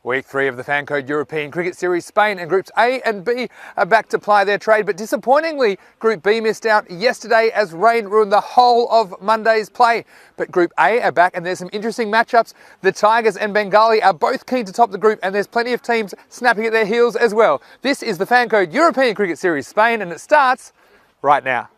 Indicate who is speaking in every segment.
Speaker 1: Week 3 of the Fan Code European Cricket Series, Spain and Groups A and B are back to ply their trade, but disappointingly Group B missed out yesterday as rain ruined the whole of Monday's play. But Group A are back and there's some interesting matchups. The Tigers and Bengali are both keen to top the group and there's plenty of teams snapping at their heels as well. This is the Fan Code European Cricket Series, Spain, and it starts right now.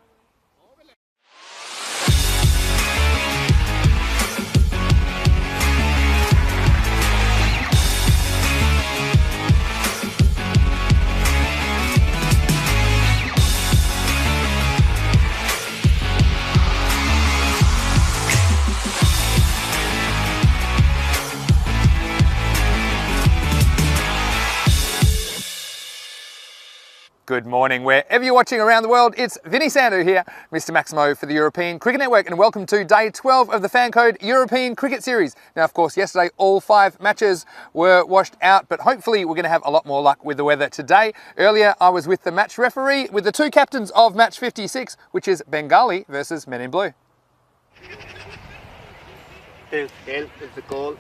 Speaker 1: Good morning, wherever you're watching around the world. It's Vinny Sandu here, Mr. Maximo for the European Cricket Network, and welcome to day 12 of the Fan Code European Cricket Series. Now, of course, yesterday all 5 matches were washed out, but hopefully we're going to have a lot more luck with the weather today. Earlier, I was with the match referee with the 2 captains of match 56, which is Bengali versus Men in Blue.
Speaker 2: Help is the call.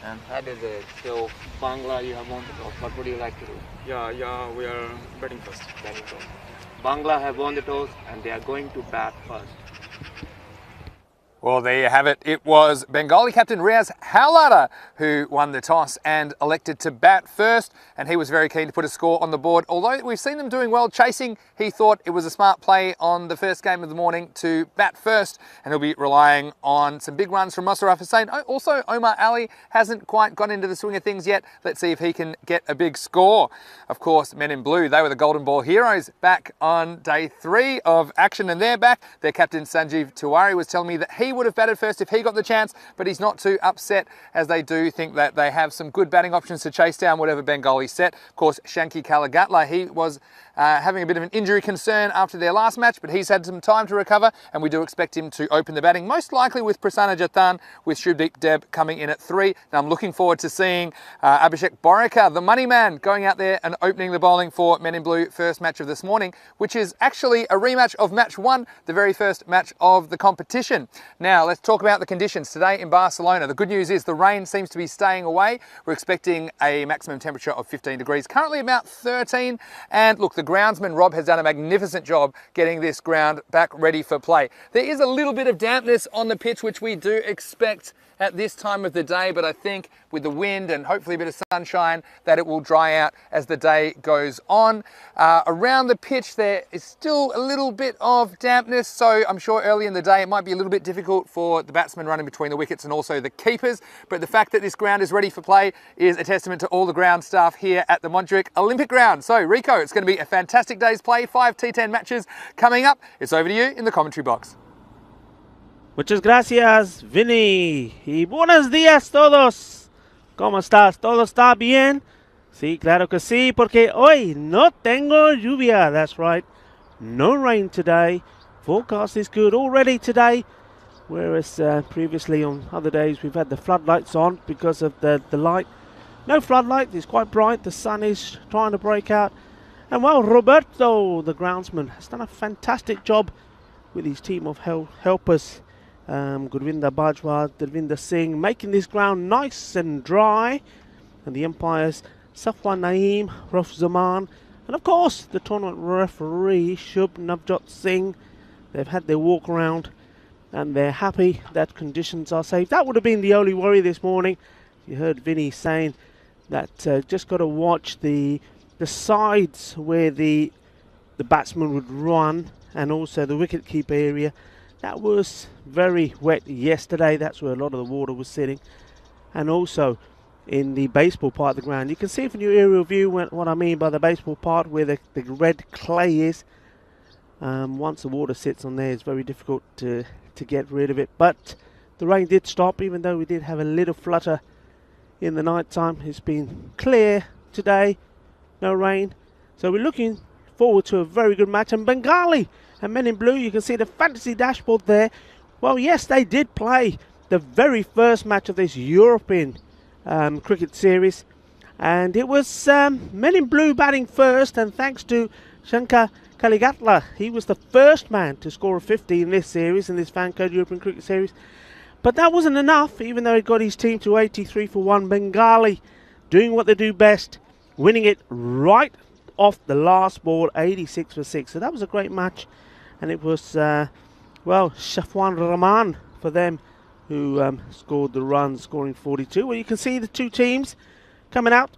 Speaker 2: And that is it. So, Bangla, you have won the toss. What would you like to do?
Speaker 3: Yeah, we are batting first.
Speaker 2: Bangla have won the toss and they are going to bat first.
Speaker 1: Well, there you have it. It was Bengali captain Riaz Howlada who won the toss and elected to bat first, and he was very keen to put a score on the board. Although we've seen them doing well chasing, he thought it was a smart play on the first game of the morning to bat first, and he'll be relying on some big runs from Musharraf Hussain. Also, Omar Ali hasn't quite got into the swing of things yet. Let's see if he can get a big score. Of course, Men in Blue, they were the Golden Ball heroes back on day 3 of action, and they're back. Their captain Sanjeev Tiwari was telling me that he would have batted first if he got the chance, but he's not too upset as they do think that they have some good batting options to chase down whatever Bengali set. Of course, Shanky Kalagatla, he was having a bit of an injury concern after their last match, but he's had some time to recover, and we do expect him to open the batting, most likely with Prasanna Jathan, with Shubdeep Deb coming in at 3. Now I'm looking forward to seeing Abhishek Borika, the money man, going out there and opening the bowling for Men in Blue first match of this morning, which is actually a rematch of match 1, the very first match of the competition. Now let's talk about the conditions today in Barcelona. The good news is the rain seems to be staying away. We're expecting a maximum temperature of 15 degrees, currently about 13. And look, the groundsman Rob has done a magnificent job getting this ground back ready for play. There is a little bit of dampness on the pitch, which we do expect at this time of the day, but I think with the wind and hopefully a bit of sunshine that it will dry out as the day goes on. Around the pitch there is still a little bit of dampness, so I'm sure early in the day it might be a little bit difficult for the batsmen running between the wickets and also the keepers, but the fact that this ground is ready for play is a testament to all the ground staff here at the Montjuic Olympic Ground. So Rico, it's going to be a fantastic day's play, 5 T10 matches coming up. It's over to you in the commentary box.
Speaker 4: Muchas gracias, Vinny. Y buenos días todos. ¿Cómo estás? ¿Todo está bien? Sí, claro que sí, porque hoy no tengo lluvia. That's right. No rain today. Forecast is good already today. Whereas previously on other days we've had the floodlights on because of the light. No floodlight. It's quite bright. The sun is trying to break out. And well, Roberto, the groundsman, has done a fantastic job with his team of helpers. Gurvinder Bajwa, Dalvinder Singh, making this ground nice and dry, and the umpires Safwan Naeem, Raf Zaman, and of course the tournament referee Shubh Navjot Singh. They've had their walk around and they're happy that conditions are safe. That would have been the only worry this morning. You heard Vinny saying that just got to watch the sides where the batsman would run, and also the wicketkeeper area. That was very wet yesterday. That's where a lot of the water was sitting. And also in the baseball part of the ground. You can see from your aerial view what I mean by the baseball part, where the red clay is. Once the water sits on there, it's very difficult to get rid of it. But the rain did stop, even though we did have a little flutter in the night time. It's been clear today. No rain. So we're looking forward to a very good match. And Bengali and Men in Blue, you can see the fantasy dashboard there. Well, yes, they did play the very first match of this European cricket series, and it was Men in Blue batting first, and thanks to Shankar Kaligatla, he was the first man to score a 50 in this series, in this Fan Code European Cricket Series. But that wasn't enough, even though he got his team to 83 for 1. Bengali doing what they do best, winning it right off the last ball, 86 for 6. So that was a great match. And it was, well, Shafwan Rahman for them who scored the run, scoring 42. Well, you can see the two teams coming out.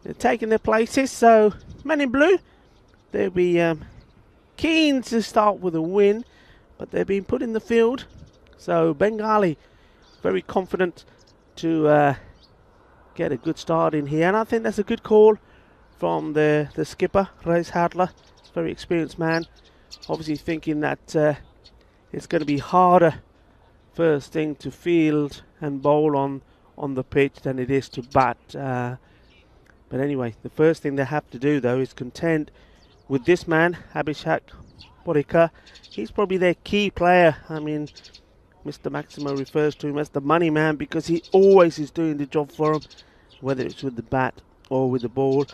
Speaker 4: They're taking their places. So, Men in Blue, they'll be keen to start with a win, but they're being put in the field. So, Bengali very confident to get a good start in here. And I think that's a good call from the skipper, Reis Hadler. Very experienced man. Obviously thinking that it's going to be harder first thing to field and bowl on the pitch than it is to bat. But anyway, the first thing they have to do though is contend with this man, Abhishek Porika. He's probably their key player. I mean, Mr. Maximo refers to him as the money man because he always is doing the job for him, whether it's with the bat or with the ball,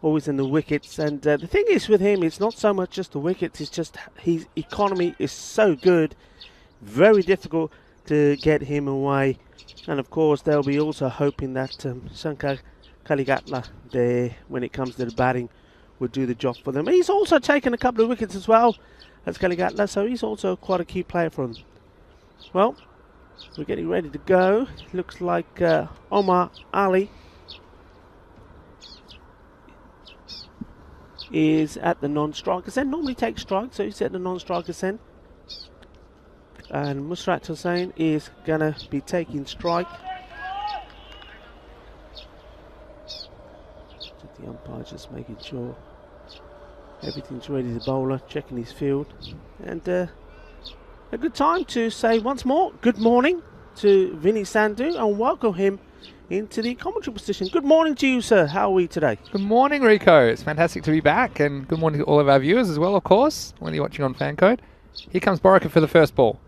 Speaker 4: always in the wickets. And the thing is with him, it's not so much just the wickets, it's just his economy is so good, very difficult to get him away. And of course, they'll be also hoping that Shankar Kaligatla, when it comes to the batting, would do the job for them. He's also taken a couple of wickets as well as Kaligatla, so he's also quite a key player for them. Well, we're getting ready to go. Looks like Omar Ali is at the non-strikers end. Normally takes strike, so he's at the non-strikers end. And Musrat Hussain is going to be taking strike. The umpire just making sure everything's ready. The bowler checking his field. And a good time to say once more good morning to Vinny Sandhu and welcome him into the commentary position. Good morning to you, sir. How are we today?
Speaker 1: Good morning, Rico. It's fantastic to be back, and good morning to all of our viewers as well, of course, when you're watching on Fancode. Here comes Borika for the first ball.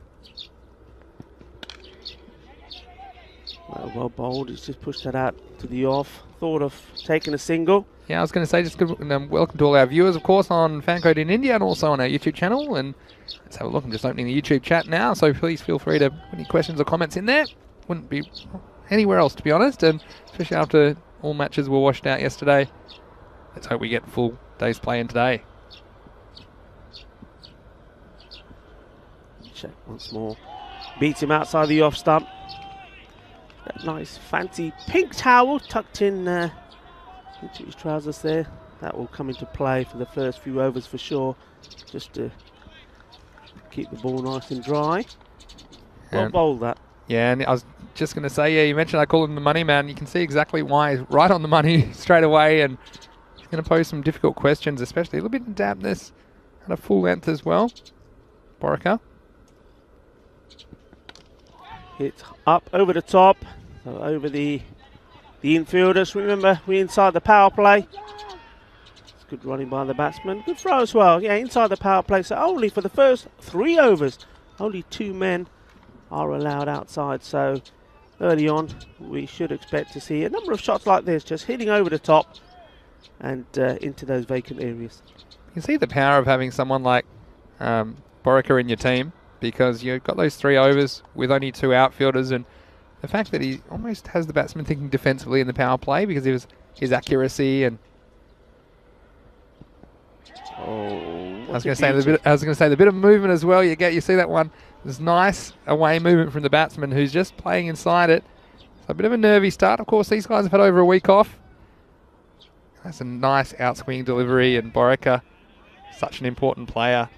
Speaker 4: Well bowled. He's just pushed that out to the off. Thought of taking a single.
Speaker 1: Yeah, I was going to say just good, welcome to all our viewers, of course, on Fancode in India and also on our YouTube channel. And let's have a look. I'm just opening the YouTube chat now, so please feel free to put any questions or comments in there. Wouldn't be anywhere else, to be honest, and especially after all matches were washed out yesterday. Let's hope we get full day's play in today.
Speaker 4: Check once more. Beats him outside the off stump. That nice fancy pink towel tucked in into his trousers there. That will come into play for the first few overs for sure, just to keep the ball nice and dry. Well bowled that.
Speaker 1: Yeah, and I was just going to say, yeah, you mentioned I call him the money man. You can see exactly why. He's right on the money straight away, and he's going to pose some difficult questions, especially a little bit of dampness and a full length as well. Borika.
Speaker 4: It's up over the top, over the infielders. Remember, we're inside the power play. It's good running by the batsman. Good throw as well. Yeah, inside the power play. So only for the first 3 overs, only 2 men are allowed outside. So early on, we should expect to see a number of shots like this, just hitting over the top and into those vacant areas.
Speaker 1: You can see the power of having someone like Borika in your team, because you've got those 3 overs with only 2 outfielders, and the fact that he almost has the batsman thinking defensively in the power play because of his accuracy. And I was going to say the bit of movement as well. You see that one. This nice away movement from the batsman who's just playing inside it. So a bit of a nervy start. Of course, these guys have had over a week off. That's a nice outswing delivery, and Borika, such an important player.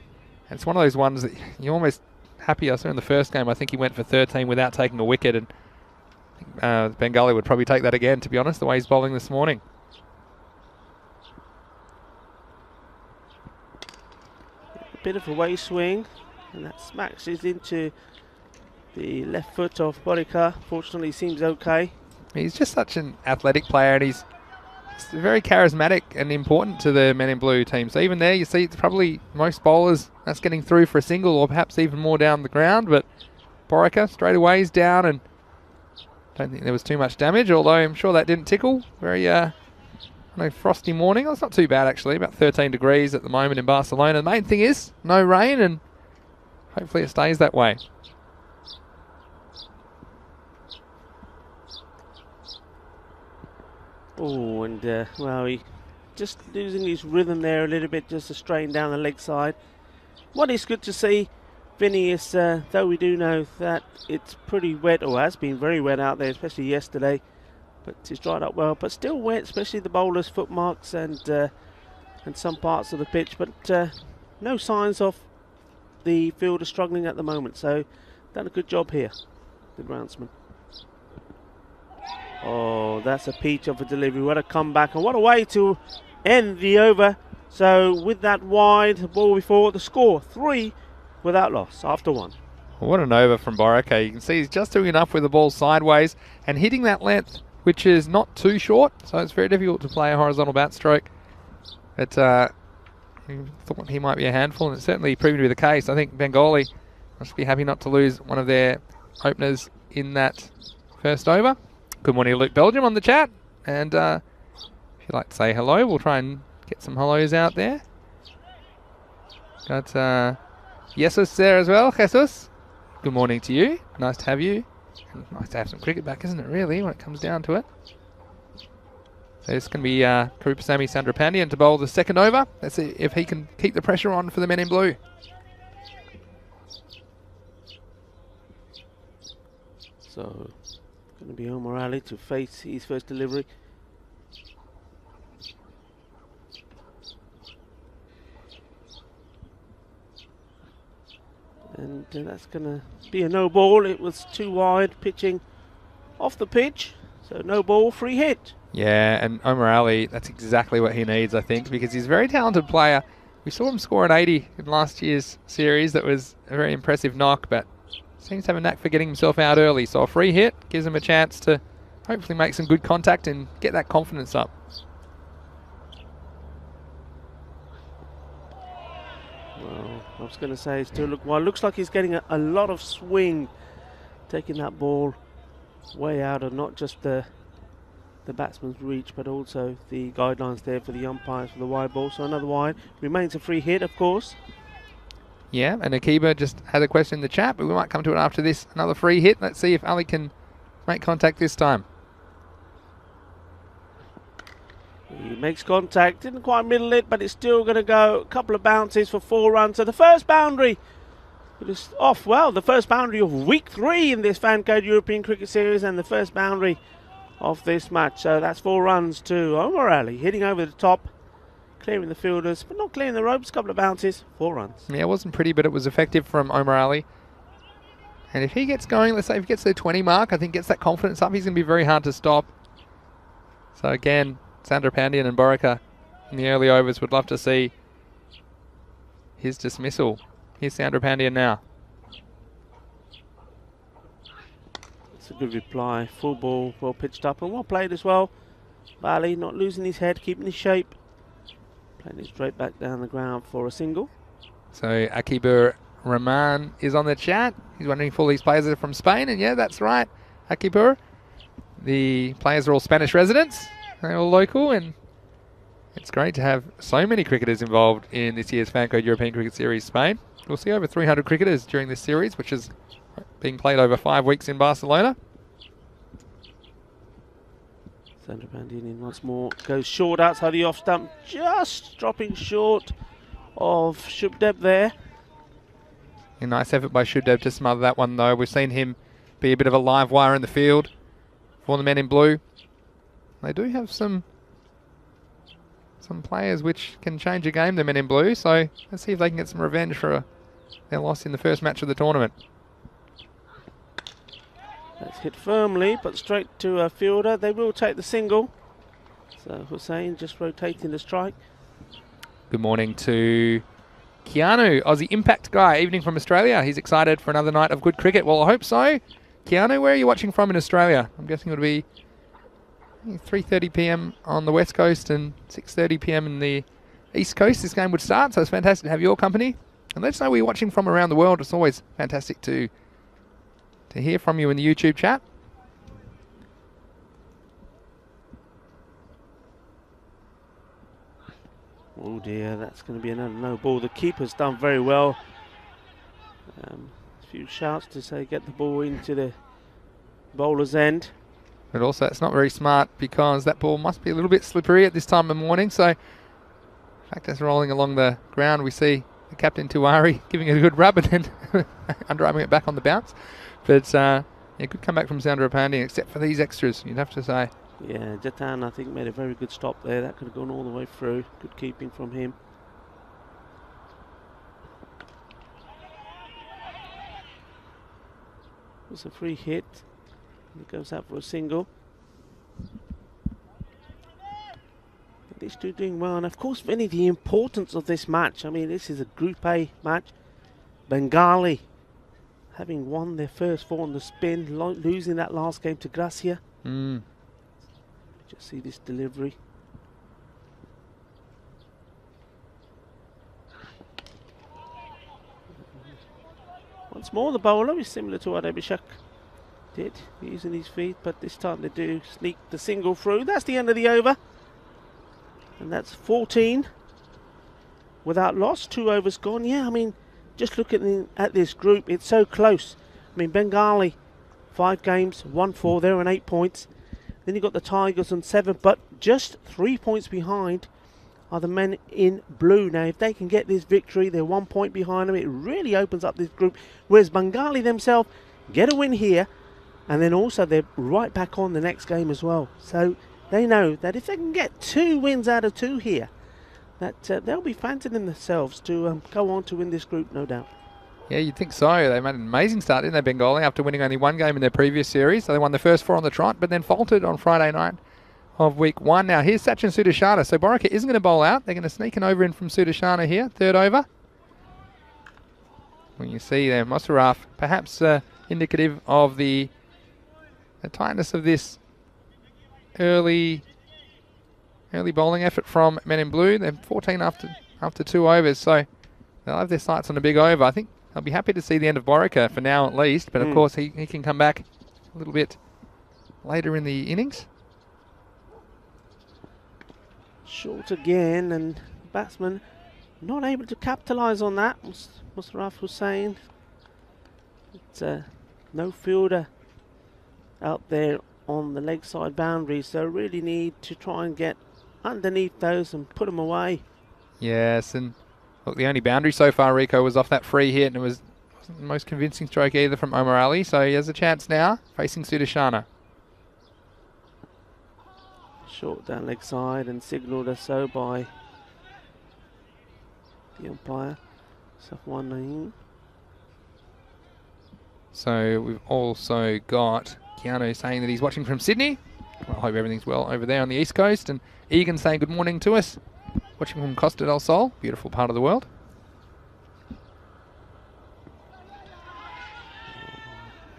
Speaker 1: And it's one of those ones that you're almost happy. I saw in the first game, I think he went for 13 without taking a wicket, and I think Bengali would probably take that again, to be honest, the way he's bowling this morning.
Speaker 4: A bit of a way swing, and that smashes into the left foot of Borika. Fortunately, seems okay.
Speaker 1: He's just such an athletic player, and he's very charismatic and important to the Men in Blue team. So even there, you see it's probably most bowlers that's getting through for a single, or perhaps even more down the ground. But Borika straight away is down, and don't think there was too much damage, although I'm sure that didn't tickle. Very frosty morning. Well, it's not too bad actually, about 13 degrees at the moment in Barcelona. The main thing is no rain, and hopefully it stays that way.
Speaker 4: Oh, and well, he just losing his rhythm there a little bit, just a strain down the leg side. What is good to see, Vinny, is though we do know that it's pretty wet, or has been very wet out there, especially yesterday, but it's dried up well, but still wet, especially the bowlers' footmarks and some parts of the pitch, but no signs of the fielder struggling at the moment, so done a good job here, the groundsman. Oh, that's a peach of a delivery. What a comeback, and what a way to end the over. So with that wide, the ball before, the score 3 without loss after 1.
Speaker 1: What an over from Borica. You can see he's just doing enough with the ball sideways and hitting that length, which is not too short, so it's very difficult to play a horizontal bat stroke. But he thought he might be a handful, and it's certainly proven to be the case. I think Bengali must be happy not to lose one of their openers in that first over. Good morning, Luke Belgium on the chat. And if you'd like to say hello, we'll try and get some hellos out there. Got Jesus there as well, Jesus. Good morning to you. Nice to have you. And nice to have some cricket back, isn't it, really, when it comes down to it? So it's going to be Karupasamy Sandrapandian to bowl the second over. Let's see if he can keep the pressure on for the men in blue.
Speaker 4: So, going to be Omar Ali to face his first delivery. And that's going to be a no ball. It was too wide, pitching off the pitch. So no ball, free hit.
Speaker 1: Yeah, and Omar Ali, that's exactly what he needs, I think, because he's a very talented player. We saw him score an 80 in last year's series. That was a very impressive knock, but seems to have a knack for getting himself out early. So a free hit gives him a chance to hopefully make some good contact and get that confidence up.
Speaker 4: Well, I was going to say, still looks like he's getting a lot of swing, taking that ball way out of not just the batsman's reach, but also the guidelines there for the umpires for the wide ball. So another wide, remains a free hit, of course.
Speaker 1: Yeah, and Akiba just had a question in the chat, but we might come to it after this. Another free hit. Let's see if Ali can make contact this time.
Speaker 4: He makes contact, didn't quite middle it, but it's still going to go a couple of bounces for 4 runs. So the first boundary is off. Well, the first boundary of week 3 in this Fan Code European Cricket Series, and the first boundary of this match. So that's 4 runs to Omar Ali, hitting over the top, clearing the fielders, but not clearing the ropes. A couple of bounces, 4 runs.
Speaker 1: Yeah, it wasn't pretty, but it was effective from Omar Ali. And if he gets going, let's say if he gets to the 20 mark, I think gets that confidence up, he's going to be very hard to stop. So again, Sandrapandian and Borica in the early overs would love to see his dismissal. Here's Sandrapandian now.
Speaker 4: It's a good reply. Full ball, well pitched up and well played as well. Bali not losing his head, keeping his shape. Playing it straight back down the ground for a single.
Speaker 1: So Akibur Rahman is on the chat. He's wondering if all these players are from Spain, and yeah, that's right, Akibur. The players are all Spanish residents. They're all local, and it's great to have so many cricketers involved in this year's Fan Code European Cricket Series Spain. We'll see over 300 cricketers during this series, which is being played over 5 weeks in Barcelona.
Speaker 4: Sandrapandian in once more. Goes short outside the off stump. Just dropping short of Shubdeb there.
Speaker 1: A nice effort by Shubdeb to smother that one, though. We've seen him be a bit of a live wire in the field for the men in blue. They do have some players which can change a game, the men in blue, so let's see if they can get some revenge for their loss in the first match of the tournament.
Speaker 4: That's hit firmly, but straight to a fielder. They will take the single. So Hussain just rotating the strike.
Speaker 1: Good morning to Keanu, Aussie Impact guy, evening from Australia. He's excited for another night of good cricket. Well, I hope so. Keanu, where are you watching from in Australia? I'm guessing it would be 3:30 p.m. on the west coast and 6:30 p.m. in the east coast. This game would start, so it's fantastic to have your company. And let us know where you're watching from around the world. It's always fantastic to hear from you in the YouTube chat.
Speaker 4: Oh dear, that's going to be another no ball. The keeper's done very well. A few shouts to say get the ball into the bowler's end.
Speaker 1: But also it's not very smart because that ball must be a little bit slippery at this time of the morning. So in fact, as rolling along the ground, we see the captain Tuari giving it a good rub and then undriving it back on the bounce. But yeah, good comeback from Sandra Panding, except for these extras, you'd have to say.
Speaker 4: Yeah, Jatan, I think, made a very good stop there. That could have gone all the way through. Good keeping from him. It's a free hit. It goes out for a single. These two doing well, and of course, Vinny, the importance of this match. I mean, this is a Group A match. Bengali having won their first 4 on the spin, losing that last game to Gracia. Just see this delivery. Once more, the bowler is similar to what Abhishek did, using his feet, but this time they do sneak the single through. That's the end of the over. And that's 14 without loss. 2 overs gone. Yeah, I mean, just looking at this group, it's so close. I mean, Bengali, 5 games, 1-4. They're on 8 points. Then you've got the Tigers on 7, but just 3 points behind are the men in blue. Now, if they can get this victory, they're 1 point behind them. It really opens up this group. Whereas Bengali themselves get a win here, and then also they're right back on the next game as well. So they know that if they can get 2 wins out of 2 here, that they'll be fancying themselves to go on to win this group, no doubt.
Speaker 1: Yeah, you'd think so. They made an amazing start, didn't they, Bengali, after winning only 1 game in their previous series. So they won the first 4 on the trot, but then faltered on Friday night of week 1. Now, here's Sachin Sudashana. So Borika isn't going to bowl out. They're going to sneak an over in from Sudashana here, 3rd over. When you see there, Mosaraf, perhaps indicative of the tightness of this early bowling effort from men in blue. They're 14 after 2 overs, so they'll have their sights on a big over. I think they'll be happy to see the end of Borika for now at least, but of course he can come back a little bit later in the innings.
Speaker 4: Short again, and batsman not able to capitalise on that. Musarraf was saying it's no fielder out there on the leg side boundary, so really need to try and get underneath those and put them away.
Speaker 1: Yes, and look, the only boundary so far, Rico, was off that free hit, and it wasn't the most convincing stroke either from Omar Ali, so he has a chance now facing Sudashana.
Speaker 4: Short down leg side and signalled as so by the umpire, Safwan Naeem.
Speaker 1: So we've also got Keanu saying that he's watching from Sydney. Well, I hope everything's well over there on the East Coast. And Egan saying good morning to us, watching from Costa del Sol, beautiful part of the world.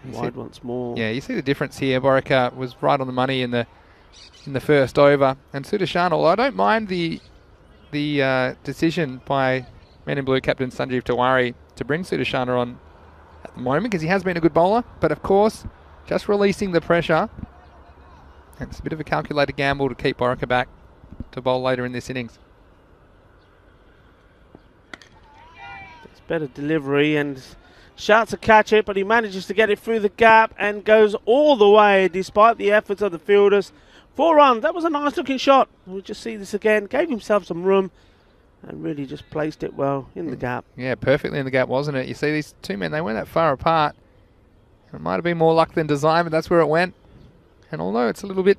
Speaker 4: Wide once more.
Speaker 1: Yeah, you see the difference here. Borika was right on the money in the first over, and Sudashana, although I don't mind the decision by Men in Blue captain Sanjeev Tiwari to bring Sudashana on at the moment, because he has been a good bowler, but of course just releasing the pressure, and it's a bit of a calculated gamble to keep Borika back to bowl later in this innings.
Speaker 4: It's better delivery and shouts to catch it, but he manages to get it through the gap and goes all the way despite the efforts of the fielders. 4 runs. That was a nice looking shot. We'll just see this again. Gave himself some room and really just placed it well in the gap.
Speaker 1: Yeah, perfectly in the gap, wasn't it? You see these 2 men, they weren't that far apart. It might have been more luck than design, but that's where it went. And although it's a little bit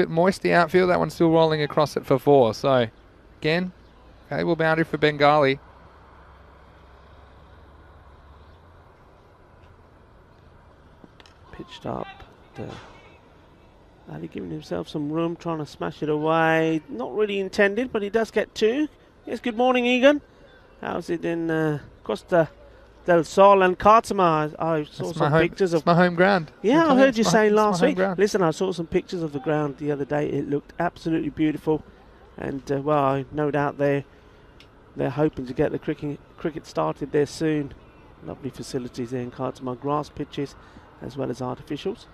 Speaker 1: moist, the outfield, that one's still rolling across it for 4. So again, valuable boundary for Bengali.
Speaker 4: Pitched up. Ali giving himself some room, trying to smash it away. Not really intended, but he does get 2. Yes, good morning, Egan. How's it in Costa del Sol and Kartama? I saw some pictures of
Speaker 1: my home ground.
Speaker 4: Yeah, I heard you say last week. Listen, I saw some pictures of the ground the other day. It looked absolutely beautiful, and well, no doubt they're hoping to get the cricket started there soon. Lovely facilities there in Kartama, grass pitches as well as artificials.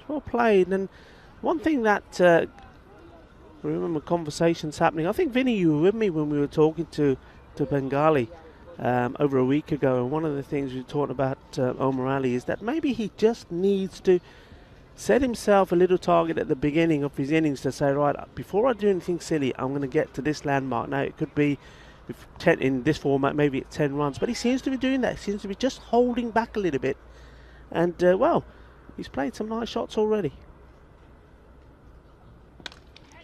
Speaker 4: Well played, and one thing that I remember conversations happening. I think Vinny, you were with me when we were talking to Bengali. over a week ago, and one of the things we talked about Omar Ali is that maybe he just needs to set himself a little target at the beginning of his innings to say, right, before I do anything silly, I'm going to get to this landmark. Now, it could be if 10 in this format, maybe it's 10 runs, but he seems to be doing that. He seems to be just holding back a little bit. And, well, he's played some nice shots already.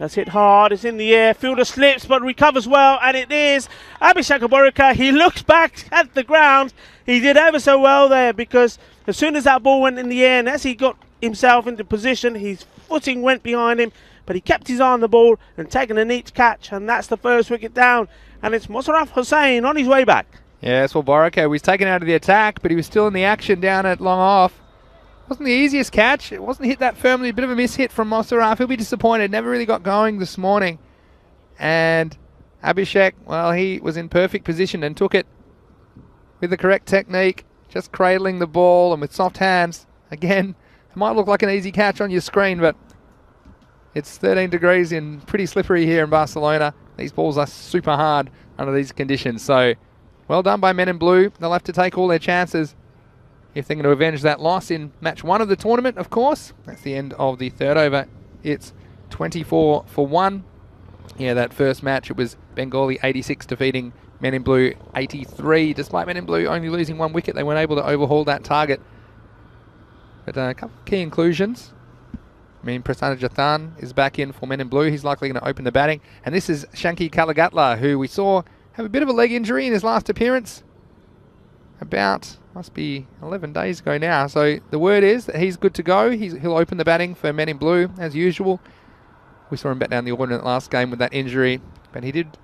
Speaker 4: That's hit hard, it's in the air, fielder slips but recovers well, and it is Abhishek Aborika. He looks back at the ground. He did ever so well there, because as soon as that ball went in the air and as he got himself into position, his footing went behind him, but he kept his eye on the ball and taken a neat catch, and that's the first wicket down, and it's Musharraf Hussain on his way back.
Speaker 1: Yes, well, Borika was taken out of the attack, but he was still in the action down at long off. Wasn't the easiest catch. It wasn't hit that firmly. A bit of a mishit from Musharraf. He'll be disappointed. Never really got going this morning. And Abhishek, well, he was in perfect position and took it with the correct technique, just cradling the ball and with soft hands. Again, it might look like an easy catch on your screen, but it's 13 degrees and pretty slippery here in Barcelona. These balls are super hard under these conditions. So, well done by men in blue. They'll have to take all their chances if they're going to avenge that loss in match 1 of the tournament, of course. That's the end of the third over. It's 24 for 1. Yeah, that first match, it was Bengali 86 defeating men in blue 83. Despite men in blue only losing 1 wicket, they weren't able to overhaul that target. But a couple of key inclusions. I mean, Prasanna Jathan is back in for men in blue. He's likely going to open the batting. And this is Shanky Kalagatla, who we saw have a bit of a leg injury in his last appearance. About, must be 11 days ago now. So the word is that he's good to go. He'll open the batting for men in blue as usual. We saw him bat down the order in the last game with that injury, but he did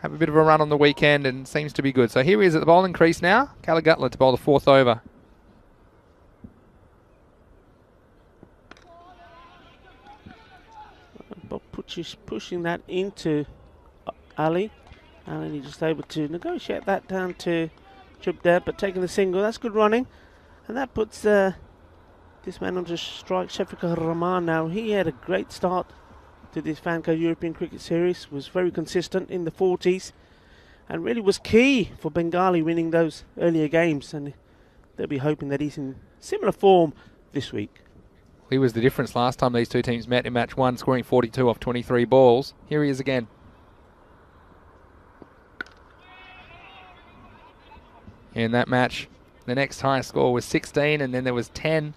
Speaker 1: have a bit of a run on the weekend and seems to be good. So here he is at the bowling crease now. Kalagatla to bowl the 4th over.
Speaker 4: Bob pushing that into Ali. And he's just able to negotiate that down to Chub there, but taking the single, that's good running. And that puts this man onto strike, Shafiqur Rahman now. He had a great start to this Fanco European Cricket Series, was very consistent in the 40s, and really was key for Bengali winning those earlier games, and they'll be hoping that he's in similar form this week.
Speaker 1: He was the difference last time these two teams met in match 1, scoring 42 off 23 balls. Here he is again. In that match, the next highest score was 16, and then there was 10.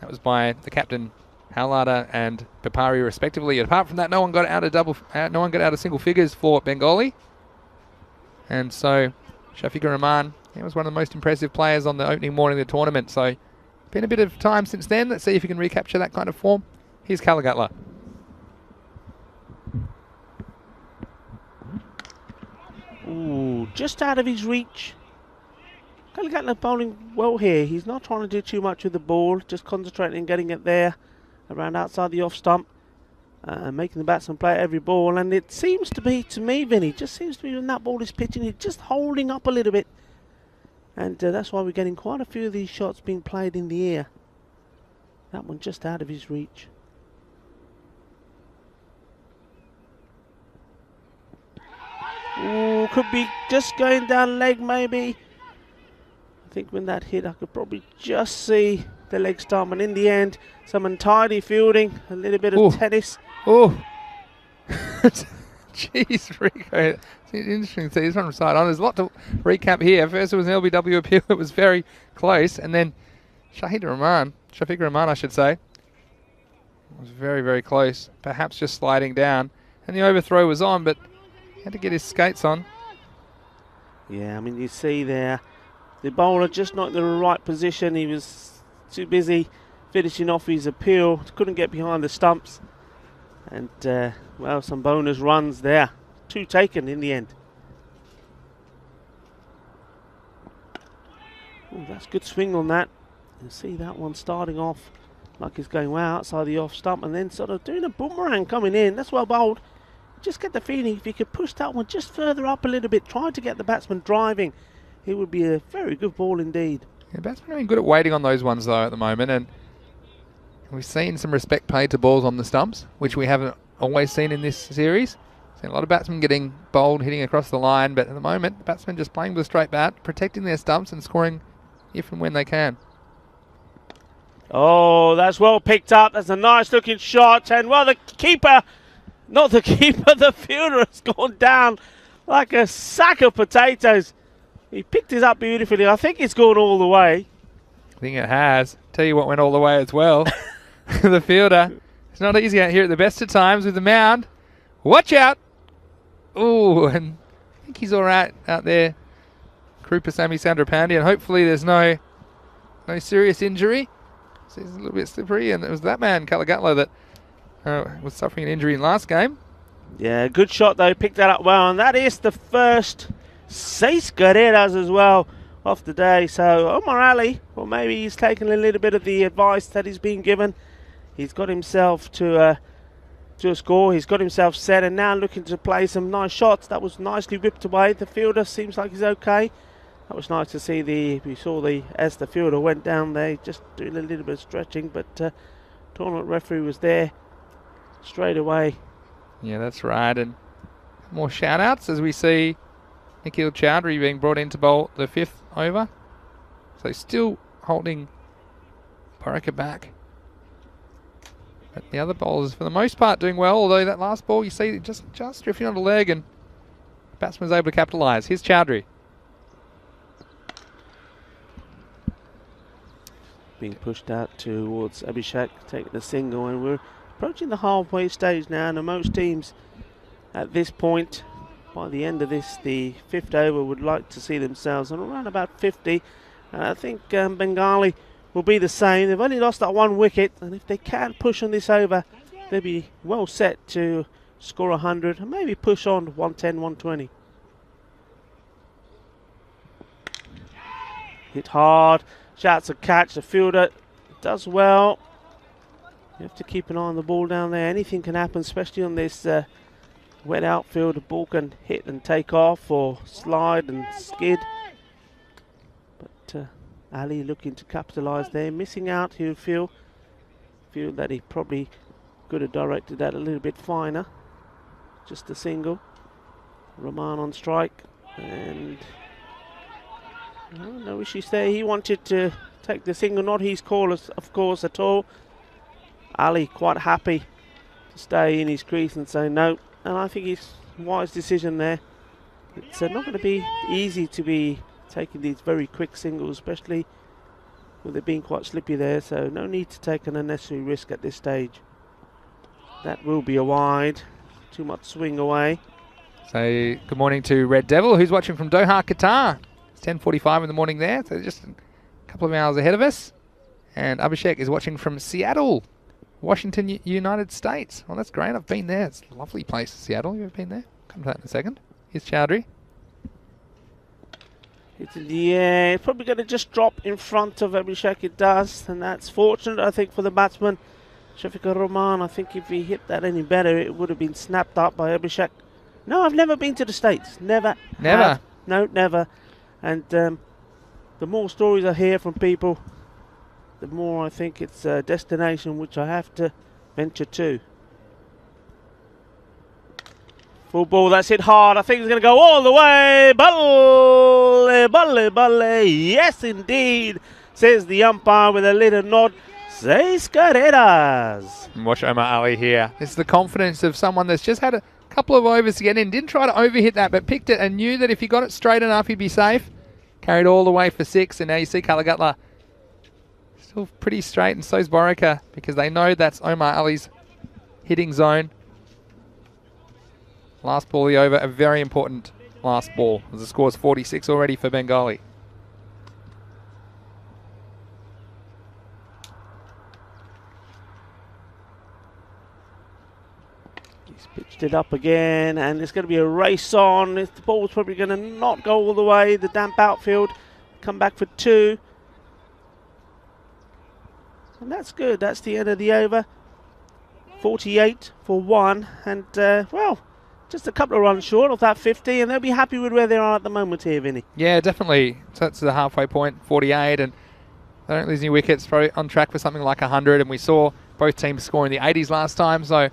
Speaker 1: That was by the captain Howlada and Papari respectively. Apart from that, no one got out of single figures for Bengali. And so Shafiqur Rahman, he was one of the most impressive players on the opening morning of the tournament. So been a bit of time since then. Let's see if he can recapture that kind of form. Here's Kalagatla.
Speaker 4: Ooh, just out of his reach. Kalagatla bowling well here. He's not trying to do too much with the ball, just concentrating on getting it there around outside the off stump, making the batsman play every ball. And it seems to be, to me, Vinny, just seems to be when that ball is pitching, he's just holding up a little bit. And that's why we're getting quite a few of these shots being played in the air. That one just out of his reach. Ooh, could be just going down leg maybe. I think when that hit, I could probably just see the leg stump, and in the end, some untidy fielding, a little bit of tennis.
Speaker 1: Oh, jeez, Rico. It's interesting to see this one from side on. There's a lot to recap here. First, it was an LBW appeal that was very close, and then Shafiqur Rahman, I should say, was very, very close. Perhaps just sliding down, and the overthrow was on, but he had to get his skates on.
Speaker 4: Yeah, I mean, you see there, the bowler just not in the right position. He was too busy finishing off his appeal. Couldn't get behind the stumps. And, well, some bonus runs there. 2 taken in the end. Ooh, that's good swing on that. You see that one starting off like he's going way outside the off stump and then sort of doing a boomerang coming in. That's well bowled. Just get the feeling if he could push that one just further up a little bit, try to get the batsman driving, it would be a very good ball indeed.
Speaker 1: Yeah, batsmen are really good at waiting on those ones though at the moment, and we've seen some respect paid to balls on the stumps, which we haven't always seen in this series. Seen a lot of batsmen getting bowled, hitting across the line, but at the moment, the batsmen just playing with a straight bat, protecting their stumps and scoring if and when they can.
Speaker 4: Oh, that's well picked up. That's a nice looking shot. And well, the keeper, not the keeper, the fielder has gone down like a sack of potatoes. He picked it up beautifully. I think it's gone all the way.
Speaker 1: I think it has. Tell you what went all the way as well. The fielder. It's not easy out here at the best of times with the mound. Watch out. Oh, and I think he's all right out there. Krupasamy Sandrapandi, and hopefully there's no serious injury. So he's a little bit slippery, and it was that man, Kalagatla, that was suffering an injury in last game.
Speaker 4: Yeah, good shot though. Picked that up well, and that is the first 6 carreras as well of the day. So Omar Ali, well, maybe he's taken a little bit of the advice that he's been given. He's got himself to a score. He's got himself set, and now looking to play some nice shots. That was nicely whipped away. The fielder seems like he's okay. That was nice to see. We saw as the fielder went down there, just doing a little bit of stretching, but tournament referee was there straight away.
Speaker 1: Yeah, that's right. And more shout-outs as we see Nikhil Chowdhury being brought in to bowl the 5th over. So still holding Boraka back. But the other bowlers, for the most part, doing well, although that last ball, you see, just drifting on the leg, and the batsman was able to capitalise. Here's Chowdhury.
Speaker 4: Being pushed out towards Abhishek, taking a single, and we're approaching the halfway stage now, and most teams at this point, by the end of this, the 5th over, would like to see themselves on around about 50. I think Bengali will be the same. They've only lost that 1 wicket, and if they can push on this over, they'll be well set to score 100 and maybe push on 110, 120. Hit hard, shouts a catch. The fielder does well. You have to keep an eye on the ball down there. Anything can happen, especially on this wet outfield. The ball can hit and take off or slide and skid. But Ali looking to capitalise there. Missing out, he would feel that he probably could have directed that a little bit finer. Just a single. Rahman on strike. And no issues there. He wanted to take the single, not his call, of course, at all. Ali quite happy to stay in his crease and say no, and I think it's a wise decision there. It's not going to be easy to be taking these very quick singles, especially with it being quite slippy there, so no need to take an unnecessary risk at this stage. That will be a wide. Too much swing away.
Speaker 1: So good morning to Red Devil, who's watching from Doha, Qatar. It's 10:45 in the morning there, so just a couple of hours ahead of us. And Abhishek is watching from Seattle, Washington, United States. Well, that's great. I've been there. It's a lovely place, Seattle. You ever been there? Come to that in a second. Here's Chowdhury.
Speaker 4: It's in the air. It's probably going to just drop in front of Abhishek. It does, and that's fortunate, I think, for the batsman, Shafiqur Rahman. I think if he hit that any better, it would have been snapped up by Abhishek. No, I've never been to the States. Never.
Speaker 1: Never?
Speaker 4: No, never. And the more stories I hear from people, the more I think it's a destination which I have to venture to. Full ball, that's hit hard. I think it's going to go all the way. Balle, balle, balle. Yes, indeed, says the umpire with a little nod. 6 carreras.
Speaker 1: Watch Omar Ali here. This is the confidence of someone that's just had a couple of overs to get in. Didn't try to overhit that, but picked it and knew that if he got it straight enough, he'd be safe. Carried all the way for 6, and now you see Kalagatla still pretty straight, and so's Boraka, because they know that's Omar Ali's hitting zone. Last ball of the over, a very important last ball. The score's 46 already for Bengali.
Speaker 4: He's pitched it up again, and it's going to be a race on. The ball's probably going to not go all the way. The damp outfield come back for 2. And that's good. That's the end of the over. 48 for 1, and well, just a couple of runs short of that 50, and they'll be happy with where they are at the moment here, Vinny.
Speaker 1: Yeah, definitely. So that's the halfway point, 48, and they don't lose any wickets. Probably on track for something like 100, and we saw both teams score in the 80s last time, so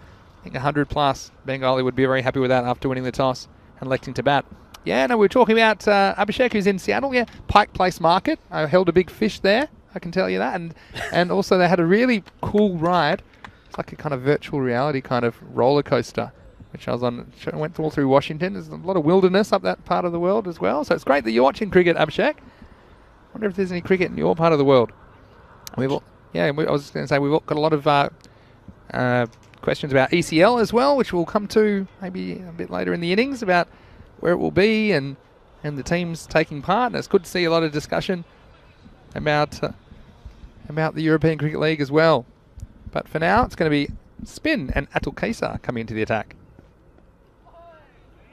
Speaker 1: think 100 plus. Bengali would be very happy with that after winning the toss and electing to bat. Yeah, no, we were talking about Abhishek, who's in Seattle. Yeah, Pike Place Market. I held a big fish there, I can tell you that. And also they had a really cool ride. It's like a kind of virtual reality kind of roller coaster, which I was on. Went all through Washington. There's a lot of wilderness up that part of the world as well. So it's great that you're watching cricket, Abhishek. I wonder if there's any cricket in your part of the world. I was going to say we've got a lot of questions about ECL as well, which we'll come to maybe a bit later in the innings about where it will be and the teams taking part. And it's good to see a lot of discussion about the European Cricket League as well. But for now, it's going to be spin and Atul Kesar coming into the attack.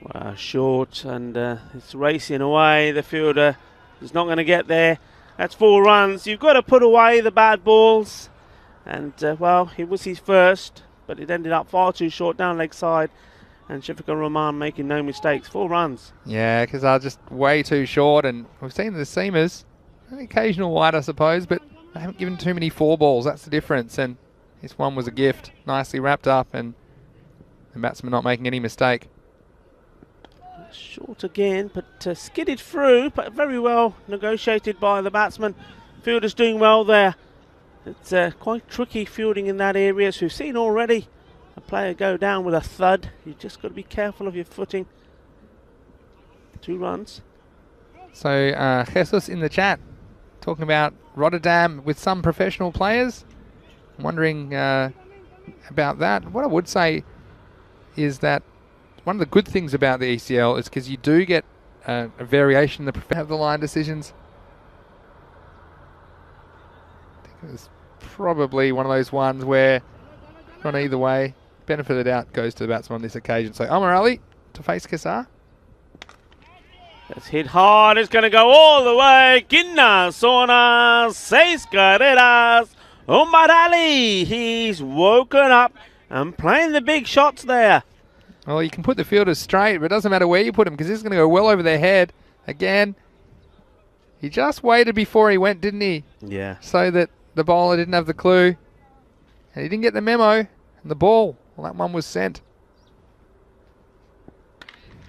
Speaker 4: Well, short, and it's racing away. The fielder is not going to get there. That's 4 runs. You've got to put away the bad balls. And, well, it was his first, but it ended up far too short down leg side. And Shafiqur Rahman making no mistakes. 4 runs.
Speaker 1: Yeah, because they're just way too short. And we've seen the seamers, an occasional wide, I suppose, but they haven't given too many 4 balls. That's the difference. And this one was a gift. Nicely wrapped up, and the batsman not making any mistake.
Speaker 4: Short again, but skidded through, but very well negotiated by the batsman. Fielder's doing well there. It's quite tricky fielding in that area, as we've seen already. A player go down with a thud. You've just got to be careful of your footing. 2 runs.
Speaker 1: So Jesus in the chat talking about Rotterdam with some professional players. I'm wondering about that. What I would say is that one of the good things about the ECL is because you do get a variation in the line decisions. I think it was probably one of those ones where on either way, benefit of the doubt goes to the batsman on this occasion. So Omar Ali to face Kesar.
Speaker 4: That's hit hard. It's going to go all the way. Kinna Sona, 6 carreras. Omar Ali, he's woken up and playing the big shots there.
Speaker 1: Well, you can put the fielders straight, but it doesn't matter where you put them because this is going to go well over their head. Again, he just waited before he went, didn't he?
Speaker 4: Yeah.
Speaker 1: So that the bowler didn't have the clue. And he didn't get the memo. And the ball, well, that one was sent.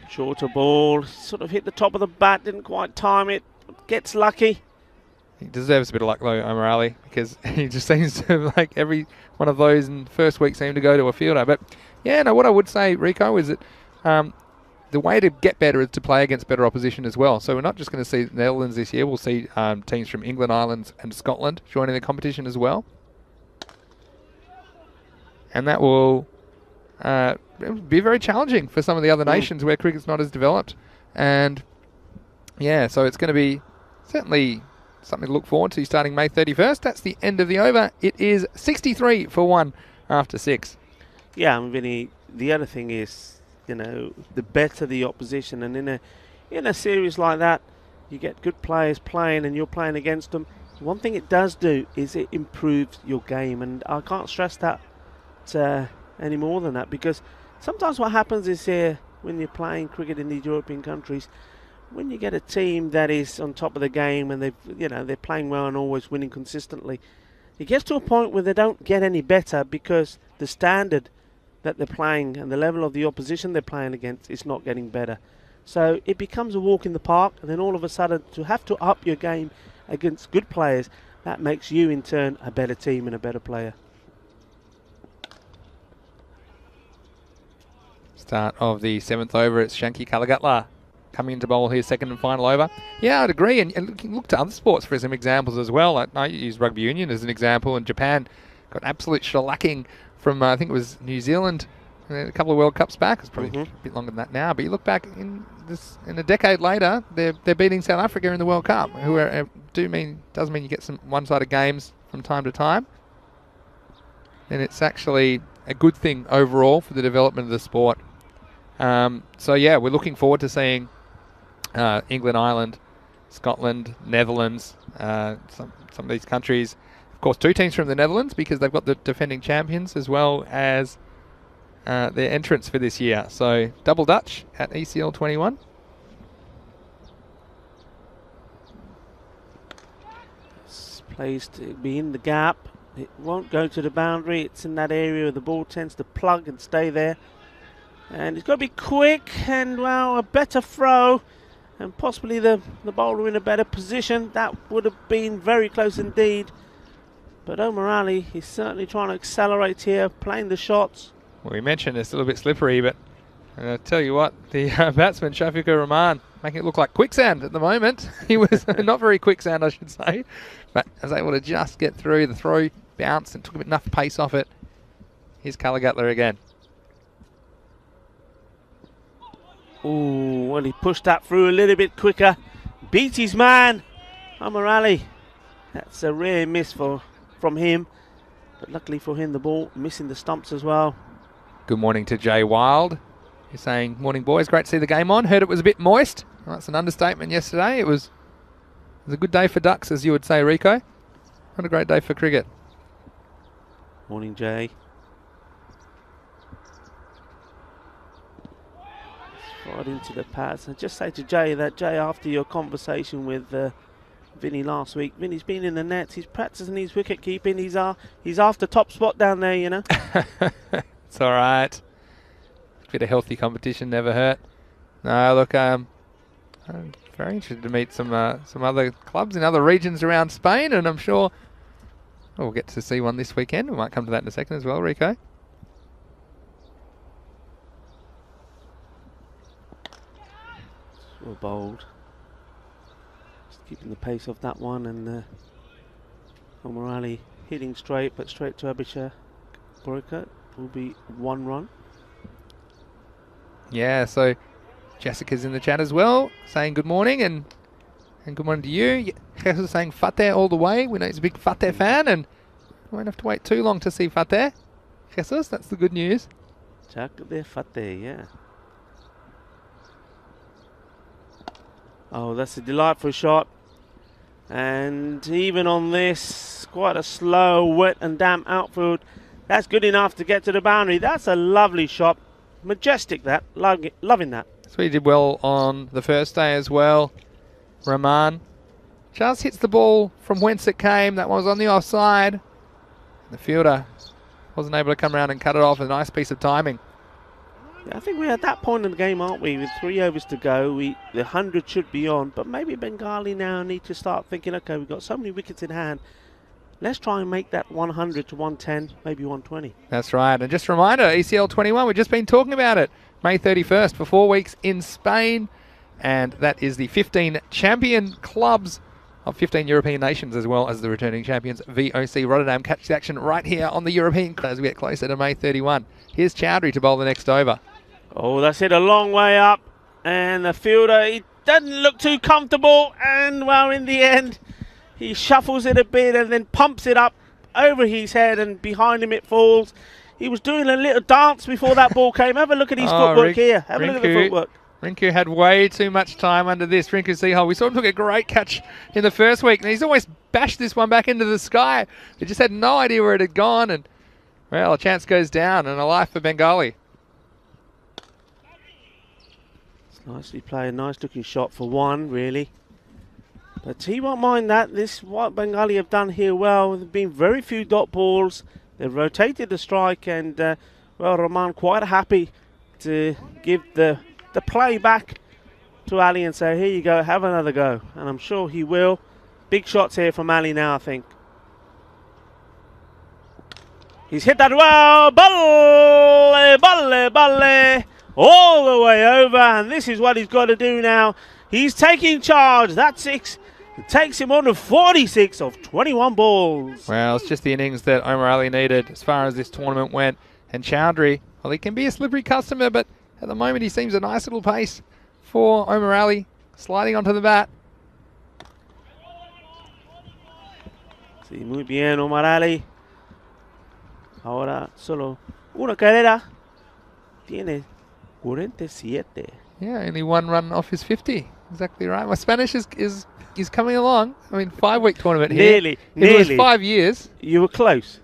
Speaker 4: Shorter ball, sort of hit the top of the bat, didn't quite time it. Gets lucky.
Speaker 1: He deserves a bit of luck though, Omar Ali, because he just seems to, like every one of those in the first week seemed to go to a fielder. But yeah, no, what I would say, Rico, is that the way to get better is to play against better opposition as well. So we're not just going to see the Netherlands this year. We'll see teams from England, Ireland and Scotland joining the competition as well. And that will be very challenging for some of the other nations where cricket's not as developed. And yeah, so it's going to be certainly something to look forward to starting May 31st. That's the end of the over. It is 63 for 1 after 6.
Speaker 4: Yeah, Vinny, the other thing is, you know, the better the opposition, and in a series like that, you get good players playing and you're playing against them. One thing it does do is it improves your game, and I can't stress that any more than that, because sometimes what happens is here when you're playing cricket in these European countries, when you get a team that is on top of the game and they're playing well and always winning consistently, it gets to a point where they don't get any better because the standard that they're playing and the level of the opposition they're playing against is not getting better. So it becomes a walk in the park, and then all of a sudden to have to up your game against good players, that makes you in turn a better team and a better player.
Speaker 1: Start of the 7th over, it's Shanky Kalagatla coming into bowl here, second and final over. Yeah, I'd agree, and look to other sports for some examples as well. I use rugby union as an example, and Japan got absolute shellacking from, I think it was New Zealand, a couple of World Cups back. It's probably a bit longer than that now, but you look back in a decade later, they're beating South Africa in the World Cup, who does mean you get some one-sided games from time to time, and it's actually a good thing overall for the development of the sport. So yeah, we're looking forward to seeing England, Ireland, Scotland, Netherlands, some of these countries. Of course, 2 teams from the Netherlands because they've got the defending champions as well as their entrants for this year. So double Dutch at ECL 21.
Speaker 4: It's placed to be in the gap. It won't go to the boundary. It's in that area where the ball tends to plug and stay there. And it's got to be quick and, well, a better throw. And possibly the bowler in a better position. That would have been very close indeed. But Omar Ali, he's certainly trying to accelerate here, playing the shots.
Speaker 1: Well, we mentioned it's a little bit slippery, but I'll tell you what, the batsman, Shafiqur Rahman, making it look like quicksand at the moment. He was not very quicksand, I should say, but was able to just get through. The throw bounced and took enough pace off it. Here's Callagutler again.
Speaker 4: Oh, well, he pushed that through a little bit quicker. Beat his man, Omar Ali. That's a rare miss from him. But luckily for him, the ball missing the stumps as well.
Speaker 1: Good morning to Jay Wild. He's saying, morning boys, great to see the game on. Heard it was a bit moist. Well, that's an understatement yesterday. It was a good day for ducks, as you would say, Rico. Not a great day for cricket.
Speaker 4: Morning, Jay. Right into the pads. I just say to Jay that, Jay, after your conversation with Vinny last week, Vinny's been in the nets. He's practicing his wicket keeping. He's after top spot down there, you know.
Speaker 1: It's all right. Bit of healthy competition never hurt. No, look, I'm very interested to meet some other clubs in other regions around Spain, and I'm sure we'll get to see one this weekend. We might come to that in a second as well, Rico.
Speaker 4: Well bowled. Just keeping the pace of that one, and Omar Ali hitting straight, but straight to Abhishek Borikar. Will be 1 run.
Speaker 1: Yeah, so Jessica's in the chat as well, saying good morning, and good morning to you. Jesus saying Fateh all the way. We know he's a big Fateh fan, and we won't have to wait too long to see Fateh. Jesus, that's the good news.
Speaker 4: Chak de Fateh, yeah. Oh, that's a delightful shot. And even on this, quite a slow, wet and damp outfield. That's good enough to get to the boundary. That's a lovely shot. Majestic, that. Loving that.
Speaker 1: So he did well on the first day as well. Rahman just hits the ball from whence it came. That was on the offside. The fielder wasn't able to come around and cut it off. A nice piece of timing.
Speaker 4: I think we're at that point in the game, aren't we? With 3 overs to go, the 100 should be on. But maybe Bengali now need to start thinking, okay, we've got so many wickets in hand. Let's try and make that 100 to 110, maybe 120.
Speaker 1: That's right. And just a reminder, ECL 21, we've just been talking about it. May 31st for 4 weeks in Spain. And that is the 15 champion clubs of 15 European nations, as well as the returning champions VOC Rotterdam. Catch the action right here on the European as we get closer to May 31. Here's Chowdhury to bowl the next over.
Speaker 4: Oh, that's it a long way up. And the fielder, he doesn't look too comfortable. And, well, in the end, he shuffles it a bit and then pumps it up over his head, and behind him it falls. He was doing a little dance before that ball came. Have a look at his footwork here. Have a look at the footwork.
Speaker 1: Rinku had way too much time under this. Rinku Seahole, we saw him took a great catch in the first week, and he's always bashed this one back into the sky. He just had no idea where it had gone, and, well, a chance goes down and a life for Bengali.
Speaker 4: It's nicely played, nice looking shot for one, really. But he won't mind that. This what Bengali have done here well. There have been very few dot balls. They've rotated the strike, and well, Rahman quite happy to give the play back to Ali and say, here you go, have another go. And I'm sure he will. Big shots here from Ali now, I think. He's hit that well. Balle, balle, balle. All the way over, and this is what he's got to do now. He's taking charge. That's 6. It takes him on to 46 of 21 balls.
Speaker 1: Well, it's just the innings that Omar Ali needed as far as this tournament went. And Chowdhury, well, he can be a slippery customer, but at the moment he seems a nice little pace for Omar Ali, sliding onto the bat.
Speaker 4: Sí, muy bien, Omar Ali. Ahora solo una carrera. Tiene 47.
Speaker 1: Yeah, only 1 run off his 50. Exactly right. My Spanish is coming along. I mean, 5-week tournament here.
Speaker 4: Nearly.
Speaker 1: It was 5 years.
Speaker 4: You were close.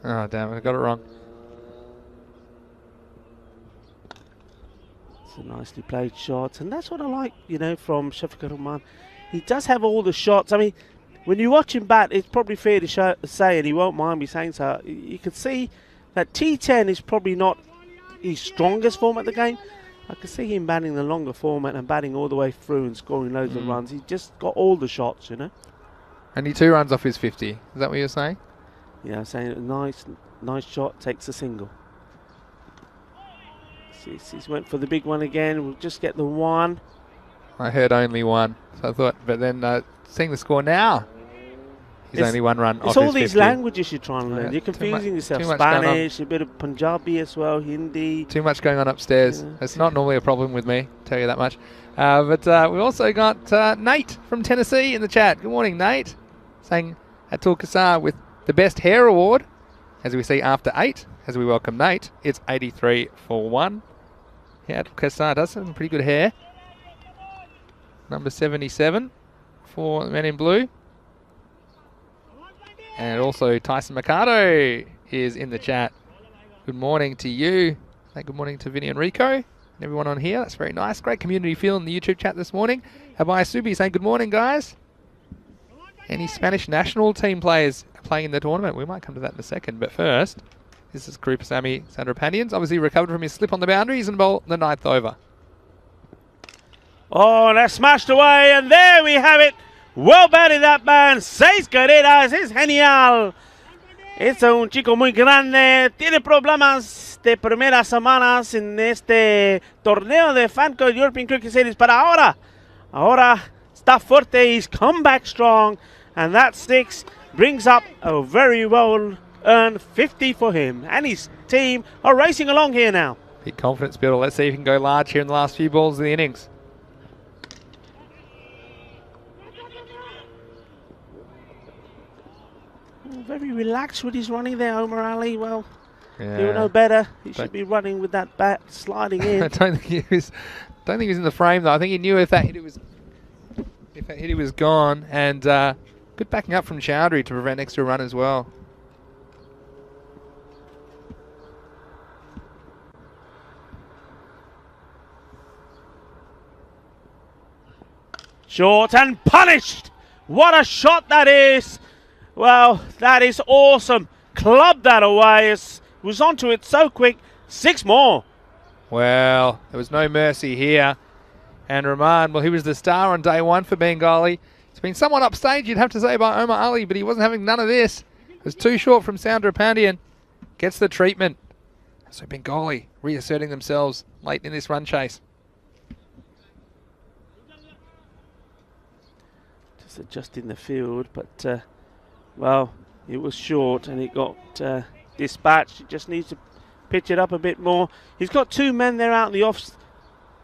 Speaker 1: Oh, damn it. I got it wrong.
Speaker 4: It's a nicely played shot. And that's what I like, you know, from Shafiqur Rahman. He does have all the shots. I mean, when you watch him bat, it's probably fair to say, and he won't mind me saying so, you can see that T10 is probably not his strongest form at the game. I can see him batting the longer format and batting all the way through and scoring loads of runs. He just got all the shots, you know.
Speaker 1: Only 2 runs off his 50. Is that what you're saying?
Speaker 4: Yeah, I'm saying a nice shot, takes a single. He's went for the big one again. We'll just get the 1.
Speaker 1: I heard only 1, so I thought, but then seeing the score now, he's only 1 run off his 50.
Speaker 4: It's all these languages you're trying to learn. You're confusing yourself.
Speaker 1: too much
Speaker 4: Spanish, a bit of Punjabi as well, Hindi.
Speaker 1: Too much going on upstairs.
Speaker 4: Yeah.
Speaker 1: It's not normally a problem with me, tell you that much. But we also got Nate from Tennessee in the chat. Good morning, Nate. Saying Atul Kassar with the best hair award, as we see after 8, as we welcome Nate. It's 83 for 1. Yeah, Atul Kassar does have some pretty good hair. Number 77 for the men in blue. And also Tyson Mercado is in the chat. Good morning to you. Good morning to Vinny and Rico and everyone on here. That's very nice. Great community feel in the YouTube chat this morning. Habai Subi saying good morning, guys. Any Spanish national team players playing in the tournament? We might come to that in a second. But first, this is Karupasamy Sandrapanians. Obviously recovered from his slip on the boundaries and bowl the 9th over.
Speaker 4: Oh, that's smashed away, and there we have it. Well batted that man. 6 carreras. Es genial. Es un chico muy grande. Tiene problemas de primeras semanas en este torneo de Fanco European Cricket Series. Pero ahora está fuerte. He's come back strong. And that 6 brings up a very well earned 50 for him. And his team are racing along here now.
Speaker 1: Big confidence builder. Let's see if he can go large here in the last few balls of the innings.
Speaker 4: Very relaxed with his running there, Omar Ali. Well,
Speaker 1: Yeah.
Speaker 4: he'll know better. He should be running with that bat sliding in.
Speaker 1: I don't think he was in the frame though. I think he knew if that hit it was gone. And good backing up from Chowdhury to prevent extra run as well.
Speaker 4: Short and punished. What a shot that is. Well, that is awesome. Clubbed that away. It was onto it so quick. 6 more.
Speaker 1: Well, there was no mercy here. And Rahman, well, he was the star on day 1 for Bengali. It's been somewhat upstaged, you'd have to say, by Omar Ali, but he wasn't having none of this. It was too short from Soundra Pandian. Gets the treatment. So Bengali reasserting themselves late in this run chase.
Speaker 4: Just adjusting the field, but... well, it was short and it got dispatched. He just needs to pitch it up a bit more. He's got 2 men there out in the offs,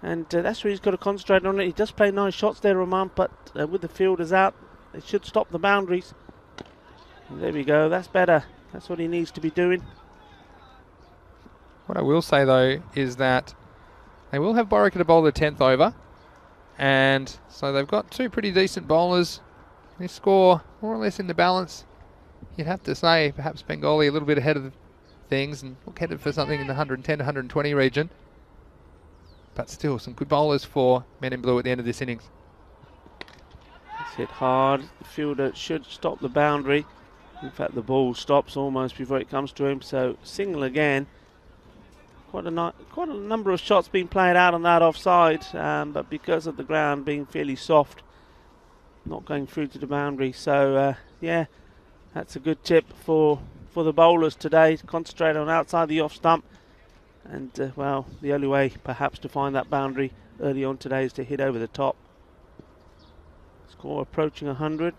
Speaker 4: and that's where he's got to concentrate on it. He does play nice shots there, Rahman, but with the fielders out, it should stop the boundaries. And there we go. That's better. That's what he needs to be doing.
Speaker 1: What I will say, though, is that they will have Borika to bowl the 10th over, and so they've got 2 pretty decent bowlers. They score more or less in the balance. You'd have to say perhaps Bengali a little bit ahead of things and look headed for something in the 110 to 120 region. But still, some good bowlers for men in blue at the end of this innings.
Speaker 4: It's hit hard. The fielder should stop the boundary. In fact, the ball stops almost before it comes to him. So single again. Quite a number of shots being played out on that offside, but because of the ground being fairly soft, not going through to the boundary. So yeah, that's a good tip for the bowlers today. Concentrate on outside the off stump, and well, the only way perhaps to find that boundary early on today is to hit over the top. Score approaching 100.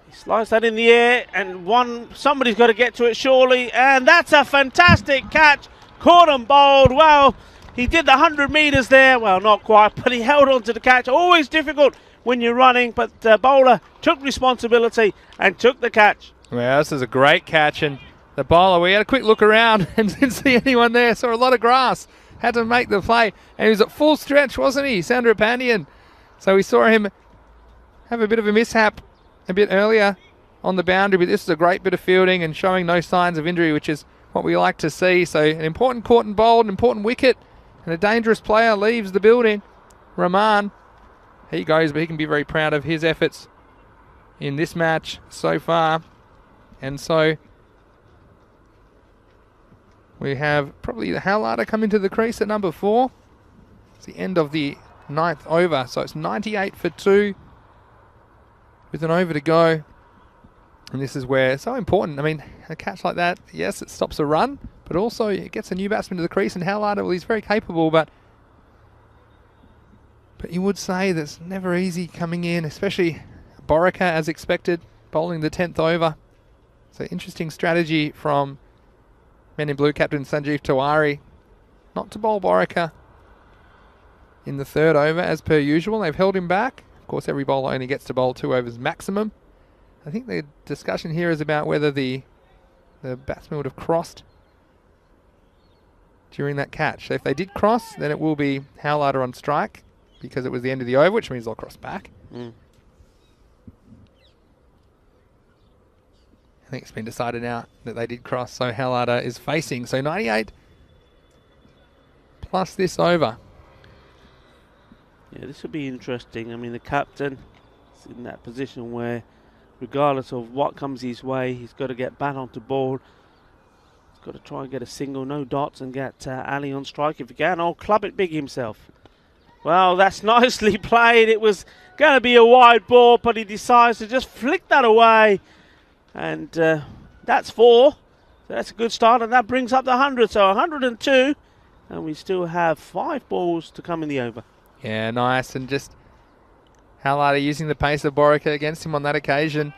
Speaker 4: He slides that in the air, and somebody's got to get to it surely, and that's a fantastic catch. Caught and bowled. Well, he did the 100 metres there. Well, not quite, but he held on to the catch. Always difficult when you're running, but the bowler took responsibility and took the catch.
Speaker 1: Well, this is a great catch, and the bowler, we had a quick look around and didn't see anyone there. Saw a lot of grass. Had to make the play, and he was at full stretch, wasn't he, Soundra Pandian? So we saw him have a bit of a mishap a bit earlier on the boundary, but this is a great bit of fielding and showing no signs of injury, which is what we like to see. So an important caught and bowled, an important wicket, And a dangerous player leaves the building. Rahman, he goes, but he can be very proud of his efforts in this match so far. And so we have probably the Howlada come into the crease at number 4. It's the end of the 9th over, so it's 98 for 2 with an over to go. And this is where it's so important. I mean, a catch like that, yes, it stops a run, but also it gets a new batsman to the crease. And Howlada, well, he's very capable, but you would say that's never easy coming in, especially Borica, as expected, bowling the 10th over. So interesting strategy from Men in Blue captain Sanjeev Tiwari not to bowl Borica in the 3rd over as per usual. They've held him back. Of course, every bowler only gets to bowl 2 overs maximum. I think the discussion here is about whether the batsman would have crossed during that catch. So if they did cross, then it will be Howlada on strike because it was the end of the over, which means they'll cross back. I think it's been decided now that they did cross, so Howlada is facing. So 98 plus this over.
Speaker 4: Yeah, this will be interesting. I mean, the captain is in that position where regardless of what comes his way, he's got to get bat onto ball. He's got to try and get a single, no dots, and get Ali on strike if he can. Oh, club it big himself. Well, that's nicely played. It was going to be a wide ball, but he decides to just flick that away. And that's 4. So that's a good start, and that brings up the 100. So 102, and we still have 5 balls to come in the over.
Speaker 1: Yeah, nice. And just Howlada using the pace of Borica against him on that occasion.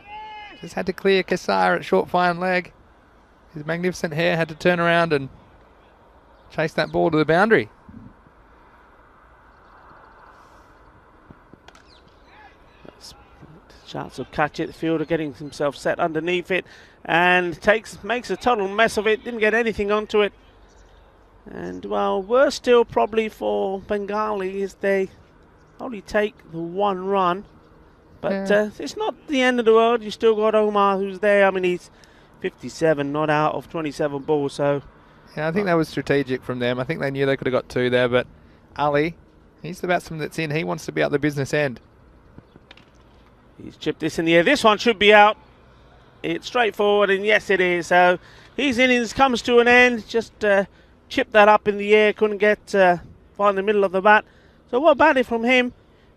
Speaker 1: Just had to clear Kassar at short fine leg. His magnificent hair had to turn around and chase that ball to the boundary.
Speaker 4: Chance will catch it. The fielder getting himself set underneath it and makes a total mess of it. Didn't get anything onto it. And well, worse still probably for Bengali is they only take the 1 run. But it's not the end of the world. You still got Omar who's there. I mean, he's 57, not out of 27 balls. So
Speaker 1: yeah, I think that was strategic from them. I think they knew they could have got 2 there, but Ali, he's the batsman that's in. He wants to be out the business end.
Speaker 4: He's chipped this in the air. This one should be out. It's straightforward, and yes, it is. So his innings comes to an end. Just chipped that up in the air. Couldn't get find the middle of the bat. So what batting from him?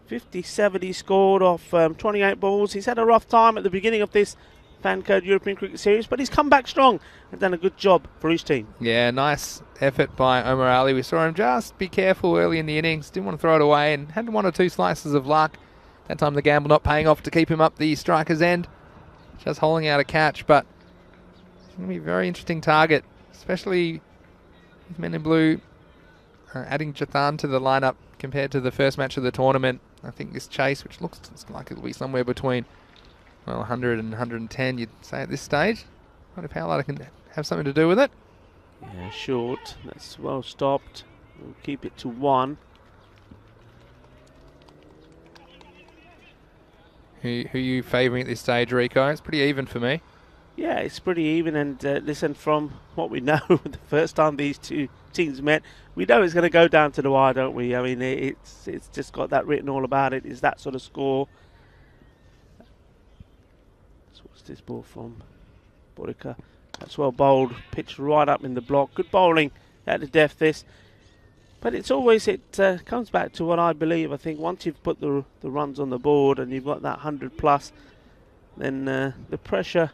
Speaker 4: 57 he scored off 28 balls. He's had a rough time at the beginning of this Fan Code European Cricket Series, but he's come back strong and done a good job for his team.
Speaker 1: Yeah, nice effort by Omar Ali. We saw him just be careful early in the innings. Didn't want to throw it away and had 1 or 2 slices of luck. That time the gamble not paying off to keep him up the striker's end. Just holding out a catch, but it's going to be a very interesting target, especially with Men in Blue adding Jathan to the lineup compared to the first match of the tournament. I think this chase, which looks like it'll be somewhere between 100 and 110, you'd say at this stage. I wonder if Howlada can have something to do with it.
Speaker 4: Yeah, short. That's well stopped. We'll keep it to 1.
Speaker 1: Who are you favouring at this stage, Rico? It's pretty even for me.
Speaker 4: Yeah, it's pretty even. And listen, from what we know, the first time these 2 teams met, we know it's going to go down to the wire, don't we? I mean, it's just got that written all about it. It's that sort of score. So what's this ball from Borica? That's well bowled. Pitched right up in the block. Good bowling at the depth this. But it's always, it comes back to what I believe. I think once you've put the runs on the board and you've got that 100 plus, then the pressure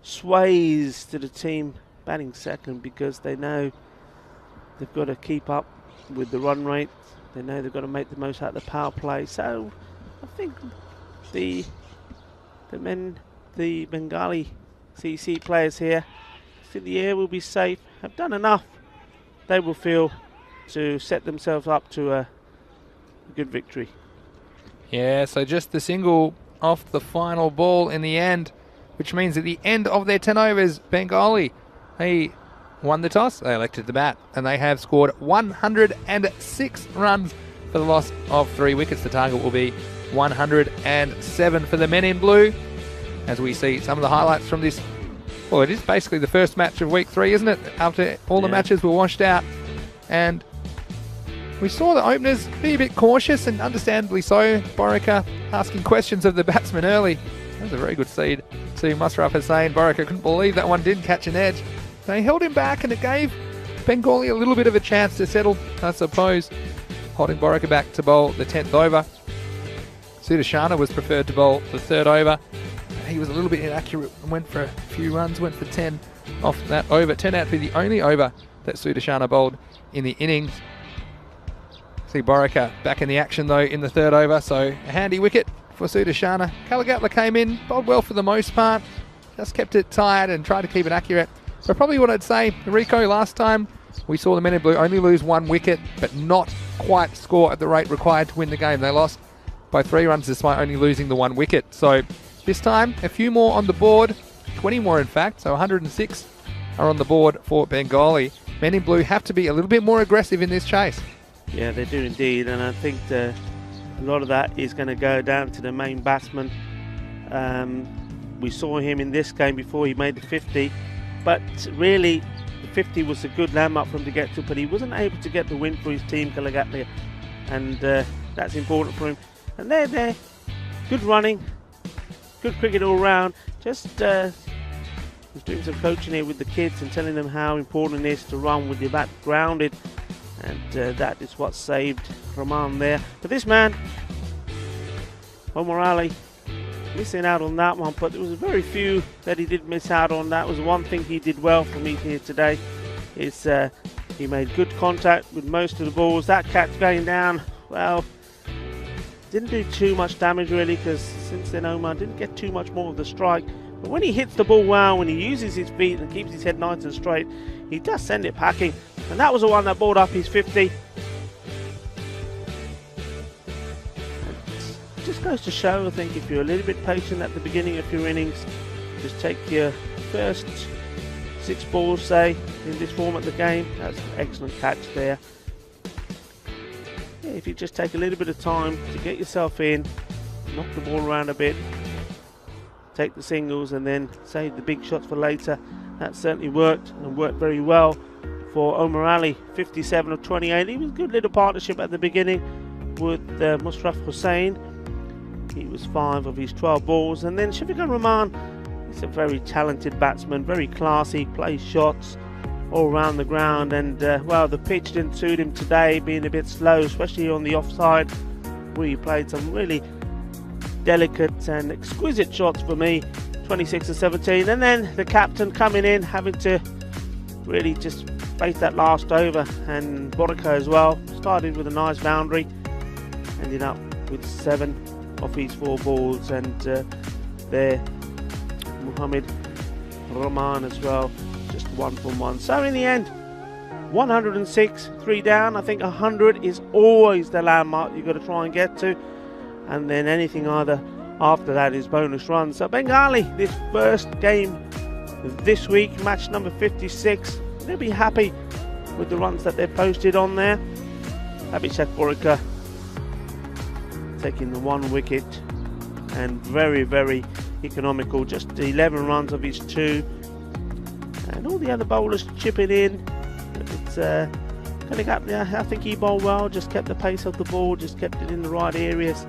Speaker 4: sways to the team batting second because they know they've got to keep up with the run rate. They know they've got to make the most out of the power play. So I think the Bengali CC players here in the air will be safe, have done enough. They will feel to set themselves up to a good victory.
Speaker 1: Yeah, so just the single off the final ball in the end, which means at the end of their 10 overs, Bengali, they won the toss, they elected the bat, and they have scored 106 runs for the loss of 3 wickets. The target will be 107 for the Men in Blue. As we see some of the highlights from this, well, it is basically the first match of week 3, isn't it? After all the matches were washed out, and We saw the openers be a bit cautious, and understandably so. Borica asking questions of the batsman early. That was a very good seed. See Mushraf Hussain. Borica couldn't believe that one didn't catch an edge. They held him back, and it gave Bengali a little bit of a chance to settle, I suppose, holding Borica back to bowl the 10th over. Sudarshana was preferred to bowl the 3rd over. He was a little bit inaccurate and went for a few runs, went for 10 off that over. It turned out to be the only over that Sudarshana bowled in the innings. See Borica back in the action though in the 3rd over, so a handy wicket for Sudarshana. Kalagatla came in, bowled well for the most part, just kept it tight and tried to keep it accurate. But probably what I'd say, Rico, last time we saw the men in blue only lose 1 wicket, but not quite score at the rate required to win the game. They lost by 3 runs despite only losing the 1 wicket. So this time, a few more on the board, 20 more in fact, so 106 are on the board for Bengali. Men in blue have to be a little bit more aggressive in this chase.
Speaker 4: Yeah, they do indeed, and I think a lot of that is going to go down to the main batsman. We saw him in this game before he made the 50, but really the 50 was a good landmark for him to get to, but he wasn't able to get the win for his team, Kalagatla, and that's important for him. And they're there, good running, good cricket all round. Just was doing some coaching here with the kids and telling them how important it is to run with your bat grounded, and that is what saved Rahman there. But this man, Omar Ali, missing out on that one, but there was very few that he did miss out on. That was one thing he did well for me here today, is he made good contact with most of the balls. That catch going down, well, didn't do too much damage really, because since then Omar didn't get too much more of the strike. But when he hits the ball well, when he uses his feet and keeps his head nice and straight, he does send it packing. And that was the one that brought up his 50. And just goes to show, I think, if you're a little bit patient at the beginning of your innings, just take your first 6 balls, say, in this form of the game. That's an excellent catch there. Yeah, if you just take a little bit of time to get yourself in, knock the ball around a bit, take the singles and then save the big shots for later. That certainly worked, and worked very well for Omar Ali. 57 of 28. He was a good little partnership at the beginning with Mushraf Hussain. He was 5 of his 12 balls. And then Shafiqur Rahman, he's a very talented batsman, very classy, plays shots all around the ground. And well, the pitch didn't suit him today, being a bit slow, especially on the offside, where he played some really delicate and exquisite shots for me. 26 and 17, and then the captain coming in, having to really just face that last over, and Borica as well, started with a nice boundary, ended up with 7 of his 4 balls, and there Muhammad Rahman as well, just 1 from 1. So in the end, 106, 3 down. I think 100 is always the landmark you've got to try and get to, and then anything either after that is bonus runs. So Bengali, this first game this week, match number 56, they'll be happy with the runs that they've posted on there. Abhishek Borica taking the 1 wicket, and very, very economical, just 11 runs of his 2, and all the other bowlers chipping in. It's I think he bowled well, just kept the pace of the ball, just kept it in the right areas.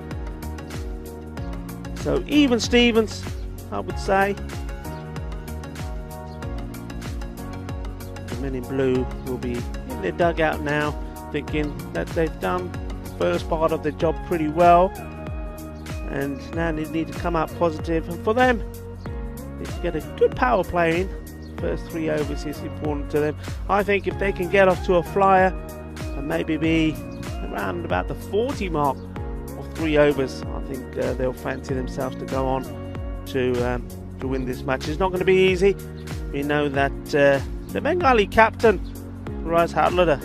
Speaker 4: So even Stevens, I would say. The men in blue will be in their dugout now, thinking that they've done the first part of the job pretty well, and now they need to come out positive. And for them, they need to get a good power play in. First 3 overs is important to them. I think if they can get off to a flyer and maybe be around about the 40 mark of 3 overs, I think they'll fancy themselves to go on to win this match. It's not going to be easy. We know that the Bengali captain, Raz Hadlada,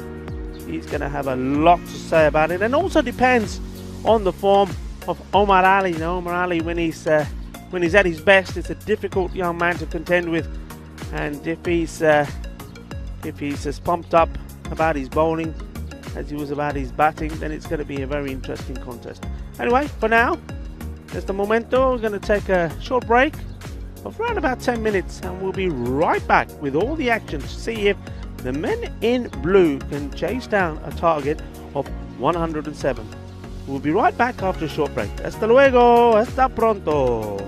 Speaker 4: he's going to have a lot to say about it, and also depends on the form of Omar Ali. You know, Omar Ali, when he's at his best, it's a difficult young man to contend with, and if he's as pumped up about his bowling as he was about his batting, then it's going to be a very interesting contest. Anyway, for now, there's the momento. We're going to take a short break of around about 10 minutes, and we'll be right back with all the action to see if The men in blue can chase down a target of 107. We'll be right back after a short break. Hasta luego, hasta pronto.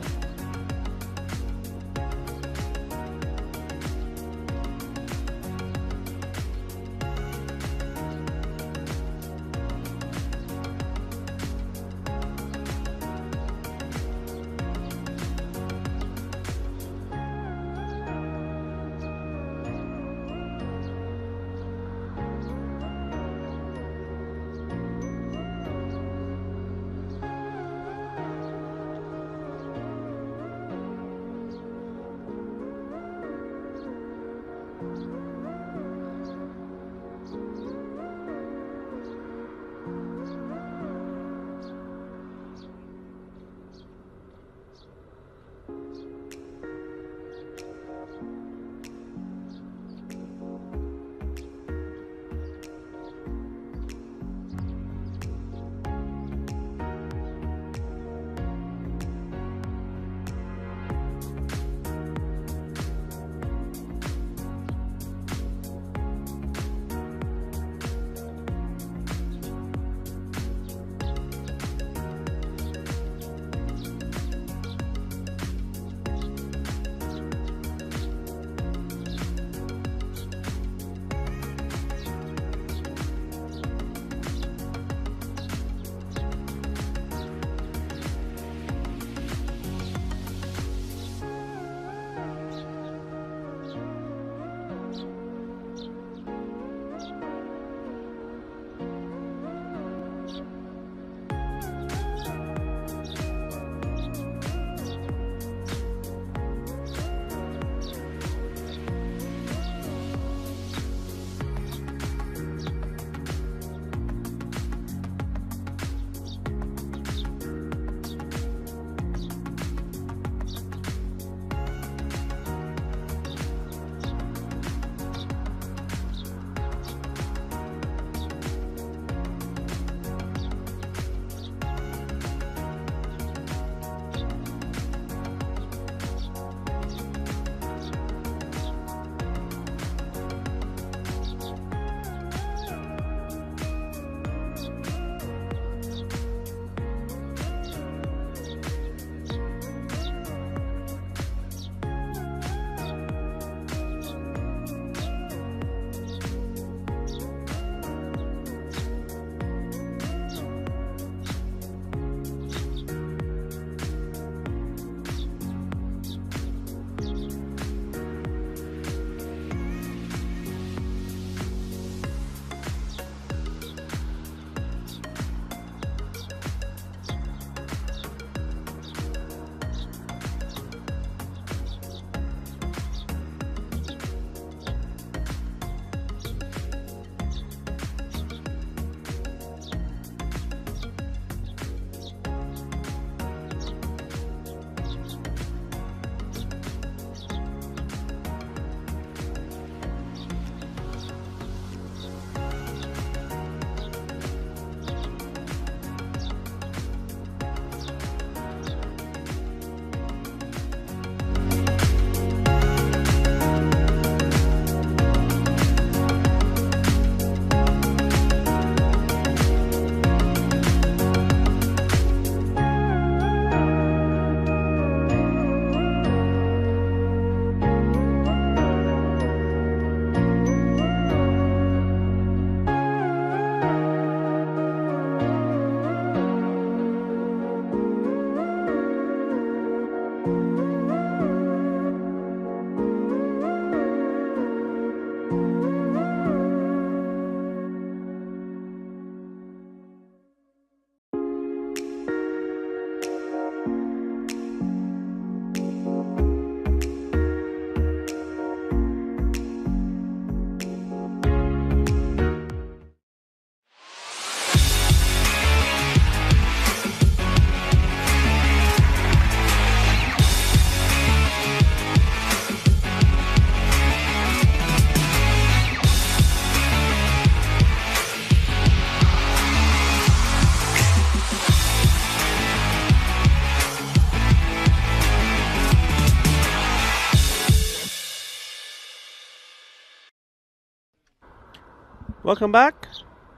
Speaker 4: Welcome back.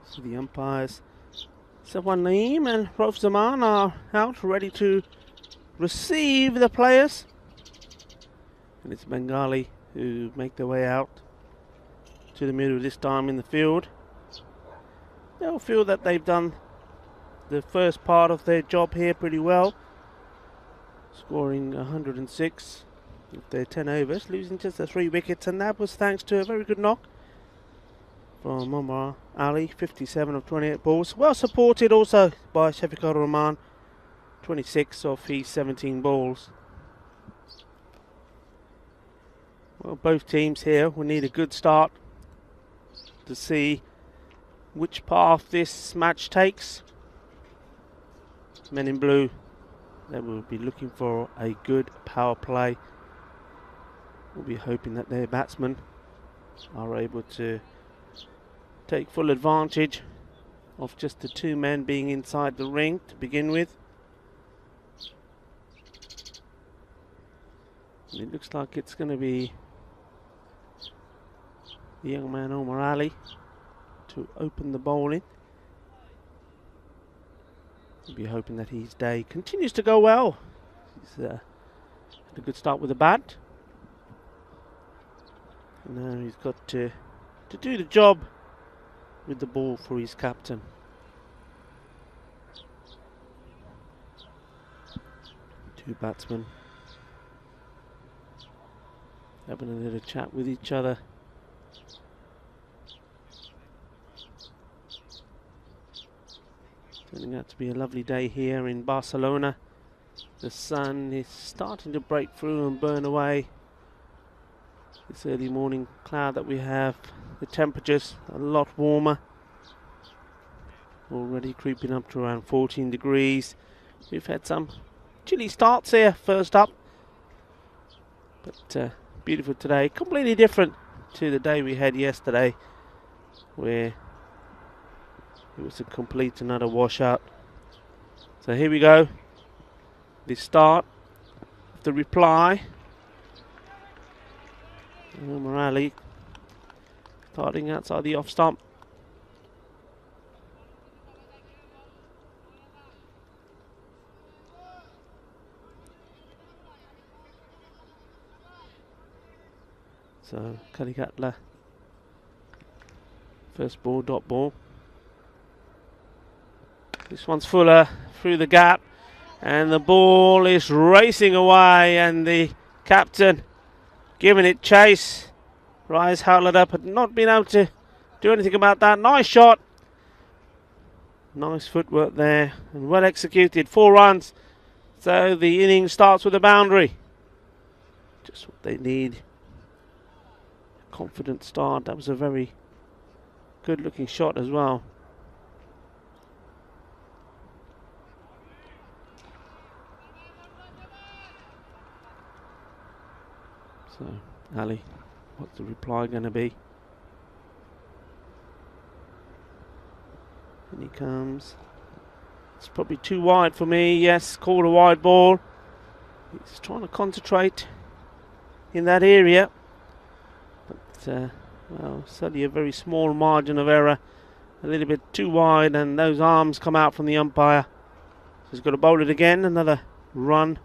Speaker 4: So the umpires, Safwan Naeem and Rauf Zaman, are out ready to receive the players. And it's Bengali who make their way out to the middle this time in the field. They'll feel that they've done the first part of their job here pretty well, scoring 106 with their 10 overs, losing just the 3 wickets, and that was thanks to a very good knock from Omar Ali, 57 of 28 balls, well supported also by Shafiqur Rahman, 26 of his 17 balls. Well, both teams here will need a good start to see which path this match takes. Men in blue, they will be looking for a good power play. We'll be hoping that their batsmen are able to take full advantage of just the 2 men being inside the ring to begin with. And it looks like it's going to be the young man Omar Ali to open the bowling. We'll be hoping that his day continues to go well. He's had a good start with the bat. And now he's got to do the job with the ball for his captain. Two batsmen having a little chat with each other. Turning out to be a lovely day here in Barcelona. The sun is starting to break through and burn away this early morning cloud that we have. The temperatures a lot warmer, already creeping up to around 14 degrees. We've had some chilly starts here first up, but beautiful today. Completely different to the day we had yesterday, where it was a complete another washout. So here we go, the start of the reply. Omar Ali starting outside the off stump. So Kalikatla, first ball, dot ball. This one's fuller through the gap, and the ball is racing away, and the captain giving it chase. Rise Howlett up had not been able to do anything about that. Nice shot. Nice footwork there and well executed. 4 runs. So the innings starts with a boundary. Just what they need. Confident start. That was a very good looking shot as well. So Ali, what's the reply going to be? And he comes. It's probably too wide for me. Yes, called a wide ball. He's trying to concentrate in that area. But, well, certainly a very small margin of error. A little bit too wide, and those arms come out from the umpire. So he's got to bowl it again. Another run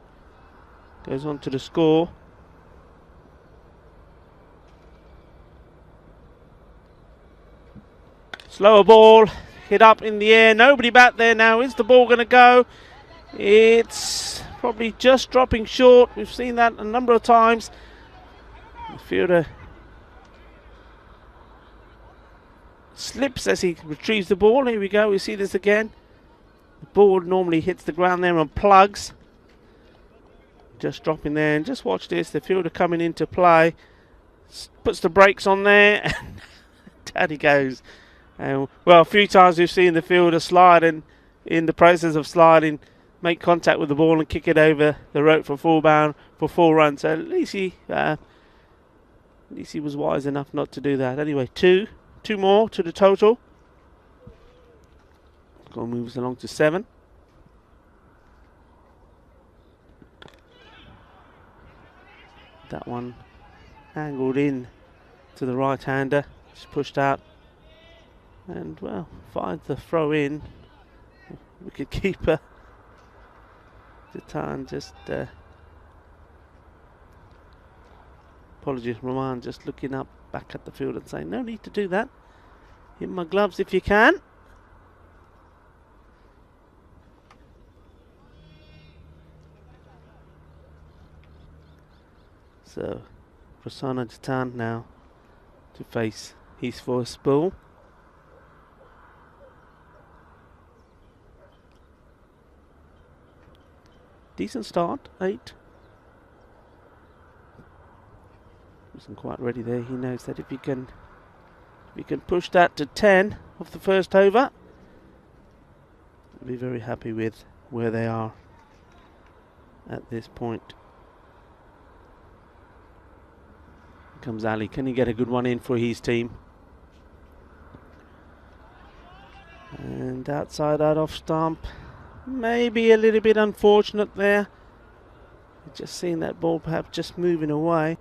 Speaker 4: goes on to the score. Slower ball, hit up in the air, nobody back there now. Is the ball going to go? It's probably just dropping short. We've seen that a number of times. The fielder slips as he retrieves the ball. Here we go, we see this again. The ball normally hits the ground there and plugs. Just dropping there, and just watch this. The fielder coming into play, puts the brakes on there, and down he goes. Well, a few times we've seen the fielder slide, and in the process of sliding, make contact with the ball and kick it over the rope for full bound for 4 runs. So at least he was wise enough not to do that. Anyway, two more to the total. Score moves along to 7. That one angled in to the right-hander, just pushed out And, well, finds the throw in. Wicket keeper. T10 just... apologies, Roman, just looking up back at the field and saying, no need to do that. Hit my gloves if you can. So, Prasanna T10 now to face his first ball. Decent start, 8. Wasn't quite ready there. He knows that if he can push that to 10 off the first over, he'll be very happy with where they are at this point. Here comes Ali. Can he get a good one in for his team? And outside that off stump. Maybe a little bit unfortunate there. Just seeing that ball perhaps just moving away.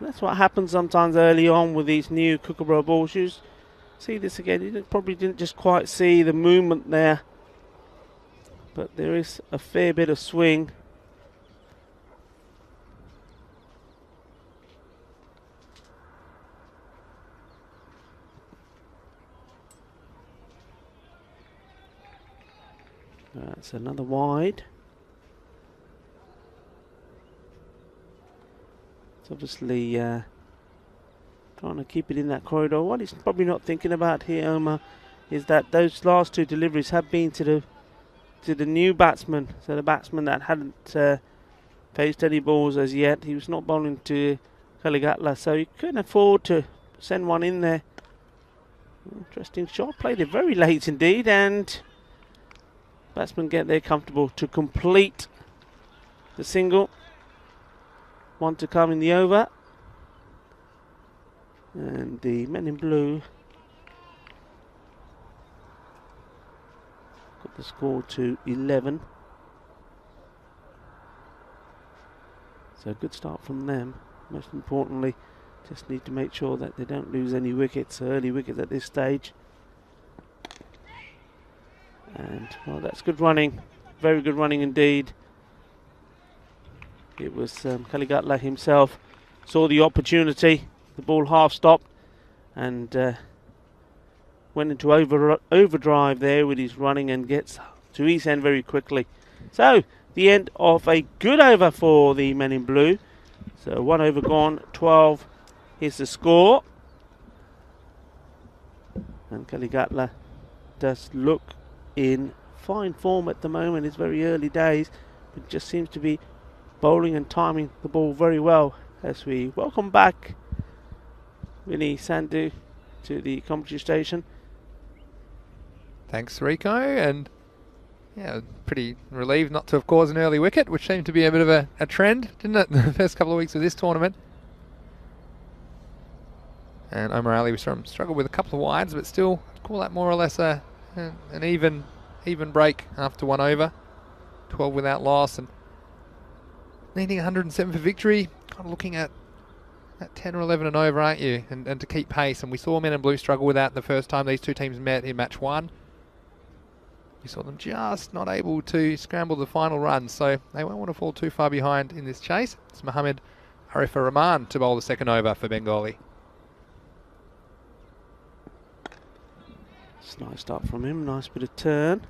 Speaker 4: That's what happens sometimes early on with these new Kookaburra balls. You see this again, you probably didn't just quite see the movement there. But there is a fair bit of swing. That's another wide. It's obviously trying to keep it in that corridor. What he's probably not thinking about here, Omar, is that those last 2 deliveries have been to the new batsman. So the batsman that hadn't faced any balls as yet. He was not bowling to Kaligatla, so he couldn't afford to send one in there. Interesting shot. Played it very late indeed, and batsmen get there comfortable to complete the single. 1 to come in the over. And the men in blue got the score to 11. So a good start from them. Most importantly, just need to make sure that they don't lose any wickets, early wickets at this stage. And, well, that's good running. Very good running indeed. It was Kaligatla himself saw the opportunity. The ball half stopped and went into overdrive there with his running and gets to ECN very quickly. So, the end of a good over for the men in blue. So, 1 over gone, 12 is the score. And Kaligatla does look in fine form at the moment. It's very early days, but just seems to be bowling and timing the ball very well. As we welcome back Vinny Sandhu to the commentary station.
Speaker 1: Thanks, Rico, and yeah, pretty relieved not to have caused an early wicket, which seemed to be a bit of a trend, didn't it, the first couple of weeks of this tournament. And Omar Ali struggled with a couple of wides, but still call that more or less an even break after 1 over. 12 without loss, and needing 107 for victory. Kind of looking at 10 or 11 and over, aren't you? And to keep pace. And we saw men in blue struggle with that the first time these 2 teams met in match 1. We saw them just not able to scramble the final run, so they won't want to fall too far behind in this chase. It's Mohammed Arifur Rahman to bowl the second over for Bengali.
Speaker 4: It's a nice start from him, nice bit of turn.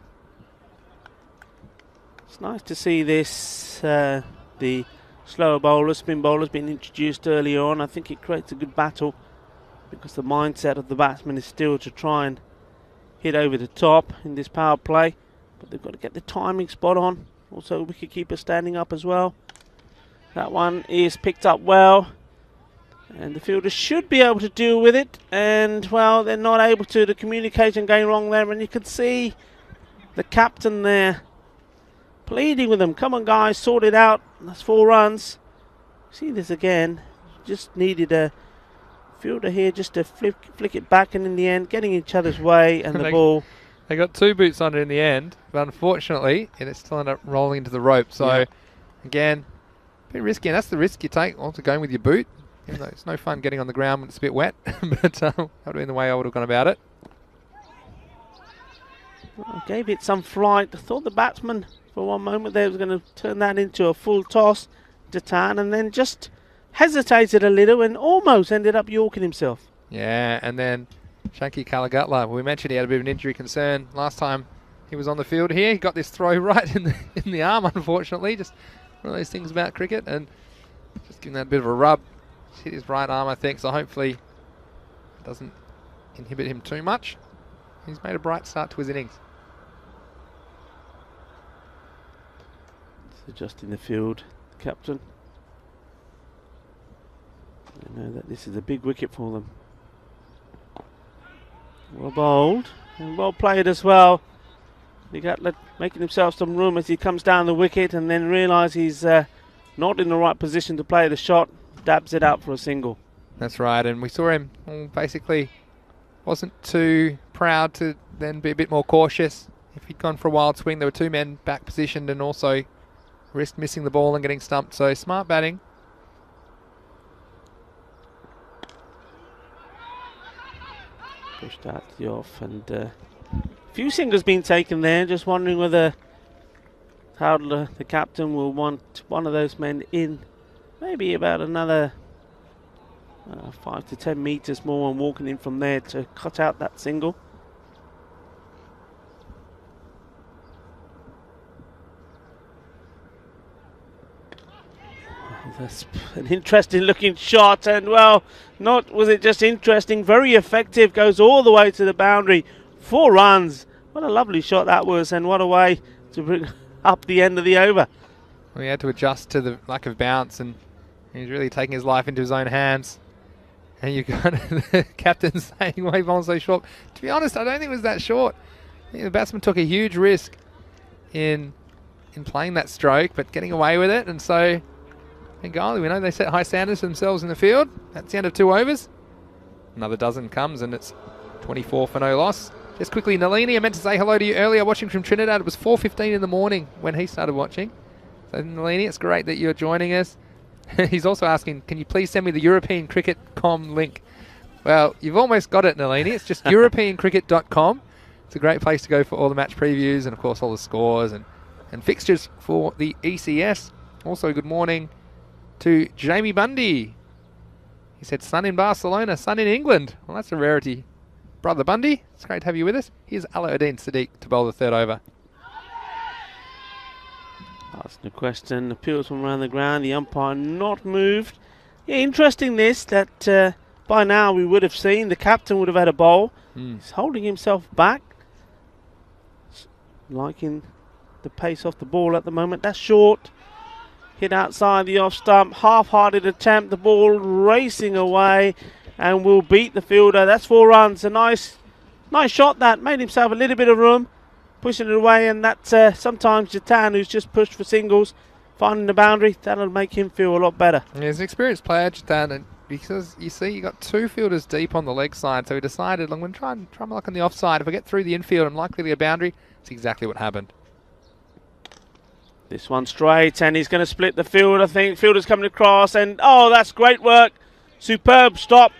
Speaker 4: It's nice to see this, the slower bowler, spin bowlers being introduced early on. I think it creates a good battle because the mindset of the batsman is still to try and hit over the top in this power play, but they've got to get the timing spot on. Also, wicketkeeper standing up as well. That one is picked up well, and the fielders should be able to deal with it, and well, they're not able to. The communication going wrong there, and you can see the captain there pleading with them. Come on guys, sort it out. That's 4 runs. See this again. Just needed a fielder here just to flick it back, and in the end getting each other's way, and the ball.
Speaker 1: They got 2 boots on it in the end, but unfortunately it still ended up rolling into the rope. So again, a bit risky, and that's the risk you take also going with your boot. Even though it's no fun getting on the ground when it's a bit wet, but that would have been the way I would have gone about it.
Speaker 4: I gave it some flight. I thought the batsman for one moment there was going to turn that into a full toss to Tan, and then just hesitated a little and almost ended up yorking himself.
Speaker 1: Yeah, and then Shanky Kalagutla, we mentioned he had a bit of an injury concern last time he was on the field here. He got this throw right in the arm, unfortunately. Just one of those things about cricket, and just giving that a bit of a rub. Just hit his right arm, I think, so hopefully it doesn't inhibit him too much. He's made a bright start to his innings.
Speaker 4: It's adjusting the field, captain. They know that this is a big wicket for them. Well bowled and well played as well. Kalagutla making himself some room as he comes down the wicket, and then realises he's not in the right position to play the shot. Dabs it out for a single.
Speaker 1: That's right, and we saw him basically wasn't too proud to then be a bit more cautious. If he'd gone for a wild swing, there were two men back positioned and also risked missing the ball and getting stumped. So smart batting.
Speaker 4: Pushed out the off, and a few singles been taken there. Just wondering whether Howler, the captain, will want one of those men in maybe about another 5 to 10 metres more and walking in from there to cut out that single. That's an interesting looking shot, and well, not was it just interesting, very effective, goes all the way to the boundary. 4 runs. What a lovely shot that was, and what a way to bring up the end of the over.
Speaker 1: Well, he had to adjust to the lack of bounce, and he's really taking his life into his own hands. And you've got the captain saying, why he bowled so short. To be honest, I don't think it was that short. I think the batsman took a huge risk in playing that stroke, but getting away with it, and so Bengali, we know they set high standards for themselves in the field. That's the end of 2 overs. Another dozen comes, and it's 24 for no loss. Just quickly, Nalini, I meant to say hello to you earlier, watching from Trinidad. It was 4:15 in the morning when he started watching. So Nalini, it's great that you're joining us. He's also asking, can you please send me the European Cricket.com link? Well, you've almost got it, Nalini. It's just europeancricket.com. It's a great place to go for all the match previews and, of course, all the scores and fixtures for the ECS. Also, good morning to Jamie Bundy. He said, sun in Barcelona, sun in England. Well, that's a rarity. Brother Bundy, it's great to have you with us. Here's Alauddin Sadiq to bowl the 3rd over.
Speaker 4: Asking a question, appeals from around the ground, the umpire not moved. Yeah, interesting this, that by now we would have seen the captain would have had a bowl. He's holding himself back. Liking the pace off the ball at the moment. That's short. Hit outside the off stump, half-hearted attempt, the ball racing away and will beat the fielder. That's 4 runs, a nice shot that, made himself a little bit of room, pushing it away, and that's sometimes Jatan, who's just pushed for singles, finding the boundary, that'll make him feel a lot better.
Speaker 1: Yeah, he's an experienced player, Jatan, and because you see you got 2 fielders deep on the leg side, so he decided I'm going to try my luck on the offside. If I get through the infield, I'm likely to get a boundary. That's exactly what happened.
Speaker 4: This one straight, and he's going to split the field, I think. Fielder's coming across, and oh, that's great work. Superb stop.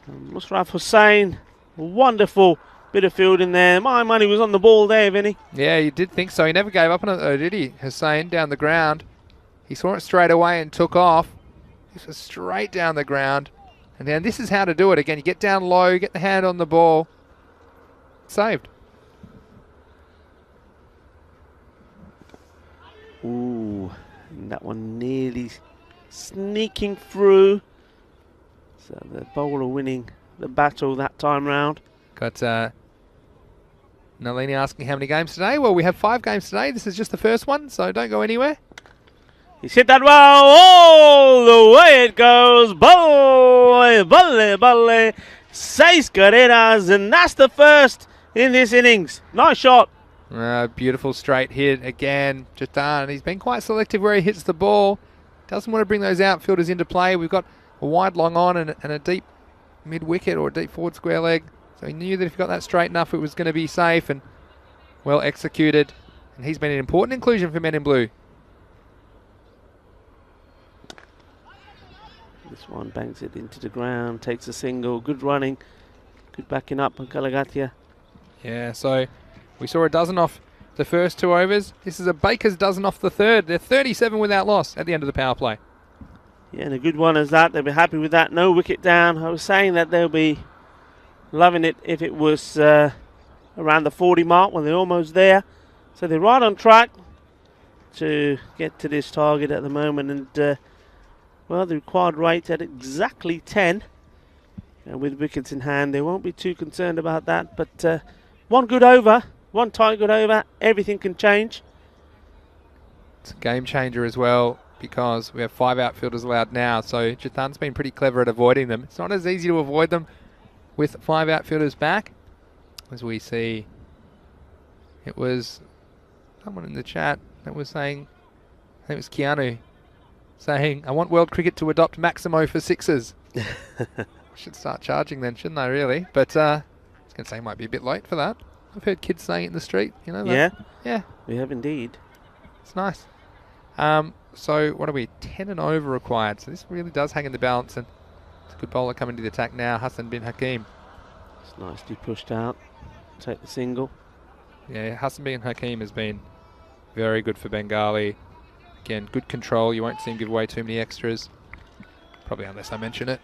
Speaker 4: Mushraf Hussain, wonderful bit of fielding there. My money was on the ball there, Vinny.
Speaker 1: Yeah, you did think so. He never gave up on it, though, did he? Hussain down the ground. He saw it straight away and took off. This was straight down the ground. And then this is how to do it. Again, you get down low, get the hand on the ball. Saved.
Speaker 4: Ooh, and that one nearly sneaking through. So the bowler winning the battle that time round.
Speaker 1: Got Nalini asking how many games today. Well, we have 5 games today. This is just the first one, so don't go anywhere.
Speaker 4: He's hit that well. All the way it goes. Balle, balle, balle. 6 carreras, and that's the first in this innings. Nice shot.
Speaker 1: Beautiful straight hit again. Jatan, he's been quite selective where he hits the ball. Doesn't want to bring those outfielders into play. We've got a wide long on and a deep mid-wicket or a deep forward square leg. So he knew that if he got that straight enough, it was going to be safe and well executed. And he's been an important inclusion for Men in Blue.
Speaker 4: This one bangs it into the ground, takes a single. Good running, good backing up on Gracia.
Speaker 1: Yeah, so we saw a dozen off the first 2 overs. This is a baker's dozen off the third. They're 37 without loss at the end of the power play.
Speaker 4: Yeah, and a good one is that. They'll be happy with that. No wicket down. I was saying that they'll be loving it if it was around the 40 mark when they're almost there. So they're right on track to get to this target at the moment. And, well, the required rate at exactly 10. And with wickets in hand, they won't be too concerned about that. But one good over, one tight good over, everything can change.
Speaker 1: It's a game changer as well, because we have 5 outfielders allowed now. So Jathan's been pretty clever at avoiding them. It's not as easy to avoid them with 5 outfielders back. As we see, it was someone in the chat that was saying, I think it was Keanu, saying, I want world cricket to adopt Maximo for sixes. Should start charging then, shouldn't I, really? But I was going to say it might be a bit late for that. I've heard kids saying it in the street, you know that?
Speaker 4: Yeah.
Speaker 1: Yeah.
Speaker 4: We have indeed.
Speaker 1: It's nice. So what are we? 10 and over required. So this really does hang in the balance, and it's a good bowler coming to the attack now, Hassan bin Hakim.
Speaker 4: It's nicely pushed out. Take the single.
Speaker 1: Yeah, Hassan bin Hakim has been very good for Bengali. Again, good control. You won't see him give away too many extras. Probably unless I mention it.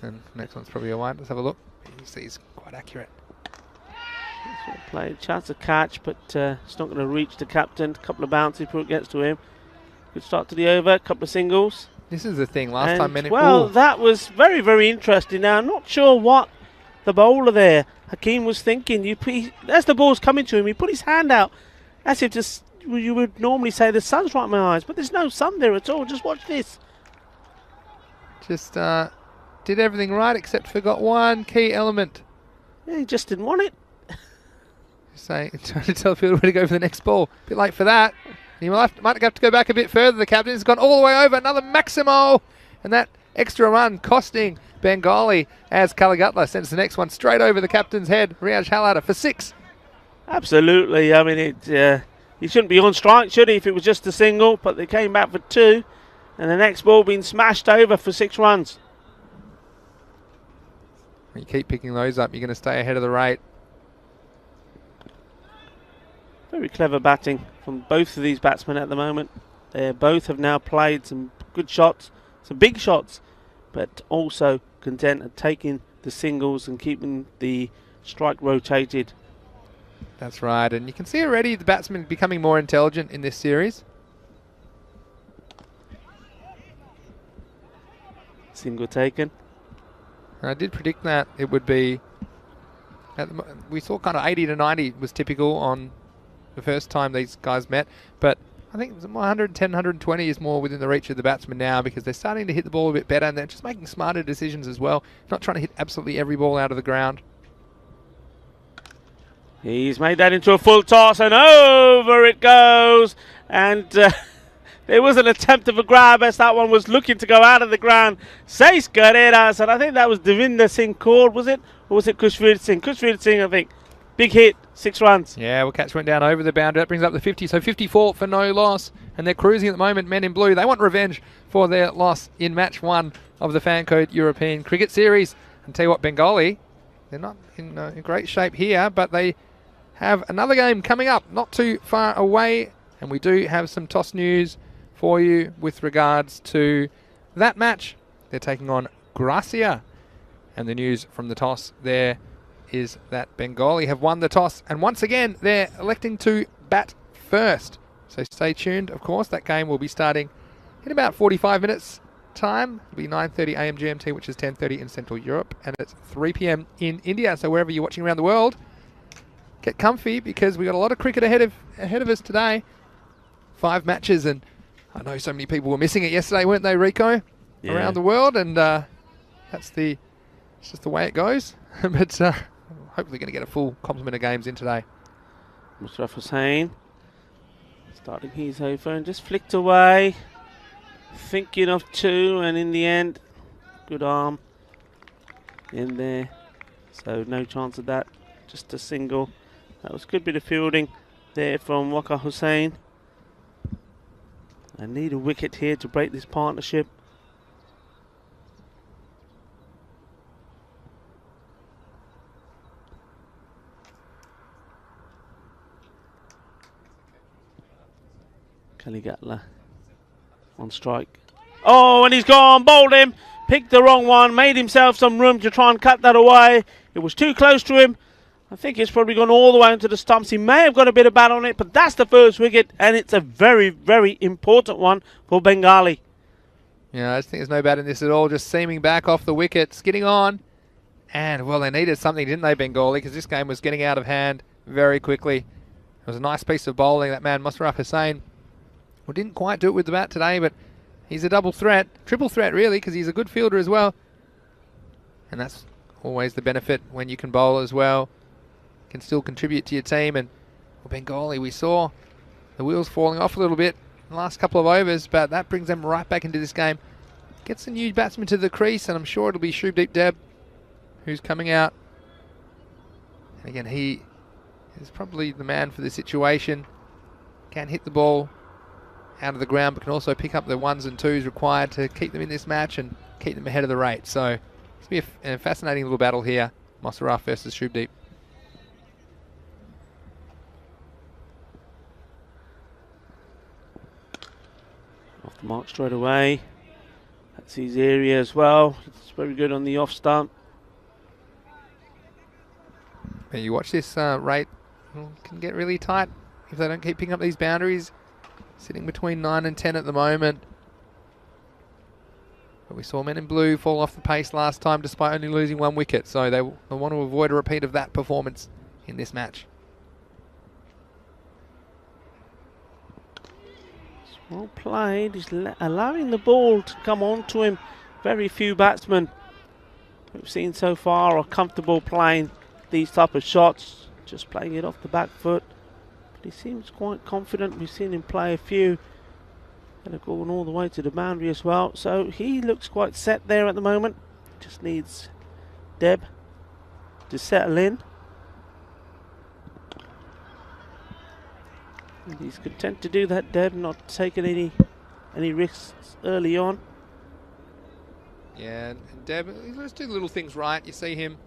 Speaker 1: And next one's probably a wide. Let's have a look. You see he's quite accurate.
Speaker 4: Play chance to catch, but it's not going to reach the captain. A couple of bounces before it gets to him. Good start to the over. Couple of singles.
Speaker 1: This is the thing. Last time,
Speaker 4: well, that was very, very interesting. Now, I'm not sure what the bowler there, Hakim, was thinking. As the ball's coming to him, he put his hand out as if just you would normally say the sun's right in my eyes, but there's no sun there at all. Just watch this.
Speaker 1: Just did everything right except forgot one key element.
Speaker 4: Yeah, he just didn't want it.
Speaker 1: Trying to tell the fielder where to go for the next ball. A bit late for that. He might have to go back a bit further. The captain's gone all the way over. Another Maximo. And that extra run costing Bengali as Kalagatla sends the next one straight over the captain's head. Riaz Halada for 6.
Speaker 4: Absolutely. I mean, he shouldn't be on strike, should he, if it was just a single? But they came back for 2. And the next ball being smashed over for 6 runs.
Speaker 1: When you keep picking those up, you're going to stay ahead of the rate.
Speaker 4: Very clever batting from both of these batsmen at the moment. They both have now played some good shots, some big shots, but also content at taking the singles and keeping the strike rotated.
Speaker 1: That's right, and you can see already the batsmen becoming more intelligent in this series.
Speaker 4: Single taken.
Speaker 1: And I did predict that it would be, we saw kind of 80 to 90 was typical on the first time these guys met, but I think 110, 120 is more within the reach of the batsmen now, because they're starting to hit the ball a bit better and they're just making smarter decisions as well, not trying to hit absolutely every ball out of the ground.
Speaker 4: He's made that into a full toss and over it goes, and there was an attempt of a grab as that one was looking to go out of the ground. 6 carreras, and I think that was Devinder Singh Kaur, was it? Or was it Kushveer Singh? Kushveer Singh, I think. Big hit, 6 runs.
Speaker 1: Yeah, well, catch went down over the boundary. That brings up the 50, so 54 for no loss. And they're cruising at the moment, men in blue. They want revenge for their loss in match 1 of the Fan Code European Cricket Series. And tell you what, Bengali, they're not in great shape here, but they have another game coming up not too far away. And we do have some toss news for you with regards to that match. They're taking on Gracia. And the news from the toss there is that Bengali have won the toss, and once again they're electing to bat first. So stay tuned, of course. That game will be starting in about 45 minutes time. It'll be 9:30 AM GMT, which is 10:30 in Central Europe, and it's 3 PM in India. So wherever you're watching around the world, get comfy, because we got a lot of cricket ahead of us today. 5 matches, and I know so many people were missing it yesterday, weren't they, Rico? Yeah. Around the world, and it's just the way it goes. But hopefully going to get a full complement of games in today.
Speaker 4: Mushraf Hussain starting his over and just flicked away, thinking of 2, and in the end, good arm in there. So no chance of that, just a single. That was a good bit of fielding there from Waqar Hussain. I need a wicket here to break this partnership. Kaligatla on strike. Oh, and he's gone, bowled him, picked the wrong one, made himself some room to try and cut that away. It was too close to him. I think it's probably gone all the way into the stumps. He may have got a bit of bat on it, but that's the first wicket, and it's a very, very important one for Bengali.
Speaker 1: Yeah, I just think there's no bat in this at all. Just seaming back off the wicket, skidding on. And, well, they needed something, didn't they, Bengali? Because this game was getting out of hand very quickly. It was a nice piece of bowling. That man, Musharraf Hussain, well, didn't quite do it with the bat today, but he's a double threat. Triple threat, really, because he's a good fielder as well. And that's always the benefit when you can bowl as well. Can still contribute to your team. And well, Bengali, we saw the wheels falling off a little bit in the last couple of overs, but that brings them right back into this game. Gets a new batsman to the crease, and I'm sure it'll be Shubdeep Deb who's coming out. And again, he is probably the man for the situation. Can hit the ball out of the ground, but can also pick up the ones and twos required to keep them in this match and keep them ahead of the rate. So it's going to be a fascinating little battle here. Musharraf versus Shubdeep.
Speaker 4: Off the mark straight away. That's his area as well. It's very good on the off stump.
Speaker 1: And you watch this rate, can get really tight if they don't keep picking up these boundaries. Sitting between 9 and 10 at the moment. But we saw men in blue fall off the pace last time despite only losing 1 wicket. So they want to avoid a repeat of that performance in this match.
Speaker 4: Well played. He's allowing the ball to come on to him. Very few batsmen we've seen so far are comfortable playing these type of shots, just playing it off the back foot. But he seems quite confident. We've seen him play a few that have gone all the way to the boundary as well. So he looks quite set there at the moment. Just needs Deb to settle in. And he's content to do that, Deb, not taking any risks early on.
Speaker 1: Yeah, and Deb, let's do the little things right. You see him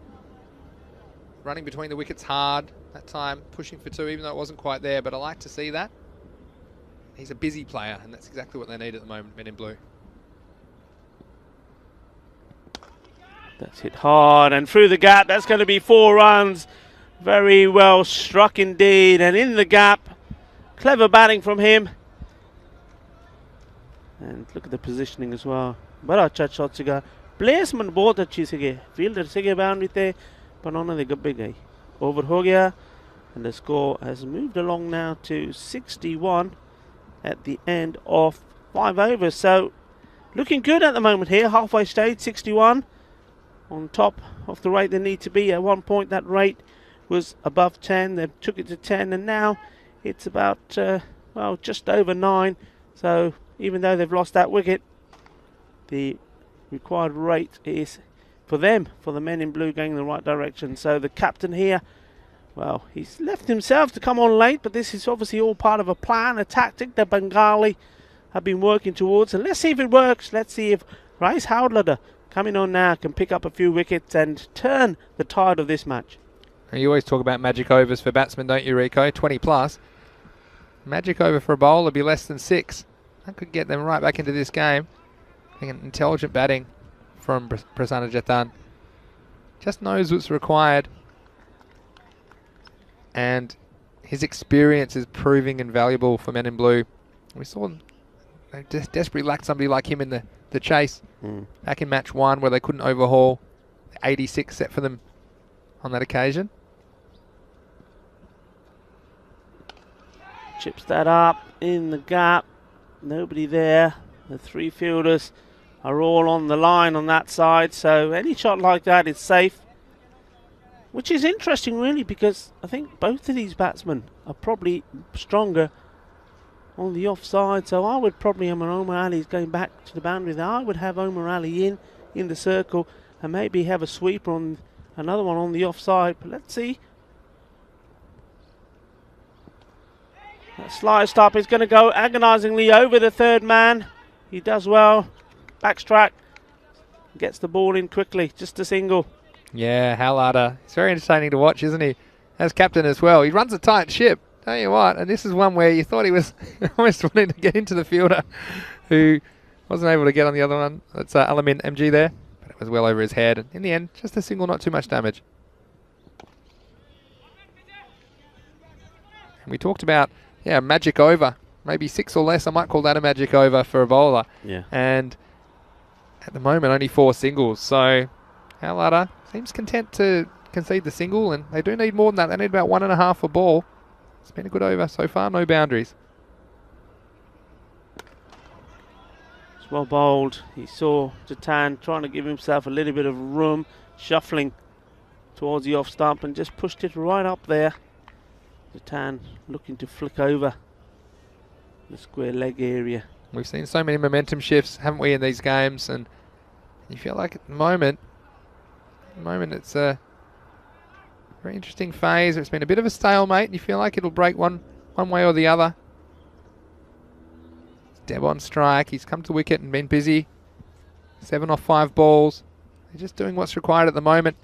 Speaker 1: running between the wickets hard that time, pushing for 2, even though it wasn't quite there, but I like to see that. He's a busy player, and that's exactly what they need at the moment, men in blue.
Speaker 4: That's hit hard and through the gap. That's going to be 4 runs. Very well struck indeed, and in the gap. Clever batting from him. And look at the positioning as well. बड़ा अच्छा shot सीगा. Placement बहुत अच्छी सीगे. Fielder सीगे boundary थे, पर उन्होंने गब्बे गई. Over हो गया. And the score has moved along now to 61 at the end of 5 overs. So looking good at the moment here. Halfway stage, 61. On top of the rate they need to be. At one point that rate was above 10. They took it to 10, and now it's about, well, just over 9. So even though they've lost that wicket, the required rate is for them, for the men in blue, going in the right direction. So the captain here, well, he's left himself to come on late, but this is obviously all part of a plan, a tactic that Bengali have been working towards. And let's see if it works. Let's see if Rice Howdler coming on now can pick up a few wickets and turn the tide of this match.
Speaker 1: You always talk about magic overs for batsmen, don't you, Rico? 20 plus. Magic over for a bowler would be less than 6. That could get them right back into this game. I think an intelligent batting from Prasanna Jatan. Just knows what's required. And his experience is proving invaluable for men in blue. We saw they just desperately lacked somebody like him in the chase. Back in match 1 where they couldn't overhaul. The 86 set for them on that occasion.
Speaker 4: Chips that up in the gap. Nobody there. The 3 fielders are all on the line on that side. So any shot like that is safe. Which is interesting really, because I think both of these batsmen are probably stronger on the offside. So I would probably, Omar Ali's going back to the boundary there. I would have Omar Ali in the circle and maybe have a sweeper on another one on the offside. But let's see. That slide stop is going to go agonisingly over the 3rd man. He does well. Backstrack. Gets the ball in quickly. Just a single.
Speaker 1: Yeah, Howlada. It's very entertaining to watch, isn't he? As captain as well. He runs a tight ship, tell you what, and this is one where you thought he was almost wanting to get into the fielder who wasn't able to get on the other one. That's Alamin MG there, but it was well over his head. And in the end, just a single, not too much damage. And we talked about, yeah, magic over. Maybe 6 or less. I might call that a magic over for a bowler.
Speaker 4: Yeah.
Speaker 1: And at the moment, only 4 singles. So Halada seems content to concede the single, and they do need more than that. They need about 1.5 a ball. It's been a good over so far, no boundaries.
Speaker 4: It's well bowled. He saw T10 trying to give himself a little bit of room, shuffling towards the off stump, and just pushed it right up there. T10 looking to flick over the square leg area.
Speaker 1: We've seen so many momentum shifts, haven't we, in these games? And you feel like at the moment it's a very interesting phase. It's been a bit of a stalemate, and you feel like it'll break one way or the other. Deb on strike. He's come to wicket and been busy. 7 off 5 balls. They're just doing what's required at the moment.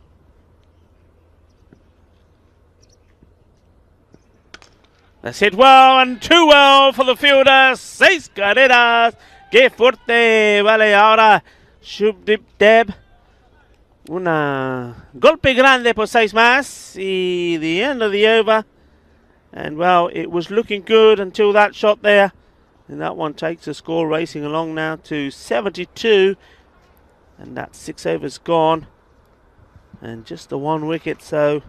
Speaker 4: That's hit well and too well for the fielder. 6 carreras. Que fuerte. Vale, ahora Shubdip Deb. Una golpe grande por 6 más. Y the end of the over. And well, it was looking good until that shot there. And that one takes the score racing along now to 72. And that 6 overs gone. And just the 1 wicket, so...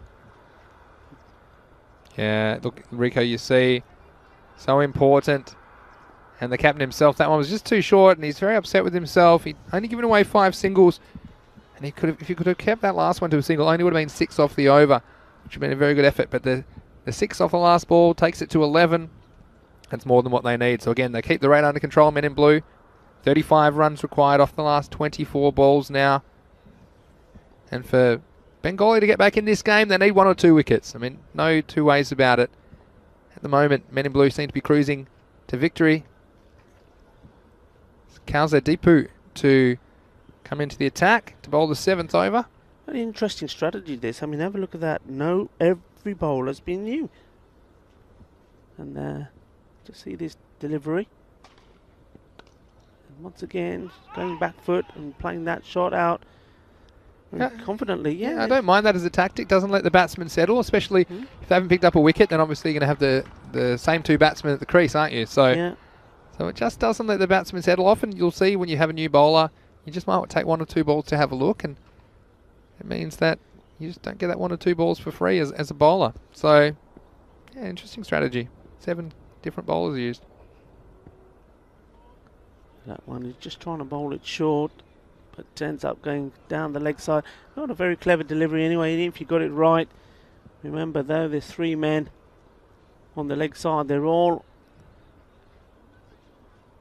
Speaker 1: Yeah, look, Rico, you see, so important. And the captain himself, that one was just too short, and he's very upset with himself. He'd only given away 5 singles, and he could have, if he could have kept that last one to a single, only would have been 6 off the over, which would have been a very good effort. But the 6 off the last ball takes it to 11. That's more than what they need. So again, they keep the rate under control, men in blue. 35 runs required off the last 24 balls now. And for Bengali to get back in this game, they need 1 or 2 wickets. I mean, no 2 ways about it. At the moment, men in blue seem to be cruising to victory. Kauza Deepu to come into the attack to bowl the 7th over.
Speaker 4: An interesting strategy this. I mean, have a look at that. No, every bowler's been new. And to see this delivery. And once again, going back foot and playing that shot out. Confidently, yeah.
Speaker 1: I don't mind that as a tactic. Doesn't let the batsman settle, especially if they haven't picked up a wicket. Then obviously you're going to have the same 2 batsmen at the crease, aren't you? So, so it just doesn't let the batsman settle. Often you'll see when you have a new bowler, you just might take 1 or 2 balls to have a look, and it means that you just don't get that 1 or 2 balls for free as a bowler. So, yeah, interesting strategy. 7 different bowlers used.
Speaker 4: That one is just trying to bowl it short, but ends up going down the leg side. Not a very clever delivery anyway, even if you got it right. Remember though, there's 3 men on the leg side. They're all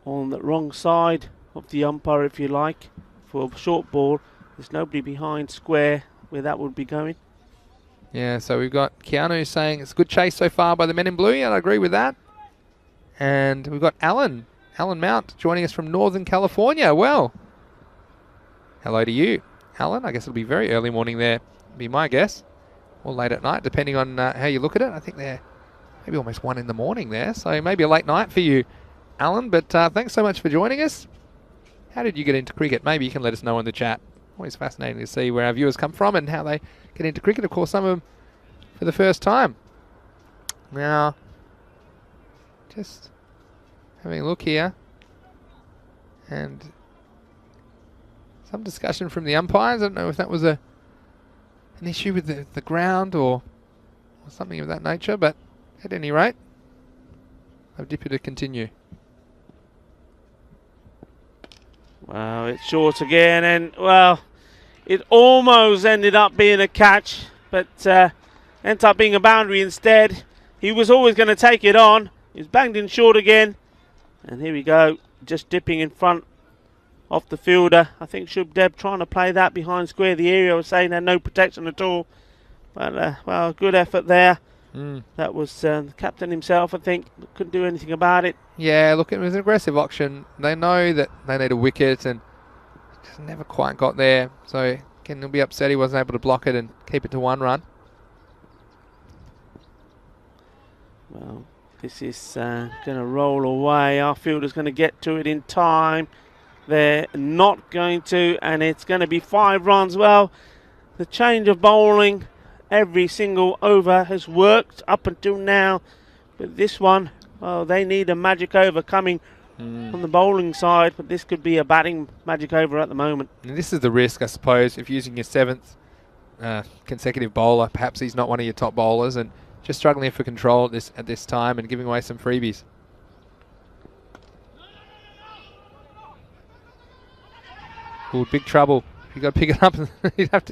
Speaker 4: on the wrong side of the umpire, if you like, for a short ball. There's nobody behind square where that would be going.
Speaker 1: Yeah, so we've got Keanu saying it's a good chase so far by the men in blue, and I agree with that. And we've got Alan Mount joining us from Northern California. Well, hello to you, Alan. I guess it'll be very early morning there, be my guess. Or late at night, depending on how you look at it. I think they're maybe almost 1 in the morning there. So maybe a late night for you, Alan. But thanks so much for joining us. How did you get into cricket? Maybe you can let us know in the chat. Always fascinating to see where our viewers come from and how they get into cricket. Of course, some of them for the first time. Now, just having a look here. And some discussion from the umpires. I don't know if that was an issue with the ground or something of that nature, but at any rate, I've dipped to continue.
Speaker 4: Wow, it's short again, and well, it almost ended up being a catch, but ended up being a boundary instead. He was always going to take it on. He's banged in short again, and here we go, just dipping in front of the fielder. I think Shubdeb trying to play that behind square. The area was saying had no protection at all, but well, good effort there. That was the captain himself, I think, couldn't do anything about it.
Speaker 1: Yeah, look, it was an aggressive auction. They know that they need a wicket and just never quite got there. So, again, he'll be upset he wasn't able to block it and keep it to 1 run.
Speaker 4: Well, this is going to roll away. Our fielder's going to get to it in time. They're not going to, and it's going to be 5 runs. Well, the change of bowling every single over has worked up until now. But this one, well, they need a magic over coming on the bowling side, but this could be a batting magic over at the moment.
Speaker 1: And this is the risk, I suppose, if using your 7th consecutive bowler. Perhaps he's not one of your top bowlers and just struggling for control at this time and giving away some freebies. Ooh, big trouble. You got to pick it up. He'd had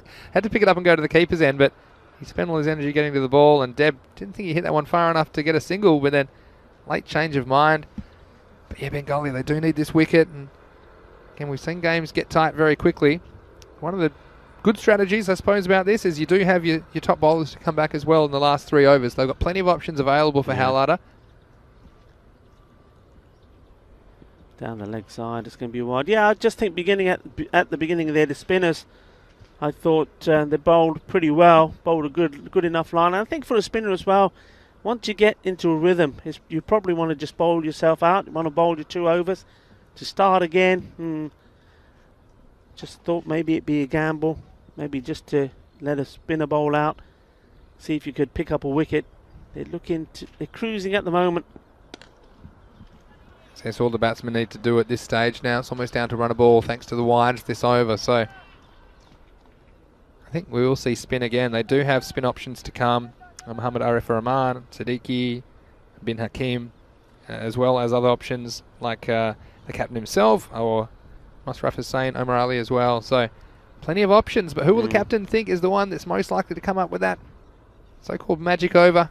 Speaker 1: to pick it up and go to the keeper's end, but he spent all his energy getting to the ball, and Deb didn't think he hit that one far enough to get a single, but then late change of mind. But yeah, Bengali, they do need this wicket, and again, we've seen games get tight very quickly. One of the good strategies, I suppose, about this is you do have your top bowlers to come back as well in the last 3 overs. They've got plenty of options available for Howlatter.
Speaker 4: Down the leg side, it's going to be wide. Yeah, I just think at the beginning there, the spinners, I thought they bowled pretty well, bowled a good enough line. And I think for a spinner as well, once you get into a rhythm, you probably want to just bowl yourself out. You want to bowl your 2 overs to start again. Just thought maybe it'd be a gamble, maybe just to let a spinner bowl out, see if you could pick up a wicket. They're cruising at the moment.
Speaker 1: So that's all the batsmen need to do at this stage now. It's almost down to run a ball thanks to the wides this over. So I think we will see spin again. They do have spin options to come. Muhammad Arif Rahman, Siddiqui, Bin Hakim, as well as other options like the captain himself or Musharraf Hussain, Omar Ali as well. So plenty of options, but who will the captain think is the one that's most likely to come up with that so-called magic over?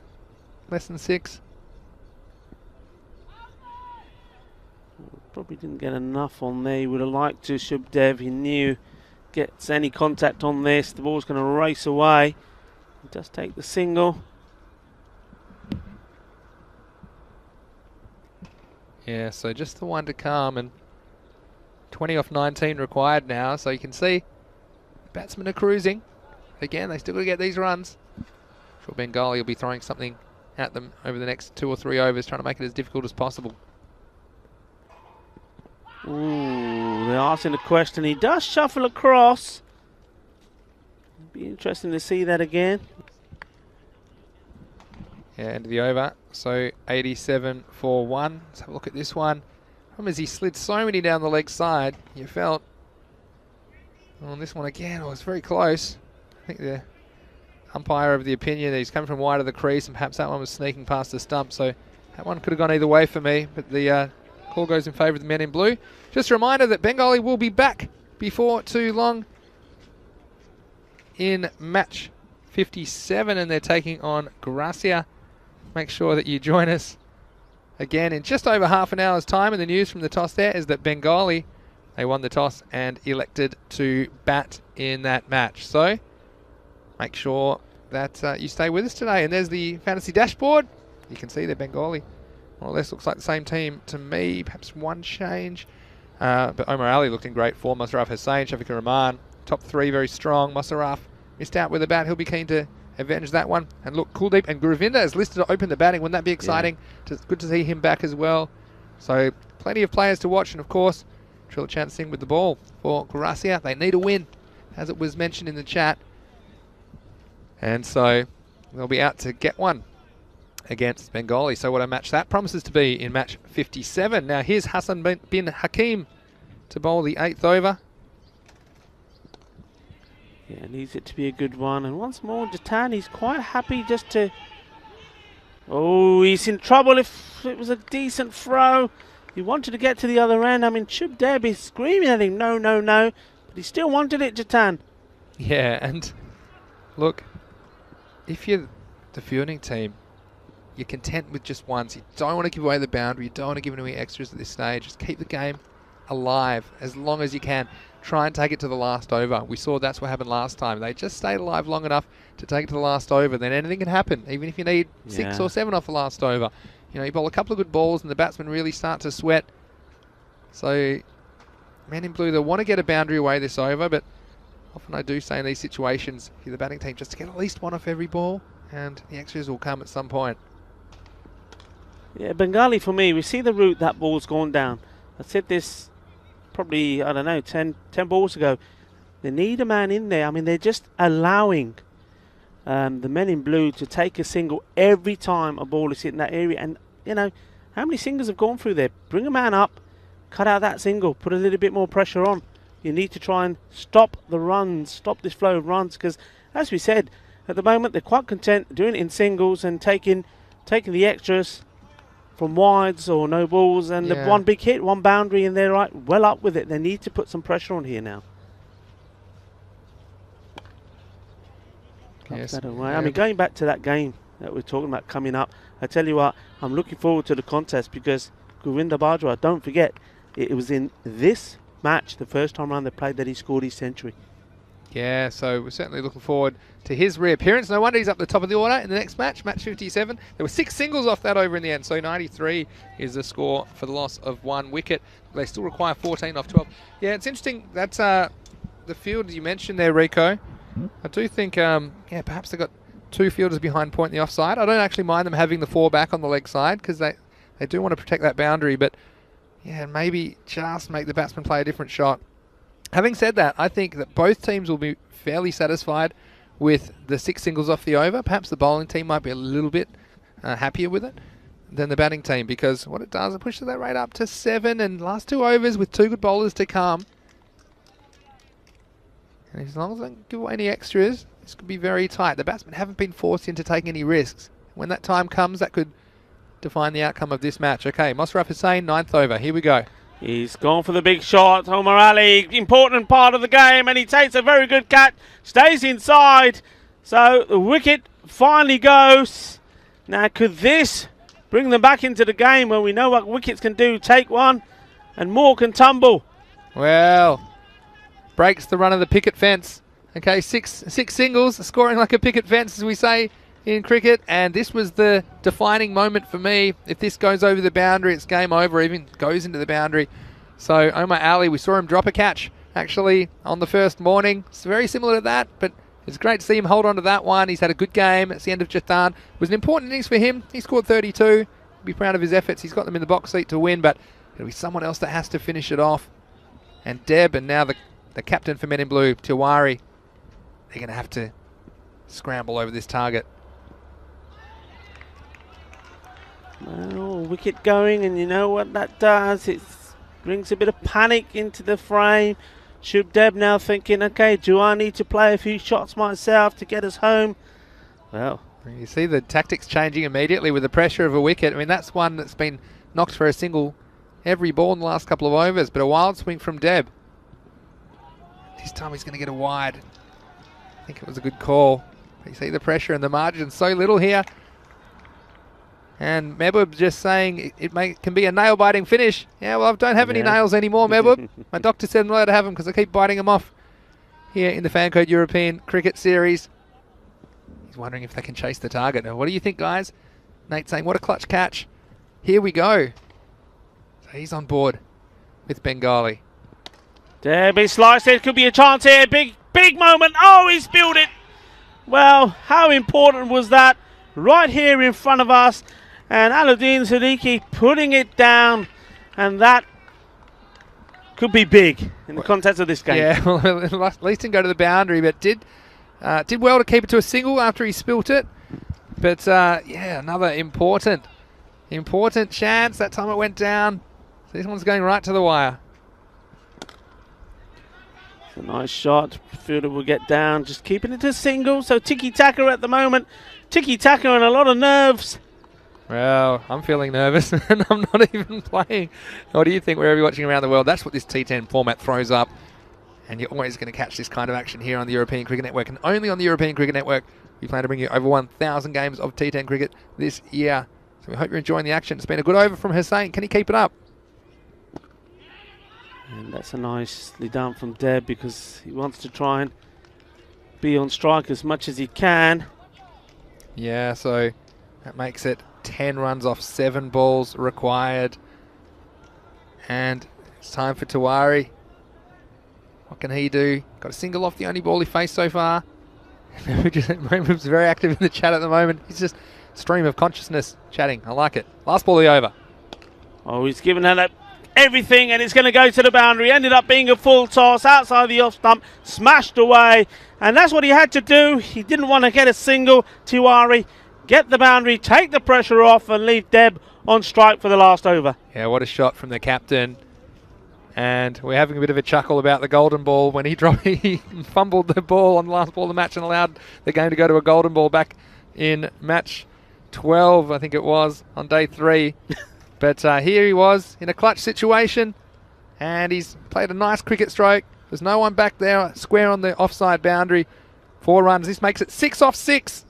Speaker 1: Less than 6.
Speaker 4: Probably didn't get enough on there. He would have liked to. Shubdev, he knew, gets any contact on this, the ball's going to race away. He does take the single.
Speaker 1: Yeah, so just the one to come, and 20 off 19 required now, so you can see the batsmen are cruising. Again, they still got to get these runs. I'm sure Bengali will be throwing something at them over the next 2 or 3 overs, trying to make it as difficult as possible.
Speaker 4: Ooh, they're asking a question. He does shuffle across. It'd be interesting to see that again.
Speaker 1: Yeah, end of the over. So 87 for 1. Let's have a look at this one. Problem is he slid so many down the leg side. You felt on this one again, it was very close. I think the umpire of the opinion that he's coming from wide of the crease, and perhaps that one was sneaking past the stump. So that one could have gone either way for me, but the call goes in favour of the men in blue. Just a reminder that Bengali will be back before too long in match 57, and they're taking on Gracia. Make sure that you join us again in just over half an hour's time. And the news from the toss there is that Bengali, they won the toss and elected to bat in that match. So make sure that you stay with us today. And there's the fantasy dashboard. You can see that Bengali more or less looks like the same team to me, perhaps one change. But Omar Ali looked in great form. Musharraf Hussain, Shafiqur Rahman, top 3 very strong. Musharraf missed out with a bat. He'll be keen to avenge that one. And look, Kuldeep and Guravinda is listed to open the batting. Wouldn't that be exciting? Yeah. Good to see him back as well. So plenty of players to watch. And of course, Trilochan Singh with the ball for Gracia. They need a win, as it was mentioned in the chat. And so they'll be out to get one against Bengali. So what a match that promises to be in match 57. Now here's Hassan bin Hakim to bowl the 8th over.
Speaker 4: Yeah, needs it to be a good one. And once more, Jatan, he's quite happy just to... Oh, he's in trouble. If it was a decent throw, he wanted to get to the other end. I mean, Shubdev is screaming at him, no, no, no. But he still wanted it, Jatan.
Speaker 1: Yeah, and look, if you're the fielding team, you're content with just ones. You don't want to give away the boundary. You don't want to give away extras at this stage. Just keep the game alive as long as you can. Try and take it to the last over. We saw that's what happened last time. They just stayed alive long enough to take it to the last over. Then anything can happen, even if you need 6 or 7 off the last over. You know, you bowl a couple of good balls and the batsmen really start to sweat. So, men in blue, they'll want to get a boundary away this over, but often I do say in these situations, if you're the batting team, just to get at least one off every ball, and the extras will come at some point.
Speaker 4: Yeah, Bengali for me, we see the route that ball's gone down. I said this probably, I don't know, 10 balls ago. They need a man in there. I mean, they're just allowing the men in blue to take a single every time a ball is hitting that area. And, you know, how many singles have gone through there? Bring a man up, cut out that single, put a little bit more pressure on. You need to try and stop the runs, stop this flow of runs, because, as we said, at the moment they're quite content doing it in singles and taking the extras from wides or no balls, and the one big hit, one boundary, and they're right well up with it. They need to put some pressure on here now.
Speaker 1: Yes.
Speaker 4: That away. I mean, going back to that game that we're talking about coming up, I tell you what, I'm looking forward to the contest because Govinda Bajwa, don't forget, it was in this match, the first time around they played, that he scored his century.
Speaker 1: Yeah, so we're certainly looking forward to his reappearance. No wonder he's up the top of the order in the next match, match 57. There were 6 singles off that over in the end, so 93 is the score for the loss of 1 wicket. They still require 14 off 12. Yeah, it's interesting. That's the field you mentioned there, Rico. I do think, perhaps they've got 2 fielders behind point in the offside. I don't actually mind them having the 4 back on the leg side because they do want to protect that boundary, but yeah, maybe just make the batsman play a different shot. Having said that, I think that both teams will be fairly satisfied with the 6 singles off the over. Perhaps the bowling team might be a little bit happier with it than the batting team, because what it does, it pushes that rate up to 7, and last 2 overs with 2 good bowlers to come. And as long as they don't give away any extras, this could be very tight. The batsmen haven't been forced into taking any risks. When that time comes, that could define the outcome of this match. Okay, Mosraf Hussain, 9th over. Here we go.
Speaker 4: He's gone for the big shot. Omar Ali, important part of the game, and he takes a very good catch. Stays inside. So the wicket finally goes. Now, could this bring them back into the game when we know what wickets can do? Take one, and more can tumble.
Speaker 1: Well, breaks the run of the picket fence. Okay, six singles, scoring like a picket fence, as we say in cricket, and this was the defining moment for me. If this goes over the boundary, it's game over, even goes into the boundary. So Omar Ali, we saw him drop a catch actually on the first morning. It's very similar to that, but it's great to see him hold on to that one. He's had a good game. It's the end of Jathan. It was an important innings for him. He scored 32. Be proud of his efforts. He's got them in the box seat to win, but it'll be someone else that has to finish it off. And Deb, and now the captain for Men in Blue, Tiwari, they're going to have to scramble over this target.
Speaker 4: Well, wicket going, and you know what that does? It brings a bit of panic into the frame. Shub Deb now thinking, okay, do I need to play a few shots myself to get us home? Well,
Speaker 1: you see the tactics changing immediately with the pressure of a wicket. I mean, that's one that's been knocked for a single every ball in the last couple of overs, but a wild swing from Deb. This time he's going to get a wide. I think it was a good call. You see the pressure and the margin so little here. And Mehboob just saying it can be a nail-biting finish. Yeah, well, I don't have any nails anymore, Mehboob. My doctor said I'm not allowed to have them because I keep biting them off here in the Fancode European Cricket Series. He's wondering if they can chase the target. Now, what do you think, guys? Nate saying, what a clutch catch. Here we go. So he's on board with Bengali.
Speaker 4: Debbie sliced it. Could be a chance here. Big moment. Oh, he spilled it. Well, how important was that? Right here in front of us. And Alauddin Siddiqui putting it down. And that could be big in the context of this game.
Speaker 1: Yeah, well, at least didn't go to the boundary, but did well to keep it to a single after he spilt it. But, yeah, another important chance. That time it went down. So this one's going right to the wire.
Speaker 4: It's a nice shot. Fielder will get down. Just keeping it to single. So tiki-taka at the moment. Tiki-taka and a lot of nerves.
Speaker 1: Well, I'm feeling nervous and I'm not even playing. What do you think, wherever you're watching around the world? That's what this T10 format throws up. And you're always going to catch this kind of action here on the European Cricket Network. And only on the European Cricket Network, we plan to bring you over 1,000 games of T10 cricket this year. So we hope you're enjoying the action. It's been a good over from Hussain. Can he keep it up?
Speaker 4: And that's a nicely done from Deb because he wants to try and be on strike as much as he can.
Speaker 1: Yeah, so that makes it 10 runs off 7 balls required. And it's time for Tiwari. What can he do? Got a single off the only ball he faced so far. Mehboob very active in the chat at the moment. He's just stream of consciousness chatting. I like it. Last ball of the over.
Speaker 4: Oh, he's given that everything, and it's going to go to the boundary. Ended up being a full toss outside the off stump, smashed away, and that's what he had to do. He didn't want to get a single. Tiwari, get the boundary, take the pressure off, and leave Deb on strike for the last over.
Speaker 1: Yeah, what a shot from the captain. And we're having a bit of a chuckle about the golden ball when he fumbled the ball on the last ball of the match and allowed the game to go to a golden ball back in match 12, I think it was, on day 3. But here he was in a clutch situation, and he's played a nice cricket stroke. There's no one back there, square on the offside boundary. 4 runs. This makes it 6 off 6.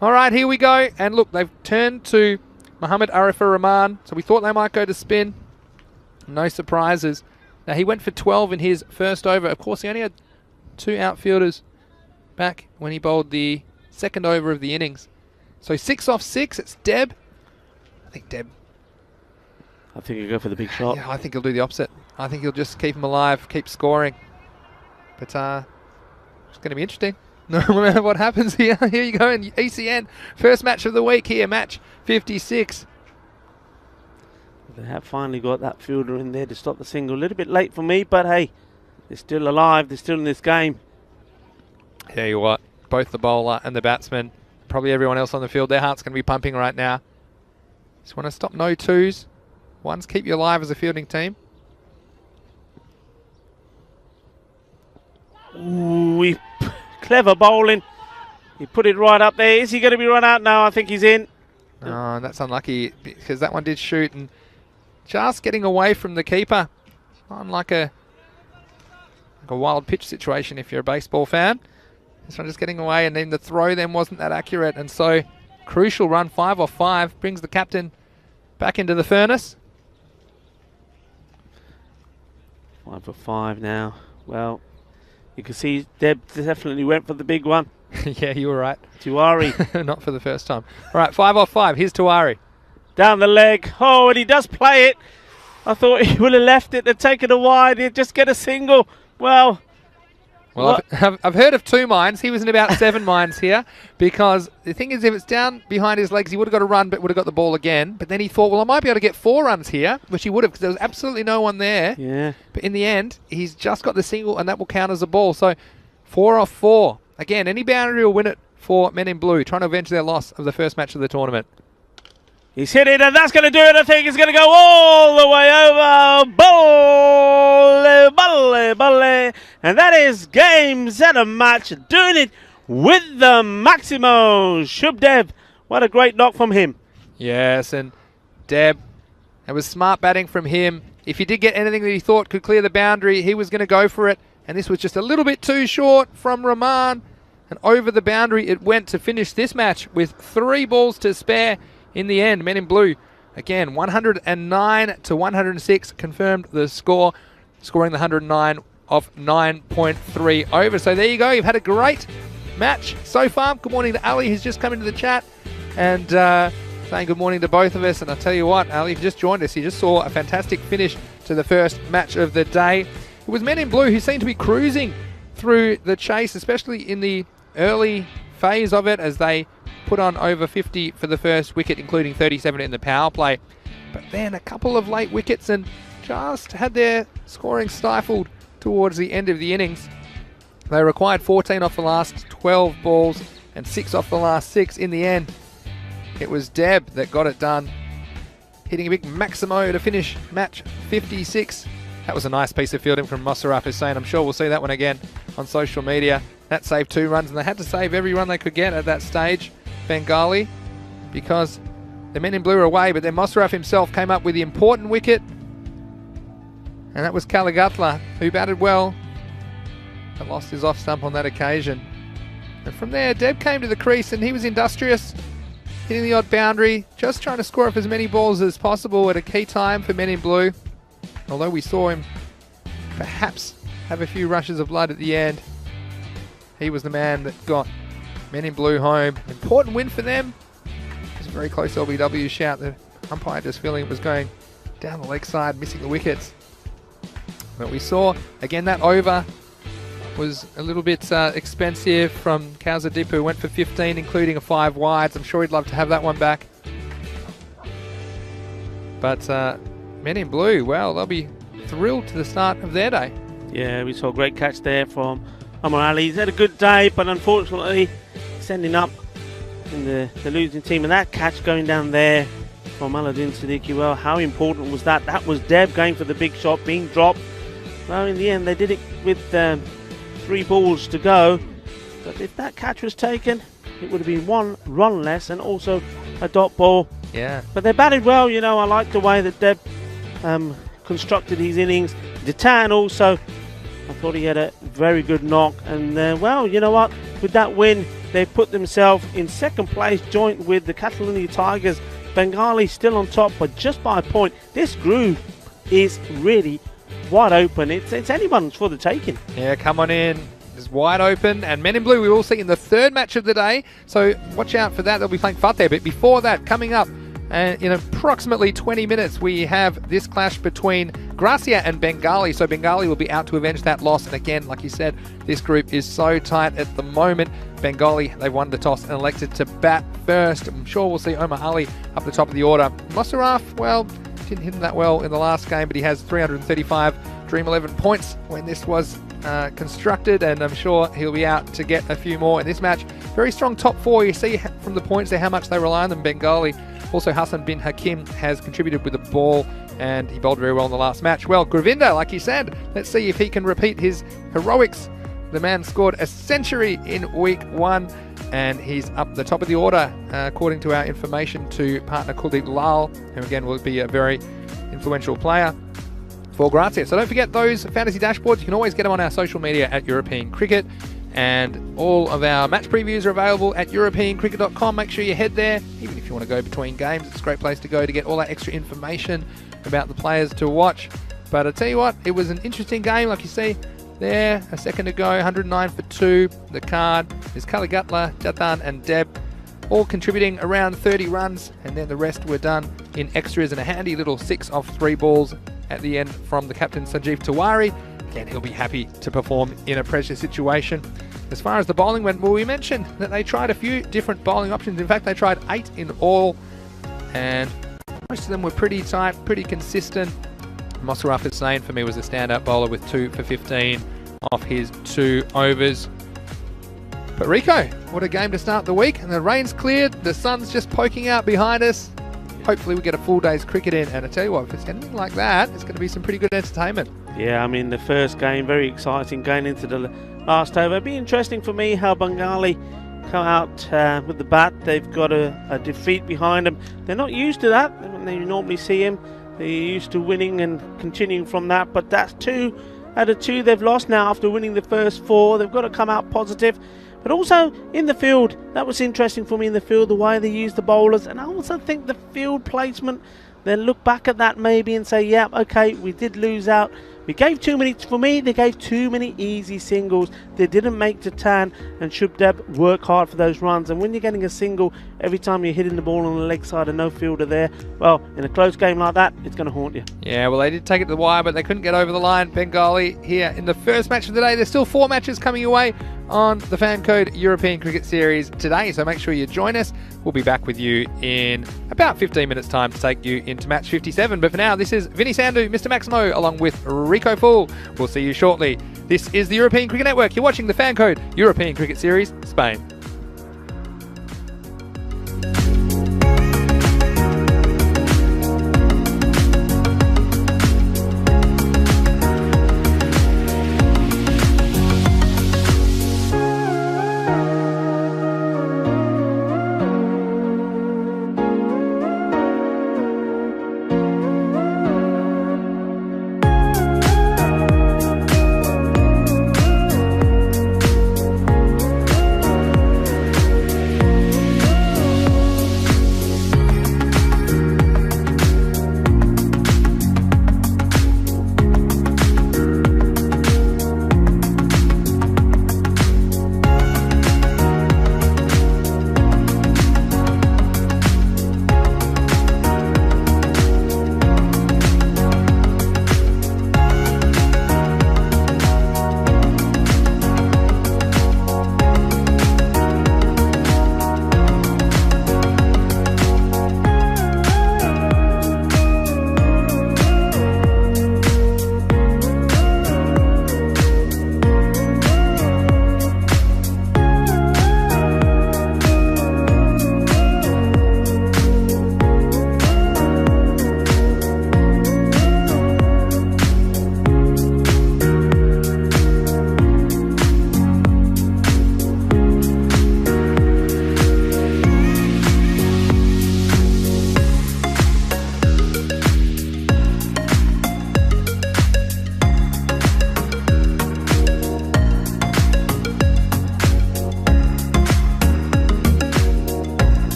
Speaker 1: All right, here we go. And look, they've turned to Mohammad Arifur Rahman, so we thought they might go to spin. No surprises. Now, he went for 12 in his first over. Of course, he only had 2 outfielders back when he bowled the second over of the innings. So 6 off 6. It's Deb. I think he'll go for the big shot. Yeah, I think he'll do the opposite. I think he'll just keep him alive, keep scoring. But it's going to be interesting. No matter what happens here. Here you go in ECN. First match of the week here, match 56.
Speaker 4: They have finally got that fielder in there to stop the single. A little bit late for me, but hey, they're still alive. They're still in this game.
Speaker 1: Tell you what, both the bowler and the batsman, probably everyone else on the field, their heart's going to be pumping right now. Just want to stop no twos. Ones keep you alive as a fielding team.
Speaker 4: Ooh, clever bowling. He put it right up there. Is he going to be run out? No, I think he's in.
Speaker 1: Oh, that's unlucky because that one did shoot and just getting away from the keeper. Unlike a wild pitch situation if you're a baseball fan. This one just getting away, and then the throw then wasn't that accurate. And so, crucial run, 5 off 5, brings the captain back into the furnace.
Speaker 4: 5 for 5 now. Well, you can see Deb definitely went for the big one.
Speaker 1: Yeah, you were right.
Speaker 4: Tiwari.
Speaker 1: Not for the first time. All right, 5 off 5. Here's Tiwari.
Speaker 4: Down the leg. Oh, and he does play it. I thought he would have left it and taken it wide. He'd just get a single. Well,
Speaker 1: I've heard of 2 minds. He was in about 7 minds here, because the thing is, if it's down behind his legs, he would have got a run but would have got the ball again. But then he thought, well, I might be able to get 4 runs here, which he would have because there was absolutely no one there.
Speaker 4: Yeah.
Speaker 1: But in the end, he's just got the single, and that will count as a ball. So 4 off 4. Again, any boundary will win it for Men in Blue, trying to avenge their loss of the first match of the tournament.
Speaker 4: He's hit it, and that's going to do it. I think he's going to go all the way over. Ball. And that is game, set, and match. Doing it with the Maximo. Shub Dev. What a great knock from him.
Speaker 1: Yes, and Deb, it was smart batting from him. If he did get anything that he thought could clear the boundary, he was going to go for it. And this was just a little bit too short from Rahman. And over the boundary it went to finish this match with 3 balls to spare in the end. Men in Blue, again, 109 to 106, confirmed the score, scoring the 109 off 9.3 over. So there you go. You've had a great match so far. Good morning to Ali, who's just come into the chat and saying good morning to both of us. And I'll tell you what, Ali, if you just joined us, you just saw a fantastic finish to the first match of the day. It was Men in Blue who seemed to be cruising through the chase, especially in the early phase of it, as they put on over 50 for the first wicket, including 37 in the power play. But then a couple of late wickets and just had their scoring stifled towards the end of the innings. They required 14 off the last 12 balls and 6 off the last 6. In the end, it was Deb that got it done, hitting a big Maximo to finish match 56. That was a nice piece of fielding from Mosaraf Hussain. I'm sure we'll see that one again on social media. That saved 2 runs, and they had to save every run they could get at that stage, Bengali, because the Men in Blue were away, but then Mosaraf himself came up with the important wicket, and that was Kalagatla, who batted well, but lost his off stump on that occasion. And from there, Deb came to the crease, and he was industrious, hitting the odd boundary, just trying to score up as many balls as possible at a key time for Men in Blue. Although we saw him perhaps have a few rushes of blood at the end, he was the man that got Men in Blue home. Important win for them. It was a very close LBW shout. The umpire just feeling it was going down the leg side, missing the wickets. But we saw, again, that over was a little bit expensive from Kauzadip, who went for 15, including a 5 wides. I'm sure he'd love to have that one back. But Men in Blue, well, they'll be thrilled to the start of their day.
Speaker 4: Yeah, we saw a great catch there from Amar Ali. He's had a good day, but unfortunately, he's ending up in the losing team. And that catch going down there from Aladdin Siddiqui, well, how important was that? That was Deb going for the big shot, being dropped. Well, in the end, they did it with 3 balls to go. But if that catch was taken, it would have been 1 run less and also a dot ball.
Speaker 1: Yeah.
Speaker 4: But they batted well, you know. I like the way that Deb constructed his innings. T10 also, I thought he had a very good knock. And well, you know what? With that win, they put themselves in second place, joint with the Catalonia Tigers. Bengali still on top, but just by a point. This group is really wide open. It's anyone's for the taking.
Speaker 1: Yeah, come on in. It's wide open. And Men in Blue we will see in the 3rd match of the day. So watch out for that. They'll be playing Fateh. But before that, coming up in approximately 20 minutes, we have this clash between Gracia and Bengali. So Bengali will be out to avenge that loss. And again, like you said, this group is so tight at the moment. Bengali, they've won the toss and elected to bat first. I'm sure we'll see Omar Ali up the top of the order. Mosaraf, well, didn't hit him that well in the last game, but he has 335 Dream 11 points when this was constructed, and I'm sure he'll be out to get a few more in this match. Very strong top 4. You see from the points there how much they rely on them. Bengali. Also, Hassan bin Hakim has contributed with the ball, and he bowled very well in the last match. Well, Gravinda, like you said, let's see if he can repeat his heroics. The man scored a century in week 1, and he's up the top of the order, according to our information, to partner Kuldeep Lal, who again will be a very influential player for Gracia. So don't forget those fantasy dashboards. You can always get them on our social media at European Cricket. And all of our match previews are available at europeancricket.com. Make sure you head there. Even if you want to go between games, it's a great place to go to get all that extra information about the players to watch. But I tell you what, it was an interesting game. Like you see there a second ago, 109 for 2. The card is Kaligatla, Jatan and Deb, all contributing around 30 runs. And then the rest were done in extras and a handy little 6 off 3 balls at the end from the captain Sanjeev Tiwari. Again, he'll be happy to perform in a pressure situation. As far as the bowling went, well, we mentioned that they tried a few different bowling options. In fact, they tried 8 in all, and most of them were pretty tight, pretty consistent. Mosaraf Hussain, for me, was a standout bowler with 2 for 15 off his 2 overs. But Rico, what a game to start the week. And the rain's cleared, the sun's just poking out behind us. Hopefully we get a full day's cricket in, and I tell you what, if it's anything like that, it's going to be some pretty good entertainment.
Speaker 4: Yeah, I mean, the first game, very exciting, going into the last over. It'd be interesting for me how Bengali come out with the bat. They've got a defeat behind them. They're not used to that. When they normally see him, they're used to winning and continuing from that. But that's 2 out of 2 they've lost now after winning the first 4. They've got to come out positive. But also in the field, that was interesting for me in the field, the way they use the bowlers. And I also think the field placement, they'll look back at that maybe and say, yeah, okay, we did lose out. We gave too many, for me, they gave too many easy singles. They didn't make T10 and Shubdeb work hard for those runs. And when you're getting a single every time you're hitting the ball on the leg side and no fielder there, well, in a close game like that, it's going to haunt you.
Speaker 1: Yeah, well, they did take it to the wire, but they couldn't get over the line. Bengali here in the first match of the day. There's still 4 matches coming your way on the Fan Code European Cricket Series today, so make sure you join us. We'll be back with you in about 15 minutes time to take you into match 57. But for now, this is Vinny Sandhu, Mr. Maximo, along with Rico Fool. We'll see you shortly. This is the European Cricket Network. You're watching the Fan Code European Cricket Series, Spain.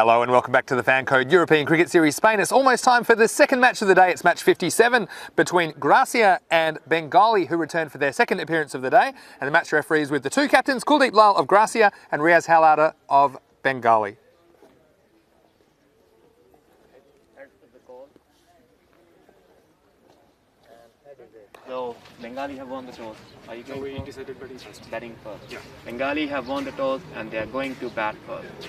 Speaker 1: Hello and welcome back to the Fan Code European Cricket Series Spain. It's almost time for the second match of the day. It's match 57 between Gracia and Bengali, who returned for their second appearance of the day. And the match referees with the two captains, Kuldeep Lal of Gracia and Riaz Halada of Bengali.
Speaker 2: So Bengali have won the toss. Are you going
Speaker 3: We
Speaker 2: for
Speaker 3: decided batting first.
Speaker 2: batting first?
Speaker 3: Yeah.
Speaker 2: Bengali have won the toss and they are going to bat first.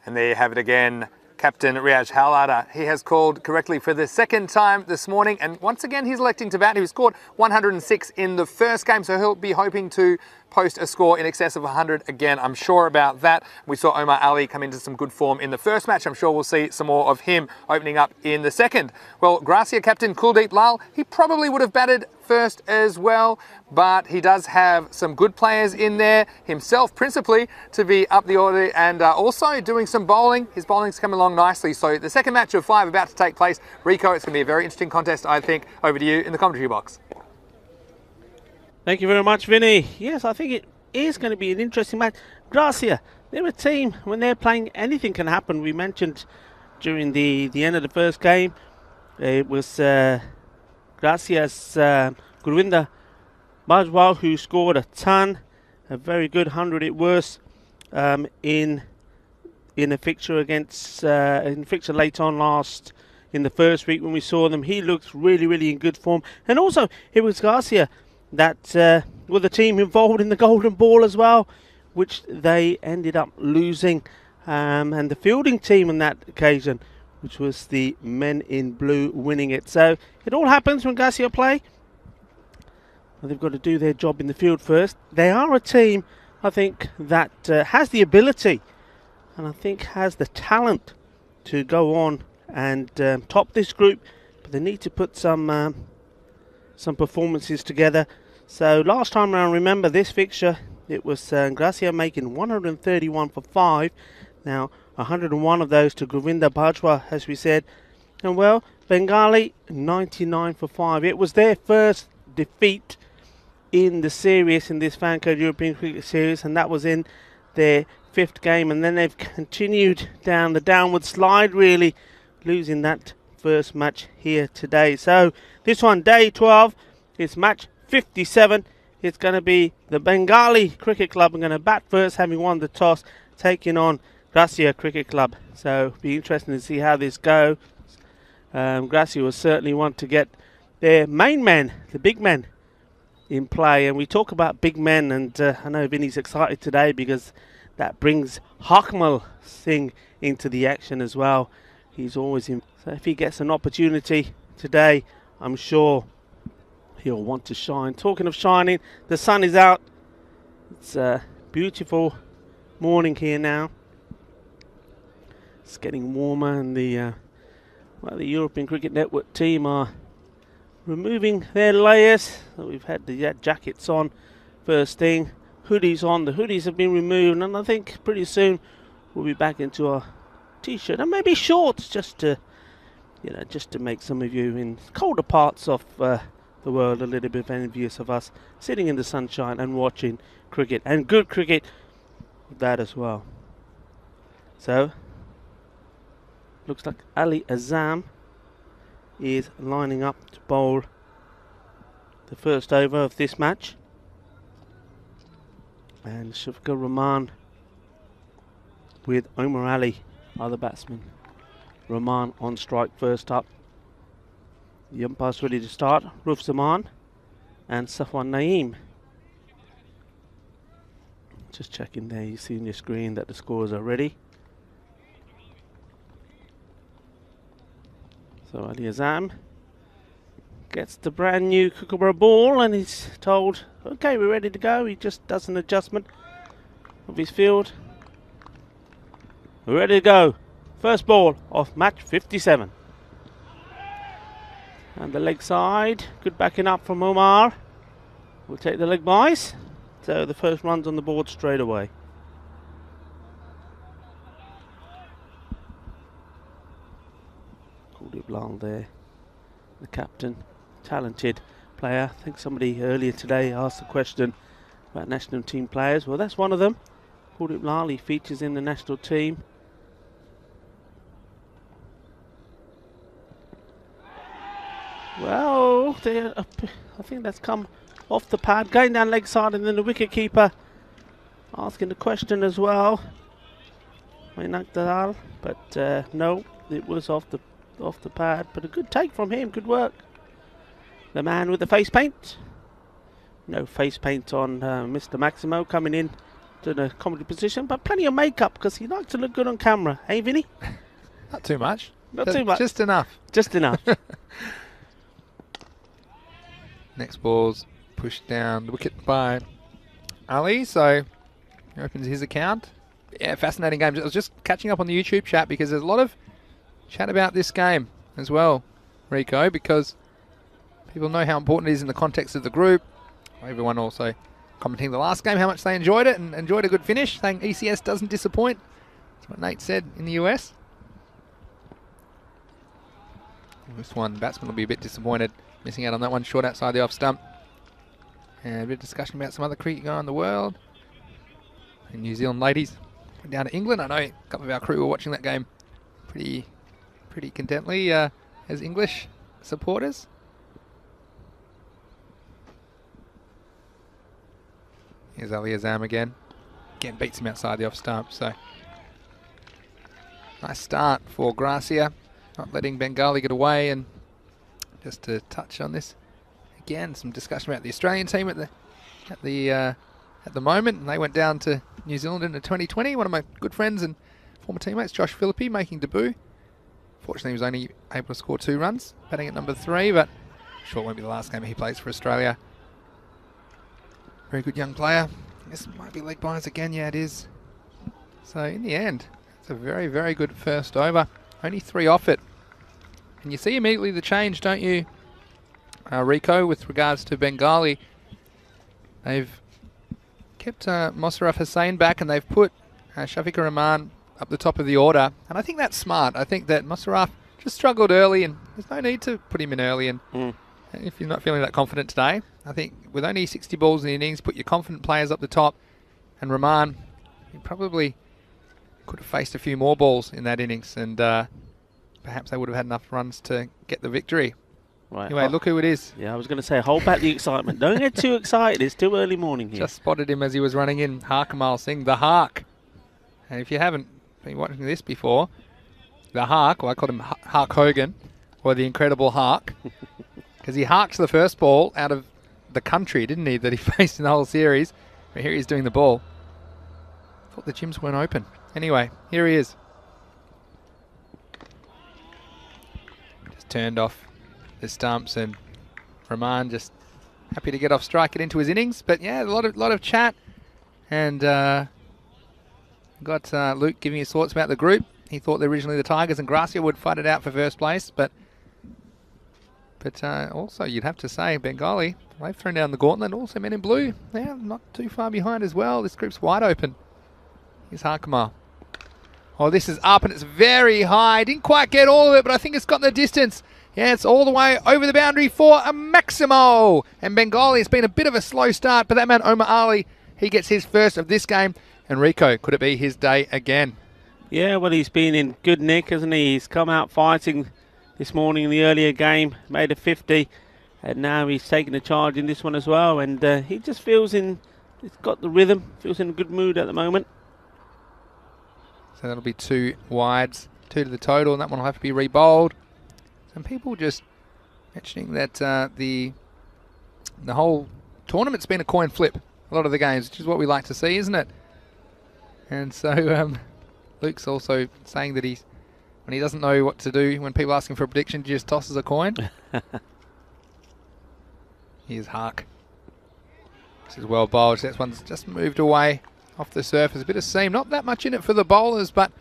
Speaker 1: And there you have it again. Captain Riaz Halada, he has called correctly for the second time this morning, and once again he's electing to bat. He scored 106 in the first game, so he'll be hoping to post a score in excess of 100 again. I'm sure about that. We saw Omar Ali come into some good form in the first match. I'm sure we'll see some more of him opening up in the second. Well, Gracia captain Kuldeep Lal, he probably would have batted first as well, but he does have some good players in there himself, principally to be up the order and also doing some bowling. His bowling's come along nicely. So the second match of 5 about to take place. Rico, it's going to be a very interesting contest, I think. Over to you in the commentary box.
Speaker 4: Thank you very much, Vinny. Yes, I think it is going to be an interesting match. Gracia, they're a team, when they're playing, anything can happen. We mentioned during the end of the first game, it was Gracia's Gurvinder Bajwa who scored a ton, a very good 100 it was, in a fixture against in fixture late on last in the first week when we saw them. He looks really in good form, and also it was Gracia that were the team involved in the golden ball as well, which they ended up losing, and the fielding team on that occasion, which was the men in blue, winning it. So it all happens when Gracia play. Well, they've got to do their job in the field first. They are a team, I think, that has the ability and I think has the talent to go on and top this group, but they need to put some performances together. So last time around, remember this fixture, it was Gracia making 131 for 5. Now 101 of those to Gurvinder Bajwa, as we said, and well, Bengali 99 for 5. It was their first defeat in the series, in this Fan Code European Cricket Series, and that was in their 5th game, and then they've continued down the downward slide, really losing that first match here today. So this one, day 12, it's match 57. It's going to be the Bengali Cricket Club. I'm going to bat first, having won the toss, taking on Gracia Cricket Club. So it'll be interesting to see how this goes. Gracia will certainly want to get their main men, the big men, in play. And we talk about big men, and I know Vinny's excited today because that brings Hakmal Singh into the action as well. He's always in. So if he gets an opportunity today, I'm sure he'll want to shine. Talking of shining, the sun is out. It's a beautiful morning here now. It's getting warmer, and the European Cricket Network team are removing their layers. So we've had the jackets on first thing, hoodies on. The hoodies have been removed, and I think pretty soon we'll be back into our t-shirt and maybe shorts, just to make some of you in colder parts of the world a little bit envious of us sitting in the sunshine and watching cricket, and good cricket that as well. So looks like Ali Azam is lining up to bowl the first over of this match, and Shafiqur Rahman with Omar Ali, other batsman. Rahman on strike first up. The umpire's ready to start. Ruf Zaman and Safwan Naeem. Just checking there, you see on your screen that the scores are ready. So Ali Azam gets the brand new Kookaburra ball and he's told, okay, we're ready to go. He just does an adjustment of his field. We're ready to go. First ball of match 57. And the leg side, good backing up from Omar. We'll take the leg byes. So the first run's on the board straight away. Kuldeep Lal there, the captain, talented player. I think somebody earlier today asked the question about national team players. Well, that's one of them. Kuldeep Lal, he features in the national team. Well, I think that's come off the pad, going down leg side, and then the wicket keeper asking the question as well. But no, it was off the pad. But a good take from him. Good work. The man with the face paint. No face paint on Mr. Maximo coming in to the comedy position, but plenty of makeup because he likes to look good on camera. Hey, Vinny?
Speaker 1: Not too much.
Speaker 4: Not too much.
Speaker 1: Just enough.
Speaker 4: Just enough.
Speaker 1: Next ball's pushed down the wicket by Ali, so he opens his account. Yeah, fascinating game. I was just catching up on the YouTube chat because there's a lot of chat about this game as well, Rico, because people know how important it is in the context of the group. Everyone also commenting the last game, how much they enjoyed it and enjoyed a good finish, saying ECS doesn't disappoint. That's what Nate said in the US. This one, the batsman will be a bit disappointed, missing out on that one short outside the off stump. And a bit of discussion about some other cricket going on in the world. And New Zealand ladies went down to England. I know a couple of our crew were watching that game pretty contently as English supporters. Here's Ali Azam again. Again, beats him outside the off stump. So nice start for Gracia, not letting Bengali get away. And just to touch on this again, some discussion about the Australian team at the moment, and they went down to New Zealand in the 2020. One of my good friends and former teammates, Josh Philippi, making debut. Fortunately, he was only able to score 2 runs, batting at number 3, but I'm sure it won't be the last game he plays for Australia. Very good young player. This might be leg bias again. Yeah, it is. So in the end, it's a very, very good first over. Only 3 off it. And you see immediately the change, don't you, Rico, with regards to Bengali. They've kept Mosaraf Hussain back and they've put Shafiqur Rahman up the top of the order. And I think that's smart. I think that Mosaraf just struggled early and there's no need to put him in early. And if you're not feeling that confident today, I think with only 60 balls in the innings, put your confident players up the top. And Rahman, he probably could have faced a few more balls in that innings. And perhaps they would have had enough runs to get the victory.
Speaker 4: Right.
Speaker 1: Anyway, look who it is.
Speaker 4: Yeah, I was going to say, hold back the excitement. Don't get too excited. It's too early morning here.
Speaker 1: Just spotted him as he was running in. Harkamal Singh, the Hark. And if you haven't been watching this before, the Hark, well, I called him Hark Hogan, or the Incredible Hark, because he harked the first ball out of the country, didn't he, that he faced in the whole series. But here he's doing the ball. Thought the gyms weren't open. Anyway, here he is. Just turned off the stumps, and Rahman just happy to get off strike, get into his innings. But yeah, a lot of chat, and got Luke giving his thoughts about the group. He thought that originally the Tigers and Gracia would fight it out for first place, but also you'd have to say Bengali, they've thrown down the gauntlet. Also men in blue, they're not too far behind as well. This group's wide open. Here's Harkamar. Oh, this is up and it's very high. Didn't quite get all of it, but I think it's got the distance. Yeah, it's all the way over the boundary for a Maximo. And Bengali, it's been a bit of a slow start, but that man Omar Ali, he gets his first of this game. And Rico, could it be his day again?
Speaker 4: Yeah, well, he's been in good nick, hasn't he? He's come out fighting this morning in the earlier game, made a 50, and now he's taking the charge in this one as well. And he just feels he's got the rhythm, feels in a good mood at the moment.
Speaker 1: So that'll be 2 wides, 2 to the total, and that one will have to be re-bowled. Some people just mentioning that the whole tournament's been a coin flip, a lot of the games, which is what we like to see, isn't it? And so Luke's also saying that when he doesn't know what to do, when people ask him for a prediction, he just tosses a coin. Here's Hark. This is well bowled. That one's just moved away off the surface. A bit of seam, not that much in it for the bowlers, but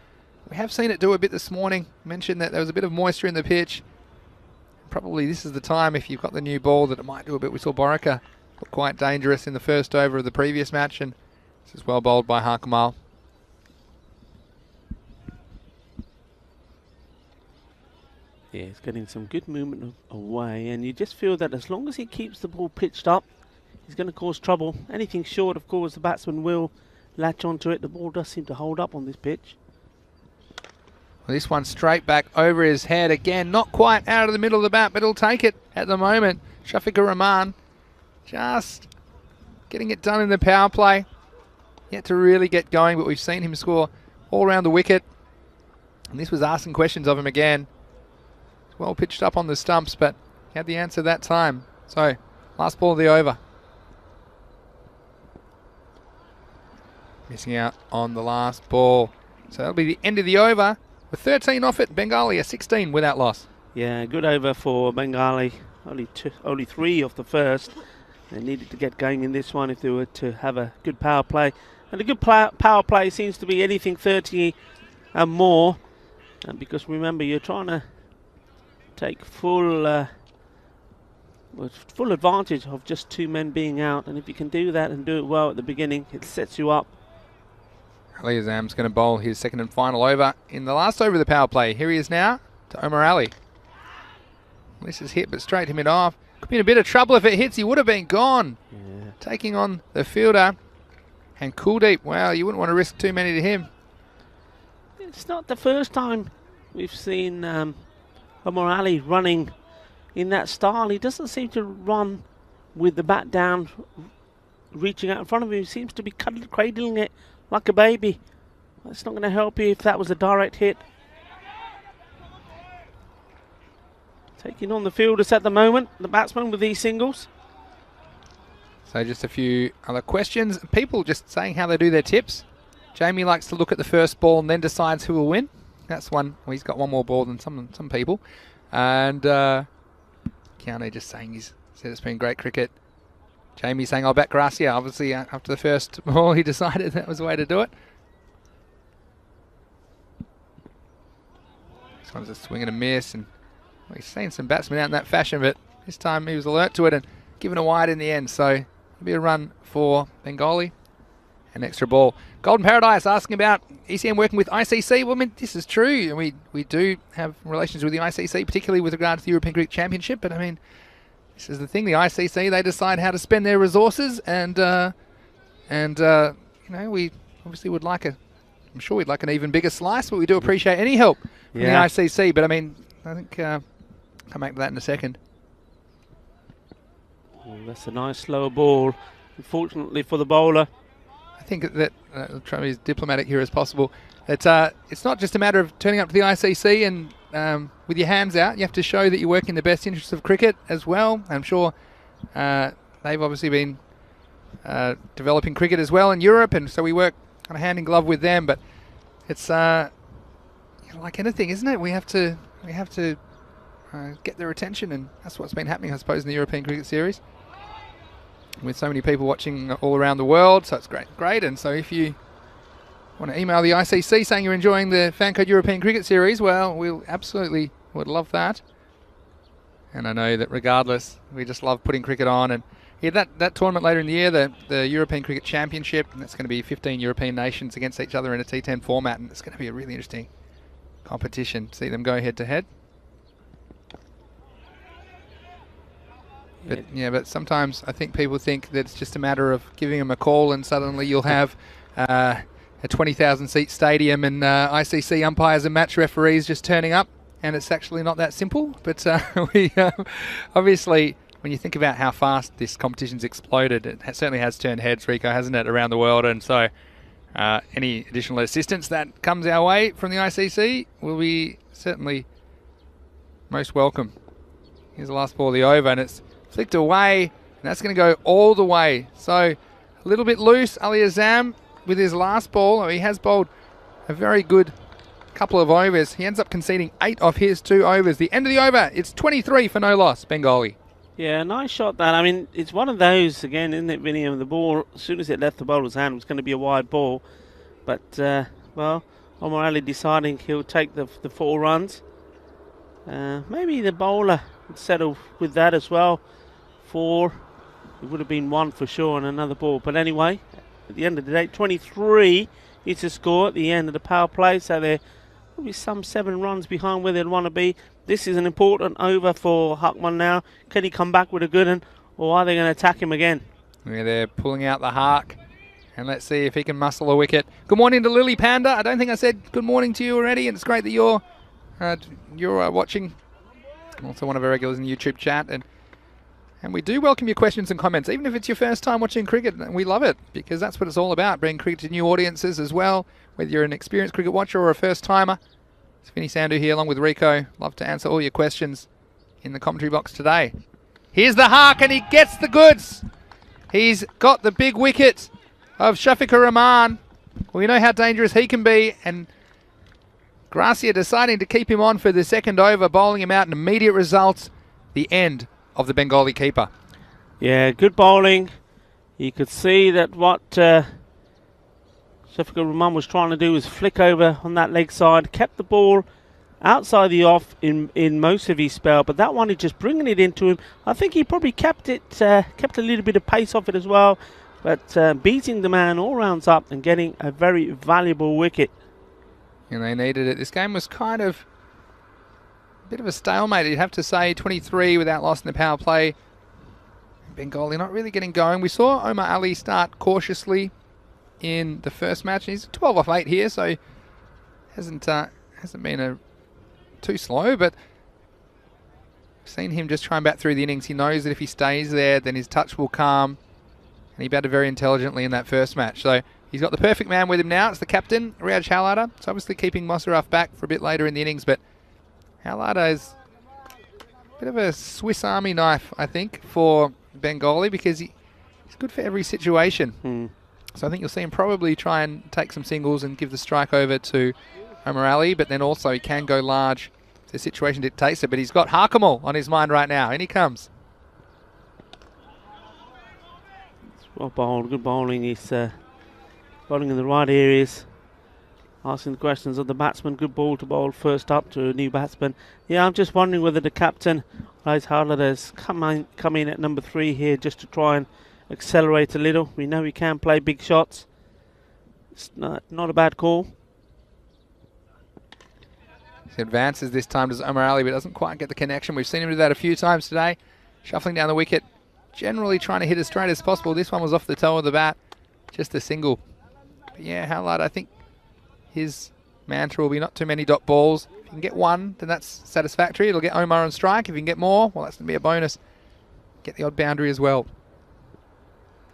Speaker 1: we have seen it do a bit this morning. Mentioned that there was a bit of moisture in the pitch. Probably this is the time, if you've got the new ball, that it might do a bit. We saw Borika look quite dangerous in the first over of the previous match, and this is well bowled by Harkamal.
Speaker 4: Yeah, he's getting some good movement away, and you just feel that as long as he keeps the ball pitched up, he's going to cause trouble. Anything short, of course, the batsman will latch onto it. The ball does seem to hold up on this pitch.
Speaker 1: Well, this one straight back over his head again. Not quite out of the middle of the bat, but he'll take it at the moment. Shafiqur Rahman just getting it done in the power play. Yet to really get going, but we've seen him score all around the wicket. And this was asking questions of him again. Well pitched up on the stumps, but he had the answer that time. So, last ball of the over. Missing out on the last ball. So that'll be the end of the over. With 13 off it, Bengali a 16 without loss.
Speaker 4: Yeah, good over for Bengali. Only 3 off the first. They needed to get going in this one if they were to have a good power play. And a good power play seems to be anything 30 and more. And because remember, you're trying to take full advantage of just 2 men being out. And if you can do that and do it well at the beginning, it sets you up.
Speaker 1: Ali Azam's going to bowl his second and final over in the last over of the power play. Here he is now to Omar Ali. This is hit, but straight to mid-off. Could be in a bit of trouble if it hits. He would have been gone.
Speaker 4: Yeah.
Speaker 1: Taking on the fielder. And Kuldeep, well, you wouldn't want to risk too many to him.
Speaker 4: It's not the first time we've seen Omar Ali running in that style. He doesn't seem to run with the bat down, reaching out in front of him. He seems to be cradling it like a baby. That's not going to help you if that was a direct hit. Taking on the fielders at the moment, the batsman with these singles.
Speaker 1: So just a few other questions. People just saying how they do their tips. Jamie likes to look at the first ball and then decides who will win. That's one. Well, he's got one more ball than some people. And Keanu just saying he said it's been great cricket. Jamie saying I'll back Gracia. Obviously, after the first ball, he decided that was the way to do it. This one's a swing and a miss, and well, he's seen some batsmen out in that fashion, but this time he was alert to it and given a wide in the end. So it'll be a run for Bengali. An extra ball. Golden Paradise asking about ECN working with ICC. Well, I mean, this is true. We do have relations with the ICC, particularly with regard to the European Cricket Championship, but I mean, this is the thing, the ICC, they decide how to spend their resources, and you know, we obviously would like I'm sure we'd like an even bigger slice, but we do appreciate any help from the ICC. But I mean, I think I'll come back to that in a second.
Speaker 4: Oh, that's a nice slower ball, unfortunately for the bowler.
Speaker 1: I think that I'll try to be as diplomatic here as possible. That it's not just a matter of turning up to the ICC and with your hands out. You have to show that you work in the best interests of cricket as well. I'm sure they've obviously been developing cricket as well in Europe, and so we work kind of hand in glove with them. But it's like anything, isn't it? We have to get their attention, and that's what's been happening, I suppose, in the European Cricket Series, with so many people watching all around the world. So it's great. And so if you want to email the ICC saying you're enjoying the Fancode European Cricket Series, well, we'll absolutely would love that. And I know that regardless, we just love putting cricket on. And yeah, that tournament later in the year, the European Cricket Championship, and that's going to be 15 European nations against each other in a T10 format, and it's going to be a really interesting competition. See them go head to head. But yeah, but sometimes I think people think that it's just a matter of giving them a call and suddenly you'll have a 20,000 seat stadium and ICC umpires and match referees just turning up, and it's actually not that simple. But we obviously, when you think about how fast this competition's exploded, it certainly has turned heads, Rico, hasn't it, around the world? And so any additional assistance that comes our way from the ICC will be certainly most welcome. Here's the last ball of the over, and it's flicked away, and that's going to go all the way. So a little bit loose, Ali Azam, with his last ball. He has bowled a very good couple of overs. He ends up conceding 8 of his 2 overs. The end of the over, it's 23 for no loss, Bengali.
Speaker 4: Yeah, nice shot that. I mean, it's one of those, again, isn't it, Vinny? The ball, as soon as it left the bowler's hand, it was going to be a wide ball. But, well, Omar Ali deciding he'll take the 4 runs. Maybe the bowler would settle with that as well. 4, it would have been 1 for sure and another ball. But anyway, at the end of the day, 23 is the score at the end of the power play. So they're probably some 7 runs behind where they'd want to be. This is an important over for Huckman now. Can he come back with a good one, or are they going to attack him again?
Speaker 1: Yeah, they're pulling out the Hark, And let's see if he can muscle a wicket. Good morning to Lily Panda. I don't think I said good morning to you already, and it's great that you're watching. Also one of our regulars in the YouTube chat. And we do welcome your questions and comments, even if it's your first time watching cricket. We love it, because that's what it's all about, bringing cricket to new audiences as well, whether you're an experienced cricket watcher or a first-timer. It's Vinny Sandhu here, along with Rico. Love to answer all your questions in the commentary box today. Here's the hark, and he gets the goods. He's got the big wicket of Shafiqur Rahman. Well, we know how dangerous he can be, and Gracia deciding to keep him on for the second over, bowling him out in immediate results. The end of the Bengali keeper.
Speaker 4: Yeah, good bowling. You could see that what Shafiqur Rahman was trying to do was flick over on that leg side, kept the ball outside the off in most of his spell, but that one is just bringing it into him. I think he probably kept a little bit of pace off it as well, but beating the man all rounds up and getting a very valuable wicket.
Speaker 1: And they needed it. This game was kind of a bit of a stalemate, you'd have to say. 23 without loss in the power play. Bengali not really getting going. We saw Omar Ali start cautiously in the first match. He's 12 off 8 here, so hasn't been too slow, but we've seen him just try and bat through the innings. He knows that if he stays there, then his touch will calm, and he batted very intelligently in that first match. So he's got the perfect man with him now. It's the captain, Riyaj Halada. It's obviously keeping Mosaraf back for a bit later in the innings, but Halada is a bit of a Swiss Army knife, I think, for Bengali, because he's good for every situation. So I think you'll see him probably try and take some singles and give the strike over to Omar Ali, but then also he can go large if the situation dictates it. But he's got Harkamal on his mind right now, and he comes.
Speaker 4: Well bowled, good bowling. He's bowling in the right areas, asking the questions of the batsman. Good ball to bowl first up to a new batsman. Yeah, I'm just wondering whether the captain, Riyaj Halada, has come in at number 3 here just to try and accelerate a little. We know he can play big shots. It's not a bad call.
Speaker 1: He advances this time to Omar Ali, but doesn't quite get the connection. We've seen him do that a few times today. Shuffling down the wicket, generally trying to hit as straight as possible. This one was off the toe of the bat, just a single. But yeah, Halada, I think his mantra will be not too many dot balls. If you can get one, then that's satisfactory. It'll get Omar on strike. If you can get more, well, that's going to be a bonus. Get the odd boundary as well.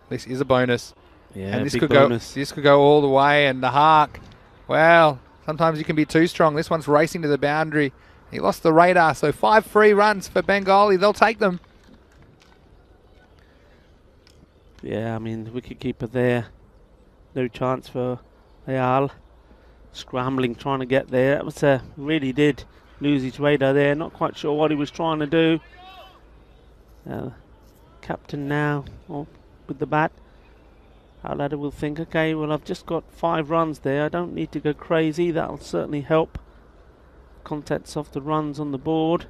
Speaker 1: This is a bonus.
Speaker 4: Yeah,
Speaker 1: and this
Speaker 4: big
Speaker 1: could
Speaker 4: bonus.
Speaker 1: This could go all the way, and the hark. Well, sometimes you can be too strong. This one's racing to the boundary. He lost the radar, so 5 free runs for Bengali. They'll take them.
Speaker 4: Yeah, I mean, the wicketkeeper there. No chance for Ayal. Scrambling, trying to get there. That was really did lose his radar there. Not quite sure what he was trying to do. Captain now with the bat. Halada will think, okay, well, I've just got 5 runs there. I don't need to go crazy. That'll certainly help. Contents of the runs on the board.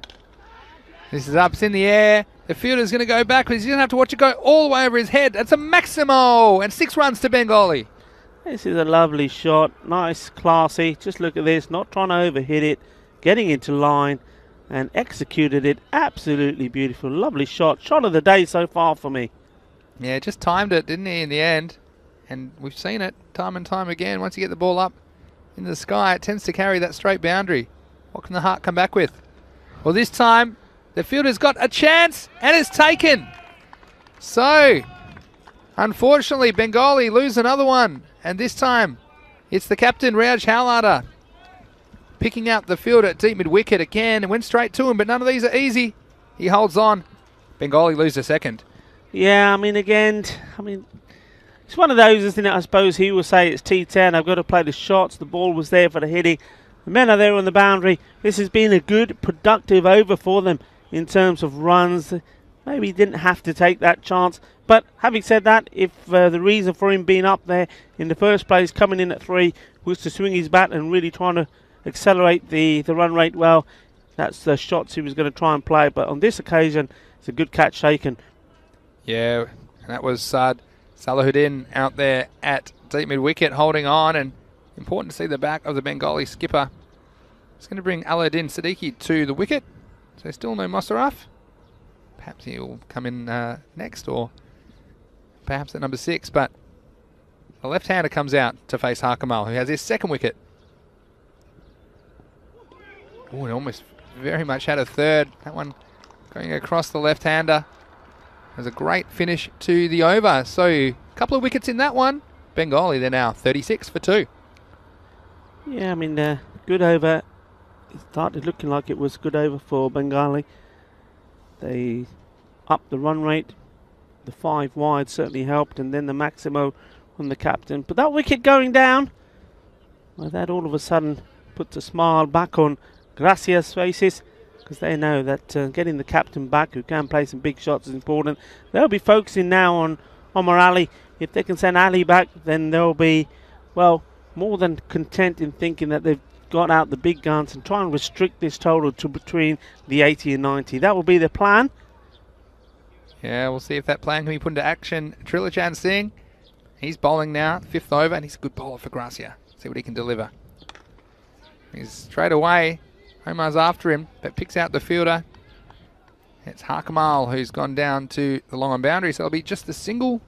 Speaker 1: This is up, it's in the air. The fielder's going to go backwards. He's going to have to watch it go all the way over his head. That's a Maximo, and 6 runs to Bengali.
Speaker 4: This is a lovely shot. Nice, classy. Just look at this. Not trying to overhit it. Getting into line and executed it. Absolutely beautiful. Lovely shot. Shot of the day so far for me.
Speaker 1: Yeah, just timed it, didn't he, in the end? And we've seen it time and time again. Once you get the ball up into the sky, it tends to carry that straight boundary. What can the heart come back with? Well, this time, the fielder's got a chance, and it's taken. So, unfortunately, Bengali lose another one. And this time, it's the captain, Riyaj Halada, picking out the fielder at deep mid-wicket again, and went straight to him, but none of these are easy. He holds on. Bengali lose a second.
Speaker 4: Yeah, I mean, again, it's one of those, isn't it? I suppose he will say it's T10. I've got to play the shots. The ball was there for the hitting. The men are there on the boundary. This has been a good, productive over for them in terms of runs. Maybe he didn't have to take that chance. But having said that, if the reason for him being up there in the first place, coming in at 3, was to swing his bat and really trying to accelerate the run rate, well, that's the shots he was going to try and play. But on this occasion, it's a good catch taken.
Speaker 1: Yeah, and that was Salahuddin out there at deep mid-wicket holding on, and important to see the back of the Bengali skipper. It's going to bring Aladdin Siddiqui to the wicket, so still no Mosaraf. Perhaps he'll come in next, or perhaps at number 6, but The left-hander comes out to face Harkamal, who has his second wicket. Oh, it almost very much had a third. That one going across the left-hander. It was a great finish to the over. So a couple of wickets in that one. Bengali, they're now 36 for 2.
Speaker 4: Yeah, I mean, good over. It started looking like it was good over for Bengali. They upped the run rate. The 5 wide certainly helped, and then the Maximo from the captain. But that wicket going down, well, that all of a sudden puts a smile back on Gracia's faces, because they know that getting the captain back, who can play some big shots, is important. They'll be focusing now on Omar Ali. If they can send Ali back, then they'll be, well, more than content in thinking that they've got out the big guns and try and restrict this total to between the 80 and 90. That will be the plan.
Speaker 1: Yeah, we'll see if that plan can be put into action. Trilochan Singh, he's bowling now, 5th over, and he's a good bowler for Gracia. See what he can deliver. He's straight away. Omar's after him, but picks out the fielder. It's Harkamal who's gone down to the long on boundary, so it'll be just a single.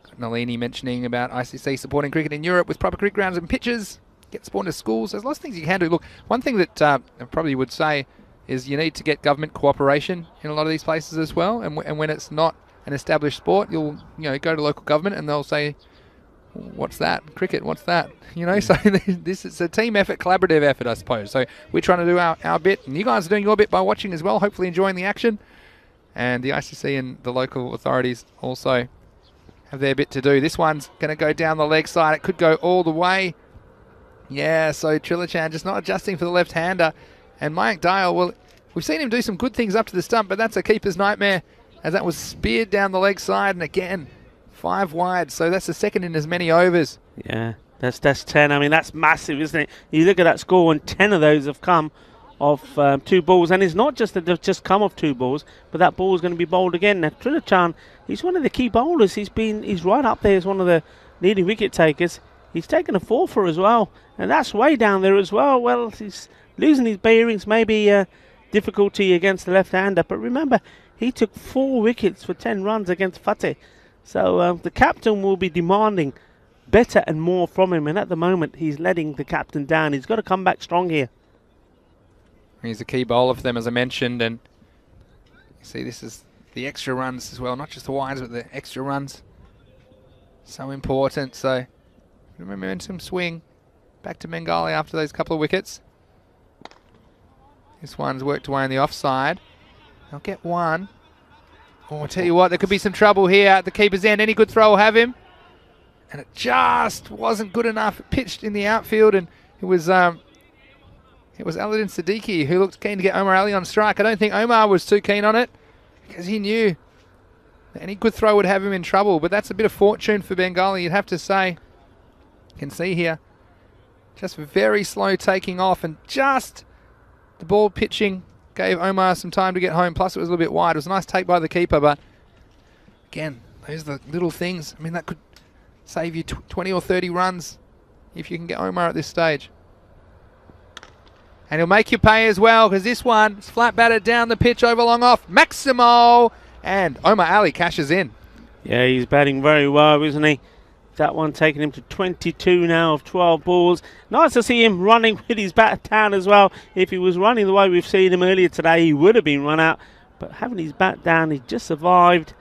Speaker 1: Got Nalini mentioning about ICC supporting cricket in Europe with proper cricket grounds and pitches. Get sport into schools. There's lots of things you can do. Look, one thing that I probably would say is you need to get government cooperation in a lot of these places as well. And when it's not an established sport, you'll go to local government and they'll say, "What's that? Cricket? What's that?" So this is a team effort, collaborative effort, I suppose. So we're trying to do our bit, and you guys are doing your bit by watching as well, hopefully enjoying the action. And the ICC and the local authorities also have their bit to do. This one's going to go down the leg side. It could go all the way. Yeah, so Trilochan just not adjusting for the left-hander. And Mayank Dayal, well, we've seen him do some good things up to the stump, but that's a keeper's nightmare, as that was speared down the leg side, and again, 5 wide. So that's the second in as many overs.
Speaker 4: Yeah, that's 10. I mean, that's massive, isn't it? You look at that score, and 10 of those have come off 2 balls. And it's not just that they've just come off 2 balls, but that ball is going to be bowled again. Now, Trilochan, he's one of the key bowlers. He's right up there as one of the leading wicket takers. He's taken a 4-for as well, and that's way down there as well. Well, he's losing his bearings, maybe difficulty against the left-hander. But remember, he took 4 wickets for 10 runs against Fateh. So the captain will be demanding better and more from him. And at the moment, he's letting the captain down. He's got to come back strong here.
Speaker 1: He's a key bowler for them, as I mentioned. And you see, this is the extra runs as well. Not just the wides, but the extra runs. So important. So momentum swing back to Bengali after those couple of wickets. This one's worked away on the offside. They'll get one. Oh, I'll tell you what, there could be some trouble here at the keeper's end. Any good throw will have him. And it just wasn't good enough. It pitched in the outfield, and it was Aladdin Siddiqui who looked keen to get Omar Ali on strike. I don't think Omar was too keen on it, because he knew that any good throw would have him in trouble. But that's a bit of fortune for Bengali, you'd have to say. You can see here, just very slow taking off, and just the ball pitching gave Omar some time to get home. Plus, it was a little bit wide. It was a nice take by the keeper, but again, those are the little things. I mean, that could save you 20 or 30 runs if you can get Omar at this stage. And he'll make you pay as well, because this one is flat batted down the pitch over long off. Maximo, and Omar Ali cashes in.
Speaker 4: Yeah, he's batting very well, isn't he? That one taking him to 22 now of 12 balls. Nice to see him running with his bat down as well. If he was running the way we've seen him earlier today, he would have been run out. But having his bat down, he just survived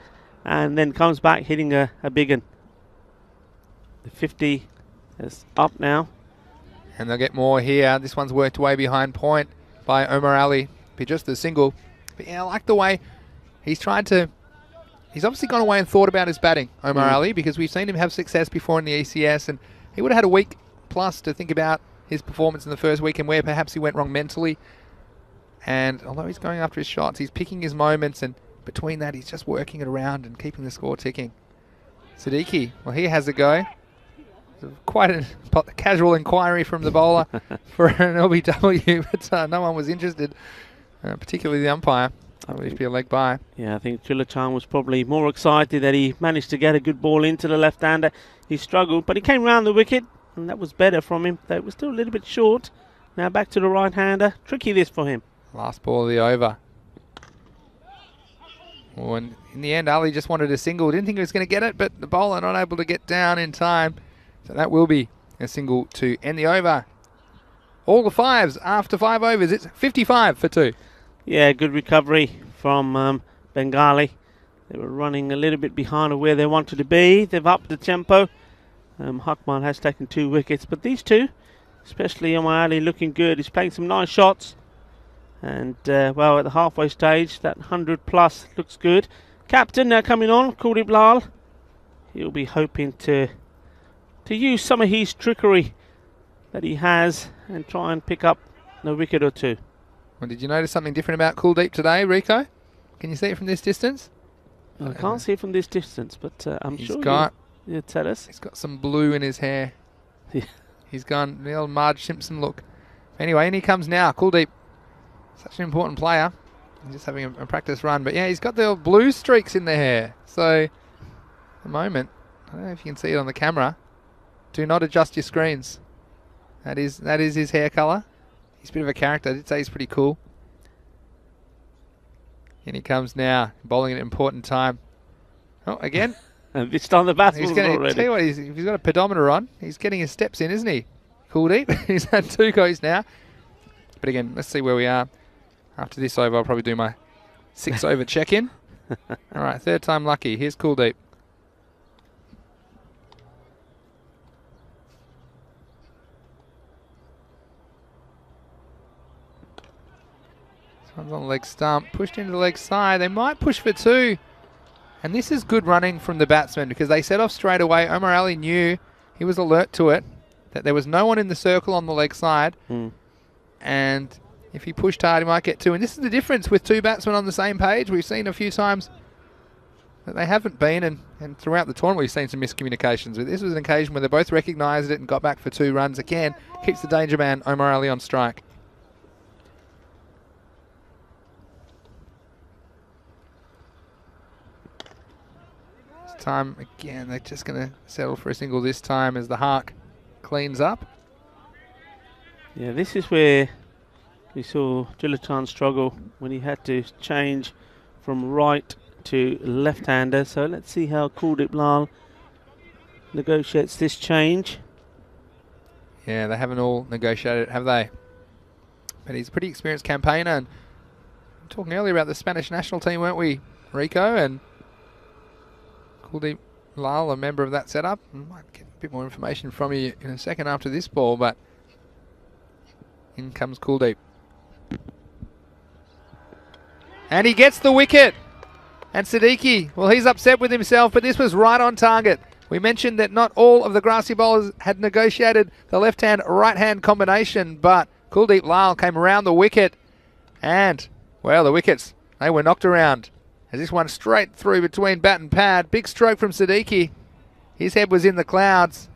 Speaker 4: and then comes back hitting a big one. The 50 is up now.
Speaker 1: And they'll get more here. This one's worked away behind point by Omar Ali. Be just a single. But yeah, I like the way he's tried to... He's obviously gone away and thought about his batting, Omar Ali, because we've seen him have success before in the ECS, and he would have had a week plus to think about his performance in the first week and where perhaps he went wrong mentally. And although he's going after his shots, he's picking his moments, and between that, he's just working it around and keeping the score ticking. Siddiqui, well, he has a go. Quite a casual inquiry from the bowler for an LBW, but no one was interested, particularly the umpire. That would be a leg by.
Speaker 4: Yeah, I think Trilochan was probably more excited that he managed to get a good ball into the left-hander. He struggled, but he came round the wicket, and that was better from him. Though it was still a little bit short. Now back to the right-hander. Tricky this for him.
Speaker 1: Last ball of the over. Oh, and in the end, Ali just wanted a single. Didn't think he was going to get it, but the bowler not able to get down in time. So that will be a single to end the over. All the fives after 5 overs. It's 55 for 2.
Speaker 4: Yeah, good recovery from Bengali. They were running a little bit behind of where they wanted to be. They've upped the tempo. Hakmal has taken 2 wickets, but these two, especially Omar Ali, looking good. He's playing some nice shots. And, well, at the halfway stage, that 100 plus looks good. Captain now coming on, Kuldeep Lal. He'll be hoping to use some of his trickery that he has and try and pick up a wicket or 2.
Speaker 1: Well, did you notice something different about Kuldeep today, Rico? Can you see it from this distance?
Speaker 4: I can't see it from this distance, but I'm
Speaker 1: He's
Speaker 4: sure
Speaker 1: got,
Speaker 4: you'll tell us.
Speaker 1: He's got some blue in his hair.
Speaker 4: Yeah.
Speaker 1: He's gone the old Marge Simpson look. Anyway, in he comes now, Kuldeep. Such an important player. He's just having a practice run. But yeah, he's got the old blue streaks in the hair. So, at the moment, I don't know if you can see it on the camera. Do not adjust your screens. That is his hair colour. He's a bit of a character. I did say he's pretty cool. In he comes now, bowling at an important time. Oh, again.
Speaker 4: And this time the batsman's
Speaker 1: He's going to
Speaker 4: already.
Speaker 1: tell you what, if he's got a pedometer on, he's getting his steps in, isn't he? Kuldeep. He's had 2 goes now. But again, let's see where we are. After this over, I'll probably do my 6 over check-in. All right, 3rd time lucky. Here's Kuldeep. This one's on the leg stump. Pushed into the leg side. They might push for 2. And this is good running from the batsman because they set off straight away. Omar Ali knew, he was alert to it, that there was no one in the circle on the leg side. And if he pushed hard, he might get 2. And this is the difference with 2 batsmen on the same page. We've seen a few times that they haven't been, and throughout the tournament we've seen some miscommunications. But this was an occasion where they both recognised it and got back for 2 runs. Again, keeps the danger man, Omar Ali, on strike. This time, again, they're just going to settle for a single this time as the Hark cleans up.
Speaker 4: Yeah, this is where we saw Jilatan struggle when he had to change from right to left-hander. So let's see how Kuldeep Lal negotiates this change.
Speaker 1: Yeah, they haven't all negotiated it, have they? But he's a pretty experienced campaigner. And talking earlier about the Spanish national team, weren't we, Rico? And Kuldeep Lal, a member of that setup. I might get a bit more information from you in a second after this ball, but in comes Kuldeep. And he gets the wicket. And Siddiqui, well, he's upset with himself, but this was right on target. We mentioned that not all of the Gracia bowlers had negotiated the left-hand, right-hand combination, but Kuldeep Lal came around the wicket. And, well, the wickets, they were knocked around. As this one straight through between bat and pad. Big stroke from Siddiqui. His head was in the clouds.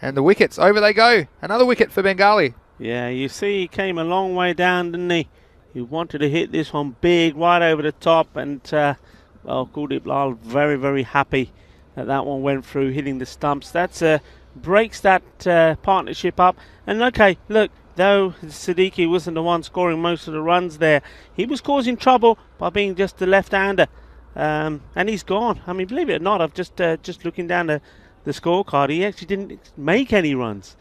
Speaker 1: And the wickets, over they go. Another wicket for Bengali.
Speaker 4: Yeah, you see he came a long way down, didn't he? He wanted to hit this one big, right over the top. And, well, Kuldeep Lal very, very happy that that one went through, hitting the stumps. That breaks that partnership up. And, okay, look, though Siddiqui wasn't the one scoring most of the runs there, he was causing trouble by being just the left-hander. And he's gone. I mean, believe it or not, I've just looking down the scorecard, he actually didn't make any runs.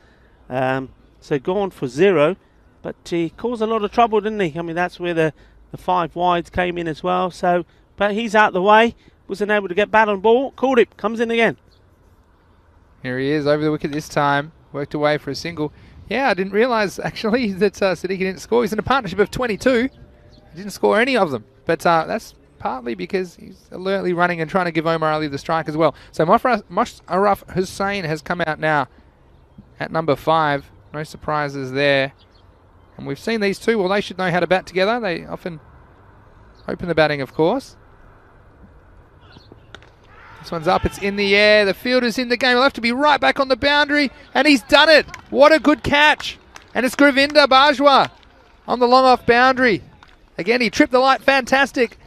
Speaker 4: So gone for 0. But he caused a lot of trouble, didn't he? I mean, that's where the 5 wides came in as well. So, but he's out the way. Wasn't able to get bat on ball. Kuldeep comes in again.
Speaker 1: Here he is, over the wicket this time. Worked away for a single. Yeah, I didn't realise, actually, that Siddiqui didn't score. He's in a partnership of 22. He didn't score any of them. But that's partly because he's alertly running and trying to give Omar Ali the strike as well. So Musharraf Hussain has come out now at number 5. No surprises there. And we've seen these two. Well, they should know how to bat together. They often open the batting, of course. This one's up. It's in the air. The fielder's in the game. He'll have to be right back on the boundary. And he's done it. What a good catch. And it's Gravinder Bajwa on the long off boundary. Again, he tripped the light fantastic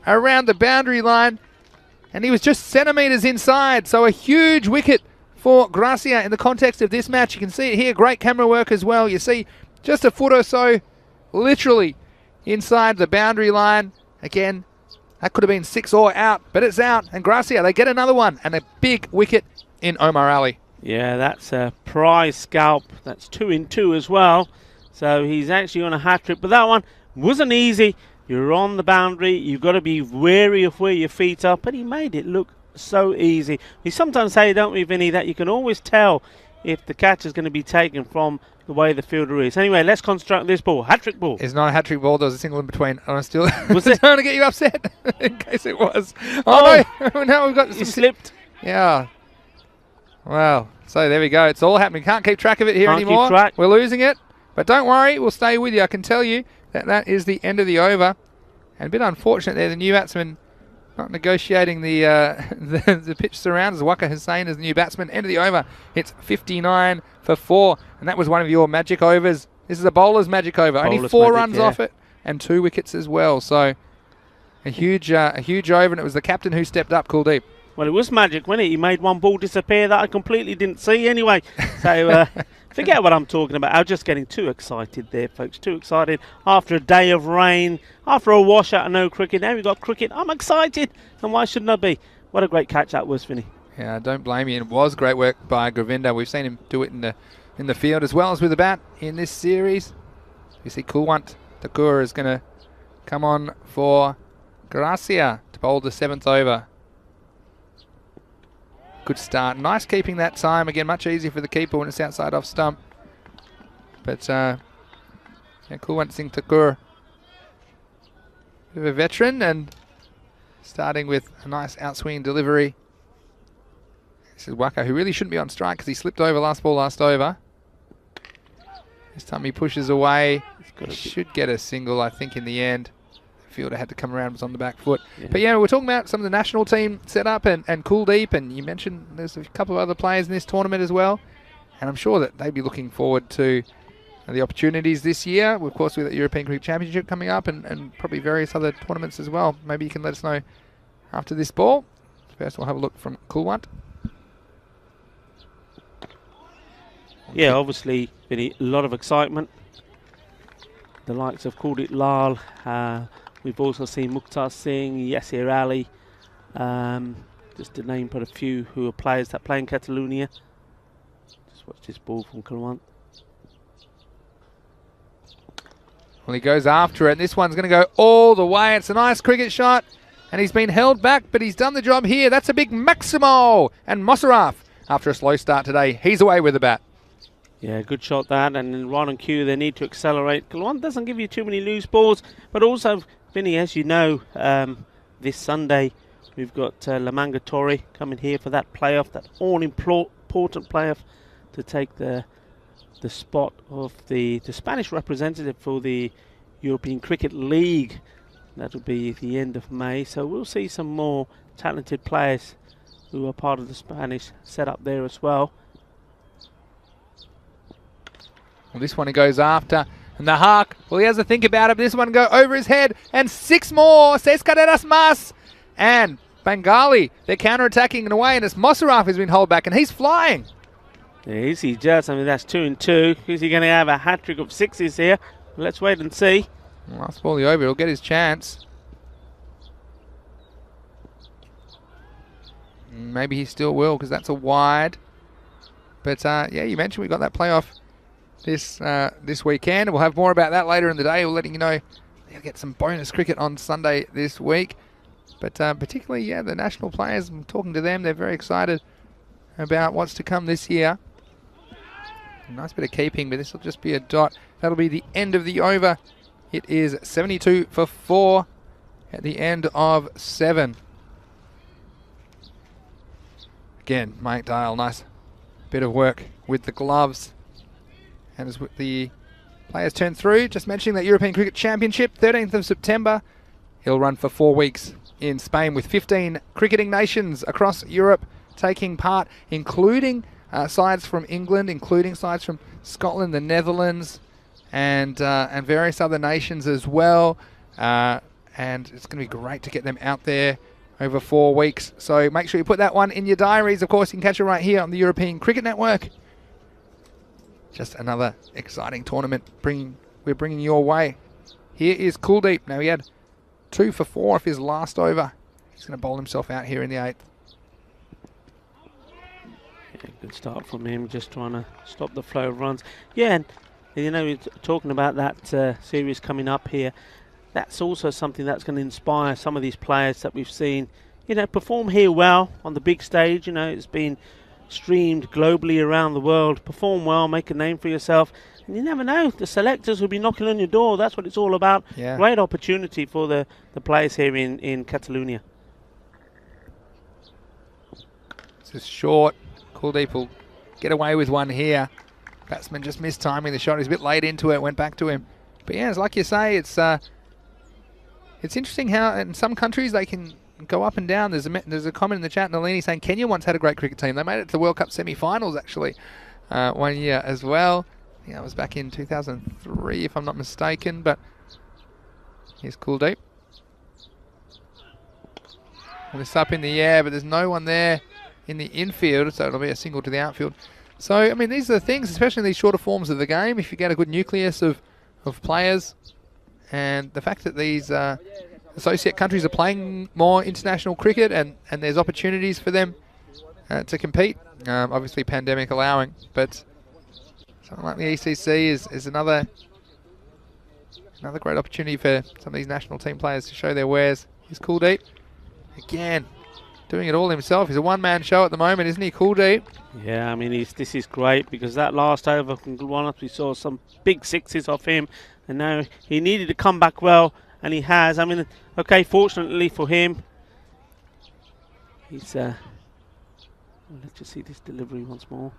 Speaker 1: around the boundary line. And he was just centimetres inside. So a huge wicket for Gracia in the context of this match. You can see it here. Great camera work as well. You see just a foot or so literally inside the boundary line. Again, That could have been 6 or out, but it's out. And Gracia, they get another one and a big wicket in Omar Ali.
Speaker 4: Yeah, that's a prize scalp. That's 2 in 2 as well. So he's actually on a hat-trick. But that one wasn't easy. You're on the boundary. You've got to be wary of where your feet are. But he made it look so easy. We sometimes say, don't we, Vinny, that you can always tell if the catch is going to be taken from the way the fielder is. Anyway, let's construct this ball. Hat-trick ball.
Speaker 1: It's not a hat-trick ball. There was a single in between. I'm still
Speaker 4: Was it?
Speaker 1: trying to get you upset in case it was. Oh, no. Now we've got
Speaker 4: You
Speaker 1: some
Speaker 4: slipped.
Speaker 1: Yeah. Well, so there we go. It's all happening. Can't keep track of it here
Speaker 4: Can't keep
Speaker 1: anymore.
Speaker 4: track.
Speaker 1: We're losing it. But don't worry. We'll stay with you. I can tell you that that is the end of the over. And a bit unfortunate there. The new batsman not negotiating the the pitch surround, as Waka Hussain as the new batsman. End of the over. It's 59 for 4. And that was one of your magic overs. This is a bowler's magic over. Only
Speaker 4: Bowler's
Speaker 1: 4
Speaker 4: magic,
Speaker 1: runs
Speaker 4: yeah.
Speaker 1: off it and 2 wickets as well. So a huge over. And it was the captain who stepped up, Kuldeep.
Speaker 4: Well, it was magic, wasn't it? He made one ball disappear that I completely didn't see anyway. So forget what I'm talking about. I was just getting too excited there, folks. Too excited. After a day of rain, after a washout and no cricket. Now we've got cricket. I'm excited. And why shouldn't I be? What a great catch that was, Vinny.
Speaker 1: Yeah, don't blame you. It was great work by Govinda. We've seen him do it in the field as well as with the bat in this series. You see Kulwant Thakur is going to come on for Gracia to bowl the 7th over. Good start. Nice keeping that time. Again, much easier for the keeper when it's outside off stump. But, yeah, Kulwant Singh Thakur, bit of a veteran, and starting with a nice outswing delivery. This is Waka, who really shouldn't be on strike because he slipped over last ball, last over. This time he pushes away. He should get a single, I think, in the end. Fielder had to come around, was on the back foot.
Speaker 4: Yeah.
Speaker 1: But yeah, we're talking about some of the national team setup and Kuldeep, and you mentioned there's a couple of other players in this tournament as well. And I'm sure that they'd be looking forward to the opportunities this year. Of course, with the European Cricket Championship coming up and probably various other tournaments as well. Maybe you can let us know after this ball. First, we'll have a look from Kulwant.
Speaker 4: Yeah, obviously, Vinny, a lot of excitement. The likes of Kuldeep Lal. We've also seen Mukhtar Singh, Yasir Ali, just to name but a few who are players that play in Catalonia. Just watch this ball from Kulwant.
Speaker 1: Well, he goes after it. This one's going to go all the way. It's a nice cricket shot, and he's been held back, but he's done the job here. That's a big Maximo. And Mosaraf, after a slow start today, he's away with the bat.
Speaker 4: Yeah, good shot that, and then right on cue they need to accelerate. Kulwant doesn't give you too many loose balls, but also, Vinny, as you know, this Sunday we've got Lamanga Torre coming here for that playoff, that all-important playoff to take the spot of the Spanish representative for the European Cricket League. That'll be at the end of May, so we'll see some more talented players who are part of the Spanish setup there as well.
Speaker 1: Well, this one he goes after, and the hark, well, he has to think about it, but this one go over his head, and 6 more, 6 carreras más, and Bengali, they're counter-attacking in a way, and it's Mosaraf who's been held back, and he's flying.
Speaker 4: Yeah, is he just? I mean, that's 2 and 2. Is he going to have a hat-trick of 6s here? Let's wait and see.
Speaker 1: Last ball the over, he'll get his chance. Maybe he still will, because that's a wide. But, yeah, you mentioned we got that playoff this weekend. We'll have more about that later in the day. We'll letting you know they'll get some bonus cricket on Sunday this week. But particularly, yeah, the national players, I'm talking to them, they're very excited about what's to come this year. A nice bit of keeping, but this will just be a dot. That'll be the end of the over. It is 72 for 4 at the end of 7. Again, Mike Dale, nice bit of work with the gloves. And as the players turn through, just mentioning that European Cricket Championship, 13th of September. He'll run for 4 weeks in Spain with 15 cricketing nations across Europe taking part, including sides from England, including sides from Scotland, the Netherlands, and various other nations as well. And it's going to be great to get them out there over 4 weeks. So make sure you put that one in your diaries. Of course, you can catch it right here on the European Cricket Network. Just another exciting tournament we're bringing your way. Here is Kuldeep. Now, he had 2 for 4 off his last over. He's going to bowl himself out here in the 8th.
Speaker 4: Yeah, good start from him, just trying to stop the flow of runs. Yeah, and you know, we're talking about that series coming up here. That's also something that's going to inspire some of these players that we've seen, you know, perform here well on the big stage. You know, it's been streamed globally around the world. Perform well, make a name for yourself. And you never know, the selectors will be knocking on your door. That's what it's all about.
Speaker 1: Yeah.
Speaker 4: Great opportunity for the players here in Catalonia.
Speaker 1: This is short. Kuldeep will get away with one here. Batsman just missed timing the shot. He's a bit late into it, went back to him. But yeah, it's like you say, it's interesting how in some countries they can go up and down. There's a comment in the chat, Nalini, saying Kenya once had a great cricket team. They made it to the World Cup semi-finals actually one year as well. Yeah, it was back in 2003 if I'm not mistaken. But here's Kuldeep. And it's up in the air, but there's no one there in the infield, so it'll be a single to the outfield. So, I mean, these are the things, especially in these shorter forms of the game, if you get a good nucleus of players, and the fact that these associate countries are playing more international cricket and there's opportunities for them to compete, obviously pandemic allowing, but something like the ECC is another great opportunity for some of these national team players to show their wares. Here's Kuldeep. Again, doing it all himself. He's a one-man show at the moment, isn't he, Kuldeep?
Speaker 4: Yeah, I mean, this is great because that last over from Gulwana, we saw some big sixes off him, and now he needed to come back well, and he has. I mean, okay, fortunately for him, he's... let's just see this delivery once more.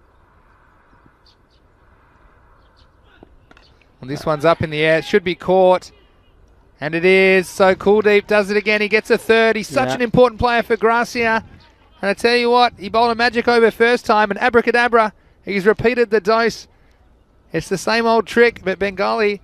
Speaker 1: Well, this one's up in the air. It should be caught. And it is. So Kuldeep does it again. He gets a third. He's such an important player for Gracia. And I tell you what, he bowled a magic over first time, and abracadabra, he's repeated the dose. It's the same old trick, but Bengali,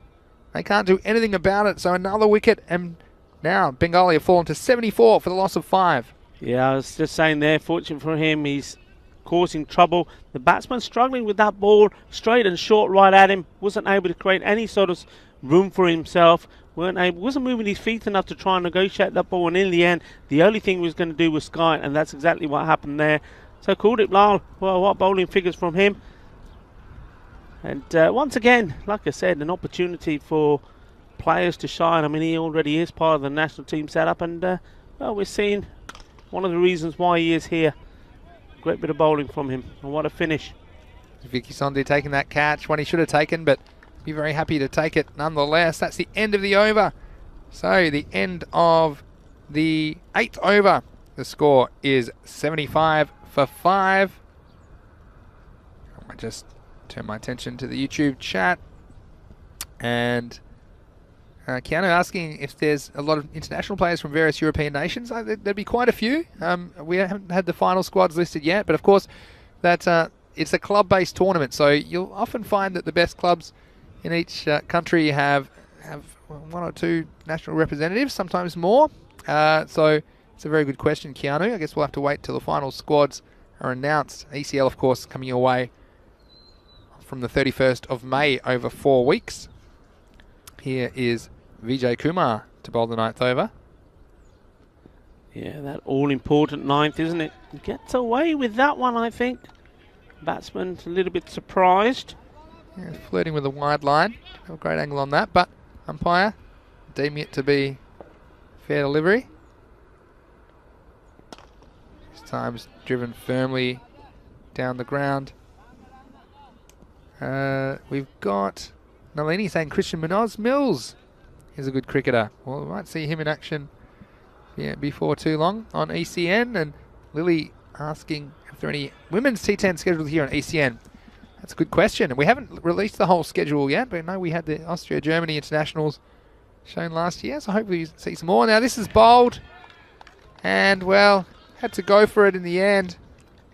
Speaker 1: they can't do anything about it. So another wicket, and now Bengali have fallen to 74 for the loss of 5.
Speaker 4: Yeah, I was just saying there, fortunate for him, he's causing trouble. The batsman struggling with that ball, straight and short right at him, wasn't able to create any sort of room for himself. Wasn't moving his feet enough to try and negotiate that ball, and in the end, the only thing he was going to do was sky it, and that's exactly what happened there. So Kuldeep Lal, well, what bowling figures from him. And once again, like I said, an opportunity for players to shine. I mean, he already is part of the national team setup, and well, we're seeing one of the reasons why he is here. Great bit of bowling from him, and what a finish.
Speaker 1: Vicky Sondhi taking that catch, one he should have taken, but be very happy to take it nonetheless. That's the end of the over. So the end of the 8th over. The score is 75 for 5. I might just turn my attention to the YouTube chat. And Keanu asking if there's a lot of international players from various European nations. There'd be quite a few. We haven't had the final squads listed yet, but of course that it's a club-based tournament, so you'll often find that the best clubs in each country have 1 or 2 national representatives, sometimes more. So it's a very good question, Keanu. I guess we'll have to wait till the final squads are announced. ECL, of course, coming your way from the 31st of May over 4 weeks. Here is Vijay Kumar to bowl the 9th over.
Speaker 4: Yeah, that all-important 9th, isn't it? Gets away with that one, I think. Batsman's a little bit surprised.
Speaker 1: Yeah, flirting with a wide line. Have a great angle on that, but umpire deeming it to be fair delivery. This time's driven firmly down the ground. We've got Nalini saying Christian Munoz Mills is a good cricketer. Well, we might see him in action before too long on ECN. And Lily asking if there are any women's T10 scheduled here on ECN. That's a good question. And we haven't released the whole schedule yet, but I know we had the Austria-Germany internationals shown last year, so hopefully you see some more. Now this is bowled, and well, had to go for it in the end.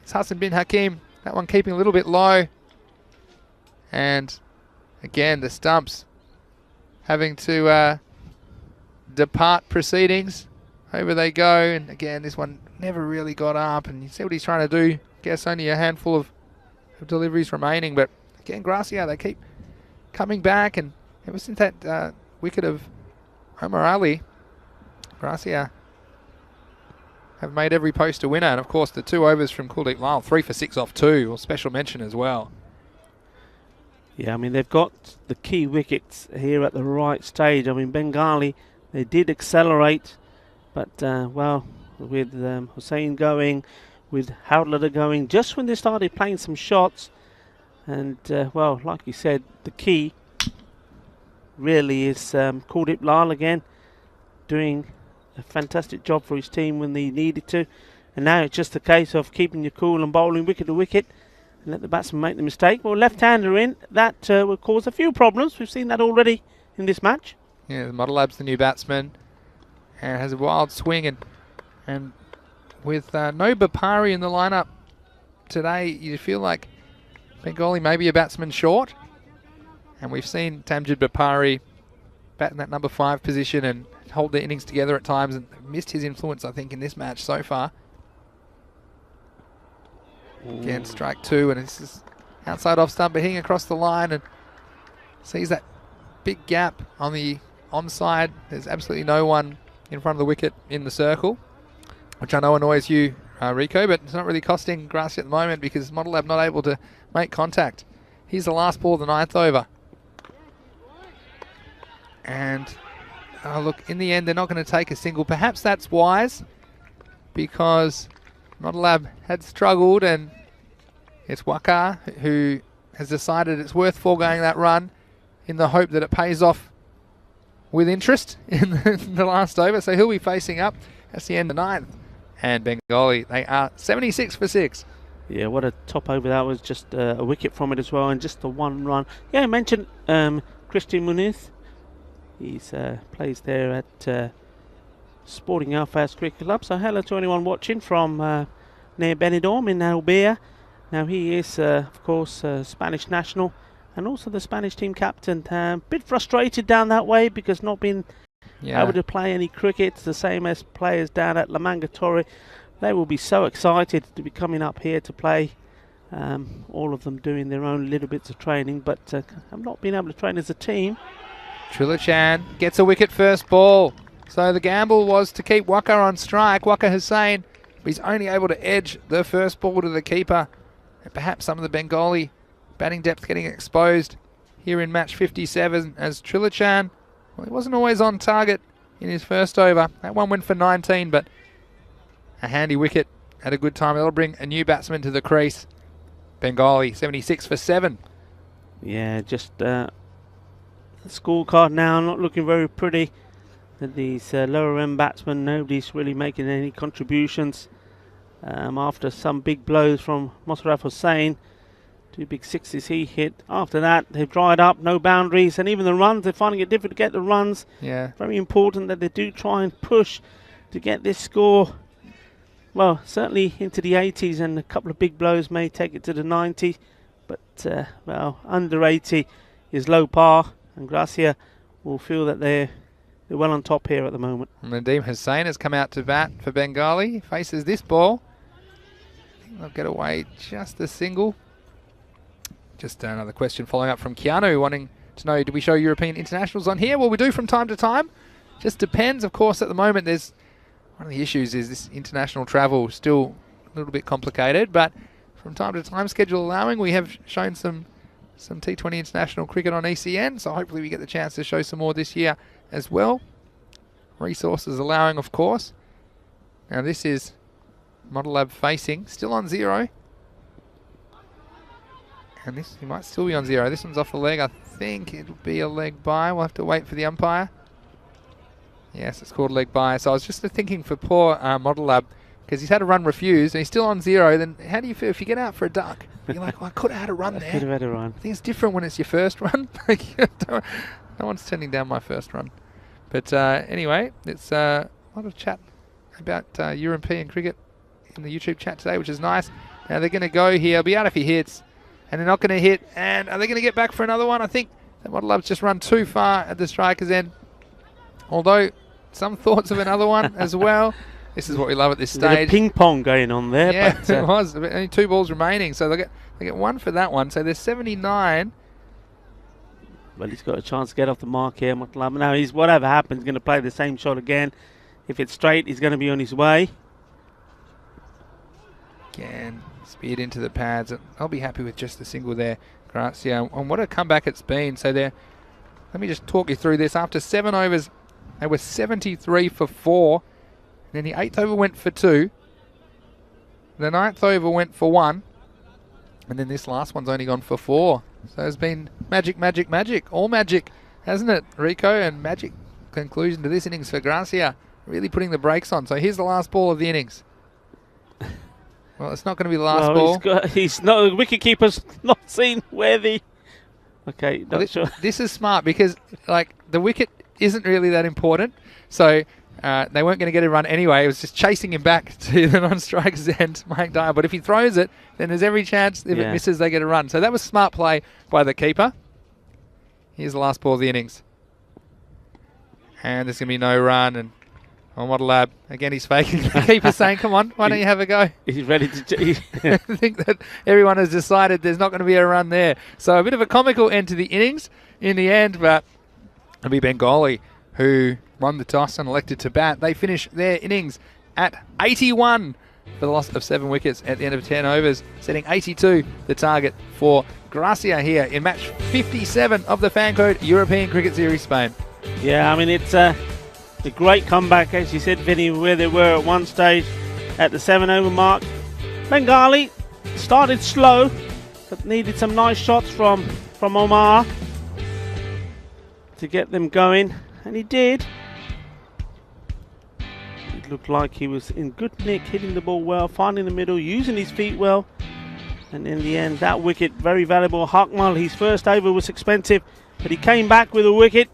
Speaker 1: It's Hassan bin Hakim, that one keeping a little bit low. And again, the stumps having to depart proceedings. Over they go, and again, this one never really got up, and you see what he's trying to do. Guess only a handful of deliveries remaining, but again, Gracia, they keep coming back, and ever since that wicket of Omar Ali, Gracia have made every post a winner. And of course the 2 overs from Kuldeep Lyle, 3 for 6 off 2, or special mention as well.
Speaker 4: Yeah, I mean, they've got the key wickets here at the right stage. I mean, Bengali, they did accelerate, but, well, with Hussain going, with Howlett going, just when they started playing some shots, and, well, like you said, the key really is Kuldeep Lal again, doing a fantastic job for his team when they needed to. And now it's just a case of keeping your cool and bowling wicket to wicket and let the batsman make the mistake. Well, left-hander in, that will cause a few problems. We've seen that already in this match.
Speaker 1: Yeah, Modelab's the new batsman and has a wild swing, and with no Bapari in the lineup today, you feel like Bengali may be a batsman short. And we've seen Tamjid Bapari bat in that number 5 position and hold their innings together at times, and missed his influence, I think, in this match so far. Again, strike 2, and this is outside off stump, but hitting across the line, and sees that big gap on the onside. There's absolutely no one in front of the wicket in the circle, which I know annoys you, Rico, but it's not really costing Gracia at the moment because Modelab not able to make contact. Here's the last ball of the 9th over. And look, in the end, they're not going to take a single. Perhaps that's wise because Modelab had struggled, and it's Waka who has decided it's worth foregoing that run in the hope that it pays off with interest in the last over. So he'll be facing up. That's the end of the 9th. And Bengali, they are 76 for 6.
Speaker 4: Yeah, what a top over that was. Just a wicket from it as well, and just the 1 run. Yeah, I mentioned Christian Muniz. He plays there at Sporting Alfaz Cricket Club. So hello to anyone watching from near Benidorm in Albania. Now he is, of course, Spanish national and also the Spanish team captain. A bit frustrated down that way because not being able to play any cricket, the same as players down at La Manga Torre. They will be so excited to be coming up here to play. All of them doing their own little bits of training, but have not been able to train as a team.
Speaker 1: Trilochan gets a wicket first ball. So the gamble was to keep Waka on strike. Waka Hussain, but he's only able to edge the first ball to the keeper. And perhaps some of the Bengali batting depth getting exposed here in match 57 as Trilochan, well, he wasn't always on target in his first over. That one went for 19, but a handy wicket at a good time. That'll bring a new batsman to the crease. Bengali, 76 for 7.
Speaker 4: Yeah, just the scorecard now not looking very pretty. These lower end batsmen, nobody's really making any contributions after some big blows from Mosharraf Hussain. 2 big sixes he hit. After that, they've dried up, no boundaries, and even the runs, they're finding it difficult to get the runs.
Speaker 1: Yeah.
Speaker 4: Very important that they do try and push to get this score, well, certainly into the 80s, and a couple of big blows may take it to the 90s, but, well, under 80 is low par, and Gracia will feel that they're well on top here at the moment.
Speaker 1: Nadeem Hussain has come out to bat for Bengali. He faces this ball. I think they'll get away just a single. Just another question following up from Keanu, wanting to know, do we show European internationals on here? Well, we do from time to time. Just depends. Of course, at the moment, there's one of the issues is this international travel, still a little bit complicated. But from time to time, schedule allowing, we have shown some T20 international cricket on ECN. So hopefully we get the chance to show some more this year as well. Resources allowing, of course. Now this is Modelab facing, still on 0. And this, he might still be on 0. This one's off the leg. I think it'll be a leg by. We'll have to wait for the umpire. Yes, it's called leg by. So I was just thinking for poor Modelab, because he's had a run refused and he's still on 0. Then how do you feel if you get out for a duck? You're like, well, I could have had a run there.
Speaker 4: Could have had a run.
Speaker 1: I think it's different when it's your first run. No one's turning down my first run. But anyway, it's a lot of chat about European cricket in the YouTube chat today, which is nice. Now they're going to go here. He'll be out if he hits. And they're not going to hit. And are they going to get back for another one? I think that Modelab's just run too far at the striker's end. Although, some thoughts of another one as well. This is what we love at this stage.
Speaker 4: Ping pong going on there.
Speaker 1: Yeah,
Speaker 4: but,
Speaker 1: it was. Only 2 balls remaining. So they get 1 for that one. So there's 79.
Speaker 4: Well, he's got a chance to get off the mark here. Now, he's whatever happens, going to play the same shot again. If it's straight, he's going to be on his way.
Speaker 1: Again, speared into the pads. I'll be happy with just the single there, Gracia. And what a comeback it's been. So there, let me just talk you through this. After 7 overs, they were 73 for 4. Then the 8th over went for 2. The 9th over went for 1. And then this last one's only gone for 4. So it's been magic, magic, magic. All magic, hasn't it, Rico? And magic conclusion to this innings for Gracia. Really putting the brakes on. So here's the last ball of the innings. Well, it's not going to be the last ball.
Speaker 4: He's not. The wicket keeper's not seen where the. Okay, not sure.
Speaker 1: This is smart because, like, the wicket isn't really that important. So they weren't going to get a run anyway. It was just chasing him back to the non-striker's end, Mike Dyer. But if he throws it, then there's every chance if it misses, they get a run. So that was smart play by the keeper. Here's the last ball of the innings. And there's going to be no run. And on Model Lab, again, he's faking. The keeper's saying, come on, why don't you have a go?
Speaker 4: He's ready to...
Speaker 1: I think that everyone has decided there's not going to be a run there. So a bit of a comical end to the innings in the end, but it'll be Bengali who won the toss and elected to bat. They finish their innings at 81 for the loss of 7 wickets at the end of 10 overs, setting 82 the target for Gracia here in match 57 of the Fan Code European Cricket Series Spain.
Speaker 4: Yeah, I mean, it's a great comeback, as you said, Vinny, where they were at one stage at the 7 over mark. Bengali started slow, but needed some nice shots from Omar to get them going, and he did. It looked like he was in good nick, hitting the ball well, finding the middle, using his feet well, and in the end, that wicket, very valuable. Hakmal, his first over was expensive, but he came back with a wicket,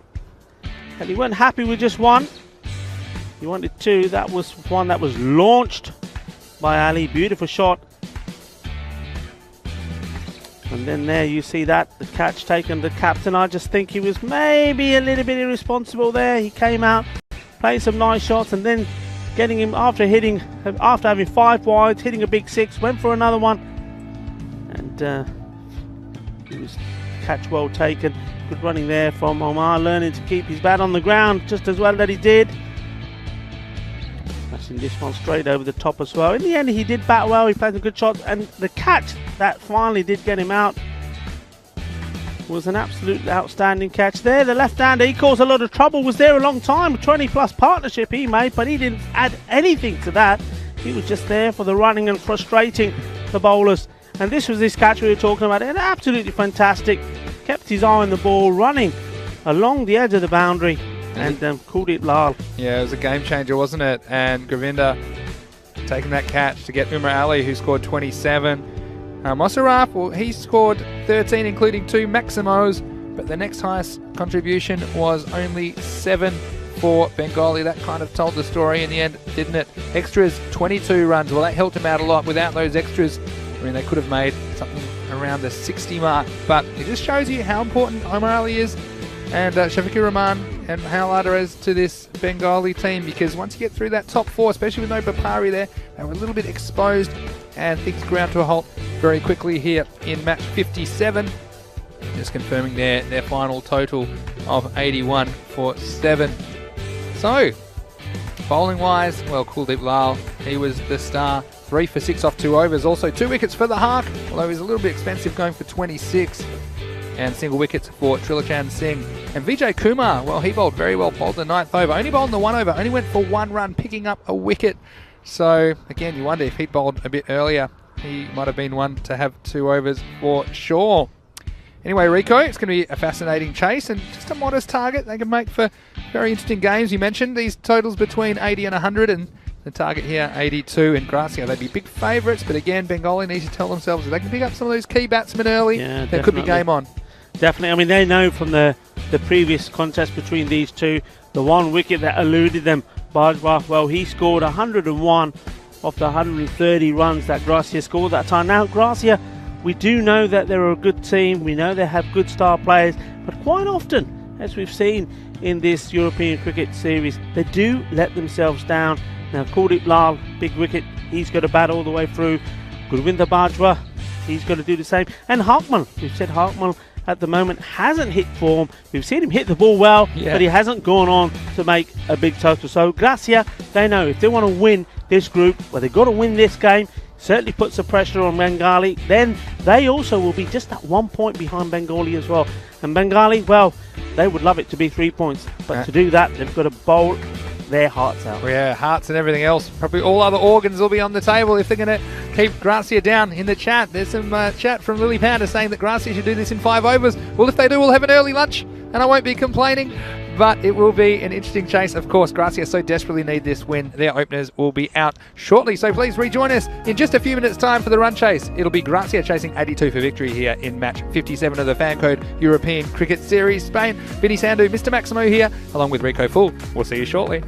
Speaker 4: and he wasn't happy with just one. He wanted 2. That was one that was launched by Ali. Beautiful shot. And then there you see that, the catch taken. The captain, I just think he was maybe a little bit irresponsible there. He came out, played some nice shots, and then getting him after having 5 wides, hitting a big 6, went for another one. And it was catch well taken. Good running there from Omar, learning to keep his bat on the ground just as well that he did. Smashing this one straight over the top as well. In the end, he did bat well. He played some good shots, and the catch that finally did get him out was an absolutely outstanding catch there. The left-hander, he caused a lot of trouble, was there a long time, 20-plus partnership he made, but he didn't add anything to that. He was just there for the running and frustrating the bowlers. And this was this catch we were talking about, and absolutely fantastic. Kept his eye on the ball, running along the edge of the boundary, and called it Lal. Yeah,
Speaker 1: it was a game changer, wasn't it? And Govinda taking that catch to get Umar Ali, who scored 27. Mosaraf, well, he scored 13, including 2 Maximos, but the next highest contribution was only 7 for Bengali. That kind of told the story in the end, didn't it? Extras, 22 runs. Well, that helped him out a lot. Without those extras, I mean, they could have made something around the 60 mark, but it just shows you how important Omar Ali is, and Shafiqur Rahman and how Ladder is to this Bengali team, because once you get through that top 4, especially with no Bapari there, they were a little bit exposed, and things ground to a halt very quickly here in match 57. Just confirming their final total of 81 for 7. So, bowling wise, well, Kuldeep Lal, he was the star. 3 for 6 off 2 overs. Also 2 wickets for the Hark, although he's a little bit expensive, going for 26. And single wickets for Trilochan Singh. And Vijay Kumar, well, he bowled very well, bowled the 9th over. Only bowled in the 1 over, only went for 1 run, picking up a wicket. So, again, you wonder if he'd bowled a bit earlier, he might have been one to have 2 overs for sure. Anyway, Rico, it's going to be a fascinating chase and just a modest target. They can make for very interesting games. You mentioned these totals between 80 and 100, and the target here, 82 in Gracia. They'd be big favourites, but again, Bengali needs to tell themselves if they can pick up some of those key batsmen early, there could be game on. Definitely. I mean, they know from the previous contest between these two, the 1 wicket that eluded them, Bajwa, well, he scored 101 of the 130 runs that Gracia scored that time. Now, Gracia, we do know that they're a good team. We know they have good star players, but quite often, as we've seen in this European Cricket Series, they do let themselves down. Now, Kuldeep Lal, big wicket, he's got to bat all the way through. Gurvinder Bajwa, he's got to do the same. And Hakmal, we've said Hakmal
Speaker 4: at the moment hasn't hit form. We've seen him hit the ball well,
Speaker 1: Yeah.
Speaker 4: but he hasn't gone on to make a big total. So Gracia, they know if they want to win this group, well, they've got to win this game. Certainly puts the pressure on Bengali. Then they also will be just that 1 point behind Bengali as well. And Bengali, well, they would love it to be 3 points. But to do that, they've got to bowl their hearts out.
Speaker 1: Yeah, hearts and everything else. Probably all other organs will be on the table if they're going to keep Gracia down in the chat. There's some chat from Lily Pounder saying that Gracia should do this in 5 overs. Well, if they do, we'll have an early lunch and I won't be complaining. But it will be an interesting chase. Of course, Gracia so desperately need this win. Their openers will be out shortly. So please rejoin us in just a few minutes' time for the run chase. It'll be Gracia chasing 82 for victory here in match 57 of the Fan Code European Cricket Series Spain. Vinny Sandu, Mr. Maximo here, along with Rico Full. We'll see you shortly.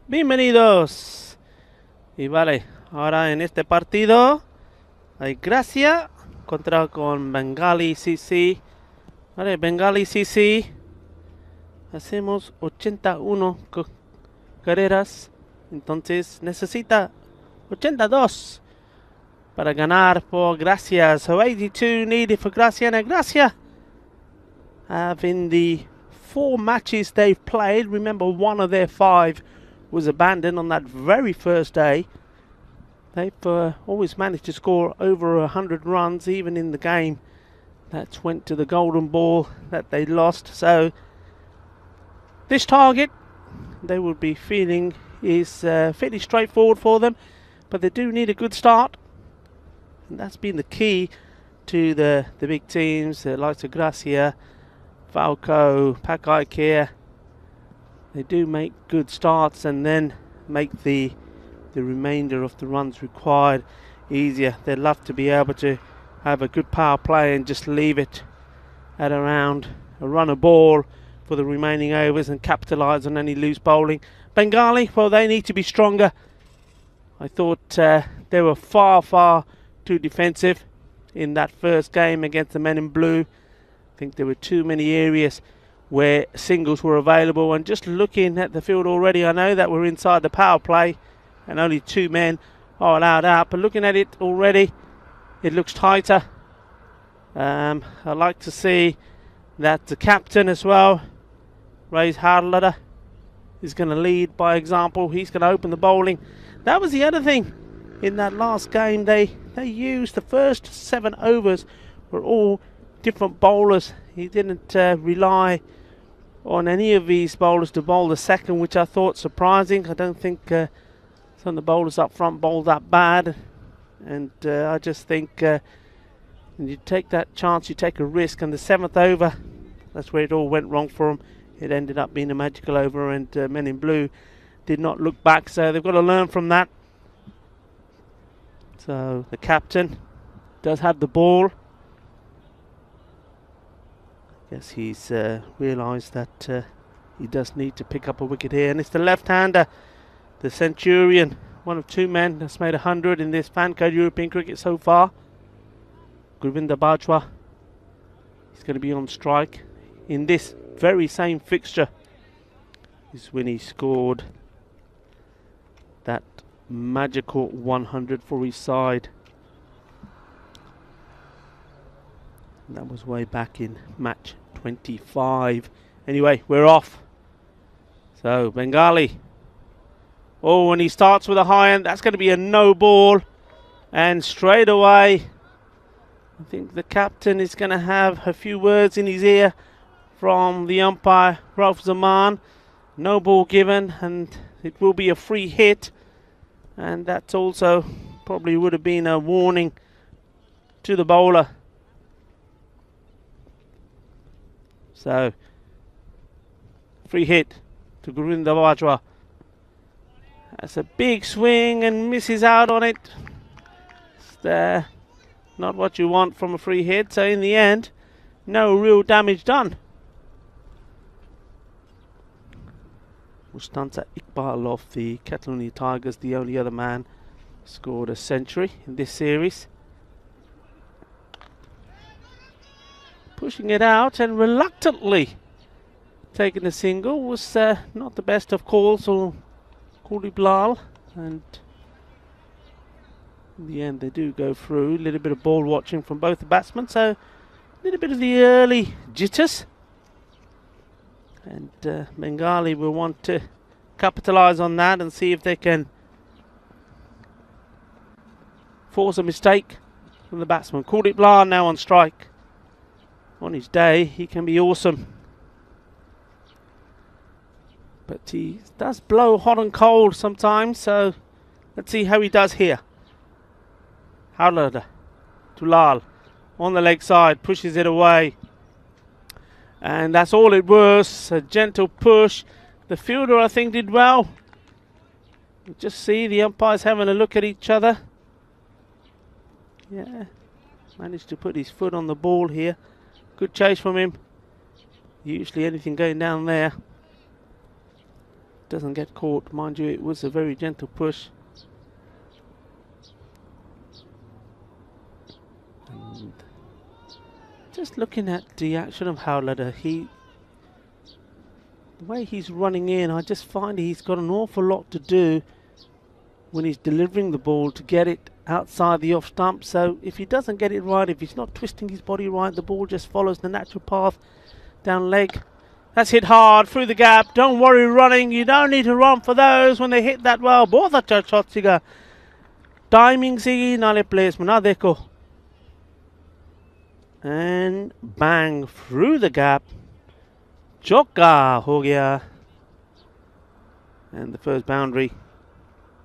Speaker 4: Bienvenidos. Y vale, ahora en este partido hay Gracia contra con Bengali CC. Vale, Bengali CC. Hacemos 81 carreras. Entonces necesita 82 para ganar por Gracia. So 82 needed for Gracia. Now Gracia have in the 4 matches they've played, remember one of their 5 was abandoned on that very first day. They've always managed to score over 100 runs, even in the game that went to the golden ball that they lost. So this target they would be feeling is fairly straightforward for them, but they do need a good start, and that's been the key to the big teams, the likes of Gracia, Falco, Pakai Kia. They do make good starts and then make the remainder of the runs required easier. They'd love to be able to have a good power play and just leave it at around a run a ball for the remaining overs and capitalise on any loose bowling. Bengali, well, they need to be stronger. I thought they were far too defensive in that first game against the men in blue. I think there were too many areas where singles were available, and just looking at the field already, I know that we're inside the power play and only 2 men are allowed out, but looking at it already, it looks tighter. I'd like to see that the captain as well, Ray's Harlada, is going to lead by example. He's going to open the bowling. That was the other thing in that last game. They used the first 7 overs were all different bowlers. He didn't rely on any of these bowlers to bowl the second, which I thought surprising. I don't think some of the bowlers up front bowled that bad, and I just think when you take that chance, you take a risk, and the 7th over, that's where it all went wrong for them. It ended up being a magical over, and men in blue did not look back, so they've got to learn from that. So the captain does have the ball. Yes, he's realised that he does need to pick up a wicket here, and it's the left-hander, the Centurion, one of 2 men that's made 100 in this fan code European cricket so far. Gurvinder Bajwa, he's going to be on strike in this very same fixture. This is when he scored that magical 100 for his side. And that was way back in match 25. Anyway, we're off. So Bengali. Oh, and he starts with a high end. That's going to be a no ball. And straight away, I think the captain is going to have a few words in his ear from the umpire, Rauf Zaman. No ball given, and it will be a free hit. And that's also probably would have been a warning to the bowler. So, free hit to Gurvinder Bajwa. That's a big swing and misses out on it. It's not what you want from a free hit. So in the end, no real damage done. Mustansa Iqbal of the Catalonia Tigers, the only other man, scored a century in this series. Pushing it out and reluctantly taking a single was not the best of calls or Kuldeep Lal, and in the end they do go through. A little bit of ball watching from both the batsmen, so a little bit of the early jitters, and Bengali will want to capitalise on that and see if they can force a mistake from the batsman. Kuldeep Lal now on strike. On his day, he can be awesome, but he does blow hot and cold sometimes, so let's see how he does here. Howlada to Lal on the leg side, pushes it away, and that's all it was, a gentle push. The fielder, I think, did well. You just see the umpires having a look at each other. Yeah, managed to put his foot on the ball here. Good chase from him. Usually anything going down there. doesn't get caught. Mind you, it was a very gentle push. And just looking at the action of Howlatter, the way he's running in, I just find he's got an awful lot to do when he's delivering the ball to get it outside the off stump. So if he doesn't get it right, if he's not twisting his body right, the ball just follows the natural path down leg. That's hit hard through the gap. Don't worry running. You don't need to run for those when they hit that well. Both अच्छा shot सीगा. Timing सीगी नाले placement ना देखो. And bang through the gap. Chokka हो गया. And the first boundary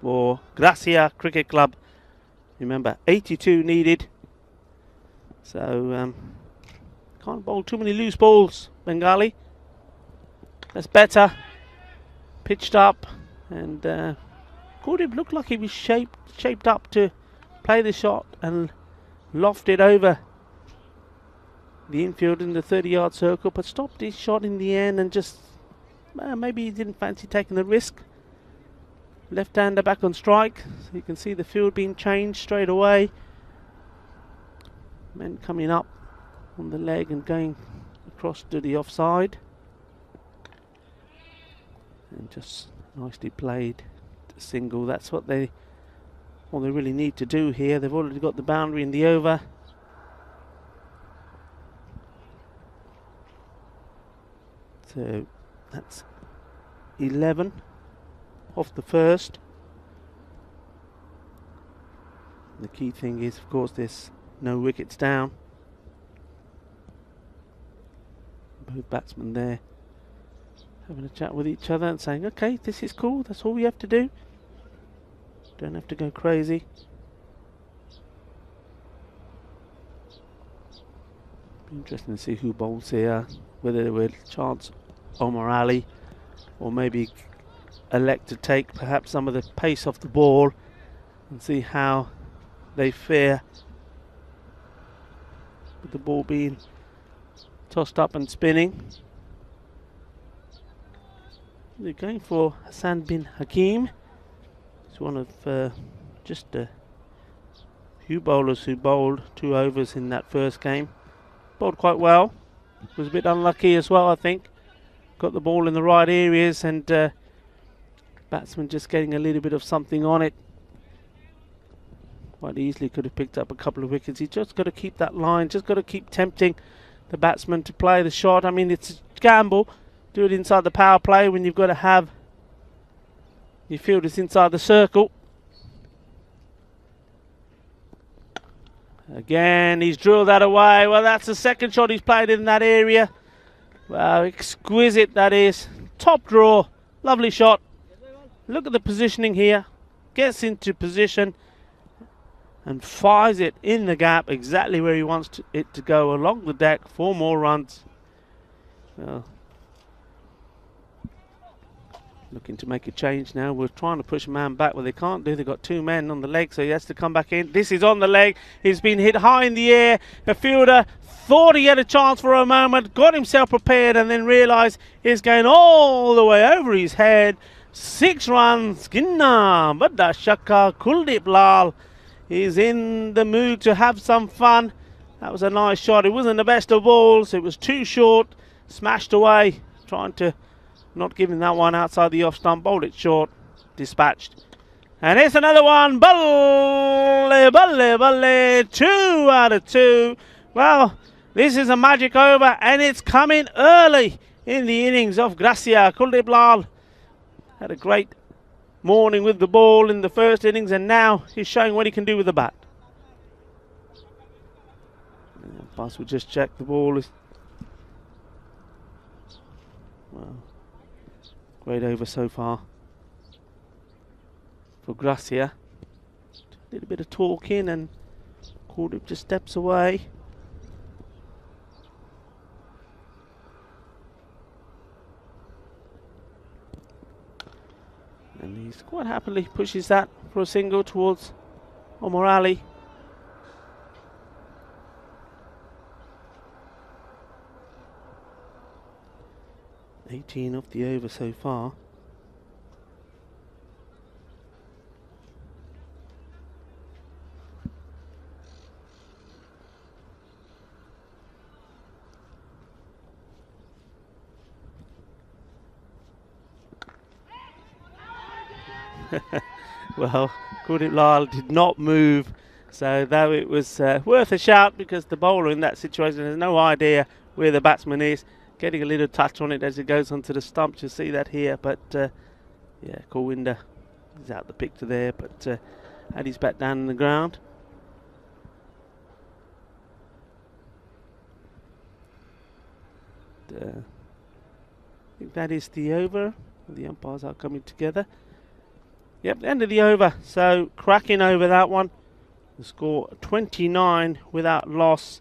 Speaker 4: for Gracia Cricket Club. Remember, 82 needed. So can't bowl too many loose balls, Bengali. That's better. Pitched up, and Gurdip looked like he was shaped up to play the shot and lofted over the infield in the 30-yard circle, but stopped his shot in the end and just maybe he didn't fancy taking the risk. Left-hander back on strike, so you can see the field being changed straight away. Men coming up on the leg and going across to the offside. And just nicely played to single. That's what they really need to do here. They've already got the boundary in the over. So that's 11 off the first. The key thing is, of course, there's no wickets down. Both batsmen there having a chat with each other and saying, okay, this is cool, that's all we have to do. Don't have to go crazy. Be interesting to see who bowls here, whether they will chance Omar Ali or maybe elect to take perhaps some of the pace off the ball and see how they fare with the ball being tossed up and spinning. They're going for Hassan bin Hakim. He's one of just a few bowlers who bowled 2 overs in that first game. Bowled quite well. Was a bit unlucky as well, I think. Got the ball in the right areas and batsman just getting a little bit of something on it. Quite easily could have picked up a couple of wickets. He's just got to keep that line, just got to keep tempting the batsman to play the shot. I mean, it's a gamble. Do it inside the power play when you've got to have your fielders inside the circle. Again, he's drilled that away. Well, that's the second shot he's played in that area. Wow, exquisite that is. Top draw. Lovely shot. Look at the positioning here. Gets into position and fires it in the gap exactly where he wants it to go along the deck. 4 more runs. Well, looking to make a change now. We're trying to push a man back, but they can't do. They've got 2 men on the leg, so he has to come back in. This is on the leg. He's been hit high in the air. The fielder thought he had a chance for a moment, got himself prepared, and then realised he's going all the way over his head. 6 runs. Ginna, Badda Shakka, Kuldeep Lal is in the mood to have some fun. That was a nice shot. It wasn't the best of balls. It was too short. Smashed away. Trying to not giving that one outside the off stump. Bowled it short. Dispatched. And here's another one. Balle, balle, balle. 2 out of 2. Well, this is a magic over and it's coming early in the innings of Gracia. Kuldeep Lal had a great morning with the ball in the first innings and now he's showing what he can do with the bat. Bus will just check the ball is. Well, great over so far for Gracia. A little bit of talking and Kuldeep just steps away. And he's quite happily pushes that for a single towards Omar Ali. "18 off the over so far. Well, Lyle did not move, so though it was worth a shout because the bowler in that situation has no idea where the batsman is. Getting a little touch on it as it goes onto the stump, you'll see that here, but yeah, Govinda is out the picture there, but had his bat down on the ground. I think that is the over. The umpires are coming together. Yep, end of the over. So cracking over that one. The score 29 without loss.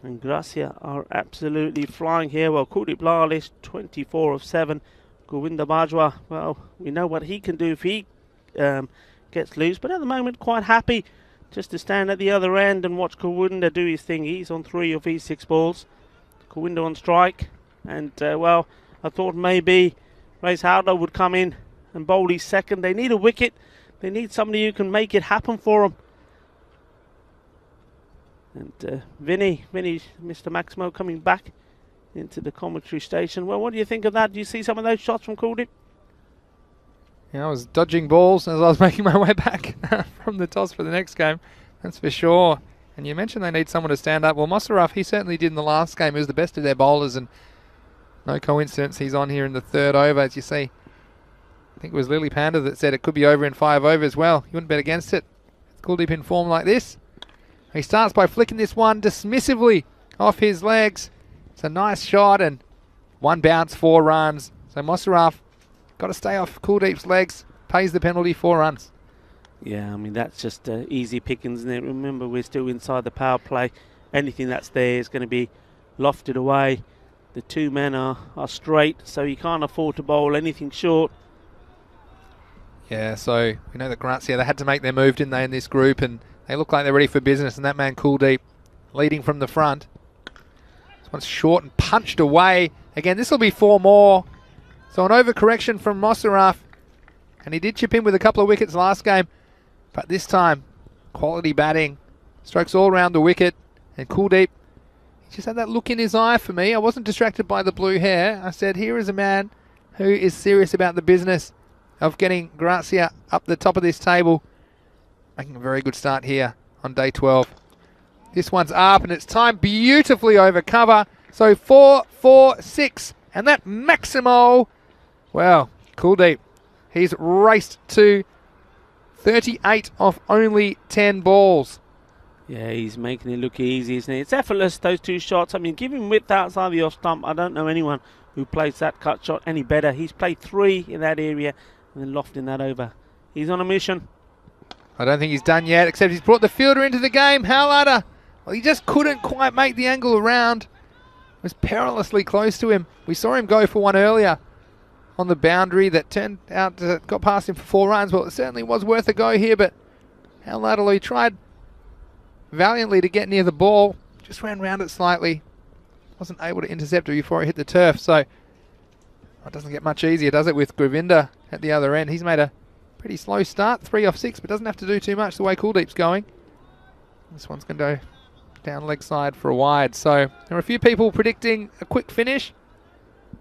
Speaker 4: And Gracia are absolutely flying here. Well, Kuldeep Lal is 24 of 7. Govinda Bajwa, well, we know what he can do if he gets loose. But at the moment, quite happy just to stand at the other end and watch Govinda do his thing. He's on 3 of his 6 balls. Govinda on strike. And, well, I thought maybe Race Howler would come in and bowl his second. They need a wicket. They need somebody who can make it happen for them. And Vinny, Mr. Maximo coming back into the commentary station. Well, what do you think of that? Do you see some of those shots from Kuldeep?
Speaker 1: Yeah, I was dodging balls as I was making my way back from the toss for the next game. That's for sure. And you mentioned they need someone to stand up. Well, Mosaraf, he certainly did in the last game. He was the best of their bowlers, and no coincidence he's on here in the 3rd over, as you see. I think it was Lily Panda that said it could be over in 5 overs. Well, you wouldn't bet against it. Kuldeep in form like this. He starts by flicking this one dismissively off his legs. It's a nice shot, and 1 bounce, 4 runs. So Mosaraf got to stay off Kuldeep's legs. Pays the penalty, 4 runs.
Speaker 4: Yeah, I mean, that's just easy pickings, isn't it? Remember, we're still inside the power play. Anything that's there is going to be lofted away. The 2 men are straight, so you can't afford to bowl anything short.
Speaker 1: Yeah, so we know that Gracia, they had to make their move, didn't they, in this group, and they look like they're ready for business, and that man Kuldeep leading from the front. This one's short and punched away. Again, this will be 4 more. So an overcorrection from Mosaraf, and he did chip in with a couple of wickets last game, but this time, quality batting, strokes all around the wicket, and Kuldeep, he just had that look in his eye for me. I wasn't distracted by the blue hair. I said, here is a man who is serious about the business of getting Gracia up the top of this table. Making a very good start here on day 12. This one's up, and it's timed beautifully over cover. So 4, 4, 6. And that Maximo, well, Kuldeep, he's raced to 38 off only 10 balls.
Speaker 4: Yeah, he's making it look easy, isn't it? It's effortless, those 2 shots. I mean, give him width outside the off stump. I don't know anyone who plays that cut shot any better. He's played 3 in that area and then lofting that over. He's on a mission.
Speaker 1: I don't think he's done yet, except he's brought the fielder into the game. Howlatter, well, he just couldn't quite make the angle around. It was perilously close to him. We saw him go for one earlier on the boundary that turned out to got past him for 4 runs. Well, it certainly was worth a go here, but Howlatter, he tried valiantly to get near the ball, just ran round it slightly. Wasn't able to intercept it before it hit the turf, so it doesn't get much easier, does it, with Govinda at the other end. He's made a pretty slow start, 3 off 6, but doesn't have to do too much the way Kuldeep's going. This one's going to go down leg side for a wide. So there are a few people predicting a quick finish.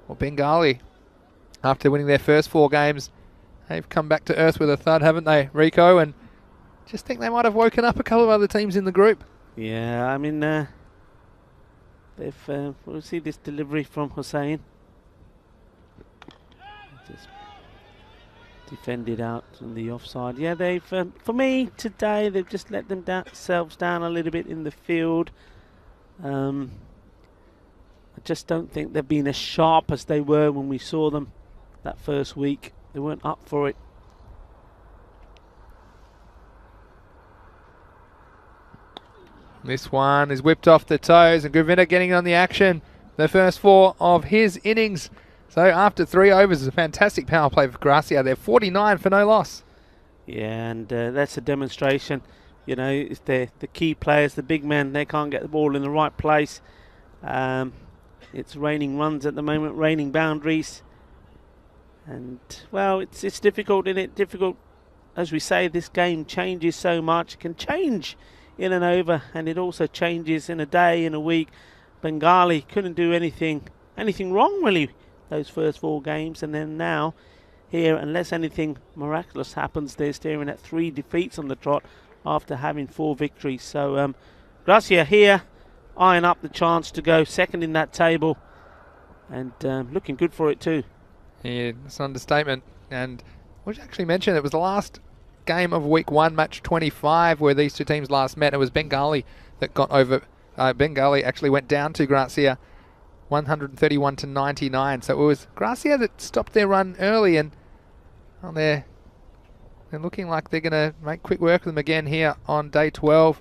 Speaker 1: Well, Bengali, after winning their first 4 games, they've come back to earth with a thud, haven't they, Rico? And just think they might have woken up a couple of other teams in the group.
Speaker 4: Yeah, I mean, we'll see this delivery from Hussain. Just defended out on the offside. Yeah, they've, for me today, they've just let themselves down a little bit in the field. I just don't think they've been as sharp as they were when we saw them that first week. They weren't up for it.
Speaker 1: This one is whipped off the toes, and Govinda getting on the action. The first 4 of his innings. So after 3 overs, it's a fantastic power play for Gracia. They're 49 for no loss.
Speaker 4: Yeah, and that's a demonstration. You know, if they're the key players, the big men, they can't get the ball in the right place. It's raining runs at the moment, raining boundaries. And, well, it's difficult, isn't it? Difficult. As we say, this game changes so much. It can change in an over, and it also changes in a day, in a week. Bengali couldn't do anything wrong, really, those first 4 games, and then now here, unless anything miraculous happens. They're staring at 3 defeats on the trot after having 4 victories. So Gracia here, eyeing up the chance to go second in that table, and looking good for it too.
Speaker 1: Yeah, it's an understatement. And we should actually mention it was the last game of week 1, match 25, where these two teams last met. It was Bengali that got over. Bengali actually went down to Gracia 131 to 99. So it was Gracia that stopped their run early, and they're looking like they're going to make quick work of them again here on day 12,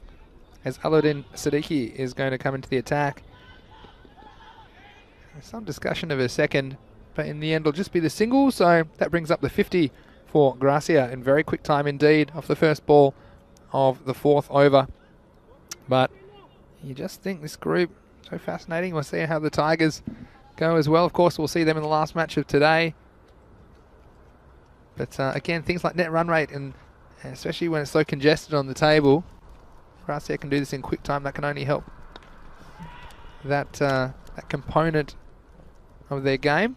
Speaker 1: as Alauddin Siddiqui is going to come into the attack. There's some discussion of a second, but in the end it'll just be the single, so that brings up the 50 for Gracia in very quick time indeed off the first ball of the 4th over. But you just think this group so fascinating. We'll see how the Tigers go as well. Of course, we'll see them in the last match of today. But again, things like net run rate, and especially when it's so congested on the table, Gracia can do this in quick time. That can only help that that component of their game.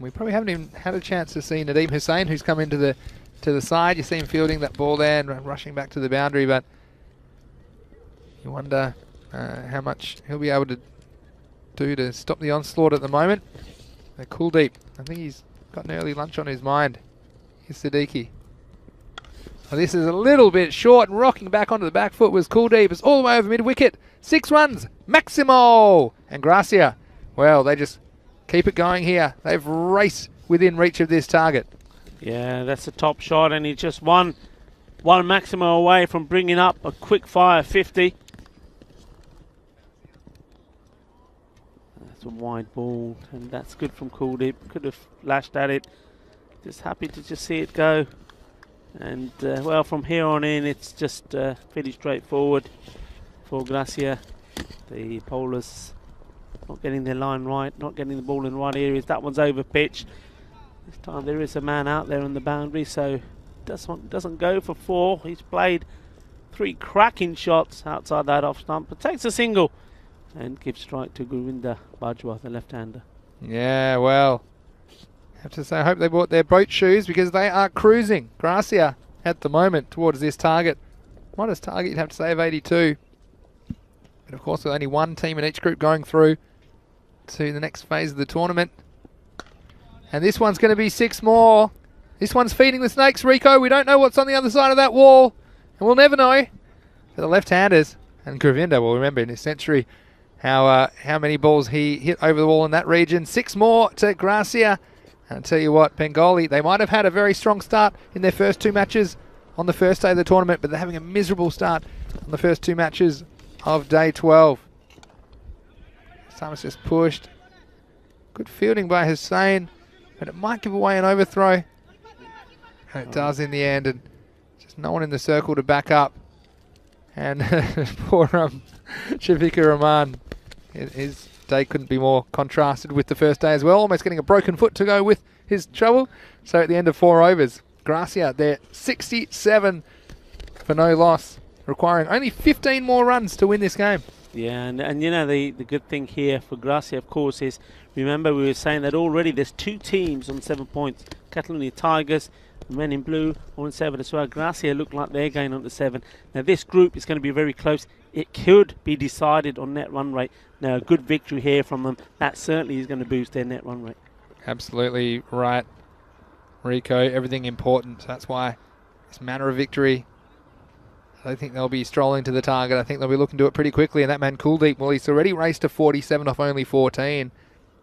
Speaker 1: We probably haven't even had a chance to see Nadeem Hussain, who's come into the side. You see him fielding that ball there and rushing back to the boundary, but you wonder how much he'll be able to do to stop the onslaught at the moment. Kuldeep, I think he's got an early lunch on his mind. Here's Siddiqui. Well, this is a little bit short, and rocking back onto the back foot was Kuldeep. It's all the way over mid-wicket. 6 runs, Maximo! And Gracia, well, they just keep it going here. They've raced within reach of this target.
Speaker 4: Yeah, that's a top shot, and he's just one Maximo away from bringing up a quick fire 50. That's a wide ball, and that's good from Kuldeep. Could have lashed at it. Just happy to just see it go. And well, from here on in, it's just pretty straightforward for Gracia. The bowlers not getting their line right, not getting the ball in the right areas. That one's over pitch. This time there is a man out there on the boundary, so doesn't go for 4. He's played 3 cracking shots outside that off stump, but takes a single and gives strike to Gurinder Bajwa, the left-hander.
Speaker 1: Yeah, well, I have to say, I hope they bought their boat shoes, because they are cruising, Gracia, at the moment towards this target. Modest target, you'd have to say, of 82. But of course, with only 1 team in each group going through to the next phase of the tournament. And this one's going to be 6 more. This one's feeding the snakes, Rico. We don't know what's on the other side of that wall, and we'll never know. For the left-handers, and Gurinder will remember in his century how many balls he hit over the wall in that region. 6 more to Gracia. And I'll tell you what, Bengali, they might have had a very strong start in their first 2 matches on the first day of the tournament, but they're having a miserable start on the first 2 matches of day 12. Thomas just pushed. Good fielding by Hussain, but it might give away an overthrow. And it does in the end, and just no one in the circle to back up. And poor Shafiqur Rahman, his day couldn't be more contrasted with the first day as well, almost getting a broken foot to go with his trouble. So at the end of 4 overs, Gracia, they're 67 for no loss, requiring only 15 more runs to win this game.
Speaker 4: Yeah, and you know, the good thing here for Gracia, of course, is, remember we were saying that already there's 2 teams on 7 points. Catalonia Tigers, the men in blue, on 7 as well. Gracia look like they're going on to 7. Now this group is going to be very close. It could be decided on net run rate. Now a good victory here from them, that certainly is going to boost their net run rate. Absolutely
Speaker 1: right, Rico. Everything important. That's why this manner of victory, I don't think they'll be strolling to the target. I think they'll be looking to it pretty quickly. And that man Kuldeep, well, he's already raced to 47 off only 14.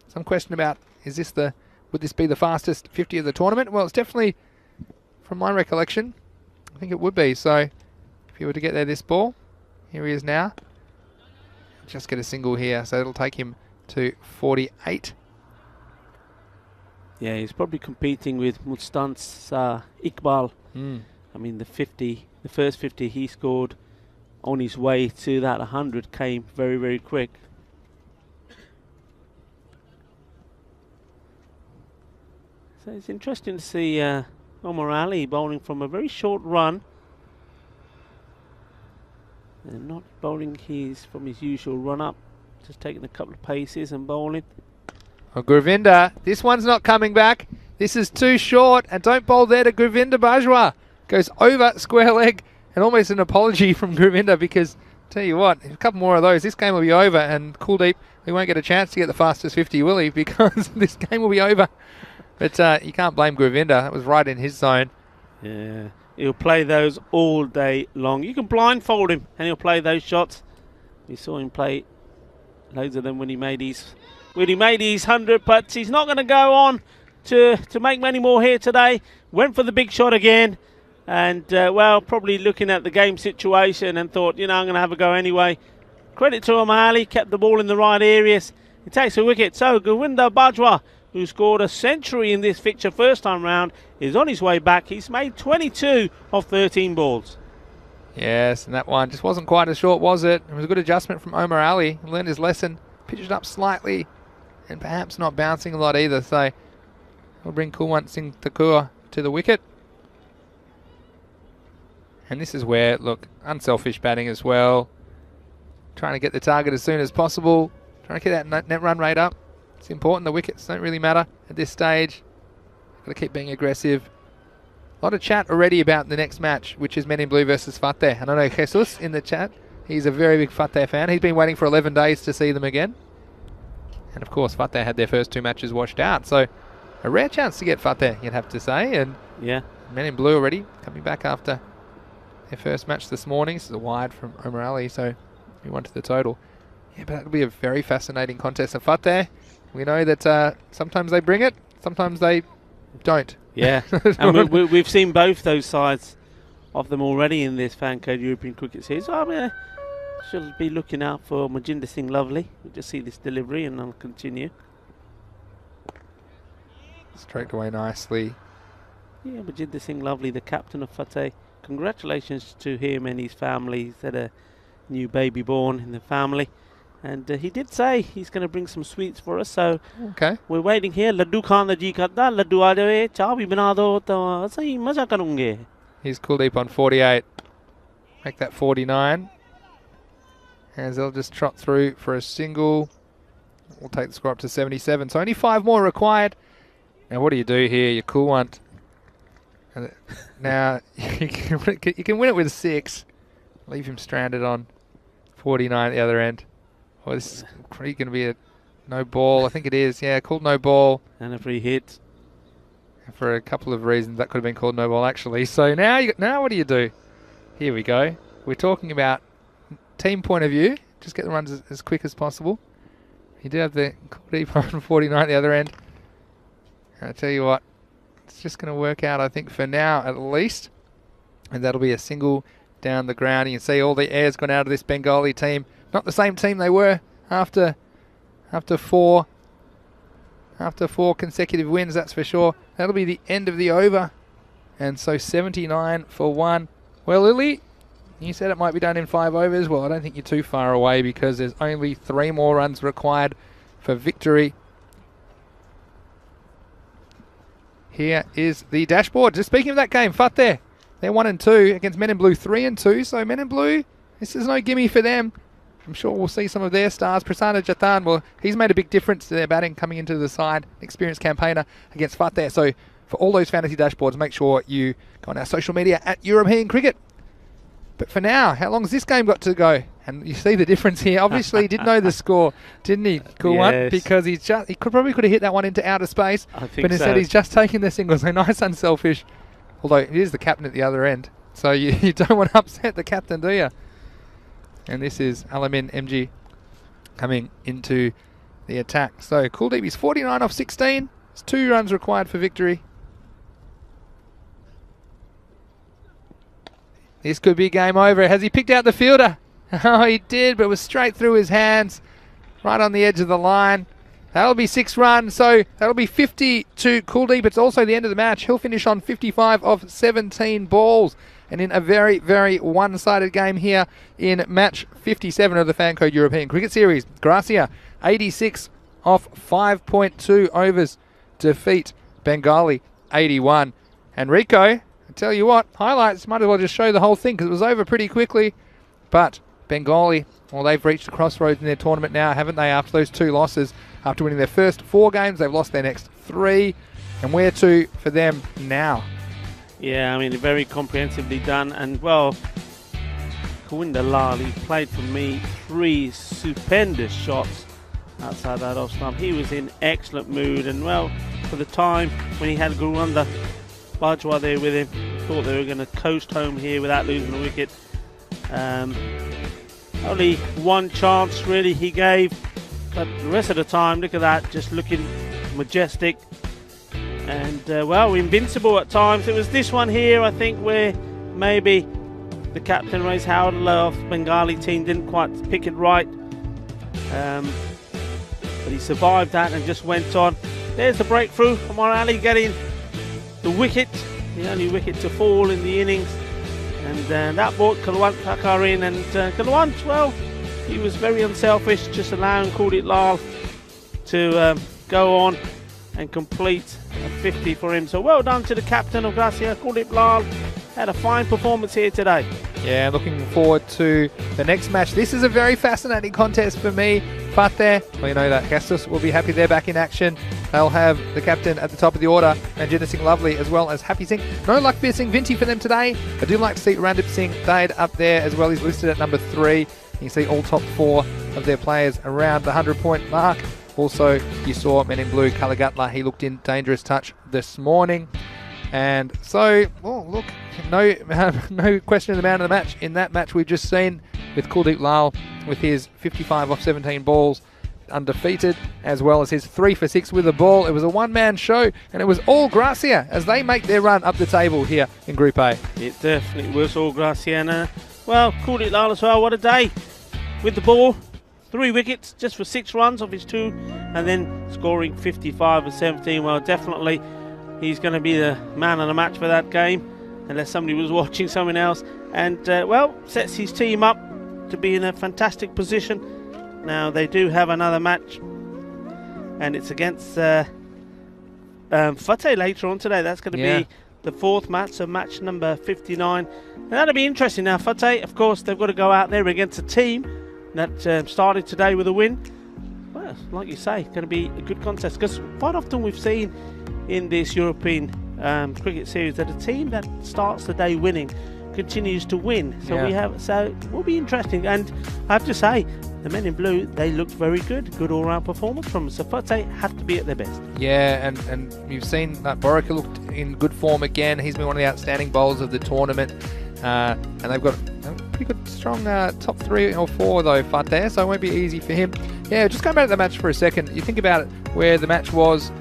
Speaker 1: Some question about, would this be the fastest 50 of the tournament? Well, it's definitely, from my recollection, I think it would be. So if he were to get there this ball, here he is now. Just get a single here, so it'll take him to 48.
Speaker 4: Yeah, he's probably competing with Mustan's Iqbal. I mean, the first 50 he scored on his way to that 100 came very, very quick. So it's interesting to see Omar Ali bowling from a very short run. And not bowling from his usual run up, just taking a couple of paces and bowling.
Speaker 1: Well, Govinda, this one's not coming back. This is too short, and don't bowl there to Govinda Bajwa. Goes over square leg, and almost an apology from Govinda because, tell you what, a couple more of those, this game will be over, and Kuldeep, we won't get a chance to get the fastest 50, will he? Because this game will be over. But you can't blame Govinda. That was right in his zone.
Speaker 4: Yeah, he'll play those all day long. You can blindfold him, and he'll play those shots. We saw him play loads of them when he made his 100 putts. He's not going to go on to make many more here today. Went for the big shot again, and well, probably looking at the game situation and thought, you know, I'm going to have a go anyway. Credit to O'Malley, kept the ball in the right areas. He takes a wicket. So Govinda Bajwa, who scored a century in this fixture first time round, is on his way back. He's made 22 of 13 balls.
Speaker 1: Yes, and that one just wasn't quite as short, was it? It was a good adjustment from Omar Ali. He learned his lesson, pitched it up slightly, and perhaps not bouncing a lot either. So we'll bring Kulwant Singh Thakur to the wicket. And this is where, look, unselfish batting as well. Trying to get the target as soon as possible. Trying to get that net run rate up. It's important. The wickets don't really matter at this stage. Got to keep being aggressive. A lot of chat already about the next match, which is Men in Blue versus Fateh. And I know Jesus in the chat, he's a very big Fateh fan. He's been waiting for 11 days to see them again. And of course, Fateh had their first 2 matches washed out. So a rare chance to get Fateh, you'd have to say. And
Speaker 4: yeah,
Speaker 1: Men in Blue already coming back after their first match this morning. This is a wide from Omar Ali, so we won to the total. Yeah, but that'll be a very fascinating contest. And Fateh, we know that sometimes they bring it, sometimes they don't.
Speaker 4: Yeah, and we've seen both those sides of them already in this Fan Code European Cricket Series. So, I mean, should be looking out for Mojinder Singh Lovely. We'll just see this delivery and I'll continue.
Speaker 1: Stroked away nicely.
Speaker 4: Yeah, Mojinder Singh Lovely, the captain of Fateh. Congratulations to him and his family. He's had a new baby born in the family. And he did say he's going to bring some sweets for us, so
Speaker 1: okay,
Speaker 4: we're waiting here. Laddu khan da ji karta, laddu aa jaye, cha bhi bana do, to sahi maza karunge.
Speaker 1: Here's Kuldeep on 48. Make that 49. As they'll just trot through for a single. We'll take the score up to 77. So only 5 more required. Now what do you do here? You cool one. Now you can win it with 6. Leave him stranded on 49 at the other end. Oh, this is going to be a no ball. I think it is. Yeah, called no ball.
Speaker 4: And a free hit.
Speaker 1: For a couple of reasons, that could have been called no ball, actually. So now what do you do? Here we go. We're talking about team point of view. Just get the runs as quick as possible. You do have the deep on 49 at the other end. And I tell you what, it's just going to work out, I think, for now at least. And that'll be a single down the ground. You can see all the air's gone out of this Bengali team. Not the same team they were after 4 consecutive wins, that's for sure. That'll be the end of the over. And so 79 for 1. Well, Lily, you said it might be done in 5 overs. Well, I don't think you're too far away because there's only 3 more runs required for victory. Here is the dashboard. Just speaking of that game, Fateh, they're 1 and 2 against Men in Blue 3 and 2. So Men in Blue, this is no gimme for them. I'm sure we'll see some of their stars. Prasanna Jathan, well, he's made a big difference to their batting coming into the side. Experienced campaigner against Fateh. So for all those fantasy dashboards, make sure you go on our social media at European Cricket. But for now, how long has this game got to go? And you see the difference here. Obviously, he did know the score, didn't he? Cool one, because he probably could have hit that one into outer space. But instead, he's just taking the single. So nice, unselfish. Although it is the captain at the other end, so you don't want to upset the captain, do you? And this is Alamin MG coming into the attack. So Kuldeep is 49 off 16. It's 2 runs required for victory. This could be game over. Has he picked out the fielder? Oh, he did, but it was straight through his hands, right on the edge of the line. That'll be 6 runs, so that'll be 50 to Kuldeep. It's also the end of the match. He'll finish on 55 of 17 balls. And in a very, very one-sided game here in match 57 of the Fan Code European Cricket Series, Gracia, 86 off 5.2 overs, defeat Bengali, 81. And Rico, I tell you what, highlights, might as well just show the whole thing because it was over pretty quickly. But Bengali Well, they've reached a crossroads in their tournament now, haven't they? After those 2 losses, after winning their first 4 games, they've lost their next 3. And where to for them now?
Speaker 4: Yeah, I mean, very comprehensively done. And, well, Kawinder Lal, he played for me 3 stupendous shots outside that off stump. He was in excellent mood. And, well, for the time when he had Gurunda Bajwa there with him, thought they were going to coast home here without losing a wicket. Only 1 chance, really, he gave. But the rest of the time, look at that, just looking majestic. And, well, invincible at times. It was this one here, I think, where maybe the captain, Race Howard of Bengali team, didn't quite pick it right. But he survived that and just went on. There's the breakthrough. Amar Ali getting the wicket, the only wicket to fall in the innings. And that brought Kulwant Thakkar in. And Kulwant, well, he was very unselfish, just allowing Kuldeep Lal to go on and complete a 50 for him. So well done to the captain of Gracia, Kuldeep Lal. Had a fine performance here today.
Speaker 1: Yeah, looking forward to the next match. This is a very fascinating contest for me. Fateh, well, you know that Gastos will be happy they're back in action. They'll have the captain at the top of the order, and Jinder Singh Lovely, as well as Happy Singh. No Lakbir Singh Vinti for them today. I do like to see Randip Singh Dade up there as well. He's listed at number 3. You can see all top 4 of their players around the 100-point mark. Also, you saw Men in Blue, Kalagatla. He looked in dangerous touch this morning. And so, oh, look, no question of the man of the match in that match we've just seen with Kuldeep Lal with his 55 off 17 balls, undefeated, as well as his 3 for 6 with the ball. It was a one-man show, and it was all Gracia as they make their run up the table here in Group A.
Speaker 4: It definitely was all Gracia. And, well, Kuldeep Lal as well, what a day with the ball. 3 wickets just for 6 runs off his 2, and then scoring 55 and 17. Well, definitely he's going to be the man of the match for that game, unless somebody was watching someone else. And, well, sets his team up to be in a fantastic position. Now, they do have another match, and it's against Fateh later on today. That's going to be the 4th match, so match number 59. And that'll be interesting. Now, Fateh, of course, they've got to go out there against a team that started today with a win. Well, like you say, going to be a good contest, because quite often we've seen in this European cricket series that a team that starts the day winning continues to win. So it will be interesting. And I have to say, the Men in Blue, they looked very good. Good all-round performance from them. So Fateh have to be at their best. Yeah,
Speaker 1: and you've seen that Borika looked in good form again. He's been one of the outstanding bowlers of the tournament. And they've got a pretty good, strong top 3 or 4, though, Fateh, so it won't be easy for him. Yeah, just going back to the match for a second. You think about it, where the match was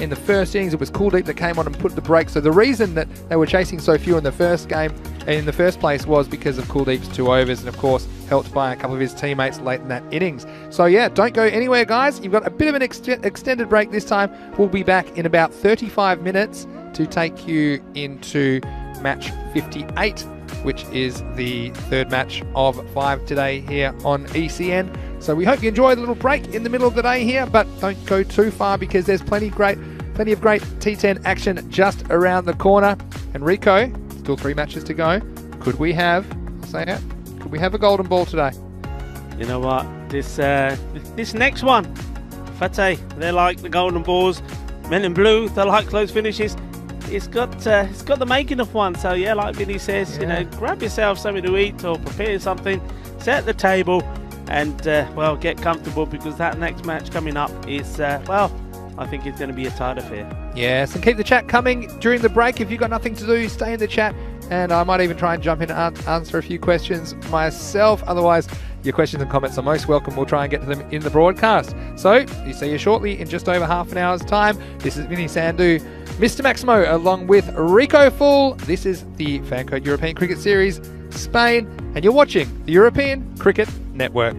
Speaker 1: in the first innings, it was Kuldeep that came on and put the break. So the reason that they were chasing so few in the first game, in the first place, was because of Kuldeep's 2 overs, and of course helped by a couple of his teammates late in that innings. So yeah, don't go anywhere, guys. You've got a bit of an extended break this time. We'll be back in about 35 minutes to take you into match 58, which is the 3rd match of 5 today here on ECN. So we hope you enjoy the little break in the middle of the day here, but don't go too far, because there's plenty of great T10 action just around the corner. And Rico, still 3 matches to go. Could we have a golden ball today?
Speaker 4: You know what? This next one, Fateh, they're like the golden balls. Men in Blue, they like close finishes. It's got the making of one. So yeah, like Vinny says, you know, grab yourself something to eat or prepare something, set the table, and well, get comfortable, because that next match coming up is well, I think it's going to be a tight affair. Yes,
Speaker 1: and keep the chat coming during the break. If you've got nothing to do, stay in the chat, and I might even try and jump in and answer a few questions myself. Otherwise, your questions and comments are most welcome. We'll try and get to them in the broadcast. So, see you shortly in just over half an hour's time. This is Vinny Sandhu, Mr. Maximo, along with Rico Full. This is the Fancode European Cricket Series, Spain, and you're watching the European Cricket Network.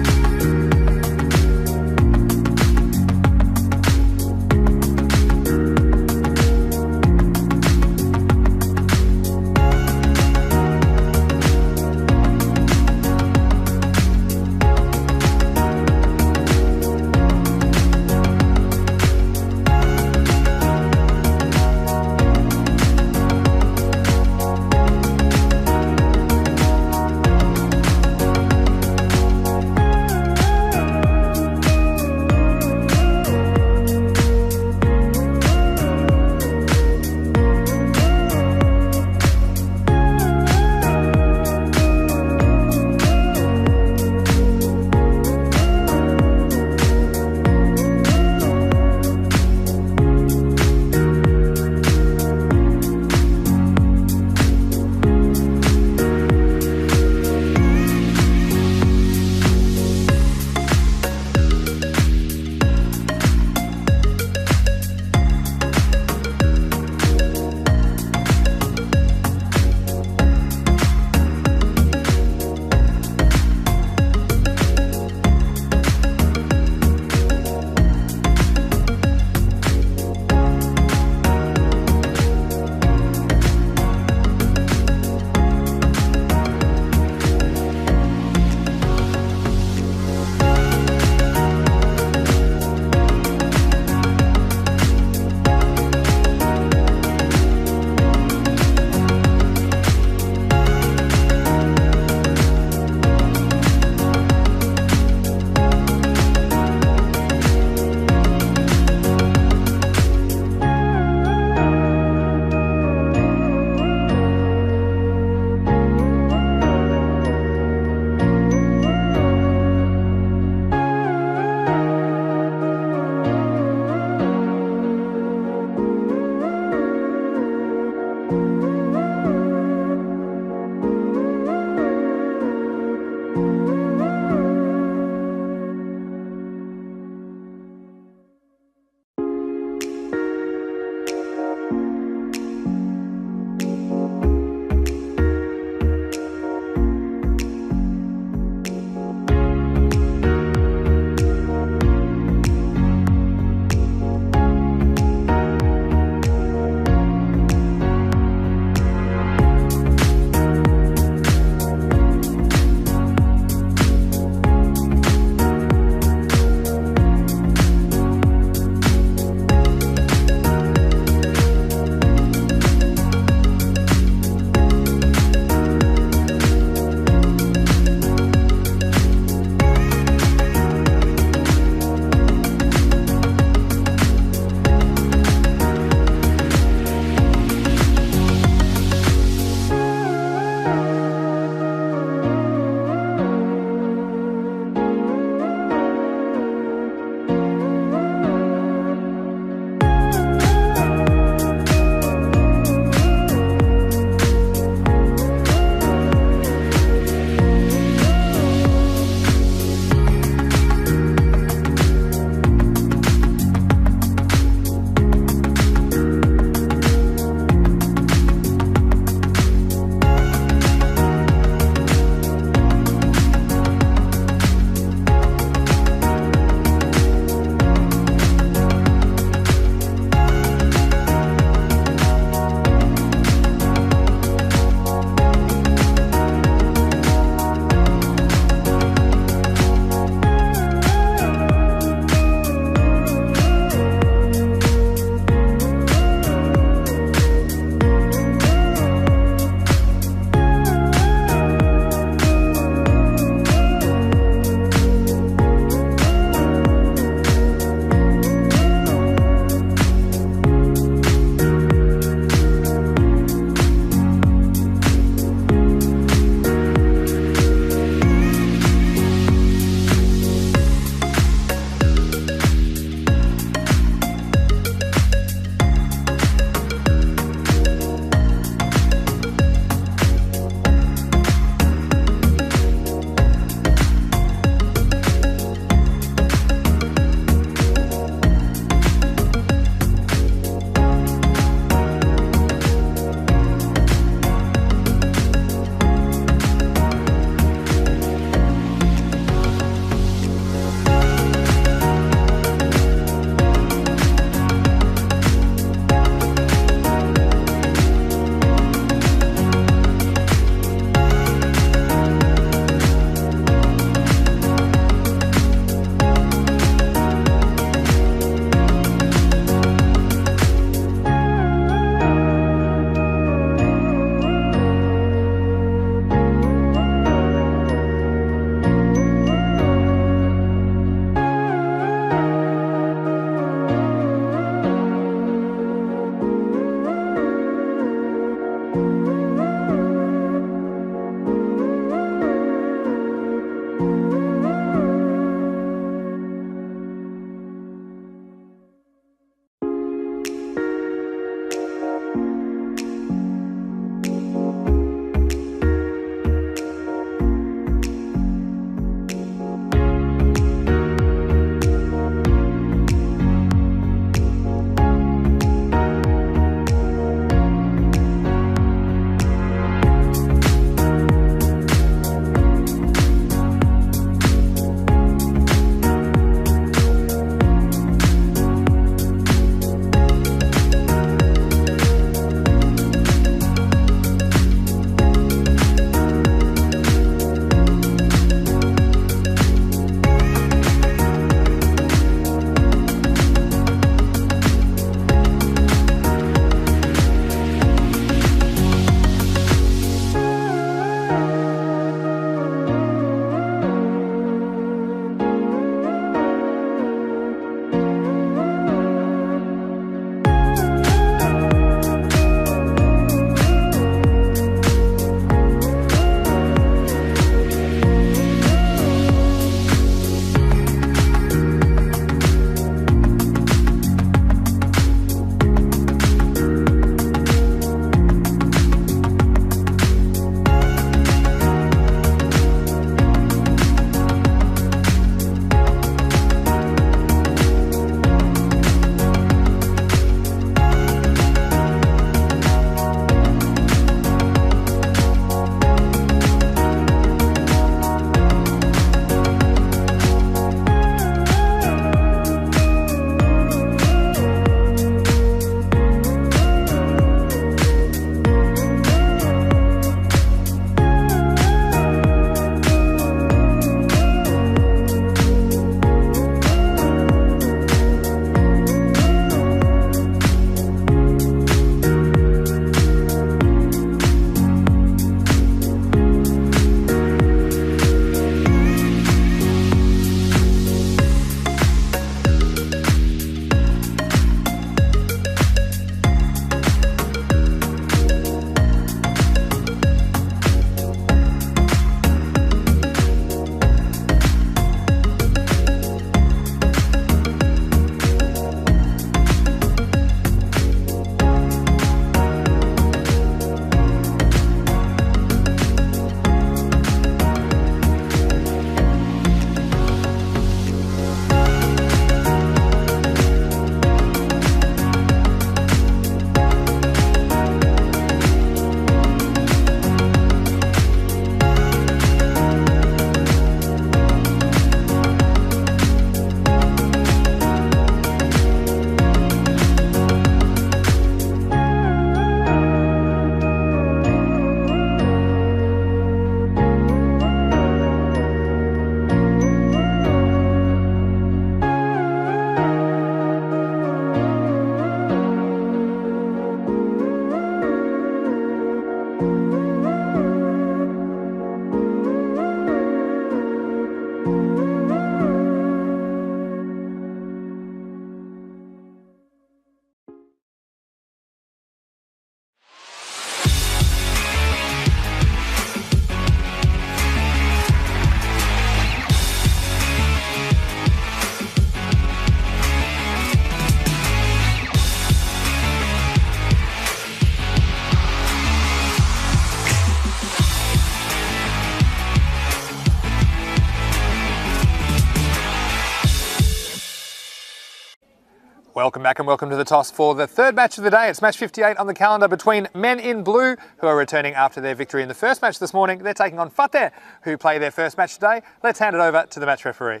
Speaker 1: Welcome back and welcome to the toss for the third match of the day. It's match 58 on the calendar between men in blue, who are returning after their victory in the first match this morning. They're taking on Fateh, who play their first match today. Let's hand it over to the match referee.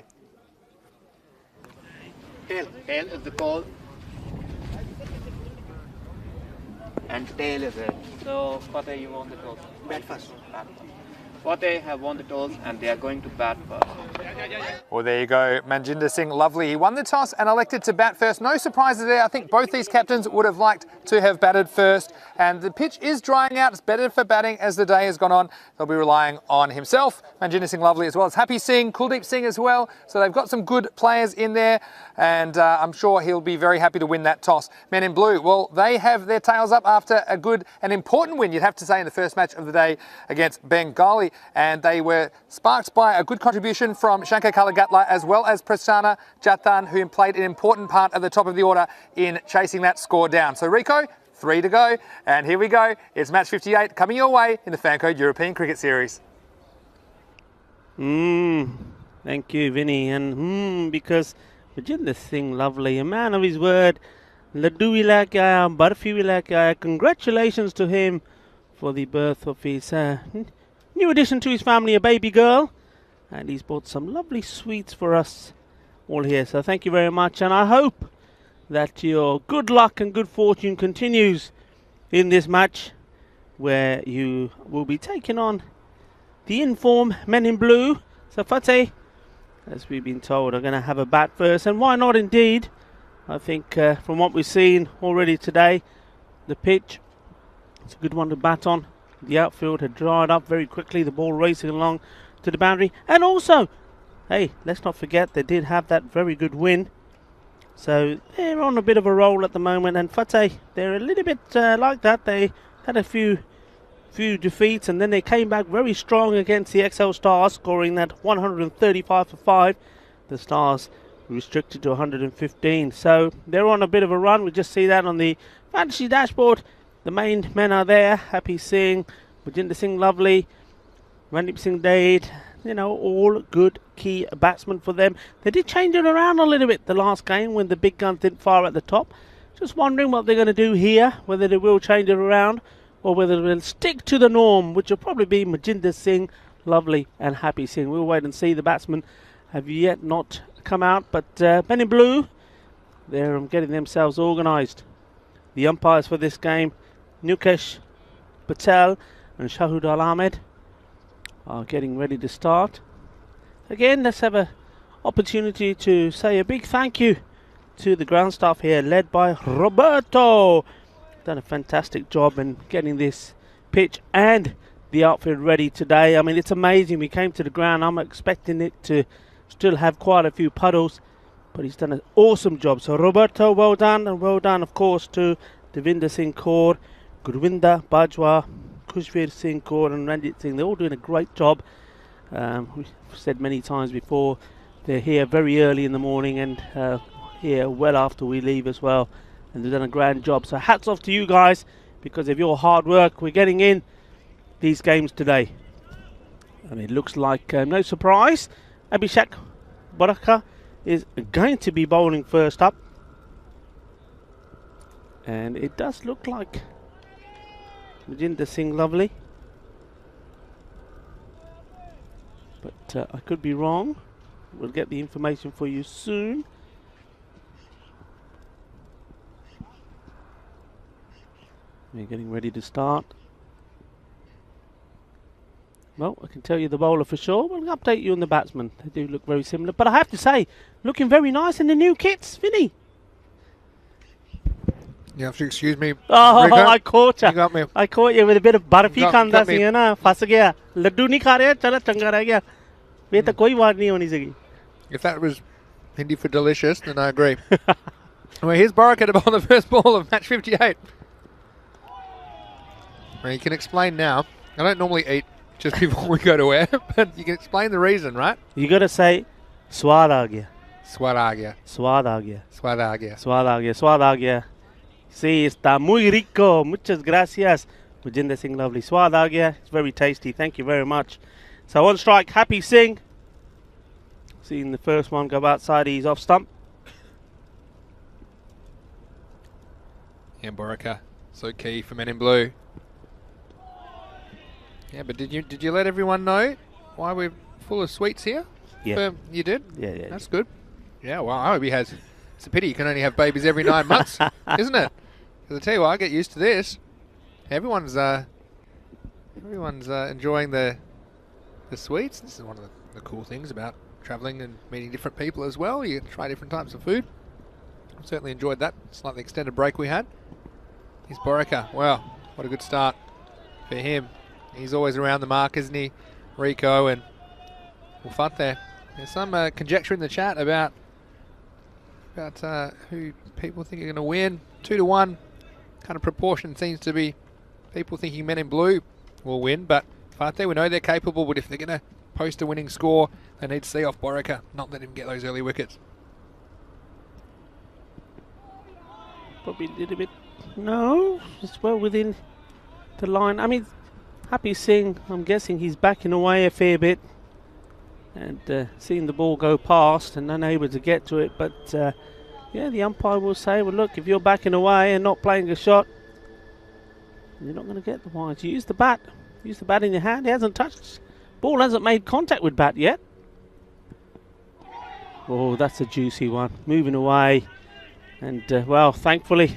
Speaker 2: Tail is the call. And tail is it. So Fateh, you won the toss. Bat first. Fateh have won the toss and they are going to bat first.
Speaker 1: Well, there you go. Manjinder Singh Lovely. He won the toss and elected to bat first. No surprises there. I think both these captains would have liked to have batted first. And the pitch is drying out. It's better for batting as the day has gone on. They'll be relying on himself, Manjinder Singh Lovely, as well as Happy Singh, Kuldeep Singh as well. So they've got some good players in there. And I'm sure he'll be very happy to win that toss. Men in blue, well, they have their tails up after a good and important win, you'd have to say, in the first match of the day against Bengali. And they were sparked by a good contribution from Shankar Kalagatla as well as Prasanna Jathan, who played an important part at the top of the order in chasing that score down. So Rico, 3 to go, and here we go. It's match 58 coming your way in the Fancode European Cricket Series.
Speaker 4: Thank you, Vinny. And because Manjinder Singh Lovely, a man of his word, Laddu vi le ke aaya, Barfi vi le ke aaya. Congratulations to him for the birth of his new addition to his family, a baby girl. And he's bought some lovely sweets for us all here. So thank you very much. And I hope that your good luck and good fortune continues in this match, where you will be taking on the in-form men in blue. So Fateh, as we've been told, are going to have a bat first. And why not indeed? I think from what we've seen already today, the pitch, it's a good one to bat on. The outfield had dried up very quickly, the ball racing along to the boundary. And also, hey, let's not forget they did have that very good win. So they're on a bit of a roll at the moment. And Fateh, they're a little bit like that. They had a few defeats and then they came back very strong against the XL Stars, scoring that 135 for 5. The Stars restricted to 115. So they're on a bit of a run. We just see that on the fantasy dashboard. The main men are there. Happy Singh, Manjinder Singh Lovely, Randeep Singh Dade, you know, all good key batsmen for them. They did change it around a little bit the last game when the big guns didn't fire at the top. Just wondering what they're going to do here, whether they will change it around or whether they'll stick to the norm, which will probably be Manjinder Singh Lovely and Happy Singh. We'll wait and see. The batsmen have yet not come out, but men in blue, they're getting themselves organised. The umpires for this game, Nukesh Patel and Shahid Al Ahmed, are getting ready to start. Again, let's have an opportunity to say a big thank you to the ground staff here, led by Roberto. Done a fantastic job in getting this pitch and the outfield ready today. I mean, it's amazing. We came to the ground, I'm expecting it to still have quite a few puddles, but he's done an awesome job. So Roberto, well done, and well done, of course, to Devinder Singh Kaur, Gurwinder Bajwa, Kushveer Singh Kaur and Ranjit Singh. They're all doing a great job. We've said many times before, they're here very early in the morning and here well after we leave as well. And they've done a grand job. So hats off to you guys, because of your hard work. We're getting in these games today. And it looks like, no surprise, Abhishek Baraka is going to be bowling first up. And it does look like Manjinder Singh Lovely, but I could be wrong. We'll get the information for you soon. We're getting ready to start. Well, I can tell you the bowler for sure. We'll update you on the batsman. They do look very similar, but I have to say, looking very nice in the new kits, Vinny.
Speaker 1: You have to excuse me.
Speaker 4: Oh,
Speaker 1: Rico.
Speaker 4: I caught you.
Speaker 1: You got me.
Speaker 4: I caught you with a bit of barfi
Speaker 1: Got
Speaker 4: खांदा
Speaker 1: me.
Speaker 4: सी है ना, फंस गया. लड्डू नहीं खा रहे, चलो चंगा रह गया. ये तो कोई बात नहीं होनी चाहिए.
Speaker 1: If that was Hindi for delicious, then I agree. Well, here's Baraka to bowl the first ball of match 58. Well, you can explain now. I don't normally eat just before we go to air, but you can explain the reason, right?
Speaker 4: You got to say, स्वाद आ गया.
Speaker 1: Swad aa gaya.
Speaker 4: स्वाद आ गया.
Speaker 1: Swad aa gaya.
Speaker 4: स्वाद आ गया. स्वाद आ गया. Sí, está muy rico. Muchas gracias. Manjinder Singh Lovely. Swad aa gaya. It's very tasty. Thank you very much. So on strike, Happy Singh. Seeing the first one go outside, he's off stump.
Speaker 1: Yeah, Borica, so key for Men in Blue. Yeah, but did you let everyone know why we're full of sweets here?
Speaker 4: Yeah.
Speaker 1: You did?
Speaker 4: Yeah.
Speaker 1: That's good. Yeah, well, I hope he has. It's a pity you can only have babies every 9 months, isn't it? Because I tell you what, I get used to this. Everyone's enjoying the sweets. This is one of the cool things about travelling and meeting different people as well. You try different types of food. I've certainly enjoyed that slightly extended break we had. Here's Borica. Wow, what a good start for him. He's always around the mark, isn't he? Rico and Ufate. There's some conjecture in the chat about who people think are going to win. 2-1 kind of proportion seems to be people thinking Men in Blue will win, but Ufate, we know they're capable, but if they're going to post a winning score, they need to see off Borica, not let him get those early wickets.
Speaker 4: Probably a little bit. No, it's well within the line. I mean, Happy Singh, I'm guessing he's backing away a fair bit and seeing the ball go past and unable to get to it. But yeah, the umpire will say, well, look, if you're backing away and not playing a shot, you're not going to get the wides. You use the bat. Use the bat in your hand. He hasn't touched. Ball hasn't made contact with bat yet. Oh, that's a juicy one. Moving away. And, well, thankfully,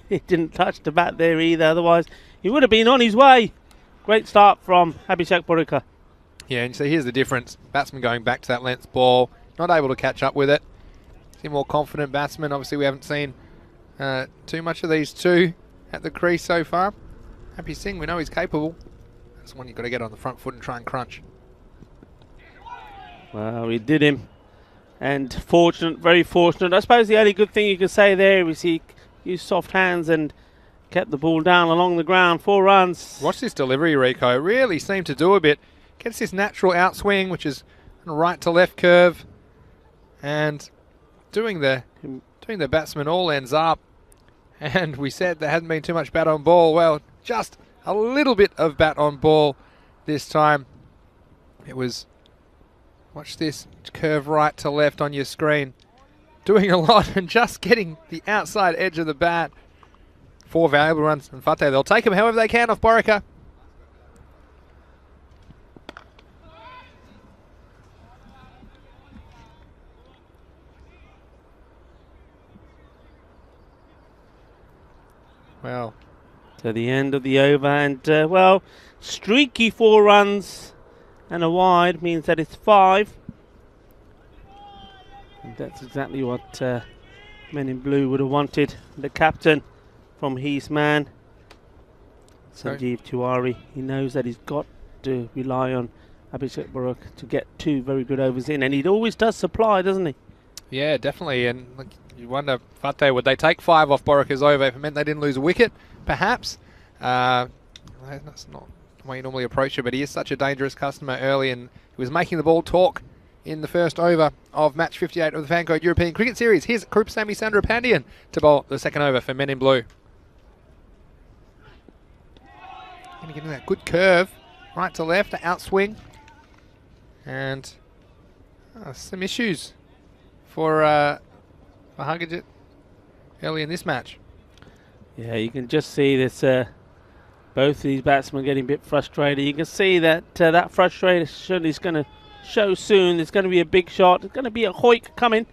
Speaker 4: he didn't touch the bat there either. Otherwise, he would have been on his way. Great start from Abhishek Borica.
Speaker 1: Yeah, and so here's the difference. Batsman going back to that length ball, not able to catch up with it. See, more confident batsman. Obviously, we haven't seen too much of these two at the crease so far. Happy Singh, we know he's capable. That's one you've got to get on the front foot and try and crunch.
Speaker 4: Well, he did him. And fortunate, very fortunate. I suppose the only good thing you could say there is he used soft hands and kept the ball down along the ground. 4 runs.
Speaker 1: Watch this delivery, Rico. Really seemed to do a bit. Gets this natural outswing, which is a right to left curve. And doing the batsman all ends up. And we said there hadn't been too much bat on ball. Well, just a little bit of bat on ball this time. It was, watch this, curve right to left on your screen. Doing a lot and just getting the outside edge of the bat. 4 valuable runs. And Fate, they'll take them however they can off Borica. Well,
Speaker 4: to the end of the over, and well, streaky 4 runs and a wide means that it's 5. And that's exactly what Men in Blue would have wanted. The captain from his man, Sanjeev Tiwari, he knows that he's got to rely on Abhishek Borica to get 2 very good overs in, and he always does supply, doesn't he?
Speaker 1: Yeah, definitely. And look, you wonder, Fate, would they take 5 off Borica's over if it meant they didn't lose a wicket? Perhaps. That's not the way you normally approach it, but he is such a dangerous customer early, and he was making the ball talk in the first over of match 58 of the Fancode European Cricket Series. Here's Krupasamy Chandrapandian to bowl the second over for Men in Blue. Going to get in that good curve, right to left, outswing, and some issues for Hagajit early in this match.
Speaker 4: Yeah, you can just see this. Both of these batsmen getting a bit frustrated. You can see that that frustration is going to show soon. There's going to be a big shot. There's going to be a hoik coming.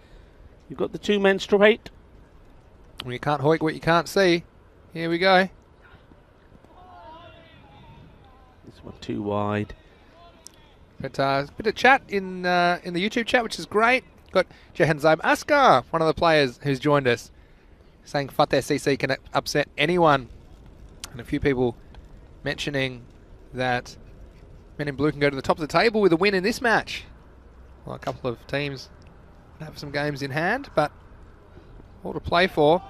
Speaker 4: You've got the 2 men straight.
Speaker 1: Well, you can't hoik what you can't see. Here we go.
Speaker 4: This one too wide.
Speaker 1: But a bit of chat in the YouTube chat, which is great. Got Jahanzib Askar, one of the players who's joined us, saying Fateh CC can upset anyone. And a few people mentioning that Men in Blue can go to the top of the table with a win in this match. Well, a couple of teams have some games in hand, but all to play for.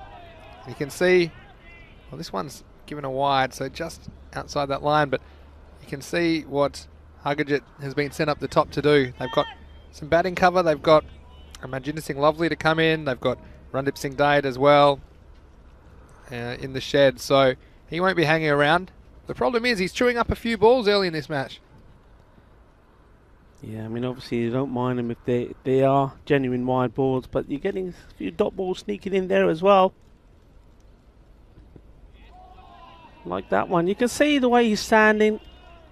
Speaker 1: You can see, well, this one's given a wide, so just outside that line, but you can see what Hagajit has been sent up the top to do. They've got some batting cover. They've got Manjinder Singh Lovely to come in. They've got Randip Singh Dade as well in the shed, so he won't be hanging around. The problem is he's chewing up a few balls early in this match.
Speaker 4: Yeah, I mean, obviously you don't mind them if they are genuine wide balls, but you're getting a few dot balls sneaking in there as well. like that one. You can see the way he's standing.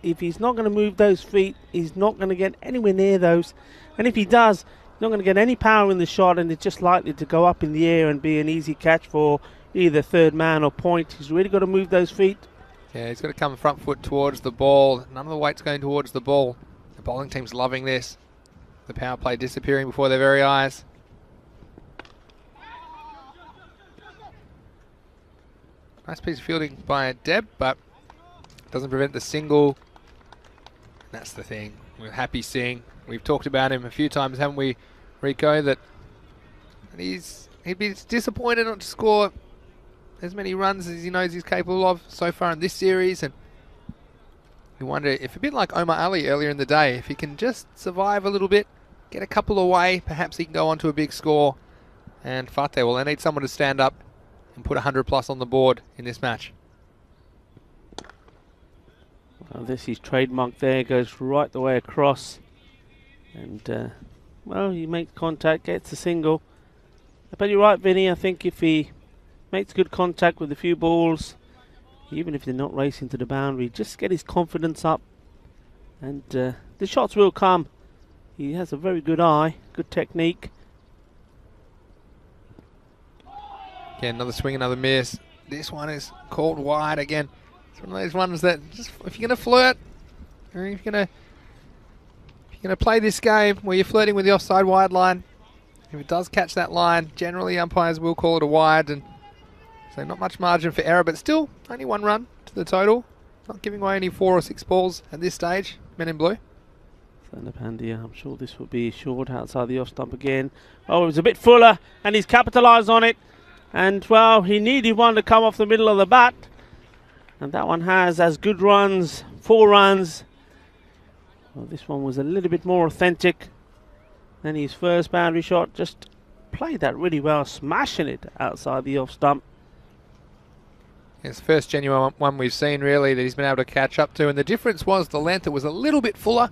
Speaker 4: If he's not going to move those feet, he's not going to get anywhere near those. And if he does, he's not going to get any power in the shot, and it's just likely to go up in the air and be an easy catch for either third man or point. He's really got to move those feet.
Speaker 1: Yeah, he's got to come front foot towards the ball. None of the weight's going towards the ball. The bowling team's loving this. The power play disappearing before their very eyes. Nice piece of fielding by Deb, but doesn't prevent the single. That's the thing. We're happy seeing. We've talked about him a few times, haven't we, Rico? That he'd be disappointed not to score as many runs as he knows he's capable of so far in this series. And you wonder if, a bit like Omar Ali earlier in the day, if he can just survive a little bit, get a couple away, perhaps he can go on to a big score. And Fateh, well, they need someone to stand up and put 100 plus on the board in this match.
Speaker 4: Well, this is trademark there, goes right the way across. And, well, he makes contact, gets a single. But you're right, Vinny, I think if he makes good contact with a few balls, even if they're not racing to the boundary, just get his confidence up. And the shots will come. He has a very good eye, good technique.
Speaker 1: Again, another swing, another miss. This one is called wide again. It's one of those ones that, just, if you're going to flirt, or if you're going to play this game where you're flirting with the offside wide line, if it does catch that line, generally umpires will call it a wide, and so not much margin for error, but still only one run to the total. Not giving away any 4 or 6 balls at this stage. Men in blue.
Speaker 4: Pandia, I'm sure this will be short outside the off stump again. Oh, it was a bit fuller, and he's capitalised on it. And, well, he needed one to come off the middle of the bat. And that one has as good runs, 4 runs. Well, this one was a little bit more authentic than his first boundary shot. Just played that really well, smashing it outside the off stump.
Speaker 1: It's the first genuine one we've seen, really, that he's been able to catch up to. And the difference was the length. It was a little bit fuller.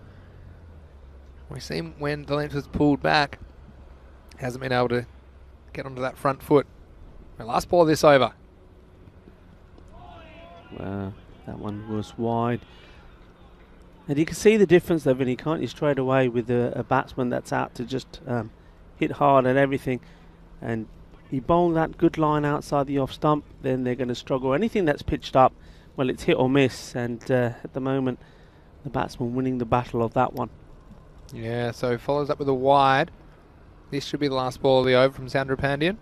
Speaker 1: We've seen when the length was pulled back, hasn't been able to get onto that front foot. The last ball of this over.
Speaker 4: That one was wide. And you can see the difference though, Vinny, can't you, straight away with a batsman that's out to just hit hard and everything. And he bowled that good line outside the off stump, then they're going to struggle. Anything that's pitched up, well, it's hit or miss. And at the moment, the batsman winning the battle of that one.
Speaker 1: Yeah, so follows up with a wide. This should be the last ball of the over from Sandra Pandian.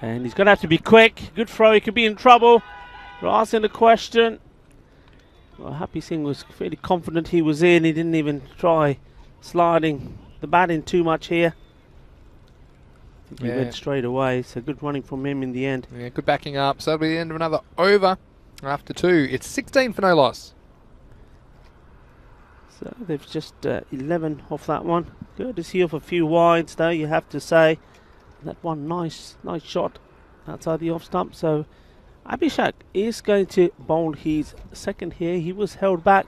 Speaker 4: And he's going to have to be quick. Good throw, he could be in trouble. We're asking the question. Well, Happy Singh was fairly confident he was in. He didn't even try sliding the bat in too much here. I think he went straight away, so good running from him in the end.
Speaker 1: Yeah, good backing up. So that'll be the end of another over after 2. It's 16 for no loss.
Speaker 4: So they've just 11 off that one. Good to see off a few wides though, you have to say. That one nice shot outside the off stump. So Abhishek is going to bowl his second here. He was held back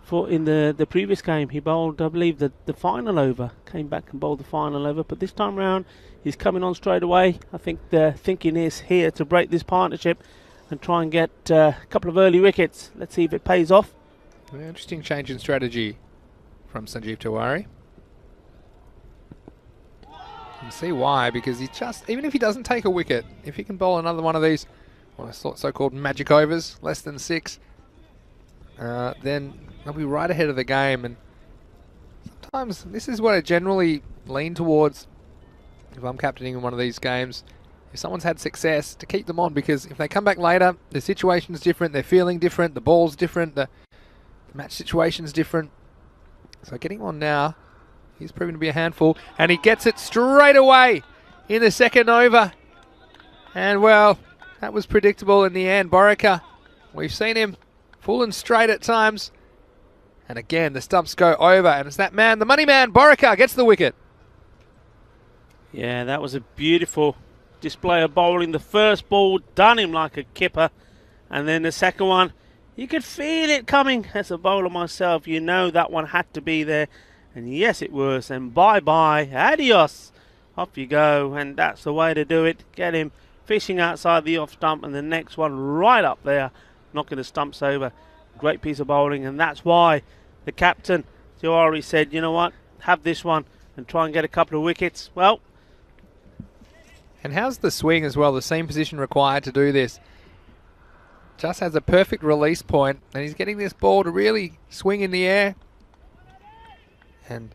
Speaker 4: for in the previous game. He bowled, I believe, the final over. Came back and bowled the final over. But this time round, he's coming on straight away. I think the thinking is here to break this partnership and try and get a couple of early wickets. Let's see if it pays off.
Speaker 1: Very interesting change in strategy from Sanjeev Tiwari. You can see why, because he just, even if he doesn't take a wicket, if he can bowl another one of these, well, so-called magic overs, less than 6, then they'll be right ahead of the game. And sometimes this is what I generally lean towards if I'm captaining in one of these games. If someone's had success, to keep them on, because if they come back later, the situation's different, they're feeling different, the ball's different, the match situation's different. So getting on now, he's proven to be a handful, and he gets it straight away in the second over. And, well, that was predictable in the end. Borika, we've seen him full and straight at times. And again, the stumps go over, and it's that man, the money man, Borika, gets the wicket.
Speaker 4: Yeah, that was a beautiful display of bowling. The first ball done him like a kipper, and then the second one, you could feel it coming. As a bowler myself, you know that one had to be there. And yes, it was. And bye-bye, adios. Off you go. And that's the way to do it. Get him fishing outside the off stump, and the next one right up there, knocking the stumps over. Great piece of bowling, and that's why the captain, Johari, said, you know what, have this one and try and get a couple of wickets. Well,
Speaker 1: and how's the swing as well, the seam position required to do this? Just has a perfect release point, and he's getting this ball to really swing in the air. And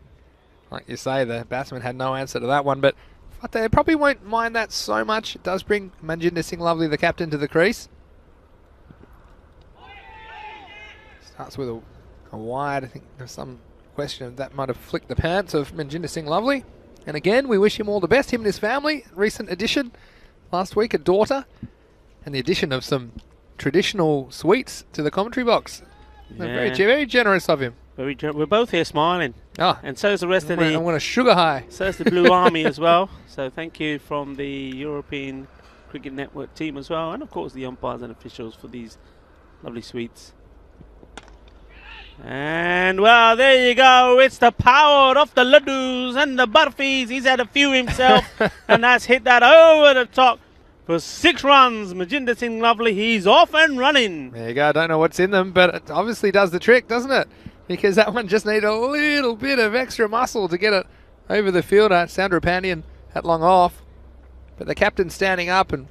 Speaker 1: like you say, the batsman had no answer to that one, but they probably won't mind that so much. It does bring Manjinder Singh Lovely, the captain, to the crease. Starts with a wide. I think there's some question of that might have flicked the pants of Manjinder Singh Lovely. And again, we wish him all the best, him and his family. Recent addition last week, a daughter, and the addition of some traditional sweets to the commentary box.
Speaker 4: yeah,
Speaker 1: Very generous of him.
Speaker 4: we're both here smiling.
Speaker 1: Oh,
Speaker 4: And so is the rest of
Speaker 1: I'm going to sugar high.
Speaker 4: So is the Blue Army as well. So thank you from the European Cricket Network team as well, and of course the umpires and officials for these lovely sweets. And well, there you go. It's the power of the laddus and the barfis. He's had a few himself, and that's hit that over the top for 6 runs. Manjinder Singh Lovely, he's off and running.
Speaker 1: There you go. I don't know what's in them, but it obviously does the trick, doesn't it? Because that one just needed a little bit of extra muscle to get it over the fielder. Sandra Pandian had long off, but the captain standing up and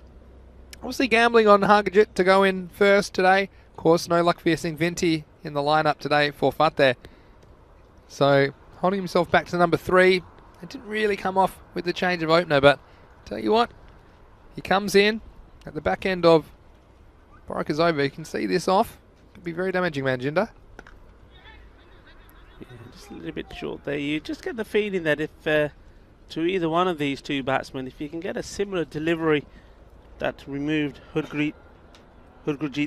Speaker 1: obviously gambling on Hargajit to go in first today. Of course, no Lakvir Singh Vinti in the lineup today for Fateh. So holding himself back to number 3. It didn't really come off with the change of opener, but tell you what, he comes in at the back end of Boraka's over. You can see this off. Could be very damaging, Manjinder.
Speaker 4: Yeah, just a little bit short there. You just get the feeling that if to either one of these two batsmen, if you can get a similar delivery that removed Hurgurjeet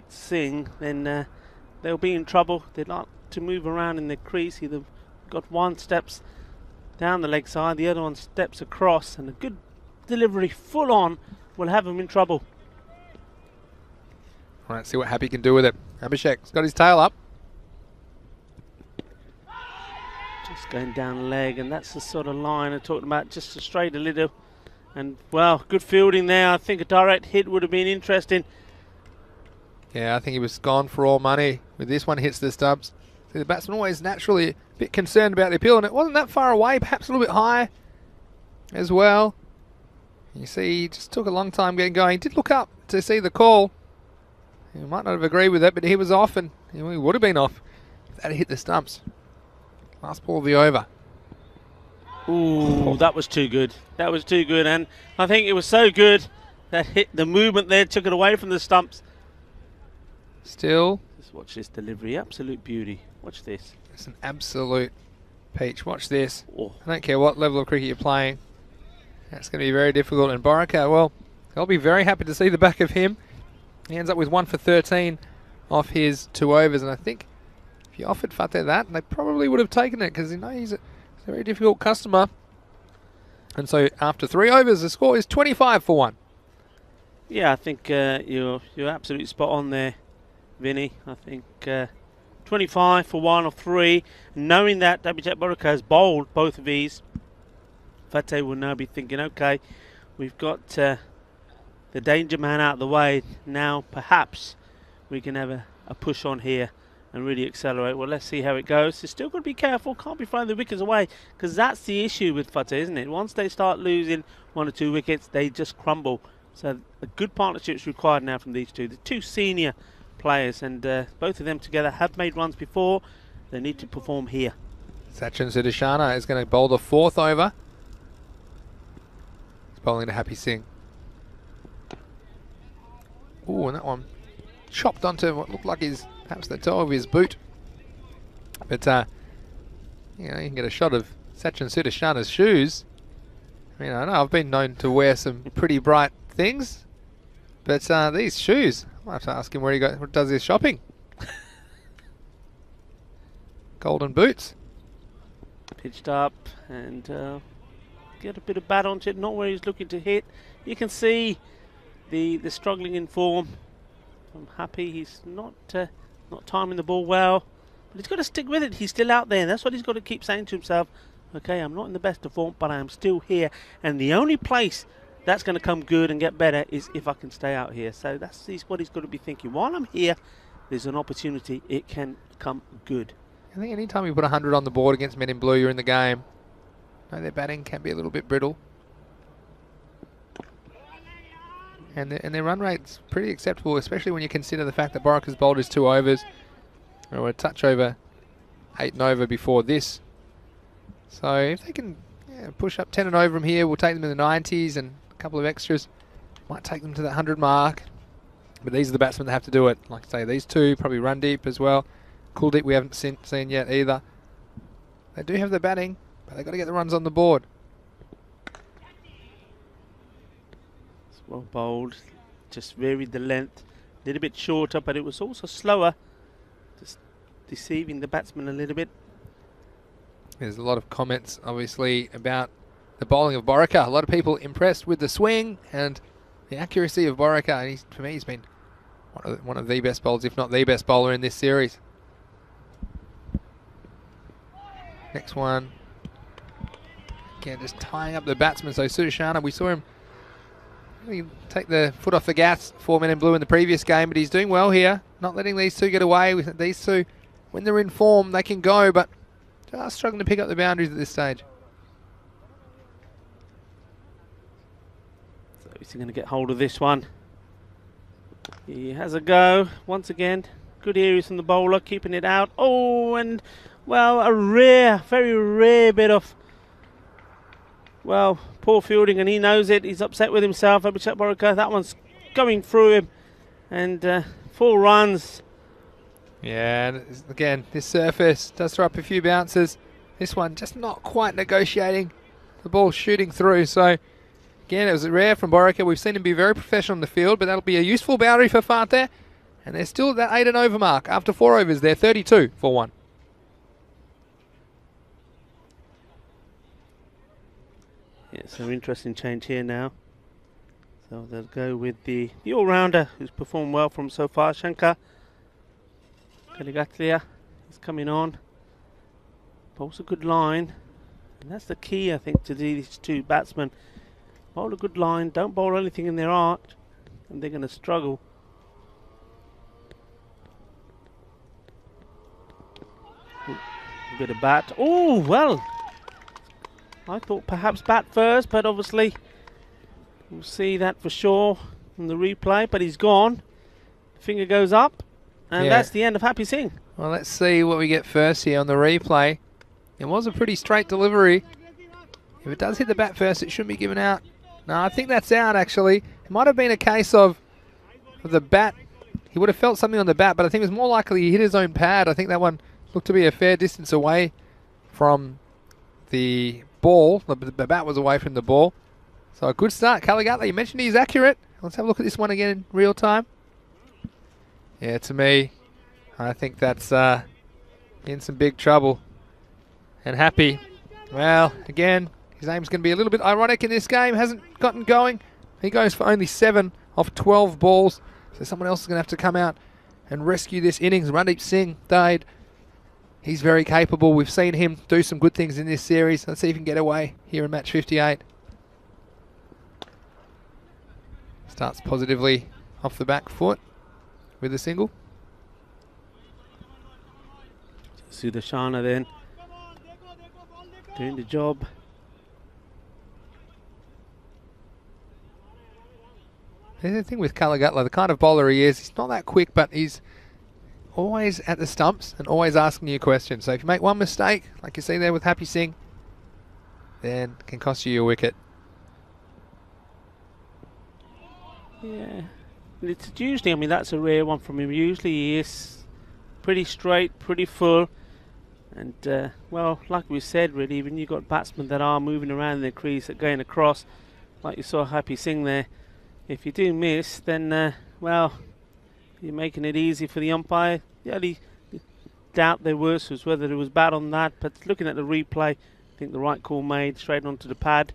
Speaker 4: Singh, then they'll be in trouble. They'd like to move around in the crease. Either got one steps down the leg side, the other one steps across, and a good delivery full on will have them in trouble.
Speaker 1: All right, see what Happy can do with it. Abhishek's got his tail up.
Speaker 4: Just going down leg, and that's the sort of line I'm talking about, just to straight a little. And well, good fielding there. I think a direct hit would have been interesting.
Speaker 1: Yeah, I think he was gone for all money. With this one hits the stumps. See, the batsman always naturally a bit concerned about the appeal, and it wasn't that far away, perhaps a little bit high as well. You see, he just took a long time getting going. He did look up to see the call. He might not have agreed with it, but he was off, and he would have been off if that had hit the stumps. Last ball of the over.
Speaker 4: Ooh, that was too good. That was too good, and I think it was so good that hit the movement there, took it away from the stumps.
Speaker 1: Still.
Speaker 4: Just watch this delivery, absolute beauty. Watch this.
Speaker 1: It's an absolute peach. Watch this.
Speaker 4: Oh.
Speaker 1: I don't care what level of cricket you're playing. That's going to be very difficult. And Boraka, well, I'll be very happy to see the back of him. He ends up with 1 for 13 off his 2 overs, and I think if you offered Fateh that, they probably would have taken it, because you know he's a very difficult customer. And so after 3 overs, the score is 25 for 1.
Speaker 4: Yeah, I think you're absolutely spot on there, Vinny. I think 25 for 1 of 3. Knowing that Abhijit Boraka has bowled both of these, Fateh will now be thinking, okay, we've got the danger man out of the way. Now perhaps we can have a push on here and really accelerate. Well, let's see how it goes. You're still got to be careful. Can't be throwing the wickets away, because that's the issue with Fateh, isn't it? Once they start losing 1 or 2 wickets, they just crumble. So a good partnership is required now from these two. The 2 senior players, and both of them together have made runs before. They need to perform here.
Speaker 1: Sachin Sudarshana is going to bowl the 4th over. He's bowling to Happy Singh. Ooh, and that one chopped onto what looked like perhaps the toe of his boot. But, you know, you can get a shot of Sachin Sudarshana's shoes. I mean, I know I've been known to wear some pretty bright things, but these shoes, I'll have to ask him where he does his shopping. Golden boots.
Speaker 4: Pitched up and get a bit of bat onto it, not where he's looking to hit. You can see the struggling in form. I'm happy he's not timing the ball well, but he's got to stick with it. He's still out there, and that's what he's got to keep saying to himself. Okay, I'm not in the best of form, but I am still here, and the only place that's going to come good and get better is if I can stay out here. So that's what he's got to be thinking. While I'm here, there's an opportunity. It can come good.
Speaker 1: I think anytime you put 100 on the board against men in blue, you're in the game. No, their batting can be a little bit brittle. And their run rate's pretty acceptable, especially when you consider the fact that Borika's bowled his 2 overs. Or a touch over 8 and over before this. So if they can push up 10 and over from here, we'll take them in the 90s and a couple of extras. Might take them to that 100 mark. But these are the batsmen that have to do it. Like I say, these two probably run deep as well. Kuldeep we haven't seen yet either. They do have the batting, but they've got to get the runs on the board.
Speaker 4: It's well bowled. Just varied the length. A little bit shorter, but it was also slower. Just deceiving the batsman a little bit.
Speaker 1: There's a lot of comments, obviously, about the bowling of Borika. A lot of people impressed with the swing and the accuracy of Borika. And for me, he's been one of the best bowlers, if not the best bowler in this series. Next one. Again, just tying up the batsman. So Sudarshana, we saw him really take the foot off the gas, 4 men in blue in the previous game, but he's doing well here. Not letting these two get away. With these two, when they're in form, they can go, but just struggling to pick up the boundaries at this stage.
Speaker 4: So he's going to get hold of this one. He has a go once again. Good areas from the bowler, keeping it out. Oh, and well, a rare, very rare bit of, well, poor fielding, and he knows it. He's upset with himself. Abhishek Borika, that one's going through him, and 4 runs.
Speaker 1: Yeah, and again, this surface does throw up a few bounces. This one just not quite negotiating. The ball shooting through. So, again, it was rare from Borika. We've seen him be very professional in the field, but that'll be a useful boundary for Fateh. And they're still at that 8 and over mark. After 4 overs, they're 32 for 1.
Speaker 4: Yeah, so interesting change here now. So they'll go with the all-rounder who's performed well from so far, Shankar Kaligatlia is coming on. Bowls a good line, and that's the key, I think, to these two batsmen. Bowl a good line, don't bowl anything in their arch, and they're going to struggle. Ooh, a bit of bat. Oh, well, I thought perhaps bat first, but obviously we'll see that for sure in the replay, but he's gone. Finger goes up. And that's the end of Happy Singh.
Speaker 1: Well, let's see what we get first here on the replay. It was a pretty straight delivery. If it does hit the bat first, it shouldn't be given out. No, I think that's out, actually. It might have been a case of the bat. He would have felt something on the bat, but I think it was more likely he hit his own pad. I think that one looked to be a fair distance away from the ball. The bat was away from the ball. So a good start. Kaligatlia, you mentioned he's accurate. Let's have a look at this one again in real time. Yeah, to me, I think that's in some big trouble. And Happy, well, again, his aim's going to be a little bit ironic in this game. Hasn't gotten going. He goes for only 7 off 12 balls. So someone else is going to have to come out and rescue this innings. Randeep Singh died. He's very capable. We've seen him do some good things in this series. Let's see if he can get away here in match 58. Starts positively off the back foot with a single.
Speaker 4: Sudarshana then doing the job.
Speaker 1: There's the thing with Kaligatlia, the kind of bowler he is, he's not that quick, but he's always at the stumps and always asking you questions. So if you make one mistake, like you see there with Happy Singh, then it can cost you your wicket.
Speaker 4: Yeah. It's usually, I mean, that's a rare one from him. Usually he is pretty straight, pretty full. And, well, like we said, really, when you've got batsmen that are moving around in their crease, that going across, like you saw Happy Singh there, if you do miss, then, well, you're making it easy for the umpire. The only doubt there was whether there was bat on that, but looking at the replay, I think the right call made, straight onto the pad.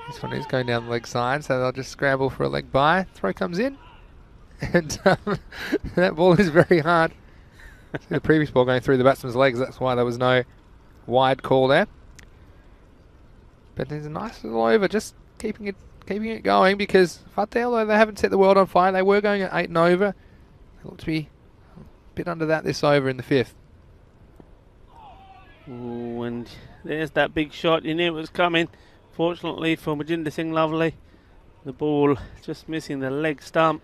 Speaker 1: This one is going down the leg side, so they'll just scramble for a leg by. Throw comes in, and that ball is very hard. See the previous ball going through the batsman's legs, that's why there was no wide call there. But there's a nice little over, just keeping it going, because Fateh, although they haven't set the world on fire, they were going at 8 and over. They look to be a bit under that this over in the 5th.
Speaker 4: Ooh, and there's that big shot. You knew it was coming. Fortunately for Majinder Singh Lovely, the ball just missing the leg stump.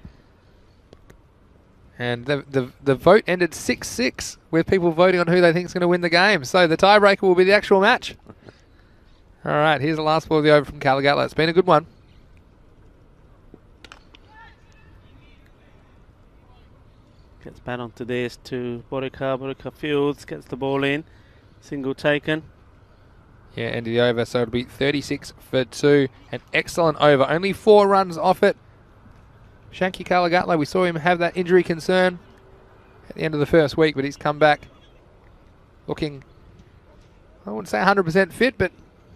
Speaker 1: And the vote ended 6-6 with people voting on who they think is going to win the game. So the tiebreaker will be the actual match. All right, here's the last ball of the over from Calagatla. It's been a good one.
Speaker 4: Gets back onto this to Borika. Borika fields, gets the ball in. Single taken.
Speaker 1: Yeah, end of the over, so it'll be 36 for 2. An excellent over. Only 4 runs off it. Shanky Calagatla, we saw him have that injury concern at the end of the first week, but he's come back looking, I wouldn't say 100% fit, but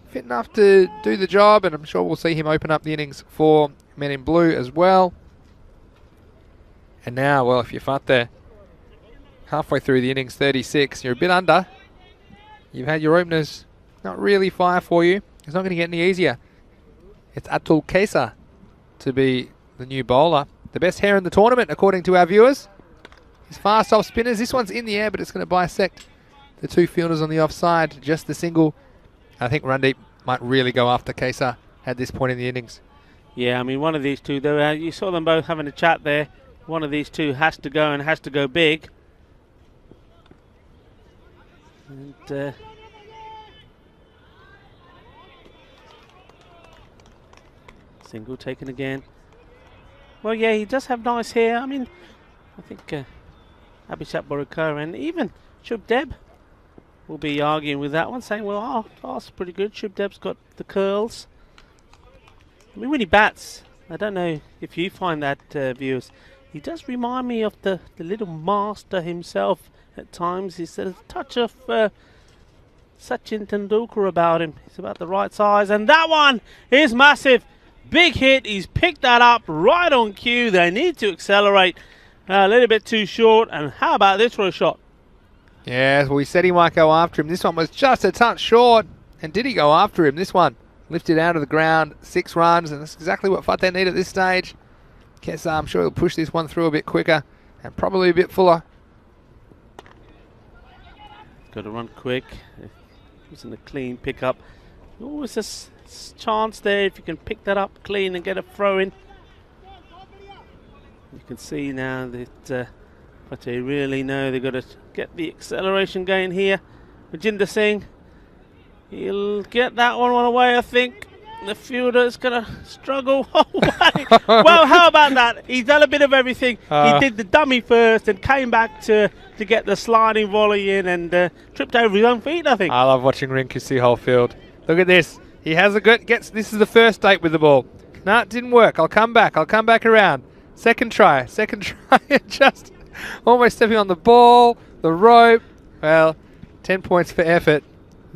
Speaker 1: fit enough to do the job, and I'm sure we'll see him open up the innings for Men in Blue as well. And now, well, if you're Fateh, halfway through the innings, 36, you're a bit under. You've had your openers not really fire for you. It's not going to get any easier. It's Atul Kesa to be the new bowler. The best hair in the tournament, according to our viewers. His fast off spinners. This one's in the air, but it's going to bisect the 2 fielders on the offside. Just the single. I think Randeep might really go after Kesa at this point in the innings.
Speaker 4: Yeah, I mean, one of these two, though, you saw them both having a chat there. One of these two has to go and has to go big. And single taken again. Well, yeah, he does have nice hair. I mean, I think Abhishek Borikar and even Shubdeb will be arguing with that one, saying, well, that's pretty good. Shubdeb's got the curls. I mean, when he bats, I don't know if you find that, viewers, he does remind me of the little master himself at times. He's a touch of Sachin Tendulkar about him. He's about the right size, and that one is massive. Big hit. He's picked that up right on cue. They need to accelerate. A little bit too short. And how about this for a shot?
Speaker 1: Yeah, well, we said he might go after him. This one was just a touch short. And did he go after him? This one lifted out of the ground, 6 runs, and that's exactly what Fateh need at this stage. Kesa, I'm sure he'll push this one through a bit quicker and probably a bit fuller.
Speaker 4: Got to run quick. Using a clean pickup. Always a chance there if you can pick that up clean and get a throw in. You can see now that but they really know they've got to get the acceleration going here. Majinder Singh, he'll get that one away, I think. The fielder is going to struggle. Well, how about that? He's done a bit of everything. He did the dummy first and came back to get the sliding volley in and tripped over his own feet, I think.
Speaker 1: I love watching Rinku see whole field. Look at this. He has a good, this is the first date with the ball. No, it didn't work. I'll come back around. Second try, just almost stepping on the ball, the rope. Well, 10 points for effort,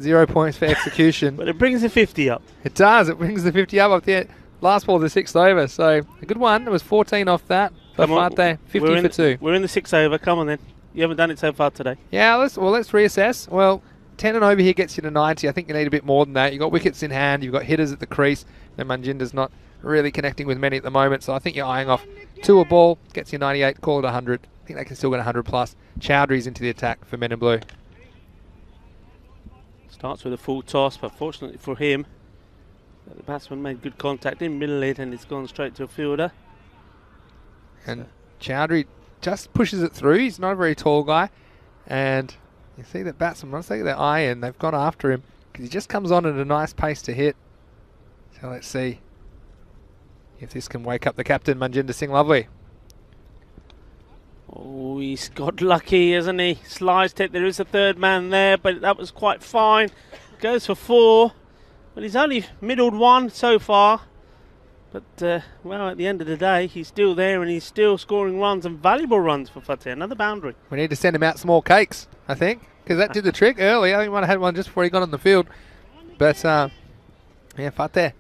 Speaker 1: 0 points for execution.
Speaker 4: But it brings the 50 up.
Speaker 1: It does. It brings the 50 up the last ball of the 6th over. So a good one. It was 14 off that. For Fateh, 50 for 2.
Speaker 4: We're in the 6th over. Come on then. You haven't done it so far today.
Speaker 1: Yeah, let's reassess. Well, 10 and over here gets you to 90. I think you need a bit more than that. You've got wickets in hand. You've got hitters at the crease. And Manjinder's not really connecting with many at the moment. So I think you're eyeing off 2 a ball. Gets you 98. Call it 100. I think they can still get 100 plus. Chowdhury's into the attack for Men in Blue.
Speaker 4: Starts with a full toss, but fortunately for him, the batsman made good contact in middle it and it's gone straight to a fielder.
Speaker 1: And Chowdhury just pushes it through. He's not a very tall guy. And you see that batsman, once they get their eye in, they've gone after him because he just comes on at a nice pace to hit. So let's see if this can wake up the captain, Manjinder Singh Lovely.
Speaker 4: Oh, he's got lucky, hasn't he? Sliced it. There is a third man there, but that was quite fine. Goes for 4, but he's only middled 1 so far. But, well, at the end of the day, he's still there and he's still scoring runs and valuable runs for Fateh. Another boundary.
Speaker 1: We need to send him out small cakes, I think, because that did the trick early. I think he might have had one just before he got on the field. But, yeah, Fateh,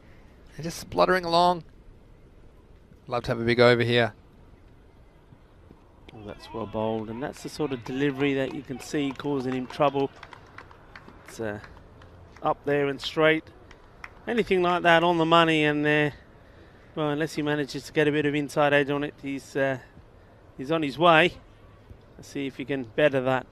Speaker 1: they're just spluttering along. Love to have a big over here.
Speaker 4: Oh, that's well bowled, and that's the sort of delivery that you can see causing him trouble. It's up there and straight. anything like that on the money, and well, unless he manages to get a bit of inside edge on it, he's on his way. Let's see if he can better that.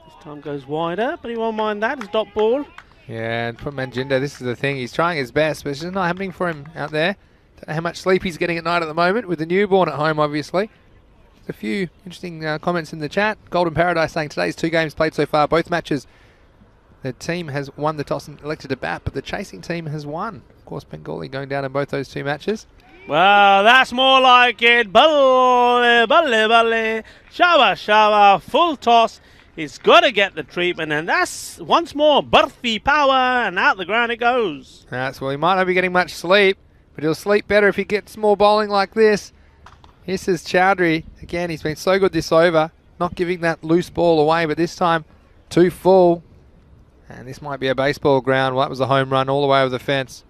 Speaker 4: This time goes wider, but he won't mind that. It's dot ball.
Speaker 1: Yeah, and from Manjinder, this is the thing. He's trying his best, but it's just not happening for him out there. Don't know how much sleep he's getting at night at the moment with the newborn at home, obviously. There's a few interesting comments in the chat. Golden Paradise saying today's 2 games played so far, both matches. The team has won the toss and elected to bat, but the chasing team has won. Of course, Bengali going down in both those 2 matches.
Speaker 4: Well, that's more like it. Balle, balle, balle. Shava, shava. Full toss. He's got to get the treatment, and that's once more Burfi power, and out the ground it goes.
Speaker 1: That's well, he might not be getting much sleep, but he'll sleep better if he gets more bowling like this. This is Chowdhury. Again, he's been so good this over, not giving that loose ball away, but this time too full. And this might be a baseball ground. Well, that was a home run all the way over the fence.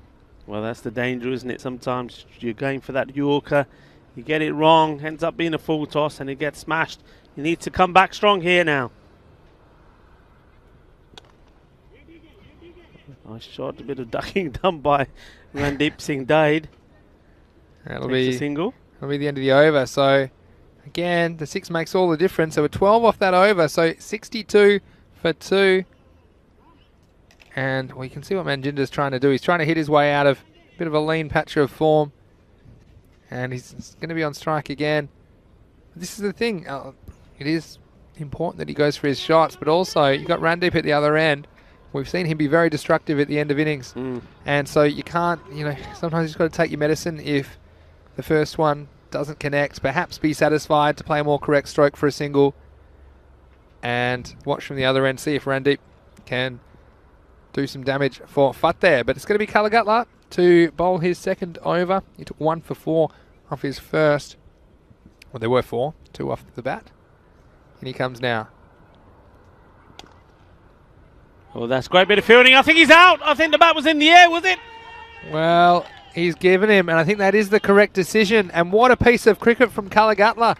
Speaker 4: Well, that's the danger, isn't it? Sometimes you're going for that Yorker, you get it wrong, ends up being a full toss, and it gets smashed. You need to come back strong here now. Nice shot, a bit of ducking done by Randeep Singh Dade.
Speaker 1: That'll
Speaker 4: Takes
Speaker 1: be
Speaker 4: a single.
Speaker 1: That'll be the end of the over. So, again, the 6 makes all the difference. So, we're 12 off that over. So, 62 for 2. And we can see what Manjinder's trying to do. He's trying to hit his way out of a bit of a lean patch of form. And he's going to be on strike again. This is the thing. It is important that he goes for his shots. But also, you've got Randeep at the other end. We've seen him be very destructive at the end of innings. And so you can't, sometimes you've got to take your medicine if the first one doesn't connect. Perhaps be satisfied to play a more correct stroke for a single. And watch from the other end, see if Randeep can do some damage for Fateh. But it's going to be Kalagatla to bowl his second over. He took 1 for 4 off his first. Well, there were 4, 2 off the bat. And he comes now.
Speaker 4: Oh, that's a great bit of fielding. I think he's out. I think the bat was in the air, was it?
Speaker 1: Well, he's given him, and I think that is the correct decision. And what a piece of cricket from Kalagatla.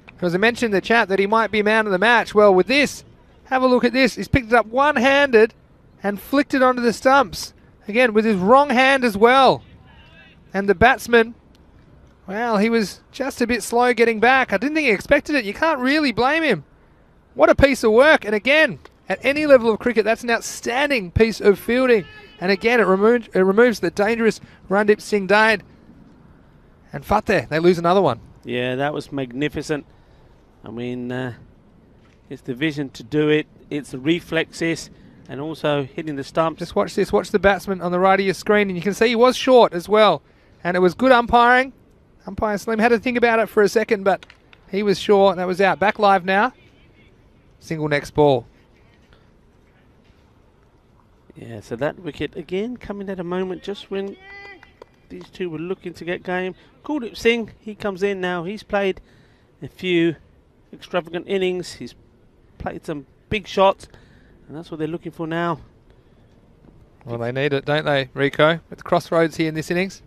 Speaker 1: Because I mentioned in the chat that he might be man of the match. Well, with this, have a look at this. He's picked it up one-handed and flicked it onto the stumps. Again, with his wrong hand as well. And the batsman, well, he was just a bit slow getting back. I didn't think he expected it. You can't really blame him. What a piece of work. And again, at any level of cricket, that's an outstanding piece of fielding. And again, it removes the dangerous Randeep Singh Dade. And Fateh, they lose another one.
Speaker 4: Yeah, that was magnificent. I mean, it's the vision to do it. It's the reflexes and also hitting the stumps.
Speaker 1: Just watch this. Watch the batsman on the right of your screen. And you can see he was short as well. And it was good umpiring. Umpire Slim had to think about it for a second, but he was short. That was out. Back live now. Single next ball.
Speaker 4: Yeah, so that wicket again coming at a moment just when these two were looking to get game. Kuldeep Singh, he comes in now. He's played a few extravagant innings. He's played some big shots, and that's what they're looking for now.
Speaker 1: Well, they need it, don't they, Rico? At the crossroads here in this innings.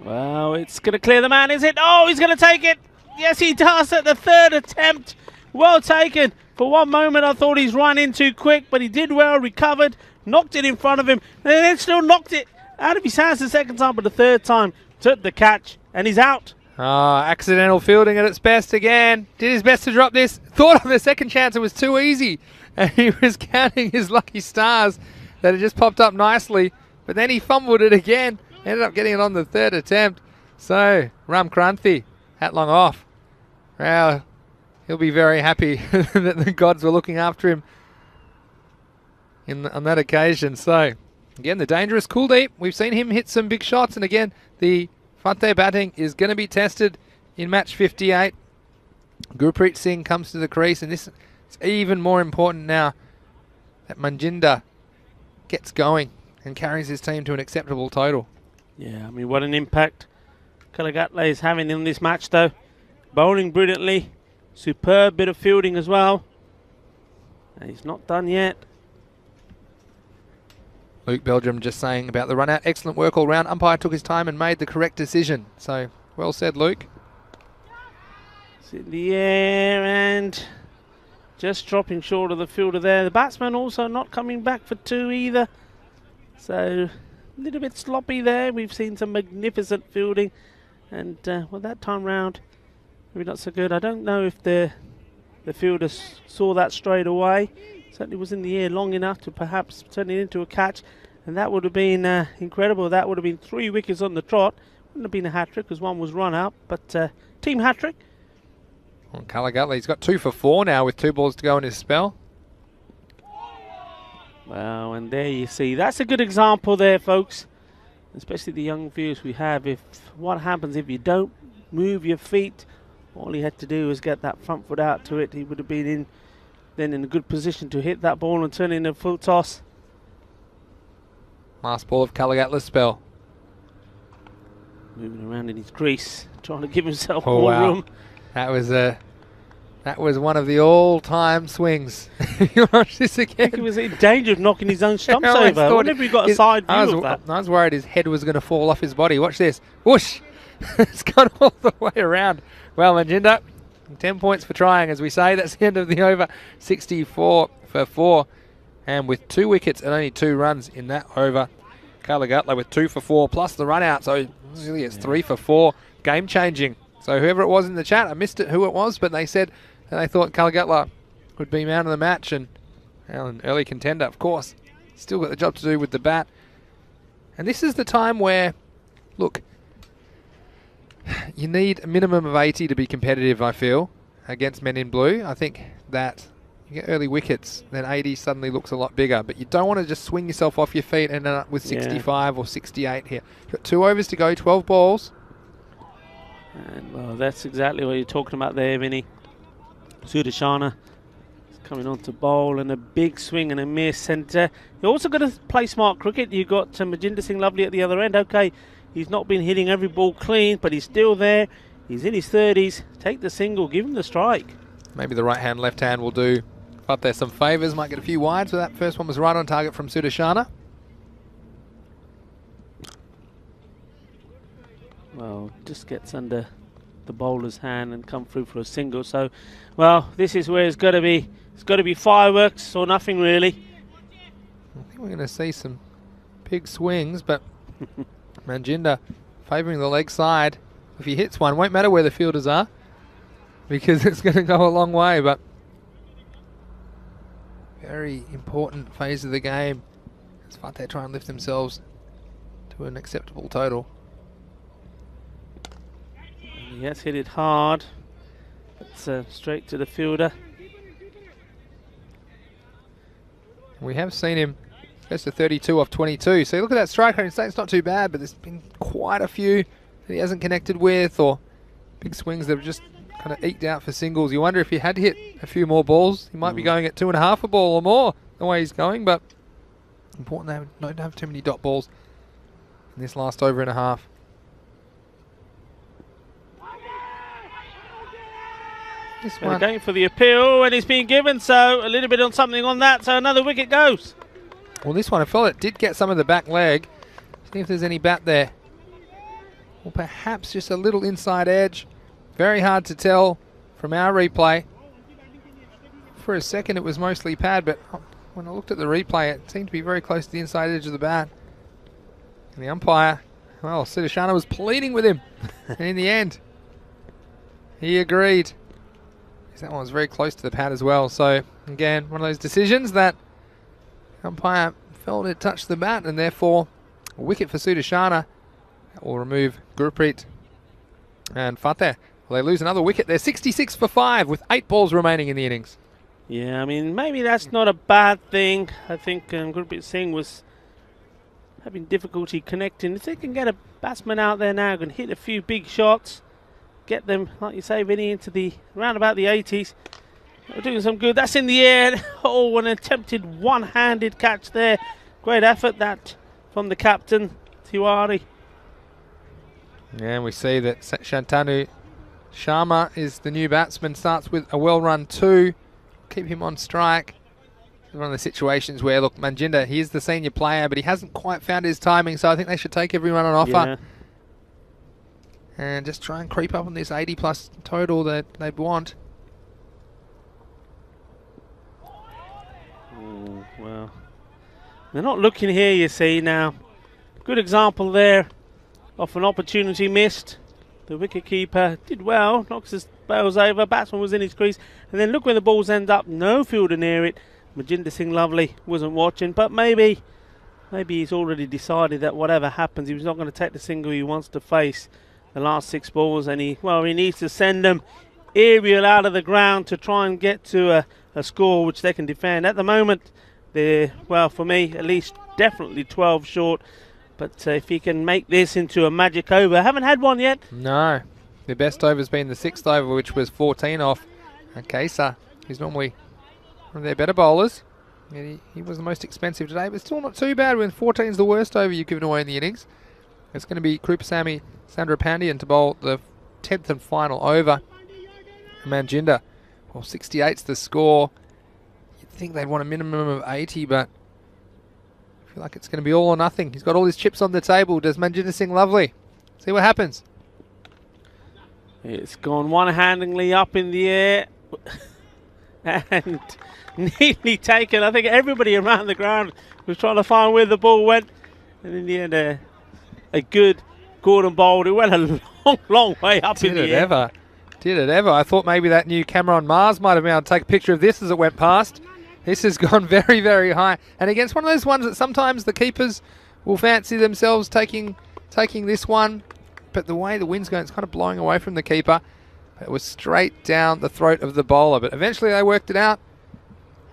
Speaker 4: Well, it's going to clear the man, is it? Oh, he's going to take it. Yes, he does at the 3rd attempt. Well taken. For one moment, I thought he's run in too quick, but he did well, recovered, knocked it in front of him, and then still knocked it out of his hands the second time, but the third time took the catch, and he's out.
Speaker 1: Accidental fielding at its best again. Did his best to drop this. Thought on the second chance it was too easy, and he was counting his lucky stars that it just popped up nicely, but then he fumbled it again. Ended up getting it on the 3rd attempt. So, Ram Kranthi, hat long off. Well, he'll be very happy that the gods were looking after him on that occasion. So, again, the dangerous Kuldeep. We've seen him hit some big shots. And again, the Fateh batting is going to be tested in match 58. Gurpreet Singh comes to the crease. And this is even more important now that Manjinder gets going and carries his team to an acceptable total.
Speaker 4: Yeah, I mean, what an impact Kalagatla is having in this match, though. Bowling brilliantly. Superb bit of fielding as well. And he's not done yet.
Speaker 1: Luke Belgium just saying about the run out. Excellent work all round. Umpire took his time and made the correct decision. So, well said, Luke.
Speaker 4: It's in the air and just dropping short of the fielder there. The batsman also not coming back for 2 either. So a little bit sloppy there. We've seen some magnificent fielding. And well, that time round, maybe not so good. I don't know if the fielder saw that straight away. Certainly was in the air long enough to perhaps turn it into a catch. And that would have been incredible. That would have been 3 wickets on the trot. Wouldn't have been a hat-trick because one was run out. But team hat-trick.
Speaker 1: Well, Callagutlay's got 2 for 4 now with 2 balls to go in his spell.
Speaker 4: Well, and there you see. That's a good example there, folks. Especially the young viewers we have. If what happens if you don't move your feet? All he had to do was get that front foot out to it. He would have been in a good position to hit that ball and turn it into a full toss.
Speaker 1: Last ball of Callagutlay's spell.
Speaker 4: Moving around in his crease, trying to give himself
Speaker 1: Oh,
Speaker 4: more
Speaker 1: wow.
Speaker 4: room.
Speaker 1: That was one of the all-time swings. You watch this
Speaker 4: I
Speaker 1: again.
Speaker 4: think he was in danger of knocking his own stumps
Speaker 1: I always
Speaker 4: over. I
Speaker 1: thought
Speaker 4: wonder if he got a side view of that.
Speaker 1: I was worried his head was going to fall off his body. Watch this. Whoosh! It's gone all the way around. Well, Manjinder, 10 points for trying, as we say. That's the end of the over. 64 for 4. And with 2 wickets and only 2 runs in that over. Callagutla with 2 for 4 plus the run out. So really it's 3 for 4. Game changing. So whoever it was in the chat, I missed it who it was, but they said they thought Callagutla would be man of the match and well, an early contender, of course. Still got the job to do with the bat. And this is the time where, look, you need a minimum of 80 to be competitive, I feel, against men in blue. I think that you get early wickets, then 80 suddenly looks a lot bigger. But you don't want to just swing yourself off your feet and end up with 65 or 68 here. You've got 2 overs to go, 12 balls.
Speaker 4: And well, that's exactly what you're talking about there, Vinny. Sudarshana is coming on to bowl and a big swing and a miss. And you also got to play smart cricket. You've got Manjinder Singh Lovely at the other end. Okay, he's not been hitting every ball clean, but he's still there. He's in his 30s. Take the single, give him the strike.
Speaker 1: Maybe the right hand, left hand will do. But there's some favours. Might get a few wides. So that first one was right on target from Sudarshana.
Speaker 4: Well, just gets under the bowler's hand and come through for a single. So, well, this is where it's got to be. It's got to be fireworks or nothing really.
Speaker 1: I think we're going to see some big swings, but Manjinder favouring the leg side. If he hits one, won't matter where the fielders are because it's going to go a long way. But very important phase of the game. As far as they try and lift themselves to an acceptable total.
Speaker 4: He has hit it hard. It's straight to the fielder.
Speaker 1: We have seen him goes to 32 off 22. So look at that strike rate and say it's not too bad, but there's been quite a few that he hasn't connected with or big swings that have just kind of eked out for singles. You wonder if he had hit a few more balls, he might be going at 2.5 a ball or more the way he's going, but important they not to have too many dot balls in this last over and a half.
Speaker 4: They're going for the appeal and it's being given, so a little bit on something on that, so another wicket goes.
Speaker 1: Well, this one, I felt it did get some of the back leg. See if there's any bat there. Or perhaps just a little inside edge. Very hard to tell from our replay. For a second it was mostly pad, but when I looked at the replay it seemed to be very close to the inside edge of the bat. And the umpire, well, Sudarshana was pleading with him. And in the end, he agreed. That one was very close to the pad as well. So, again, one of those decisions that umpire felt it touched the bat and therefore a wicket for Sudarshana. That will remove Gurpreet and Fateh. Well, they lose another wicket. They're 66 for 5 with 8 balls remaining in the innings.
Speaker 4: Yeah, I mean, maybe that's not a bad thing. I think Gurpreet Singh was having difficulty connecting. If they can get a batsman out there now, can hit a few big shots, get them, like you say, Vinny, into the round about the 80s. They're doing some good. That's in the air. Oh, an attempted one-handed catch there. Great effort that from the captain, Tiwari.
Speaker 1: Yeah, and we see that Shantanu Sharma is the new batsman. Starts with a well-run 2. Keep him on strike. One of the situations where, look, Manjinder, he is the senior player, but he hasn't quite found his timing, so I think they should take everyone on offer. and just try and creep up on this 80 plus total that they want.
Speaker 4: Oh, well, they're not looking here, you see now. Good example there of an opportunity missed. The wicketkeeper did well, knocks his bails over, batsman was in his crease, and then look where the balls end up, no fielder near it. Majinder Singh Lovely wasn't watching, but maybe he's already decided that whatever happens, he was not going to take the single he wants to face the last 6 balls, and he needs to send them aerial out of the ground to try and get to a score which they can defend. At the moment, they're, well, for me, at least definitely 12 short. But if he can make this into a magic over, haven't had one yet.
Speaker 1: No, the best over's been the 6th over, which was 14 off. And Gracia, who's normally one of their better bowlers, and he was the most expensive today, but still not too bad when 14 is the worst over you've given away in the innings. It's going to be Krupasamy Sandrapandian to bowl the 10th and final over. Manjinder, well, 68's the score. You'd think they'd want a minimum of 80, but I feel like it's going to be all or nothing. He's got all his chips on the table. Does Manjinder Singh Lovely? See what happens.
Speaker 4: It's gone one-handedly up in the air and neatly taken. I think everybody around the ground was trying to find where the ball went. And in the end, a good Gordon bowled. It went a long way up in the air.
Speaker 1: Did it ever? I thought maybe that new camera on Mars might have been able to take a picture of this as it went past. This has gone very, very high. And against one of those ones that sometimes the keepers will fancy themselves taking this one. But the way the wind's going, it's kind of blowing away from the keeper. It was straight down the throat of the bowler. But eventually they worked it out.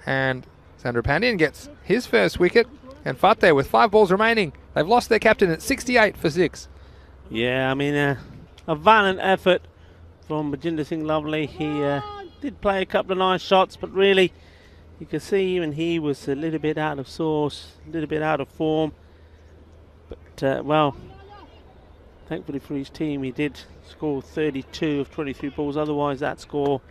Speaker 1: And Sandrapandian gets his first wicket. And Fateh with 5 balls remaining. They've lost their captain at 68 for 6.
Speaker 4: Yeah, I mean, a valiant effort from Majinder Singh Lovely. He did play a couple of nice shots, but really, you can see even he was a little bit out of source, a little bit out of form. But, well, thankfully for his team, he did score 32 of 23 balls. Otherwise, that score,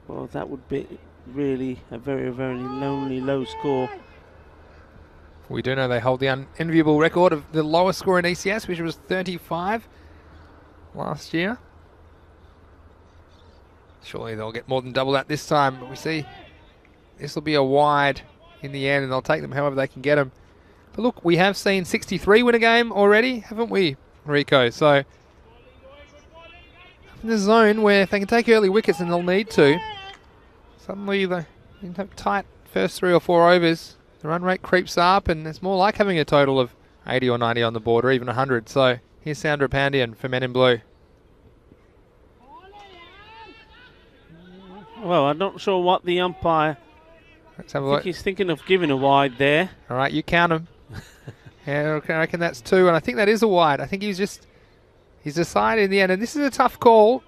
Speaker 4: well, that would be really a very, very lonely low score.
Speaker 1: We do know they hold the unenviable record of the lowest score in ECS, which was 35 last year. Surely they'll get more than double that this time, but we see this will be a wide in the end, and they'll take them however they can get them. But look, we have seen 63 win a game already, haven't we, Rico? So in the zone where if they can take early wickets, and they'll need to, suddenly they have tight first 3 or 4 overs. The run rate creeps up, and it's more like having a total of 80 or 90 on the board, or even 100. So here's Sandrapandian for Men in Blue.
Speaker 4: Well, I'm not sure what the umpire...
Speaker 1: Let's have a
Speaker 4: I
Speaker 1: look.
Speaker 4: think he's thinking of giving a wide there.
Speaker 1: All right, you count them. Yeah, I reckon that's 2, and I think that is a wide. I think he's decided in the end, and this is a tough call.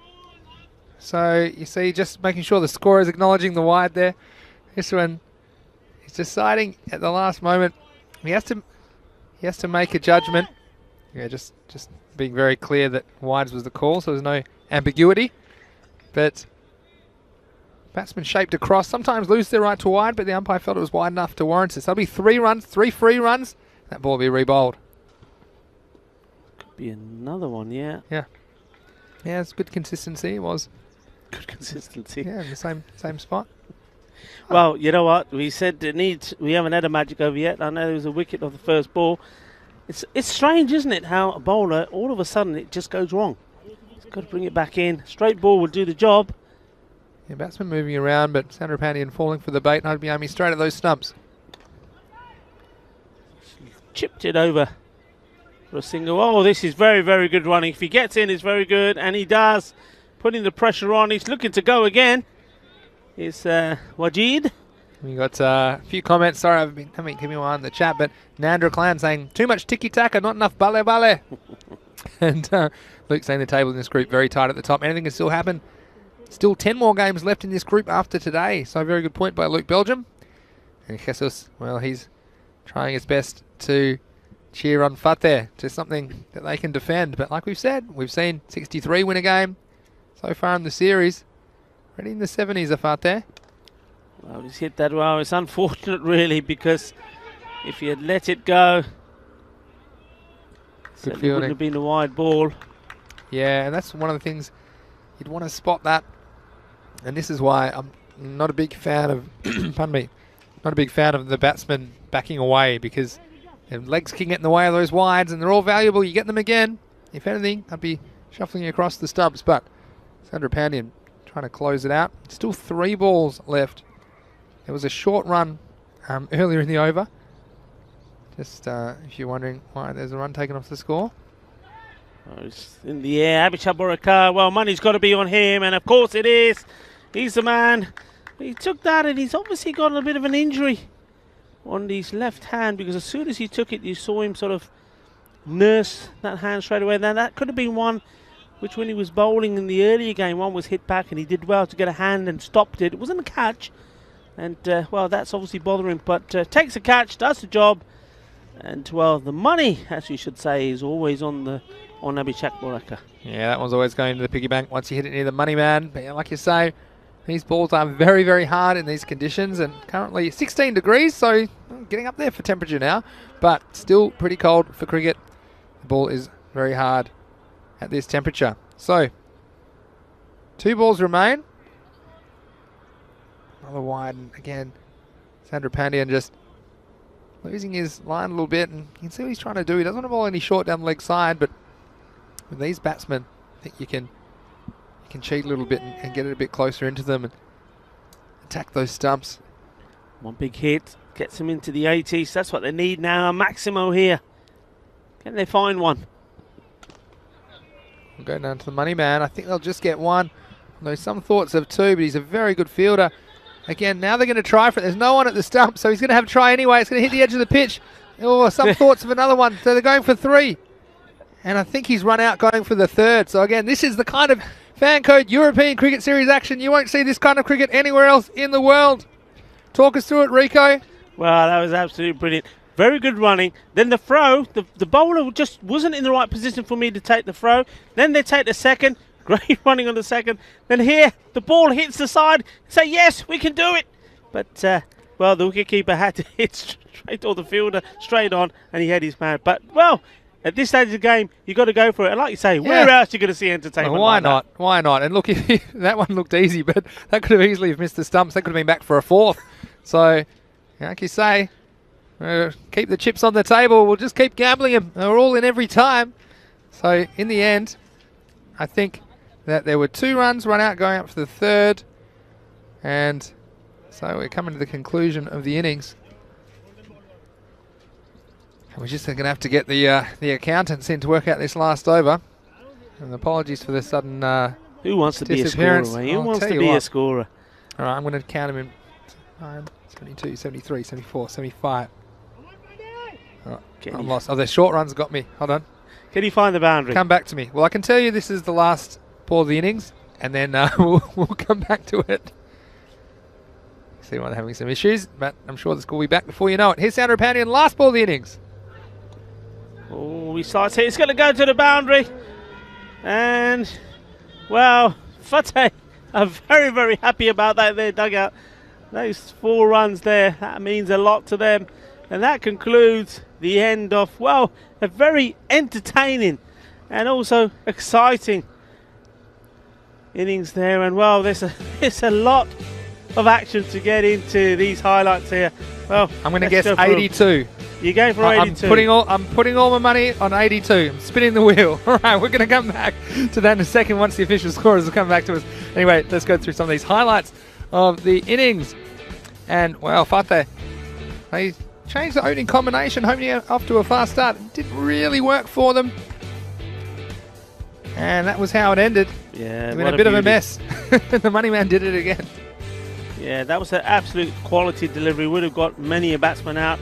Speaker 1: So you see, just making sure the scorer is acknowledging the wide there. This one, he's deciding at the last moment. He has to make a judgment. Yeah, just being very clear that wides was the call, so there's no ambiguity. But batsmen shaped across, sometimes lose their right to wide, but the umpire felt it was wide enough to warrant it. So that'll be 3 runs, 3 free runs. That ball will be re-bowled.
Speaker 4: Could be another one, yeah.
Speaker 1: Yeah, it's good consistency. It was
Speaker 4: good consistency.
Speaker 1: Yeah, in the same spot.
Speaker 4: Well, you know what? We said we haven't had a magic over yet. I know there was a wicket of the first ball. It's strange, isn't it, how a bowler, all of a sudden, it just goes wrong. He's got to bring it back in. Straight ball would do the job.
Speaker 1: Yeah, batsman moving around, but Sandrapandian falling for the bait, and I'd be aiming straight at those stumps.
Speaker 4: Chipped it over for a single. Oh, this is very, very good running. If he gets in, it's very good, and he does. Putting the pressure on. He's looking to go again. It's Wajid.
Speaker 1: We got a few comments. Sorry, I've been giving one in the chat, but Nandra Clan saying too much tiki-taka, not enough bale. And Luke saying the table in this group very tight at the top. Anything can still happen. Still 10 more games left in this group after today. So a very good point by Luke Belgium. And Jesus, well, he's trying his best to cheer on Fateh to something that they can defend. But like we've said, we've seen 63 win a game so far in the series. Ready in the 70s of Fateh.
Speaker 4: Well, he's hit that well. It's unfortunate, really, because if he had let it go, it wouldn't have been a wide ball.
Speaker 1: Yeah, and that's one of the things you'd want to spot that. And this is why I'm not a big fan of, pardon me, not a big fan of the batsman backing away, because their legs can get in the way of those wides and they're all valuable. You get them again. If anything, I'd be shuffling across the stumps, but Chandrapandian trying to close it out. Still 3 balls left. There was a short run earlier in the over. Just if you're wondering why there's a run taken off the score.
Speaker 4: Oh, it's in the air, Abhishek Borakar. Well, money's got to be on him, and of course it is. He's the man. He took that, and he's obviously got a bit of an injury on his left hand, because as soon as he took it, you saw him sort of nurse that hand straight away. Now, that could have been one which, when he was bowling in the earlier game, one was hit back, and he did well to get a hand and stopped it. It wasn't a catch, and, well, that's obviously bothering him, but takes a catch, does the job, and, well, the money, as you should say, is always on Abhishek Borakar.
Speaker 1: Yeah, that one's always going to the piggy bank once you hit it near the money man. But yeah, like you say, these balls are very, very hard in these conditions, and currently 16 degrees, so getting up there for temperature now, but still pretty cold for cricket. The ball is very hard at this temperature. So, 2 balls remain. Another wide, and again, Chandrapandian just losing his line a little bit, and you can see what he's trying to do. He doesn't want to bowl any short down the leg side, but with these batsmen, I think you can cheat a little bit and get it a bit closer into them and attack those stumps.
Speaker 4: One big hit gets them into the 80s. That's what they need now. Maximo here. Can they find one?
Speaker 1: We'll go down to the money man. I think they'll just get one. Although some thoughts of 2, but he's a very good fielder. Again, now they're going to try for it. There's no one at the stump, so he's going to have a try anyway. It's going to hit the edge of the pitch. Oh, some thoughts of another one. So they're going for 3. And I think he's run out going for the 3rd. So again, this is the kind of fan code European Cricket Series action. You won't see this kind of cricket anywhere else in the world. Talk us through it, Rico.
Speaker 4: Well, that was absolutely brilliant. Very good running. Then the throw, the bowler just wasn't in the right position for me to take the throw. Then they take the second. Great running on the second. Then here, the ball hits the side. Say, yes, we can do it. But, well, the wicketkeeper had to hit straight, or the fielder straight on, and he had his man. But, well, at this stage of the game, you've got to go for it. And like you say, where else are you going to see entertainment?
Speaker 1: Well, why
Speaker 4: like
Speaker 1: not?
Speaker 4: That?
Speaker 1: Why not? And look, that one looked easy, but that could have easily missed the stumps. That could have been back for a 4th. So, like you say, keep the chips on the table. We'll just keep gambling them. They're all in every time. So, in the end, I think that there were 2 runs run out going up for the 3rd. And so we're coming to the conclusion of the innings. We're just going to have to get the accountants in to work out this last over. And apologies for the sudden
Speaker 4: who wants to be a scorer? Who wants to be a scorer?
Speaker 1: All right, I'm going to count them in 9, 72, 73, 74, 75. Oh, I'm lost. Oh, their short runs got me. Hold on.
Speaker 4: Can you find the boundary?
Speaker 1: Come back to me. Well, I can tell you this is the last ball of the innings, and then we'll come back to it. See why they're having some issues, but I'm sure the score will be back before you know it. Here's Chandrapandian, last ball of the innings.
Speaker 4: Oh, he starts here. It's going to go to the boundary. And, well, Fateh are very, very happy about that there dugout. Those 4 runs there, that means a lot to them. And that concludes the end of, well, a very entertaining and also exciting innings there. And, well, there's a lot of action to get into these highlights here. Well,
Speaker 1: I'm going to guess 82.
Speaker 4: You're going for 82.
Speaker 1: I'm putting all my money on 82. I'm spinning the wheel. All right, we're going to come back to that in a second once the official scorers will come back to us. Anyway, let's go through some of these highlights of the innings. And, well, Fateh, they changed the opening combination, hoping off to a fast start. It didn't really work for them. And that was how it ended.
Speaker 4: Yeah,
Speaker 1: it's been a bit of a mess. The money man did it again.
Speaker 4: Yeah, that was an absolute quality delivery. Would have got many a batsman out.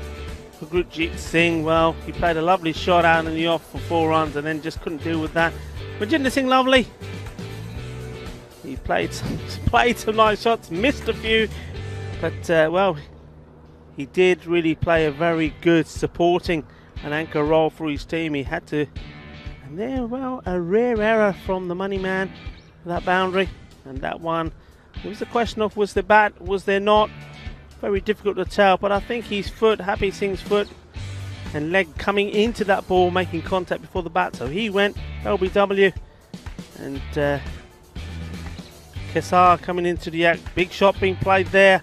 Speaker 4: For Gurjit Singh, well, he played a lovely shot out in the off for 4 runs and then just couldn't deal with that. Rajinder Singh, lovely. He played some nice shots, missed a few, but well, he did really play a very good supporting and anchor role for his team. He had to, and there, well, a rare error from the money man for that boundary, and that one. It was the question of was there bat, was there not? Very difficult to tell, but I think his foot, Happy Singh's foot and leg coming into that ball, making contact before the bat. So he went LBW, And Kesar coming into the act. Big shot being played there.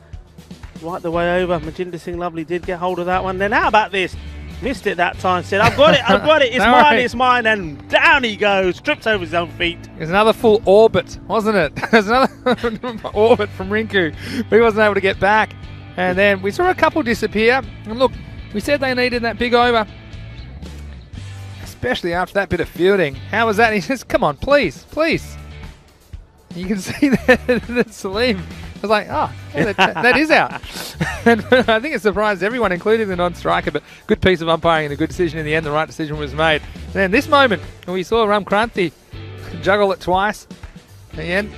Speaker 4: Right the way over. Majinder Singh Lovely did get hold of that one. Then how about this? Missed it that time. Said, I've got it, I've got it. It's mine, it's mine. And down he goes. Trips over his own feet.
Speaker 1: It was another full orbit, wasn't it? There's another orbit from Rinku, but he wasn't able to get back. And then we saw a couple disappear. And look, we said they needed that big over, especially after that bit of fielding. How was that? And he says, come on, please, please. You can see that Salim was like, oh, yeah, that is out. And I think it surprised everyone, including the non-striker, but good piece of umpiring and a good decision in the end. The right decision was made. And then this moment, we saw Ram Kranthi juggle it twice. Again,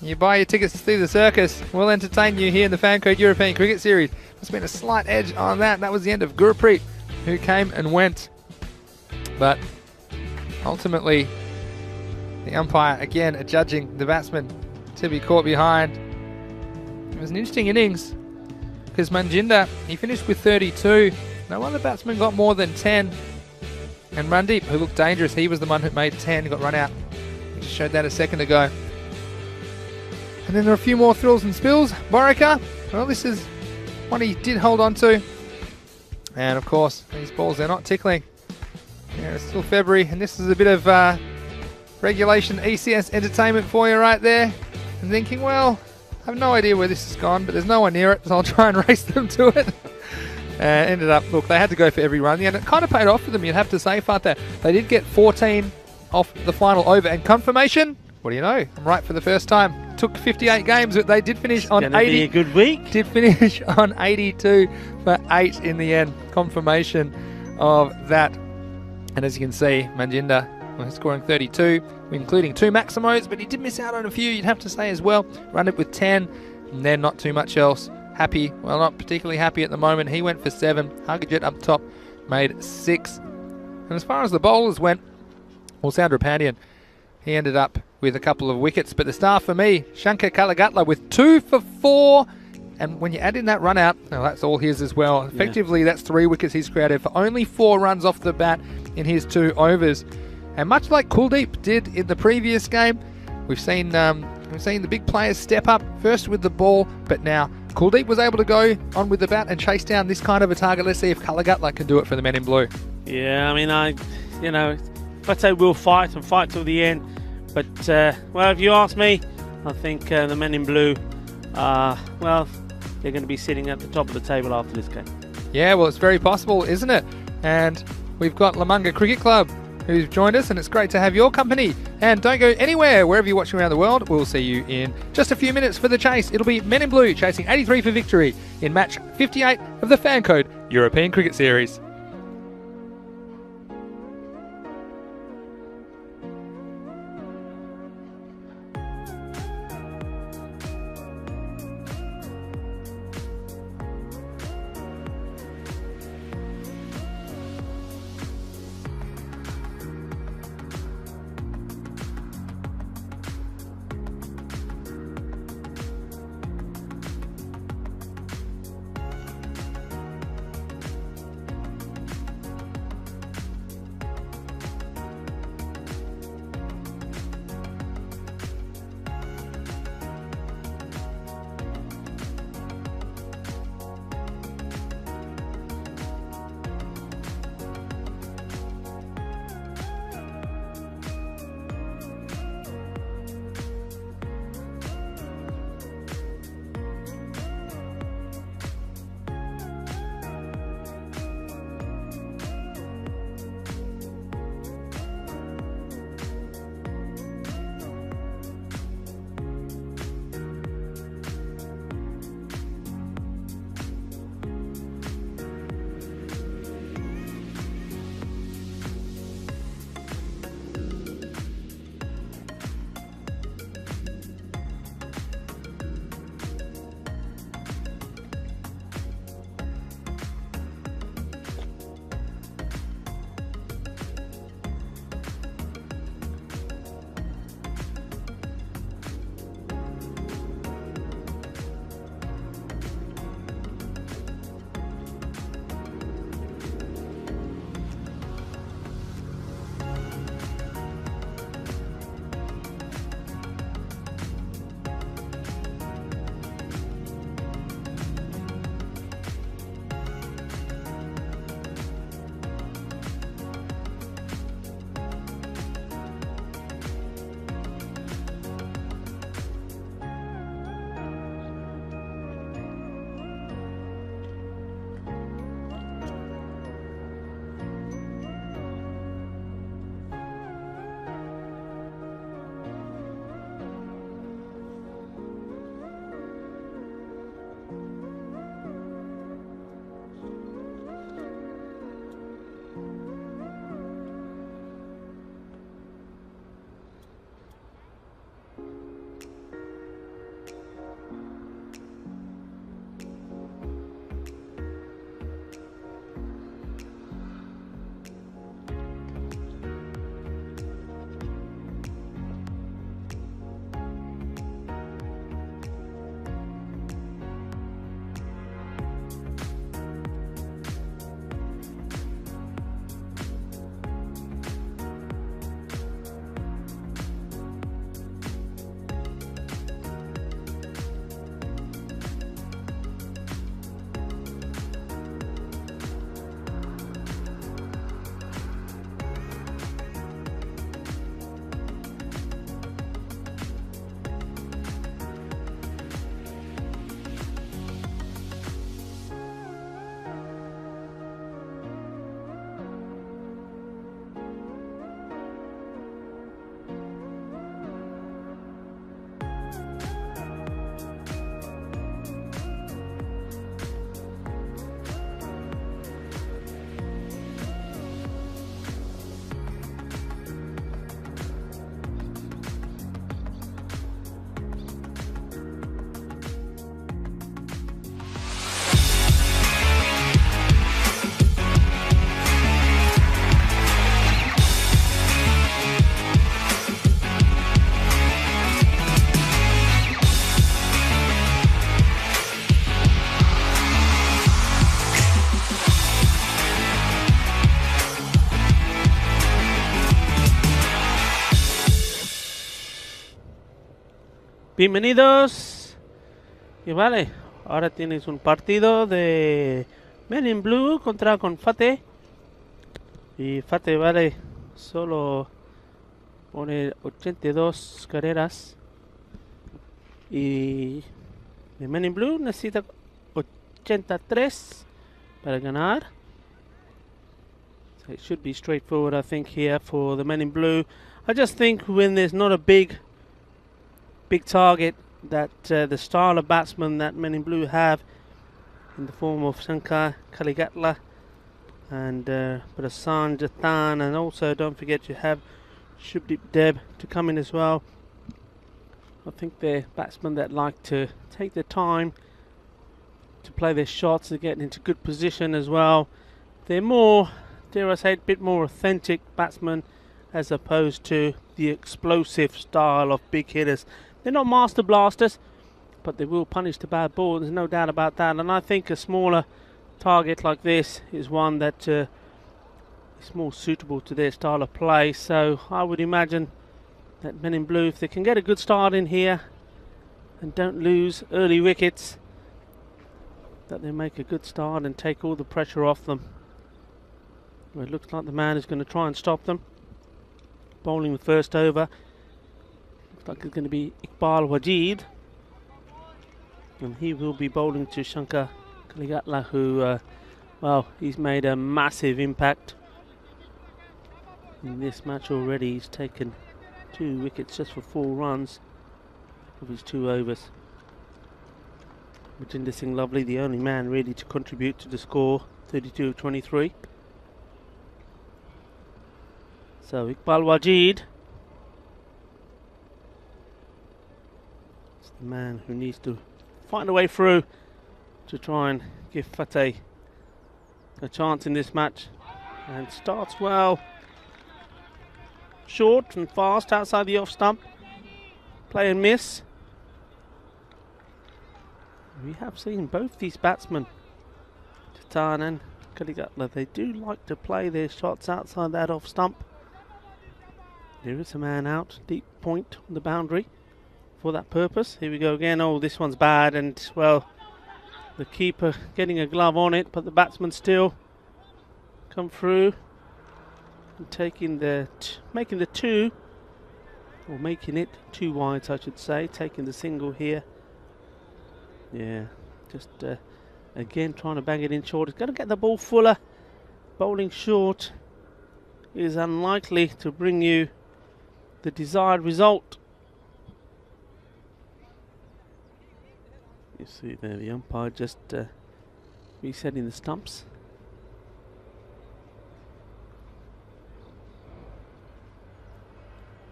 Speaker 1: you buy your tickets to see the circus. We'll entertain you here in the Fancode European Cricket Series. There's been a slight edge on that. That was the end of Gurpreet, who came and went. But ultimately, the umpire, again, adjudging the batsman to be caught behind. It was an interesting innings because Manjinder, he finished with 32. No other batsman got more than 10. And Randeep, who looked dangerous, he was the one who made 10, got run out. We just showed that a second ago. And then there are a few more thrills and spills. Borika, well, this is one he did hold on to. And of course, these balls, they're not tickling. Yeah, it's still February, and this is a bit of regulation ECS entertainment for you right there. And thinking, well, I have no idea where this has gone, but there's no one near it, so I'll try and race them to it. Ended up, look, they had to go for every run. And it kind of paid off for them, you'd have to say, Fatah. They did get 14 off the final over. And confirmation, what do you know? I'm right for the first time. Took 58 games, but they did finish on 80.
Speaker 4: Be a good week.
Speaker 1: Did finish on 82 for 8 in the end. Confirmation of that. And as you can see, Manjinder scoring 32, including 2 Maximos, but he did miss out on a few, you'd have to say as well. Run it with 10, and then not too much else. Happy, well, not particularly happy at the moment. He went for 7. Hargajit up top made 6. And as far as the bowlers went, well, Soundra Pandian, he ended up with a couple of wickets. But the star for me, Shankar Kalagatla with 2 for 4. And when you add in that run out, well, that's all his as well. Effectively, that's 3 wickets he's created for only 4 runs off the bat in his 2 overs. And much like Kuldeep did in the previous game, we've seen the big players step up first with the ball, but now Kuldeep was able to go on with the bat and chase down this kind of a target. Let's see if Kalagatla can do it for the men in blue.
Speaker 4: Yeah, I mean, I'd say we'll fight and fight till the end. But, well, if you ask me, I think the men in blue, well, they're going to be sitting at the top of the table after this game. Yeah,
Speaker 1: well, it's very possible, isn't it? And we've got Lamanga Cricket Club who's joined us, and it's great to have your company. And don't go anywhere, wherever you're watching around the world. We'll see you in just a few minutes for the chase. It'll be Men in Blue chasing 83 for victory in match 58 of the Fancode European Cricket Series.
Speaker 4: Bienvenidos. Y vale, ahora tienes un partido de Men in Blue contra con Fate. Y Fate, vale, solo pone 82 carreras. Y the Men in Blue necesita 83 para ganar. So it should be straightforward, I think, here for the Men in Blue. I just think when there's not a big target, that the style of batsman that Men in Blue have in the form of Shankar Kaligatla and Prasan Jatan, and also don't forget you have Shubdeep Deb to come in as well. I think they're batsmen that like to take their time to play their shots and get into good position as well. They're more, dare I say, a bit more authentic batsmen as opposed to the explosive style of big hitters. They're not master blasters, but they will punish the bad ball. There's no doubt about that. And I think a smaller target like this is one that is more suitable to their style of play. So I would imagine that Men in Blue, if they can get a good start in here and don't lose early wickets, that they make a good start and take all the pressure off them. Well, it looks like the man is going to try and stop them. Bowling the first over. Looks like it's going to be Iqbal Wajid. And he will be bowling to Shankar Kaligatla, who, well, he's made a massive impact in this match already. He's taken 2 wickets just for 4 runs of his 2 overs. Rajinder Singh Lovely, the only man really to contribute to the score, 32 of 23. So Iqbal Wajid is the man who needs to find a way through to try and give Fateh a chance in this match, and starts well, short and fast outside the off stump, play and miss. We have seen both these batsmen, Titan and Kaligatla, they do like to play their shots outside that off stump. There is a man out, deep point on the boundary for that purpose. Here we go again. Oh, this one's bad, and well, the keeper getting a glove on it, but the batsman still come through and taking the making the 2, or making it 2 wides, I should say, taking the single here. Yeah, just again trying to bang it in short. It's going to get the ball fuller. Bowling short is unlikely to bring you the desired result. You see there the umpire just resetting the stumps.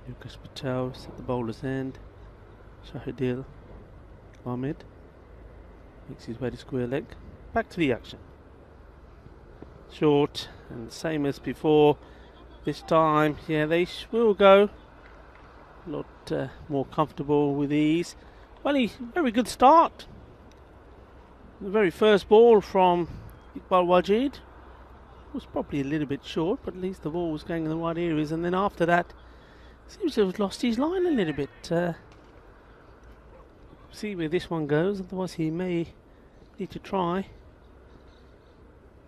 Speaker 4: Lucas Patel is at the bowler's end. Shahidil Ahmed makes his way to square leg. Back to the action. Short, and same as before. This time, yeah, they will go a lot more comfortable with ease. Well, very good start. The very first ball from Iqbal Wajid was probably a little bit short, but at least the ball was going in the right areas. And then after that, seems to have lost his line a little bit. See where this one goes, otherwise he may need to try.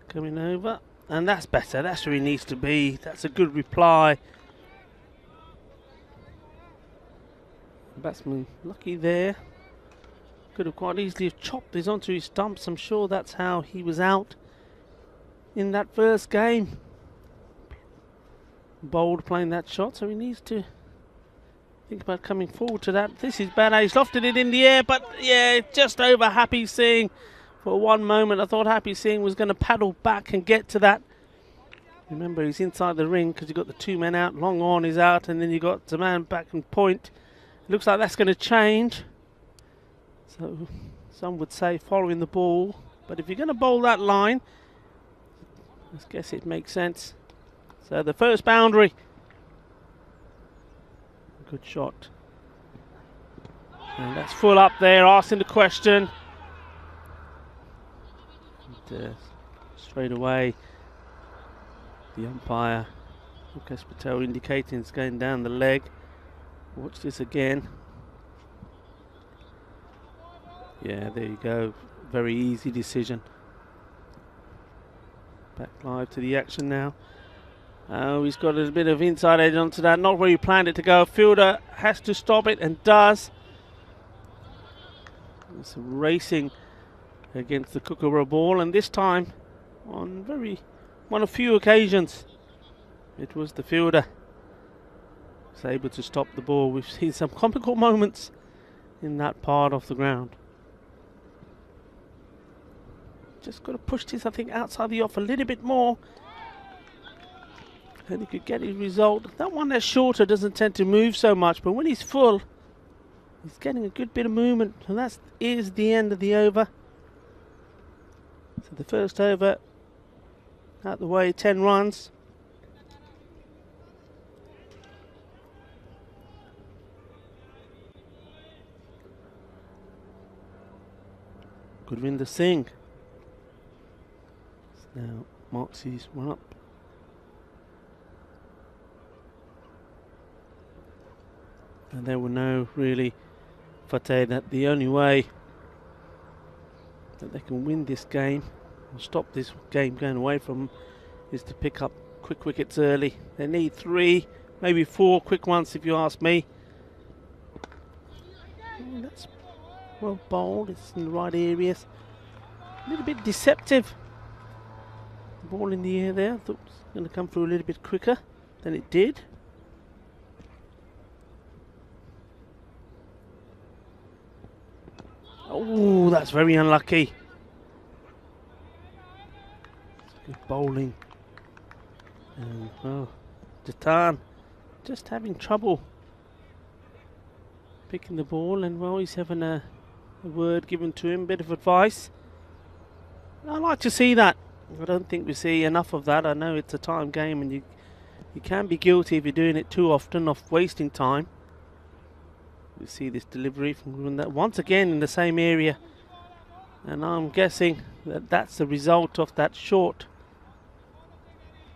Speaker 4: Coming over, and that's better. That's where he needs to be. That's a good reply. Batsman lucky there. Could have quite easily have chopped this onto his stumps. I'm sure that's how he was out in that first game. Bold playing that shot, so he needs to think about coming forward to that. This is bad. He's lofted it in the air, but yeah, just over Happy Singh. For one moment, I thought Happy Singh was going to paddle back and get to that. Remember, he's inside the ring because you've got the 2 men out. Long on is out, and then you've got the man back and point. It looks like that's going to change. So some would say following the ball. But if you're going to bowl that line, I guess it makes sense. So the first boundary. Good shot. And that's full up there, asking the question. And, straight away, the umpire, Lucas Patel, indicating it's going down the leg. Watch this again. Yeah, there you go. Very easy decision. Back live to the action now. Oh, he's got a bit of inside edge onto that. Not where he planned it to go. Fielder has to stop it and does. It's racing against the Kookaburra ball, and this time on one of few occasions it was the fielder was able to stop the ball. We've seen some comical moments in that part of the ground. Just got to push this, I think, outside the off a little bit more, and he could get his result. That one that's shorter doesn't tend to move so much, but when he's full, he's getting a good bit of movement, and that is the end of the over. So the first over out the way, 10 runs. Gurvinder Singh now marks his one up. And they will know, really, Fateh, that the only way that they can win this game or stop this game going away from them is to pick up quick wickets early. They need 3, maybe 4 quick ones, if you ask me. Oh, that's well bowled. It's in the right areas. A little bit deceptive. Ball in the air there. Thought it was going to come through a little bit quicker than it did. Oh, that's very unlucky. Good bowling. And oh, T10 just having trouble picking the ball, and well, he's having a word given to him, bit of advice. I like to see that. I don't think we see enough of that. I know it's a time game, and you can be guilty if you're doing it too often of wasting time. We see this delivery from that once again in the same area, and I'm guessing that that's the result of that short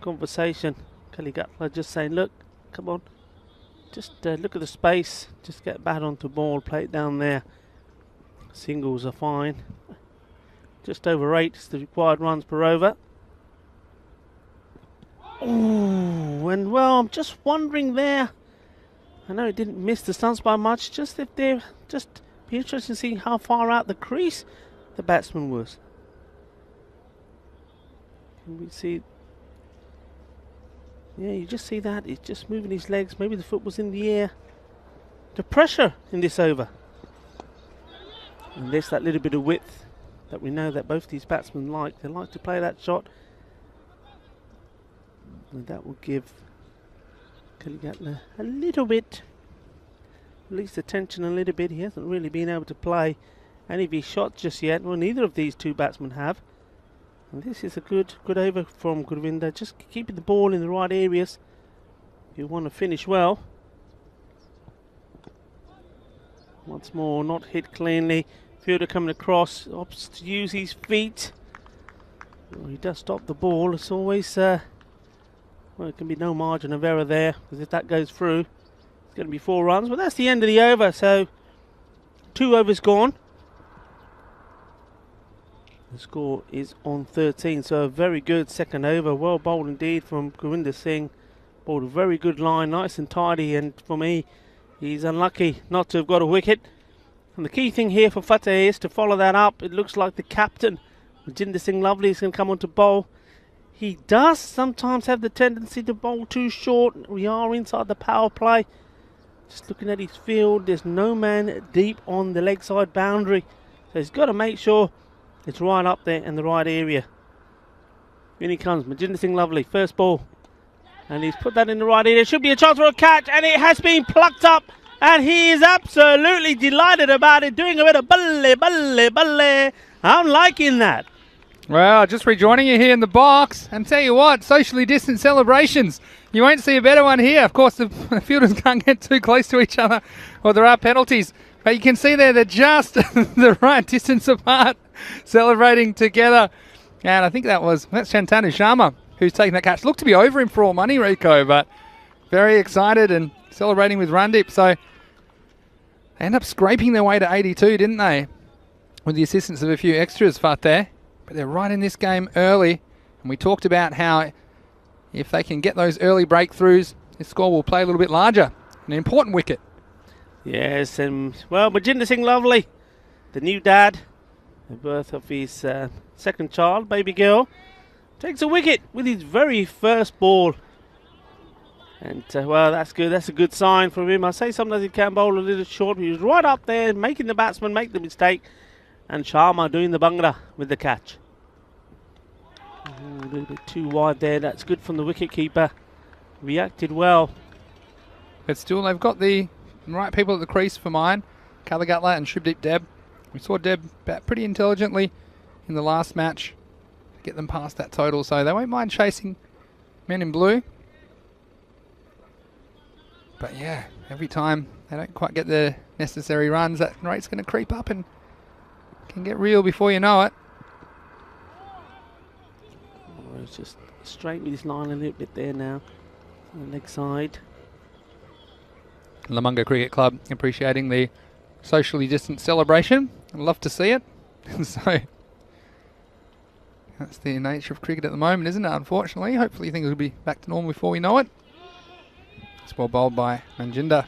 Speaker 4: conversation. Kaligatla just saying, look, come on, just look at the space, just get bat onto ball, play it down there. Singles are fine. Just over 8 is the required runs per over. Oh, and well, I'm just wondering there. I know it didn't miss the stumps by much, just if they're just be interested to see how far out the crease the batsman was. Can we see? Yeah, you just see that. He's just moving his legs. Maybe the foot was in the air. The pressure in this over. And there's that little bit of width that we know that both these batsmen like. They like to play that shot. And that will give Kaligatla a little bit, release the tension a little bit. He hasn't really been able to play any of his shots just yet. Well, neither of these two batsmen have. And this is a good over from Gurvinder, just keeping the ball in the right areas. You want to finish well. Once more, not hit cleanly. Fielder coming across, opts to use his feet. Well, he does stop the ball. It's always, well, there can be no margin of error there, because if that goes through, it's going to be 4 runs. But that's the end of the over, so 2 overs gone. The score is on 13, so a very good second over. Well bowled indeed from Gurvinder Singh. Bowled a very good line, nice and tidy, and for me, he's unlucky not to have got a wicket. And the key thing here for Fateh is to follow that up. It looks like the captain, Jinder Singh Lovely, is going to come on to bowl. He does sometimes have the tendency to bowl too short. We are inside the power play. Just looking at his field, there's no man deep on the leg side boundary. So he's got to make sure it's right up there in the right area. In he comes, Jinder Singh Lovely, first ball. And he's put that in the right area. Should be a chance for a catch, and it has been plucked up. And he is absolutely delighted about it, doing a bit of balle. I'm liking that.
Speaker 1: Well, just rejoining you here in the box, and tell you what, socially distant celebrations. You won't see a better one here. Of course, the fielders can't get too close to each other, or there are penalties. But you can see there they're just the right distance apart, celebrating together. And I think that's Shantanu Sharma who's taking that catch. Looked to be over him for all money, Rico, but very excited and celebrating with Rundip. So they end up scraping their way to 82, didn't they? with the assistance of a few extras, Fateh. But they're right in this game early. And we talked about how if they can get those early breakthroughs, this score will play a little bit larger. An important wicket.
Speaker 4: Yes, and well, Majinder Singh Lovely, the new dad, the birth of his second child, baby girl, takes a wicket with his very first ball. And, well, that's good. That's a good sign from him. I say sometimes he can bowl a little short, but he was right up there, making the batsman make the mistake. And Sharma doing the bhangra with the catch. Ooh, a little bit too wide there. That's good from the wicket-keeper. Reacted well.
Speaker 1: But still, they've got the right people at the crease for mine. Kalagatla and Shubdeep Deb. We saw Deb bat pretty intelligently in the last match to get them past that total, so they won't mind chasing men in blue. But yeah, every time they don't quite get the necessary runs, that rate's going to creep up and can get real before you know it.
Speaker 4: Oh, it's just straight with his line a little bit there now. On the leg side.
Speaker 1: Lamunga Cricket Club appreciating the socially distanced celebration. I'd love to see it. So that's the nature of cricket at the moment, isn't it? Unfortunately, hopefully things will be back to normal before we know it. It's well bowled by Manjinder.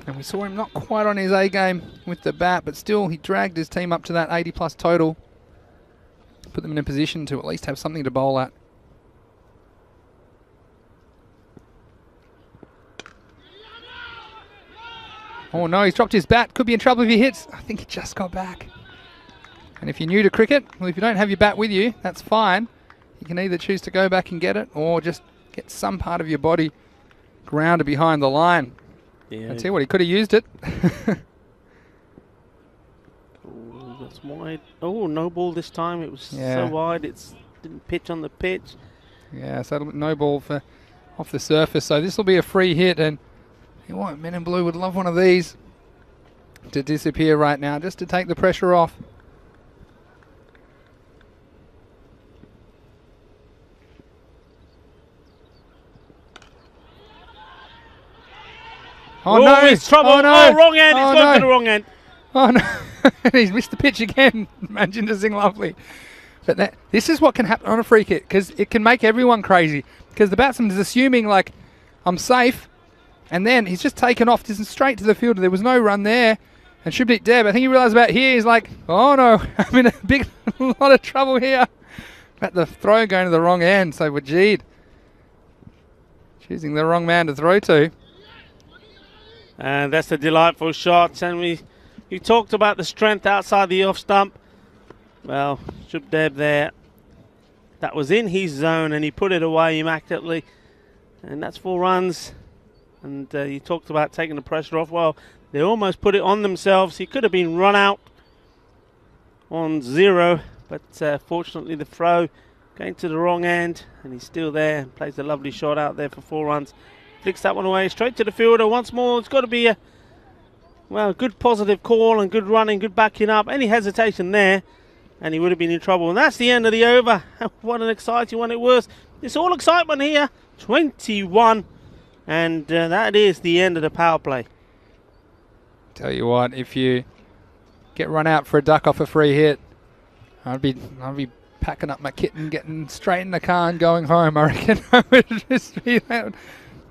Speaker 1: And we saw him not quite on his A game with the bat, but still he dragged his team up to that 80 plus total. Put them in a position to at least have something to bowl at. Oh no, he's dropped his bat. Could be in trouble if he hits. I think he just got back. And if you're new to cricket, well, if you don't have your bat with you, that's fine. You can either choose to go back and get it or just get some part of your body grounded behind the line.
Speaker 4: Yeah.
Speaker 1: I tell you what, he could have used it.
Speaker 4: Oh, that's wide. Oh, no ball this time. It was so wide. It didn't pitch on the pitch.
Speaker 1: Yeah, so no ball for off the surface. So this will be a free hit, and you know what, Men in Blue would love one of these to disappear right now, just to take the pressure off. Oh no!
Speaker 4: It's trouble!
Speaker 1: Oh, no.
Speaker 4: Oh, wrong end!
Speaker 1: Oh,
Speaker 4: It's gone
Speaker 1: no.
Speaker 4: to the wrong end.
Speaker 1: Oh no! He's missed the pitch again. Manjinder Singh Lovely. But this is what can happen on a free kick, because it can make everyone crazy. Because the batsman is assuming, like, I'm safe, and then he's just taken off, just straight to the fielder. There was no run there. And Shubdeep Deb, I think he realised about here, he's like, oh no, I'm in a big lot of trouble here. But the throw going to the wrong end, so Wajid choosing the wrong man to throw to.
Speaker 4: And that's a delightful shot. And we talked about the strength outside the off stump. Well, Shubdeep there, that was in his zone, and he put it away immaculately. And that's 4 runs. And you talked about taking the pressure off. Well, they almost put it on themselves. He could have been run out on 0, but fortunately the throw going to the wrong end, and he's still there and plays a lovely shot out there for 4 runs. Flicks that one away straight to the fielder once more. It's got to be a good positive call and good running, good backing up. Any hesitation there, and he would have been in trouble. And that's the end of the over. What an exciting one it was. It's all excitement here. 21, and that is the end of the power play.
Speaker 1: Tell you what, if you get run out for a duck off a free hit, I'd be packing up my kit and getting straight in the car and going home. I reckon that would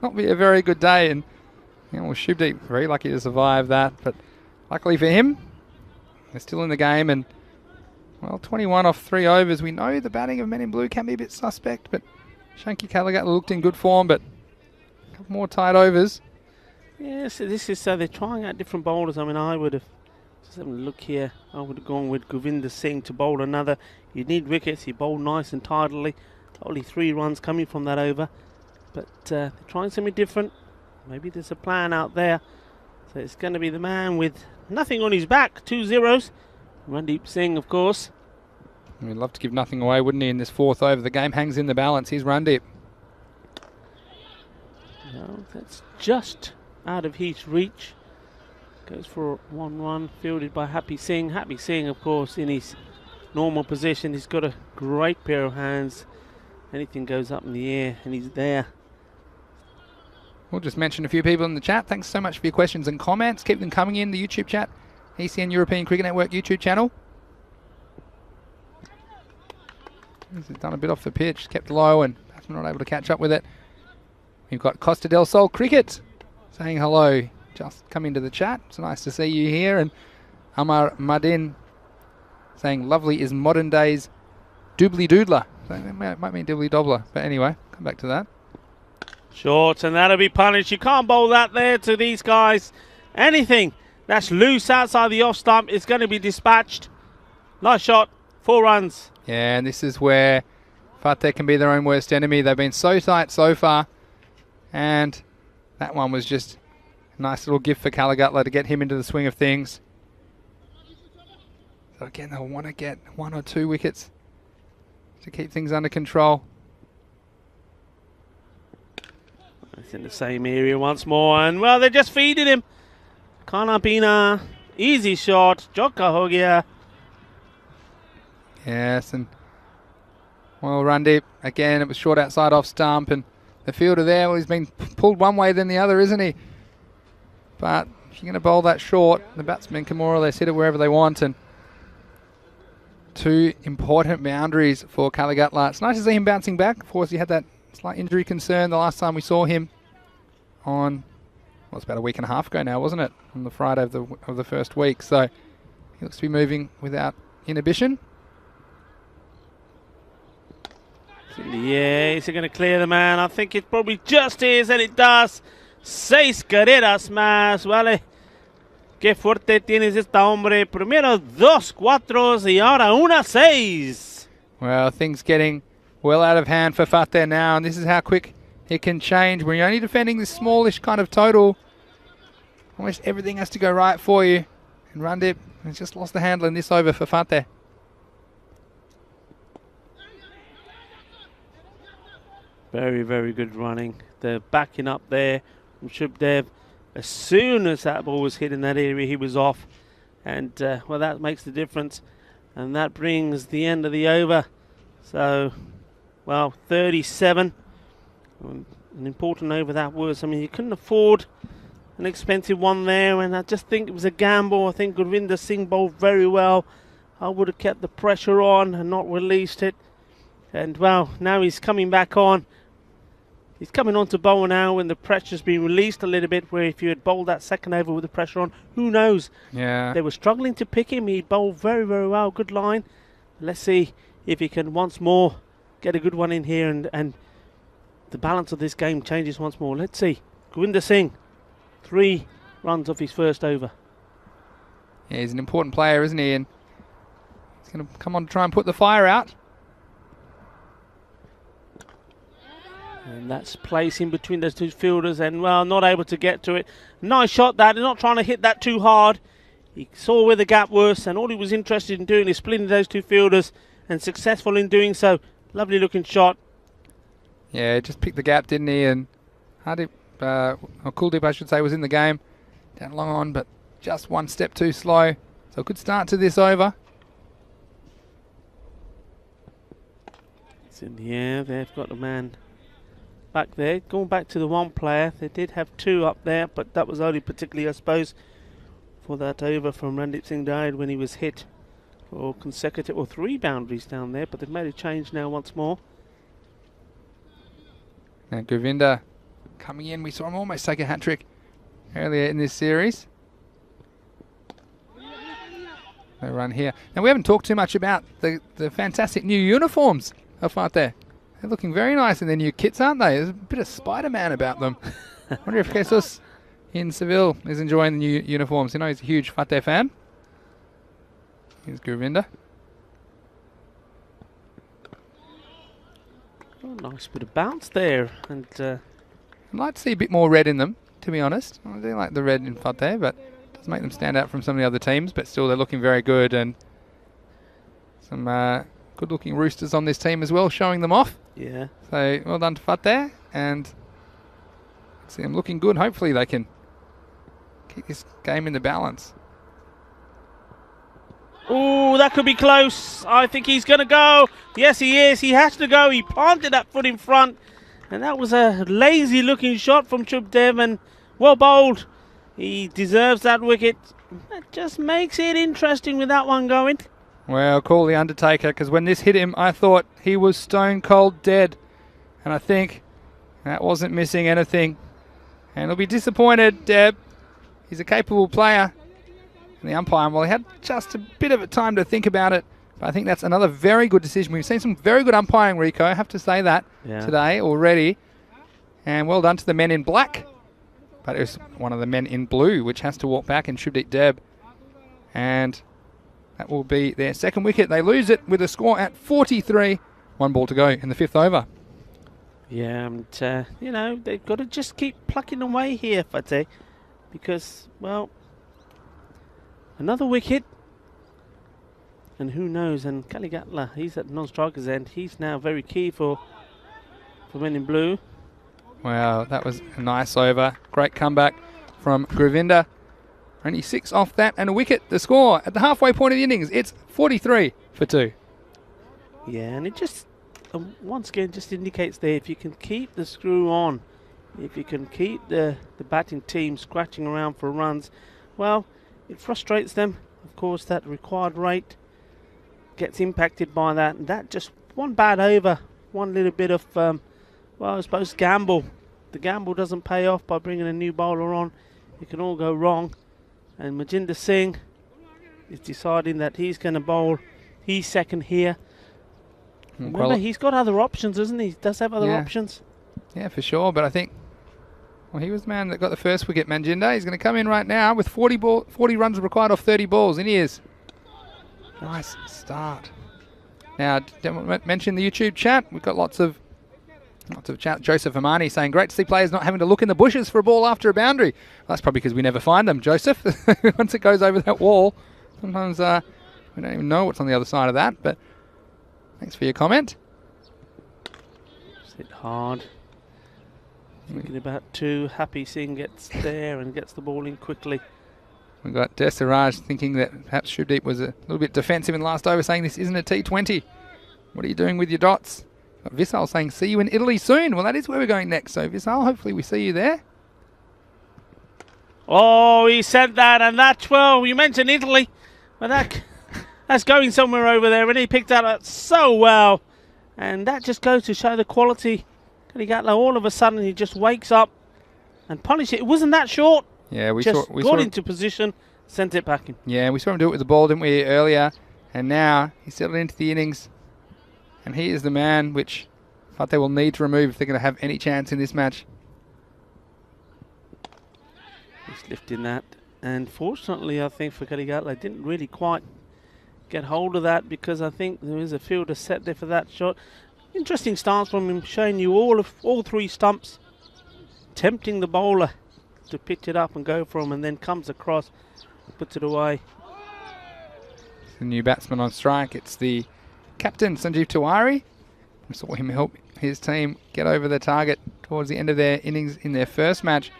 Speaker 1: not be a very good day. And Shubdeep very lucky to survive that, but luckily for him, they're still in the game. And well, 21 off 3 overs. We know the batting of Men in Blue can be a bit suspect, but Shanky Kalagat looked in good form, but a couple more tight overs.
Speaker 4: Yes, this is they're trying out different bowlers. I mean, I would have, just having a look here, I would have gone with Govinder Singh to bowl another. You need wickets, you bowl nice and tidily. Only 3 runs coming from that over. But they're trying something different. Maybe there's a plan out there. So it's going to be the man with nothing on his back, 2 zeros. Randeep Singh, of course.
Speaker 1: He'd love to give nothing away, wouldn't he, in this 4th over? The game hangs in the balance. He's Randeep.
Speaker 4: Well, that's just out of his reach. Goes for 1 run, fielded by Happy Singh. Happy Singh, of course, in his normal position. He's got a great pair of hands. Anything goes up in the air, and he's there.
Speaker 1: We'll just mention a few people in the chat. Thanks so much for your questions and comments. Keep them coming in the YouTube chat. ECN European Cricket Network YouTube channel. He's done a bit off the pitch, kept low, and not able to catch up with it. We've got Costa del Sol Cricket saying hello. Just come into the chat. It's nice to see you here. And Amar Madin saying lovely is modern days doobly doodler. So it might mean dibbly dobbler. But anyway, come back to that.
Speaker 4: Short, and that'll be punished. You can't bowl that there to these guys. Anything that's loose outside the off stump is going to be dispatched. Nice shot. 4 runs.
Speaker 1: Yeah, and this is where Fateh can be their own worst enemy. They've been so tight so far. And that one was just a nice little gift for Kalagutla to get him into the swing of things. So again, they'll want to get 1 or 2 wickets to keep things under control.
Speaker 4: It's in the same area once more. And, well, they're just feeding him. Kana Bina. Easy shot. Joka ho gaya.
Speaker 1: Yes, and well, Randip, again, it was short outside off stump, and the fielder there, well, he's been pulled one way then the other, isn't he? But if you're going to bowl that short, the batsmen can more or less hit it wherever they want, and 2 important boundaries for Kalagutla. It's nice to see him bouncing back. Of course, he had that slight injury concern the last time we saw him on, well, it's about a week and a half ago now, wasn't it? On the Friday of the first week. So he looks to be moving without inhibition.
Speaker 4: Yeah, is it going to clear the man? I think it probably just is, and it does. 6 carreras más, vale. Qué fuerte tienes esta hombre. Primero 2 cuatros y ahora una 6.
Speaker 1: Well, things getting well out of hand for Fateh now, and this is how quick it can change. When you're only defending this smallish kind of total, almost everything has to go right for you. And Randip has just lost the handle in this over for Fateh.
Speaker 4: Very, very good running. They're backing up there from Shubdev. As soon as that ball was hit in that area, he was off. And, well, that makes the difference. And that brings the end of the over. So, well, 37. An important over that was. I mean, you couldn't afford an expensive one there. And I just think it was a gamble. I think Gurvinder Singh bowled very well. I would have kept the pressure on and not released it. And, well, now he's coming back on. He's coming on to bowl now when the pressure's been released a little bit, where if you had bowled that second over with the pressure on, who knows?
Speaker 1: Yeah.
Speaker 4: They were struggling to pick him. He bowled very, very well. Good line. Let's see if he can once more get a good one in here and the balance of this game changes once more. Let's see. Gurvinder Singh, 3 runs off his first over.
Speaker 1: Yeah, he's an important player, isn't he? And he's going to come on to try and put the fire out.
Speaker 4: And that's placing between those 2 fielders and, well, not able to get to it. Nice shot that. He's not trying to hit that too hard. He saw where the gap was, and all he was interested in doing is splitting those 2 fielders, and successful in doing so. Lovely looking shot.
Speaker 1: Yeah, just picked the gap, didn't he? And Hardip, or Kuldeep, I should say, was in the game. Down long on, but just 1 step too slow. So a good start to this over.
Speaker 4: It's in the air. They've got a man back there. Going back to the 1 player, they did have 2 up there, but that was only particularly, I suppose, for that over from Randip Singh died when he was hit for consecutive or 3 boundaries down there, but they've made a change now once more.
Speaker 1: Now Gurvinder coming in. We saw him almost take a hat-trick earlier in this series. They run here. Now we haven't talked too much about the fantastic new uniforms of Fateh. They're looking very nice in their new kits, aren't they? There's a bit of Spider-Man about them. I wonder if Jesus in Seville is enjoying the new uniforms. You know, he's a huge Fateh fan. Here's Gurvinder.
Speaker 4: Oh, nice bit of bounce there. And
Speaker 1: I'd like to see a bit more red in them, to be honest. I do like the red in Fateh, but it does make them stand out from some of the other teams. But still, they're looking very good. And some good-looking roosters on this team as well, showing them off.
Speaker 4: yeah,
Speaker 1: So well done to Fateh, and see them looking good. Hopefully they can keep this game in the balance.
Speaker 4: oh, that could be close. I think he's going to go. Yes, he is. He has to go. He planted that foot in front, and that was a lazy-looking shot from Shubdev, and well bowled. He deserves that wicket. That just makes it interesting with that one going.
Speaker 1: Well, call the Undertaker, because when this hit him, I thought he was stone cold dead. And I think that wasn't missing anything. And he'll be disappointed, Deb. He's a capable player. And the umpire, well, he had just a bit of a time to think about it. But I think that's another very good decision. We've seen some very good umpiring, Rico. I have to say that today already. And well done to the men in black. But it was one of the men in blue, which has to walk back and should beat Deb. And that will be their second wicket. They lose it with a score at 43. 1 ball to go in the 5th over.
Speaker 4: Yeah, and, you know, they've got to just keep plucking away here, Fateh. Because, well, another wicket. And who knows, and Kaligatla, he's at non-striker's end. He's now very key for men in blue.
Speaker 1: Wow, that was a nice over. Great comeback from Gravinda. Only 6 off that and a wicket. The score at the halfway point of the innings, it's 43 for 2.
Speaker 4: Yeah, and it just, once again, just indicates there, if you can keep the screw on, if you can keep the batting team scratching around for runs, well, it frustrates them. Of course, that required rate gets impacted by that. And that just one bad over, one little bit of, well, I suppose gamble. The gamble doesn't pay off by bringing a new bowler on. It can all go wrong. And Majinder Singh is deciding that he's going to bowl. He's second here. Remember, he's got other options, isn't he? He does have other options.
Speaker 1: Yeah, for sure. But I think, well, he was the man that got the first wicket, Manjinder. He's going to come in right now with 40 runs required off 30 balls. In he is. Nice start. Now, mention the YouTube chat. We've got lots of chat. Joseph Amani saying, great to see players not having to look in the bushes for a ball after a boundary. Well, that's probably because we never find them, Joseph. Once it goes over that wall, sometimes we don't even know what's on the other side of that. But thanks for your comment.
Speaker 4: Hit hard. Thinking about 2. Happy Singh gets there and gets the ball in quickly.
Speaker 1: We've got Desiraj thinking that perhaps Shubdeep was a little bit defensive in last over, saying this isn't a T20. What are you doing with your dots? Got Vissal saying, see you in Italy soon. Well, that is where we're going next. So, Vissal, hopefully we see you there.
Speaker 4: Oh, he said that, and that's, well, you mentioned Italy. But that's going somewhere over there, and he picked that up so well. And that just goes to show the quality. Kaligatla, all of a sudden, he just wakes up and punishes it. It wasn't that short.
Speaker 1: Yeah, we
Speaker 4: just
Speaker 1: saw
Speaker 4: got into position, sent it back in.
Speaker 1: Yeah, we saw him do it with the ball, didn't we, earlier? And now he's settled into the innings. And he is the man which they will need to remove if they're going to have any chance in this match.
Speaker 4: He's lifting that. And fortunately, I think for Kaligatla, didn't really quite get hold of that because I think there is a fielder set there for that shot. Interesting stance from him, showing you all 3 stumps, tempting the bowler to pitch it up and go for him, and then comes across, puts it away.
Speaker 1: It's the new batsman on strike. It's the captain, Sanjeev Tiwari. We saw him help his team get over the target towards the end of their innings in their first match.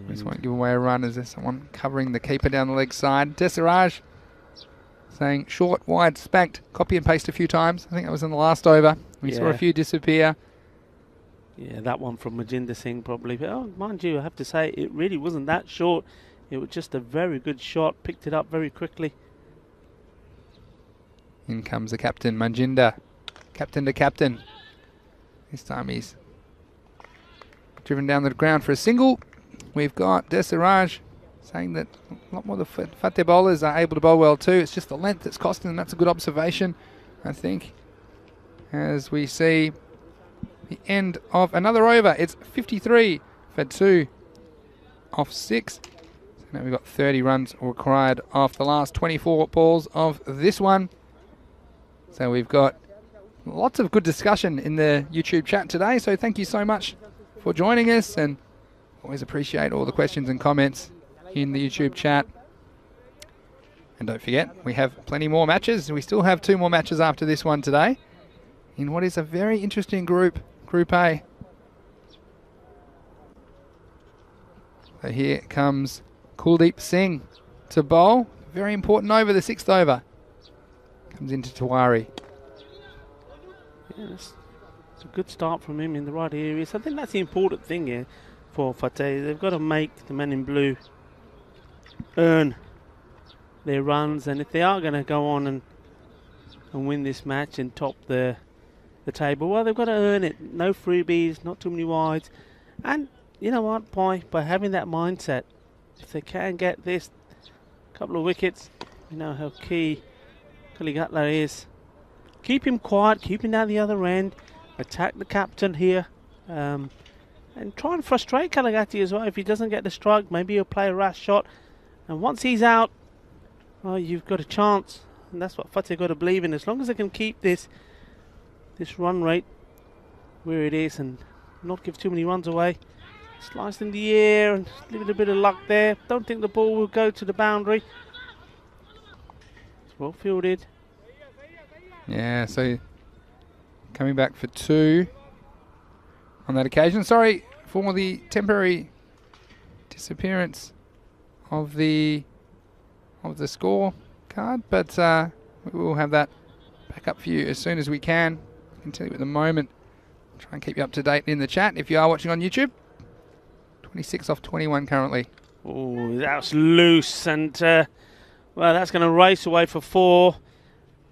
Speaker 1: Just won't give away a run. Is there someone covering the keeper down the leg side? Desiraj saying short, wide, spanked. Copy and paste a few times. I think that was in the last over. We saw a few disappear.
Speaker 4: Yeah, that one from Majinder Singh probably. But, oh, mind you, I have to say, it really wasn't that short. It was just a very good shot. Picked it up very quickly.
Speaker 1: In comes the captain, Manjinder. Captain to captain. This time he's driven down the ground for a single. We've got Desiraj saying that a lot more of the Fateh bowlers are able to bowl well too. It's just the length that's costing them. That's a good observation, I think. As we see the end of another over. It's 53 for 2 off 6. So now we've got 30 runs required off the last 24 balls of this one. So we've got lots of good discussion in the YouTube chat today. So thank you so much for joining us, and always appreciate all the questions and comments in the YouTube chat. And don't forget, we have plenty more matches. We still have 2 more matches after this one today in what is a very interesting group, Group A. So here comes Kuldeep Singh to bowl. Very important over, the 6th over. Comes into Tiwari.
Speaker 4: Yes. It's a good start from him in the right areas. I think that's the important thing here for Fateh. They've got to make the men in blue earn their runs, and if they are going to go on and win this match and top the table, well, they've got to earn it. No freebies, not too many wides, and you know what, by having that mindset, if they can get this couple of wickets, you know how key Kalighatla is. Keep him quiet, keep him down the other end, attack the captain here, and try and frustrate Kalighatla as well. If he doesn't get the strike, maybe he'll play a rash shot, and once he's out, well, you've got a chance, and that's what Fateh got to believe in. As long as they can keep this run rate where it is and not give too many runs away. Slice in the air and a little bit of luck there. Don't think the ball will go to the boundary. It's well fielded.
Speaker 1: Yeah, so coming back for 2 on that occasion. Sorry for the temporary disappearance of the score card, but we will have that back up for you as soon as we can. I can tell you at the moment. Try and keep you up to date in the chat if you are watching on YouTube. 26 off 21 currently.
Speaker 4: Oh, that's loose, and well, that's going to race away for 4,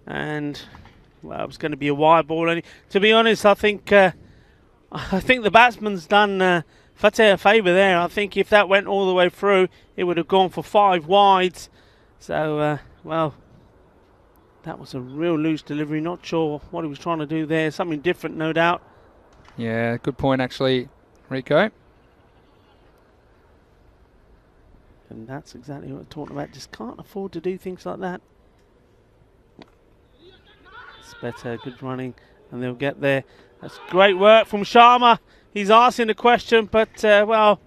Speaker 4: and well, it's going to be a wide ball. Only to be honest, I think the batsman's done Fateh a favour there. I think if that went all the way through, it would have gone for 5 wides. So well, that was a real loose delivery. Not sure what he was trying to do there. Something different, no doubt.
Speaker 1: Yeah, good point actually, Rico.
Speaker 4: And that's exactly what I'm talking about. Just can't afford to do things like that. It's better, good running, and they'll get there. That's great work from Sharma. He's asking the question, but well,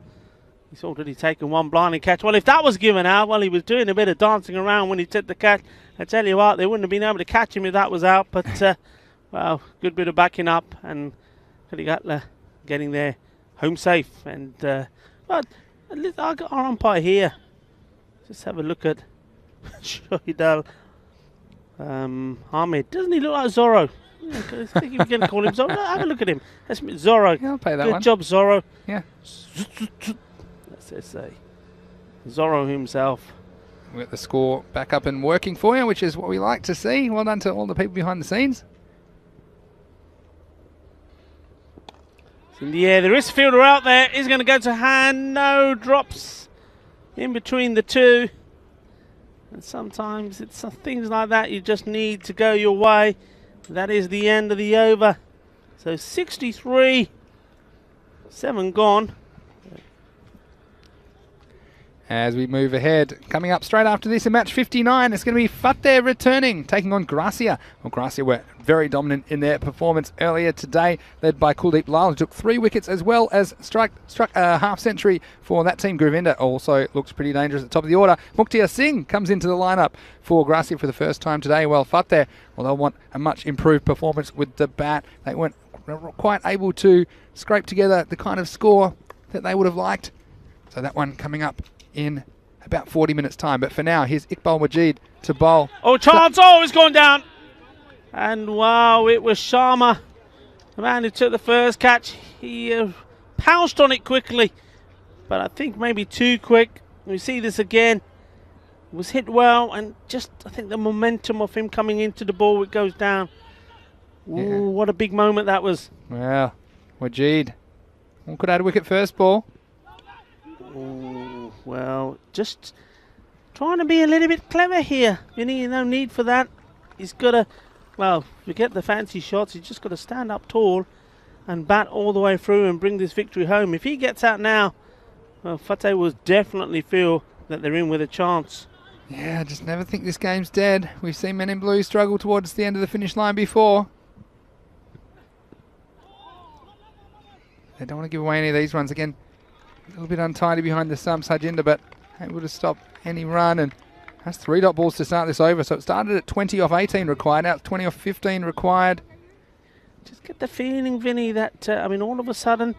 Speaker 4: he's already taken 1 blinding catch. Well, if that was given out, well, he was doing a bit of dancing around when he took the catch. I tell you what, they wouldn't have been able to catch him if that was out. But well, good bit of backing up, and Kalighatla getting there home safe. And well, I've got our umpire here. Just have a look at Shohidal Ahmed. Doesn't he look like Zorro? I think you're going to call him Zorro. No, have a look at him. That's Zorro.
Speaker 1: Yeah, I'll pay that
Speaker 4: Good
Speaker 1: one.
Speaker 4: job, Zorro.
Speaker 1: Yeah.
Speaker 4: That's it. Zorro himself.
Speaker 1: We've got the score back up and working for you, which is what we like to see. Well done to all the people behind the scenes.
Speaker 4: In the air, there is a fielder out there. He's going to go to hand. No, drops in between the two. And sometimes it's things like that you just need to go your way. That is the end of the over. So 63, 7 gone.
Speaker 1: As we move ahead, coming up straight after this in match 59, it's going to be Fateh returning, taking on Gracia. Well, Gracia were very dominant in their performance earlier today, led by Kuldeep Lal, who took 3 wickets as well as struck a half-century for that team. Govinda also looks pretty dangerous at the top of the order. Mukhtar Singh comes into the lineup for Gracia for the first time today. Well, Fateh, well, they'll want a much improved performance with the bat. They weren't quite able to scrape together the kind of score that they would have liked. So that one coming up in about 40 minutes time. But for now, here's Iqbal Majid to bowl.
Speaker 4: Oh, chance! Oh, it's gone down. And wow, it was Sharma, the man who took the first catch. He pounced on it quickly, but I think maybe too quick. We see this again. It was hit well, and just I think the momentum of him coming into the ball, it goes down. Ooh,
Speaker 1: Yeah.
Speaker 4: what a big moment that was.
Speaker 1: Well, Majid could add a wicket first ball.
Speaker 4: Ooh, well, just trying to be a little bit clever here. No need for that. He's got to, well, forget the fancy shots. He's just got to stand up tall and bat all the way through and bring this victory home. If he gets out now, well, Fateh will definitely feel that they're in with a chance.
Speaker 1: Yeah, I just never think this game's dead. We've seen men in blue struggle towards the end of the finish line before. They don't want to give away any of these runs. Again, a little bit untidy behind the stumps, Harjinder, but able to stop any run. And that's 3 dot balls to start this over. So it started at 20 off 18 required. Now it's 20 off 15 required.
Speaker 4: Just get the feeling, Vinny, that, I mean, all of a sudden,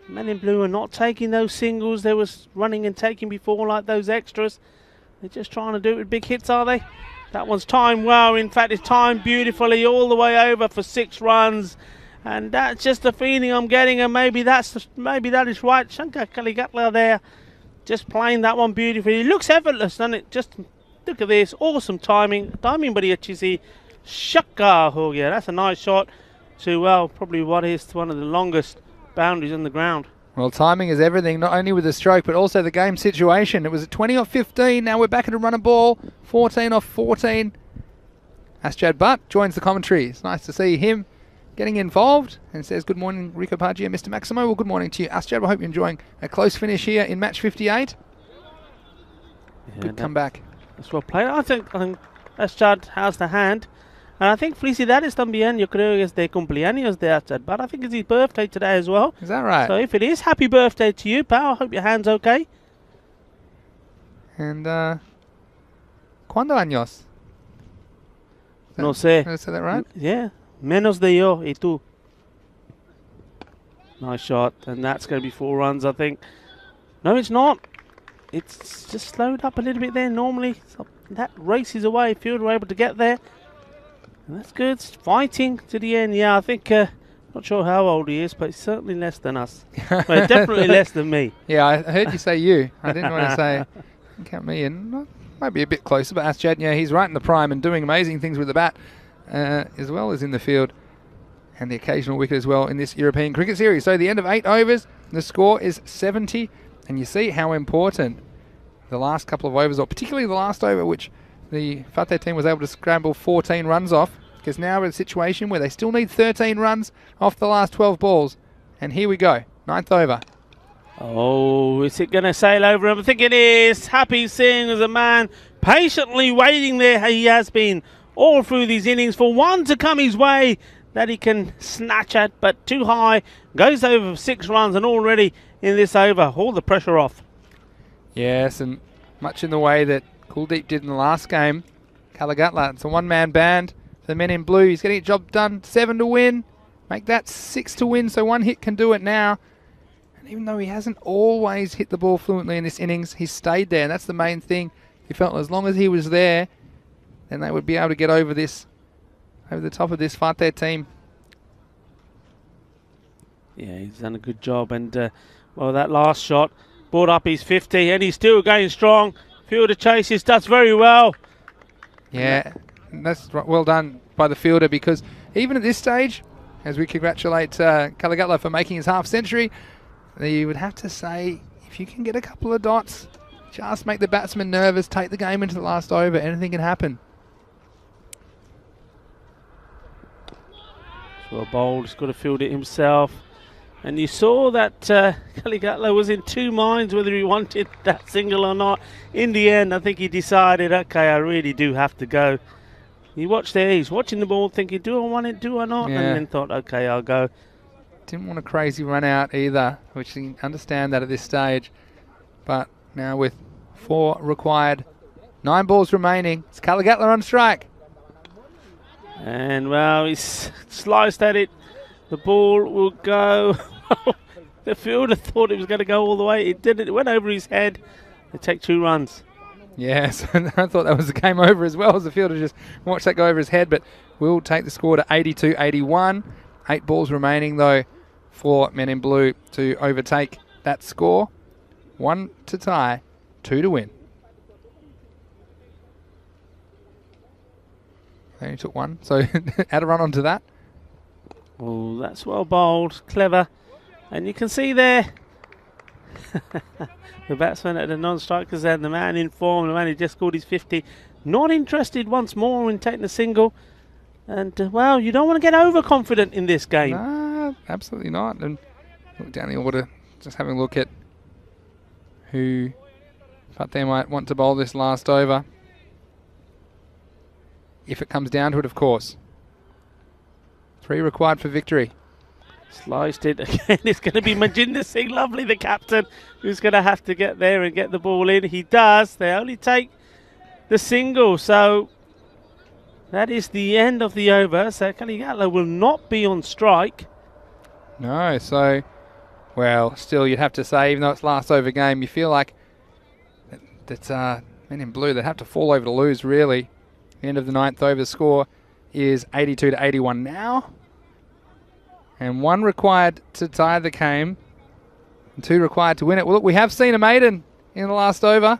Speaker 4: men in blue are not taking those singles they was running and taking before, like those extras. They're just trying to do it with big hits, are they? That one's timed well. In fact, it's timed beautifully all the way over for 6 runs. And that's just the feeling I'm getting, and maybe that is right. Shankar Kaligatla there, just playing that one beautifully. It looks effortless, doesn't it? Just look at this, awesome timing badi achhi si. Shakka ho gaya. That's a nice shot to, well, probably what is one of the longest boundaries on the ground.
Speaker 1: Well, timing is everything, not only with the stroke, but also the game situation. It was at 20 off 15. Now we're back at a run of ball. 14 off 14. Asjad Butt joins the commentary. It's nice to see him getting involved and says, good morning, Rico Paggi and Mr. Maximo. Well, good morning to you, Asjad. I hope you're enjoying a close finish here in match 58.
Speaker 4: Yeah,
Speaker 1: good comeback.
Speaker 4: That's well played. I think Asjad has the hand. And I think felicidades también, yo creo que es de cumpleaños de Asjad, but I think it's his birthday today as well.
Speaker 1: Is that right?
Speaker 4: So if it is, happy birthday to you, pal. I hope your hand's okay.
Speaker 1: And, ¿cuándo años?
Speaker 4: No sé.
Speaker 1: Did I say that right?
Speaker 4: Yeah. Menos de yo y tú. Nice shot. And that's going to be 4 runs, I think. No, it's not. It's just slowed up a little bit there. Normally, that races away. Field were able to get there. And that's good. It's fighting to the end. Yeah, I think, not sure how old he is, but he's certainly less than us. Well, definitely less than me.
Speaker 1: Yeah, I heard you say you. I didn't want to say, count me in. Might be a bit closer, but Asjad, yeah, he's right in the prime and doing amazing things with the bat, as well as in the field, and the occasional wicket as well in this European cricket series. So the end of 8 overs, the score is 70, and you see how important the last couple of overs, or particularly the last over, which the Fateh team was able to scramble 14 runs off, because now we're in a situation where they still need 13 runs off the last 12 balls. And here we go, 9th over.
Speaker 4: Oh, is it going to sail over him? I think it is. Happy Singh is a man patiently waiting there. He has been all through these innings for one to come his way that he can snatch at, but too high. Goes over for 6 runs, and already in this over, all the pressure off.
Speaker 1: Yes, and much in the way that Kuldeep did in the last game. Kalagatla, it's a one-man band for the men in blue. He's getting a job done. 7 to win. Make that 6 to win, so 1 hit can do it now. And even though he hasn't always hit the ball fluently in this innings, he's stayed there, and that's the main thing. He felt as long as he was there, then they would be able to get over this, over the top of this Fateh team.
Speaker 4: Yeah, he's done a good job, and well, that last shot brought up his 50, and he's still going strong. Fielder chases, does very well.
Speaker 1: Yeah, and that's well done by the fielder, because even at this stage, as we congratulate Kalagatla for making his half century, you would have to say, if you can get a couple of dots, just make the batsman nervous, take the game into the last over, anything can happen.
Speaker 4: Well bowled, he's got to field it himself. And you saw that Kaligatla was in 2 minds whether he wanted that single or not. In the end, I think he decided, okay, I really do have to go. He watched there, he's watching the ball thinking, do I want it, do I not?
Speaker 1: Yeah.
Speaker 4: And then thought, okay, I'll go.
Speaker 1: Didn't want a crazy run out either, which you can understand that at this stage. But now with 4 required, 9 balls remaining, it's Kalagatla on strike.
Speaker 4: And well, he's sliced at it. The ball will go. The fielder thought it was going to go all the way. It didn't. It went over his head. They take 2 runs.
Speaker 1: Yes, I thought that was the game over as well, as the fielder just watched that go over his head. But we'll take the score to 82-81. 8 balls remaining, though, for men in blue to overtake that score. 1 to tie, 2 to win. They only took 1, so add a run onto that.
Speaker 4: Oh, that's well bowled, clever. And you can see there the batsman at the non-strikers and the man in form, the man who just scored his 50, not interested once more in taking a single. And, well, you don't want to get overconfident in this game.
Speaker 1: No, absolutely not. And look down the order, just having a look at who they might want to bowl this last over. If it comes down to it, of course. 3 required for victory.
Speaker 4: Sliced it again. It's going to be Manjinder Singh, lovely, the captain, who's going to have to get there and get the ball in. He does. They only take the single. So that is the end of the over. So Kaligatla will not be on strike.
Speaker 1: No, so, well, still you'd have to say, even though it's last over game, you feel like that men in blue, they'd have to fall over to lose, really. The end of the 9th over score is 82-81 now. And 1 required to tie the game. And 2 required to win it. Well, look, we have seen a maiden in the last over.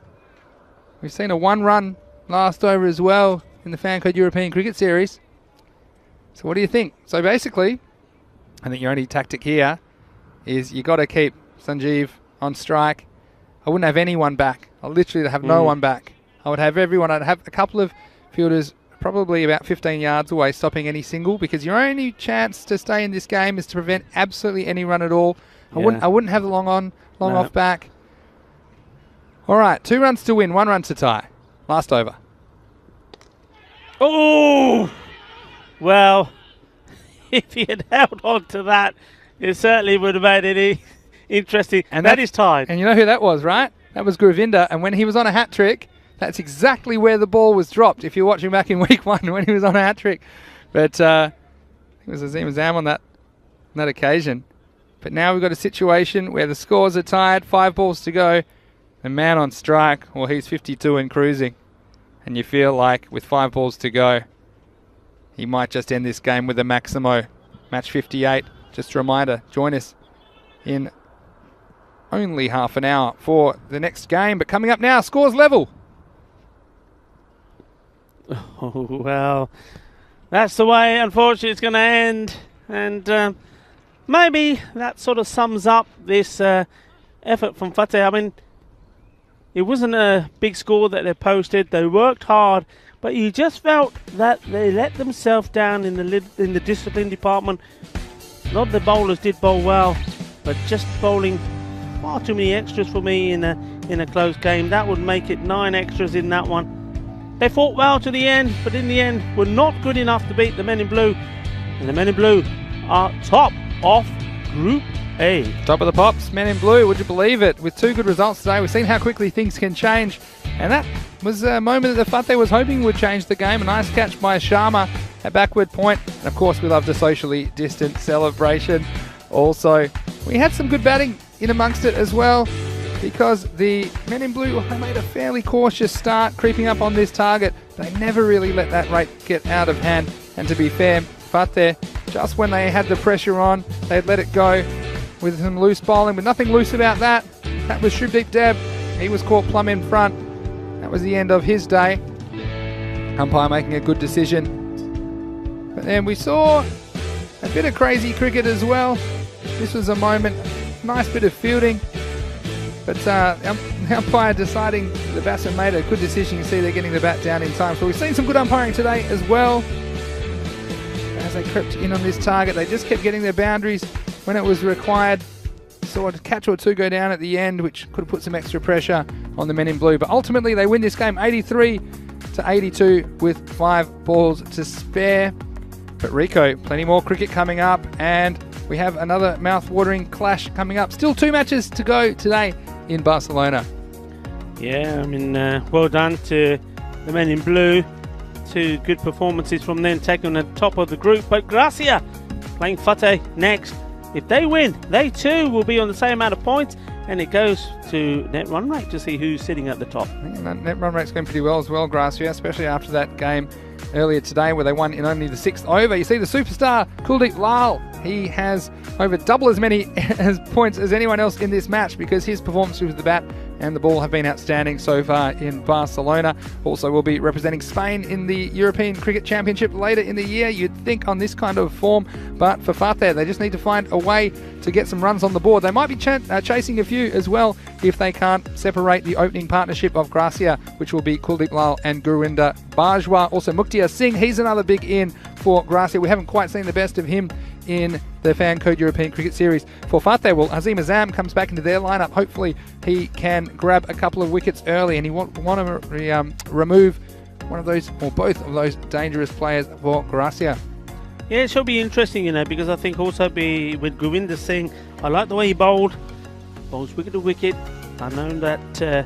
Speaker 1: We've seen a 1-run last over as well in the Fan Code European Cricket Series. So what do you think? So basically, I think your only tactic here is you got to keep Sanjeev on strike. I wouldn't have anyone back. I literally have no one back. I would have everyone. I'd have a couple of fielders probably about 15 yards away stopping any single, because your only chance to stay in this game is to prevent absolutely any run at all. I wouldn't have the long off back. All right, 2 runs to win, 1 run to tie. Last over.
Speaker 4: Oh! Well, if he had held on to that, it certainly would have made it interesting. And that is tied.
Speaker 1: And you know who that was, right? That was Govinda. And when he was on a hat trick, that's exactly where the ball was dropped, if you're watching back in week 1 when he was on a hat trick. But it was Azim Azam on that occasion. But now we've got a situation where the scores are tied, 5 balls to go. The man on strike, well, he's 52 and cruising. And you feel like with 5 balls to go, he might just end this game with a Maximo. Match 58. Just a reminder, join us in only half an hour for the next game. But coming up now, scores level.
Speaker 4: Oh, well, that's the way, unfortunately, it's going to end. And maybe that sort of sums up this effort from Fateh. I mean, it wasn't a big score that they posted. They worked hard, but you just felt that they let themselves down in the discipline department. Not the bowlers did bowl well, but just bowling far too many extras for me in a close game. That would make it 9 extras in that one. They fought well to the end, but in the end were not good enough to beat the Men in Blue. And the Men in Blue are top of Group A.
Speaker 1: Top of the pops, Men in Blue, would you believe it? With 2 good results today, we've seen how quickly things can change. And that was a moment that the Fateh was hoping would change the game. A nice catch by Sharma at backward point. And of course, we love the socially distant celebration. Also, we had some good batting in amongst it as well, because the Men in Blue made a fairly cautious start, creeping up on this target. They never really let that rate get out of hand. And to be fair, Fateh, just when they had the pressure on, they'd let it go with some loose bowling, but nothing loose about that. That was Shubdeep Deb. He was caught plumb in front. That was the end of his day. Umpire making a good decision. But then we saw a bit of crazy cricket as well. This was a moment, nice bit of fielding. But the umpire deciding the batsman made a good decision. You see they're getting the bat down in time. So we've seen some good umpiring today as well. As they crept in on this target, they just kept getting their boundaries when it was required. Saw a catch or 2 go down at the end, which could have put some extra pressure on the Men in Blue. But ultimately, they win this game 83 to 82 with 5 balls to spare. But Rico, plenty more cricket coming up, and we have another mouth-watering clash coming up. Still 2 matches to go today in Barcelona.
Speaker 4: Yeah, I mean, well done to the Men in Blue. 2 good performances from them, taking the top of the group. But Gracia playing Fateh next. If they win, they too will be on the same amount of points, and it goes to net run rate to see who's sitting at the top.
Speaker 1: I think that net run rate's going pretty well as well, Gracia, especially after that game earlier today where they won in only the 6th over. You see the superstar Kuldeep Lal, he has over double as many points as anyone else in this match, because his performance with the bat and the ball have been outstanding so far in Barcelona. Also will be representing Spain in the European Cricket Championship later in the year, you'd think, on this kind of form. But for Fateh, they just need to find a way to get some runs on the board. They might be chasing a few as well if they can't separate the opening partnership of Gracia, which will be Kuldeep Lal and Gurinder Bajwa. Also Muktia Singh, he's another big in for Gracia. We haven't quite seen the best of him in the Fan Code European Cricket Series. For Fateh, well, Azim Azam comes back into their lineup. Hopefully he can grab a couple of wickets early, and he want to remove one of those, or both of those, dangerous players for Gracia.
Speaker 4: Yeah, it should be interesting, you know, because I think also be with Govinda Singh, I like the way he bowls wicket to wicket. I know that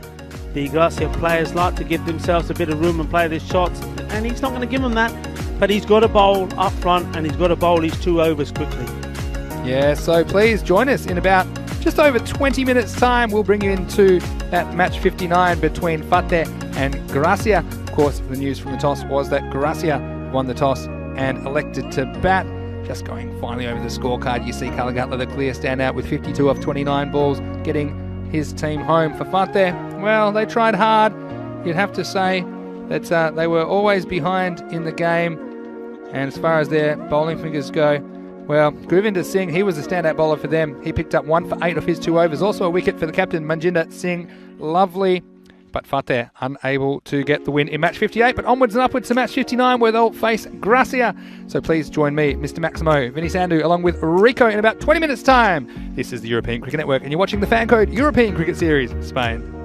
Speaker 4: the Gracia players like to give themselves a bit of room and play their shots, and he's not going to give them that. But he's got to bowl up front, and he's got to bowl his 2 overs quickly. Yeah,
Speaker 1: so please join us in about just over 20 minutes time. We'll bring you into that match 59 between Fateh and Gracia. Of course, the news from the toss was that Gracia won the toss and elected to bat. Just going finally over the scorecard, you see Kalagutla the clear standout with 52 off 29 balls, getting his team home. For Fateh, well, they tried hard. You'd have to say that they were always behind in the game. And as far as their bowling figures go, well, Guvinder Singh, he was the standout bowler for them. He picked up 1 for 8 of his 2 overs. Also a wicket for the captain, Manjinder Singh. Lovely. But Fateh unable to get the win in match 58. But onwards and upwards to match 59, where they'll face Gracia. So please join me, Mr. Maximo, Vinny Sandhu, along with Rico in about 20 minutes' time. This is the European Cricket Network, and you're watching the Fan Code European Cricket Series, Spain.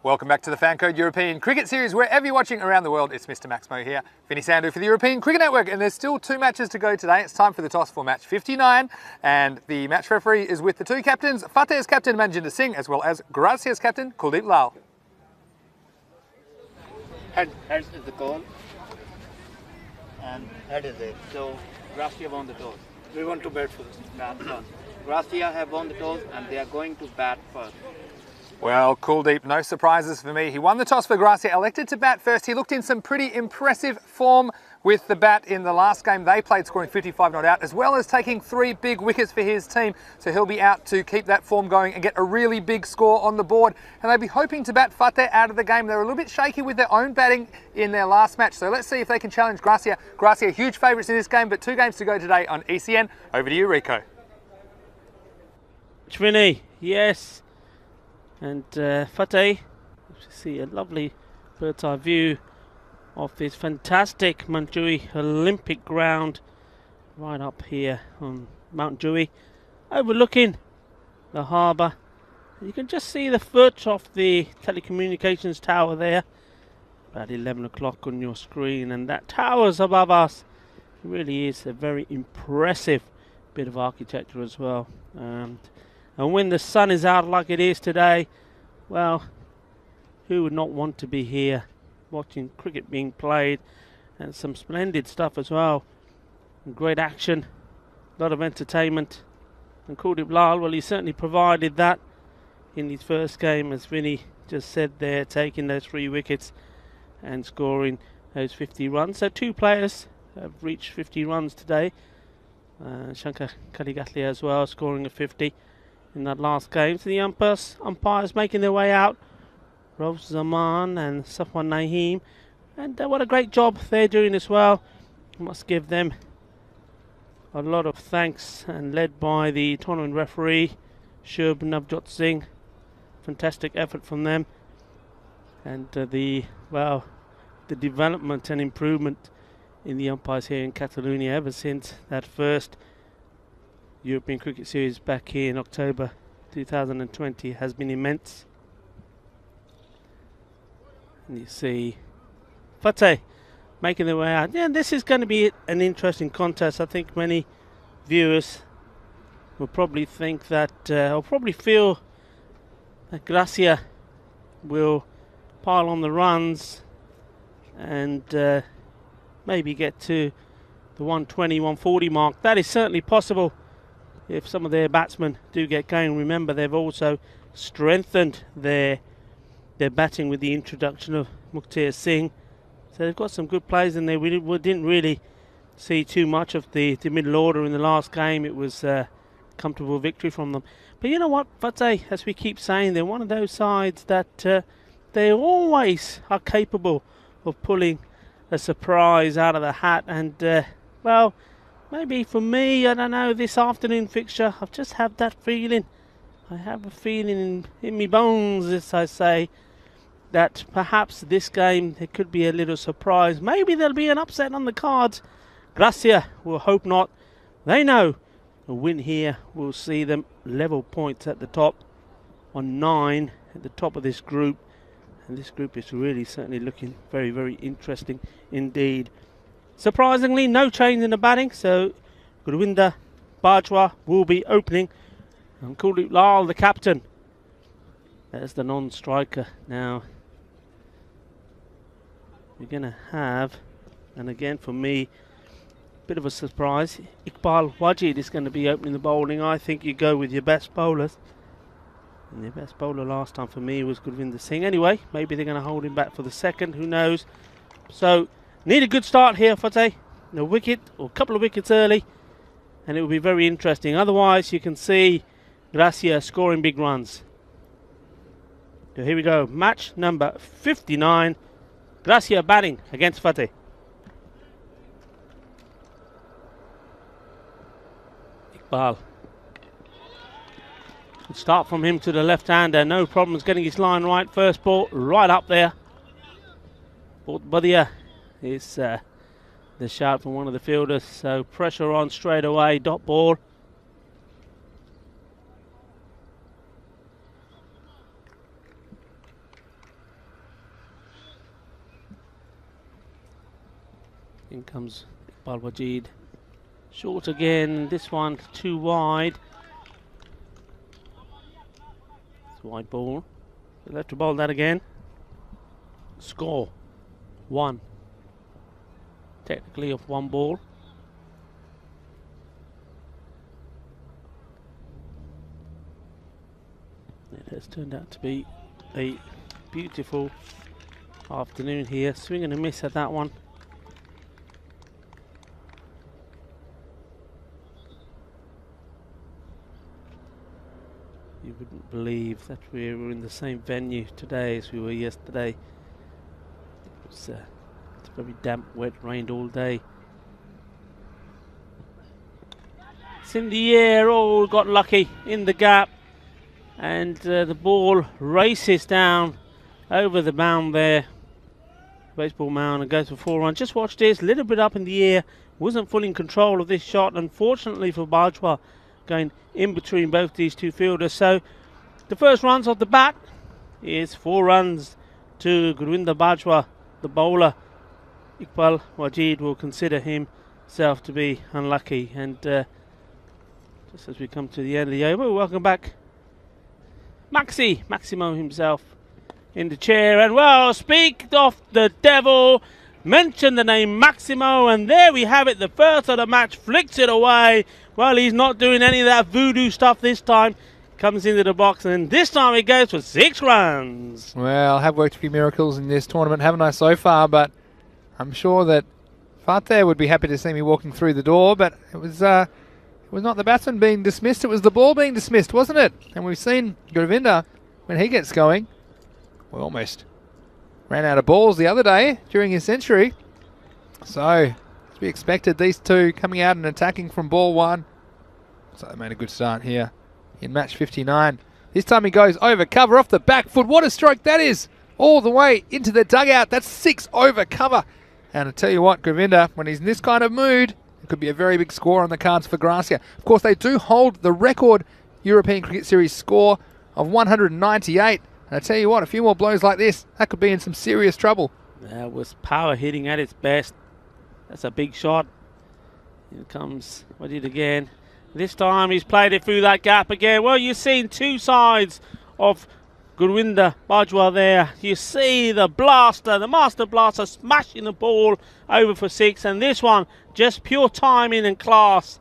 Speaker 1: Welcome back to the Fan Code European Cricket Series. Wherever you're watching around the world, it's Mr. Maximo here, Vinny Sandu for the European Cricket Network, and there's still 2 matches to go today. It's time for the toss for match 59, and the match referee is with the 2 captains, Fateh's captain Manjinder Singh, as well as Gracia's captain Kuldeep Lal.
Speaker 2: Heads is the call, and head is it. So Gracia won the toss.
Speaker 5: We want to bat first.
Speaker 2: Bat first. Gracia have won the toss, and they are going to bat first.
Speaker 1: Well, Kuldeep, no surprises for me. He won the toss for Gracia, elected to bat first. He looked in some pretty impressive form with the bat in the last game they played, scoring 55 not out, as well as taking 3 big wickets for his team. So he'll be out to keep that form going and get a really big score on the board. And they'll be hoping to bat Fateh out of the game. They were a little bit shaky with their own batting in their last match. So let's see if they can challenge Gracia. Gracia, huge favourites in this game, but 2 games to go today on ECN. Over to you, Rico.
Speaker 4: Vinny, yes. And Fateh, you see a lovely bird's eye view of this fantastic Mount Dewey Olympic ground right up here on Mount Dewey, overlooking the harbour. You can just see the foot of the telecommunications tower there, about 11 o'clock on your screen, and that tower's above us. It really is a very impressive bit of architecture as well. And when the sun is out like it is today, well, who would not want to be here watching cricket being played, and some splendid stuff as well. And great action, a lot of entertainment. And Kuldeep Lal, well, he certainly provided that in his first game, as Vinny just said there, taking those 3 wickets and scoring those 50 runs. So 2 players have reached 50 runs today. Shankar Kaligatlia as well, scoring a 50 in that last game. So the umpires making their way out, Rauf Zaman and Safwan Naeem, and what a great job they're doing as well. I must give them a lot of thanks, and led by the tournament referee Shub Navjot Singh. Fantastic effort from them, and the development and improvement in the umpires here in Catalonia ever since that first European Cricket Series back here in October 2020 has been immense. And you see Fateh making their way out. Yeah, this is going to be an interesting contest. I think many viewers will probably think that, or probably feel that Gracia will pile on the runs and maybe get to the 120, 140 mark. That is certainly possible if some of their batsmen do get going. Remember, they've also strengthened their batting with the introduction of Mukhtar Singh. So they've got some good players in there. We didn't really see too much of the middle order in the last game. It was a comfortable victory from them. But you know what, Fateh, as we keep saying, they're one of those sides that they always are capable of pulling a surprise out of the hat. And, well, maybe for me, I don't know, this afternoon fixture, I've just had that feeling. I have a feeling in me bones, as I say, that perhaps this game there could be a little surprise. Maybe there'll be an upset on the cards. Gracia will hope not. They know a win here will see them level points at the top on 9 at the top of this group. And this group is really certainly looking very, very interesting indeed. Surprisingly, no change in the batting, so Gurwinder Bajwa will be opening. And Kuldeep Lal, the captain. There's the non-striker now. We're going to have, and again for me, a bit of a surprise, Iqbal Wajid is going to be opening the bowling. I think you go with your best bowlers. And the best bowler last time for me was Gurwinder Singh. Anyway, maybe they're going to hold him back for the second, who knows. So, need a good start here, Fateh. A wicket, or a couple of wickets early, and it will be very interesting. Otherwise, you can see Gracia scoring big runs. So here we go, match number 59. Gracia batting against Fateh. Iqbal. Good start from him to the left-hander. No problems getting his line right. First ball right up there. Badia is the shout from one of the fielders. So pressure on straight away. Dot ball. In comes Iqbal Wajid. Short again. This one too wide. It's a wide ball. They'll have to bowl that again. Score 1. Technically off 1 ball. It has turned out to be a beautiful afternoon here. Swing and a miss at that one. You wouldn't believe that we were in the same venue today as we were yesterday. It's very damp, wet, rained all day. It's in the air. Oh, got lucky in the gap. And the ball races down over the mound there. Baseball mound, and goes for 4 runs. Just watch this, a little bit up in the air. Wasn't fully in control of this shot, unfortunately for Bajwa, going in between both these two fielders. So the first runs off the bat is 4 runs to Gurwinder Bajwa, the bowler. Iqbal Wajid will consider himself to be unlucky. And just as we come to the end of the over, welcome back Maximo himself in the chair. And well, speak of the devil, mention the name Maximo, and there we have it. The first of the match flicks it away. Well, he's not doing any of that voodoo stuff this time. Comes into the box, and this time he goes for 6 runs.
Speaker 1: Well, I have worked a few miracles in this tournament, haven't I, so far? But I'm sure that Fateh would be happy to see me walking through the door. But it was not the batsman being dismissed, it was the ball being dismissed, wasn't it? And we've seen Gurwinder, when he gets going, we almost ran out of balls the other day during his century. So, as we expected, these two coming out and attacking from ball 1. So they made a good start here in match 59. This time he goes over cover off the back foot. What a stroke that is! All the way into the dugout. That's 6 over cover. And I tell you what, Gurwinder, when he's in this kind of mood, it could be a very big score on the cards for Gracia. Of course, they do hold the record European Cricket Series score of 198. And I tell you what, a few more blows like this, that could be in some serious trouble.
Speaker 4: That was power hitting at its best. That's a big shot. Here comes Wajid again. This time he's played it through that gap again. Well, you've seen 2 sides of Gurwinder Bajwa there. You see the blaster, the master blaster, smashing the ball over for 6. And this one, just pure timing and class.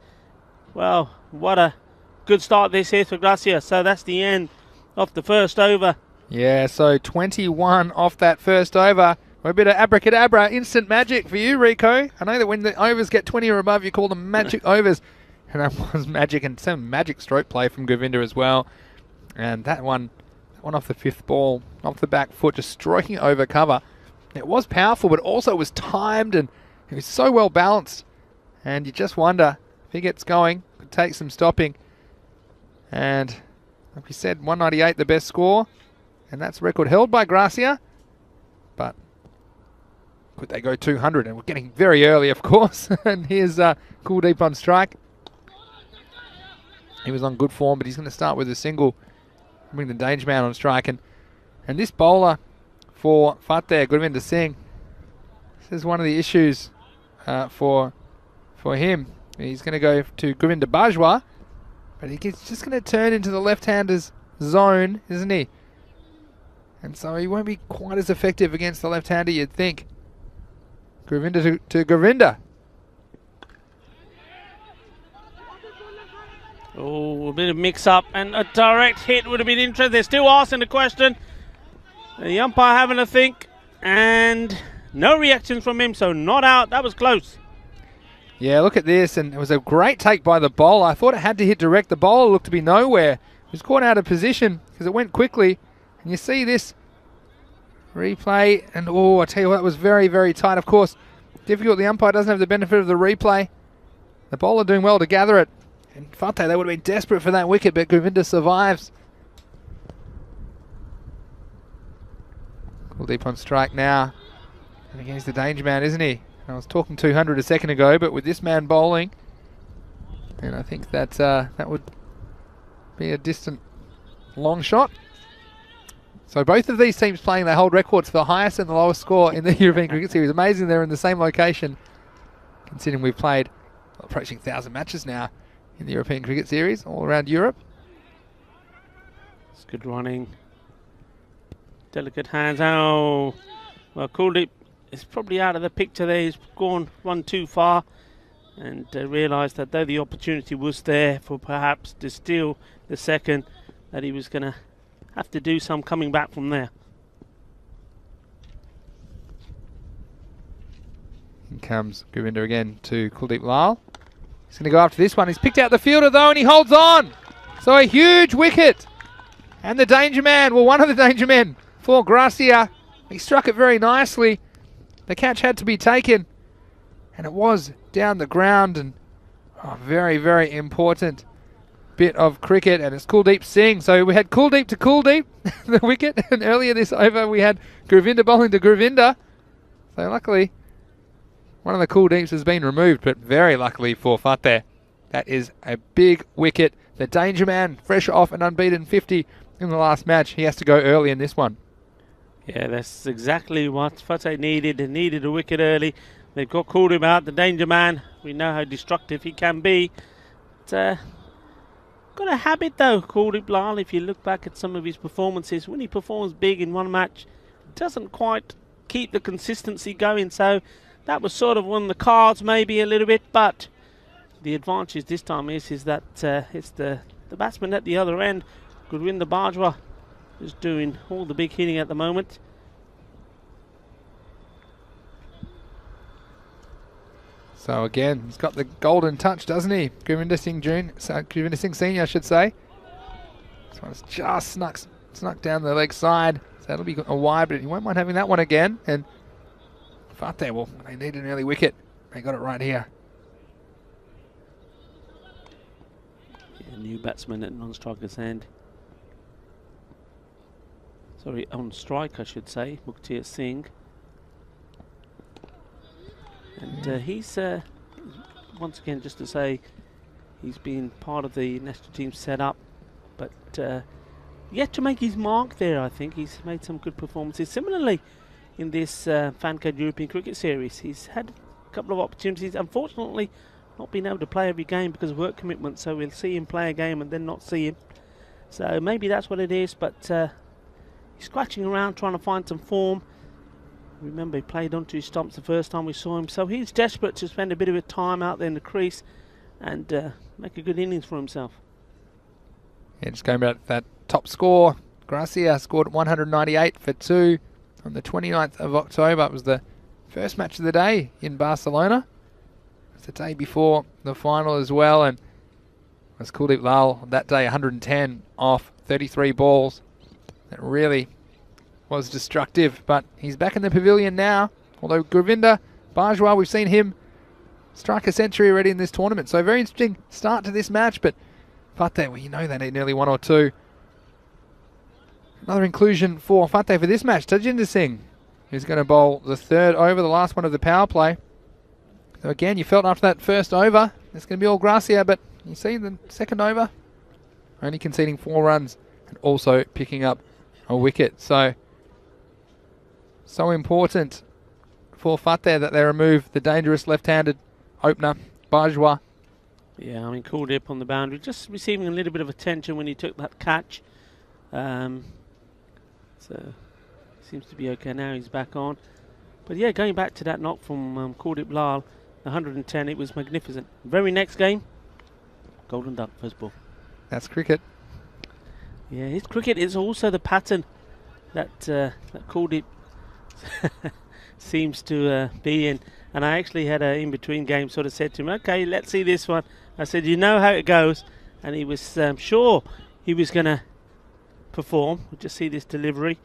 Speaker 4: Well, what a good start this is for Gracia. So that's the end of the first over.
Speaker 1: Yeah, so 21 off that first over. A bit of abracadabra, instant magic for you, Rico. I know that when the overs get 20 or above, you call them magic overs. And that was magic, and some magic stroke play from Gurwinder as well. And that one off the 5th ball, off the back foot, just striking over cover. It was powerful, but also it was timed, and it was so well balanced. And you just wonder if he gets going, could take some stopping. And like we said, 198 the best score. And that's record held by Gracia. But could they go 200? And we're getting very early, of course. And here's Kuldeep on strike. He was on good form, but he's going to start with a single. Bring the danger man on strike. And this bowler for Fateh, Gurwinder Singh, this is one of the issues for him. He's going to go to Gurwinder Bajwa, but he's just going to turn into the left-hander's zone, isn't he? And so he won't be quite as effective against the left-hander, you'd think. Gurwinder to Gurwinder.
Speaker 4: Oh, a bit of mix-up, and a direct hit would have been interesting. They're still asking the question. The umpire having a think, and no reaction from him, so not out. That was close.
Speaker 1: Yeah, look at this, and it was a great take by the bowler. I thought it had to hit direct. The bowler looked to be nowhere. He was caught out of position because it went quickly. And you see this replay, and oh, I tell you what, that was very, very tight. Of course, difficult. The umpire doesn't have the benefit of the replay. The bowler doing well to gather it. And Fateh, they would have been desperate for that wicket, but Gurwinder survives. Kuldeep on strike now. And again, he's the danger man, isn't he? I was talking 200 a second ago, but with this man bowling, and I think that that would be a distant long shot. So both of these teams playing, they hold records for the highest and the lowest score in the European Cricket Series. Amazing they're in the same location considering we've played approaching 1,000 matches now in the European Cricket Series all around Europe.
Speaker 4: It's good running. Delicate hands. Oh, well, Kuldeep is probably out of the picture there. He's run too far, and realised that though the opportunity was there for perhaps to steal the second, that he was going to have to do some coming back from there.
Speaker 1: Here comes Govinda again to Kuldeep Lal. He's going to go after this one. He's picked out the fielder though, and he holds on. So a huge wicket. And the danger man, well, one of the danger men for Gracia. He struck it very nicely. The catch had to be taken, and it was down the ground, and very, very important bit of cricket, and it's Kuldeep Singh. So we had Kuldeep to Kuldeep, the wicket, and earlier this over we had Govinda bowling to Govinda. So luckily, one of the Kuldeeps has been removed, but very luckily for Fateh, that is a big wicket. The danger man, fresh off an unbeaten 50 in the last match, he has to go early in this one.
Speaker 4: Yeah, that's exactly what Fateh needed. They needed a wicket early. They've called him out, the danger man. We know how destructive he can be. But, got a habit though, Kuldeep Lal, if you look back at some of his performances. When he performs big in one match, doesn't quite keep the consistency going. So that was sort of on the cards maybe a little bit. But the advantage this time is that it's the batsman at the other end, Gurvinder Bajwa, is doing all the big hitting at the moment.
Speaker 1: So again, he's got the golden touch, doesn't he? Gurvinder Singh Senior, I should say. This one's just snuck down the leg side. So that'll be a wide, but he won't mind having that one again. And Fateh, well, they need an early wicket. They got it right here.
Speaker 4: Yeah, new batsman at non-striker's end. Sorry, on strike, I should say, Muktir Singh. And he's, once again, just to say, he's been part of the national team setup, but yet to make his mark there, I think. He's made some good performances. Similarly, in this Fancade European Cricket Series, he's had a couple of opportunities. Unfortunately, not been able to play every game because of work commitments, so we'll see him play a game and then not see him. So maybe that's what it is, but he's scratching around trying to find some form. Remember, he played onto his stumps the first time we saw him, so he's desperate to spend a bit of his time out there in the crease and make a good innings for himself.
Speaker 1: Yeah, just going about that top score. Gracia scored 198 for 2 on the 29th of October. It was the first match of the day in Barcelona. It was the day before the final as well, and it was Kuldeep Lal that day, 110 off 33 balls. That really was destructive, but he's back in the pavilion now. Although Gurvinder Bajwa, we've seen him strike a century already in this tournament. So very interesting start to this match, but Fateh, well, you know they need nearly 1 or 2. Another inclusion for Fateh for this match, Tajinder Singh, who's going to bowl the third over, the last one of the power play. So again, you felt after that first over, it's going to be all Gracia, but you see the second over, only conceding 4 runs and also picking up a wicket. So important for Fateh that they remove the dangerous left-handed opener, Bajwa.
Speaker 4: Yeah, I mean, Kuldeep on the boundary, just receiving a little bit of attention when he took that catch. So, seems to be okay now, he's back on. But yeah, going back to that knock from Kuldeep Lal, 110, it was magnificent. Very next game, Golden Duck, first ball.
Speaker 1: That's cricket.
Speaker 4: Yeah, his cricket is also the pattern that Kuldeep seems to be in. And I actually had a in-between game sort of said to him, okay, let's see this one. I said, you know how it goes. And he was sure he was going to perform. We'll just see this delivery.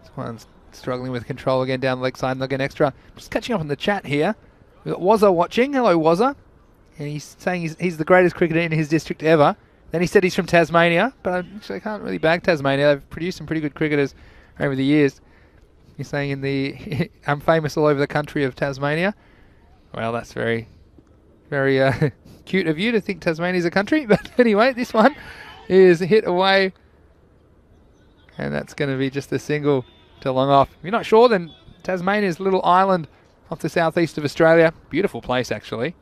Speaker 1: This one's struggling with control again down the leg side, and they'll get extra. Just catching up on the chat here. We've got Wazza watching. Hello, Wazza. And he's saying he's the greatest cricketer in his district ever. Then he said he's from Tasmania, but I can't really bag Tasmania. They've produced some pretty good cricketers over the years. He's saying in the I'm famous all over the country of Tasmania. Well, that's very, very cute of you to think Tasmania's a country. But anyway, this one is hit away. And that's going to be just a single to long off. If you're not sure, then Tasmania's little island off the southeast of Australia. Beautiful place, actually,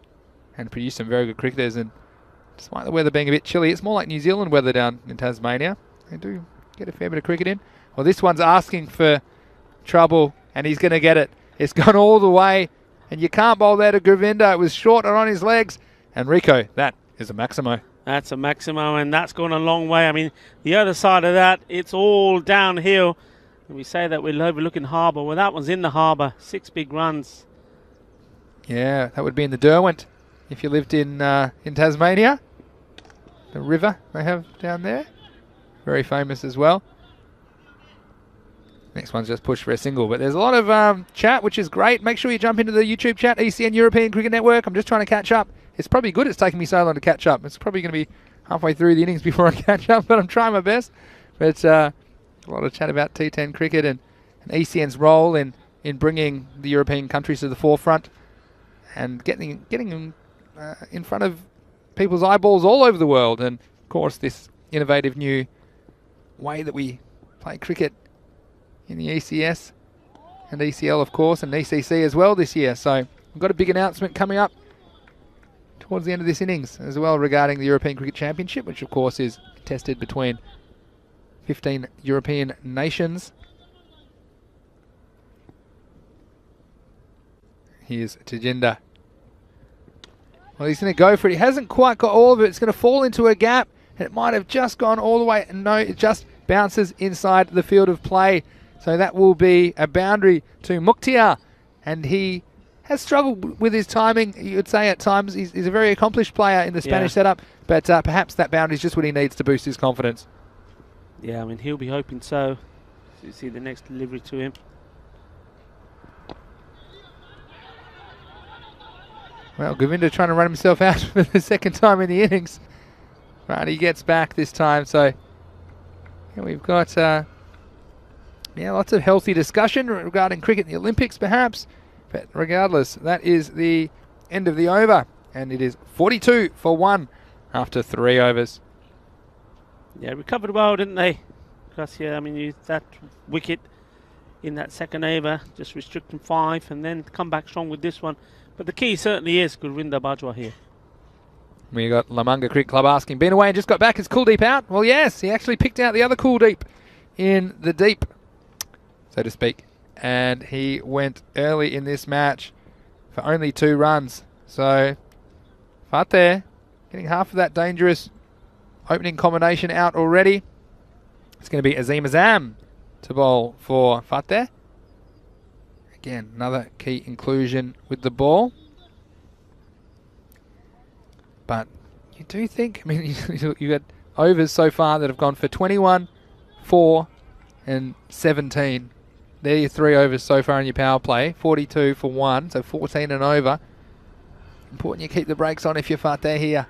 Speaker 1: and produced some very good cricketers. And despite the weather being a bit chilly, it's more like New Zealand weather down in Tasmania. They do get a fair bit of cricket in. Well, this one's asking for trouble, and he's going to get it. It's gone all the way, and you can't bowl there to Govinda. It was short and on his legs. And Rico, that is a Maximo.
Speaker 4: That's a Maximo, and that's gone a long way. I mean, the other side of that, it's all downhill. And we say that we're overlooking harbour. Well, that one's in the harbour. 6 big runs.
Speaker 1: Yeah, that would be in the Derwent if you lived in Tasmania. The river they have down there. Very famous as well. Next one's just pushed for a single. But there's a lot of chat, which is great. Make sure you jump into the YouTube chat, ECN European Cricket Network. I'm just trying to catch up. It's probably good it's taking me so long to catch up. It's probably going to be halfway through the innings before I catch up, but I'm trying my best. But a lot of chat about T10 cricket and ECN's role in bringing the European countries to the forefront and getting them in front of people's eyeballs all over the world. And, of course, this innovative new way that we play cricket in the ECS and ECL, of course, and ECC as well this year. So we've got a big announcement coming up towards the end of this innings as well regarding the European Cricket Championship, which, of course, is contested between 15 European nations. Here's Tajinder. Well, he's going to go for it. He hasn't quite got all of it. It's going to fall into a gap, and it might have just gone all the way. No, it just bounces inside the field of play. So that will be a boundary to Mukhtar, and he has struggled with his timing, you would say, at times. He's a very accomplished player in the Spanish setup, but perhaps that boundary is just what he needs to boost his confidence.
Speaker 4: Yeah, I mean, he'll be hoping so. You see the next delivery to him.
Speaker 1: Well, Govinda trying to run himself out for the second time in the innings. Right, he gets back this time. So yeah, we've got lots of healthy discussion regarding cricket in the Olympics, perhaps. But regardless, that is the end of the over. And it is 42 for 1 after 3 overs.
Speaker 4: Yeah, recovered well, didn't they? Gracia, I mean, that wicket in that second over, just restricting 5 and then come back strong with this one. But the key certainly is Gurvinder Bajwa here.
Speaker 1: We got Lamanga Cricket Club asking, been away and just got back, is Kuldeep out? Well, yes, he actually picked out the other Kuldeep in the deep, so to speak. And he went early in this match for only 2 runs. So Fateh getting half of that dangerous opening combination out already. It's going to be Azim Azam to bowl for Fateh. Again, another key inclusion with the ball. But you do think, I mean, you got overs so far that have gone for 21, 4 and 17. There are your 3 overs so far in your power play. 42 for 1, so 14 and over. Important you keep the brakes on if you're Fateh here.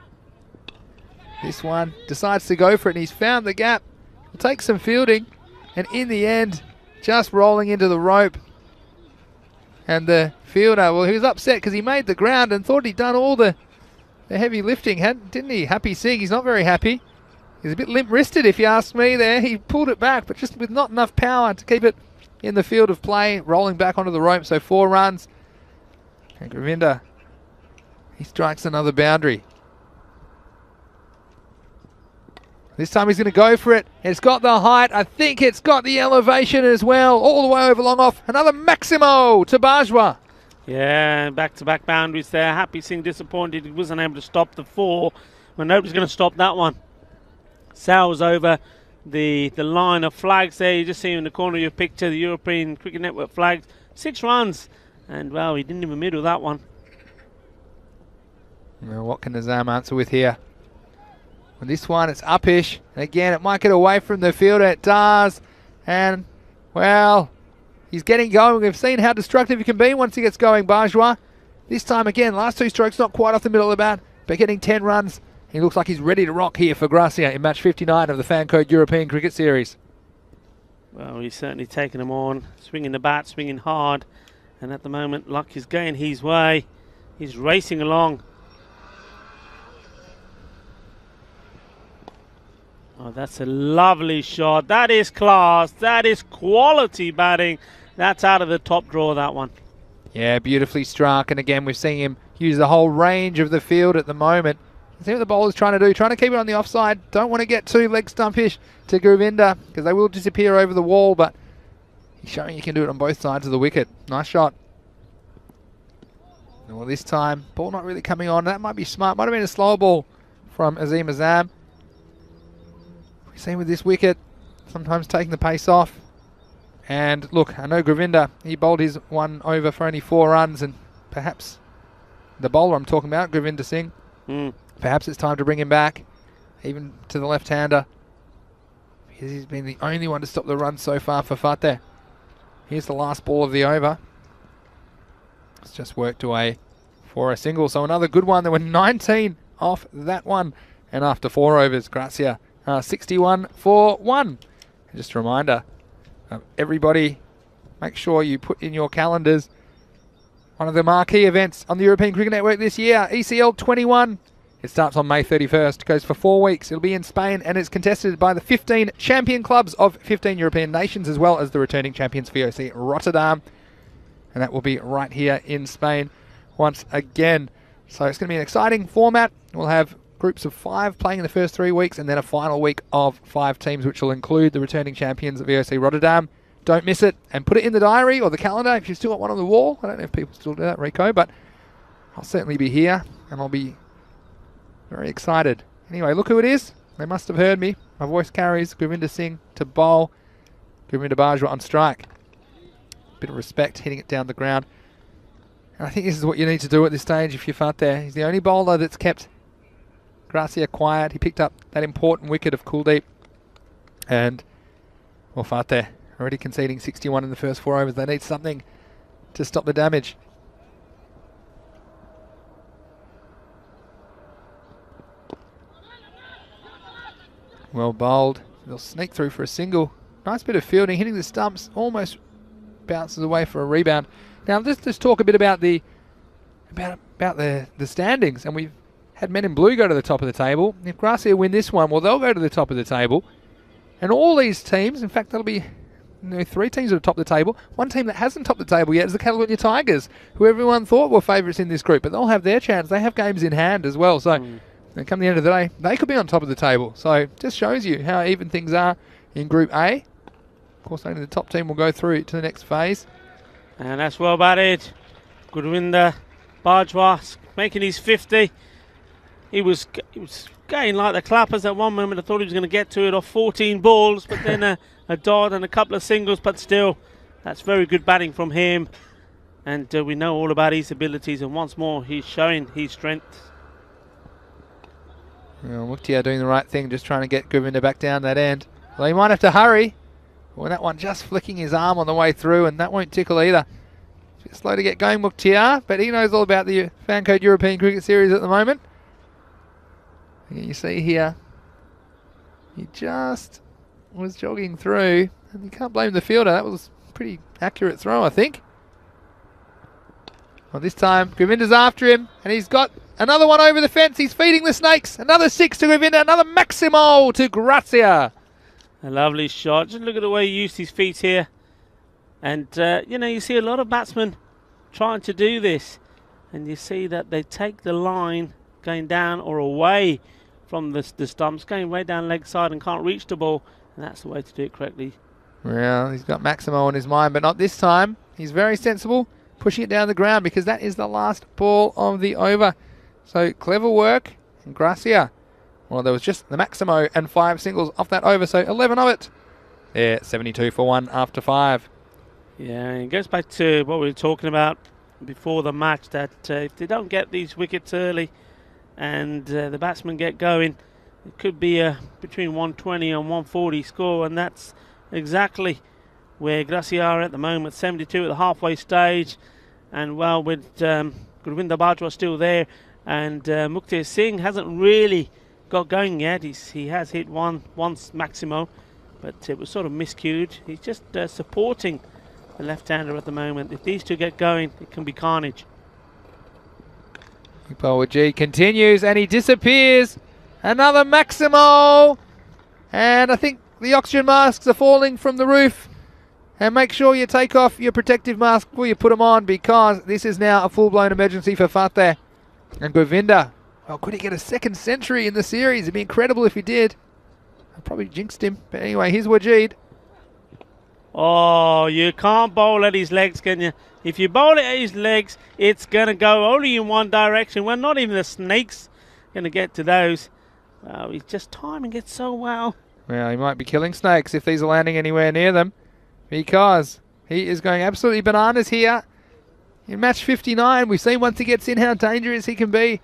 Speaker 1: This one decides to go for it, and he's found the gap. He'll take some fielding, and in the end, just rolling into the rope. And the fielder, well, he was upset because he made the ground and thought he'd done all the heavy lifting, didn't he? Happy Singh, he's not very happy. He's a bit limp-wristed, if you ask me there. He pulled it back, but just with not enough power to keep it in the field of play, rolling back onto the rope, so 4 runs. And Govinda, he strikes another boundary. This time he's going to go for it. It's got the height. I think it's got the elevation as well. All the way over long off. Another Maximo to Bajwa.
Speaker 4: Yeah, back-to-back boundaries there. Happy Singh disappointed he wasn't able to stop the 4. Well, nobody's going to stop that one. Sails over the line of flags there. You just see in the corner of your picture the European Cricket Network flags. 6 runs. And, well, he didn't even middle that one.
Speaker 1: Well, what can Nazam answer with here? On this one, it's upish. And again, it might get away from the fielder. It does. And, well, he's getting going. We've seen how destructive he can be once he gets going, Bajwa. This time, again, last 2 strokes, not quite off the middle of the bat, but getting 10 runs. He looks like he's ready to rock here for Gracia in match 59 of the Fan Code European Cricket Series.
Speaker 4: Well, he's certainly taking them on. Swinging the bat, swinging hard. And at the moment, luck is going his way. He's racing along. Oh, that's a lovely shot. That is class. That is quality batting. That's out of the top drawer, that one.
Speaker 1: Yeah, beautifully struck. And again, we're seeing him use the whole range of the field at the moment. See what the bowler's trying to do, trying to keep it on the offside. Don't want to get too leg stumpish to Govinda because they will disappear over the wall, but he's showing you can do it on both sides of the wicket. Nice shot. Well, this time, ball not really coming on. That might be smart. Might have been a slower ball from Azim Azam. We've seen with this wicket, sometimes taking the pace off. And look, I know Govinda, he bowled his one over for only 4 runs, and perhaps the bowler I'm talking about, Govinda Singh, perhaps it's time to bring him back, even to the left-hander, because he's been the only one to stop the run so far for Fateh. Here's the last ball of the over. It's just worked away for a single. So another good one. There were 19 off that one. And after 4 overs, Gracia 61 for 1. And just a reminder, everybody, make sure you put in your calendars one of the marquee events on the European Cricket Network this year, ECL 21. It starts on May 31st, goes for 4 weeks. It'll be in Spain, and it's contested by the 15 champion clubs of 15 European nations, as well as the returning champions VOC Rotterdam. And that will be right here in Spain once again. So it's going to be an exciting format. We'll have groups of 5 playing in the first 3 weeks, and then a final week of 5 teams, which will include the returning champions of VOC Rotterdam. Don't miss it, and put it in the diary or the calendar if you've still got one on the wall. I don't know if people still do that, Rico, but I'll certainly be here, and I'll be very excited. Anyway, look who it is. They must have heard me. My voice carries. Govinda Singh to bowl. Govinda Bajwa on strike. Bit of respect, hitting it down the ground. And I think this is what you need to do at this stage if you're Fateh. He's the only bowler that's kept Gracia quiet. He picked up that important wicket of Kuldeep. And, well, Fateh already conceding 61 in the first 4 overs. They need something to stop the damage. Well bowled. They'll sneak through for a single. Nice bit of fielding, hitting the stumps, almost bounces away for a rebound. Now let's just talk a bit about the standings. And we've had Men in Blue go to the top of the table. If Gracia win this one, well, they'll go to the top of the table. And all these teams, in fact, that'll be 3 teams at the top of the table. One team that hasn't topped the table yet is the Caledonia Tigers, who everyone thought were favourites in this group, but they'll have their chance. They have games in hand as well. So come the end of the day, they could be on top of the table. So just shows you how even things are in Group A. Of course, only the top team will go through to the next phase.
Speaker 4: And that's well batted. Govinda Bajwa making his 50. He was going like the clappers at one moment. I thought he was going to get to it off 14 balls, but then a dot and a couple of singles, but still, that's very good batting from him. And we know all about his abilities, and once more, he's showing his strength.
Speaker 1: Well, Mukhtar doing the right thing, just trying to get Govinda back down that end. Well, he might have to hurry. Well, that one just flicking his arm on the way through, and that won't tickle either. Just slow to get going, Mukhtar, but he knows all about the Fan Code European Cricket Series at the moment. You see here, he just was jogging through, and you can't blame the fielder. That was a pretty accurate throw, I think. Well, this time, Govinda's after him, and he's got another one over the fence. He's feeding the snakes. Another 6 to Govinda, another Maximo to Gracia.
Speaker 4: A lovely shot. Just look at the way he used his feet here. And, you see a lot of batsmen trying to do this. And you see that they take the line going down or away from the stumps, going way down leg side and can't reach the ball. And that's the way to do it correctly.
Speaker 1: Well, he's got Maximo on his mind, but not this time. He's very sensible, pushing it down the ground because that is the last ball of the over. So clever work. And Gracia, well, there was just the Maximo and 5 singles off that over, so 11 of it. Yeah, 72 for 1 after 5.
Speaker 4: Yeah, and it goes back to what we were talking about before the match, that if they don't get these wickets early and the batsmen get going, it could be between 120 and 140 score, and that's exactly where Gracia are at the moment, 72 at the halfway stage. And well, with Govinda Bajwa still there, and Mukhtar Singh hasn't really got going yet. He has hit once Maximo, but it was sort of miscued. He's just supporting the left-hander at the moment. If these two get going, it can be carnage.
Speaker 1: Power G continues, and he disappears. Another Maximo, and I think the oxygen masks are falling from the roof. And make sure you take off your protective mask before you put them on, because this is now a full-blown emergency for Fateh. And Govinda, well, could he get a second century in the series? It'd be incredible if he did. I probably jinxed him. But anyway, here's Wajid.
Speaker 4: Oh, you can't bowl at his legs, can you? If you bowl it at his legs, it's going to go only in one direction. Well, not even the snake's going to get to those. Well, he's just timing it so well.
Speaker 1: Well, he might be killing snakes if these are landing anywhere near them, because he is going absolutely bananas here. In match 59, we've seen once he gets in how dangerous he can be.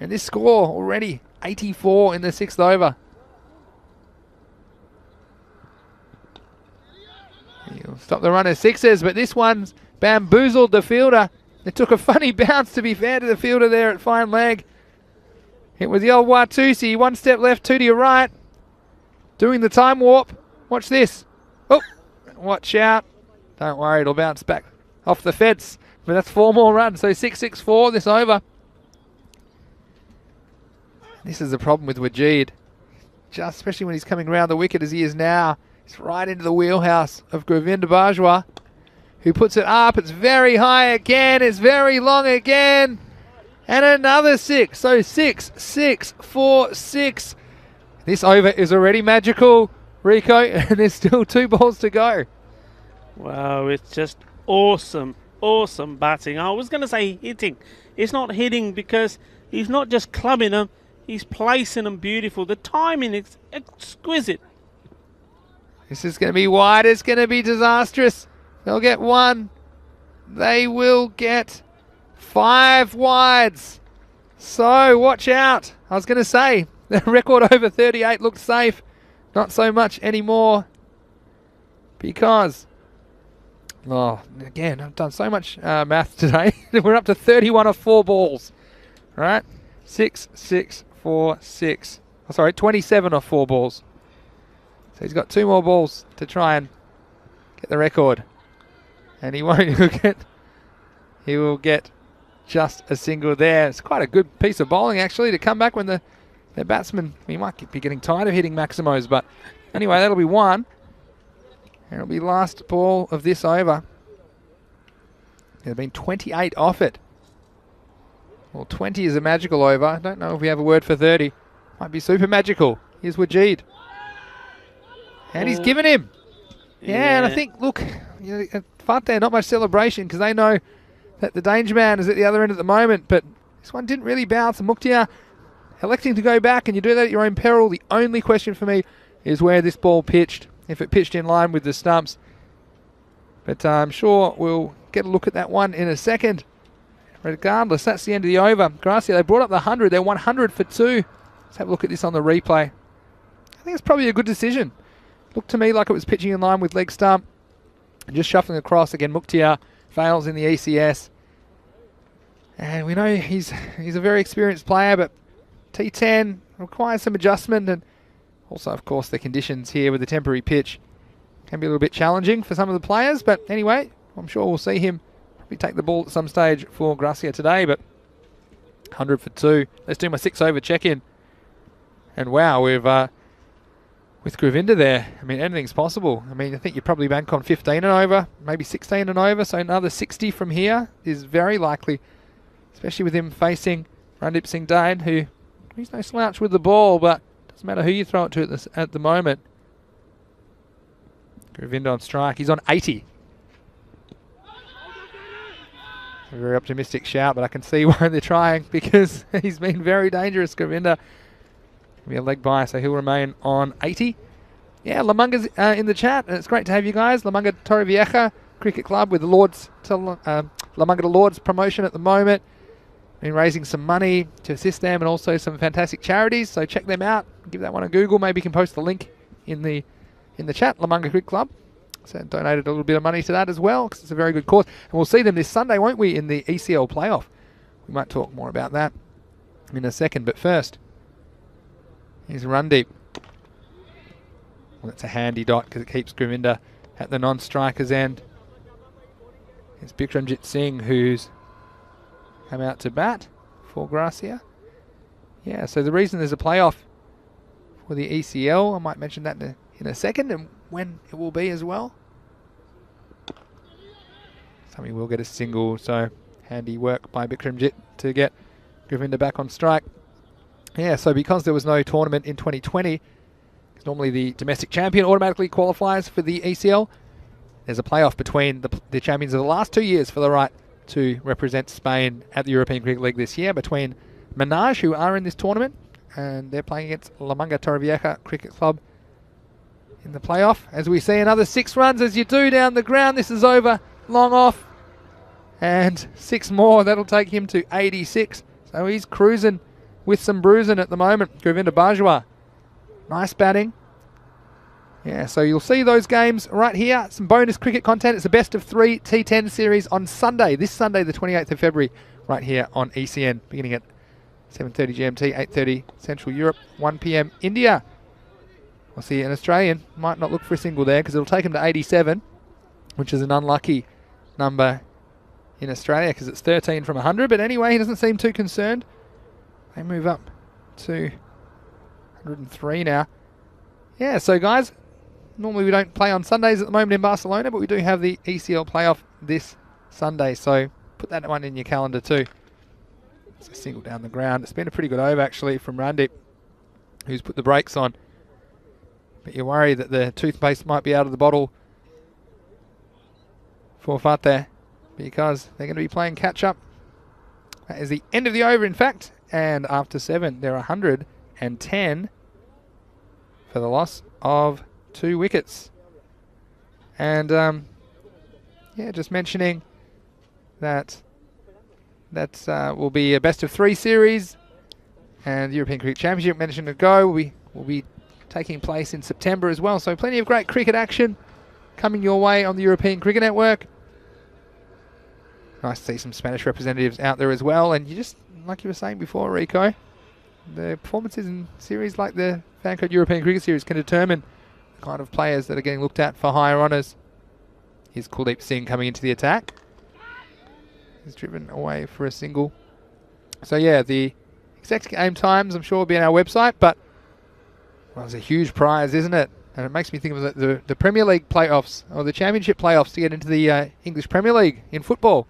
Speaker 1: And this score already, 84 in the 6th over. He'll stop the run as sixes, but this one's bamboozled the fielder. It took a funny bounce, to be fair to the fielder there at fine leg. It was the old Watusi, 1 step left, 2 to your right. Doing the time warp. Watch this. Oh, watch out. Don't worry, it'll bounce back off the fence. But that's 4 more runs, so 6-6-4 this over. This is the problem with Wajid. Just especially when he's coming around the wicket as he is now. It's right into the wheelhouse of Govinda Bajwa, who puts it up. It's very high again. It's very long again. And another 6. So 6-6-4-6. This over is already magical, Rico, and there's still 2 balls to go.
Speaker 4: Wow, it's just awesome, awesome batting. I was going to say hitting. It's not hitting because he's not just clubbing them, he's placing them beautiful. The timing is exquisite.
Speaker 1: This is going to be wide. It's going to be disastrous. They'll get 1. They will get 5 wides. So watch out. I was going to say, the record over 38 looked safe. Not so much anymore. Because, oh, again, I've done so much math today. We're up to 31 of 4 balls. All right? 6-6-4-6. Oh, sorry, 27 of 4 balls. So he's got 2 more balls to try and get the record. And he won't. He will get just a single there. It's quite a good piece of bowling, actually, to come back when the batsman, he might be getting tired of hitting Maximos. But anyway, that'll be 1. And it'll be last ball of this over. There have been 28 off it. Well, 20 is a magical over. I don't know if we have a word for 30. Might be super magical. Here's Wajid. And he's given him. Yeah, and I think, look, you know, at Fateh, not much celebration because they know that the danger man is at the other end at the moment. But this one didn't really bounce. And Mukhtar electing to go back, and you do that at your own peril. The only question for me is where this ball pitched, if it pitched in line with the stumps. But I'm sure we'll get a look at that one in a second. Regardless, that's the end of the over. Gracia, they brought up the 100. They're 100 for 2. Let's have a look at this on the replay. I think it's probably a good decision. Looked to me like it was pitching in line with leg stump. And just shuffling across. Again, Mukhtar fails in the ECS. And we know he's a very experienced player, but T10 requires some adjustment. And also, of course, the conditions here with the temporary pitch can be a little bit challenging for some of the players. But anyway, I'm sure we'll see him probably take the ball at some stage for Gracia today. But 100 for 2. Let's do my 6 over check-in. And wow, we've... with Govinda there, I mean, anything's possible. I mean, I think you probably bank on 15 and over, maybe 16 and over, so another 60 from here is very likely, especially with him facing Randeep Singh Dane, who, he's no slouch with the ball, but doesn't matter who you throw it to at the moment. Govinda on strike, he's on 80. A very optimistic shout, but I can see why they're trying, because he's been very dangerous, Govinda. Be a leg by, so he'll remain on 80. Yeah, Lamunga's in the chat, and it's great to have you guys. Lamanga Torrevieja Cricket Club with the Lords Lamanga to Lords promotion at the moment. Been raising some money to assist them, and also some fantastic charities. So check them out. Give that one a Google. Maybe you can post the link in the chat. Lamanga Cricket Club. So donated a little bit of money to that as well, because it's a very good cause. And we'll see them this Sunday, won't we, in the ECL playoff? We might talk more about that in a second. But first, here's Randeep. Well, that's a handy dot because it keeps Govinda at the non-striker's end. It's Bikramjit Singh who's come out to bat for Gracia. Yeah, so the reason there's a playoff for the ECL, I might mention that in a second, and when it will be as well. Somebody will get a single, so handy work by Bikramjit to get Govinda back on strike. Yeah, so because there was no tournament in 2020, because normally the domestic champion automatically qualifies for the ECL, there's a playoff between the champions of the last 2 years for the right to represent Spain at the European Cricket League this year, between Manaj, who are in this tournament, and they're playing against La Manga Torrevieja Cricket Club in the playoff. As we see another 6 runs, as you do down the ground. This is over, long off, and 6 more. That'll take him to 86. So he's cruising with some bruising at the moment. Govinda Bajwa, nice batting. Yeah, so you'll see those games right here. Some bonus cricket content. It's a best of 3 T10 series on Sunday, this Sunday, the 28th of February, right here on ECN, beginning at 7:30 GMT, 8:30 Central Europe, 1 PM India. We'll see an Australian might not look for a single there because it'll take him to 87, which is an unlucky number in Australia because it's 13 from 100. But anyway, he doesn't seem too concerned. They move up to 103 now. Yeah, so guys, normally we don't play on Sundays at the moment in Barcelona, but we do have the ECL playoff this Sunday, so put that one in your calendar too. It's a single down the ground. It's been a pretty good over actually from Randeep, who's put the brakes on. But you're worried that the toothpaste might be out of the bottle for Fateh because they're going to be playing catch-up. That is the end of the over, in fact. And after 7, they're 110 for the loss of 2 wickets. And, yeah, just mentioning that will be a best of 3 series. And the European Cricket Championship, mentioned ago, will be taking place in September as well. So plenty of great cricket action coming your way on the European Cricket Network. Nice to see some Spanish representatives out there as well. And you just, like you were saying before, Rico, the performances in series like the Fancode European Cricket Series can determine the kind of players that are getting looked at for higher honours. Here's Kuldeep Singh coming into the attack. He's driven away for a single. So yeah, the exact game times I'm sure will be on our website, but well, it's a huge prize, isn't it? And it makes me think of the Premier League playoffs, or the Championship playoffs to get into the English Premier League in football.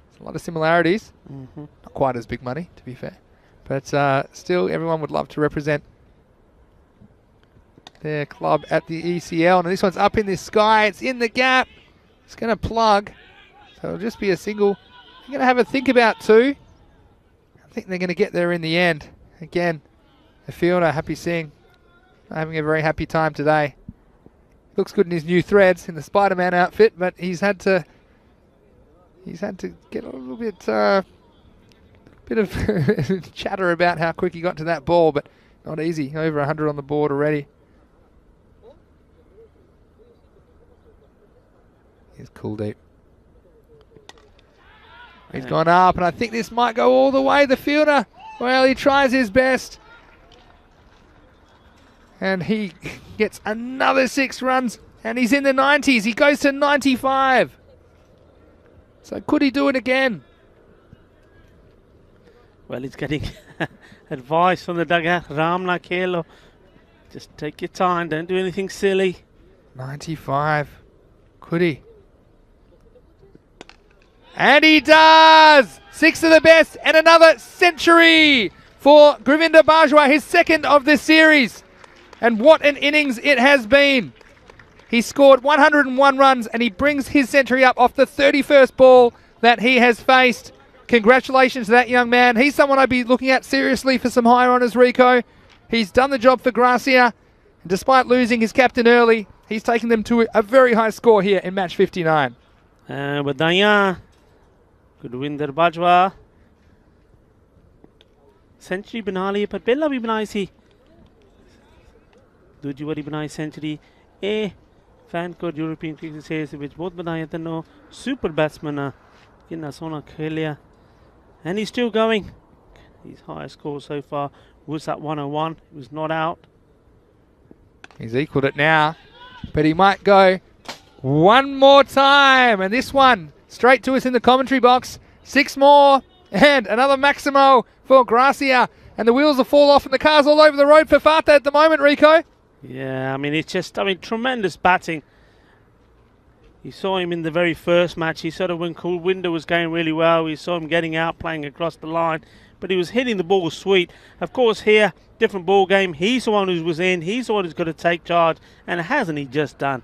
Speaker 1: There's a lot of similarities. Not quite as big money, to be fair. But still, everyone would love to represent their club at the ECL. And this one's up in the sky. It's in the gap. It's going to plug. So it'll just be a single. They're going to have a think about 2. I think they're going to get there in the end. Again, the fielder, Happy Singh, having a very happy time today. Looks good in his new threads in the Spider-Man outfit, but he's had to get a little bit of chatter about how quick he got to that ball, but not easy. Over 100 on the board already. Here's Kuldeep. He's gone up, and I think this might go all the way. The fielder, well, he tries his best. And he gets another 6 runs, and he's in the 90s. He goes to 95. So could he do it again?
Speaker 4: Well, he's getting advice from the dugout. Ramna Kelo. Just take your time. Don't do anything silly.
Speaker 1: 95. Could he? And he does! 6 of the best, and another century for Govinda Bajwa, his 2nd of the series. And what an innings it has been. He scored 101 runs and he brings his century up off the 31st ball that he has faced. Congratulations to that young man. He's someone I'd be looking at seriously for some higher honours, Rico. He's done the job for Gracia. And despite losing his captain early, he's taken them to a very high score here in match 59.
Speaker 4: Badaya, Govinda Bajwa. Century बना ली पर पहला भी बनाई सी दूजी वाली बनाई century A fan को European cricket series ਵਿੱਚ ਬਹੁਤ ਬਣਾਇਆ ਤੈਨੂੰ super batsman ਕਿੰਨਾ ਸੋਹਣਾ ਖੇਲਿਆ and he's still going. His highest score so far was that 101. He was not out.
Speaker 1: He's equalled it now, but he might go one more time, and this one straight to us in the commentary box. 6 more and another Maximo for Gracia, and the wheels will fall off and the car's all over the road for Fateh at the moment, Rico.
Speaker 4: Yeah, I mean, it's just, tremendous batting. You saw him in the very first match. He sort of, when Cool Window was going really well, we saw him getting out, playing across the line, but he was hitting the ball sweet. Of course, here, different ball game. He's the one who was in. He's the one who's got to take charge, and hasn't he just done?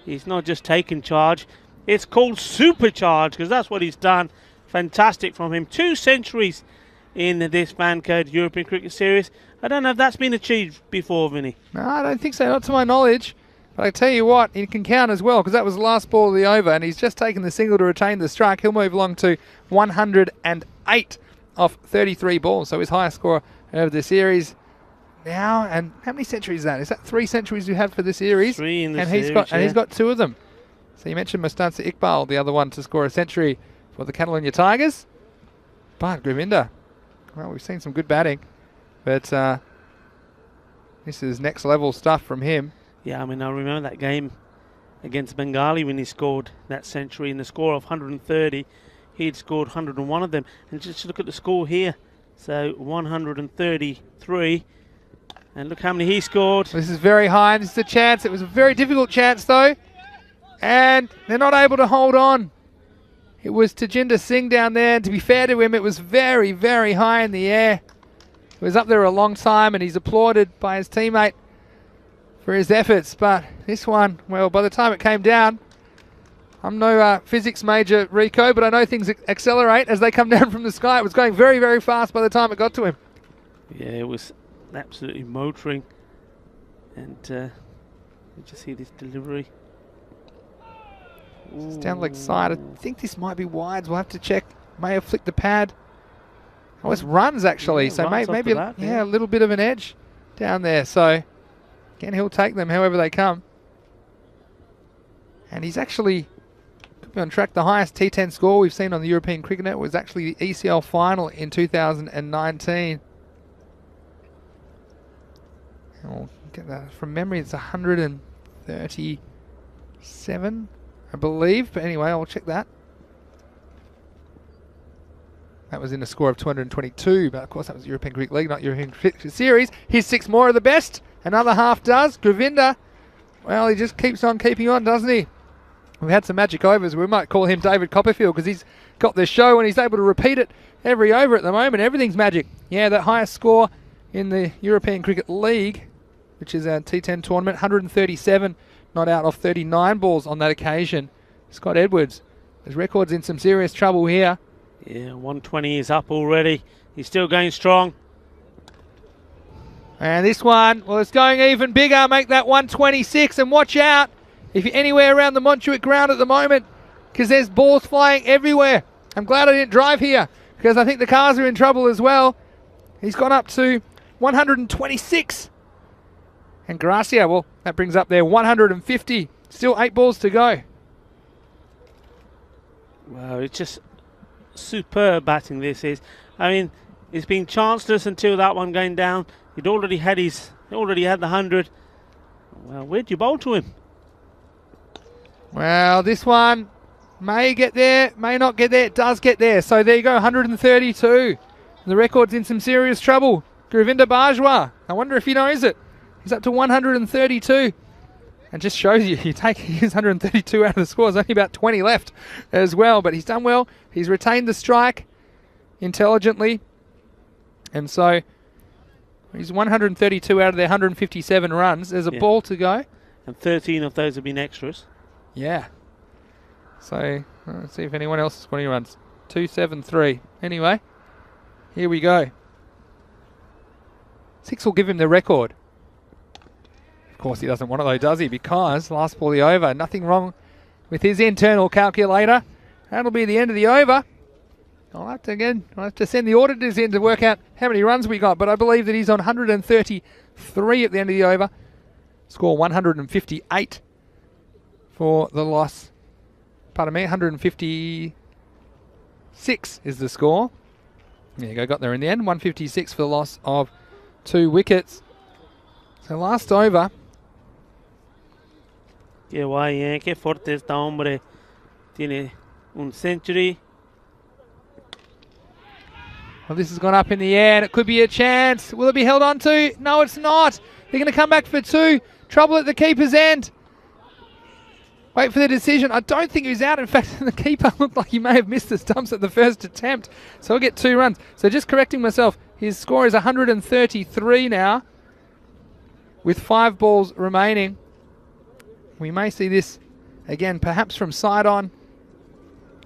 Speaker 4: He's not just taken charge. It's called supercharge, because that's what he's done. Fantastic from him. 2 centuries in this Fancode European Cricket Series. I don't know if that's been achieved before, Vinny.
Speaker 1: No, I don't think so, not to my knowledge. But I tell you what, he can count as well, because that was the last ball of the over, and he's just taken the single to retain the strike. He'll move along to 108 off 33 balls, so his highest score over the series now. And how many centuries is that? Is that 3 centuries you have for the series?
Speaker 4: 3 in the
Speaker 1: and
Speaker 4: series,
Speaker 1: and he's got 2 of them. So you mentioned Mustansa Iqbal, the other one to score a century for the Catalonia Tigers. But Govinda, well, we've seen some good batting, but this is next level stuff from him.
Speaker 4: Yeah, I mean, I remember that game against Bengali when he scored that century in the score of 130. He'd scored 101 of them. And just look at the score here. So 133. And look how many he scored.
Speaker 1: This is very high. This is a chance. It was a very difficult chance, though. And they're not able to hold on. It was Tajinder Singh down there. And to be fair to him, it was very, very high in the air. He was up there a long time, and he's applauded by his teammate for his efforts. But this one, well, by the time it came down, I'm no physics major, Rico, but I know things accelerate as they come down from the sky. It was going very, very fast by the time it got to him.
Speaker 4: Yeah, it was absolutely motoring. And did you see this delivery?
Speaker 1: It's down leg side. I think this might be wides. We'll have to check. May have flicked the pad. Oh, it's runs actually.
Speaker 4: Yeah,
Speaker 1: so
Speaker 4: runs
Speaker 1: maybe
Speaker 4: that,
Speaker 1: a little bit of an edge down there. So again, he'll take them however they come. And he's actually could be on track. The highest T10 score we've seen on the European Cricket Net was actually the ECL final in 2019. I'll get that from memory. It's 137, I believe. But anyway, I'll check that. That was in a score of 222, but of course that was European Cricket League, not European Cricket Series. Here's 6 more of the best. Another half does. Govinda, well, he just keeps on keeping on, doesn't he? We've had some magic overs. We might call him David Copperfield because he's got the show and he's able to repeat it every over at the moment. Everything's magic. Yeah, that highest score in the European Cricket League, which is a T10 tournament, 137, not out off 39 balls on that occasion. Scott Edwards, his record's in some serious trouble here.
Speaker 4: Yeah, 120 is up already. He's still going strong.
Speaker 1: And this one, well, it's going even bigger. Make that 126 and watch out if you're anywhere around the Montjuic ground at the moment because there's balls flying everywhere. I'm glad I didn't drive here because I think the cars are in trouble as well. He's gone up to 126. And Gracia, well, that brings up there 150. Still 8 balls to go.
Speaker 4: Wow, it's just superb batting this is. I mean, it's been chanceless until that one going down. He'd already had the 100. Well, where'd you bowl to him?
Speaker 1: Well, this one may get there, may not get there. It does get there. So there you go, 132. The record's in some serious trouble. Govinda Bajwa, I wonder if he knows it. He's up to 132. And just shows you take his 132 out of the score. There's only about 20 left as well. But he's done well. He's retained the strike intelligently. And so he's 132 out of their 157 runs. There's a ball to go.
Speaker 4: And 13 of those have been extras.
Speaker 1: Yeah. So let's see if anyone else has scored any runs. 273. Anyway, here we go. 6 will give him the record. Of course he doesn't want it though, does he? Because last ball the over. Nothing wrong with his internal calculator. That'll be the end of the over. I'll have to send the auditors in to work out how many runs we got, but I believe that he's on 133 at the end of the over. Score 158 for the loss. Pardon me, 156 is the score. There you go, got there in the end. 156 for the loss of 2 wickets. So last over.
Speaker 4: Qué guay, qué fuerte está, hombre. Tiene un century.
Speaker 1: Well, this has gone up in the air and it could be a chance. Will it be held on to? No, it's not. They're going to come back for 2. Trouble at the keeper's end. Wait for the decision. I don't think he was out. In fact, the keeper looked like he may have missed the stumps at the first attempt. So he'll get 2 runs. So just correcting myself, his score is 133 now with 5 balls remaining. We may see this again, perhaps from side on.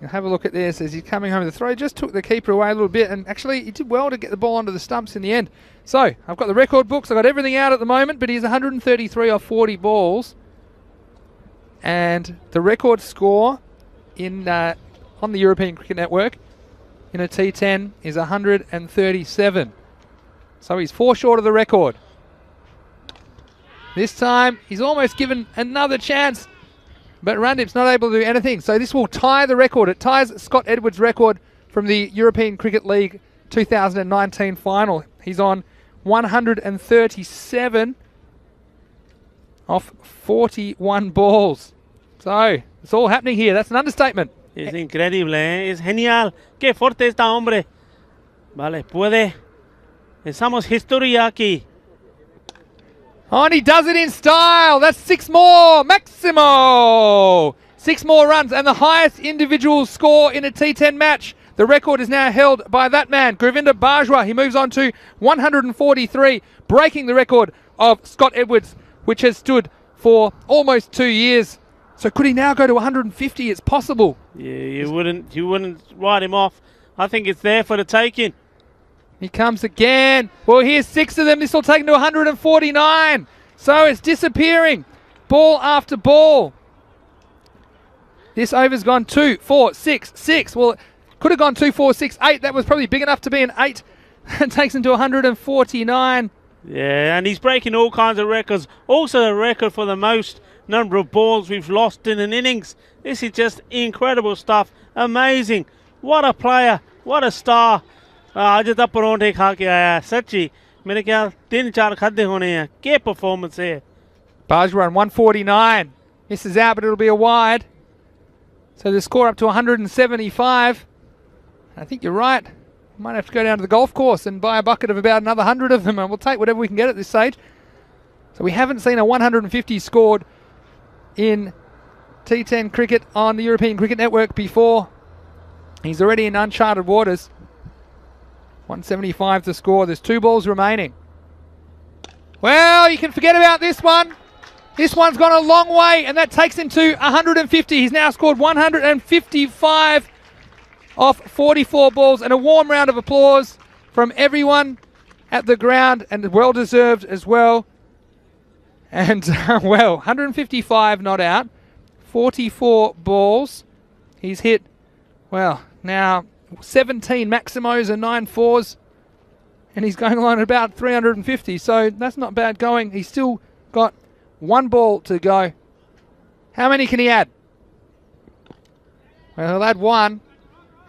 Speaker 1: You'll have a look at this as he's coming home. The throw just took the keeper away a little bit, and actually he did well to get the ball onto the stumps in the end. So I've got the record books. I've got everything out at the moment, but he's 133 off 40 balls. And the record score in on the European Cricket Network in a T10 is 137. So he's 4 short of the record. This time he's almost given another chance, but Randip's not able to do anything. So this will tie the record. It ties Scott Edwards' record from the European Cricket League 2019 final. He's on 137 off 41 balls. So it's all happening here. That's an understatement.
Speaker 4: Es increíble, ¿eh? Es genial. Qué fuerte está hombre. Vale, puede. Estamos historia aquí.
Speaker 1: Oh, and he does it in style. That's 6 more. Maximo. 6 more runs and the highest individual score in a T10 match. The record is now held by that man, Govinda Bajwa. He moves on to 143, breaking the record of Scott Edwards, which has stood for almost 2 years. So could he now go to 150? It's possible.
Speaker 4: Yeah, you wouldn't write him off. I think it's there for the taking.
Speaker 1: He comes again. Well, here's 6 of them. This will take him to 149. So it's disappearing. Ball after ball. This over's gone 2, 4, 6, 6. Well, it could have gone 2, 4, 6, 8. That was probably big enough to be an 8. It takes him to 149.
Speaker 4: Yeah, and he's breaking all kinds of records. Also a record for the most number of balls we've lost in an innings. This is just incredible stuff. Amazing. What a player. What a star. आज तक परोंठे खा के आया सच्ची मेरे ख्याल 3-4 खाते होने हैं क्या परफॉर्मेंस है
Speaker 1: Bajwa on 149. Misses out, but it'll be a wide. So the score up to 175. I think you're right. Might have to go down to the golf course and buy a bucket of about another 100 of them, and we'll take whatever we can get at this stage. So we haven't seen a 150 scored in T10 cricket on the European Cricket Network before. He's already in uncharted waters. 175 to score. There's 2 balls remaining. Well, you can forget about this one. This one's gone a long way, and that takes him to 150. He's now scored 155 off 44 balls, and a warm round of applause from everyone at the ground, and well deserved as well. And well, 155 not out, 44 balls. He's hit, well, now 17 Maximos and 9 fours, and he's going along at about 350, so that's not bad going. He's still got 1 ball to go. How many can he add? Well, he'll add 1.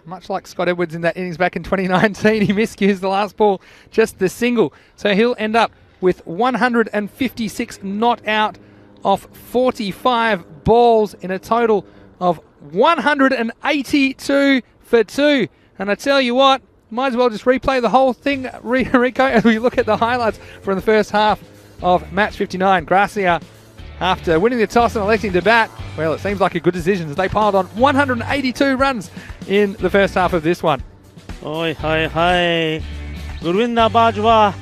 Speaker 1: Much like Scott Edwards in that innings back in 2019, he miscues the last ball, just the single. So he'll end up with 156 not out off 45 balls in a total of 182 for 2. And I tell you what, might as well just replay the whole thing, Rico, as we look at the highlights from the first half of match 59. Gracia, after winning the toss and electing to bat, well, it seems like a good decision as they piled on 182 runs in the first half of this one.
Speaker 4: Oi, hi, hi. Govinda Bajwa.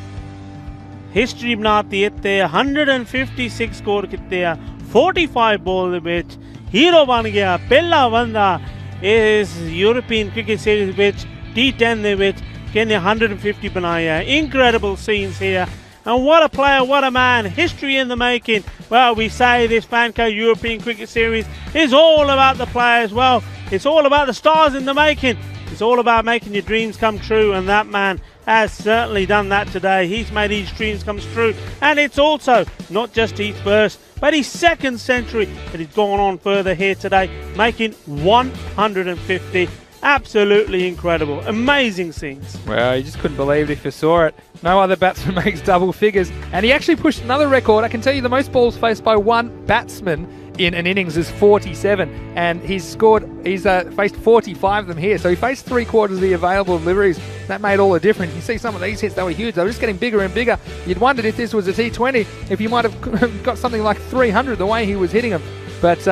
Speaker 4: History बनाती है 156 score किते हैं 45 ball ਦੇ ਵਿੱਚ hero ਬਣ ਗਿਆ ਪਹਿਲਾ ਬੰਦਾ ਇਸ ਯੂਰਪੀਅਨ ਕ੍ਰਿਕਟ ਸੀਰੀਜ਼ ਵਿੱਚ T10 ਦੇ ਵਿੱਚ ਕਿਨੇ 150 ਬਣਾਇਆ incredible scenes here. And what a player, what a man, history in the making. Well, we say this Fanco European Cricket Series is all about the players. Well, it's all about the stars in the making. It's all about making your dreams come true, and that man has certainly done that today. He's made his dreams come true, and it's also not just his first, but his second century that he's gone on further here today, making 150. Absolutely incredible. Amazing scenes.
Speaker 1: Well, you just couldn't believe it if you saw it. No other batsman makes double figures. And he actually pushed another record. I can tell you the most balls faced by one batsman in an innings is 47. And he's faced 45 of them here. So he faced 3/4 of the available deliveries. That made all the difference. You see some of these hits, they were huge. They were just getting bigger and bigger. You'd wondered if this was a T20, if you might have got something like 300 the way he was hitting them. But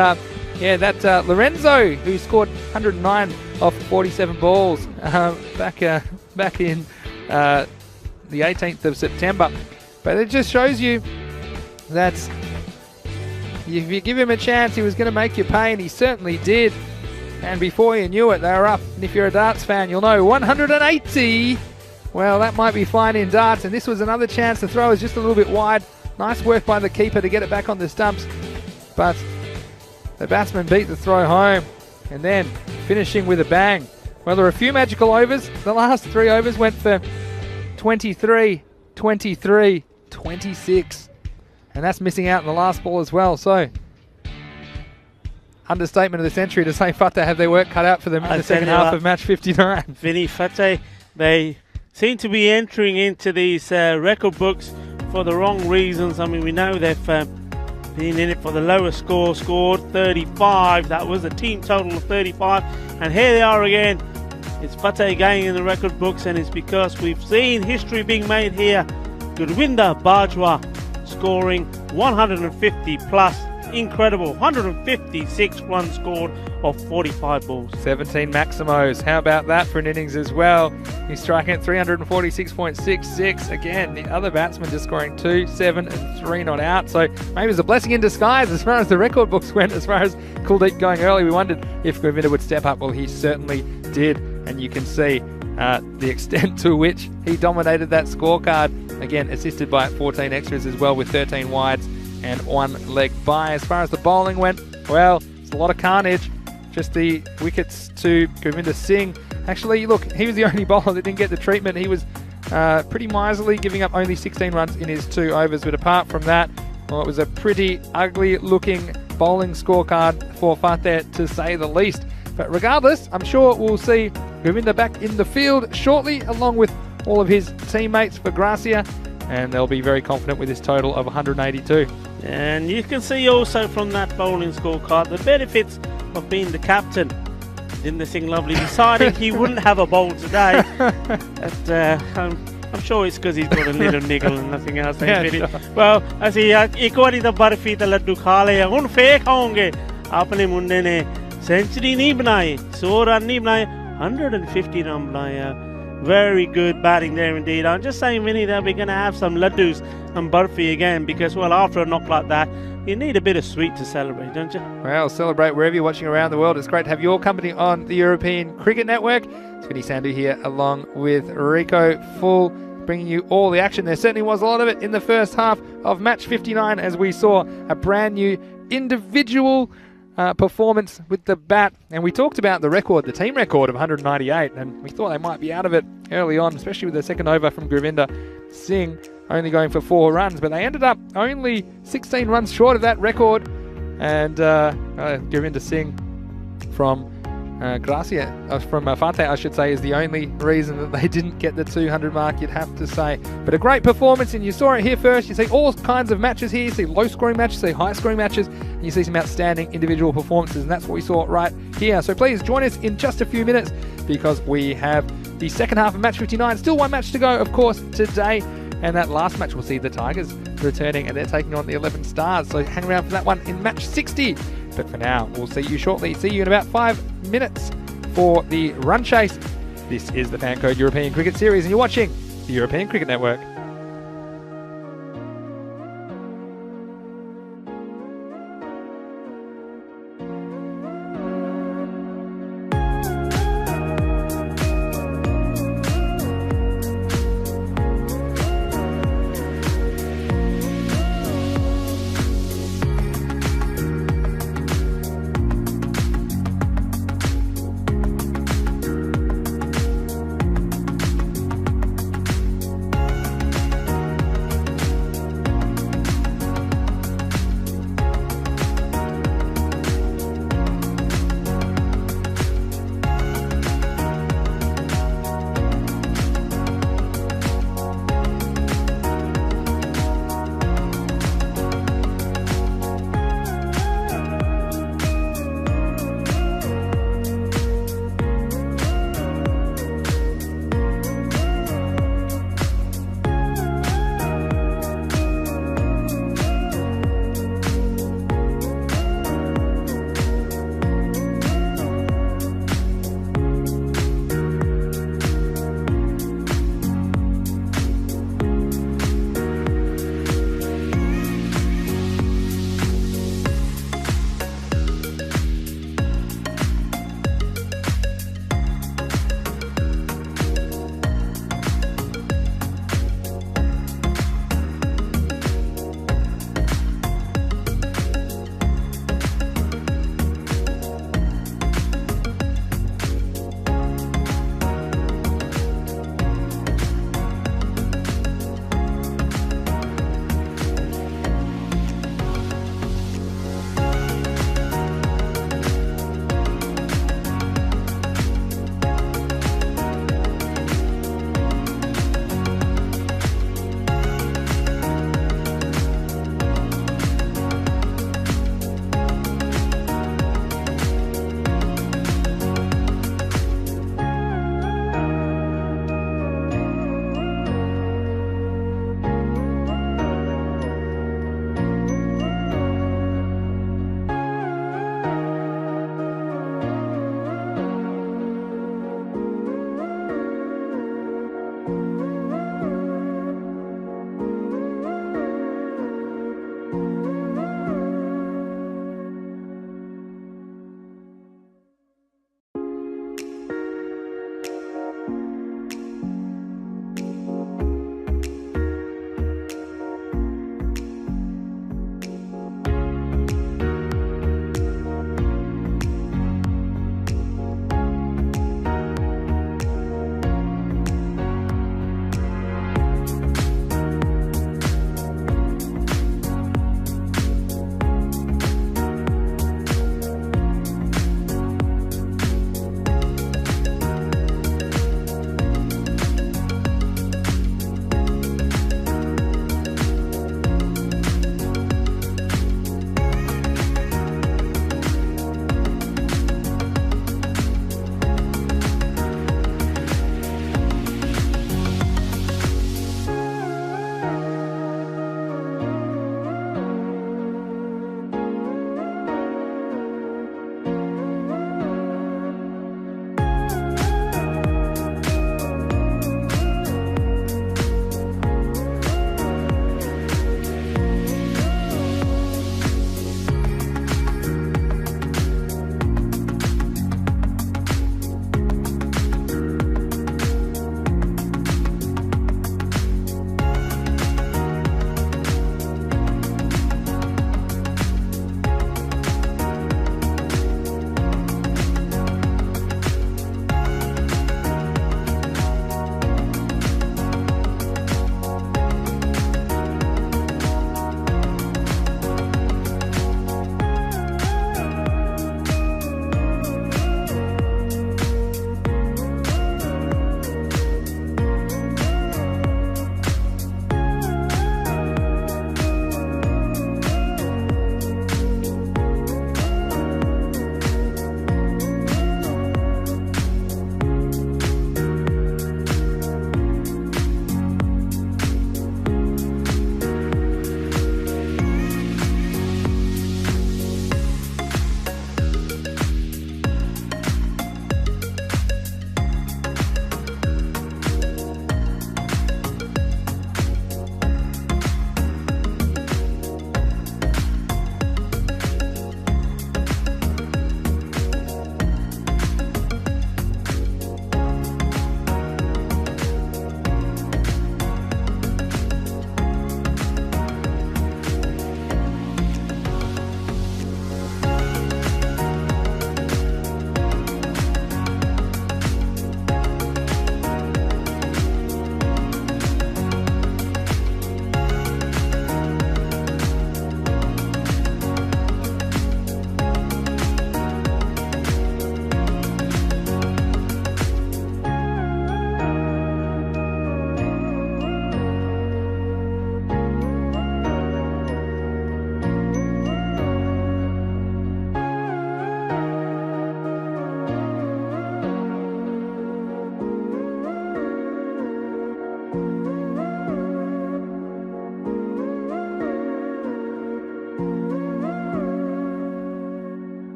Speaker 1: Yeah, that Lorenzo, who scored 109 off 47 balls back in the 18th of September. But it just shows you that if you give him a chance, he was going to make you pay, and he certainly did. And before you knew it, they were up. And if you're a darts fan, you'll know 180. Well, that might be fine in darts. And this was another chance. The throw was just a little bit wide. Nice work by the keeper to get it back on the stumps. But the batsman beat the throw home. And then finishing with a bang. Well, there were a few magical overs. The last 3 overs went for 23, 23, 26. And that's missing out in the last ball as well. So, understatement of the century to say Fateh have their work cut out for them in the second half of match 59.
Speaker 4: Vinny, Fateh, they seem to be entering into these record books for the wrong reasons. I mean, we know they've been in it for the lowest score, scored 35. That was a team total of 35. And here they are again. It's Fateh going in the record books, and it's because we've seen history being made here. Gurvinder Bajwa scoring 150 plus. Incredible. 156 runs scored off 45 balls.
Speaker 1: 17 Maximos. How about that for an innings as well? He's striking at 346.66. Again, the other batsman just scoring 2, 7 and 3 not out. So maybe it's a blessing in disguise as far as the record books went. As far as Kuldeep going early, we wondered if Gurvinder would step up. Well, he certainly did. And you can see the extent to which he dominated that scorecard. Again, assisted by 14 extras as well with 13 wides and 1 leg by. As far as the bowling went, well, it's a lot of carnage. Just the wickets to Gurvinder Singh. Actually, look, he was the only bowler that didn't get the treatment. He was pretty miserly, giving up only 16 runs in his 2 overs. But apart from that, well, it was a pretty ugly looking bowling scorecard for Fateh, to say the least. But regardless, I'm sure we'll see Gurvinder back in the field shortly, along with all of his teammates for Gracia, and they'll be very confident with his total of 182.
Speaker 4: And you can see also from that bowling scorecard the benefits of being the captain. Didn't Singh lovely deciding he wouldn't have a bowl today. I'm sure it's because he's got a little niggle and nothing else.
Speaker 1: Yeah, sure.
Speaker 4: Well, ਅਸੀਂ ਇੱਕ ਵਾਰੀ ਤਾਂ ਬਰਫੀ ਤੇ ਲੱਡੂ ਖਾ ਲਏ, ਹੁਣ ਫੇਰ ਖਾਓਗੇ। ਆਪਣੇ ਮੁੰਡੇ ਨੇ ਸੈਂਚਰੀ ਨਹੀਂ ਬਣਾਈ, 100 ਰਨ ਨਹੀਂ ਬਣਾਏ, 150 ਰਨ ਬਣਾਇਆ. Very good batting there indeed. I'm just saying, Vinny, that we're going to have some laddus and barfi again because, well, after a knock like that, you need a bit of sweet to celebrate, don't you?
Speaker 1: Well, celebrate wherever you're watching around the world. It's great to have your company on the European Cricket Network. It's Vinny Sandhu here along with Rico Full, bringing you all the action. There certainly was a lot of it in the first half of match 59 as we saw a brand new individual performance with the bat. And we talked about the record, the team record of 198, and we thought they might be out of it early on, especially with the second over from Gurvinder Singh only going for 4 runs, but they ended up only 16 runs short of that record. And Gurvinder Singh from Gracia, from Fateh, I should say, is the only reason that they didn't get the 200 mark, you'd have to say. But a great performance, and you saw it here first. You see all kinds of matches here. You see low-scoring matches, you see high-scoring matches, and you see some outstanding individual performances, and that's what we saw right here. So please join us in just a few minutes because we have the second half of match 59. Still 1 match to go, of course, today. And that last match will see the Tigers returning, and they're taking on the 11 Stars. So hang around for that one in match 60. But for now, we'll see you shortly. See you in about 5 minutes for the run chase. This is the Fan Code European Cricket Series, and you're watching the European Cricket Network.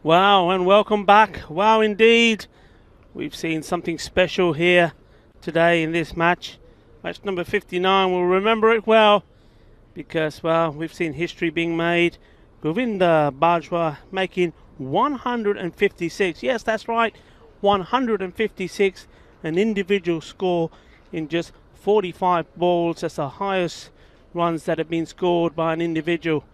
Speaker 4: Wow, and welcome back. Wow, indeed. We've seen something special here today in this match. Match number 59, we'll remember it well because, well, we've seen history being made. Govinda Bajwa making 156. Yes, that's right, 156. An individual score in just 45 balls. That's the highest runs that have been scored by an individual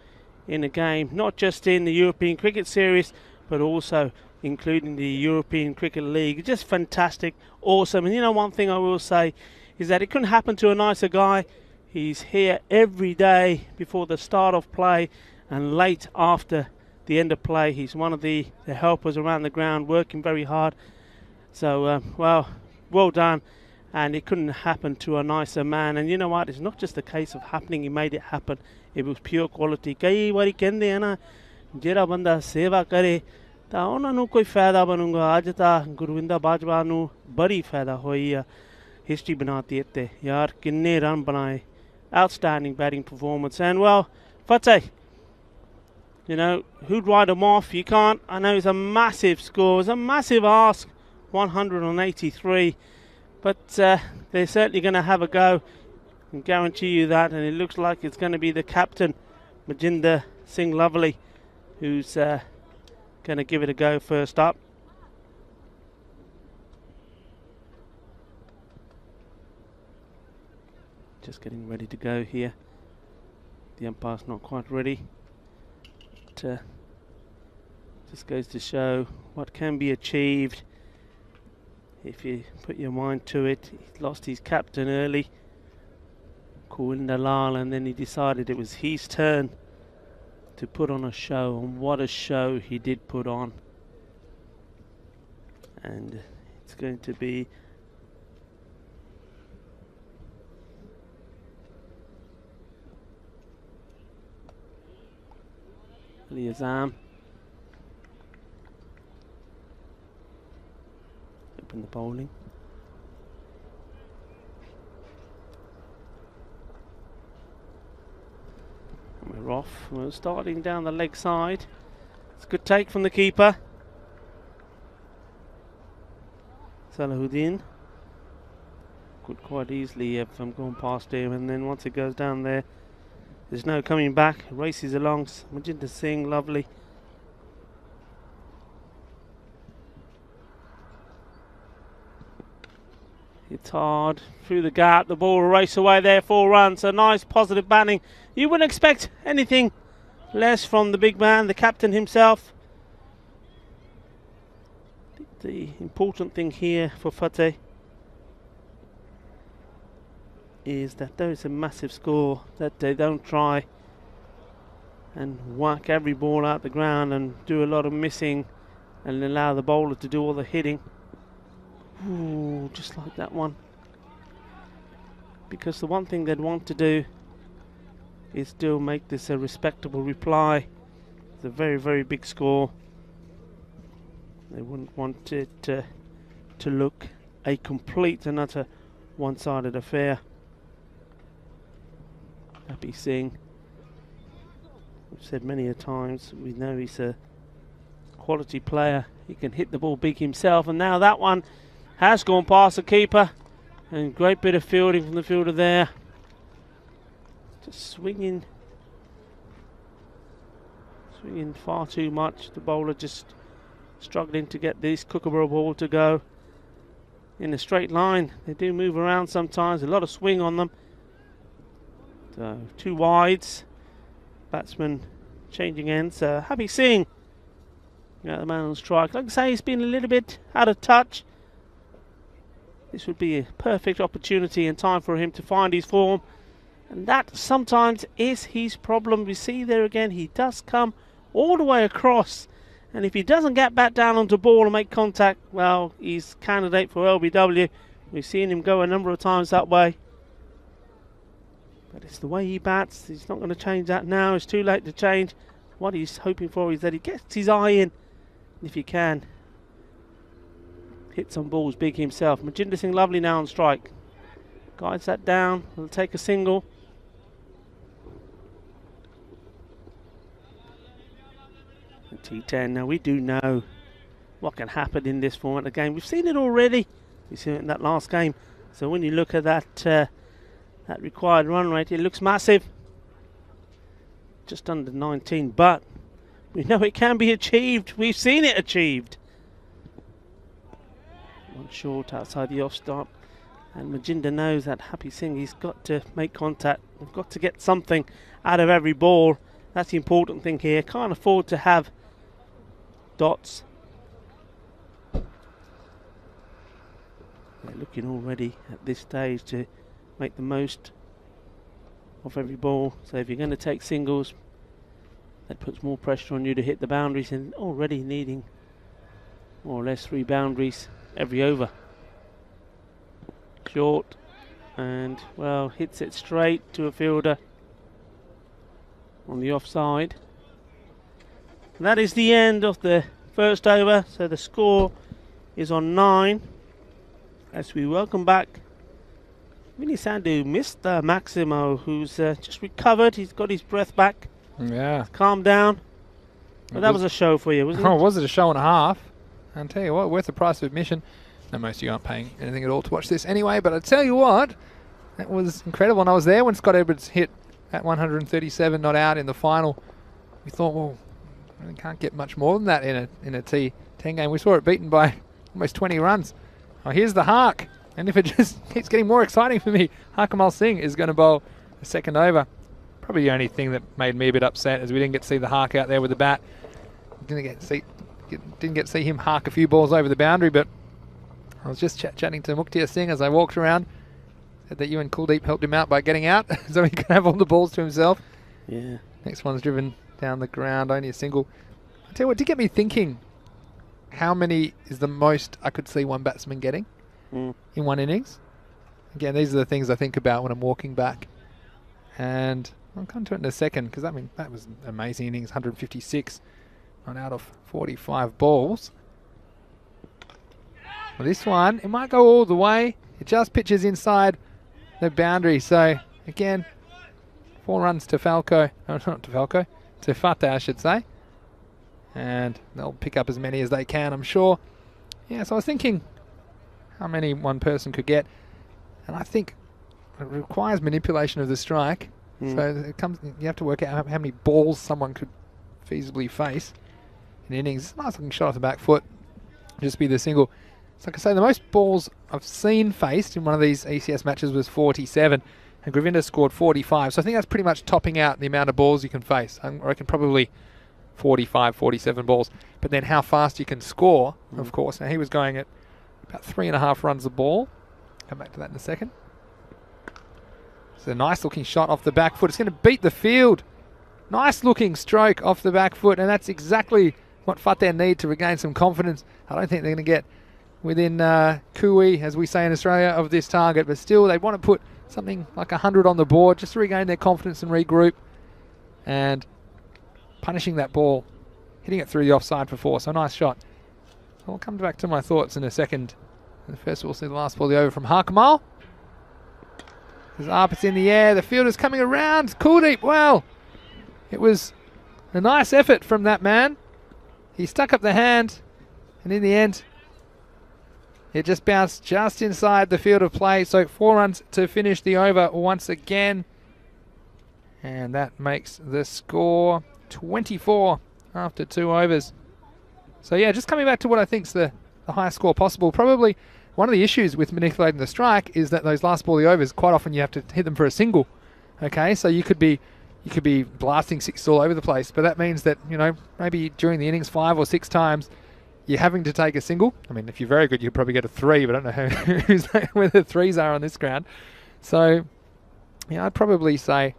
Speaker 4: in a game, not just in the European Cricket Series, but also including the European Cricket League. Just fantastic, awesome. And you know, one thing I will say is that it couldn't happen to a nicer guy. He's here every day before the start of play and late after the end of play. He's one of the helpers around the ground, working very hard. So, well done. And it couldn't happen to a nicer man. And you know what? It's not just a case of happening. He made it happen. It was pure quality. कई बारी कहते हैं ना, जेड़ा बंदा सेवा करे ਤਾਂ ਉਹਨਾਂ ਨੂੰ ਕੋਈ ਫਾਇਦਾ ਬਣੂਗਾ। ਅੱਜ ਤਾਂ ਗੁਰਵਿੰਦਰ ਬਾਜਵਾ ਨੂੰ ਬੜੀ ਫਾਇਦਾ ਹੋਈ ਆ। History ਬਣਾਤੀ ਇੱਥੇ ਯਾਰ, ਕਿੰਨੇ ਰਨ ਬਣਾਏ। Outstanding batting performance. And well, Fateh, you know, who'd write him off? You can't. I know it's a massive score. It's a massive ask, 183. But they're certainly going to have a go. I can guarantee you that. And it looks like it's going to be the captain, Majinder Singh Lovely, who's going to give it a go first up. Just getting ready to go here. The umpire's not quite ready. But, just goes to show what can be achieved if you put your mind to it. He lost his captain early, Kuinda Lal, and then he decided it was his turn to put on a show, and what a show he did put on. And it's going to be Ali Azam. Open the bowling. We're off. We're starting down the leg side. It's a good take from the keeper. Salahuddin could quite easily have gone past him, and then once it goes down there, there's no coming back. Races along. Majinder Singh, lovely. It's hard through the gap. The ball will race away there. 4 runs. So nice, positive batting. You wouldn't expect anything less from the big man, the captain himself. The important thing here for Fateh is that there is a massive score, that they don't try and whack every ball out the ground and do a lot of missing and allow the bowler to do all the hitting. Ooh, just like that one. Because the one thing they'd want to do is still make this a respectable reply. It's a very, very big score. They wouldn't want it to look a complete and utter one-sided affair. Happy Singh, we've said many a times, we know he's a quality player. He can hit the ball big himself, and now that one has gone past the keeper, and great bit of fielding from the fielder there. Just swinging far too much. The bowler just struggling to get this Kookaburra ball to go in a straight line. They do move around sometimes, a lot of swing on them. So 2 wides, batsman changing ends. Happy Singh, the man on strike. Like I say, he's been a little bit out of touch. This would be a perfect opportunity and time for him to find his form, and that sometimes is his problem. We see there again, he does come all the way across, and if he doesn't get back down onto ball and make contact, well, he's candidate for LBW. We've seen him go a number of times that way. But it's the way he bats. He's not going to change that now. It's too late to change. What he's hoping for is that he gets his eye in. If he can, hit some balls big himself. Majinder Singh Lovely now on strike. Guides that down. Will take a single. T10. Now we do know what can happen in this format of game. We've seen it already. We've seen it in that last game. So when you look at that that required run rate, it looks massive. Just under 19, but we know it can be achieved. We've seen it achieved. One short outside the off stop. And Majinda knows that Happy Singh, he's got to make contact. We've got to get something out of every ball. That's the important thing here. Can't afford to have dots. They're looking already at this stage to make the most of every ball. So if you're going to take singles, that puts more pressure on you to hit the boundaries, and already needing more or less 3 boundaries every over. Short, and well, hits it straight to a fielder on the offside. And that is the end of the first over, so the score is on 9 as we welcome back Vinny Sandhu, Mr. Maximo, who's just recovered. He's got his breath back.
Speaker 1: Yeah.
Speaker 4: Calmed down. But that was a show for you, wasn't it?
Speaker 1: Oh, was it a show and a half? I'll tell you what, worth the price of admission. Now, most of you aren't paying anything at all to watch this anyway, but I tell you what, that was incredible. And I was there when Scott Edwards hit at 137 not out in the final. We thought, well, we can't get much more than that in a T10 game. We saw it beaten by almost 20 runs. Oh, here's the Hark. And if it just keeps getting more exciting for me, Harkamal Singh is going to bowl a second over. Probably the only thing that made me a bit upset is we didn't get to see the Hark out there with the bat. Didn't get to see him hark a few balls over the boundary, but I was just chatting to Muktia Singh as I walked around. Said that you and Kuldeep helped him out by getting out, so he could have all the balls to himself.
Speaker 4: Yeah.
Speaker 1: Next one's driven down the ground, only a single. I tell you what, it did get me thinking, how many is the most I could see one batsman getting in one innings? Again, these are the things I think about when I'm walking back. And I'll come to it in a second, because I mean, that was an amazing innings, 156 on out of 45 balls. Well, this one, it might go all the way. It just pitches inside the boundary. So, again, 4 runs to Falco. No, not to Falco. To Fateh, I should say. And they'll pick up as many as they can, I'm sure. Yeah, so I was thinking how many one person could get. And I think it requires manipulation of the strike. So it comes. You have to work out how many balls someone could feasibly face in innings. It's a nice looking shot off the back foot. Just be the single. So like I say, the most balls I've seen faced in one of these ECS matches was 47, and Gravinda scored 45. So I think that's pretty much topping out the amount of balls you can face. I reckon probably 45, 47 balls. But then how fast you can score, of course. Now he was going at about 3.5 runs a ball. Come back to that in a second. It's a nice looking shot off the back foot. It's going to beat the field. Nice looking stroke off the back foot, and that's exactly what Fateh need to regain some confidence. I don't think they're going to get within cooey, as we say in Australia, of this target, but still they want to put something like 100 on the board just to regain their confidence and regroup. And punishing that ball, hitting it through the offside for 4, so nice shot. I'll come back to my thoughts in a second. First we'll see the last ball of the over from Harkamal. There's up, it's in the air, the fielder's coming around. Kuldeep, well, it was a nice effort from that man. He stuck up the hand, and in the end, it just bounced just inside the field of play. So 4 runs to finish the over once again. And that makes the score 24 after 2 overs. So yeah, just coming back to what I think's the highest score possible. Probably one of the issues with manipulating the strike is that those last ball of the overs, quite often you have to hit them for a single. Okay, so you could be blasting 6 all over the place, but that means that, you know, maybe during the innings 5 or 6 times you're having to take a single. I mean, if you're very good, you'll probably get a 3, but I don't know where the 3s are on this ground. So, yeah, I'd probably say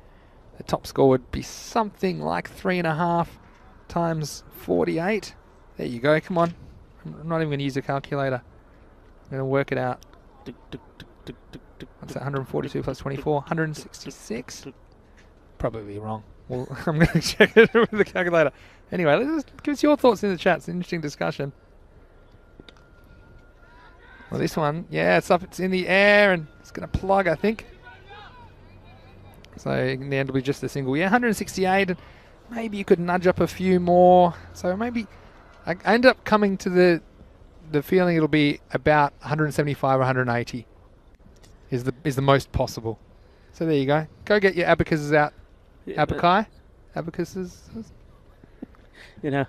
Speaker 1: the top score would be something like 3.5 times 48. There you go, come on. I'm not even going to use a calculator. I'm going to work it out. What's that, 142 plus 24? 166? Probably wrong. Well, I'm going to check it with the calculator. Anyway, let's give us your thoughts in the chat. It's an interesting discussion. Well, this one, yeah, it's up, it's in the air, and it's going to plug, I think. So in the end, it'll be just a single. Yeah, 168. maybe you could nudge up a few more. So maybe I end up coming to the feeling it'll be about 175 or 180 is the most possible. So there you go. Go get your abacuses out.
Speaker 4: Yeah,
Speaker 1: Abacuses.
Speaker 4: You know.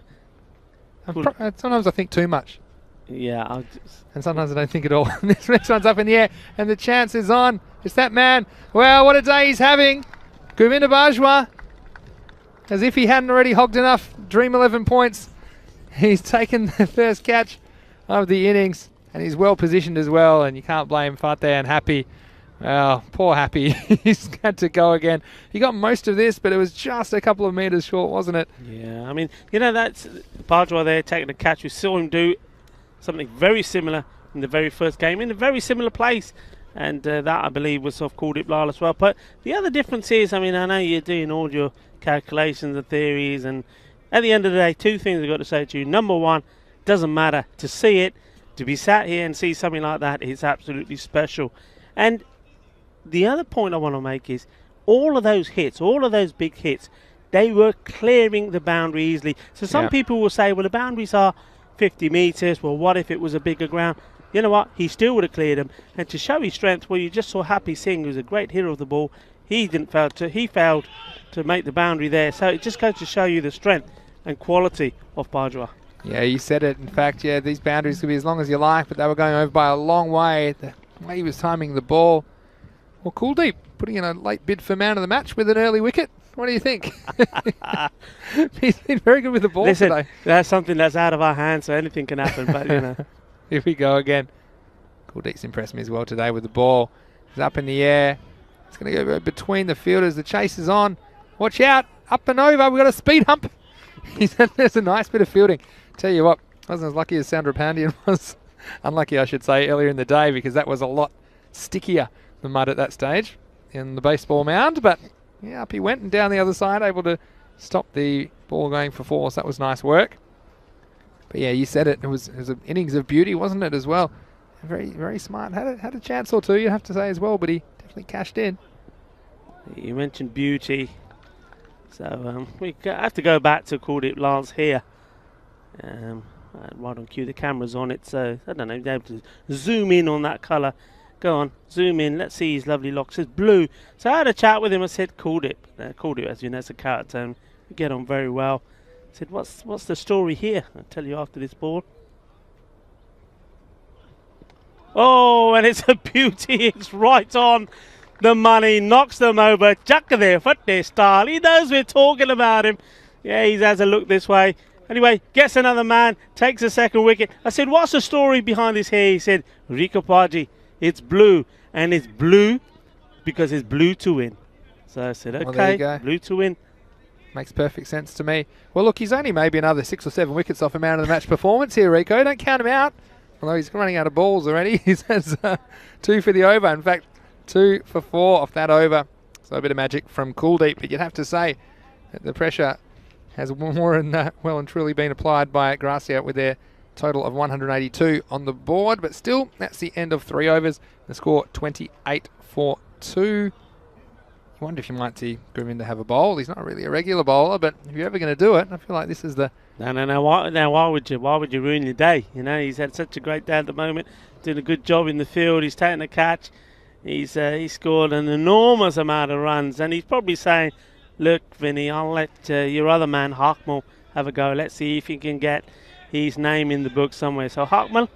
Speaker 1: Sometimes I think too much.
Speaker 4: Yeah.
Speaker 1: And sometimes I don't think at all. This next one's up in the air, and the chance is on. It's that man. Well, what a day he's having. Govinda Bajwa. As if he hadn't already hogged enough Dream 11 points. He's taken the first catch of the innings, and he's well positioned as well, and you can't blame Fateh and Happy. Well, poor Happy. He's had to go again. He got most of this, but it was just a couple of metres short, wasn't it?
Speaker 4: Yeah, I mean, you know, that's Bajwa there taking the catch. We saw him do something very similar in the very first game in a very similar place, and that I believe was sort of called it Lal as well. But the other difference is, I mean, I know you're doing all your calculations and theories, and at the end of the day, two things I've got to say to you. Number one, doesn't matter to see it, to be sat here and see something like that is absolutely special. And the other point I want to make is all of those hits, all of those big hits, they were clearing the boundary easily. So some people will say, well, the boundaries are 50 metres. Well, what if it was a bigger ground? You know what? He still would have cleared them. And to show his strength, well, you just saw Happy Singh, who's a great hitter of the ball. He failed to make the boundary there. So it just goes to show you the strength and quality of Bajwa.
Speaker 1: Yeah, you said it. In fact, yeah, these boundaries could be as long as you like, but they were going over by a long way. The way he was timing the ball. Well, Kuldeep putting in a late bid for man of the match with an early wicket. What do you think? He's been very good with the ball today.
Speaker 4: That's something that's out of our hands, so anything can happen. But you know,
Speaker 1: here we go again. Kuldeep's impressed me as well today with the ball. He's up in the air. It's going to go between the fielders. The chase is on. Watch out! Up and over. We've got a speed hump. There's a nice bit of fielding. Tell you what, I wasn't as lucky as Sandra Pandian was. Unlucky, I should say, earlier in the day, because that was a lot stickier, the mud at that stage in the baseball mound. But yeah, up he went and down the other side, able to stop the ball going for four. So that was nice work. But yeah, you said it. It was an innings of beauty, wasn't it, as well? Very, very smart. Had a chance or two, you have to say, as well, but he definitely cashed in.
Speaker 4: You mentioned beauty. So we have to go back to Kuldeep Lance here. Right on cue, the camera's on it, so I don't know, be able to zoom in on that colour. Go on, zoom in, let's see his lovely locks. It's blue. So I had a chat with him. I said, Kuldeep, as you know, it's a character, we get on very well. I said, what's the story here? I'll tell you after this ball. Oh, and it's a beauty. It's right on the money. Knocks them over. Chakka there, foot there, style. He knows we're talking about him. Yeah, he has a look this way. Anyway, gets another man, takes a second wicket. I said, what's the story behind this here? He said, Rika Paji, it's blue. And it's blue because it's blue to win. So I said, okay, well, blue to win.
Speaker 1: Makes perfect sense to me. Well, look, he's only maybe another 6 or 7 wickets off a man of the match performance here, Rico. Don't count him out. Although he's running out of balls already. He has 2 for the over. In fact, 2 for 4 off that over. So a bit of magic from Kuldeep. But you'd have to say that the pressure has more than well and truly been applied by Gracia with their total of 182 on the board. But still, that's the end of 3 overs. The score 28 for 2. I wonder if you might see Govinda have a bowl. He's not really a regular bowler, but if you're ever going to do it, I feel like this is the...
Speaker 4: No. Why would you ruin your day? You know, he's had such a great day at the moment, doing a good job in the field. He's taking a catch. He's scored an enormous amount of runs, and he's probably saying, look, Vinny, I'll let your other man, Hakmal, have a go. Let's see if he can get his name in the book somewhere. So, Hakmal.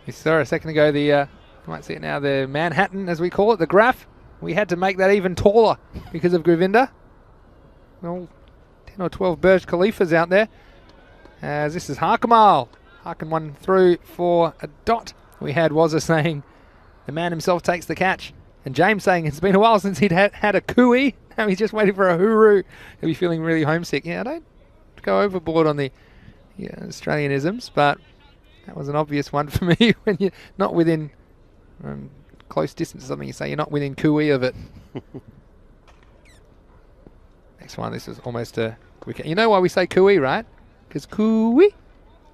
Speaker 1: We saw a second ago you might see it now, the Manhattan, as we call it, the graph. We had to make that even taller because of Govinda. Well, 10 or 12 Burj Khalifas out there. As this is Hakmal. Harkin one through for a dot. We had Wazza saying the man himself takes the catch. And James saying it's been a while since he'd had a cooey. Now he's just waiting for a hooroo. He'll be feeling really homesick. Yeah, I don't go overboard on the Australianisms, but that was an obvious one for me. When you're not within close distance or something, you say you're not within cooey of it. Next one, this is almost a wicket. You know why we say cooey, right? Because cooey,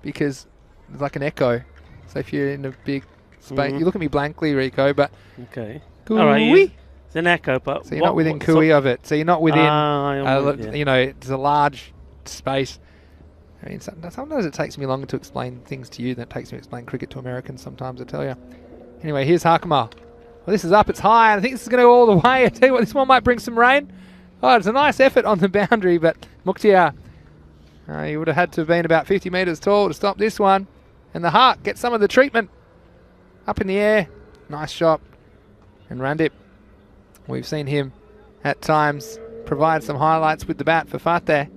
Speaker 1: because it's like an echo. So if you're in a big space, you look at me blankly, Rico, but
Speaker 4: okay.
Speaker 1: Cooey.
Speaker 4: All right, It's an echo, but
Speaker 1: so you're not within cooey of it. So you're not within,
Speaker 4: yeah.
Speaker 1: you know, it's a large space. I mean, sometimes it takes me longer to explain things to you than it takes me to explain cricket to Americans sometimes, I tell you. Anyway, here's Hakama. Well, this is up, it's high, and I think this is going to go all the way. I tell you what, this one might bring some rain. Oh, it's a nice effort on the boundary, but Mukhtiar, he would have had to have been about 50 metres tall to stop this one. And the Hawk gets some of the treatment. Up in the air, nice shot. And Randip, we've seen him at times provide some highlights with the bat for Fateh.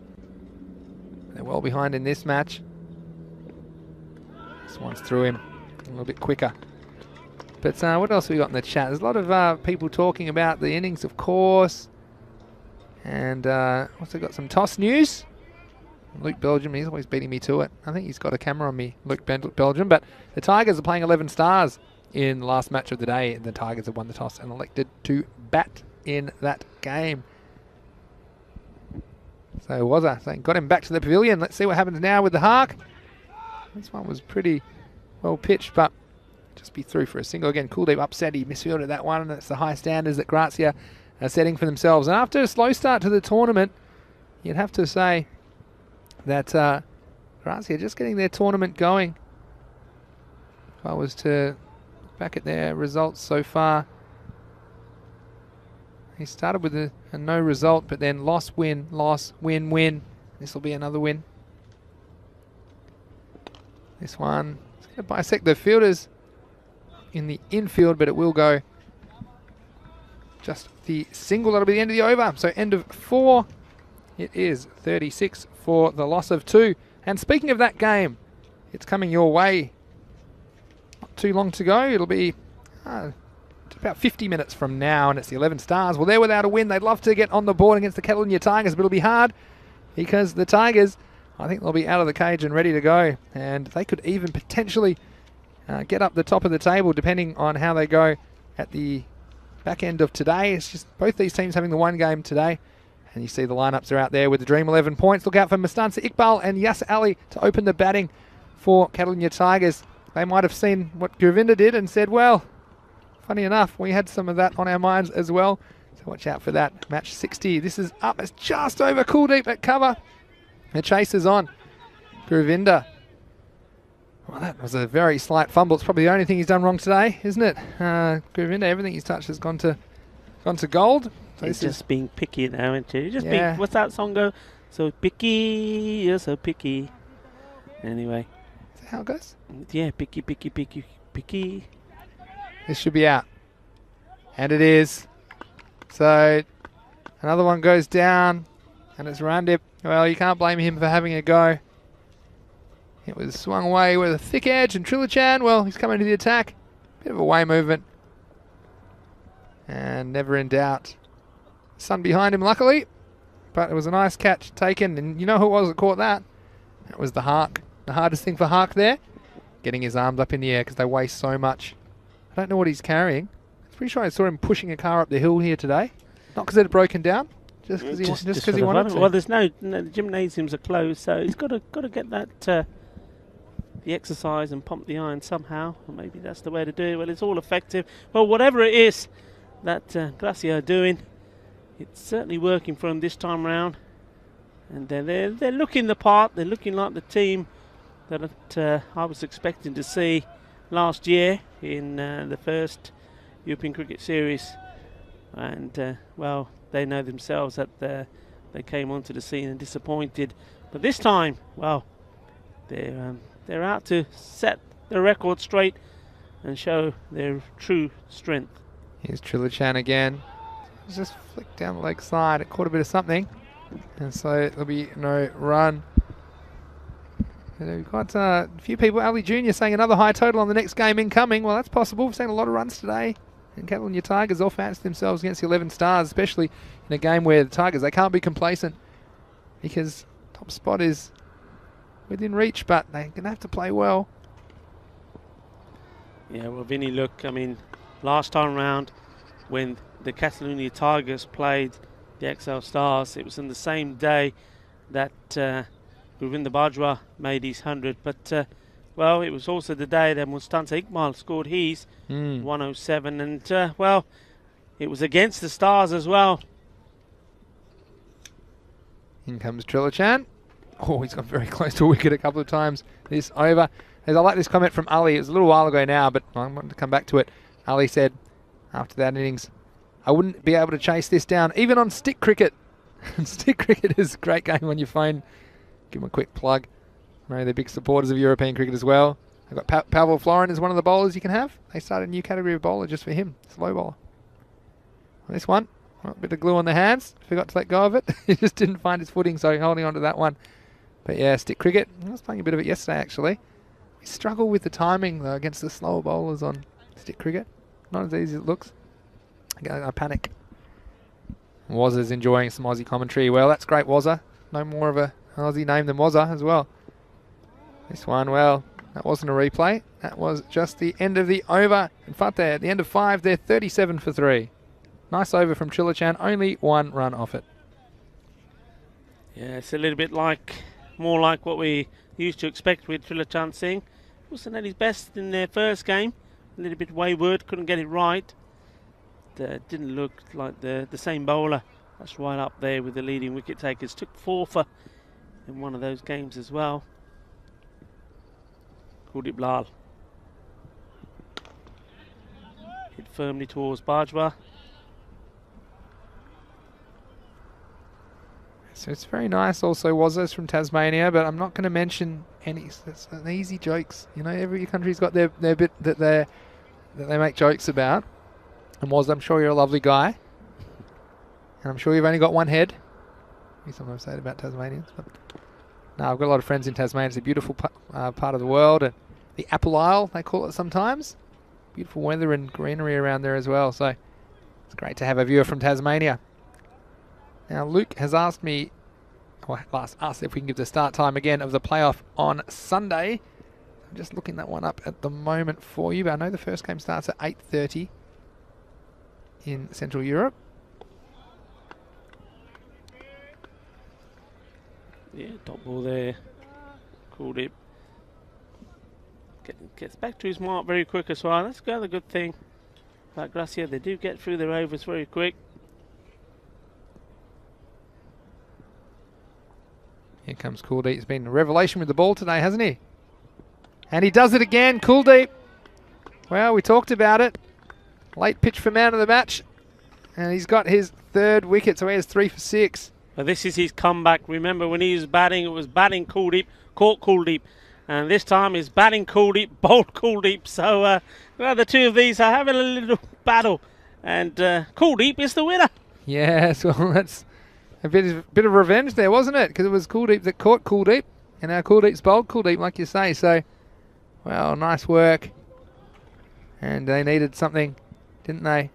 Speaker 1: They're well behind in this match. This one's through him a little bit quicker. But what else have we got in the chat? There's a lot of people talking about the innings, of course. And also got some toss news. Luke Belgium, he's always beating me to it. I think he's got a camera on me, Luke Belgium. But the Tigers are playing 11 stars in the last match of the day. And the Tigers have won the toss and elected to bat in that game. So Wazza saying, got him back to the pavilion. Let's see what happens now with the Hawk. This one was pretty well pitched, but just be through for a single. Again, Kuldeep upset. He misfielded that one, and it's the high standards that Gracia are setting for themselves. And after a slow start to the tournament, you'd have to say that Gracia just getting their tournament going. If I was to look back at their results so far, he started with a no result, but then loss, win, win. This will be another win. This one is going to bisect the fielders in the infield, but it will go just the single. That'll be the end of the over. So end of 4. It is 36 for the loss of 2. And speaking of that game, it's coming your way. Not too long to go. It'll be about 50 minutes from now, and it's the 11 stars. Well, they're without a win. They'd love to get on the board against the Catalunya Tigers, but it'll be hard because the Tigers, I think they'll be out of the cage and ready to go. And they could even potentially get up the top of the table depending on how they go at the back end of today. It's just both these teams having the one game today. And you see the lineups are out there with the Dream 11 points. Look out for Mustansa Iqbal and Yas Ali to open the batting for Catalunya Tigers. They might have seen what Govinda did and said, well, funny enough, we had some of that on our minds as well. So watch out for that. Match 60. This is up. It's just over Kuldeep at cover. The chase is on. Govinda. Well, that was a very slight fumble. It's probably the only thing he's done wrong today, isn't it? Govinda, everything he's touched has gone to gold. So
Speaker 4: He's just being picky now, isn't he? Just being, what's that song go? So picky, you're so picky. Anyway.
Speaker 1: Is that how it goes?
Speaker 4: Yeah, picky, picky, picky, picky.
Speaker 1: This should be out. And it is. So another one goes down. And it's Randip. Well, you can't blame him for having a go. It was swung away with a thick edge. And Trillichan, well, he's coming to the attack. Bit of a way movement. And never in doubt. Sun behind him, luckily. But it was a nice catch taken. And you know who it was that caught that? That was the Hawk. The hardest thing for Hawk there, getting his arms up in the air because they weigh so much. I don't know what he's carrying. I'm pretty sure I saw him pushing a car up the hill here today. Not because it had broken down, just because he wanted to.
Speaker 4: Well, there's no the gymnasiums are closed, so he's got to get that the exercise and pump the iron somehow. Or maybe that's the way to do it. Well, it's all effective. Well, whatever it is that Gracia are doing, it's certainly working for them this time round. And they're looking the part. They're looking like the team that I was expecting to see last year in the first European Cricket Series. And, well, they know themselves that they came onto the scene and disappointed. But this time, well, they're out to set the record straight and show their true strength.
Speaker 1: Here's Trillichan again. Just flicked down the leg side. It caught a bit of something. And so there'll be no run. And we've got a few people. Ali Jr. saying another high total on the next game incoming. Well, that's possible. We've seen a lot of runs today. And Catalunya Tigers all fancy themselves against the 11 stars, especially in a game where the Tigers, they can't be complacent because top spot is within reach, but they're going to have to play well.
Speaker 4: Yeah, well, Vinny, look, I mean, last time round when the Catalunya Tigers played the XL Stars, it was on the same day that Govinda Bajwa made his 100, but well, it was also the day that Mustansa Iqbal scored his 107, and well, it was against the Stars as well.
Speaker 1: In comes Trillichan. Oh, he's got very close to a wicket a couple of times this over. As I like this comment from Ali. It was a little while ago now, but I wanted to come back to it. Ali said after that innings, I wouldn't be able to chase this down, even on stick cricket. Stick cricket is a great game on your phone. Give them a quick plug. I know they're big supporters of European cricket as well. I've got Pavel Florin as one of the bowlers you can have. They started a new category of bowler just for him, slow bowler. This one, a bit of glue on the hands. Forgot to let go of it. He just didn't find his footing, so holding on to that one. But yeah, stick cricket. I was playing a bit of it yesterday, actually. We struggle with the timing, though, against the slower bowlers on stick cricket. Not as easy as it looks. I panic. Wazza's enjoying some Aussie commentary. Well, that's great, Wazza. No more of an Aussie name than Wazza as well. This one, well, that wasn't a replay. That was just the end of the over. In fact, there at the end of 5, they're 37 for 3. Nice over from Trillichan. Only 1 run off it.
Speaker 4: Yeah, it's a little bit more like what we used to expect with Trillichan Singh. Wasn't at his best in their first game. A little bit wayward, couldn't get it right. Didn't look like the same bowler. That's right up there with the leading wicket takers. Took 4 for in one of those games as well. Kuldeep Lal. Hit firmly towards Bajwa.
Speaker 1: So it's very nice also, Wazza's from Tasmania, but I'm not going to mention any. It's an easy jokes. You know, every country's got their bit that they make jokes about. And Wazza, I'm sure you're a lovely guy. And I'm sure you've only got one head. We sometimes say it about Tasmanians. But no, I've got a lot of friends in Tasmania. It's a beautiful part of the world. And the Apple Isle, they call it sometimes. Beautiful weather and greenery around there as well. So it's great to have a viewer from Tasmania. Now, Luke has asked me, or asked if we can give the start time again of the playoff on Sunday. I'm just looking that one up at the moment for you, but I know the first game starts at 8:30 in Central Europe.
Speaker 4: Yeah, top ball there. Kuldeep gets back to his mark very quick as well. That's the good thing about Gracia. They do get through their overs very quick.
Speaker 1: Here comes Kuldeep. He's been a revelation with the ball today, hasn't he? And he does it again, Kuldeep. Well, we talked about it. Late pitch for man of the match. And he's got his 3rd wicket, so he has 3 for 6.
Speaker 4: Well, this is his comeback. Remember when he was batting, it was batting Kuldeep, caught Kuldeep. And this time it's batting Kuldeep, bowled Kuldeep. So well, the two of these are having a little battle. And Kuldeep is the winner.
Speaker 1: Yes, well, that's a bit of revenge there, wasn't it? Because it was Kuldeep that caught Kuldeep. And now Kuldeep's bowled Kuldeep, like you say. So, well, nice work. And they needed something, didn't they?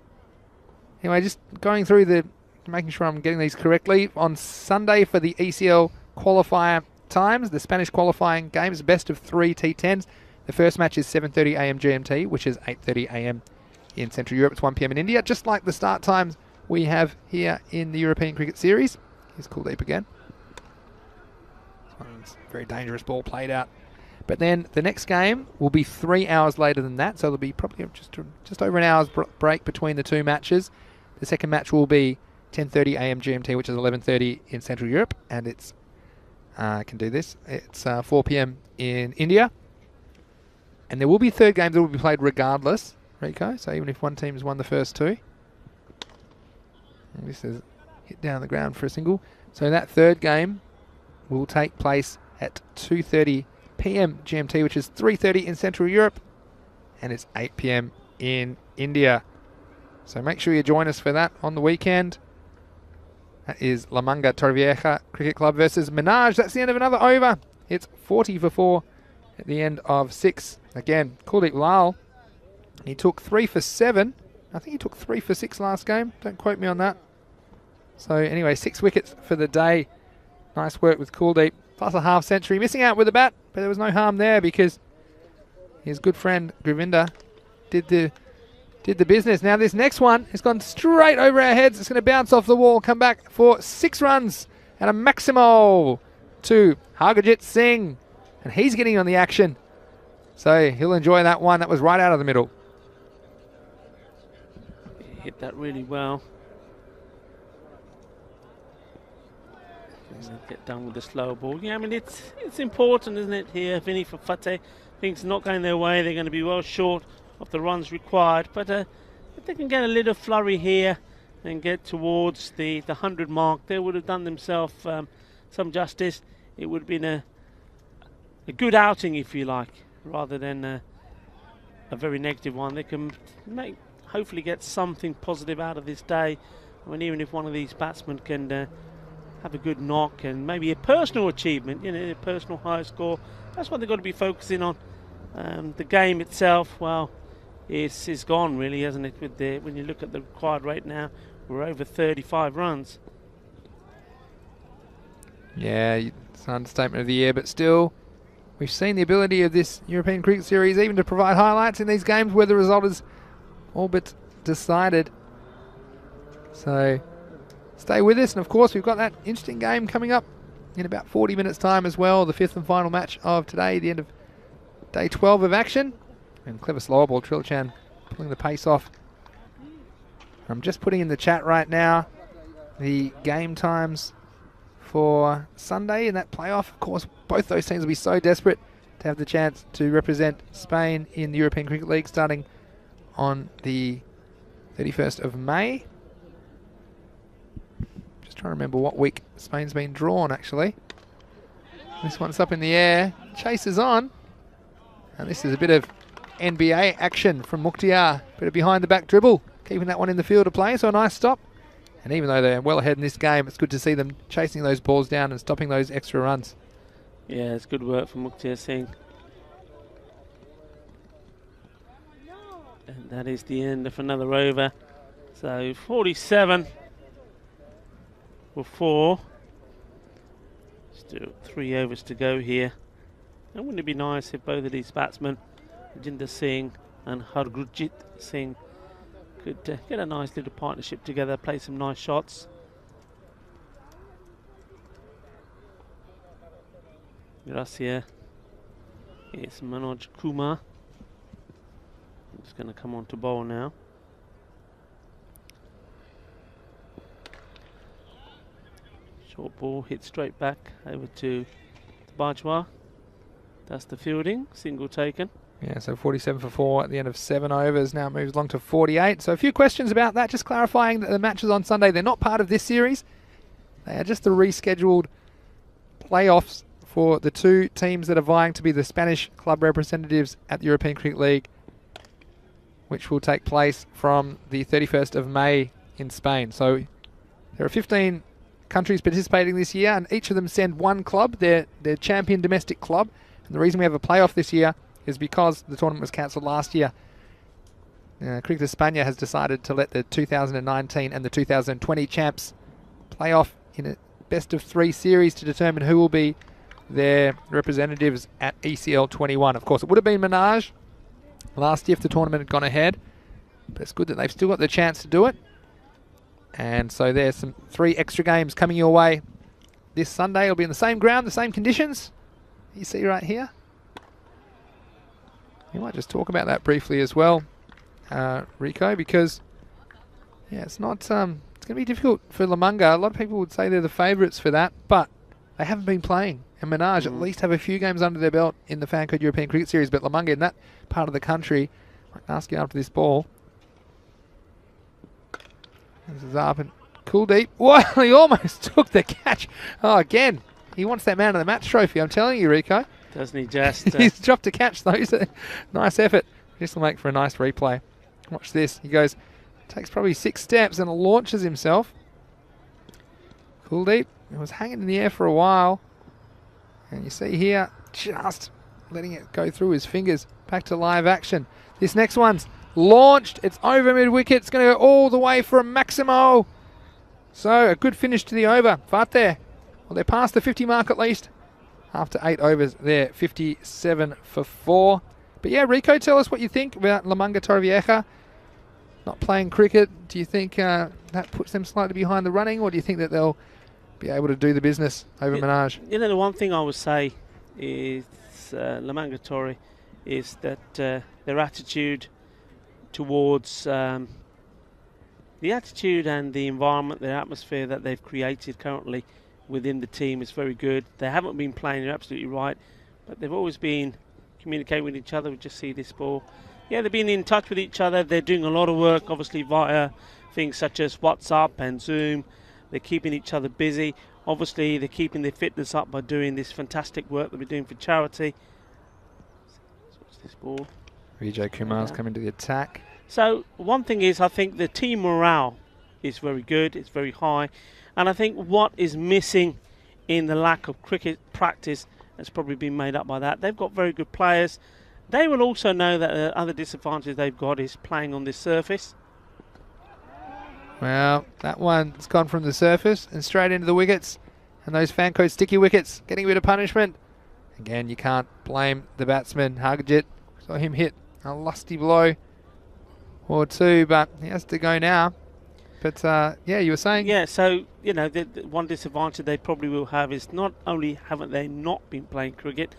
Speaker 1: Anyway, just going through making sure I'm getting these correctly. On Sunday for the ECL qualifier times, the Spanish qualifying games, best of 3 T10s. The first match is 7:30 AM GMT, which is 8:30 AM in Central Europe. It's 1 PM in India, just like the start times we have here in the European Cricket Series. Here's Kuldeep again. This one's a very dangerous ball played out. But then the next game will be 3 hours later than that, so there'll be probably just over an hour's break between the two matches. The second match will be 10:30 AM GMT, which is 11:30 in Central Europe, and it's I can do this. It's 4 PM in India, and there will be a third game that will be played regardless, Rico. So even if one team has won the first 2, and this is hit down the ground for a single. So that third game will take place at 2:30 PM GMT, which is 3:30 in Central Europe, and it's 8 PM in India. So make sure you join us for that on the weekend. That is La Manga Torrevieja Cricket Club versus Minaj. That's the end of another over. It's 40 for 4 at the end of 6. Again, Kuldeep Lal, he took 3 for 7. I think he took 3 for 6 last game. Don't quote me on that. So anyway, 6 wickets for the day. Nice work with Kuldeep. Plus a half century. Missing out with the bat, but there was no harm there because his good friend Gravinda did the business. Now this next one has gone straight over our heads. It's going to bounce off the wall, come back for 6 runs and a maximo to Hargajit Singh. And he's getting on the action. So he'll enjoy that one. That was right out of the middle.
Speaker 4: hit that really well. Get done with the slow ball. Yeah, I mean, it's important, isn't it, here, Vinny, for Fateh. Things not going their way. They're going to be well short of the runs required. But if they can get a little flurry here and get towards the 100 mark, they would have done themselves some justice. It would have been a good outing, if you like, rather than a very negative one. They can hopefully get something positive out of this day. I mean, even if one of these batsmen can have a good knock and maybe a personal achievement, a personal high score, that's what they've got to be focusing on. The game itself, well, is gone really, hasn't it? When you look at the required rate now, we're over 35 runs.
Speaker 1: Yeah, it's an understatement of the year, but still, we've seen the ability of this European Cricket Series even to provide highlights in these games where the result is all but decided. So stay with us, and of course we've got that interesting game coming up in about 40 minutes time as well, the fifth and final match of today, the end of day 12 of action. And clever slower ball, Trilchan pulling the pace off. I'm just putting in the chat right now the game times for Sunday in that playoff. Of course, both those teams will be so desperate to have the chance to represent Spain in the European Cricket League starting on the 31st of May. Just trying to remember what week Spain's been drawn, actually. This one's up in the air. Chase is on. And this is a bit of NBA action from Mukhtiar. Bit of behind the back dribble, keeping that one in the field of play, so a nice stop. And even though they're well ahead in this game, it's good to see them chasing those balls down and stopping those extra runs.
Speaker 4: Yeah, it's good work from Mukhtiar Singh. And that is the end of another over. So 47 for 4. Still 3 overs to go here. And wouldn't it be nice if both of these batsmen, Jinder Singh and Hargurjit Singh, could get a nice little partnership together, play some nice shots. Gracia. It's Manoj Kumar. Just going to come on to bowl now. Short ball hit straight back over to Bajwa. That's the fielding, single taken.
Speaker 1: Yeah, so 47 for 4 at the end of 7 overs. Now it moves along to 48. So a few questions about that. Just clarifying that the matches on Sunday, they're not part of this series. They are just the rescheduled playoffs for the two teams that are vying to be the Spanish club representatives at the European Cricket League, which will take place from the 31st of May in Spain. So there are 15 countries participating this year, and each of them send one club, their champion domestic club. And the reason we have a playoff this year is because the tournament was cancelled last year. Cricket España has decided to let the 2019 and the 2020 champs play off in a best of 3 series to determine who will be their representatives at ECL 21. Of course, it would have been Minaj last year if the tournament had gone ahead, but it's good that they've still got the chance to do it. And so there's some 3 extra games coming your way this Sunday. It'll be in the same ground, the same conditions. You see right here. We might just talk about that briefly as well, Rico, because yeah, it's not. It's going to be difficult for La Manga. A lot of people would say they're the favourites for that, but they haven't been playing. And Minaj at least have a few games under their belt in the Fan Code European Cricket Series, but La Manga in that part of the country, I might ask you after this ball. This is up and Kuldeep. Whoa, he almost took the catch. Oh, again, he wants that man of the match trophy. I'm telling you, Rico.
Speaker 4: Doesn't he just?
Speaker 1: He's dropped a catch though. Nice effort. This will make for a nice replay. Watch this. He goes, takes probably 6 steps and launches himself. Kuldeep. It was hanging in the air for a while. And you see here, just letting it go through his fingers. Back to live action. This next one's launched. It's over mid-wicket. It's going to go all the way for a Maximo. So a good finish to the over. Fateh. Well, they're past the 50 mark at least. After 8 overs there, 57 for 4. But yeah, Rico, tell us what you think about La Manga Torrevieja not playing cricket. Do you think that puts them slightly behind the running, or do you think that they'll be able to do the business over Minaj?
Speaker 4: You know, the one thing I would say is La Manga Torre is that their attitude towards the attitude and the environment, the atmosphere that they've created currently within the team is very good. They haven't been playing, you're absolutely right, but they've always been communicating with each other. We just see this ball. Yeah, they've been in touch with each other. They're doing a lot of work, obviously, via things such as WhatsApp and Zoom. They're keeping each other busy. Obviously, they're keeping their fitness up by doing this fantastic work that we're doing for charity. Let's watch this ball.
Speaker 1: Vijay Kumar's coming to the attack.
Speaker 4: So one thing is, I think the team morale is very good, it's very high, and I think what is missing in the lack of cricket practice has probably been made up by that. They've got very good players. They will also know that the other disadvantage they've got is playing on this surface.
Speaker 1: Well, that one's gone from the surface and straight into the wickets, and those Fanco sticky wickets getting a bit of punishment. Again, you can't blame the batsman. Hargajit saw him hit a lusty blow or two, but he has to go now. But yeah, you were saying?
Speaker 4: Yeah, so, you know, the one disadvantage they probably will have is not only haven't they not been playing cricket,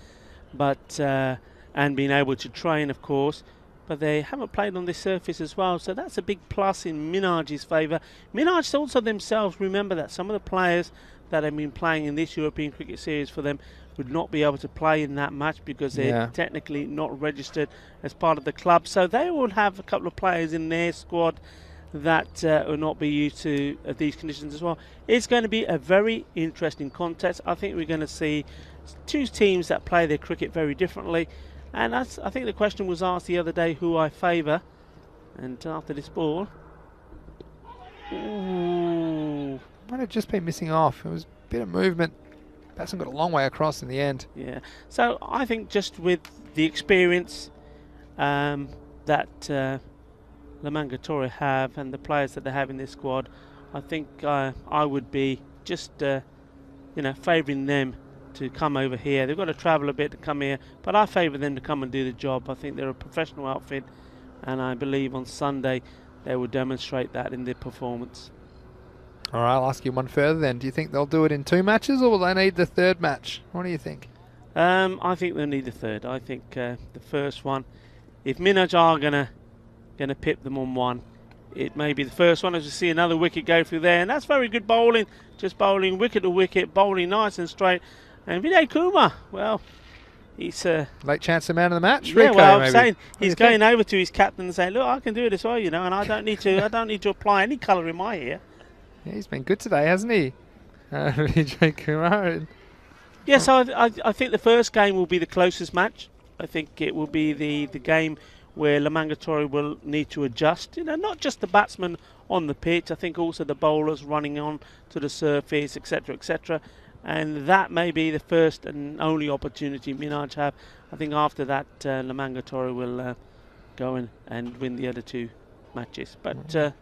Speaker 4: but and been able to train, of course, but they haven't played on this surface as well. So that's a big plus in Minhaj's favour. Minhaj also themselves remember that some of the players that have been playing in this European Cricket Series for them would not be able to play in that match because they're technically not registered as part of the club. So they will have a couple of players in their squad that will not be used to these conditions as well. It's going to be a very interesting contest. I think we're going to see two teams that play their cricket very differently. And I think the question was asked the other day who I favour. And after this ball... Ooh.
Speaker 1: Might have just been missing off. It was a bit of movement. Batsman got a long way across in the end.
Speaker 4: Yeah, so I think just with the experience that Lamangatory have and the players that they have in this squad, I think I would be just favouring them to come over here. They've got to travel a bit to come here, but I favour them to come and do the job. I think they're a professional outfit, and I believe on Sunday they will demonstrate that in their performance.
Speaker 1: All right, I'll ask you one further then. Do you think they'll do it in 2 matches, or will they need the third match? What do you think?
Speaker 4: I think they'll need the third. I think the first one, if Minhaj are gonna pip them on one, it may be the first one, as we see another wicket go through there, and that's very good bowling, just bowling wicket to wicket, bowling nice and straight. And Vijay Kumar, well, he's
Speaker 1: late chance of man of the match.
Speaker 4: Yeah,
Speaker 1: Rico,
Speaker 4: well, I'm
Speaker 1: maybe.
Speaker 4: saying he's going over to his captain and saying, "Look, I can do it as well, and I don't need to apply any colour in my hair."
Speaker 1: Yeah, he's been good today, hasn't he? Vijay Kumar.
Speaker 4: Yes, I think the first game will be the closest match. I think it will be the game where Lamangatory will need to adjust. Not just the batsmen on the pitch. I think also the bowlers running on to the surface, etc., etc. And that may be the first and only opportunity Minhaj have. I think after that, Lamangatory will go in and win the other 2 matches. But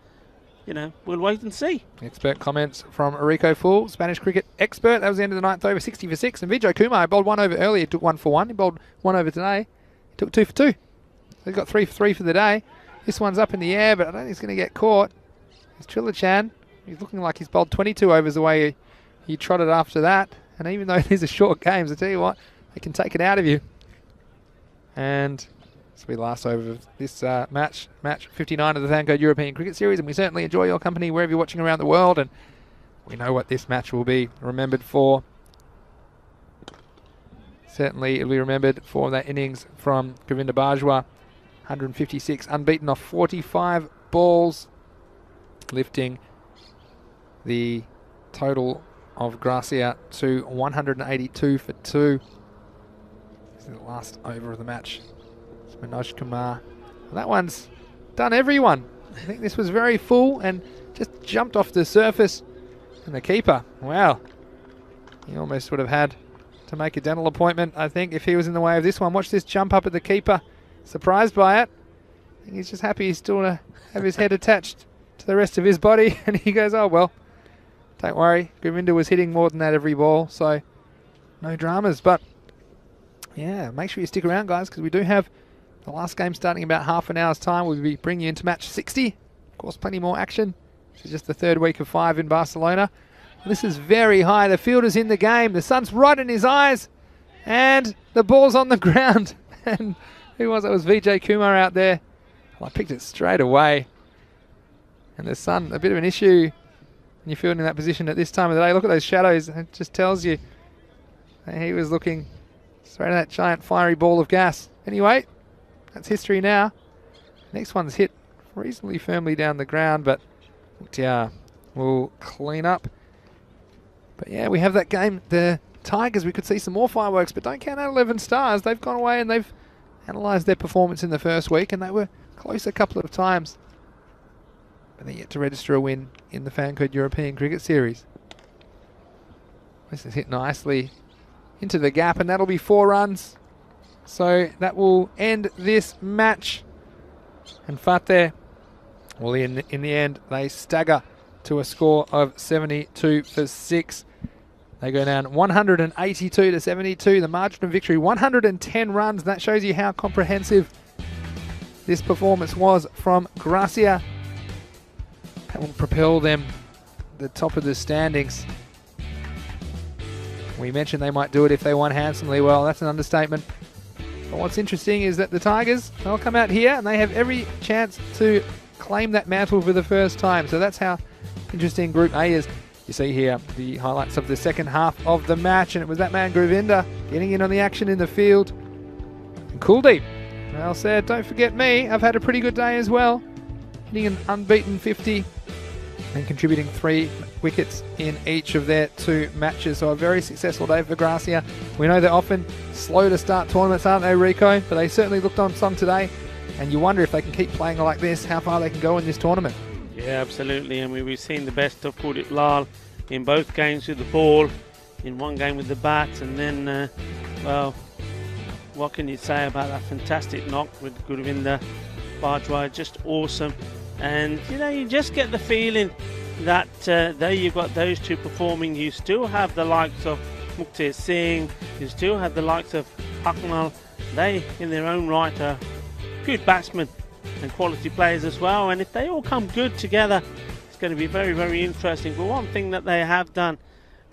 Speaker 4: we'll wait and see.
Speaker 1: Expert comments from Rico Full, Spanish cricket expert. That was the end of the 9th over, 60 for 6. And Vijay Kumar bowled 1 over earlier, took 1 for 1. He bowled 1 over today, he took 2 for 2. So he's got 3 for 3 for the day. This one's up in the air, but I don't think he's going to get caught. It's Trillichan. He's looking like he's bowled 22 overs the way he trotted after that. And even though these are short games, I tell you what, they can take it out of you. And this will be the last over of this match 59 of the Thanco European Cricket Series, and we certainly enjoy your company wherever you're watching around the world, and we know what this match will be remembered for. Certainly it'll be remembered for that innings from Govinda Bajwa, 156 unbeaten off 45 balls, lifting the total of Gracia to 182 for 2. This is the last over of the match. It's Manoj Kumar. Well, that one's done everyone. I think this was very full and just jumped off the surface. And the keeper, wow. He almost would have had to make a dental appointment, I think, if he was in the way of this one. Watch this jump up at the keeper. Surprised by it. I think he's just happy he's still to have his head attached to the rest of his body. And he goes, oh, well, don't worry. Govinda was hitting more than that every ball, so no dramas. But, yeah, make sure you stick around, guys, because we do have the last game starting in about half an hour's time. We'll be bringing you into match 60. Of course, plenty more action. This is just the 3rd week of 5 in Barcelona. This is very high. The fielder's in the game. The sun's right in his eyes. And the ball's on the ground. And who was it? It was Vijay Kumar out there. Well, I picked it straight away. And the sun, a bit of an issue when you're fielding in that position at this time of the day. Look at those shadows. It just tells you that he was looking straight at that giant fiery ball of gas. Anyway, that's history now. Next one's hit reasonably firmly down the ground, but yeah, we'll clean up. But yeah, we have that game. The Tigers, we could see some more fireworks, but don't count out 11 Stars. They've gone away and they've analysed their performance in the first week, and they were close a couple of times. But they're yet to register a win in the Fancode European Cricket Series. This is hit nicely into the gap, and that'll be 4 runs. So that will end this match. And Fateh, well, in the end, they stagger to a score of 72 for 6. They go down 182 to 72. The margin of victory, 110 runs. That shows you how comprehensive this performance was from Gracia. That will propel them to the top of the standings. We mentioned they might do it if they won handsomely. Well, that's an understatement. But what's interesting is that the Tigers, they'll come out here and they have every chance to claim that mantle for the first time. So that's how interesting Group A is. You see here the highlights of the second half of the match, and it was that man Govinda getting in on the action in the field. And Kuldeep, well said, don't forget me, I've had a pretty good day as well. Hitting an unbeaten 50 and contributing 3 wickets in each of their 2 matches. So a very successful day for Gracia. We know they're often slow to start tournaments, aren't they, Rico? But they certainly looked on song today, and you wonder if they can keep playing like this, how far they can go in this tournament.
Speaker 4: Yeah, absolutely. I mean, we've seen the best of Kuldeep Lal in both games with the ball, in one game with the bat, and then, well, what can you say about that fantastic knock with Govinda Bajwa? Just awesome. And, you know, you just get the feeling that there you've got those 2 performing. You still have the likes of Muktair Singh, you still have the likes of Hakmal. They, in their own right, are good batsmen and quality players as well. And if they all come good together, it's going to be very, very interesting. But one thing that they have done,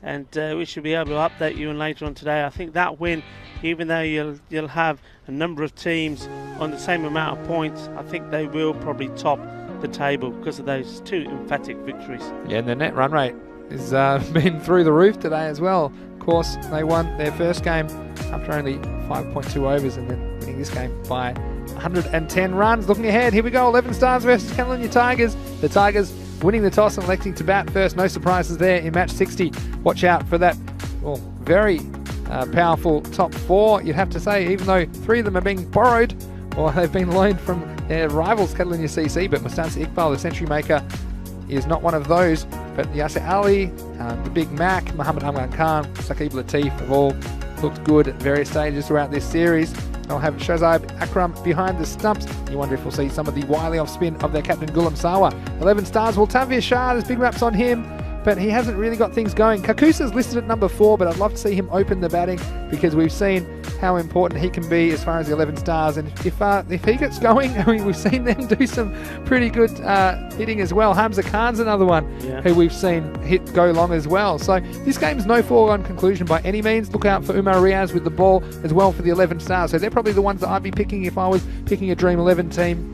Speaker 4: and we should be able to update you on later on today, I think that win, even though you'll have a number of teams on the same amount of points, I think they will probably top the table because of those 2 emphatic victories. Yeah,
Speaker 1: and the net run rate has been through the roof today as well. Of course, they won their first game after only 5.2 overs and then winning this game by 110 runs. Looking ahead, here we go, 11 Stars versus Caledonia Tigers. The Tigers winning the toss and electing to bat first. No surprises there in match 60. Watch out for that, well, very powerful top 4, you'd have to say, even though 3 of them are being borrowed, or they've been loaned from their rivals, Caledonia CC. But Mustafa Iqbal, the century maker, is not one of those. But Yasser Ali, the Big Mac, Muhammad Amran Khan, Saqib Latif have all looked good at various stages throughout this series. They'll have Shazib Akram behind the stumps. You wonder if we'll see some of the wily off spin of their captain Gulam Sawa. 11 Stars, well, Tavir Shah, there's big raps on him, but he hasn't really got things going. Kakusa's listed at number 4, but I'd love to see him open the batting because we've seen how important he can be as far as the 11 Stars. And if he gets going, I mean, we've seen them do some pretty good hitting as well. Hamza Khan's another one who we've seen go long as well. So this game's no foregone conclusion by any means. Look out for Umar Riaz with the ball as well for the 11 Stars. So they're probably the ones that I'd be picking if I was picking a Dream 11 team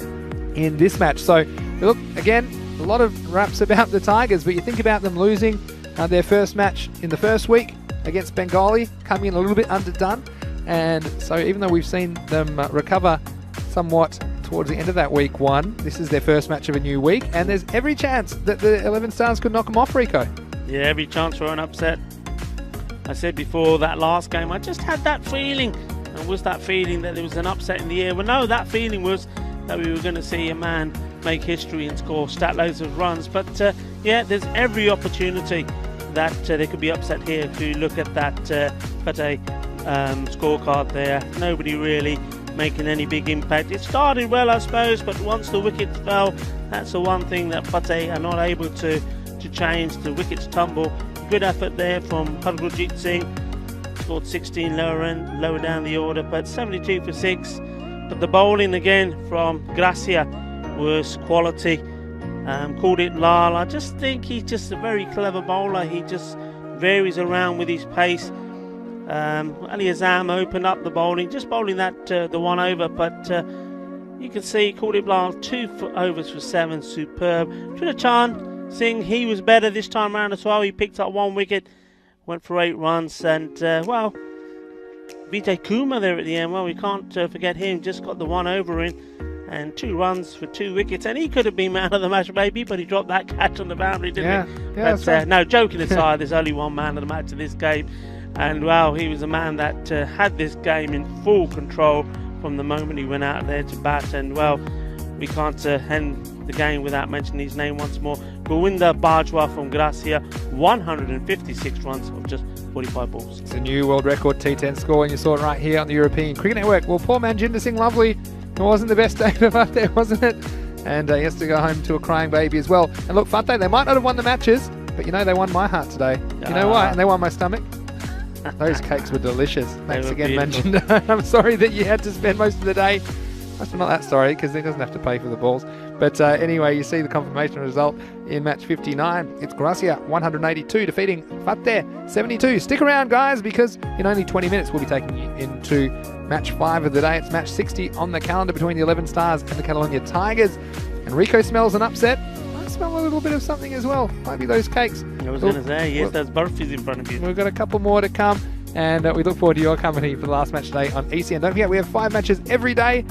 Speaker 1: in this match. So look, again, a lot of raps about the Tigers, but you think about them losing their first match in the first week against Bengali, coming in a little bit underdone. And so even though we've seen them recover somewhat towards the end of that week 1, this is their first match of a new week, and there's every chance that the 11 Stars could knock them off, Rico.
Speaker 4: Yeah, every chance for an upset. I said before that last game, I just had that feeling. And was that feeling that there was an upset in the air? Well, no, that feeling was that we were going to see a man make history and score stat loads of runs. But yeah, there's every opportunity that they could be upset here. If you look at that Fateh scorecard there, nobody really making any big impact. It started well, I suppose, but once the wickets fell, that's the one thing that Fateh are not able to change. The wickets tumble. Good effort there from Hargurjit Singh. Scored 16 lower down the order, but 72 for 6. But the bowling again from Gracia was quality. Kuldeep Lal, I just think he's just a very clever bowler. He just varies around with his pace. Ali Azam opened up the bowling, just bowling that the one over, but You can see Kuliblan 2 overs for 7, superb. Trinachan Singh, he was better this time around as well. He picked up 1 wicket, went for 8 runs, and well, Vijay Kumar there at the end. Well, we can't forget him. Just got the 1 over in, and 2 runs for 2 wickets, and he could have been man of the match maybe, but he dropped that catch on the boundary, didn't he?
Speaker 1: Yeah,
Speaker 4: But no, joking aside, there's only one man of the match in this game, and wow, he was a man that had this game in full control from the moment he went out there to bat. And well, we can't end the game without mentioning his name once more. Govinda Bajwa from Gracia, 156 runs of just 45 balls.
Speaker 1: It's a new world record T10 score, and you saw it right here on the European Cricket Network. Well, poor Manjinder Singh Lovely, it wasn't the best day for Fateh, wasn't it? And he has to go home to a crying baby as well. And look, Fateh, they might not have won the matches, but you know, they won my heart today. You know why? And they won my stomach. Those cakes were delicious. Thanks again, Manjinder. I'm sorry that you had to spend most of the day. I'm not that sorry, because he doesn't have to pay for the balls. But anyway, you see the confirmation result in match 59. It's Gracia 182 defeating Fateh 72. Stick around, guys, because in only 20 minutes we'll be taking you into match 5 of the day. It's match 60 on the calendar between the 11 Stars and the Catalonia Tigers. And Rico smells an upset. I smell a little bit of something as well. Might be those cakes.
Speaker 4: I was going to say, yes, there's burfies in front of you.
Speaker 1: We've got a couple more to come, and we look forward to your company for the last match today on ECN. Don't forget, we have 5 matches every day,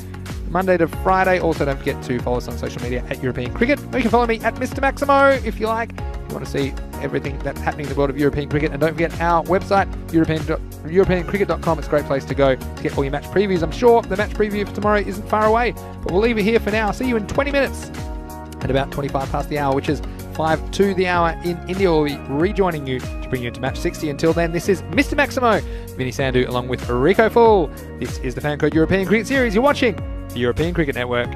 Speaker 1: Monday to Friday. Also, don't forget to follow us on social media at European Cricket. Or you can follow me at Mr. Maximo if you like. If you want to see everything that's happening in the world of European cricket. And don't forget our website, europeancricket.com. It's a great place to go to get all your match previews. I'm sure the match preview for tomorrow isn't far away, but we'll leave it here for now. See you in 20 minutes at about 25 past the hour, which is 5 to the hour in India. We'll be rejoining you to bring you into match 60. Until then, this is Mr. Maximo, Vinny Sandhu, along with Rico Full. This is the Fan Code European Cricket Series. You're watching the European Cricket Network.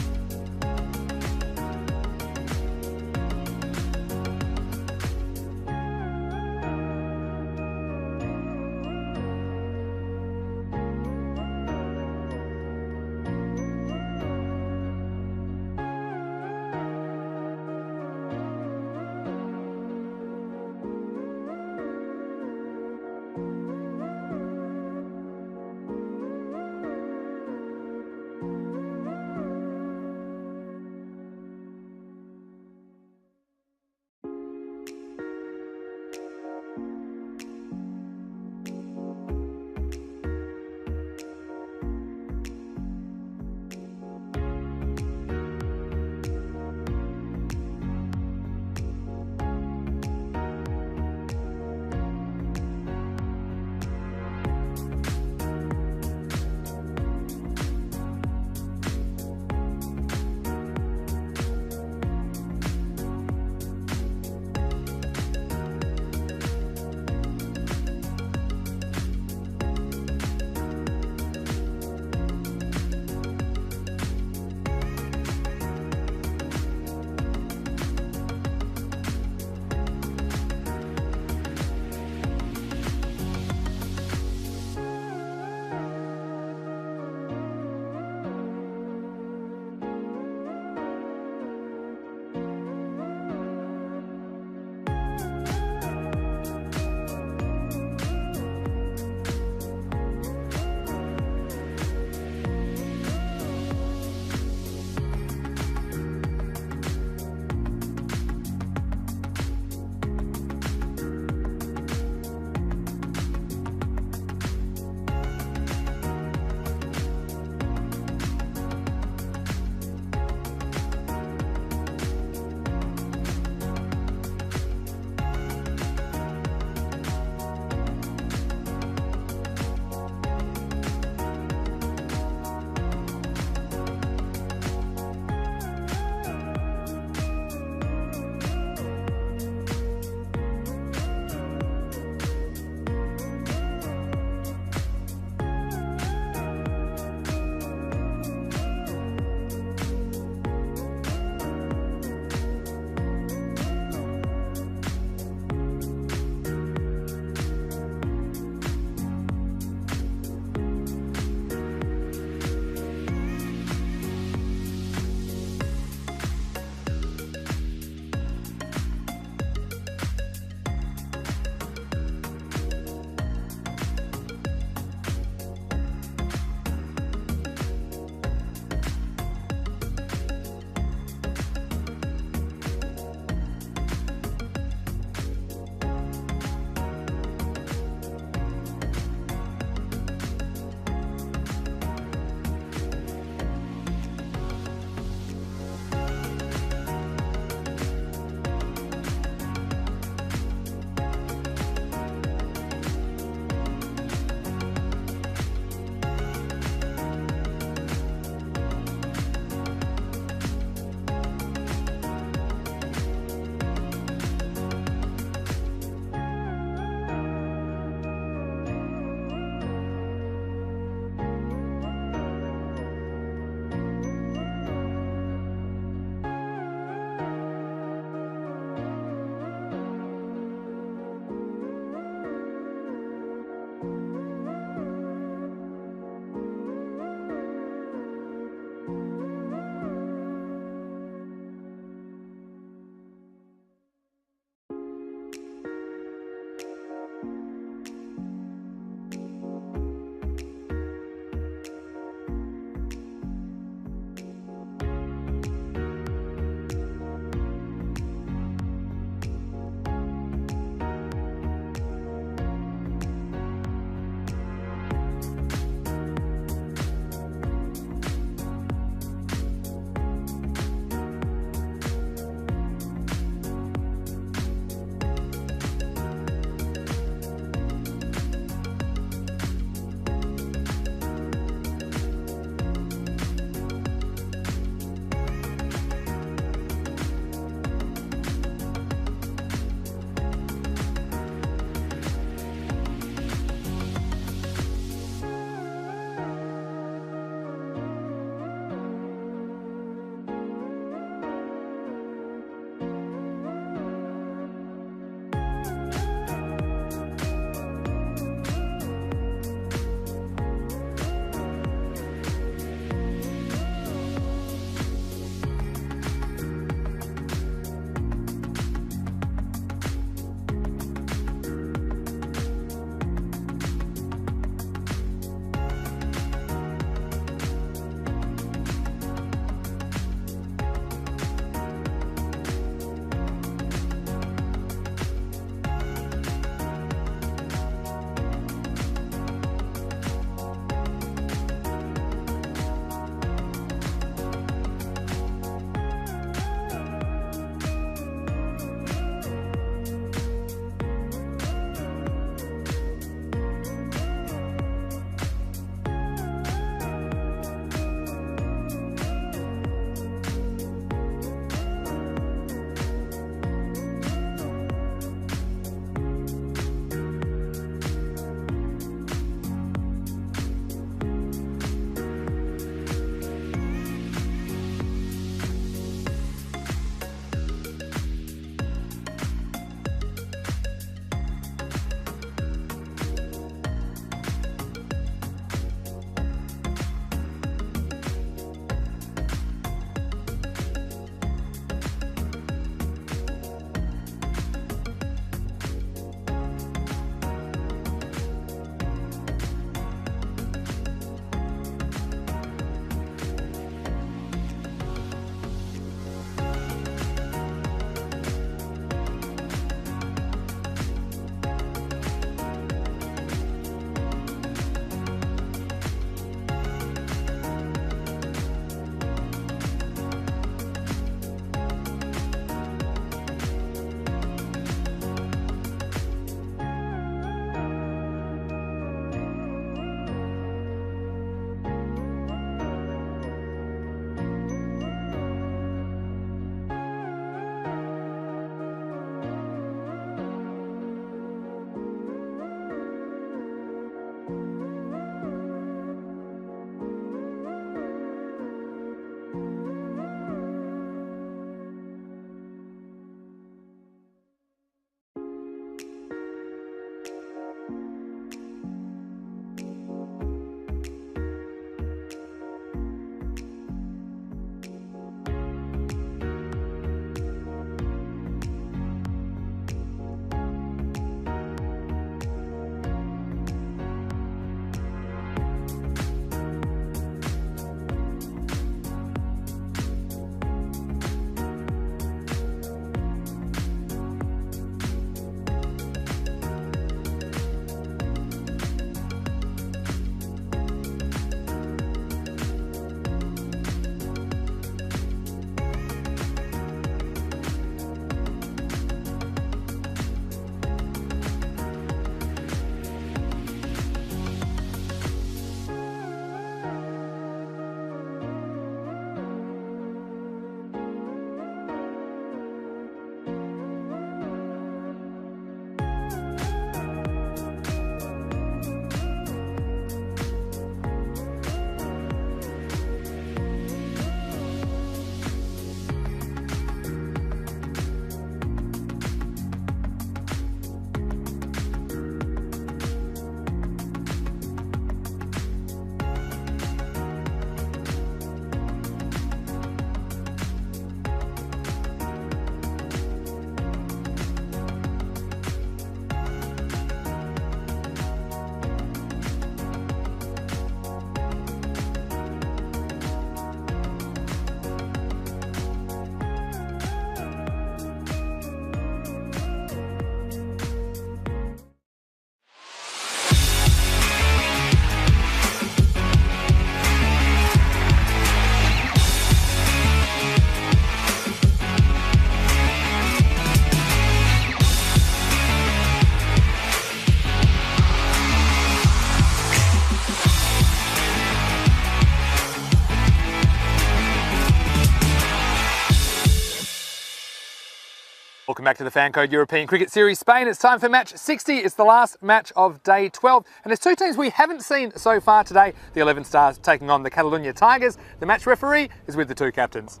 Speaker 1: Welcome back to the Fan Code European Cricket Series Spain. It's time for match 60. It's the last match of day 12. And there's two teams we haven't seen so far today. The 11 Stars taking on the Catalonia Tigers. The match referee is with the two captains.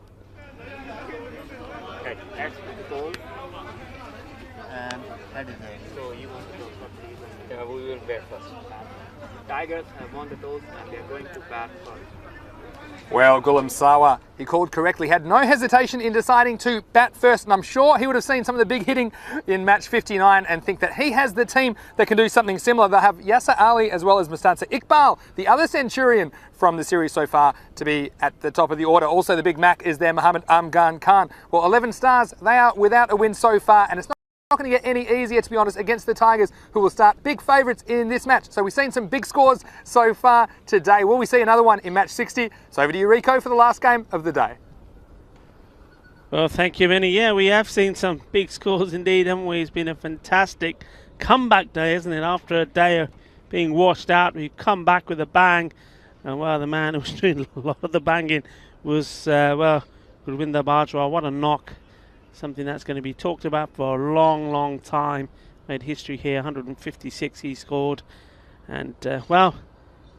Speaker 2: Okay, that's the goal. And that is it. So you want to go first? Yeah, we will bat first. Tigers have won the toss and they are going to bat first.
Speaker 1: Well, Gulam Sawa, he called correctly, had no hesitation in deciding to bat first, and I'm sure he would have seen some of the big hitting in match 59 and think that he has the team that can do something similar. They'll have Yasser Ali as well as Mustansa Iqbal, the other Centurion from the series so far, to be at the top of the order. Also, the Big Mac is there, Mohammad Amgan Khan. Well, 11 Stars, they are without a win so far, and it's not going to get any easier, to be honest, against the Tigers, who will start big favourites in this match. So we've seen some big scores so far today. Will we see another one in match 60? So over to you, Rico, for the last game of the day.
Speaker 4: Well, thank you, Vinny. Yeah, we have seen some big scores indeed, haven't we? It's been a fantastic comeback day, isn't it? After a day of being washed out, we come back with a bang. And well, the man who was doing a lot of the banging was, Gurvinder Bajwa. What a knock. Something that's going to be talked about for a long, long time. Made history here, 156 he scored. And, well,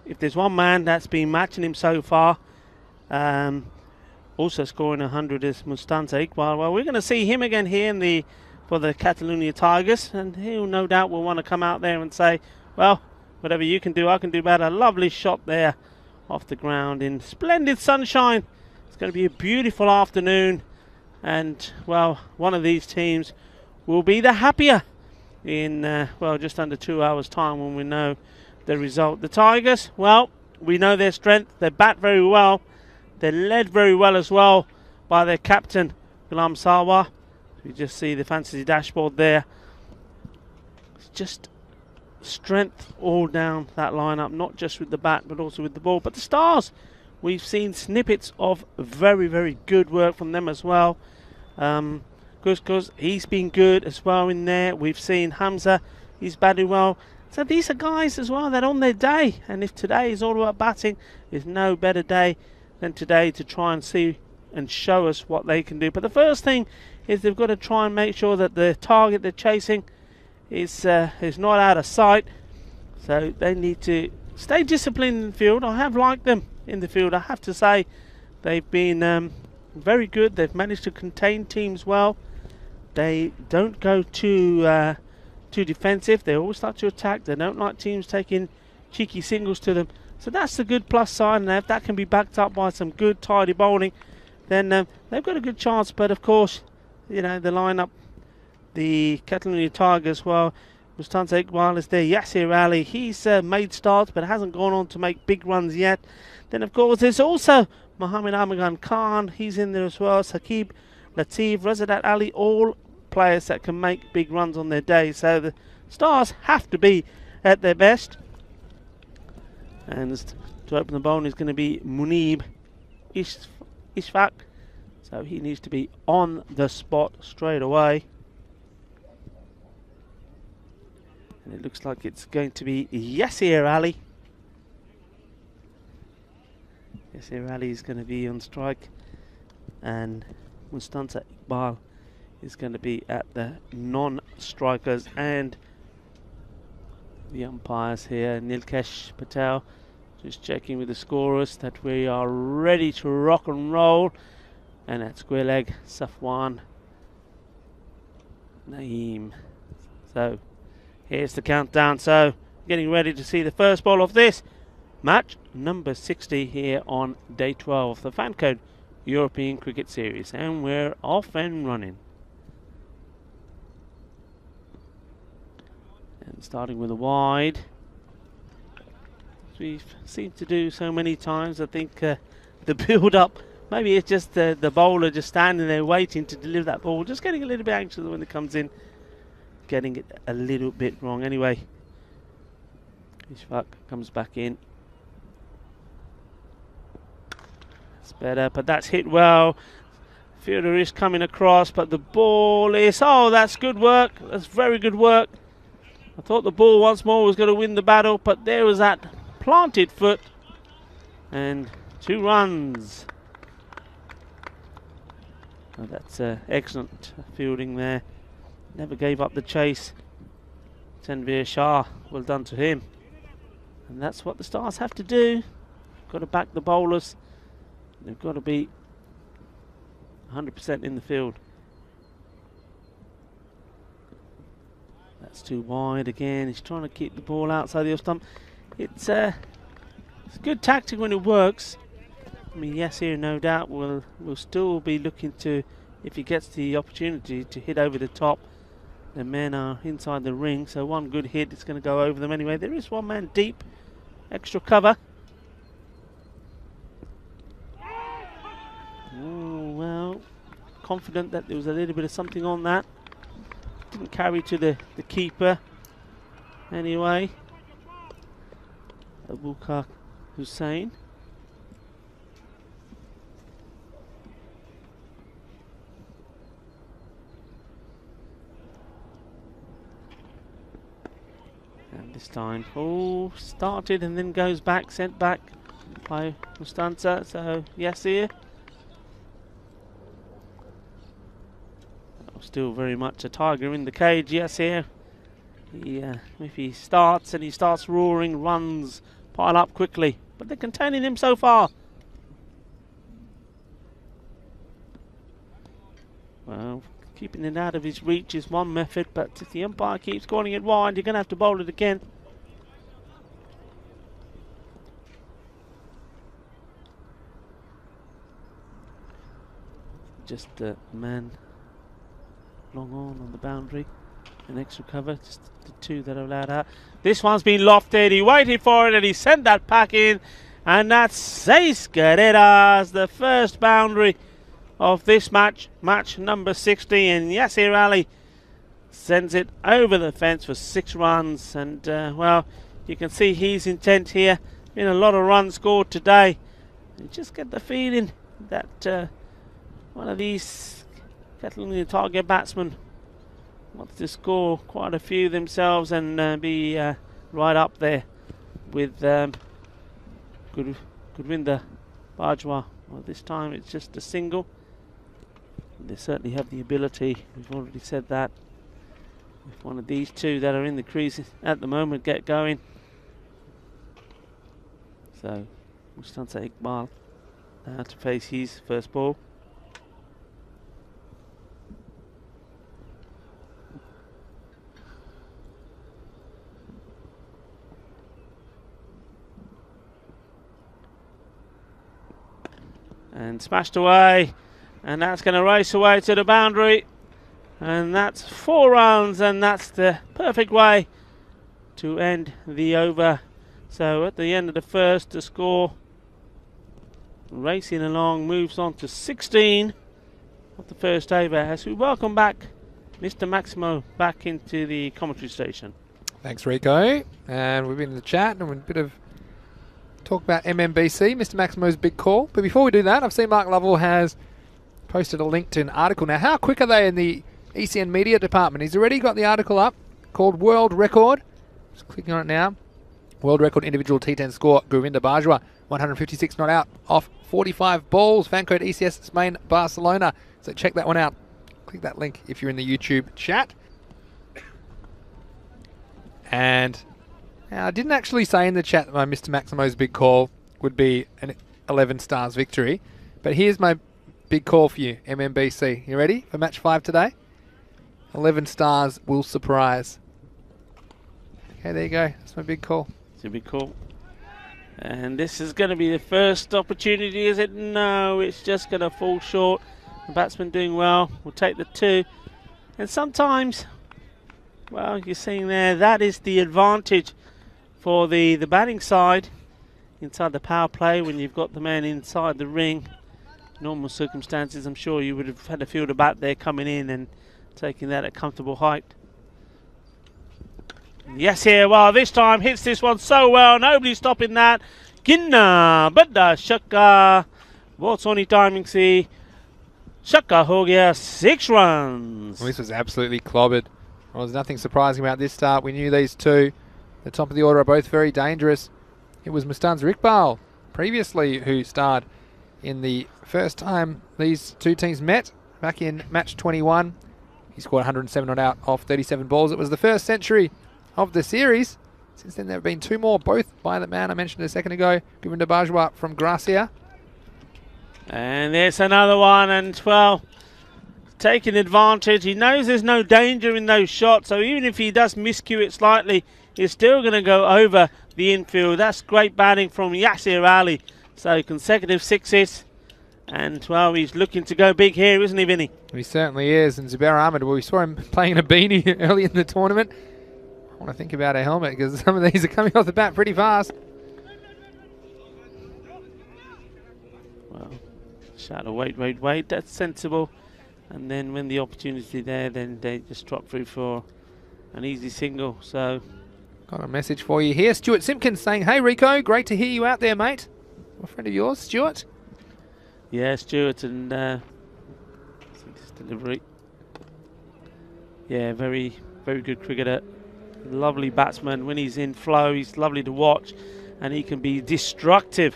Speaker 4: if there's one man that's been matching him so far, also scoring 100 is Mustansa Iqbal. Well, we're going to see him again here for the Catalonia Tigers. And he'll no doubt will want to come out there and say, well, whatever you can do, I can do better. A lovely shot there off the ground in splendid sunshine. It's going to be a beautiful afternoon. And, well, one of these teams will be the happier in, just under 2 hours' time when we know the result. The Tigers, well, we know their strength. They bat very well. They're led very well as well by their captain, Gulam Sawa. You just see the fantasy dashboard there. It's just strength all down that lineup, not just with the bat, but also with the ball. But the Stars, we've seen snippets of very, very good work from them as well. Because he's been good as well in there. We've seen Hamza, he's batted well. So these are guys as well that are on their day. And if today is all about batting, there's no better day than today to try and see and show us what they can do. But the first thing is they've got to try and make sure that the target they're chasing is not out of sight. So they need to stay disciplined in the field. I have liked them in the field, I have to say. They've been very good. They've managed to contain teams well. They don't go too defensive. They always start to attack. They don't like teams taking cheeky singles to them. So that's the good plus side, and if that can be backed up by some good tidy bowling, then they've got a good chance. But of course, you know, the lineup, the Catalonia Tigers, well, Mustansa Iqbal is there. Yasser Ali, he's made starts but hasn't gone on to make big runs yet. Then of course there's also Mohammad Amagan Khan, he's in there as well. Saqib, Latif, Razadat Ali, all players that can make big runs on their day. So the Stars have to be at their best. And to open the bowling is going to be Munib Ishfaq. So he needs to be on the spot straight away. And it looks like it's going to be Yasser Ali. Yasser Ali is going to be on strike. And Mustansa Iqbal is going to be at the non-strikers. And the umpires here, Nilkesh Patel, just checking with the scorers that we are ready to rock and roll. And at square leg, Safwan Naeem. So here's the countdown. So getting ready to see the first ball of this match number 60 here on day 12 of the Fan Code European Cricket Series. And we're off and running. And starting with a wide. As we've seemed to do so many times, I think the build-up, maybe it's just the bowler just standing there waiting to deliver that ball, just getting a little bit anxious when it comes in, getting it a little bit wrong. Anyway, Ishfaq comes back in. It's better, but that's hit well. Fielder is coming across, but the ball is, oh, that's good work. That's very good work. I thought the ball once more was going to win the battle, but there was that planted foot. And 2 runs. Oh, that's excellent fielding there never gave up the chase. Tanveer Shah, well done to him. And that's what the Stars have to do. Got to back the bowlers. They've got to be 100% in the field. That's too wide again. He's trying to keep the ball outside the off stump. It's good tactic when it works. I mean, yes, here no doubt will still be looking to, if he gets the opportunity to hit over the top. The men are inside the ring, so one good hit is going to go over them anyway. There is one man deep, extra cover. Oh, well, confident that there was a little bit of something on that. Didn't carry to the keeper anyway. Abukar Hussain. And this time, oh, started and then goes back, sent back by Mustanza. So, Yasir. Still very much a tiger in the cage, Yasir. If he starts and he starts roaring, runs pile up quickly. But they're containing him so far. Well, keeping it out of his reach is one method, but if the umpire keeps calling it wide, you're going to have to bowl it again. Just a man long on the boundary. An extra cover, just the two that are allowed out. This one's been lofted, he waited for it and he sent that pack in. And that's 6 carreras, the first boundary of this match, match number 60. And Yasir Ali sends it over the fence for 6 runs. And, well, you can see his intent here. Been a lot of runs scored today. You just get the feeling that one of these Catalonian target batsmen wants to score quite a few themselves and be right up there with Gurvinder Bajwa. Well, this time it's just a single. They certainly have the ability, we've already said that. If one of these two that are in the crease at the moment get going. So, Mustansa Iqbal now to face his first ball. And smashed away, and that's going to race away to the boundary, and that's 4 runs, and that's the perfect way to end the over. So at the end of the first, the score racing along moves on to 16 of the first over as we welcome back Mr. Maximo back into the commentary station.
Speaker 1: Thanks, Rico. And we've been in the chat and we're a bit of talk about MMBC, Mr. Maximo's big call. But before we do that, I've seen Mark Lovell has posted a link to an article. Now, how quick are they in the ECN media department? He's already got the article up called World Record. Just clicking on it now. World record individual T10 score, Gurvinder Bajwa, 156 not out off 45 balls. Fan code ECS Spain Barcelona. So check that one out. Click that link if you're in the YouTube chat. And now, I didn't actually say in the chat that my Mr. Maximo's big call would be an 11 stars victory. But here's my big call for you, MMBC. You ready for match 5 today? 11 stars will surprise. Okay, there you go. That's my big call.
Speaker 4: It's a big call. And this is going to be the first opportunity, is it? No, it's just going to fall short. The batsman doing well. We'll take the 2. And sometimes, well, you're seeing there, that is the advantage for the batting side inside the power play when you've got the man inside the ring. Normal circumstances, I'm sure you would have had a fielder bat there coming in and taking that at comfortable height. Yes, here, well, this time hits this one so well, nobody's stopping that. Ginna, Badda, Shakka, Watsoni timing see. Shakka ho gaya, 6 runs.
Speaker 1: Well, this was absolutely clobbered. Well, there's nothing surprising about this start. We knew these two, the top of the order, are both very dangerous. It was Mustanza Iqbal previously who starred in the first time these two teams met back in match 21 He scored 107 not out off 37 balls. It was the first century of the series. Since then, there have been 2 more, both by the man I mentioned a second ago, given to Bajwa from Gracia.
Speaker 4: And there's another one, and well, taking advantage. He knows there's no danger in those shots, so even if he does miscue it slightly, he's still going to go over the infield. That's great batting from Yasir Ali. So consecutive 6s, and well, he's looking to go big here, isn't he, Vinny?
Speaker 1: He certainly is. And Zubair Ahmed, well, we saw him playing in a beanie early in the tournament. I want to think about a helmet because some of these are coming off the bat pretty fast.
Speaker 4: Well, shadow, wait. That's sensible. And then when the opportunity there, then they just drop through for an easy single. So
Speaker 1: got a message for you here. Stuart Simpkins saying, "Hey Rico, great to hear you out there, mate." A friend of yours, Stuart.
Speaker 4: yeah, Stuart, and see this delivery. Yeah, very good cricketer. Lovely batsman. When he's in flow, he's lovely to watch, and he can be destructive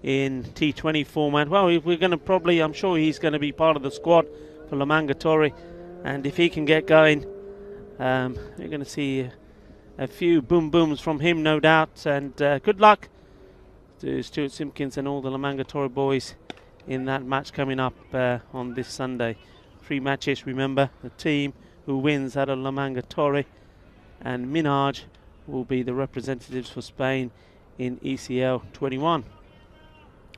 Speaker 4: in T20 format. Well, we're going to probably, I'm sure he's going to be part of the squad for Lamangatory, and if he can get going, we're going to see a few boom booms from him, no doubt. And good luck to Stuart Simpkins and all the Lamangatory boys in that match coming up on this Sunday. 3 matches, remember, the team who wins out of Lamangatory, and Minaj will be the representatives for Spain in ECL 21.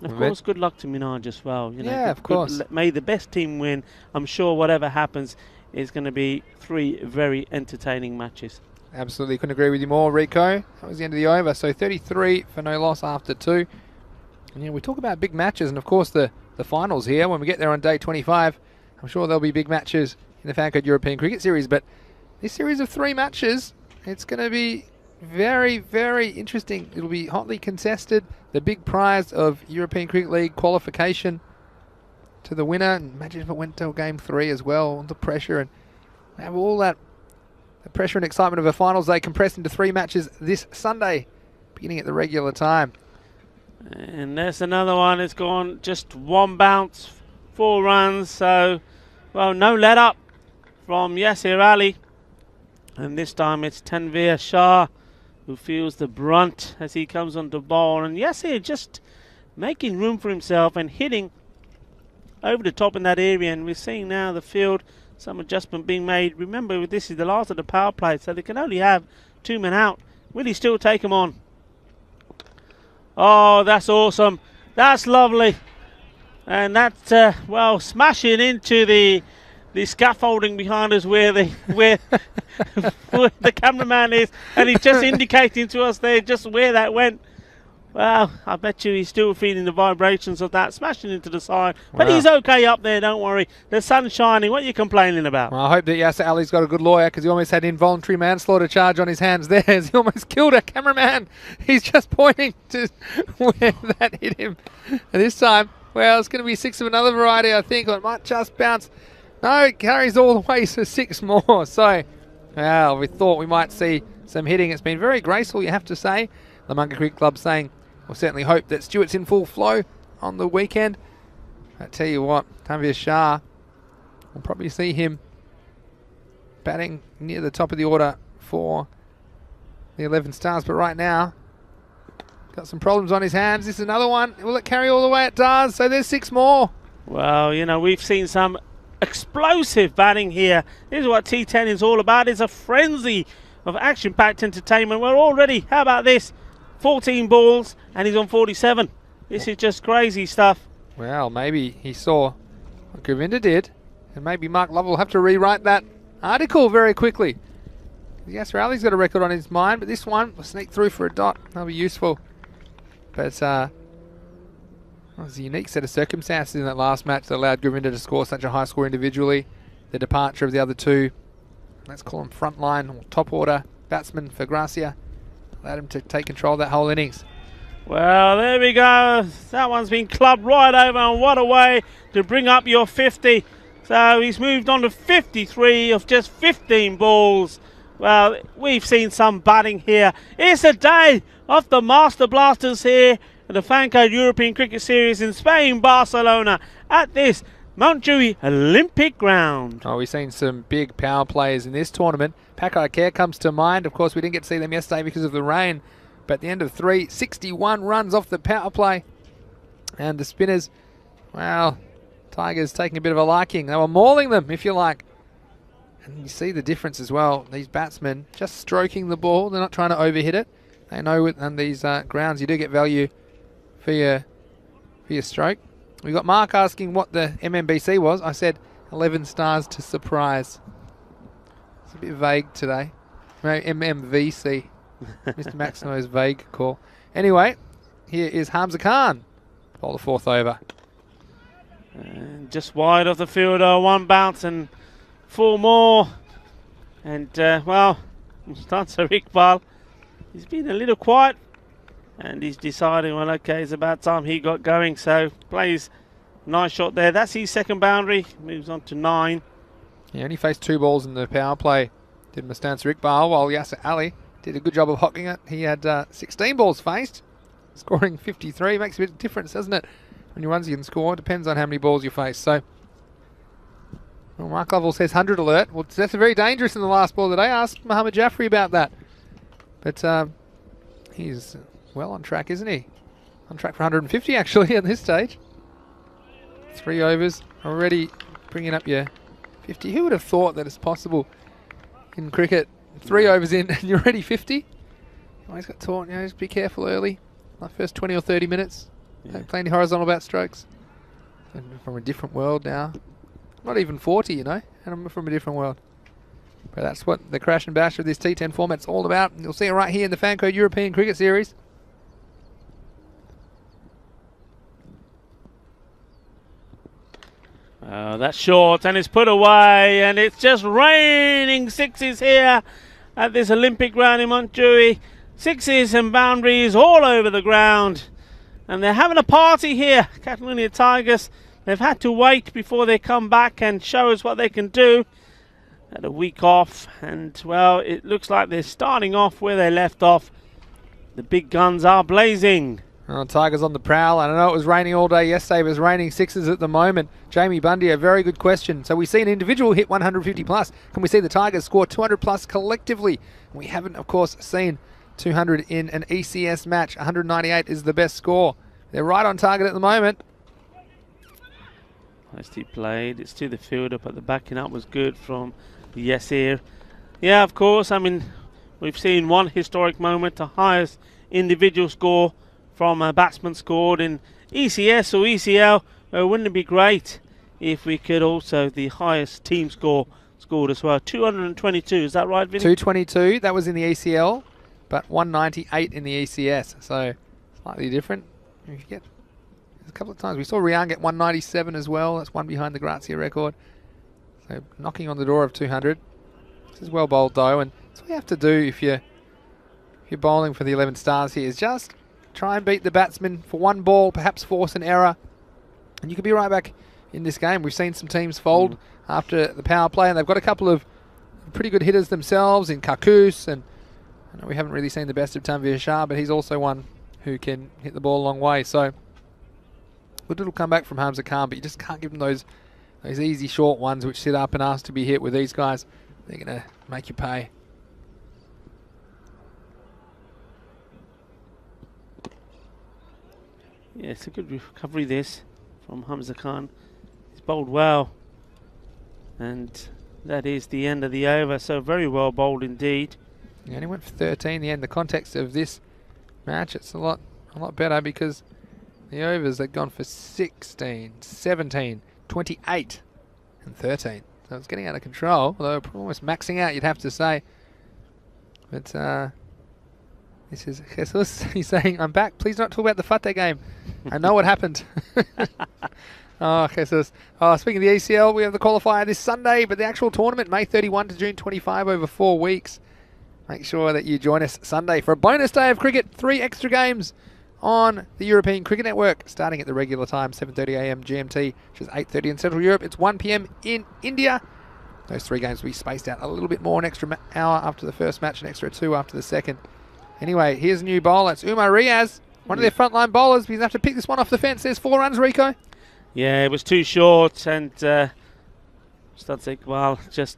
Speaker 4: Of course, good luck to Minaj as well. You know,
Speaker 1: yeah, of course.
Speaker 4: May the best team win. I'm sure whatever happens is going to be 3 very entertaining matches.
Speaker 1: Absolutely, couldn't agree with you more, Rico. That was the end of the over. So 33 for no loss after 2. And yeah, we talk about big matches, and of course the finals here. When we get there on day 25, I'm sure there'll be big matches in the Fancode European Cricket Series. But this series of 3 matches, it's going to be very, very interesting. It'll be hotly contested. The big prize of European Cricket League qualification to the winner. And imagine if it went to game 3 as well, under pressure, and have all that the pressure and excitement of a finals day compressed into 3 matches this Sunday, beginning at the regular time.
Speaker 4: And there's another one. It's gone just 1 bounce, 4 runs. So, well, no let up from Yasir Ali. And this time it's Tanveer Shah who feels the brunt as he comes on the ball. And Yasir just making room for himself and hitting over the top in that area. And we're seeing now the field, some adjustment being made. Remember, this is the last of the power play, so they can only have 2 men out. Will he still take them on? Oh, that's awesome. That's lovely. And that's, well, smashing into the scaffolding behind us where where the cameraman is, and he's just indicating to us there just where that went. Well, I bet you he's still feeling the vibrations of that smashing into the side. But he's okay up there, don't worry. The sun's shining. What are you complaining about?
Speaker 1: Well, I hope that Yasir Ali's got a good lawyer, because he almost had involuntary manslaughter charge on his hands there as he almost killed a cameraman. He's just pointing to where that hit him. And this time, well, it's going to be 6 of another variety, I think, or it might just bounce. No, it carries all the way to 6 more. So, well, we thought we might see some hitting. It's been very graceful, you have to say. The Lamanga Cricket Club saying, we'll certainly hope that Stuart's in full flow on the weekend. I tell you what, Tanveer Shah, we'll probably see him batting near the top of the order for the 11 Stars. But right now, got some problems on his hands. This is another one. Will it carry all the way? It does. So there's 6 more.
Speaker 4: Well, you know, we've seen some explosive batting here. This is what T10 is all about. It's a frenzy of action-packed entertainment. We're already, how about this, 14 balls and he's on 47. This is just crazy stuff.
Speaker 1: Well, maybe he saw what Govinda did, and maybe Mark Love will have to rewrite that article very quickly. Yasir Ali's got a record on his mind, but this one will sneak through for a dot. That'll be useful. But it was a unique set of circumstances in that last match that allowed Govinda to score such a high score individually. The departure of the other 2, let's call them frontline or top order batsmen for Gracia, allowed him to take control of that whole innings.
Speaker 4: Well, there we go. That one's been clubbed right over, and what a way to bring up your 50. So he's moved on to 53 of just 15 balls. Well, we've seen some batting here. It's a day of the Master Blasters here at the Fancode European Cricket Series in Spain, Barcelona, at this Mount Dewey Olympic ground.
Speaker 1: Oh, we've seen some big power players in this tournament. Packer Care comes to mind. Of course, we didn't get to see them yesterday because of the rain. But at the end of 3, 61 runs off the power play. And the spinners, well, Tigers taking a bit of a liking. They were mauling them, if you like. And you see the difference as well. These batsmen just stroking the ball. They're not trying to overhit it. They know on these grounds you do get value for your stroke. We got Mark asking what the MMBC was. I said 11 stars to surprise. It's a bit vague today. Maybe MMVC. Mr. Maximo's vague call. Anyway, here is Hamza Khan. Ball the 4th over.
Speaker 4: And just wide of the fielder, 1 bounce and 4 more. And, well, Mustafa Iqbal, he's been a little quiet. And he's deciding, well, okay, it's about time he got going. So plays nice shot there. That's his 2nd boundary. Moves on to 9.
Speaker 1: He only faced 2 balls in the power play. Did Mustafa Iqbal, while Yasser Ali did a good job of hocking it. He had 16 balls faced, scoring 53. Makes a bit of difference, doesn't it? When your ones you can score, depends on how many balls you face. So, well, Mark Lovell says 100 alert. Well, that's very dangerous in the last ball today. Ask Mohammed Jaffrey about that. But he's well on track, isn't he? On track for 150 actually at this stage. 3 overs, already bringing up your 50. Who would have thought that it's possible in cricket? 3 overs in and you're already 50? Always got taught, just be careful early. Like first 20 or 30 minutes. Don't play any horizontal bat strokes. I'm from a different world now. Not even 40, and I'm from a different world. But that's what the crash and bash of this T10 format's all about. You'll see it right here in the Fan Code European Cricket Series.
Speaker 4: That's short and it's put away, and it's just raining 6s here at this Olympic ground in Mount Dewey. 6s and boundaries all over the ground, and they're having a party here. Catalonia Tigers, they've had to wait before they come back and show us what they can do. Had a week off, and well, it looks like they're starting off where they left off. The big guns are blazing.
Speaker 1: Oh, Tigers on the prowl, and I know it was raining all day yesterday, but it's raining 6s at the moment. Jamie Bundy, a very good question. So we see an individual hit 150 plus. Can we see the Tigers score 200 plus collectively? We haven't, of course, seen 200 in an ECS match. 198 is the best score. They're right on target at the moment.
Speaker 4: Nicely played. It's to the fielder, but the backing up was good from Yasir. Yeah, of course. I mean, we've seen one historic moment, the highest individual score from a batsman scored in ECS or ECL. Wouldn't it be great if we could also the highest team score scored as well? 222, is that right, Vinny?
Speaker 1: 222, that was in the ECL, but 198 in the ECS, so slightly different. You get a couple of times. We saw Rian get 197 as well. That's one behind the Gracia record. So knocking on the door of 200. This is well bowled though, and that's what you have to do if you're bowling for the 11 stars here, is just try and beat the batsman for 1 ball, perhaps force an error, and you could be right back in this game. We've seen some teams fold after the power play, and they've got a couple of pretty good hitters themselves in Karkus, and I know we haven't really seen the best of Tanvir Shah, but he's also one who can hit the ball a long way. So good little comeback from Hamza Khan, but you just can't give them those easy short ones which sit up and ask to be hit with these guys. They're going to make you pay.
Speaker 4: Yeah, it's a good recovery this from Hamza Khan. He's bowled well, and that is the end of the over. So very well bowled indeed.
Speaker 1: Yeah, and he went for 13 in the end. The context of this match, it's a lot better because the overs they've gone for 16, 17, 28 and 13. So it's getting out of control, although almost maxing out, you'd have to say. But this is Jesus. He's saying, I'm back. Please don't talk about the Fateh game. I know what happened. Oh, Jesus. Oh, speaking of the ACL, we have the qualifier this Sunday, but the actual tournament, May 31 to June 25, over 4 weeks. Make sure that you join us Sunday for a bonus day of cricket. 3 extra games on the European Cricket Network, starting at the regular time, 7:30 AM GMT, which is 8:30 in Central Europe. It's 1 PM in India. Those 3 games will be spaced out a little bit more, an extra hour after the first match, an extra 2 after the second. Anyway, here's a new bowler. It's Umar Riaz, one of their frontline bowlers. He's going to have to pick this one off the fence. There's 4 runs, Rico.
Speaker 4: Yeah, it was too short, and Stud Iqbal just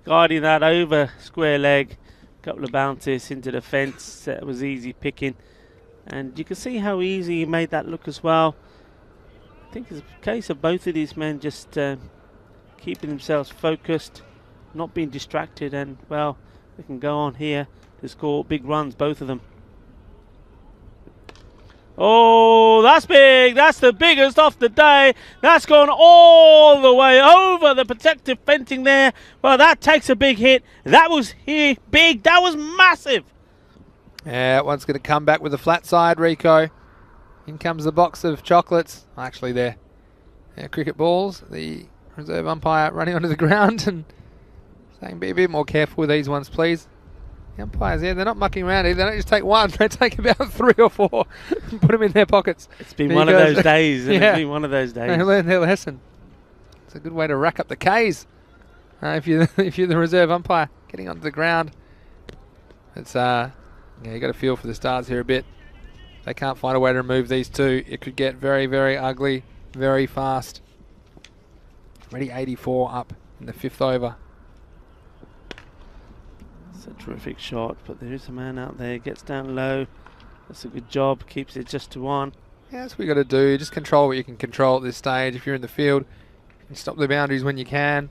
Speaker 4: guiding that over square leg. A couple of bounces into the fence. That was easy picking, and you can see how easy he made that look as well. I think it's a case of both of these men just keeping themselves focused, not being distracted, and well, they can go on here to score big runs, both of them. Oh, that's big. That's the biggest of the day. That's gone all the way over the protective fencing there. Well, that takes a big hit. That was big. That was massive.
Speaker 1: Yeah, that one's going to come back with a flat side, Rico. In comes the box of chocolates. Actually, they're cricket balls. The reserve umpire running onto the ground and saying, be a bit more careful with these ones, please. The umpires there, they're not mucking around here. They don't just take one. They take about 3 or 4 and put them in their pockets.
Speaker 4: It's been one of those days.
Speaker 1: Yeah.
Speaker 4: It's been one of those days.
Speaker 1: They learned their lesson. It's a good way to rack up the Ks if you're the reserve umpire getting onto the ground. It's yeah, you got to feel for the Stars here a bit. They can't find a way to remove these two. It could get very, very ugly very fast. Already 84 up in the 5th over.
Speaker 4: It's a terrific shot, but there is a man out there. Gets down low. That's a good job. Keeps it just to 1.
Speaker 1: Yeah, that's what you got to do. Just control what you can control at this stage. If you're in the field, and stop the boundaries when you can.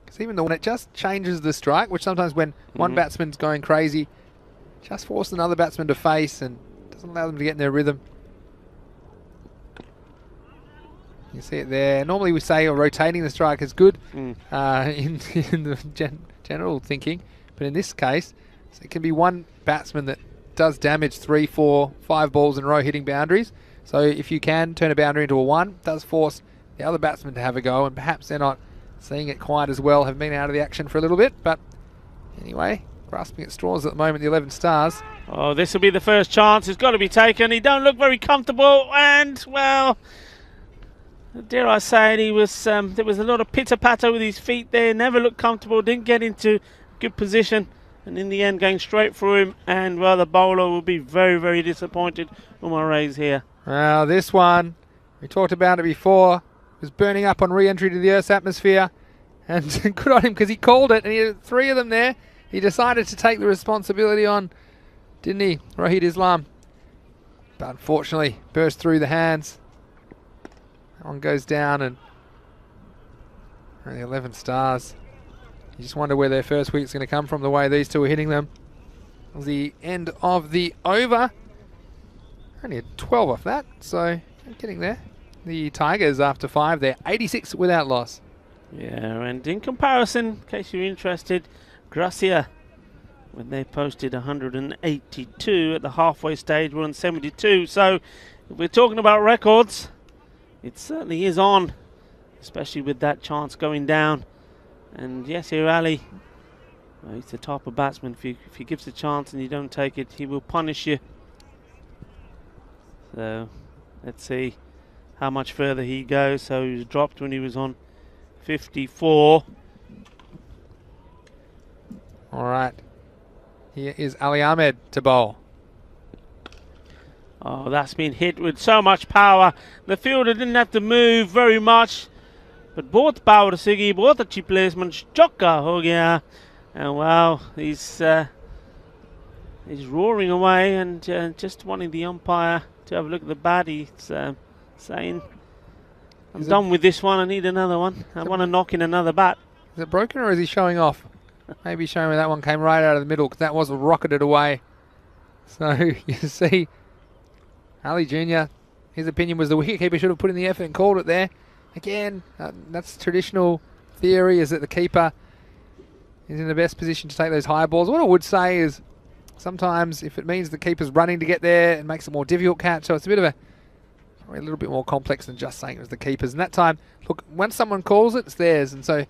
Speaker 1: Because even when it just changes the strike, which sometimes when one batsman's going crazy, just force another batsman to face and doesn't allow them to get in their rhythm. You see it there. Normally we say rotating the strike is good in the general thinking, but in this case, it can be one batsman that does damage 3, 4, 5 balls in a row hitting boundaries. So if you can turn a boundary into a 1, it does force the other batsman to have a go, and perhaps they're not seeing it quite as well, have been out of the action for a little bit, but anyway, grasping at straws at the moment, the 11 Stars.
Speaker 4: Oh, this will be the first chance. It's got to be taken. He don't look very comfortable, and well, dare I say it, he was there was a lot of pitter-patter with his feet there. Never looked comfortable. Didn't get into good position, and in the end, going straight through him. And well, the bowler will be very, very disappointed. Rays here.
Speaker 1: Well, this one we talked about it before. Was burning up on re-entry to the Earth's atmosphere, and good on him because he called it, and he had 3 of them there. He decided to take the responsibility on, didn't he, Rohit Islam? But unfortunately, burst through the hands. That one goes down, and the 11 Stars. You just wonder where their first wicket's going to come from, the way these two are hitting them. That was the end of the over. Only a 12 off that, so getting there. The Tigers, after 5, they're 86 without loss.
Speaker 4: Yeah, and in comparison, in case you're interested, Gracia, when they posted 182 at the halfway stage, we're on 72. So if we're talking about records, it certainly is on, especially with that chance going down. And yes, here Ali, well, he's the type of batsman, if he gives a chance and you don't take it, he will punish you. So let's see how much further he goes. So he was dropped when he was on 54.
Speaker 1: All right. Here is Ali Ahmed to bowl.
Speaker 4: Oh, that's been hit with so much power. The fielder didn't have to move very much. But both power Sigi, both अच्छी placement, chokka ho gaya. And wow, he's roaring away and just wanting the umpire to have a look at the bat. He's saying, I'm done with this one, I need another one. I want to knock in another bat.
Speaker 1: Is it broken or is he showing off? Maybe showing me that one came right out of the middle because that was rocketed away. So you see, Ali Jr., his opinion was the wicketkeeper should have put in the effort and called it there. Again, that's traditional theory, is that the keeper is in the best position to take those high balls. What I would say is sometimes if it means the keeper's running to get there, it makes it more difficult catch. So it's a bit of a little bit more complex than just saying it was the keeper's. And that time, look, once someone calls it, it's theirs. And so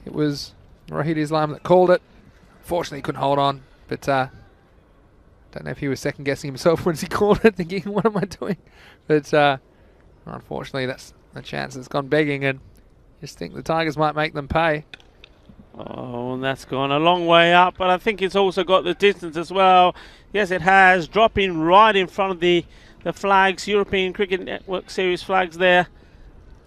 Speaker 1: it was Rohit Islam that called it. Fortunately, he couldn't hold on. But don't know if he was second guessing himself once he called it, thinking, what am I doing? But unfortunately, that's a chance that's gone begging, and just think the Tigers might make them pay.
Speaker 4: Oh, and that's gone a long way up, but I think it's also got the distance as well. Yes, it has, dropping right in front of the the flags, European Cricket Network Series flags there.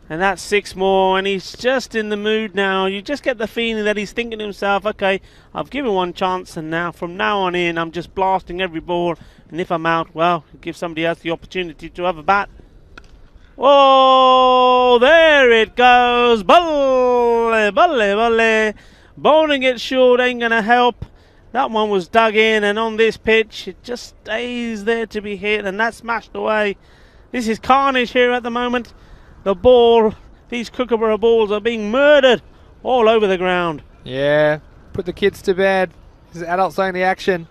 Speaker 4: And that's 6 more, and he's just in the mood now. You just get the feeling that he's thinking to himself, okay, I've given one chance, and now from now on in, I'm just blasting every ball. And if I'm out, well, give somebody else the opportunity to have a bat. Oh, there it goes. Balle, balle, balle. Bowling it short ain't going to help. That one was dug in, and on this pitch, it just stays there to be hit, and that's smashed away. This is carnage here at the moment. The ball, these Kookaburra balls are being murdered all over the ground.
Speaker 1: Yeah, put the kids to bed. This is adults only action,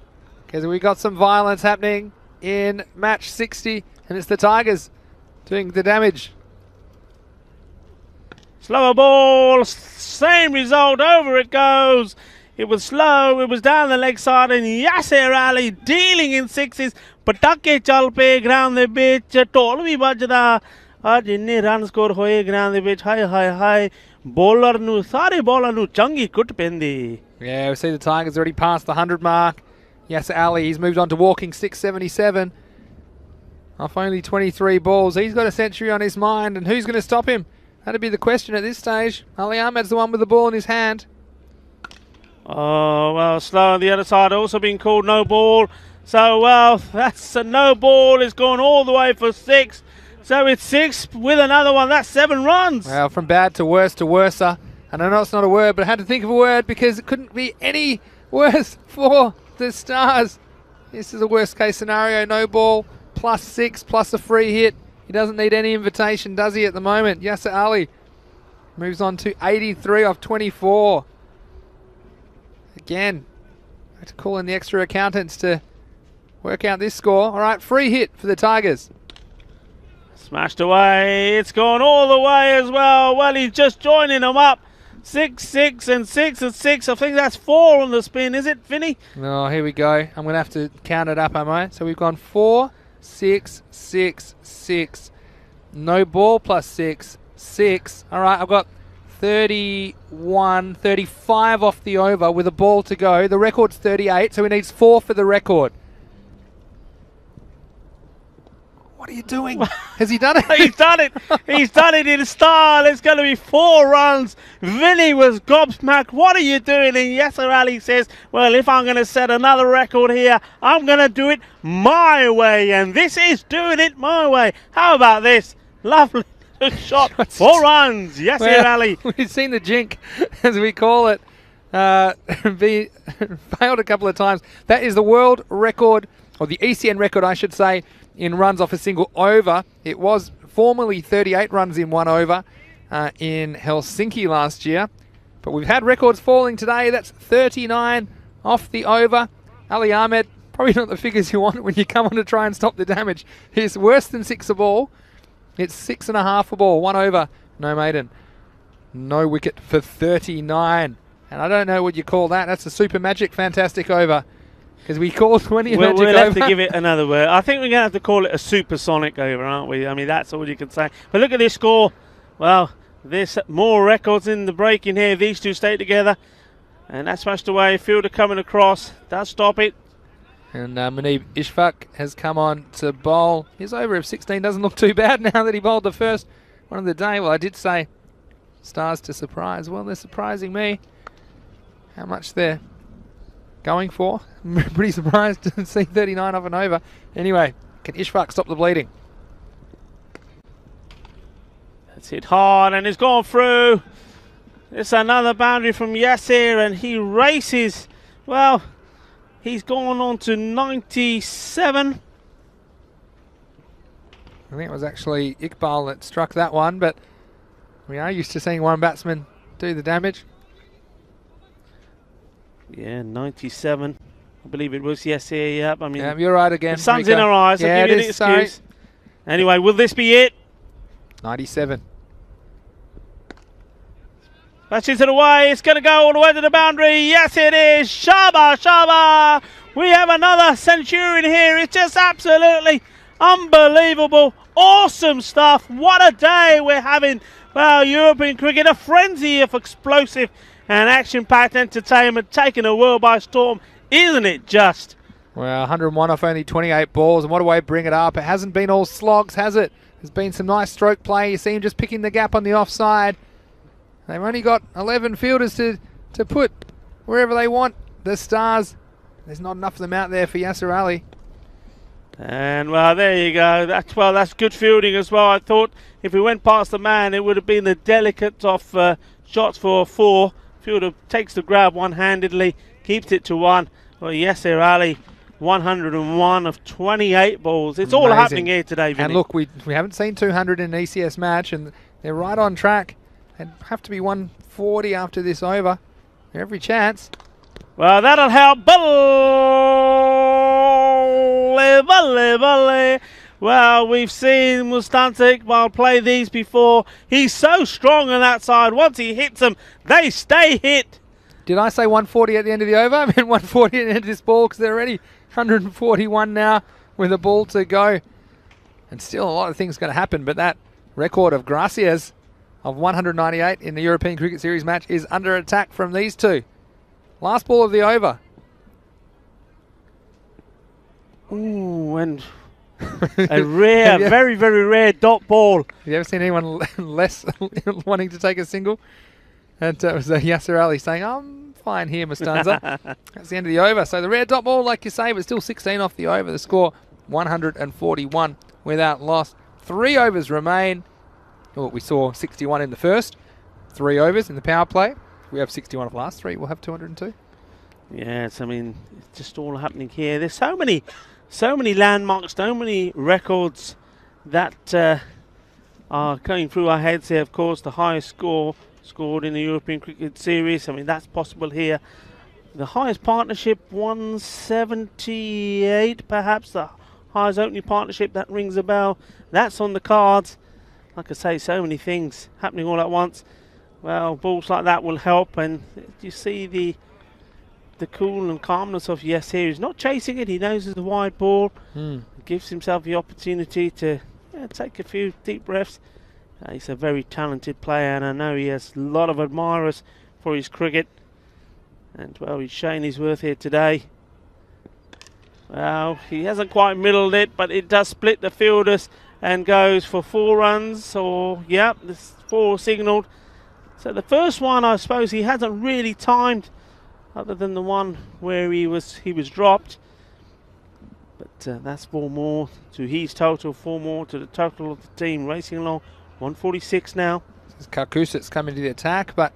Speaker 1: because we got some violence happening in match 60, and it's the Tigers doing the damage.
Speaker 4: Slower ball, same result, over it goes. It was slow, it was down the leg side, and Yasser Ali dealing in sixes. Patake chal pe ground de bich, tol bhi bajda. आज इन्ने run score होए ground दे विच हाय हाय हाय bowler नु सारे bowler नु चंगी कुट पेंदी.
Speaker 1: Yeah, we see the Tigers already passed the 100 mark. Yasser Ali, he's moved on to walking 677 off only 23 balls. He's got a century on his mind, and who's going to stop him? That'd be the question at this stage. Ali Ahmed's the one with the ball in his hand.
Speaker 4: Oh, well, slow on the other side, also being called no ball. So, well, that's a no ball. It's gone all the way for 6. So it's 6 with another one. That's 7 runs.
Speaker 1: Well, from bad to worser. And I know it's not a word, but I had to think of a word because it couldn't be any worse for the Stars. This is a worst case scenario. No ball, plus 6, plus a free hit. He doesn't need any invitation, does he, at the moment? Yasser Ali moves on to 83 off 24. Again, I have to call in the extra accountants to work out this score. All right, free hit for the Tigers.
Speaker 4: Smashed away. It's gone all the way as well. Well, he's just joining them up. 6, 6, and 6, and 6. I think that's 4 on the spin, is it, Vinny?
Speaker 1: Oh, here we go. I'm going to have to count it up, am I? So we've gone 4, 6, 6, 6. No ball plus 6, 6. All right, I've got 31, 35 off the over with a ball to go. The record's 38, so he needs 4 for the record. What are you doing? Has he done it?
Speaker 4: He's done it. He's done it in style. It's going to be 4 runs. Vinny was gobsmacked. What are you doing? And Yasser Ali says, well, if I'm going to set another record here, I'm going to do it my way. And this is doing it my way. How about this? Lovely shot. 4 runs. Yasser Ali.
Speaker 1: We've seen the jink, as we call it, be failed a couple of times. That is the world record, or the ECN record, I should say, in runs off a single over. It was formerly 38 runs in 1 over in Helsinki last year. But we've had records falling today. That's 39 off the over. Ali Ahmed, probably not the figures you want when you come on to try and stop the damage. It's worse than 6 a ball. It's 6.5 a ball. 1 over, no maiden. No wicket for 39. And I don't know what you call that. That's a super magic fantastic over. Because we called 20
Speaker 4: we'll
Speaker 1: magic over.
Speaker 4: We'll have to give it another word. I think we're going to have to call it a supersonic over, aren't we? I mean, that's all you can say. But look at this score. Well, there's more records in the breaking here. These two stay together. And that's smashed away. Fielder coming across. Does stop it.
Speaker 1: And Muneeb Ishfaq has come on to bowl. His over of 16 doesn't look too bad now that he bowled the first one of the day. Well, I did say Stars to surprise. Well, they're surprising me. How much they're going for. I'm pretty surprised to see 39 off and over. Anyway, can Ishfaq stop the bleeding?
Speaker 4: That's hit hard and it's gone through. It's another boundary from Yasser and he races. Well, he's gone on to 97.
Speaker 1: I think it was actually Iqbal that struck that one, but we are used to seeing one batsman do the damage.
Speaker 4: Yeah, 97. I believe it was. Yes, yeah. I mean,
Speaker 1: yeah, you're right again.
Speaker 4: The sun's
Speaker 1: Rico.
Speaker 4: in our eyes.
Speaker 1: Yeah,
Speaker 4: I'll give you the excuse. Sorry. Anyway, will this be it?
Speaker 1: 97.
Speaker 4: Patches it away. It's going to go all the way to the boundary. Yes, it is. Shaba, Shaba. We have another centurion here. It's just absolutely unbelievable. Awesome stuff. What a day we're having. Well, European cricket, a frenzy of explosive and action-packed entertainment taking the world by storm. Isn't it just?
Speaker 1: Well, 101 off only 28 balls, and what a way to bring it up. It hasn't been all slogs, has it? There's been some nice stroke play. You see him just picking the gap on the offside. They've only got 11 fielders to put wherever they want. The Stars, there's not enough of them out there for Yasser Ali.
Speaker 4: And well, there you go. That's good fielding as well. I thought if we went past the man, it would have been the delicate of shots for a 4. Fielder takes the grab one-handedly, keeps it to 1. Well, Yasser Ali, 101 of 28 balls. It's all happening here today, Vinny.
Speaker 1: And look, we haven't seen 200 in an ECS match, and they're right on track. They'd have to be 140 after this over. Every chance.
Speaker 4: Well, that'll help. Volley. Well, we've seen Mustancic while play these before. He's so strong on that side. Once he hits them, they stay hit.
Speaker 1: Did I say 140 at the end of the over? I meant 140 at the end of this ball because they're already 141 now with a ball to go. And still a lot of things going to happen, but that record of Gracia's of 198 in the European Cricket Series match is under attack from these two. Last ball of the over.
Speaker 4: Ooh, and a rare, very, very rare dot ball.
Speaker 1: Have you ever seen anyone less wanting to take a single? And it was Yasser Ali saying, I'm fine here, Mustanza. That's the end of the over. So the rare dot ball, like you say, but still 16 off the over. The score, 141 without loss. 3 overs remain. Well, we saw 61 in the first. 3 overs in the power play. We have 61 of the last 3. We'll have 202.
Speaker 4: Yes, I mean, it's just all happening here. There's so many landmarks, so many records that are going through our heads here. Of course, the highest score scored in the European Cricket Series. I mean, that's possible here. The highest partnership, 178, perhaps. The highest opening partnership, that rings a bell. That's on the cards. Like I say, so many things happening all at once. Well, balls like that will help, and you see the cool and calmness of Yes here. He's not chasing it. He knows it's a wide ball. Gives himself the opportunity to take a few deep breaths. He's a very talented player, and I know he has a lot of admirers for his cricket. And, well, he's showing his worth here today. Well, he hasn't quite middled it, but it does split the fielders and goes for 4 runs. Or, yeah, there's 4 signalled. So the first one, I suppose, he hasn't really timed, other than the one where he was dropped. But that's 4 more to his total, 4 more to the total of the team. Racing along, 146 now.
Speaker 1: This is Karkusit's coming to the attack, but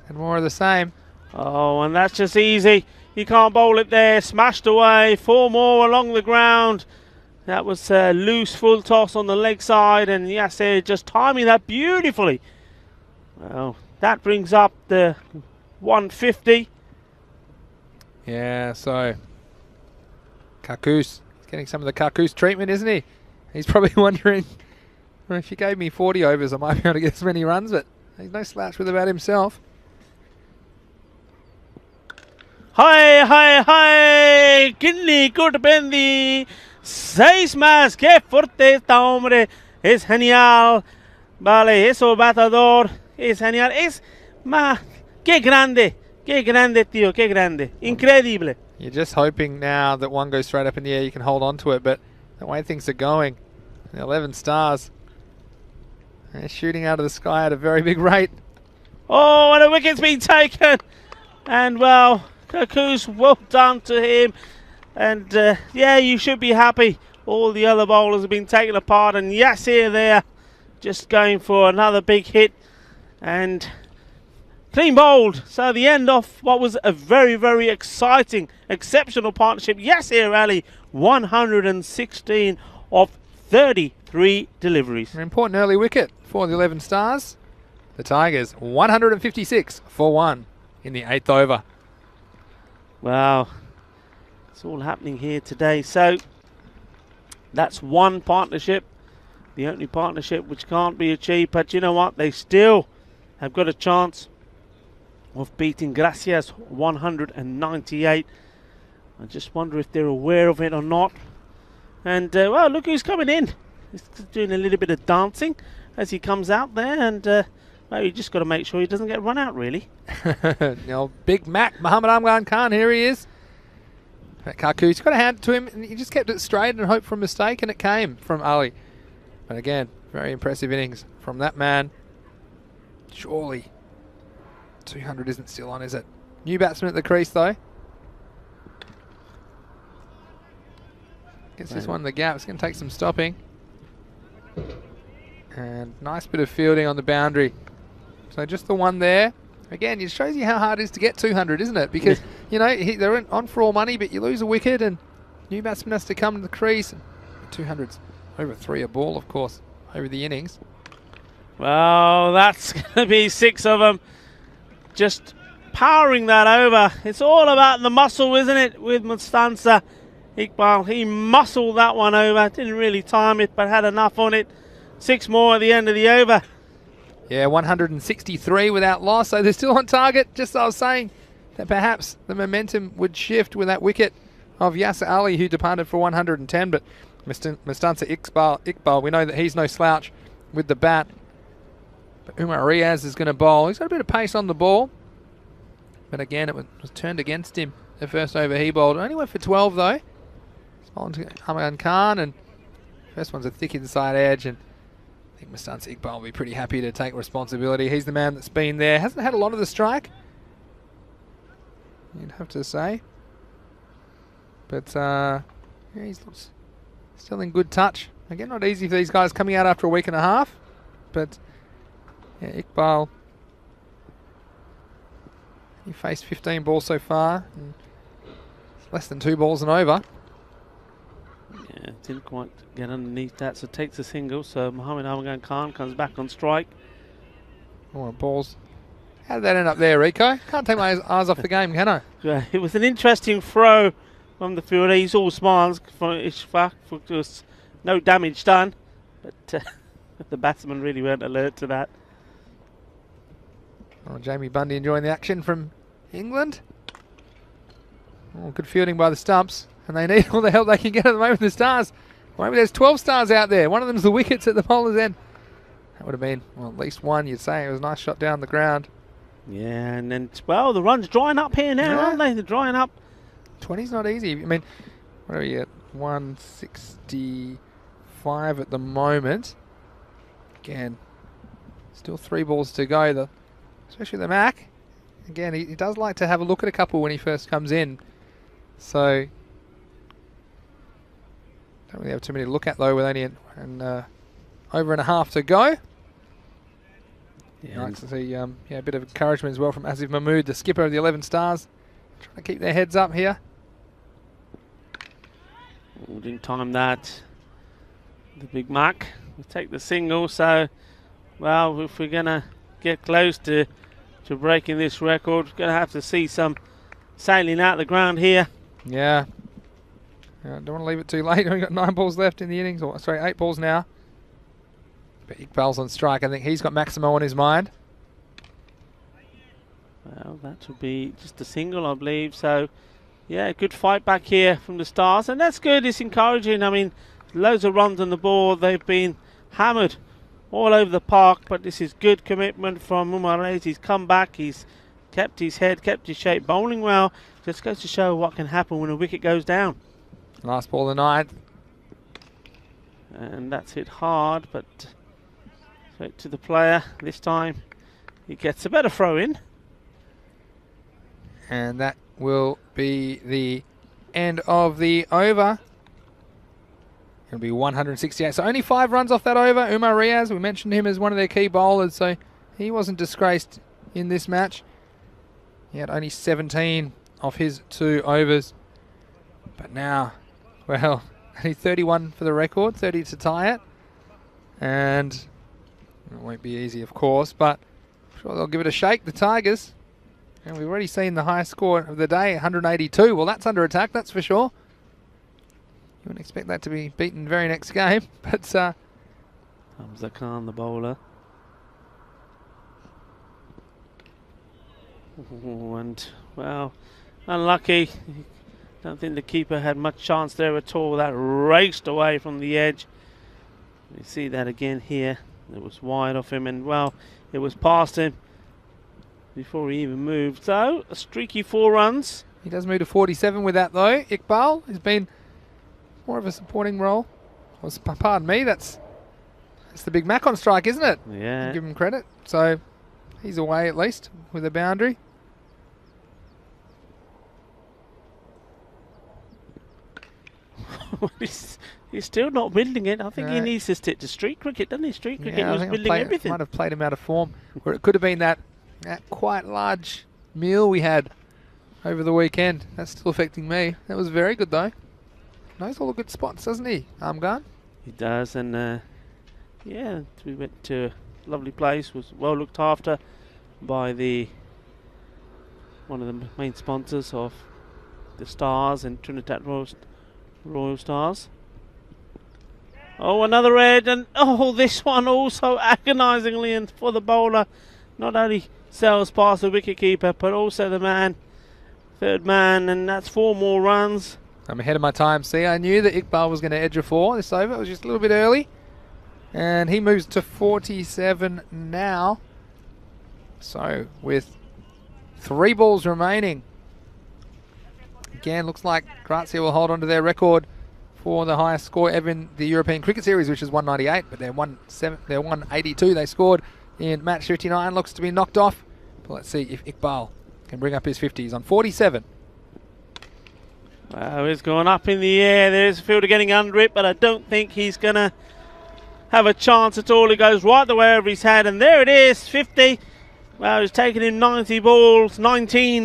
Speaker 1: and more of the same.
Speaker 4: Oh, and that's just easy. He can't bowl it there. Smashed away. 4 more along the ground. That was a loose full toss on the leg side, and Yasser just timing that beautifully. Well, that brings up the 150.
Speaker 1: Yeah, so Karkus, he's getting some of the Karkus treatment, isn't he? He's probably wondering, well, if you gave me 40 overs, I might be able to get as many runs, but he's no slouch with about himself.
Speaker 4: Hi, Kidney Kurtbendi. 6 más, qué fuerte está, hombre. Es genial. Vale, eso batador. Es genial. Es más, qué grande, tío, qué grande. Increíble.
Speaker 1: You're just hoping now that one goes straight up in the air, you can hold on to it, but the way things are going, the 11 Stars, they're shooting out of the sky at a very big rate.
Speaker 4: Oh, and a wicket's been taken. And, well, Karkus, well done to him. And, yeah, you should be happy. All the other bowlers have been taken apart, and Yasser there just going for another big hit. And clean bowled. So the end of what was a very, very exciting, exceptional partnership. Yasser Ali, 116 of 33 deliveries.
Speaker 1: An important early wicket for the 11 Stars. The Tigers, 156 for 1 in the 8th over.
Speaker 4: Wow. It's all happening here today. So that's one partnership. The only partnership which can't be achieved. But you know what? They still have got a chance of beating Gracia's 198. I just wonder if they're aware of it or not. And, well, look who's coming in. He's doing a little bit of dancing as he comes out there. And, well, you just got to make sure he doesn't get run out, really.
Speaker 1: Big Mac, Muhammad Amgan Khan, here he is. But Kaku's got a hand to him, and he just kept it straight and hoped for a mistake, and it came from Ali. But again, very impressive innings from that man. Surely 200 isn't still on, is it? New batsman at the crease, though. Gets this one in the gap. It's going to take some stopping. And nice bit of fielding on the boundary. So just the one there. Again, it shows you how hard it is to get 200, isn't it? Because, you know, they're on for all money, but you lose a wicket and new batsman has to come to the crease. 200's over 3 a ball, of course, over the innings.
Speaker 4: Well, that's going to be 6 of them. Just powering that over. It's all about the muscle, isn't it, with Mustansa Iqbal. He muscled that one over. Didn't really time it, but had enough on it. 6 more at the end of the over.
Speaker 1: Yeah, 163 without loss, so they're still on target. Just as I was saying, that perhaps the momentum would shift with that wicket of Yasser Ali, who departed for 110. But Mustansa Iqbal, we know that he's no slouch with the bat. But Umar Riaz is going to bowl. He's got a bit of pace on the ball. But again, it was turned against him the first over he bowled. Only went for 12, though. He's bowling to Ahmad Khan, and first one's a thick inside edge, and I think Mustansa Iqbal will be pretty happy to take responsibility. He's the man that's been there. Hasn't had a lot of the strike, you'd have to say. But yeah, he's still in good touch. Again, not easy for these guys coming out after a week and a half. But yeah, Iqbal, he faced 15 balls so far. And less than 2 balls and over.
Speaker 4: Yeah, didn't quite get underneath that, so takes a single. So Mohammed Ahmad Khan comes back on strike.
Speaker 1: Oh, balls. How did that end up there, Rico? Can't take my eyes off the game, can I?
Speaker 4: Yeah, it was an interesting throw from the fielder. He's all smiles for Ishfaq. There was no damage done, but the batsmen really weren't alert to that.
Speaker 1: Oh, Jamie Bundy enjoying the action from England. Oh, good fielding by the stumps. And they need all the help they can get at the moment with the stars. Maybe there's 12 stars out there. One of them's the wickets at the bowler's end. That would have been, well, at least one, you'd say. It was a nice shot down the ground.
Speaker 4: Yeah, and then, well, the run's drying up here now, aren't they? They're drying up.
Speaker 1: 20's not easy. I mean, what are we at? 165 at the moment. Again, still 3 balls to go, especially the Mac. Again, he does like to have a look at a couple when he first comes in. So, don't really have too many to look at, though, with only over and a half to go. Yeah, nice to see a bit of encouragement as well from Asif Mahmood, the skipper of the 11 stars. Trying to keep their heads up here.
Speaker 4: Didn't time that. The big Mac will take the single. So, well, if we're going to get close to breaking this record, we're going to have to see some sailing out the ground here.
Speaker 1: Yeah. Don't want to leave it too late. We've got 9 balls left in the innings. Or, sorry, 8 balls now. But Iqbal's on strike. I think he's got Maximo on his mind.
Speaker 4: Well, that would be just a single, I believe. So, yeah, good fight back here from the Stars. And that's good. It's encouraging. I mean, loads of runs on the board. They've been hammered all over the park. But this is good commitment from Umar Reyes. He's come back. He's kept his head, kept his shape, bowling well. Just goes to show what can happen when a wicket goes down.
Speaker 1: Last ball of the night.
Speaker 4: And that's hit hard, but straight to the player. This time he gets a better throw in.
Speaker 1: And that will be the end of the over. It'll be 168. So only 5 runs off that over. Umar Riaz, we mentioned him as one of their key bowlers, so he wasn't disgraced in this match. He had only 17 off his 2 overs. But now, well, only 31 for the record, 30 to tie it. And it won't be easy, of course, but I'm sure they'll give it a shake, the Tigers. And we've already seen the highest score of the day, 182. Well, that's under attack, that's for sure. You wouldn't expect that to be beaten very next game, but
Speaker 4: Hamza Khan, the bowler. And, well, unlucky. Don't think the keeper had much chance there at all. That raced away from the edge. You see that again here. It was wide off him, and, well, it was past him before he even moved. So, a streaky 4 runs
Speaker 1: He does move to 47 with that though. Iqbal has been more of a supporting role. Well, pardon me, that's the Big Mac on strike, isn't it?
Speaker 4: Yeah.
Speaker 1: Give him credit. So he's away at least with a boundary.
Speaker 4: He's still not building it. I think he
Speaker 1: No.
Speaker 4: needs to stick to street cricket, doesn't he? Street cricket
Speaker 1: I
Speaker 4: was
Speaker 1: think
Speaker 4: building everything.
Speaker 1: might have played him out of form. Where it could have been that quite large meal we had over the weekend. That's still affecting me. That was very good though. Knows all the good spots, doesn't he, Armgarn?
Speaker 4: He does, and yeah, we went to a lovely place. Was well looked after by one of the main sponsors of the Stars and Trinidad Royal Stars. Oh, another red, and oh, this one also agonisingly, and for the bowler, not only sails past the wicketkeeper, but also the third man, and that's 4 more runs.
Speaker 1: I'm ahead of my time. See, I knew that Iqbal was going to edge a 4 this over. It was just a little bit early. And he moves to 47 now. So with 3 balls remaining. Again, looks like Gracia will hold on to their record for the highest score ever in the European Cricket Series, which is 198. But they're 182 they scored in match 59. Looks to be knocked off. But let's see if Iqbal can bring up his 50s on 47.
Speaker 4: Well, he's going up in the air. There's a fielder getting under it, but I don't think he's going to have a chance at all. He goes right the way over his head, and there it is, 50. Well, it's taken him 19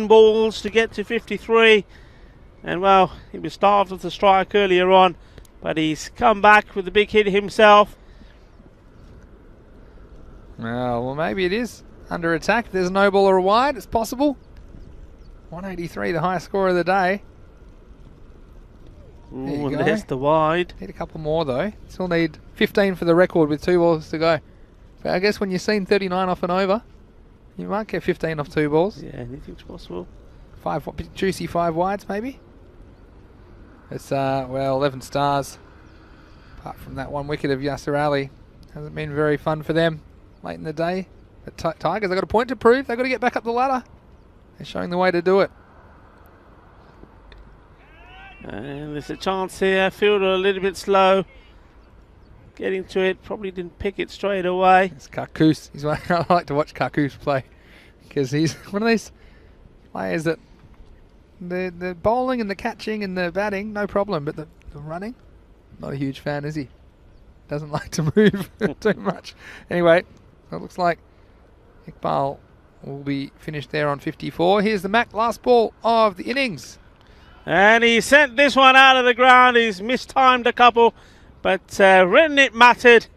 Speaker 4: balls to get to 53. And, well, he was starved of the strike earlier on, but he's come back with a big hit himself.
Speaker 1: Well, maybe it is under attack. If there's no ball or a wide, it's possible. 183, the highest score of the day.
Speaker 4: Ooh, and there's the wide.
Speaker 1: Need a couple more though. Still need 15 for the record with 2 balls to go. But I guess when you've seen 39 off and over, you might get 15 off 2 balls.
Speaker 4: Yeah, anything's possible.
Speaker 1: 5 juicy 5 wides maybe. It's well, 11 stars. Apart from that 1 wicket of Yasser Ali, hasn't been very fun for them late in the day. But Tigers, they've got a point to prove. They've got to get back up the ladder. They're showing the way to do it.
Speaker 4: And there's a chance here. Fielder a little bit slow. Getting to it. Probably didn't pick it straight away.
Speaker 1: It's Karkus. He's one I like to watch Karkus play. Because he's one of these players that the bowling and the catching and the batting, no problem. But the running, not a huge fan, is he? Doesn't like to move too much. Anyway, it looks like Iqbal will be finished there on 54. Here's the Mac last ball of the innings.
Speaker 4: And he sent this one out of the ground. He's mistimed a couple, but written it mattered.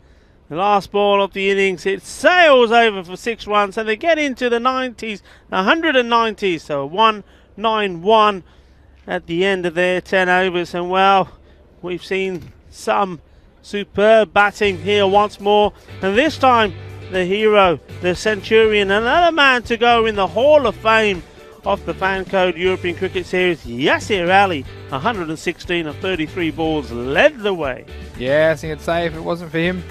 Speaker 4: The last ball of the innings, it sails over for 6 runs, and they get into the 90s, 190s, so 191 at the end of their 10 overs. And well, we've seen some superb batting here once more, and this time the hero, the centurion, another man to go in the Hall of Fame of the Fan Code European Cricket Series, Yasser Ali, 116 of 33 balls, led the way.
Speaker 1: Yeah, I think I'd say if it wasn't for him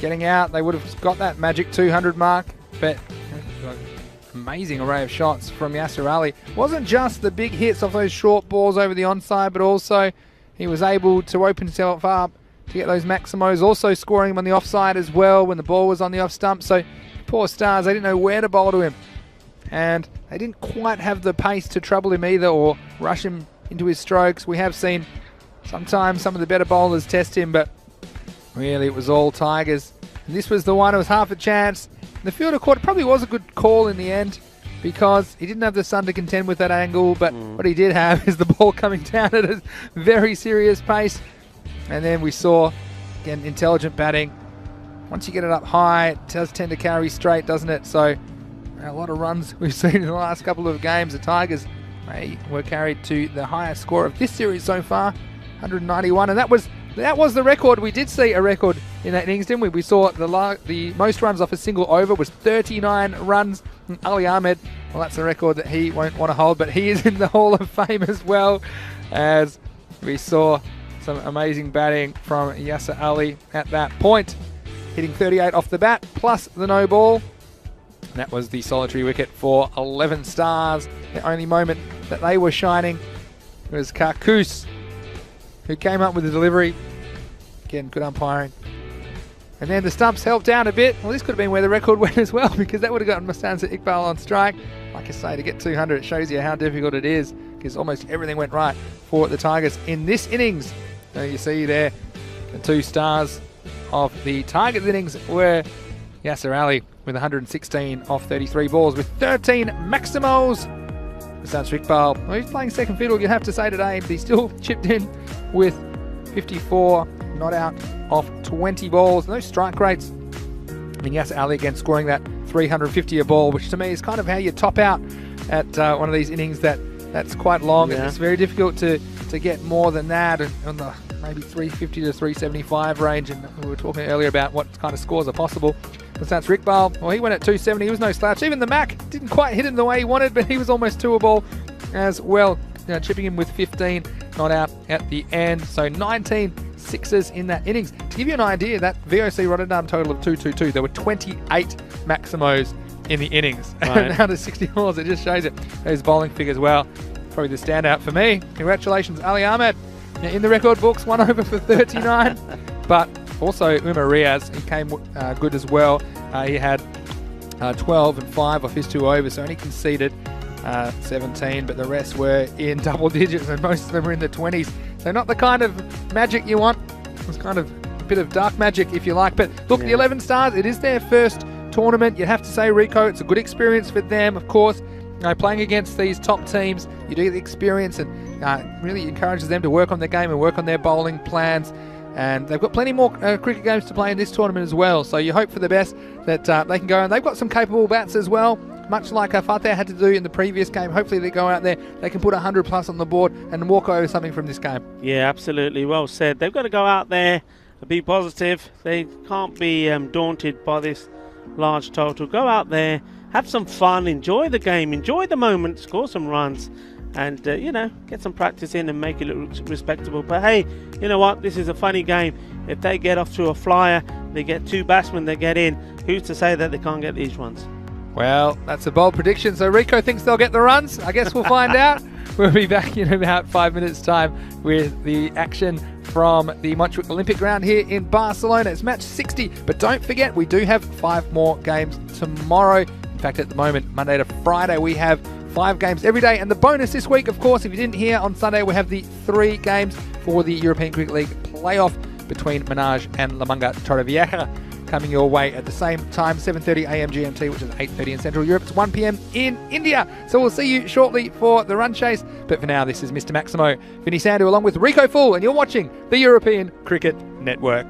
Speaker 1: getting out, they would have got that magic 200 mark. But amazing array of shots from Yasser Ali. Wasn't just the big hits off those short balls over the onside, but also he was able to open himself up to get those maximos, also scoring him on the offside as well when the ball was on the off stump. So poor Stars, they didn't know where to bowl to him. And they didn't quite have the pace to trouble him either or rush him into his strokes. We have seen sometimes some of the better bowlers test him, but really it was all Tigers. And this was the one, it was half a chance. The fielder caught, it probably was a good call in the end because he didn't have the sun to contend with that angle, but what he did have is the ball coming down at a very serious pace. And then we saw, again, intelligent batting. Once you get it up high, it does tend to carry straight, doesn't it? So a lot of runs we've seen in the last couple of games. The Tigers were carried to the highest score of this series so far, 191, and that was the record. We did see a record in that innings, didn't we? We saw the most runs off a single over was 39 runs. And Ali Ahmed, well, that's a record that he won't want to hold, but he is in the Hall of Fame as well, as we saw some amazing batting from Yasser Ali at that point, hitting 38 off the bat plus the no ball. That was the solitary wicket for 11 Stars. The only moment that they were shining. It was Karkus who came up with the delivery. Again, good umpiring. And then the stumps helped down a bit. Well, this could have been where the record went as well, because that would have gotten Mustanza Iqbal on strike. Like I say, to get 200, it shows you how difficult it is, because almost everything went right for the Tigers in this innings. So you see there, the 2 stars of the Tigers innings were Yasser Ali with 116 off 33 balls with 13 Maximals. Mustanza Iqbal, well, he's playing second fiddle, you'd have to say today, but he still chipped in with 54 not out off 20 balls. No strike rates. And Yasser Ali again scoring that 350 a ball, which to me is kind of how you top out at one of these innings that's quite long.
Speaker 4: Yeah.
Speaker 1: And it's very difficult to get more than that, and on the maybe 350 to 375 range. And we were talking earlier about what kind of scores are possible. Mustanza Iqbal, well, he went at 270. He was no slouch. Even the Mac didn't quite hit him the way he wanted, but he was almost 2 a ball as well, chipping him with 15 not out at the end. So 19 sixes in that innings. To give you an idea, that VOC Rotterdam total of 222, there were 28 Maximos in the innings.
Speaker 4: Right.
Speaker 1: Out of 60 balls, it just shows it. Those bowling figures, well, probably the standout for me. Congratulations, Ali Ahmed. In the record books, 1 over for 39. But also Umar Riaz, he came good as well. He had 12 and 5 off his 2 overs, so only conceded 17, but the rest were in double digits, and most of them were in the 20s. So not the kind of magic you want. It's kind of a bit of dark magic, if you like. But look, the 11 stars, it is their first tournament. You have to say, Rico, it's a good experience for them, of course. Playing against these top teams, you do get the experience, and really encourages them to work on their game and work on their bowling plans. And they've got plenty more cricket games to play in this tournament as well. So you hope for the best that they can go. And they've got some capable bats as well, much like Fateh had to do in the previous game. Hopefully they go out there, they can put 100 plus on the board and walk away with something from this game.
Speaker 4: Yeah, absolutely. Well said. They've got to go out there and be positive. They can't be daunted by this large total. Go out there, have some fun, enjoy the game, enjoy the moment, score some runs, and get some practice in and make it look respectable. But hey, you know what? This is a funny game. If they get off to a flyer, they get 2 batsmen, they get in. Who's to say that they can't get these runs? Well,
Speaker 1: that's a bold prediction. So Rico thinks they'll get the runs. I guess we'll find out. We'll be back in about 5 minutes' time with the action from the Montjuic Olympic ground here in Barcelona. It's match 60, but don't forget, we do have 5 more games tomorrow. In fact, at the moment, Monday to Friday, we have 5 games every day. And the bonus this week, of course, if you didn't hear, on Sunday, we have the 3 games for the European Cricket League playoff between Manaj and La Manga Torrevieja, coming your way at the same time, 7:30 a.m. GMT, which is 8:30 in Central Europe. It's 1 p.m. in India. So we'll see you shortly for the run chase. But for now, this is Mr. Maximo, Vinny Sandu, along with Rico Full, and you're watching the European Cricket Network.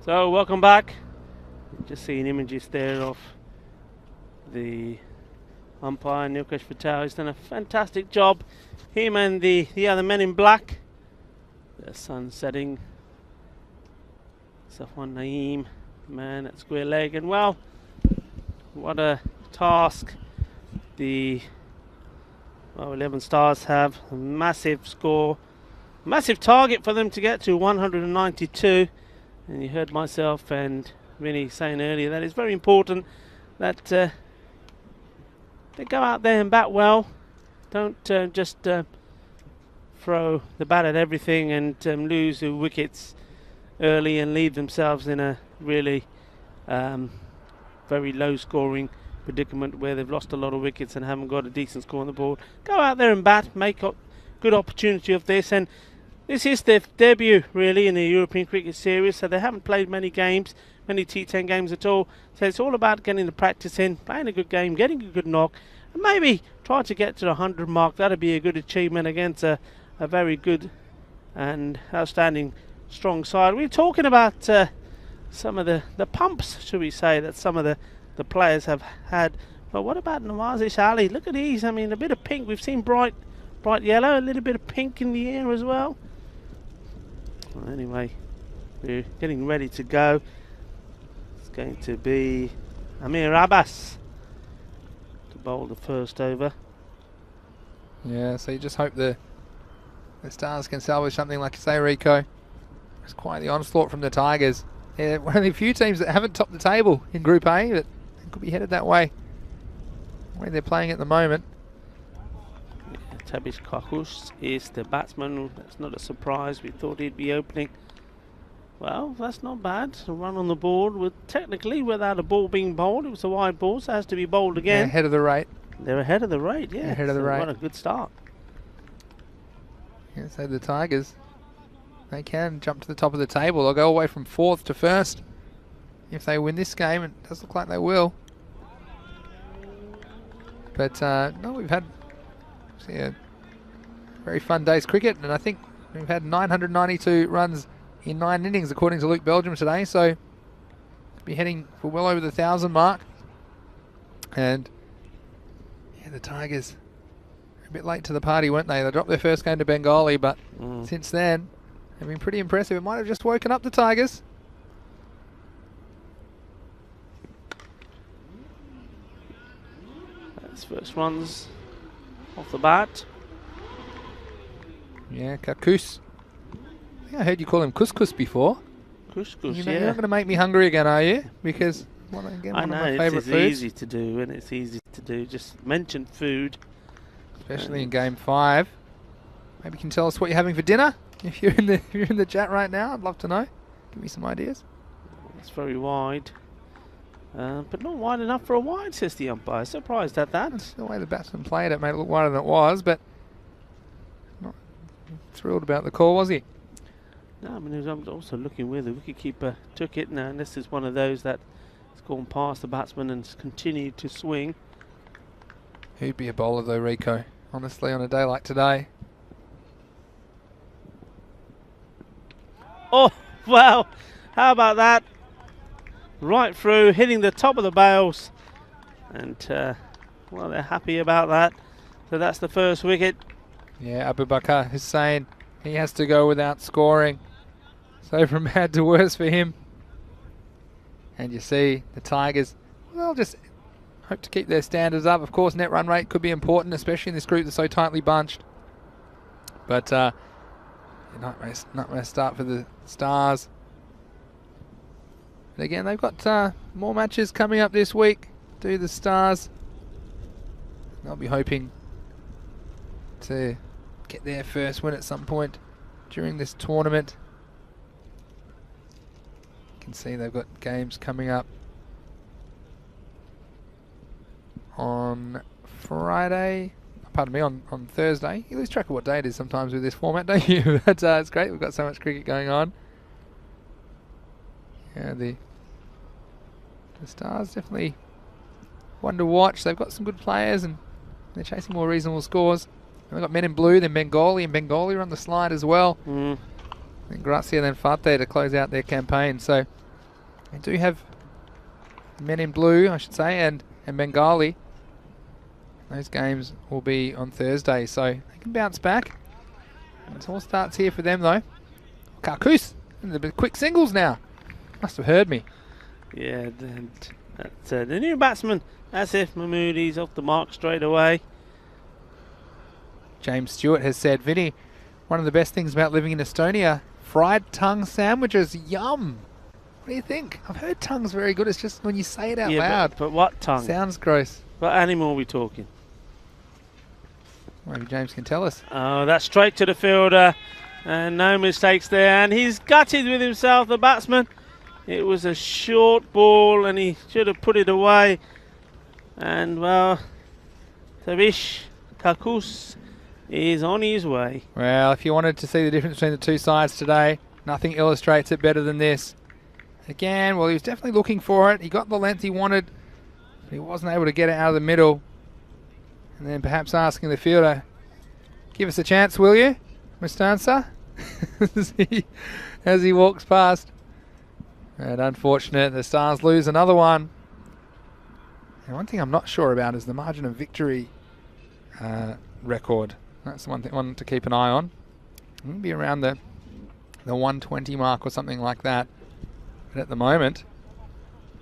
Speaker 4: So welcome back. Just seeing images there of the umpire Nilkesh Patel. He's done a fantastic job. Him and the other men in black. The sun setting. Safwan Naeem, man at square leg, and well, what a task the 11 Stars have. A massive score, massive target for them to get to 192. And you heard myself and Vinny saying earlier that it's very important that they go out there and bat well. Don't just throw the bat at everything and lose the wickets early and leave themselves in a really very low scoring predicament where they've lost a lot of wickets and haven't got a decent score on the board. Go out there and bat, make a good opportunity of this, and this is their debut really in the European Cricket Series, so they haven't played many games, many T10 games at all, so it's all about getting the practice in, playing a good game, getting a good knock, and maybe try to get to the 100 mark. That'd be a good achievement against a very good and outstanding strong side. We're talking about some of the pumps, should we say, that some of the players have had. But what about Nawazish Ali? Look at these. I mean, a bit of pink. We've seen bright yellow, a little bit of pink in the air as well. Well, anyway, we're getting ready to go. It's going to be Amir Abbas to bowl the first over.
Speaker 1: Yeah, so you just hope the Stars can salvage something, like you say, Rico. It's quite the onslaught from the Tigers. They're one of the few teams that haven't topped the table in Group A, but they could be headed that way. The way they're playing at the moment.
Speaker 4: Yeah, Tabish Kahush is the batsman. That's not a surprise. We thought he'd be opening. Well, that's not bad. A run on the board with technically without a ball being bowled. It was a wide ball, so it has to be bowled again.
Speaker 1: They're ahead of the rate.
Speaker 4: They're ahead of the rate, yeah.
Speaker 1: They're ahead of the rate.
Speaker 4: What a good start.
Speaker 1: Yeah, so the Tigers, they can jump to the top of the table. They'll go away from 4th to 1st if they win this game, and it does look like they will. But no, we've had a very fun day's cricket, and I think we've had 992 runs in 9 innings according to Luke Belgium today, so be heading for well over the 1,000 mark. And yeah, the Tigers a bit late to the party, weren't they? They dropped their first game to Bengali, but since then they've been pretty impressive. It might have just woken up the Tigers.
Speaker 4: That's first runs off the bat.
Speaker 1: Yeah, Kakus. I think I heard you call him Couscous before.
Speaker 4: Couscous,
Speaker 1: You're
Speaker 4: yeah.
Speaker 1: not going to make me hungry again, are you? Because again,
Speaker 4: I
Speaker 1: one
Speaker 4: know,
Speaker 1: of my
Speaker 4: it's
Speaker 1: favourite foods.
Speaker 4: easy to do, and it's easy to do. Just mention food.
Speaker 1: Especially in Game 5. Maybe you can tell us what you're having for dinner. If you're in the chat right now, I'd love to know. Give me some ideas.
Speaker 4: It's very wide. But not wide enough for a wide, says the umpire. Surprised at that.
Speaker 1: That's the way the batsman played it made it look wider than it was, but not thrilled about the call, was he?
Speaker 4: No, I mean, he was also looking where the wicketkeeper took it. Now, and this is one of those that has gone past the batsman and has continued to swing.
Speaker 1: Who'd be a bowler though, Rico? Honestly, on a day like today.
Speaker 4: Oh, wow. How about that? Right through, hitting the top of the bails. And, well, they're happy about that. So that's the first wicket.
Speaker 1: Yeah, Abu Bakar Hussain, he has to go without scoring. So from bad to worse for him. And you see the Tigers, well, just hope to keep their standards up. Of course, net run rate could be important, especially in this group that's so tightly bunched. But nightmare start for the Stars. And again, they've got more matches coming up this week. Do the Stars. They'll be hoping to get their first win at some point during this tournament. You can see they've got games coming up on Friday. Pardon me, on Thursday. You lose track of what day it is sometimes with this format, don't you? But it's great. We've got so much cricket going on. Yeah, the Stars definitely one to watch. They've got some good players and they're chasing more reasonable scores. And they've got men in blue, then Bengali, and Bengali are on the slide as well. And Gracia, then Fateh to close out their campaign. So We do have men in blue, I should say, and Bengali. Those games will be on Thursday, so they can bounce back. It all starts here for them, though. Karkus, the quick singles now. Must have heard me.
Speaker 4: Yeah, that's the new batsman, Asif Mahmood. He's off the mark straight away.
Speaker 1: James Stewart has said, Vinny, one of the best things about living in Estonia, fried tongue sandwiches, yum. What do you think? I've heard tongue's very good. It's just when you say it out loud.
Speaker 4: But what tongue?
Speaker 1: Sounds gross.
Speaker 4: What animal are we talking?
Speaker 1: Maybe James can tell us.
Speaker 4: Oh, that's straight to the fielder. And no mistakes there. And he's gutted with himself, the batsman. It was a short ball and he should have put it away. And, well, Tavish Kakus is on his way.
Speaker 1: Well, if you wanted to see the difference between the two sides today, nothing illustrates it better than this. Again, well, he was definitely looking for it. He got the length he wanted, but he wasn't able to get it out of the middle. And then perhaps asking the fielder, give us a chance, will you, Mustansa? as he walks past. And unfortunate, the Stars lose another one. And one thing I'm not sure about is the margin of victory record. That's the one to keep an eye on. It'll be around the 120 mark or something like that. But at the moment,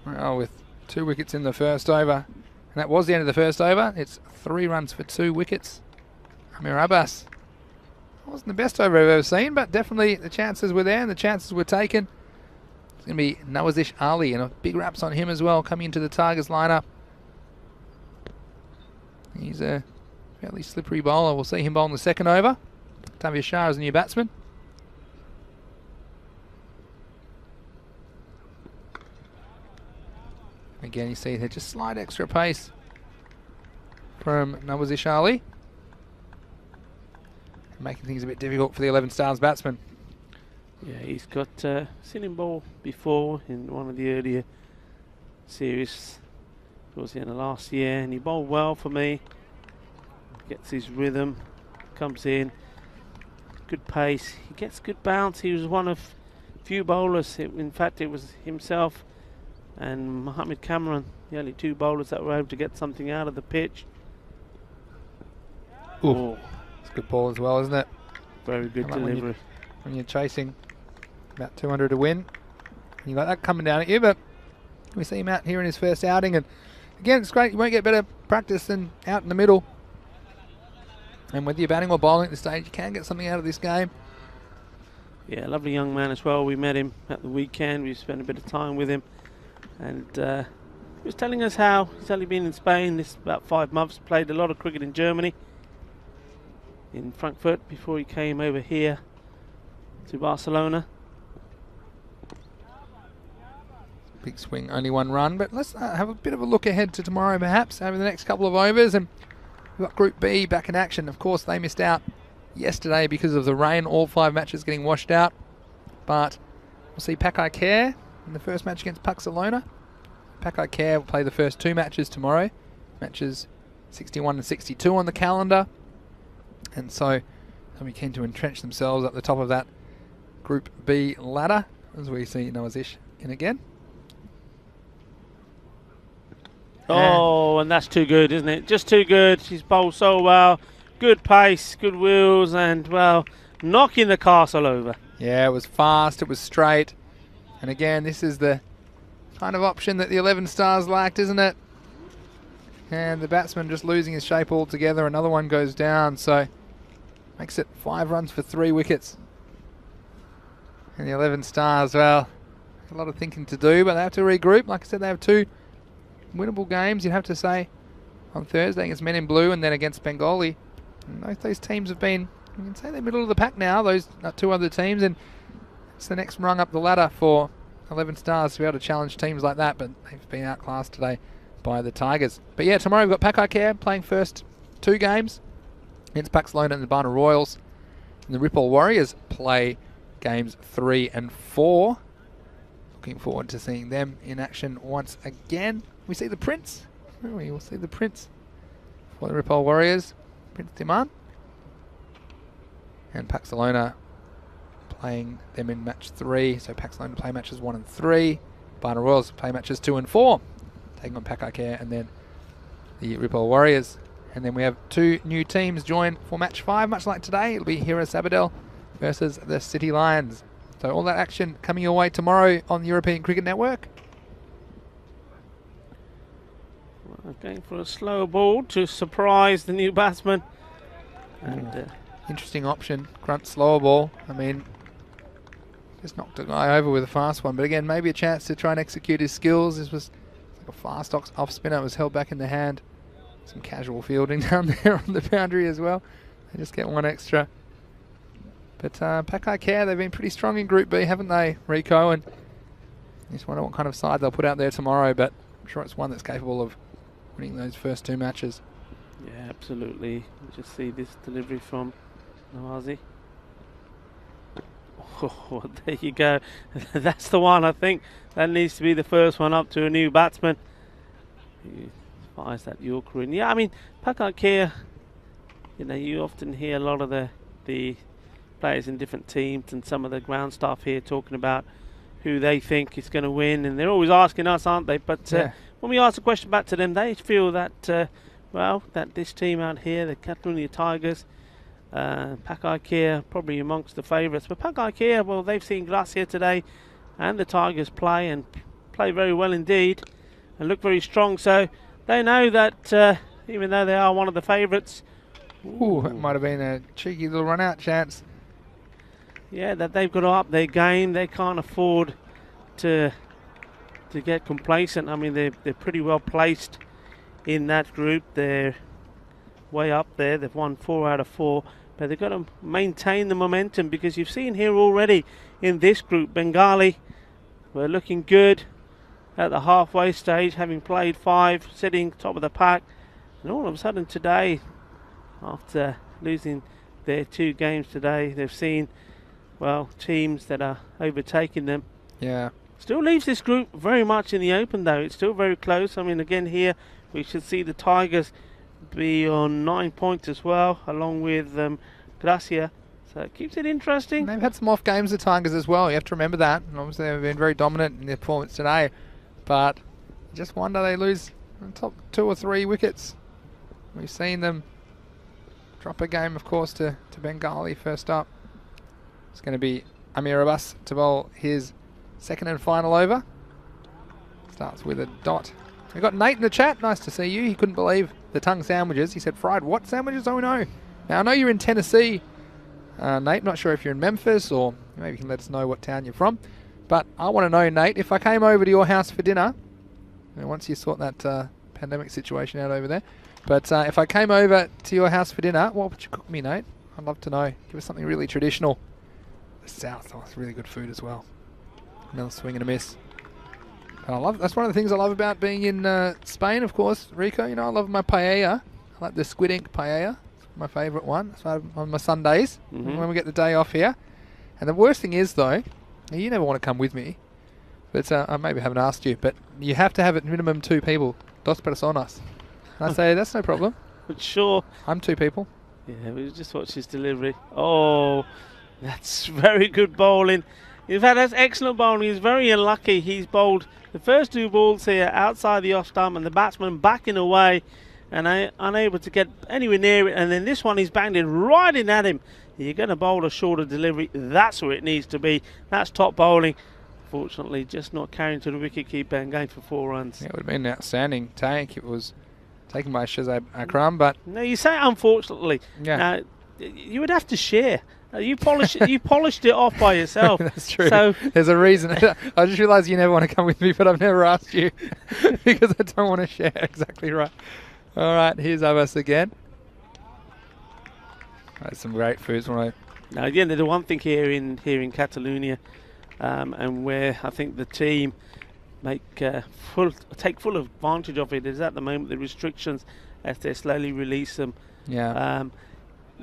Speaker 1: well, with 2 wickets in the first over, and that was the end of the first over, it's 3 runs for 2 wickets. Amir Abbas. Wasn't the best over I've ever seen, but definitely the chances were there and the chances were taken. It's going to be Nawazish Ali, and a big raps on him as well, coming into the Tigers lineup. He's a fairly slippery bowler. We'll see him bowl in the second over. Tavia Shah is a new batsman. Again, you see there just slight extra pace from Nawazish Ali, making things a bit difficult for the 11 Stars batsman.
Speaker 4: Yeah, he's got seen him bowl before in one of the earlier series towards the end of last year, and he bowled well for me. Gets his rhythm, comes in, good pace, he gets good bounce. He was one of few bowlers, in fact it was himself and Mohammed Cameron, the only 2 bowlers that were able to get something out of the pitch.
Speaker 1: Ooh, it's a good ball as well, isn't it?
Speaker 4: Very good delivery.
Speaker 1: When you're chasing about 200 to win, you got that coming down at you, but we see him out here in his first outing, and again, it's great. You won't get better practice than out in the middle. And whether you're batting or bowling at this stage, you can get something out of this game.
Speaker 4: Yeah, lovely young man as well. We met him at the weekend. We spent a bit of time with him, and he was telling us how he's only been in Spain this about 5 months, played a lot of cricket in Germany, in Frankfurt, before he came over here to Barcelona.
Speaker 1: Big swing, only 1 run, but let's have a bit of a look ahead to tomorrow perhaps over the next couple of overs. And we've got Group B back in action. Of course, they missed out yesterday because of the rain, all 5 matches getting washed out. But we'll see Pakai Care in the first match against Paxalona. Pakai Care will play the first 2 matches tomorrow. Matches 61 and 62 on the calendar. And so they'll be keen to entrench themselves at the top of that Group B ladder, as we see Nawazish in again.
Speaker 4: Oh, and that's too good, isn't it? Just too good. She's bowled so well. Good pace, good wheels, and, well, knocking the castle over.
Speaker 1: Yeah, it was fast, it was straight. And again, this is the kind of option that the 11 Stars lacked, isn't it? And the batsman just losing his shape altogether. Another one goes down, so makes it 5 runs for 3 wickets. And the 11 Stars, well, a lot of thinking to do, but they have to regroup. Like I said, they have 2 winnable games, you'd have to say, on Thursday against Men in Blue and then against Bengali. And those teams have been, you can say they're middle of the pack now, those 2 other teams, and it's the next rung up the ladder for 11 Stars to be able to challenge teams like that, but they've been outclassed today by the Tigers. But yeah, tomorrow we've got Pakai Care playing first 2 games against Paxalona and the Barna Royals. And the Ripoll Warriors play games 3 and 4. Looking forward to seeing them in action once again. We see the Prince. We will see the Prince for the Ripoll Warriors, Prince Timan. And Paxalona playing them in match 3. So Paxalona play matches 1 and 3. Barna Royals play matches 2 and 4, taking on Pakai Care and then the Ripoll Warriors. And then we have 2 new teams join for match 5, much like today. It'll be Hira Sabadell versus the City Lions. So all that action coming your way tomorrow on the European Cricket Network.
Speaker 4: Well, going for a slow ball to surprise the new batsman. And
Speaker 1: interesting option, grunt slower ball. I mean, just knocked a guy over with a fast one. But again, maybe a chance to try and execute his skills. This was like a fast off spinner. It was held back in the hand. Some casual fielding down there on the boundary as well. They just get one extra. But Pakai Care, they've been pretty strong in Group B, haven't they, Rico? And I just wonder what kind of side they'll put out there tomorrow, but I'm sure it's one that's capable of winning those first 2 matches.
Speaker 4: yeah, absolutely. You just see this delivery from Nawazi. Oh, there you go. That's the one, I think. That needs to be the first one up to a new batsman. He fires that Yorker in. Yeah, I mean, Pakai Care, you know, you often hear a lot of the players in different teams and some of the ground staff here talking about who they think is going to win, and they're always asking us, aren't they? But when we ask a question back to them, they feel that well, that this team out here, the Catalonia Tigers, Pakai Care probably amongst the favourites. But Pakai Care, well, they've seen Gracia today and the Tigers play, and play very well indeed and look very strong, so they know that even though they are one of the favourites,
Speaker 1: Ooh, it might have been a cheeky little run-out chance.
Speaker 4: yeah, that they've got to up their game. They can't afford to get complacent. I mean, they're pretty well placed in that group. They're way up there. They've won 4 out of 4, but they've got to maintain the momentum, because you've seen here already in this group, Bengali were looking good at the halfway stage, having played 5, sitting top of the pack, and all of a sudden today, after losing their 2 games today, they've seen, well, teams that are overtaking them.
Speaker 1: Yeah.
Speaker 4: Still leaves this group very much in the open, though. It's still very close. I mean, again here we should see the Tigers be on 9 points as well, along with Gracia. So it keeps it interesting.
Speaker 1: They've had some off games, the Tigers, as well. You have to remember that. And obviously they've been very dominant in their performance today. But I just wonder they lose the top 2 or 3 wickets. We've seen them drop a game, of course, to Bengali first up. It's going to be Amir Abbas to bowl his 2nd and final over. Starts with a dot. We've got Nate in the chat. Nice to see you. He couldn't believe the tongue sandwiches. He said, fried what sandwiches? Oh no. Now I know you're in Tennessee, Nate. Not sure if you're in Memphis, or maybe you can let us know what town you're from. But I want to know, Nate, if I came over to your house for dinner, and once you sort that pandemic situation out over there, but if I came over to your house for dinner, what would you cook me, Nate? I'd love to know. Give us something really traditional. The South, oh, it's really good food as well. Another swing and a miss. And that's one of the things I love about being in Spain, of course, Rico. You know, I love my paella. I like the squid ink paella. It's my favourite one. It's on my Sundays when we get the day off here. And the worst thing is, though, you never want to come with me, but I maybe haven't asked you, but you have to have at minimum 2 people. Dos personas. And I say, that's no problem.
Speaker 4: But sure.
Speaker 1: I'm 2 people.
Speaker 4: Yeah, we just watched his delivery. Oh, that's very good bowling. In fact, that's excellent bowling. He's very unlucky. He's bowled the first 2 balls here outside the off stump, and the batsman backing away and unable to get anywhere near it. And then this one, he's banged it right in at him. You're going to bowl a shorter delivery. That's where it needs to be. That's top bowling. Fortunately, just not carrying to the wicket keeper and going for 4 runs.
Speaker 1: Yeah, it would have been an outstanding take. It was taken by Shazab Akram, but
Speaker 4: no, you say unfortunately.
Speaker 1: Yeah.
Speaker 4: Now, you would have to share. You polished it off by yourself.
Speaker 1: That's true.
Speaker 4: So
Speaker 1: there's a reason. I just realised you never want to come with me, but I've never asked you because I don't want to share. Exactly right. All right, here's Abbas again. That's some great foods. Now
Speaker 4: again, the one thing here in Catalonia, and where I think the team take full advantage of it, is at the moment the restrictions as they slowly release them.
Speaker 1: Yeah.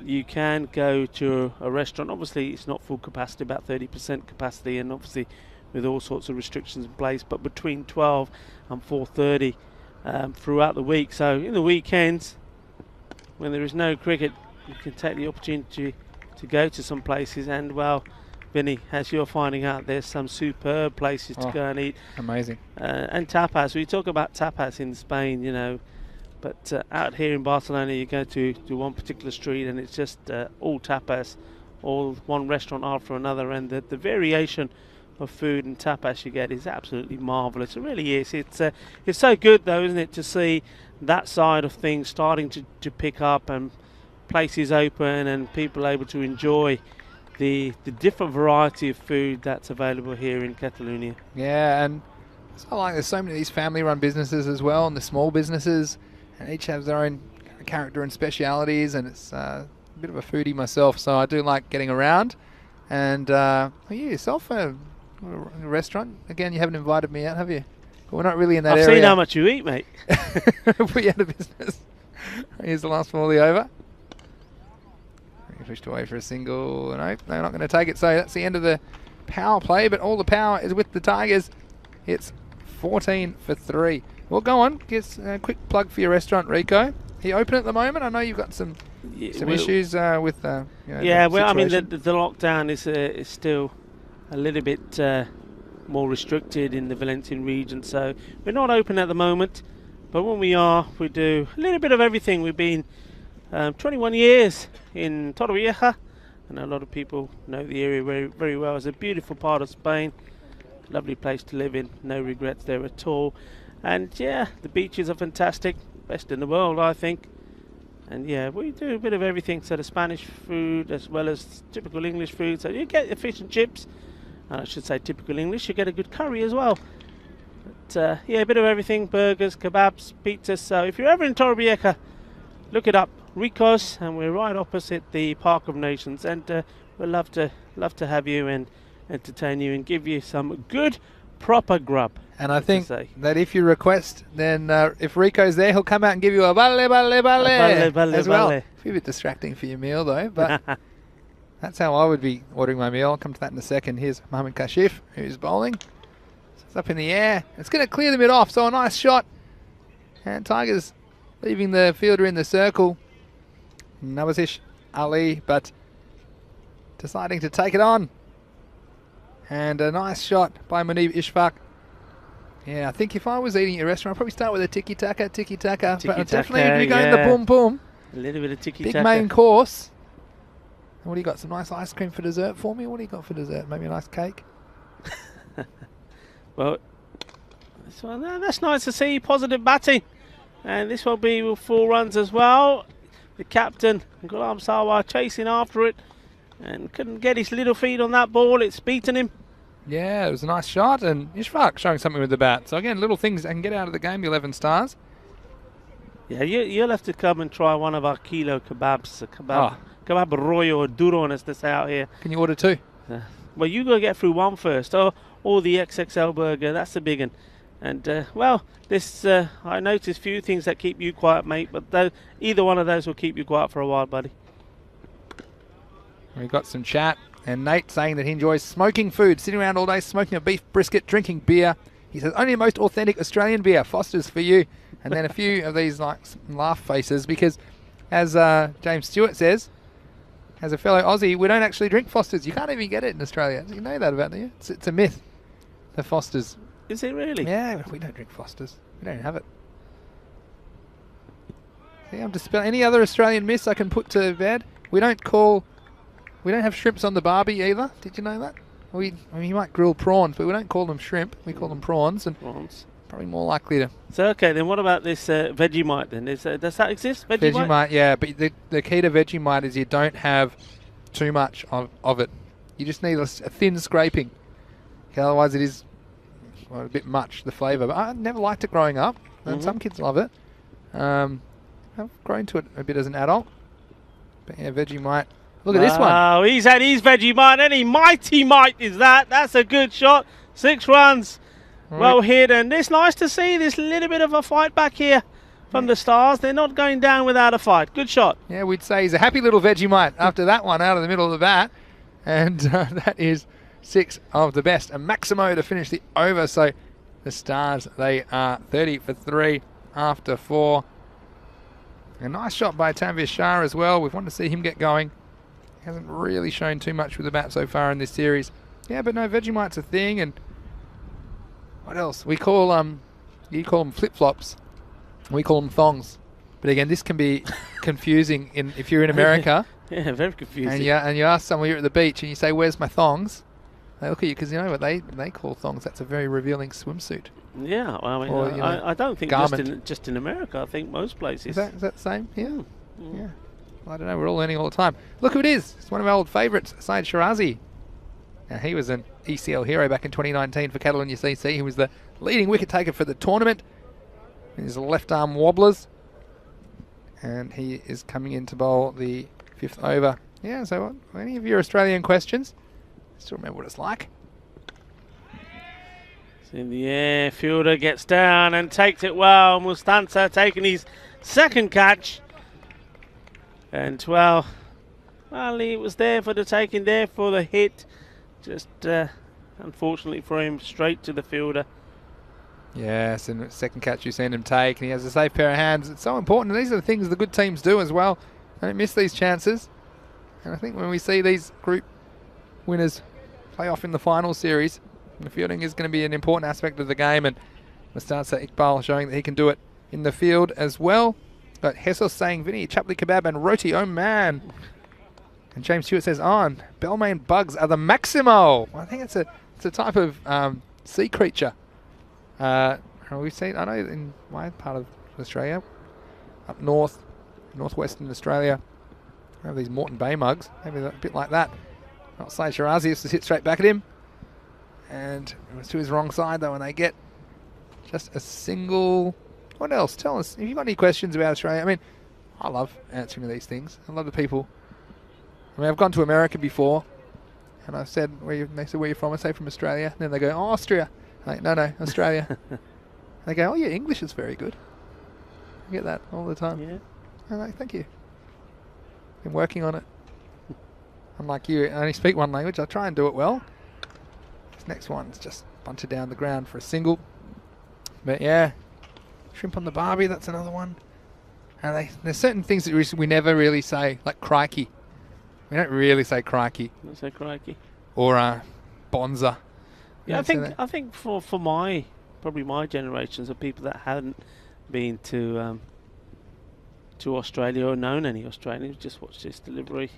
Speaker 4: You can go to a restaurant. Obviously, it's not full capacity, about 30% capacity, and obviously with all sorts of restrictions in place. But between 12 and 4:30 throughout the week. So in the weekends, when there is no cricket, you can take the opportunity to go to some places and, well, Vinny, as you're finding out, there's some superb places to go and eat.
Speaker 1: Amazing.
Speaker 4: And tapas. We talk about tapas in Spain, you know, but out here in Barcelona, you go to one particular street and it's just all tapas, all one restaurant after another, and the variation of food and tapas you get is absolutely marvellous. It really is. It's so good though, isn't it, to see that side of things starting to pick up and places open and people able to enjoy the different variety of food that's available here in Catalonia.
Speaker 1: Yeah, and I like there's so many of these family-run businesses as well, and the small businesses, and each have their own character and specialities, and it's a bit of a foodie myself, so I do like getting around. And you yourself a restaurant? Again, you haven't invited me out, have you? But we're not really in that area.
Speaker 4: I've seen how much you eat, mate.
Speaker 1: Put you out of business. Here's the last volley over. Pushed away for a single. Nope, they're not going to take it. So that's the end of the power play, but all the power is with the Tigers. It's 14 for 3. Well, go on. Get a quick plug for your restaurant, Rico. Are you open at the moment? I know you've got some issues with
Speaker 4: yeah, well, I mean, the lockdown is still a little bit more restricted in the Valencian region, so we're not open at the moment. But when we are, we do a little bit of everything. We've been 21 years in Torrevieja, and a lot of people know the area very, very well. It's a beautiful part of Spain, lovely place to live in, no regrets there at all. And yeah, the beaches are fantastic, best in the world, I think. And yeah, we do a bit of everything, so the Spanish food as well as typical English food. So you get your fish and chips, I should say typical English, you get a good curry as well. But yeah, a bit of everything, burgers, kebabs, pizzas. So if you're ever in Torrevieja, look it up, Rico's, and we're right opposite the Park of Nations, and we'd love to have you and entertain you and give you some good proper grub.
Speaker 1: And I think that if you request, then if Rico's there, he'll come out and give you a balle as well. It'll be a bit distracting for your meal though, but that's how I would be ordering my meal. I'll come to that in a second. Here's Mohamed Kashif, who's bowling. So it's up in the air. It's going to clear the mid off, so a nice shot. And Tigers leaving the fielder in the circle. Nawazish Ali, but deciding to take it on. And a nice shot by Munib Ishfaq. Yeah, I think if I was eating at a restaurant, I'd probably start with a tiki-taka. But definitely if you're going the boom-boom.
Speaker 4: A little bit of tiki-taka.
Speaker 1: Big main course. And what do you got? Some nice ice cream for dessert for me? What do you got for dessert? Maybe a nice cake?
Speaker 4: Well, that's nice to see. Positive batting. And this will be with 4 runs as well. The captain, Ghulam Sarwar, chasing after it. And couldn't get his little feet on that ball. It's beaten him.
Speaker 1: Yeah, it was a nice shot, and Ishfaq showing something with the bat. So again, little things that can get out of the game, 11 stars.
Speaker 4: Yeah, you'll have to come and try one of our kilo kebabs. Kebab rollo or duron, as they say out here.
Speaker 1: Can you order 2?
Speaker 4: Well, you got to get through one first, or the XXL burger. That's the big one. And well, this I noticed few things that keep you quiet, mate. But either one of those will keep you quiet for a while, buddy.
Speaker 1: We've got some chat, and Nate saying that he enjoys smoking food, sitting around all day smoking a beef brisket, drinking beer. He says only the most authentic Australian beer, Foster's for you. And then a few of these like laugh faces, because as James Stewart says, as a fellow Aussie, we don't actually drink Foster's. You can't even get it in Australia. You know that about you? It's a myth, the Foster's.
Speaker 4: Is it really?
Speaker 1: Yeah, we don't drink Foster's. We don't have it. See, I'm dispelling any other Australian myths I can put to bed. We don't have shrimps on the barbie either. Did you know that? I mean, you might grill prawns, but we don't call them shrimp. We call them prawns, and probably more likely to.
Speaker 4: So okay, then what about this Vegemite? Then does that exist?
Speaker 1: Vegemite, yeah. But the key to Vegemite is you don't have too much of it. You just need a thin scraping. Okay, otherwise, it is a bit much, the flavour. But I never liked it growing up, and some kids love it. I've grown to it a bit as an adult. But yeah, Vegemite. Look at this one.
Speaker 4: Oh, he's had his Vegemite. Any mighty might is that. That's a good shot. 6 runs. Right. Well hit. And it's nice to see this little bit of a fight back here from the Stars. They're not going down without a fight. Good shot.
Speaker 1: Yeah, we'd say he's a happy little Vegemite after that one out of the middle of the bat. And that is 6 of the best. And Maximo to finish the over. So the Stars, they are 30 for 3 after 4. A nice shot by Tanvir Shah as well. We've wanted to see him get going. He hasn't really shown too much with the bat so far in this series. Yeah, but no, Vegemite's a thing, and what else? We call you call them flip-flops. We call them thongs. But again, this can be confusing if you're in America.
Speaker 4: Yeah, very confusing.
Speaker 1: And you ask someone, you're at the beach, and you say, "Where's my thongs?" They look at you because you know what they call thongs. That's a very revealing swimsuit.
Speaker 4: Yeah, well, I mean,
Speaker 1: Or, you know,
Speaker 4: I don't think
Speaker 1: garment.
Speaker 4: just in America. I think most places.
Speaker 1: Is that the same? Yeah. Yeah. Well, I don't know. We're all learning all the time. Look who it is. It's one of our old favourites, Syed Shirazi. Now, he was an ECL hero back in 2019 for Catalonia CC. He was the leading wicket taker for the tournament. His left arm wobblers. And he is coming in to bowl the 5th over. Yeah, so any of your Australian questions? Still remember what it's like.
Speaker 4: It's in the air, fielder gets down and takes it well. Mustansa taking his second catch. And well, it was there for the taking, there for the hit. Just unfortunately for him, straight to the fielder.
Speaker 1: Yes, and the second catch you've seen him take, and he has a safe pair of hands. It's so important, and these are the things the good teams do as well. Don't miss these chances. And I think when we see these group winners play off in the final series, the fielding is going to be an important aspect of the game, and Mustansa Iqbal showing that he can do it in the field as well. But Jesus saying, Vinny, Chapley Kebab and Roti, oh man. And James Stewart says, on, Balmain bugs are the Maximo. I think it's a type of sea creature. We've seen, I know in my part of Australia, up north, northwestern Australia, we have these Moreton Bay mugs, maybe a bit like that. Outside Shirazi used to hit straight back at him, and it was to his wrong side though, and they get just a single. What else? Tell us if you've got any questions about Australia. I mean, I love answering these things. I love the people. I mean, I've gone to America before, and I've said, they said, where you from? I say from Australia. And then they go, oh, Austria. I'm like, no, Australia. They go, oh, your English is very good. I get that all the time.
Speaker 4: Yeah.
Speaker 1: I'm like, thank you. Been working on it. Unlike you, I only speak one language. I try and do it well. This next one's just bunted down the ground for a single. But yeah, shrimp on the barbie, that's another one. And there's certain things that we never really say, like crikey. We don't really say crikey.
Speaker 4: Don't say crikey.
Speaker 1: Or bonza.
Speaker 4: Yeah, I think for probably my generations of people that hadn't been to Australia or known any Australians, just watched this delivery.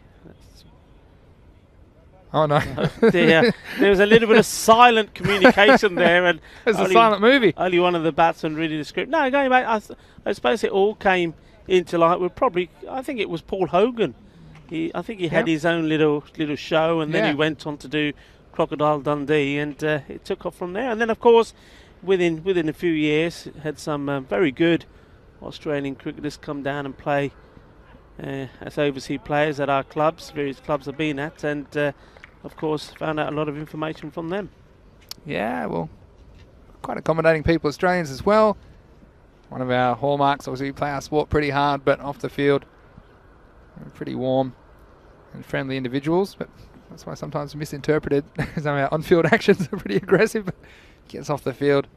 Speaker 1: Oh no!
Speaker 4: There was a little bit of silent communication there, and
Speaker 1: it's a silent movie.
Speaker 4: Only one of the batsmen reading the script. No, going back, I suppose it all came into light with I think it was Paul Hogan. I think he had his own little show, and then he went on to do Crocodile Dundee, and it took off from there. And then, of course, within a few years, had some very good Australian cricketers come down and play as overseas players at our clubs, various clubs I've been at, and of course found out a lot of information from them. Yeah,
Speaker 1: well, quite accommodating people, Australians as well. One of our hallmarks, obviously we play our sport pretty hard, but off the field, we're pretty warm and friendly individuals, but that's why sometimes misinterpreted. Some of our on-field actions are pretty aggressive, but gets off the field.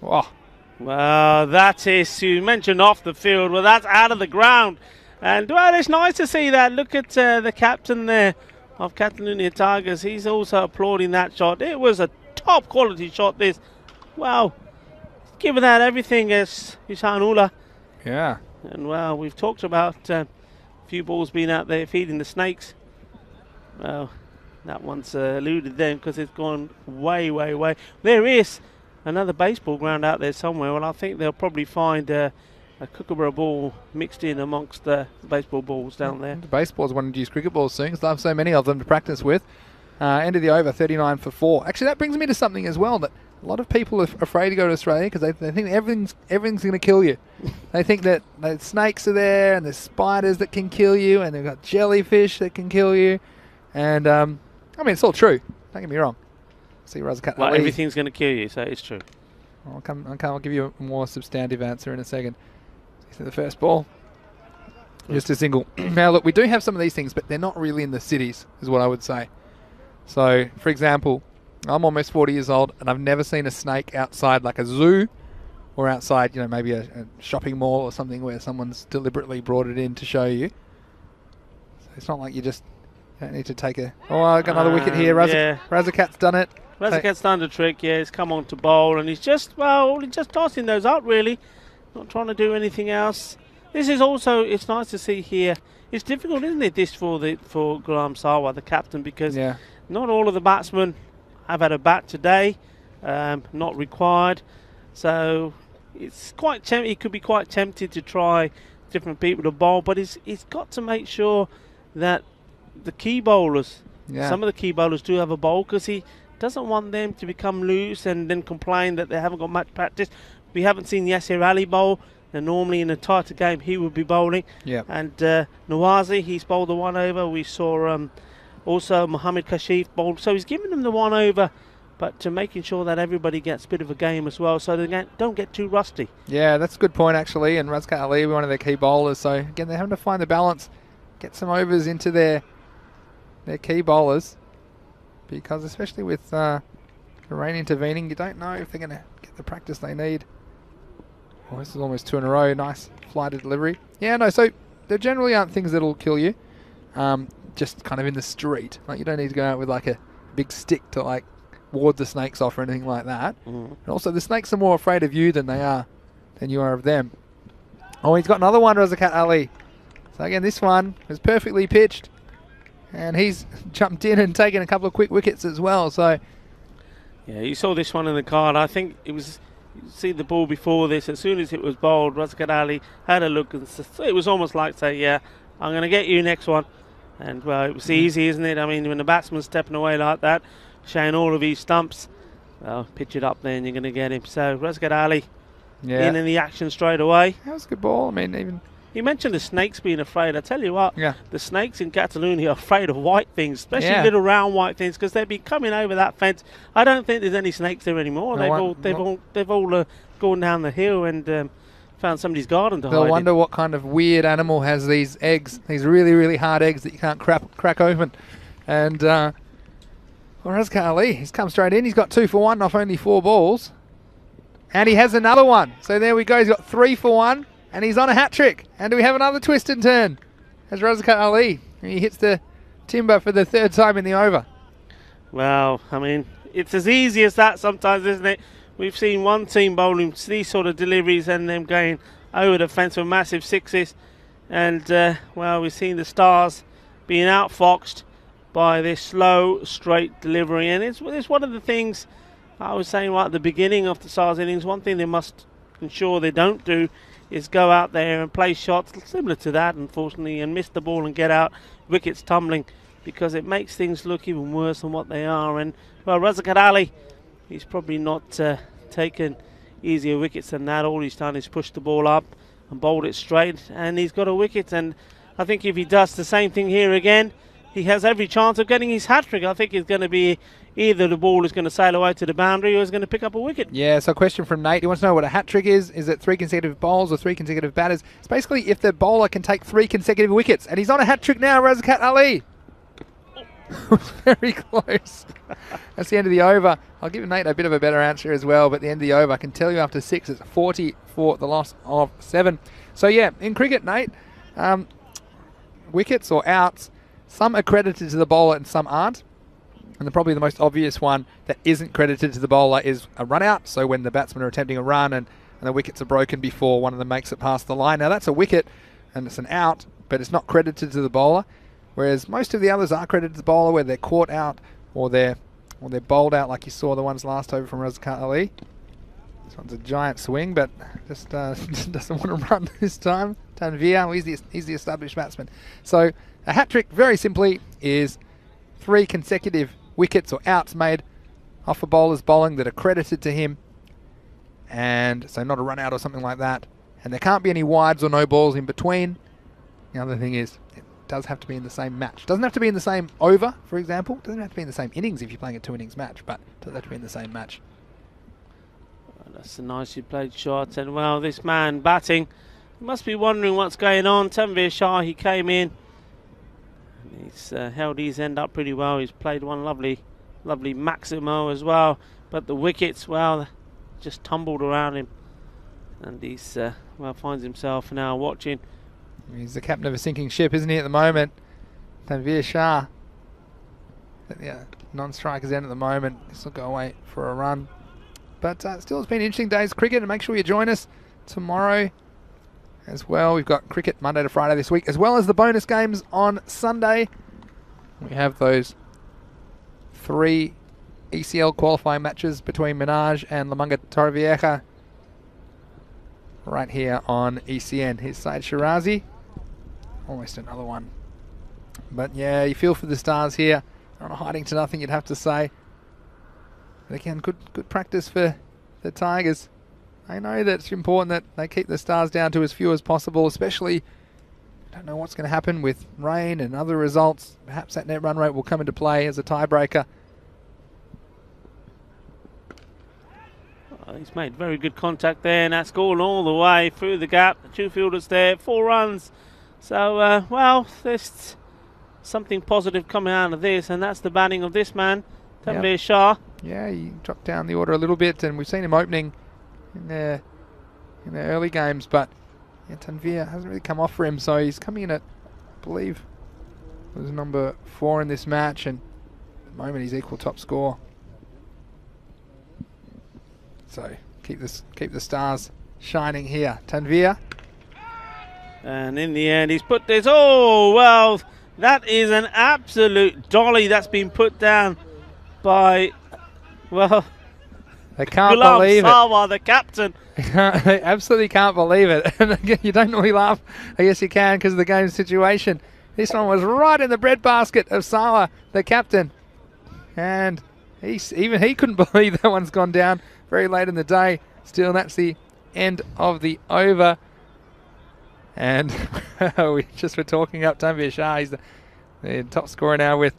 Speaker 1: Oh.
Speaker 4: Well, that is, you mentioned off the field, well that's out of the ground. And well, it's nice to see that. Look at the captain there of Catalonia Tigers. He's also applauding that shot. It was a top quality shot, this. Wow. Giving that everything as Ishanula.
Speaker 1: Yeah.
Speaker 4: And well, we've talked about a few balls being out there feeding the snakes. Well, that one's eluded them because it's gone way, way, way. There is another baseball ground out there somewhere. Well, I think they'll probably find a kookaburra ball mixed in amongst the baseball balls down there.
Speaker 1: The baseball's wanting to use cricket balls soon because they have so many of them to practice with. End of the over, 39 for 4. Actually, that brings me to something as well, that a lot of people are afraid to go to Australia because they think everything's going to kill you. They think that the snakes are there and there's spiders that can kill you and they've got jellyfish that can kill you. And, I mean, it's all true. Don't get me wrong. See,
Speaker 4: well, everything's going to kill you, so it's true.
Speaker 1: I'll give you a more substantive answer in a second. See the first ball. Just a single. Now, look, we do have some of these things, but they're not really in the cities, is what I would say. So, for example, I'm almost 40 years old, and I've never seen a snake outside like a zoo or outside, maybe a shopping mall or something where someone's deliberately brought it in to show you. It's not like you just don't need to take a... Oh, I got another wicket here. Razakat's done it.
Speaker 4: Razakat's done the trick, yeah. He's come on to bowl, and he's just tossing those up, really. Not trying to do anything else. This is also, it's nice to see here. It's difficult, isn't it, this for Gulam Sawa, the captain, because not all of the batsmen have had a bat today, not required. So it's quite he could be quite tempted to try different people to bowl, but he's got to make sure that the key bowlers, some of the key bowlers do have a bowl, because he doesn't want them to become loose and then complain that they haven't got much practice. We haven't seen Yasir Ali bowl, and normally in a tighter game he would be bowling. And Nawazi, he's bowled the 1 over. We saw also Mohammad Kashif bowled, so he's giving them the 1 over, but to making sure that everybody gets a bit of a game as well, so they don't get too rusty. Yeah,
Speaker 1: that's a good point actually, and Razkat Ali, one of their key bowlers, so again they're having to find the balance, get some overs into their key bowlers, because especially with the rain intervening, you don't know if they're going to get the practice they need. Oh, this is almost 2 in a row. Nice flighted delivery. Yeah, no, so there generally aren't things that'll kill you, just kind of in the street. Like, you don't need to go out with like a big stick to like ward the snakes off or anything like that. And also the snakes are more afraid of you than you are of them. Oh, he's got another one, Razkat Ali. So again, this one was perfectly pitched, and he's jumped in and taken a couple of quick wickets as well. So
Speaker 4: yeah, you saw this one in the card. I think it was, you see the ball before this, as soon as it was bowled, Razkat Ali had a look, and it was almost like say, yeah, I'm going to get you next one. And well, it was easy, isn't it? I mean, when the batsman's stepping away like that, showing all of his stumps, well, pitch it up there and you're going to get him. So Razkat Ali in the action straight away.
Speaker 1: That was a good ball. I mean, even...
Speaker 4: You mentioned the snakes being afraid. I tell you what, the snakes in Catalonia are afraid of white things, especially little round white things, because they'd be coming over that fence. I don't think there's any snakes there anymore. They've all gone down the hill and found somebody's garden to hide in.
Speaker 1: They'll wonder what kind of weird animal has these eggs, these really, really hard eggs that you can't crack open. And Razkat Ali, he's come straight in. He's got 2 for 1 off only 4 balls. And he has another one. So there we go. He's got 3 for 1. And he's on a hat-trick. And do we have another twist and turn? As Razkat Ali, he hits the timber for the 3rd time in the over.
Speaker 4: Well, I mean, it's as easy as that sometimes, isn't it? We've seen one team bowling these sort of deliveries and them going over the fence for massive 6s. And, well, we've seen the Stars being outfoxed by this slow, straight delivery. And it's one of the things I was saying right at the beginning of the Stars innings. One thing they must ensure they don't do is go out there and play shots similar to that, unfortunately, and miss the ball and get out, wickets tumbling, because it makes things look even worse than what they are. And, well, Razkat Ali, he's probably not taken easier wickets than that. All he's done is push the ball up and bowled it straight, and he's got a wicket. And I think if he does the same thing here again, he has every chance of getting his hat-trick. I think it's going to be either the ball is going to sail away to the boundary or he's going to pick up a wicket.
Speaker 1: Yeah, so a question from Nate. He wants to know what a hat-trick is. Is it 3 consecutive bowls or 3 consecutive batters? It's basically if the bowler can take 3 consecutive wickets. And he's on a hat-trick now, Razkat Ali. Very close. That's the end of the over. I'll give Nate a bit of a better answer as well, but the end of the over, I can tell you after 6, it's 40 for the loss of 7. So yeah, in cricket, Nate, wickets or outs, some are credited to the bowler and some aren't. And probably the most obvious one that isn't credited to the bowler is a run out. So when the batsmen are attempting a run and the wickets are broken before one of them makes it past the line. Now that's a wicket and it's an out, but it's not credited to the bowler. Whereas most of the others are credited to the bowler, where they're caught out or they're bowled out, like you saw the ones last over from Razkat Ali. This one's a giant swing, but just doesn't want to run this time. Tanvir, he's the established batsman. So a hat-trick, very simply, is 3 consecutive wickets or outs made off a bowler's bowling that are credited to him, and so not a run out or something like that. And there can't be any wides or no balls in between. The other thing is, it does have to be in the same match. Doesn't have to be in the same over, for example. Doesn't have to be in the same innings if you're playing a 2-innings match, but it does have to be in the same match.
Speaker 4: Well, that's a nicely played shot. And well, this man batting, he must be wondering what's going on. Tanvir Shah, he came in. He's held his end up pretty well. He's played one lovely Maximo as well. But the wickets, well, just tumbled around him. And he's, well, finds himself now watching.
Speaker 1: He's the captain of a sinking ship, isn't he, at the moment? Tanveer Shah. Yeah, non-strikers end at the moment. This will go away for a run. But still, it's been an interesting day's cricket, and make sure you join us tomorrow as well. We've got cricket Monday to Friday this week, as well as the bonus games on Sunday. We have those 3 ECL qualifying matches between Minaj and Lamanga Torrevieja right here on ECN. Here's Saeed Shirazi. Almost another one. But yeah, you feel for the Stars here. They're not hiding to nothing, you'd have to say. But again, good practice for the Tigers. I know that it's important that they keep the Stars down to as few as possible, especially, I don't know what's going to happen with rain and other results. Perhaps that net run rate will come into play as a tiebreaker.
Speaker 4: He's made very good contact there, and that's gone all the way through the gap. The 2 fielders there, 4 runs. So, well, there's something positive coming out of this, and that's the batting of this man, Tanveer Shah.
Speaker 1: Yeah, he dropped down the order a little bit, and we've seen him opening in the early games, but yeah, Tanveer hasn't really come off for him, so he's coming in at, I believe, it was number 4 in this match, and at the moment he's equal top score. So keep the Stars shining here. Tanveer.
Speaker 4: And in the end, he's put this. Oh, well, that is an absolute dolly that's been put down by, well,
Speaker 1: they can't
Speaker 4: Ghulam
Speaker 1: believe
Speaker 4: Sawa, the captain.
Speaker 1: They absolutely can't believe it. And again, you don't normally laugh. I guess you can because of the game situation. This one was right in the breadbasket of Sawa, the captain. And even he couldn't believe that one's gone down very late in the day. Still, that's the end of the over. And we just were talking up Tanveer Shah. He's the top scorer now with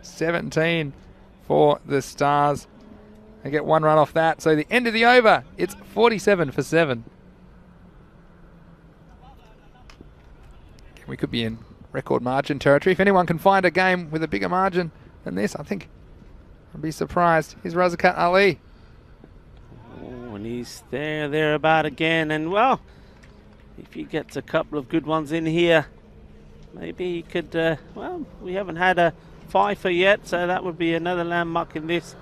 Speaker 1: 17 for the Stars. They get 1 run off that. So the end of the over, it's 47 for 7. We could be in record margin territory. If anyone can find a game with a bigger margin than this, I think I'd be surprised. Here's Razakat Ali.
Speaker 4: Oh, and he's thereabout again. And, well, if he gets a couple of good ones in here, maybe he could, well, we haven't had a fifer yet, so that would be another landmark in this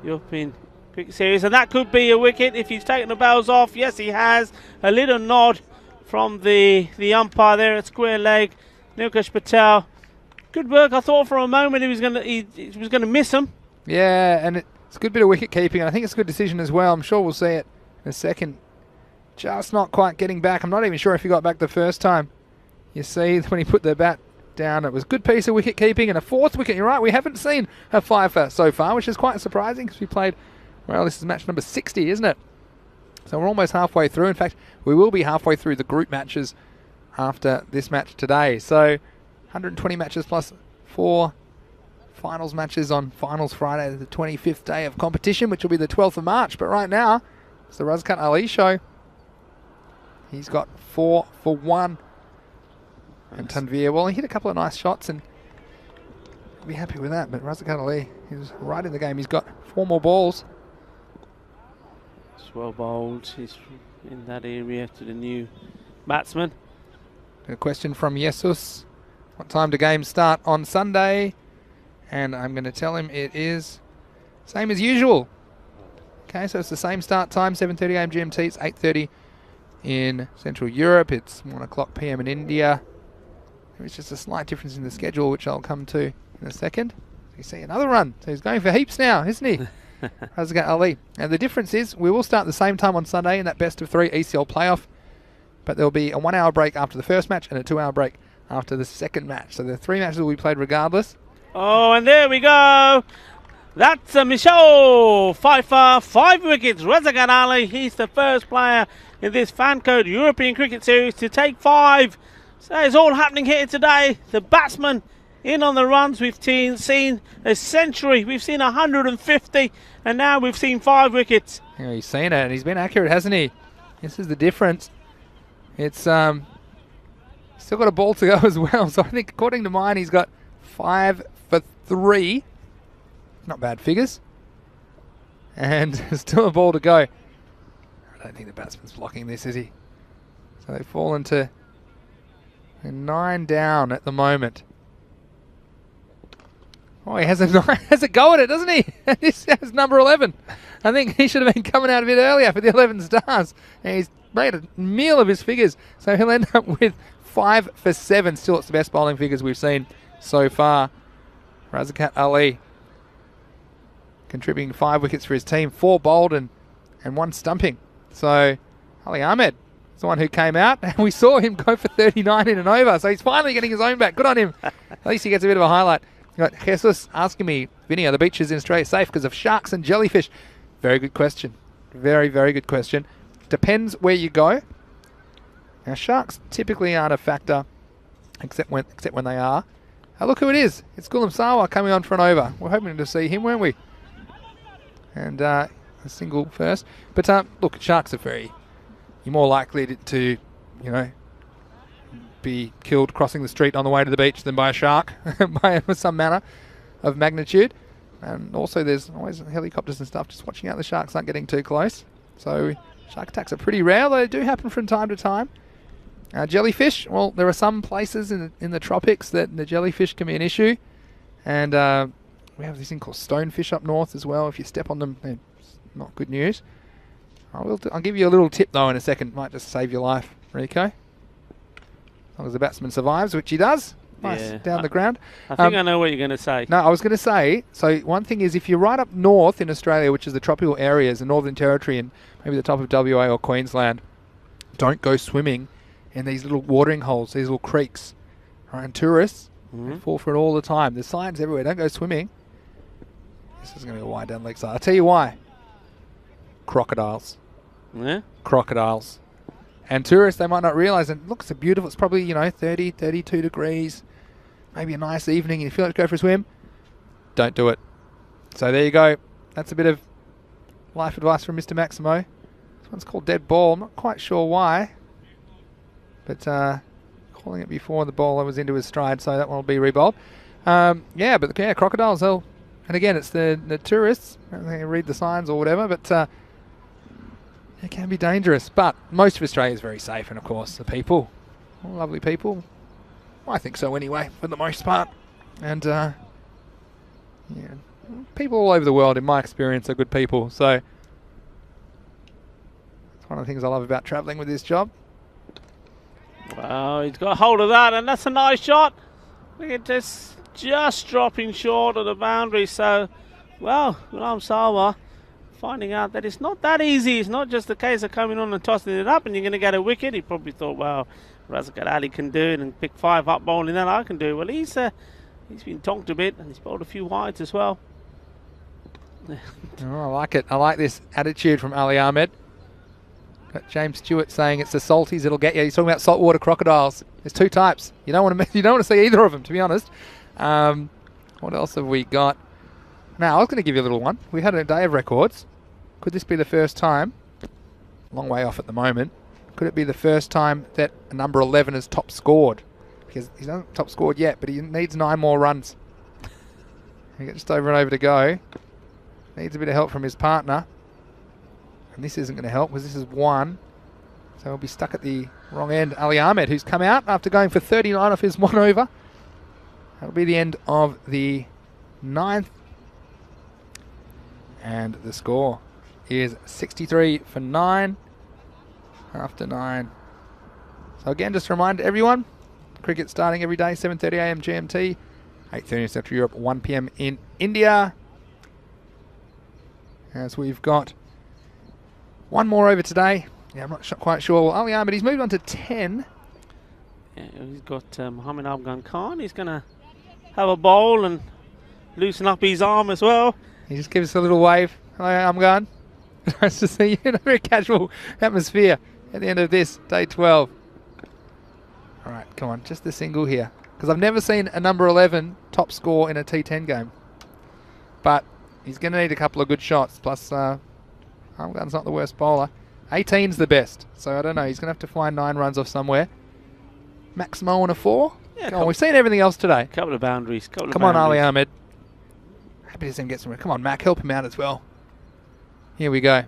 Speaker 4: European Cricket Series. And that could be a wicket if he's taken the bells off. Yes, he has. A little nod from the umpire there at square leg. Nilkesh Patel. Good work. I thought for a moment he was gonna miss him.
Speaker 1: Yeah, and it's a good bit of wicket keeping, and I think it's a good decision as well. I'm sure we'll see it in a second. Just not quite getting back. I'm not even sure if he got back the first time. You see, when he put the bat down, it was a good piece of wicket keeping and a 4th wicket. You're right, we haven't seen a fifer so far, which is quite surprising because we played, well, this is match number 60, isn't it? So we're almost halfway through. In fact, we will be halfway through the group matches after this match today. So 120 matches plus 4 finals matches on Finals Friday, the 25th day of competition, which will be the 12th of March. But right now, it's the Razakat Ali show. He's got 4 for 1. And Tanveer, well, he hit a couple of nice shots and I'll be happy with that. But Razakat Ali, he was right in the game. He's got 4 more balls.
Speaker 4: It's well bowled. He's in that area to the new batsman.
Speaker 1: A question from Jesus. What time do games start on Sunday? And I'm going to tell him it is same as usual. Okay, so it's the same start time, 7:30 AM GMT. It's 8:30 in Central Europe. It's 1 o'clock PM in India. There's just a slight difference in the schedule, which I'll come to in a second. You see another run. So he's going for heaps now, isn't he? Razakat Ali. And the difference is we will start the same time on Sunday in that best of 3 ECL playoff. But there'll be a 1 hour break after the first match and a 2 hour break after the second match. So the 3 matches will be played regardless.
Speaker 4: Oh, and there we go. That's a Michaud Pfeiffer, 5 wickets. Razakat Ali, he's the first player in this fan code European Cricket Series to take 5. So it's all happening here today. The batsman in on the runs. We've seen a century. We've seen 150. And now we've seen 5 wickets.
Speaker 1: Yeah, he's seen it and he's been accurate, hasn't he? This is the difference. It's still got a ball to go as well. So I think according to mine, he's got 5 for 3. Not bad figures. And still a ball to go. I don't think the batsman's blocking this, is he? So they've fallen to 9 down at the moment. Oh, he has a go at it, doesn't he? This is number 11. I think he should have been coming out a bit earlier for the 11 stars. And he's made a meal of his figures. So he'll end up with 5 for 7. Still, it's the best bowling figures we've seen so far. Razakat Ali contributing 5 wickets for his team, 4 bowled and 1 stumping. So Ali Ahmed is the one who came out, and we saw him go for 39 in an over. So he's finally getting his own back. Good on him. At least he gets a bit of a highlight. You got Jesus asking me, Vinny, are the beaches in Australia safe because of sharks and jellyfish? Very good question. Very, very good question. Depends where you go. Now, sharks typically aren't a factor, except when they are. Oh, look who it is. It's Gulam Sawa coming on for an over. We're hoping to see him, weren't we? And a single first. But look, sharks are you're more likely to, you know, be killed crossing the street on the way to the beach than by a shark by some manner of magnitude. And also there's always helicopters and stuff just watching out the sharks aren't getting too close. So shark attacks are pretty rare, though they do happen from time to time. Jellyfish, well, there are some places in the tropics that the jellyfish can be an issue. And we have this thing called stonefish up north as well. If you step on them, it's not good news. I'll give you a little tip, though, in a second. Might just save your life, Rico. As long as the batsman survives, which he does. Nice, down the ground.
Speaker 4: I think I know what you're going to say.
Speaker 1: No, I was going to say, so one thing is if you're right up north in Australia, which is the tropical areas, the Northern Territory and maybe the top of WA or Queensland, don't go swimming in these little watering holes, these little creeks. Right? And tourists fall for it all the time. There's signs everywhere, don't go swimming. This is going to be a wide down leg side. I'll tell you why. Crocodiles.
Speaker 4: Yeah?
Speaker 1: Crocodiles. And tourists, they might not realise, and look, it's beautiful, it's probably, 30, 32 degrees, maybe a nice evening, and you feel like to go for a swim, don't do it. So there you go. That's a bit of life advice from Mr. Maximo. This one's called dead ball. I'm not quite sure why, but calling it before the bowler was into his stride, so that one will be rebowled. Crocodiles, and again, it's the tourists, they read the signs or whatever, but it can be dangerous, but most of Australia is very safe, and of course the people, all lovely people. I think so anyway, for the most part. And people all over the world, in my experience, are good people. So it's one of the things I love about travelling with this job.
Speaker 4: Well, he's got hold of that, and that's a nice shot. Look at this, just dropping short of the boundary. So, well, Gulam Sawa finding out that it's not that easy. It's not just a case of coming on and tossing it up and you're going to get a wicket. He probably thought, well, Razakat Ali can do it and pick 5 up bowling that I can do. Well, he's been tonked a bit and he's bowled a few wides as well.
Speaker 1: Oh, I like it. I like this attitude from Ali Ahmed. Got James Stewart saying it's the salties that'll get you. He's talking about saltwater crocodiles. There's 2 types. You don't want to see either of them, to be honest. What else have we got? Now, I was going to give you a little one. We had a day of records. Could this be the first time, long way off at the moment, could it be the first time that a number 11 has top scored? Because he's not top scored yet, but he needs 9 more runs. He got just over and over to go. Needs a bit of help from his partner. And this isn't going to help because this is 1. So he'll be stuck at the wrong end. Ali Ahmed, who's come out after going for 39 off his 1 over. That'll be the end of the 9th. And the score is 63 for 9 after 9. So again, just to remind everyone, cricket starting every day, 7:30 a.m. GMT, 8:30 Central Europe, 1 p.m. in India. As we've got 1 more over today. Yeah, I'm not quite sure. Well, Ali Ahmed, he's moved on to 10.
Speaker 4: Yeah, he's got Mohammed Afghan Khan. He's going to have a bowl and loosen up his arm as well.
Speaker 1: He just gives us a little wave. Hello, I'm gone. Nice to see you in a very casual atmosphere at the end of this, day 12. All right, come on, just the single here. Because I've never seen a number 11 top score in a T10 game. But he's going to need a couple of good shots. Plus, Armgun's not the worst bowler. 18's the best. So I don't know, he's going to have to find 9 runs off somewhere. Maximo on a 4.
Speaker 4: Yeah,
Speaker 1: come on, we've seen everything else today.
Speaker 4: Couple of boundaries.
Speaker 1: Come on, Ali Ahmed. Happy to see him get somewhere. Come on, Mac, help him out as well. Here we go.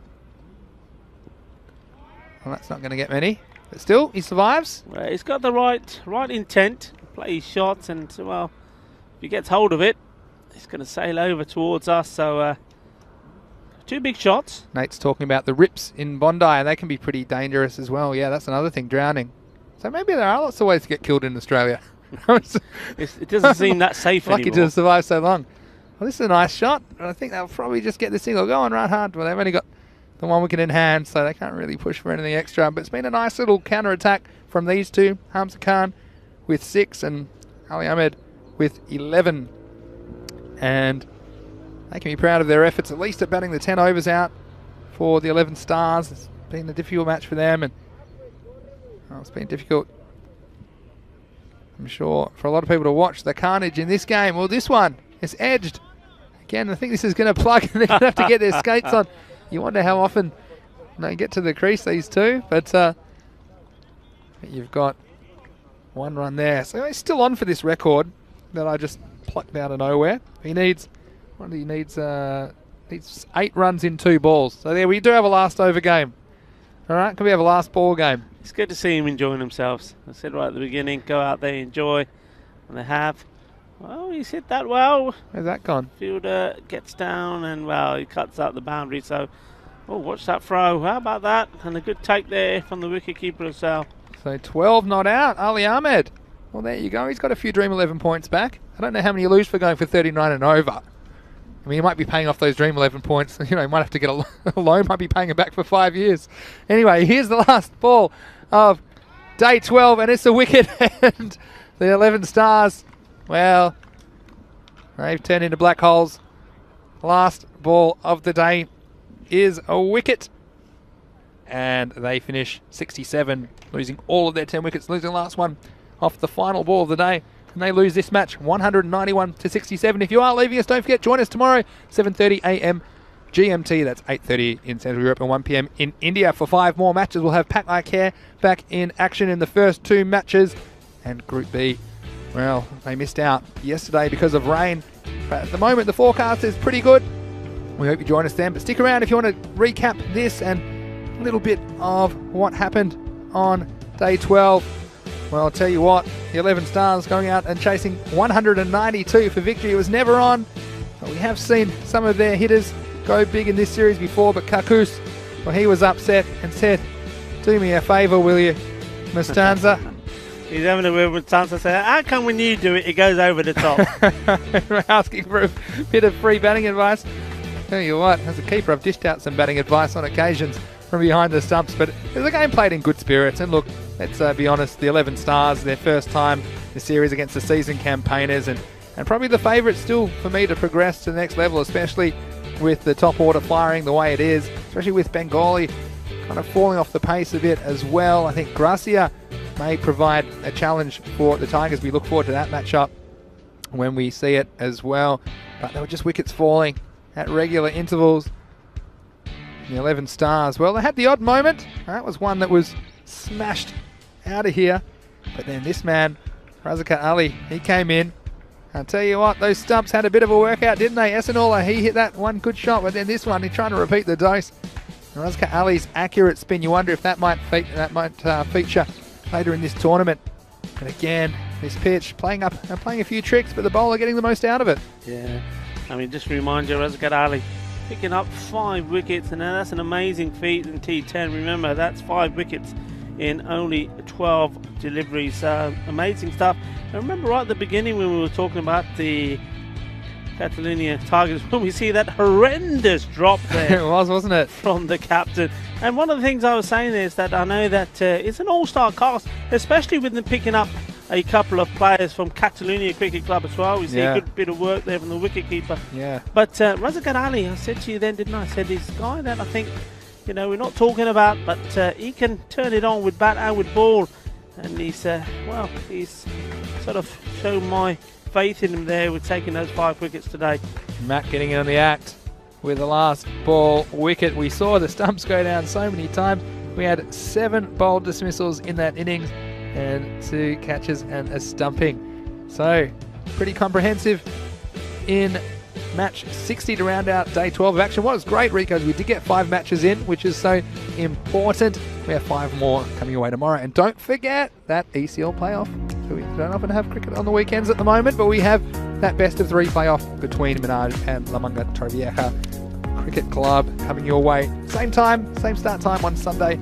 Speaker 1: Well, that's not going to get many. But still, he survives.
Speaker 4: Well, he's got the right intent. Play his shots and, well, if he gets hold of it, He's going to sail over towards us. So 2 big shots.
Speaker 1: Nate's talking about the rips in Bondi, and they can be pretty dangerous as well. Yeah, that's another thing, drowning. So maybe there are lots of ways to get killed in Australia.
Speaker 4: It doesn't seem that safe
Speaker 1: lucky
Speaker 4: anymore.
Speaker 1: to have survived so long. Well, this is a nice shot, and I think they'll probably just get this single going right hard. Well, they've only got the 1 wicket in hand, so they can't really push for anything extra. But it's been a nice little counter-attack from these two. Hamza Khan with 6 and Ali Ahmed with 11. And they can be proud of their efforts, at least at batting the 10 overs out for the 11 Stars. It's been a difficult match for them, and it's been difficult, I'm sure, for a lot of people to watch the carnage in this game. Well, this one is edged. Again, I think this is going to plug, and they're going to have to get their skates on. You wonder how often they get to the crease, these two, but you've got 1 run there. So he's still on for this record that I just plucked out of nowhere. He needs... What he needs? Needs 8 runs in 2 balls. So there we do have a last over game. All right, can we have a last ball game?
Speaker 4: It's good to see him enjoying themselves. I said right at the beginning, go out there, enjoy, and they have. Well, he's hit that well.
Speaker 1: Where's that gone?
Speaker 4: Fielder gets down and, well, he cuts out the boundary. So, oh, watch that throw. How about that? And a good take there from the wicketkeeper as well.
Speaker 1: So 12 not out. Ali Ahmed. Well, there you go. He's got a few Dream 11 points back. I don't know how many you lose for going for 39 and over. I mean, you might be paying off those Dream 11 points. You know, you might have to get a loan, might be paying it back for 5 years. Anyway, here's the last ball of day 12, and it's a wicket. And the 11 Stars, well, they've turned into black holes. Last ball of the day is a wicket. And they finish 67, losing all of their 10 wickets, losing the last one off the final ball of the day. And they lose this match 191 to 67. If you are leaving us, don't forget, join us tomorrow, 7:30 a.m. GMT. That's 8:30 in Central Europe and 1 p.m. in India for 5 more matches. We'll have Pack I Care back in action in the first 2 matches. And Group B, well, they missed out yesterday because of rain. But at the moment, the forecast is pretty good. We hope you join us then. But stick around if you want to recap this and a little bit of what happened on day 12. Well, I'll tell you what, the 11 Stars going out and chasing 192 for victory. It was never on, but we have seen some of their hitters go big in this series before. But Kakus, well, he was upset and said, do me a favour, will you, Mustanza?
Speaker 4: He's having a word with Mustanza saying, how come when you do it, it goes over the top?
Speaker 1: We're asking for a bit of free batting advice. Tell you what, as a keeper, I've dished out some batting advice on occasions from behind the stumps, but it was a game played in good spirits. And look, let's be honest, the 11 Stars, their first time in the series against the seasoned campaigners, and probably the favourite still for me to progress to the next level, especially with the top order firing the way it is, especially with Bengali kind of falling off the pace a bit as well. I think Gracia may provide a challenge for the Tigers. We look forward to that matchup when we see it as well. But there were just wickets falling at regular intervals. The 11 Stars, well, they had the odd moment. That was one that was smashed out of here. But then this man, Razakat Ali, he came in. I'll tell you what, those stumps had a bit of a workout, didn't they? Esanola, he hit that one good shot, but then this one, he's trying to repeat the dose. Razakat Ali's accurate spin, you wonder if that might feature later in this tournament. And again, this pitch playing a few tricks, but the bowler getting the most out of it.
Speaker 4: Yeah, I mean, just to remind you, Razakat Ali picking up 5 wickets, and that's an amazing feat in T10. Remember, that's 5 wickets in only 12 deliveries. Amazing stuff. I remember right at the beginning when we were talking about the Catalonia Tigers, when we see that horrendous drop there.
Speaker 1: It was, wasn't it?
Speaker 4: From the captain. And one of the things I was saying is that I know that it's an all-star cast, especially with them picking up a couple of players from Catalonia Cricket Club as well. We see a good bit of work there from the wicketkeeper.
Speaker 1: Yeah.
Speaker 4: But Razakat Ali, I said to you then, didn't I? I said he's a guy that I think, you know, we're not talking about, but he can turn it on with bat and with ball. And he's, well, he's sort of shown my faith in him there with taking those 5 wickets today.
Speaker 1: Matt getting in on the act with the last ball wicket. We saw the stumps go down so many times. We had 7 bowled dismissals in that innings and 2 catches and a stumping. So pretty comprehensive in match 60 to round out day 12 of action. What was great, Rico, is we did get 5 matches in, which is so important. We have 5 more coming your way tomorrow. And don't forget that ECL playoff. So we don't often have cricket on the weekends at the moment, but we have that best of 3 playoff between Minaj and La Manga Torrevieja Cricket Club coming your way. Same time, same start time on Sunday.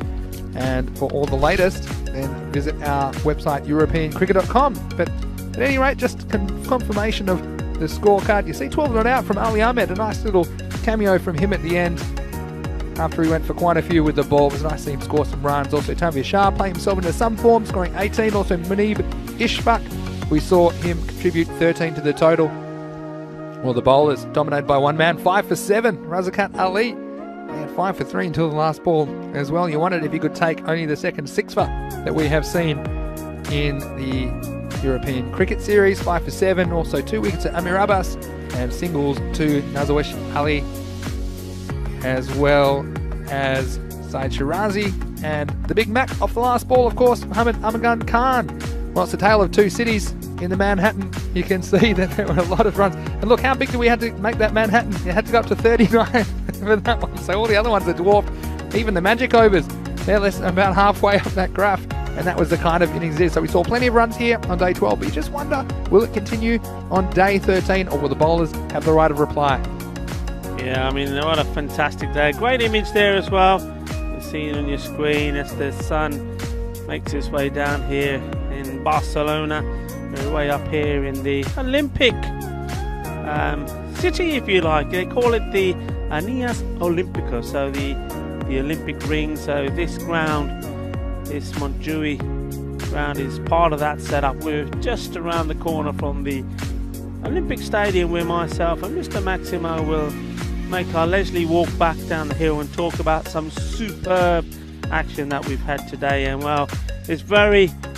Speaker 1: And for all the latest, then visit our website, europeancricket.com. But at any rate, just confirmation of the scorecard. You see 12 not out from Ali Ahmed, a nice little cameo from him at the end after he went for quite a few with the ball. It was nice to see him score some runs. Also, Tanvir Shah playing himself into some form, scoring 18. Also, Munib Ishfaq, we saw him contribute 13 to the total. Well, the bowlers dominated by one man, 5 for 7. Razakat Ali, he had 5 for 3 until the last ball as well. You wondered if he could take only the second 6-fer that we have seen in the European Cricket Series, 5 for 7. Also 2 wickets to Amir Abbas and singles to Nazawesh Ali, as well as Saeed Shirazi. And the Big Mac off the last ball, of course, Muhammad Amagan Khan. Well, it's a tale of two cities in the Manhattan. You can see that there were a lot of runs. And look, how big did we have to make that Manhattan? You had to go up to 39 for that one. So all the other ones are dwarfed. Even the Magic overs, they're about halfway up that graph. And that was the kind of innings it is. So we saw plenty of runs here on day 12. But you just wonder, will it continue on day 13, or will the bowlers have the right of reply?
Speaker 4: Yeah, I mean, what a fantastic day. Great image there as well. You see it on your screen as the sun makes its way down here in Barcelona. We're way up here in the Olympic city, if you like. They call it the Anillas Olímpicos, so the Olympic ring. So this ground, this Montjuic ground, is part of that setup. We're just around the corner from the Olympic Stadium, where myself and Mr. Maximo will make our leisurely walk back down the hill and talk about some superb action that we've had today. And well, it's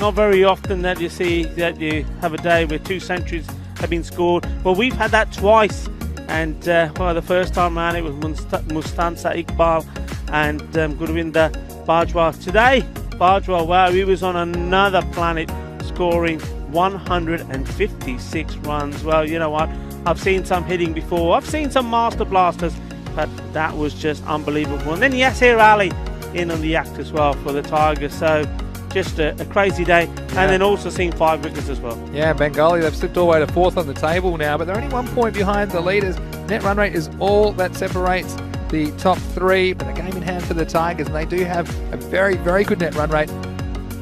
Speaker 4: not very often that you see that you have a day where 2 centuries have been scored. Well, we've had that twice, and well, the first time around it was Mustansa Iqbal and Gurvinder Bajwa. Today, Bajwa, wow, he was on another planet, scoring 156 runs. Well, you know what? I've seen some hitting before. I've seen some master blasters, but that was just unbelievable. And then Yasir Ali in on the act as well for the Tigers. So just a crazy day. Yeah. And then also seeing 5 wickets as well. Yeah,
Speaker 1: Bengali, they've slipped all the way to 4th on the table now, but they're only 1 point behind the leaders. Net run rate is all that separates the top 3, but a game in hand for the Tigers, and they do have a very, very good net run rate.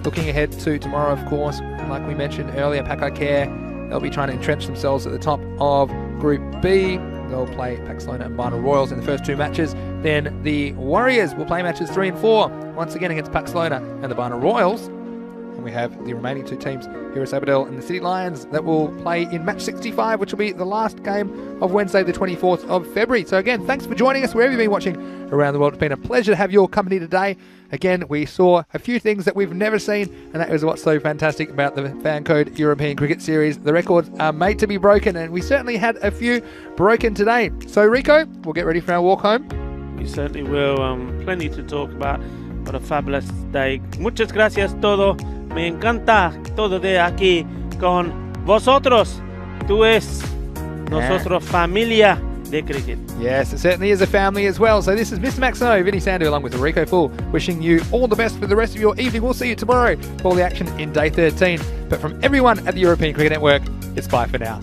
Speaker 1: Looking ahead to tomorrow, of course, like we mentioned earlier, Pakai Care, they'll be trying to entrench themselves at the top of Group B. They'll play Barcelona and Barna Royals in the first 2 matches. Then the Warriors will play matches 3 and 4, once again against Barcelona and the Barna Royals. And we have the remaining 2 teams, Heroes Aberdeen and the City Lions, that will play in match 65, which will be the last game of Wednesday, the 24th of February. So again, thanks for joining us wherever you've been watching around the world. It's been a pleasure to have your company today. Again, we saw a few things that we've never seen, and that is what's so fantastic about the Fan Code European Cricket Series. The records are made to be broken, and we certainly had a few broken today. So Rico, we'll get ready for our walk home.
Speaker 4: We certainly will. Plenty to talk about. What a fabulous day. Muchas gracias todo. Me encanta todo de aquí con vosotros. Tú es nosotros familia de cricket.
Speaker 1: Yes, it certainly is a family as well. So this is Mr. Maximo, Vinny Sandu, along with Rico Full, wishing you all the best for the rest of your evening. We'll see you tomorrow for all the action in day 13. But from everyone at the European Cricket Network, it's bye for now.